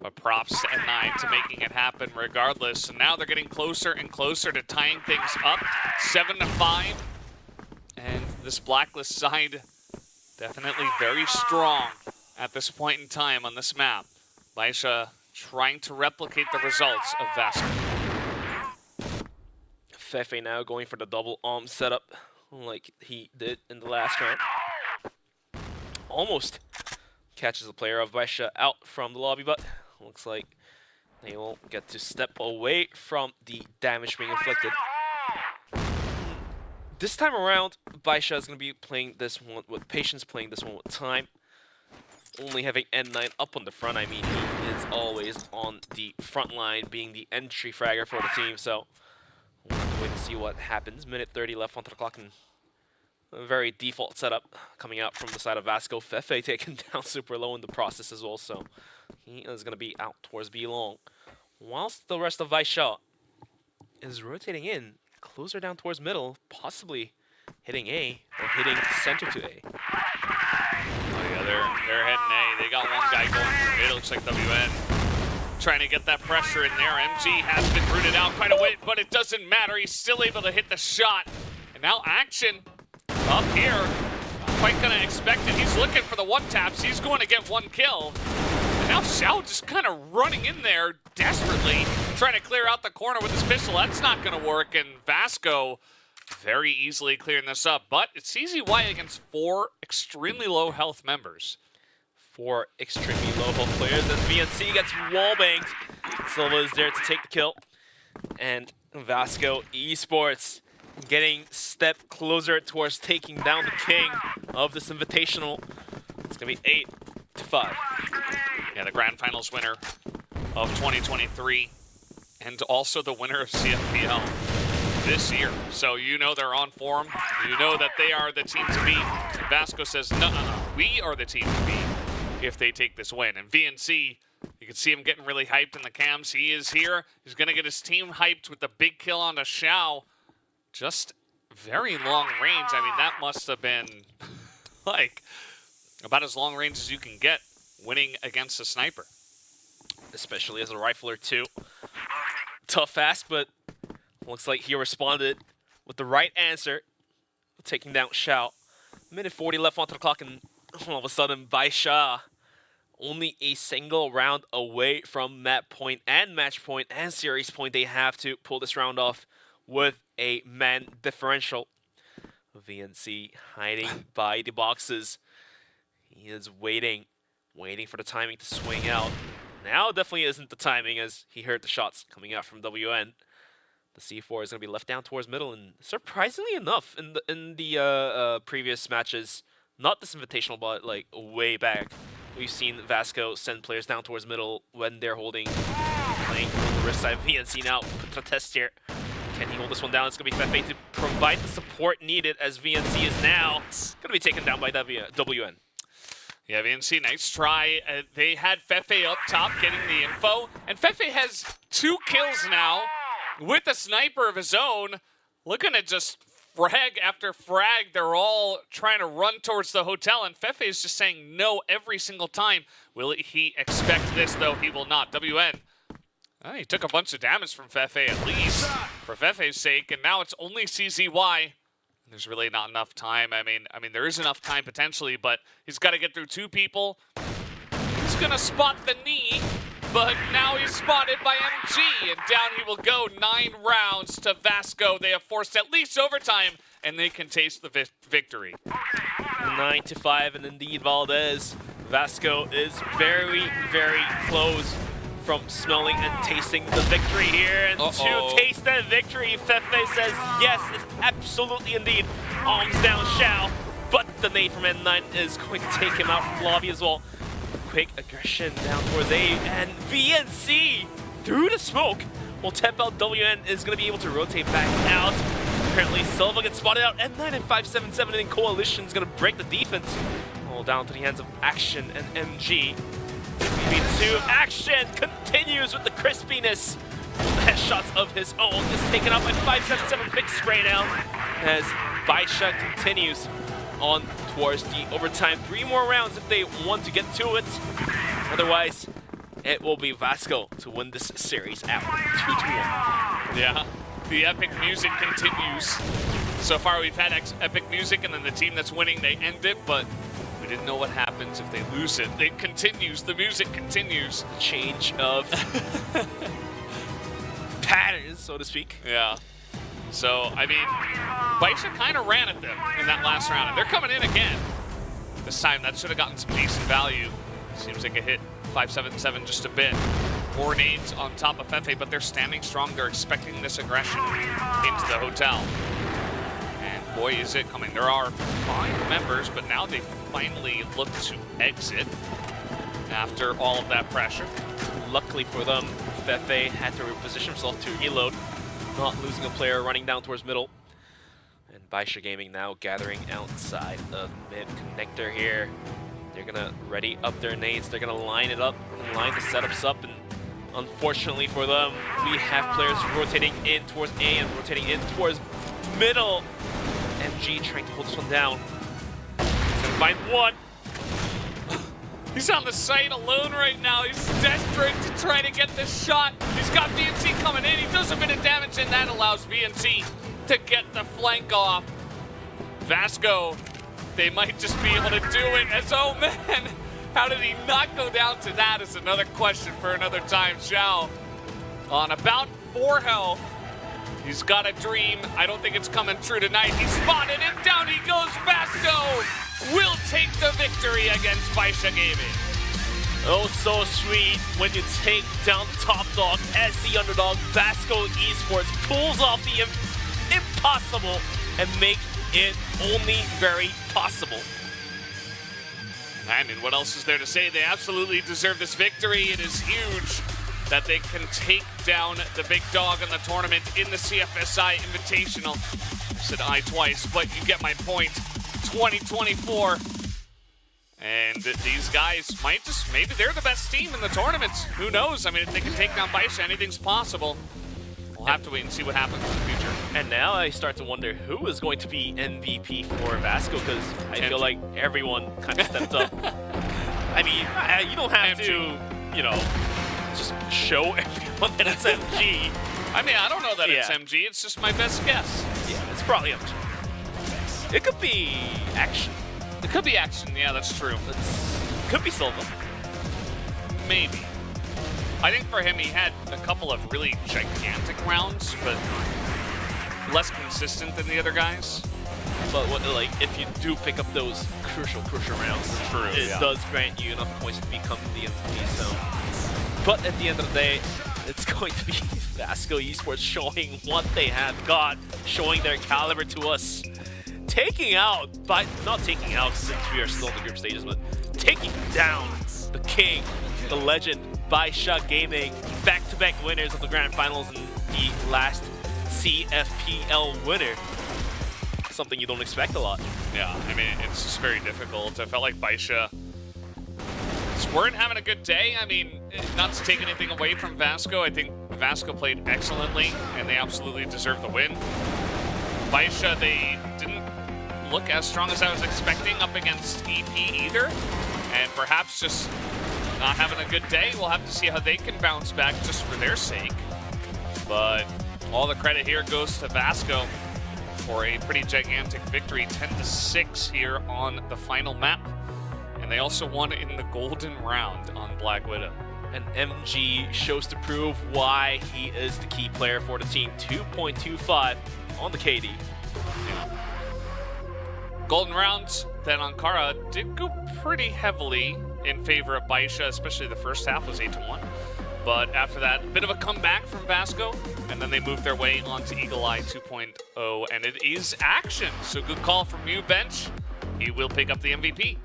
But props to N9 to making it happen regardless. So now they're getting closer and closer to tying things up. 7-5. And this Blacklist side definitely very strong at this point in time on this map. Baisha trying to replicate the results of Vasco. Fefe now going for the double arm setup like he did in the last round. Almost catches the player of Baisha out from the lobby, but looks like they will get to step away from the damage being inflicted. This time around, Baisha is going to be playing this one with patience, playing this one with time. Only having N9 up on the front, I mean, he is always on the front line, being the entry fragger for the team, so we'll have to wait to see what happens. Minute 30 left onto the clock, and a very default setup coming out from the side of Vasco. Fefe taken down super low in the process as well, so he is going to be out towards B long. Whilst the rest of Baisha is rotating in, closer down towards middle, possibly hitting A or hitting center to A. Oh yeah, they're heading A. They got one guy going for mid. It looks like WN trying to get that pressure in there. MG has been rooted out quite a bit, but it doesn't matter. He's still able to hit the shot. And now Action up here. Not quite gonna expect it. He's looking for the one taps. He's going to get one kill. Now Xiao just kind of running in there desperately, trying to clear out the corner with his pistol. That's not going to work, and Vasco very easily clearing this up. But it's CZY against 4 extremely low health members. 4 extremely low health players as VNC gets wallbanged. Silva is there to take the kill. And Vasco Esports getting step closer towards taking down the king of this Invitational. It's going to be 8-5. Yeah, the Grand Finals winner of 2023 and also the winner of CFPL this year. So you know they're on form. You know that they are the team to beat. And Vasco says, no, we are the team to beat if they take this win. And VNC, you can see him getting really hyped in the cams. He is here. He's going to get his team hyped with the big kill on the Xiao. Just very long range. I mean, that must have been like about as long range as you can get winning against a sniper. Especially as a rifler too. Tough ask, but looks like he responded with the right answer, taking down Xiao. Minute 40 left onto the clock, and all of a sudden, Baisha only a single round away from map point and match point and series point. They have to pull this round off with a man differential. VNC hiding by the boxes. He is waiting for the timing to swing out. Now definitely isn't the timing, as he heard the shots coming out from WN. The C4 is going to be left down towards middle, and surprisingly enough, in the previous matches, not this Invitational, but like way back, we've seen Vasco send players down towards middle when they're playing on the risk side. VNC now put the test here. Can he hold this one down? It's going to be Fefe to provide the support needed, as VNC is now going to be taken down by WN. Yeah, VNC, nice try. They had Fefe up top getting the info, and Fefe has 2 kills now with a sniper of his own. Looking at just frag after frag. They're all trying to run towards the hotel, and Fefe is just saying no every single time. Will he expect this, though? He will not. WN. He took a bunch of damage from Fefe, at least, for Fefe's sake, and now it's only CZY. There's really not enough time. I mean, there is enough time potentially, but he's got to get through 2 people. He's going to spot the knee, but now he's spotted by MG, and down he will go. 9 rounds to Vasco. They have forced at least overtime, and they can taste the victory. 9-5, and indeed Valdez. Vasco is very, very close from smelling and tasting the victory here. And to taste that victory, Fefe says yes, it's absolutely indeed. Arms down Xiao, but the nade from N9 is going to take him out from lobby as well. Quick aggression down towards A, and VNC through the smoke will tap out. WN is going to be able to rotate back out. Apparently Silva gets spotted out. N9 and 577 in Coalition is going to break the defense. All down to the hands of Action and MG. 2 Action continues with the crispiness. Headshots of his own is taken up by 577. Big spray down as Baisha continues on towards the overtime. 3 more rounds if they want to get to it. Otherwise, it will be Vasco to win this series out 2-1. Yeah, the epic music continues. So far, we've had epic music, and then the team that's winning, they end it, but we didn't know what happens if they lose it. It continues. The music continues. Change of patterns, so to speak. Yeah. So, I mean, Baisha kind of ran at them in that last round, and they're coming in again. This time, that should have gotten some decent value. Seems like it hit 577 just a bit. 4 nades on top of Fefe, but they're standing strong. They're expecting this aggression into the hotel. And boy, is it coming. There are 5 members, but now they finally look to exit after all of that pressure. Luckily for them, Fefe had to reposition himself to reload, not losing a player running down towards middle. And Baisha Gaming now gathering outside of mid connector here. They're gonna ready up their nades. They're gonna line it up, line the setups up, and unfortunately for them, we have players rotating in towards A and rotating in towards middle. MG trying to hold this one down. He's gonna find one. He's on the site alone right now. He's desperate to try to get this shot. He's got VNC coming in. He does a bit of damage, and that allows VNC to get the flank off. Vasco, they might just be able to do it as, oh man, How did he not go down to that is another question for another time. Xiao on about 4 health. He's got a dream. I don't think it's coming true tonight. He spotted it. Down he goes. Vasco will take the victory against Baisha Gaming. Oh, so sweet when you take down the top dog as the underdog. Vasco Esports pulls off the impossible and make it only very possible. I mean, what else is there to say? They absolutely deserve this victory. It is huge that they can take down the big dog in the tournament in the CFSI Invitational. I said I twice, but you get my point. 2024. And these guys might just, maybe they're the best team in the tournament. Who knows? I mean, if they can take down Baisha, anything's possible. We'll have to wait and see what happens in the future. And now I start to wonder who is going to be MVP for Vasco, because I feel like everyone kind of stepped up. I mean, you don't have to, you know, just show everyone that it's MG. I mean, I don't know that it's MG. It's just my best guess. Yeah, it's probably MG. It could be Action. It could be Action. Yeah, that's true. Could be Silva. Maybe. I think for him, he had a couple of really gigantic rounds, but less consistent than the other guys. But like, if you do pick up those crucial rounds, it does grant you enough points to become the MVP. So, but at the end of the day, it's going to be Vasco Esports showing what they have got, showing their caliber to us, taking out, but not taking out since we are still in the group stages, but taking down the king, the legend, Baisha Gaming, back-to-back winners of the grand finals and the last CFPL winner. Something you don't expect a lot. Yeah, I mean, it's just very difficult. I felt like Baisha just weren't having a good day. I mean, not to take anything away from Vasco, I think Vasco played excellently, and they absolutely deserved the win. Baisha, they didn't look as strong as I was expecting up against EP either, and perhaps just not having a good day. We'll have to see how they can bounce back just for their sake. But all the credit here goes to Vasco for a pretty gigantic victory, 10-6 here on the final map. And they also won in the golden round on Black Widow. And MG shows to prove why he is the key player for the team. 2.25 on the KD. Yeah. Golden round, then Ankara did go pretty heavily in favor of Baisha, especially the first half was 8-1. But after that, a bit of a comeback from Vasco, and then they moved their way onto Eagle Eye 2.0, and it is Action. So good call from you, Bench. He will pick up the MVP.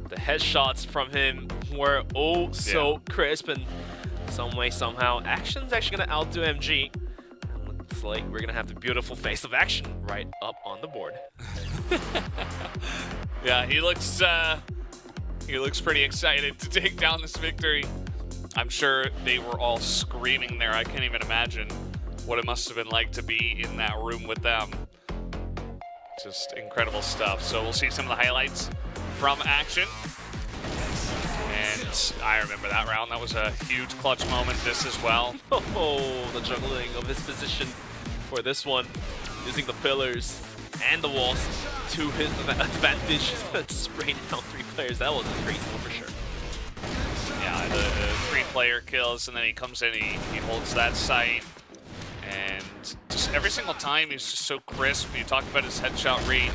The headshots from him were so crisp, and some way, somehow, Action's actually going to outdo MG. And looks like we're going to have the beautiful face of Action right up on the board. Yeah, he looks pretty excited to take down this victory. I'm sure they were all screaming there. I can't even imagine what it must have been like to be in that room with them. Just incredible stuff. So we'll see some of the highlights from Action. And I remember that round. That was a huge clutch moment. This as well. Oh, the juggling of his position for this one. Using the pillars and the walls to his advantage. Spraying down 3 players. That was a crazy one for sure. Yeah, the 3-player kills, and then he comes in, he holds that site. And just every single time, he's just so crisp. You talk about his headshot rate.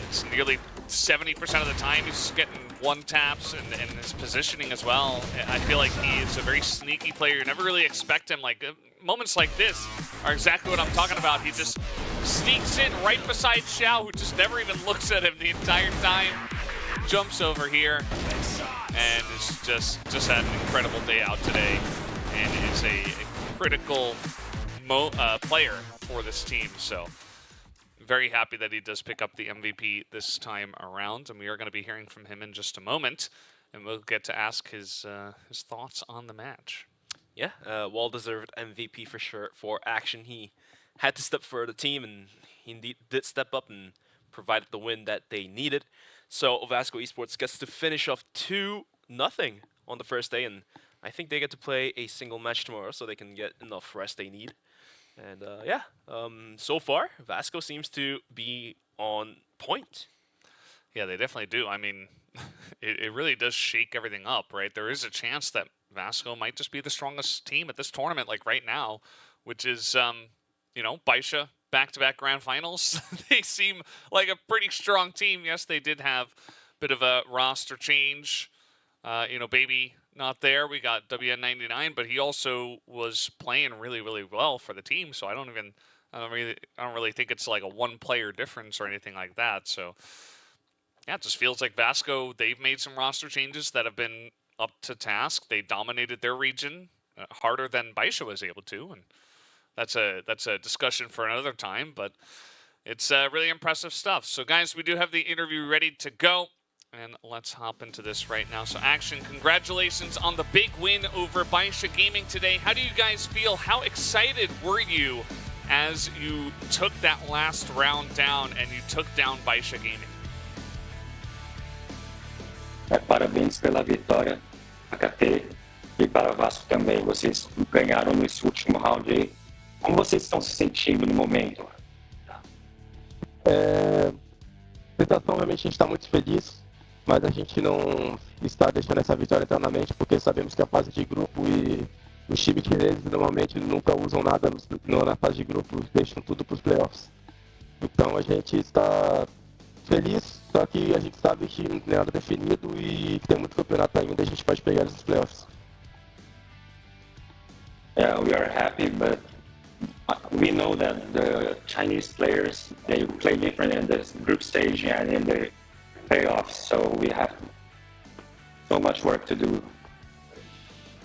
It's nearly 70% of the time he's just getting one-taps, and his positioning as well. I feel like he is a very sneaky player. You never really expect him. Like, moments like this are exactly what I'm talking about. He just sneaks in right beside Xiao, who just never even looks at him the entire time. Jumps over here, and is just had an incredible day out today, and is a critical player for this team. So very happy that he does pick up the MVP this time around, and we are going to be hearing from him in just a moment, and we'll get to ask his thoughts on the match. Yeah, well-deserved MVP for sure for Action. He had to step for the team, and he indeed did step up and provided the win that they needed. So Vasco Esports gets to finish off 2-0 on the first day, and I think they get to play a single match tomorrow so they can get enough rest they need. And so far, Vasco seems to be on point. Yeah, they definitely do. I mean, it really does shake everything up, right? There is a chance that Vasco might just be the strongest team at this tournament, like right now, which is, you know, Baisha, back-to-back grand finals. They seem like a pretty strong team. Yes, they did have a bit of a roster change. You know, Baby not there. We got WN99, but he also was playing really, really well for the team. So I don't really think it's like a one-player difference or anything like that. So yeah, it just feels like Vasco, they've made some roster changes that have been up to task. They dominated their region harder than Baisha was able to, and that's a discussion for another time, but it's really impressive stuff. So guys, we do have the interview ready to go, and let's hop into this right now. So Action, congratulations on the big win over Baisha Gaming today. How do you guys feel? How excited were you as you took that last round down and you took down Baisha Gaming? Parabéns pela vitória, AKT, e para Vasco também. Vocês ganharam nesse último round aí. Como vocês estão se sentindo no momento? Sensação, realmente a gente está muito feliz, mas a gente não está deixando essa vitória eternamente, porque sabemos que a fase de grupo e os times chineses normalmente nunca usam nada na fase de grupo, deixam tudo para os playoffs. Então a gente está feliz, só que a gente sabe que não tem nada definido e que tem muito campeonato ainda, a gente pode pegar eles nos playoffs. Yeah, we are happy, but we know that the Chinese players, they play different in the group stage and in the playoffs, so we have so much work to do.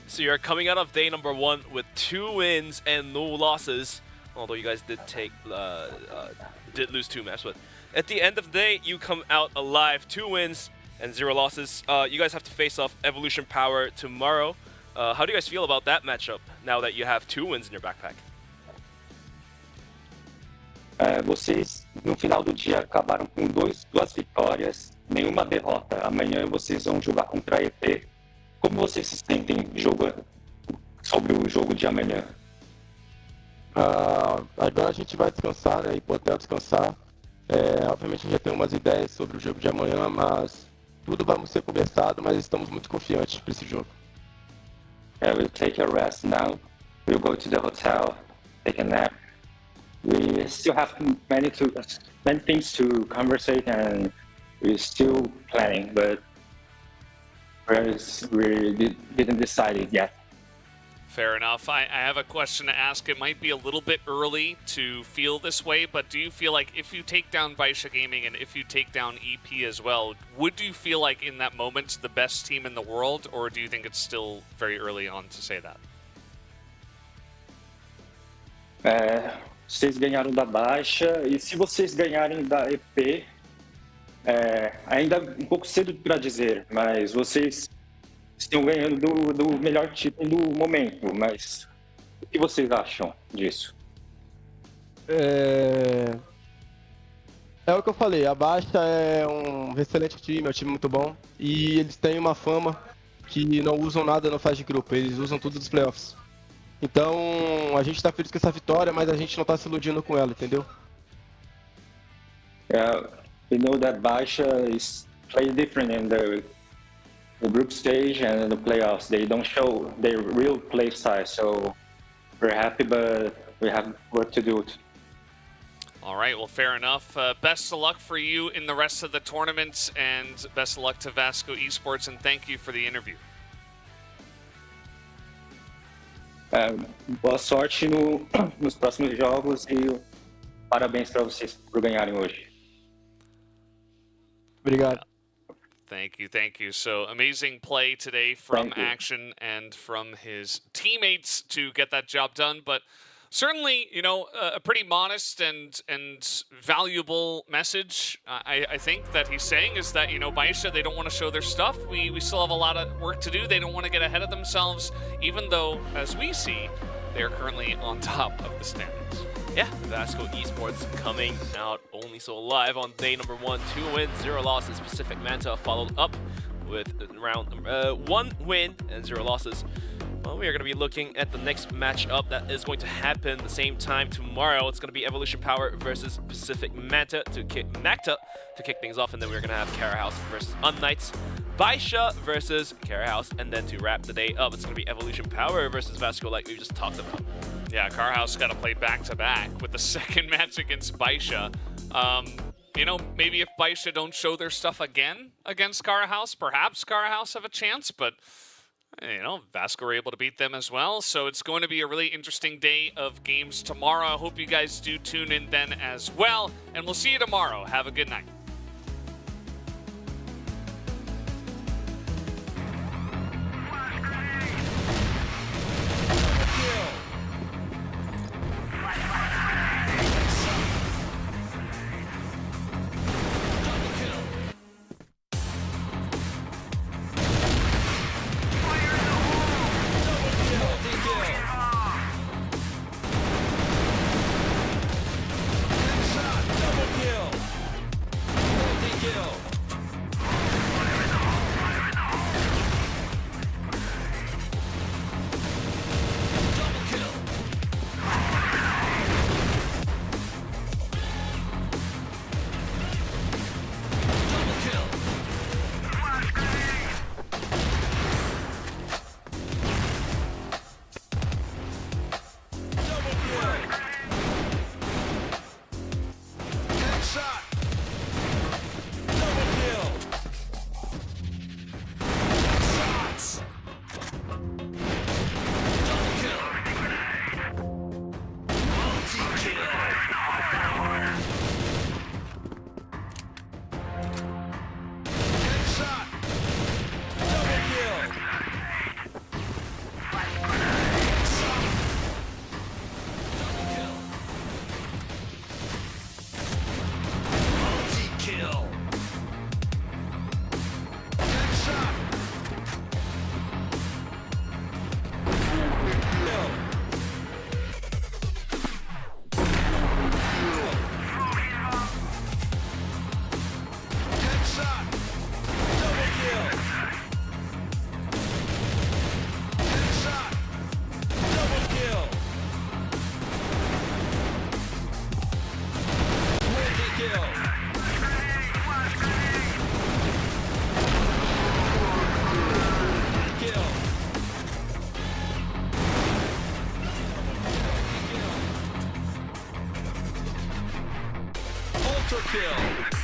So you're coming out of day number 1 with 2 wins and no losses, although you guys did lose 2 matches. But at the end of the day, you come out alive, 2 wins and 0 losses. You guys have to face off Evolution Power tomorrow. How do you guys feel about that matchup now that you have 2 wins in your backpack? Vocês, no final do dia, acabaram com 2 vitórias, nenhuma derrota. Amanhã vocês vão jogar contra a EP. Como vocês se sentem jogando sobre o jogo de amanhã? Agora a gente vai descansar, né? Importante descansar. Obviamente a gente já tem umas ideias sobre o jogo de amanhã, mas tudo vai ser conversado, mas estamos muito confiantes para esse jogo. We'll take a rest now. We'll go to the hotel, take a nap. We still have many things to conversate, and we're still planning, but we didn't decide it yet. Fair enough. I have a question to ask. It might be a little bit early to feel this way, but do you feel like if you take down Baisha Gaming and if you take down EP as well, would you feel like in that moment the best team in the world, or do you think it's still very early on to say that? Vocês ganharam da Baixa, e se vocês ganharem da EP, ainda um pouco cedo para dizer, mas vocês estão ganhando do melhor time do momento, mas o que vocês acham disso? É o que eu falei, a Baixa é um excelente time, é um time muito bom, e eles têm uma fama que não usam nada na fase de grupo, eles usam tudo dos playoffs. Então, a gente está feliz com essa vitória, mas a gente não está se iludindo com ela, entendeu? We know that Baixa is play different in the group stage and in the playoffs. They don't show their real play style, so we're happy, but we have work to do. All right, well, fair enough. Best of luck for you in the rest of the tournaments, and best of luck to Vasco Esports, and thank you for the interview. Boa sorte nos próximos jogos e parabéns para vocês por ganharem hoje. Obrigado. Thank you. So amazing play today from Action and from his teammates to get that job done, but certainly, you know, a pretty modest and valuable message, I think, that he's saying is that, you know, Baisha, they don't want to show their stuff. We still have a lot of work to do. They don't want to get ahead of themselves, even though, as we see, they're currently on top of the standings. Yeah, Vasco Esports coming out only so alive on day number 1, 2 wins, 0 losses. Pacific Manta followed up with round 1 win and 0 losses. Well, we are going to be looking at the next matchup that is going to happen the same time tomorrow. It's going to be Evolution Power versus Pacific Manta to kick things off, and then we're going to have Kara House versus Unknights, Baisha versus Kara House, and then to wrap the day up, it's going to be Evolution Power versus Vasco, like we just talked about. Yeah, Kara House got to play back-to-back with the second match against Baisha. You know, maybe if Baisha don't show their stuff again against Kara House, perhaps Kara House have a chance, but you know, Vasco were able to beat them as well. So it's going to be a really interesting day of games tomorrow. I hope you guys do tune in then as well. And we'll see you tomorrow. Have a good night. Kill.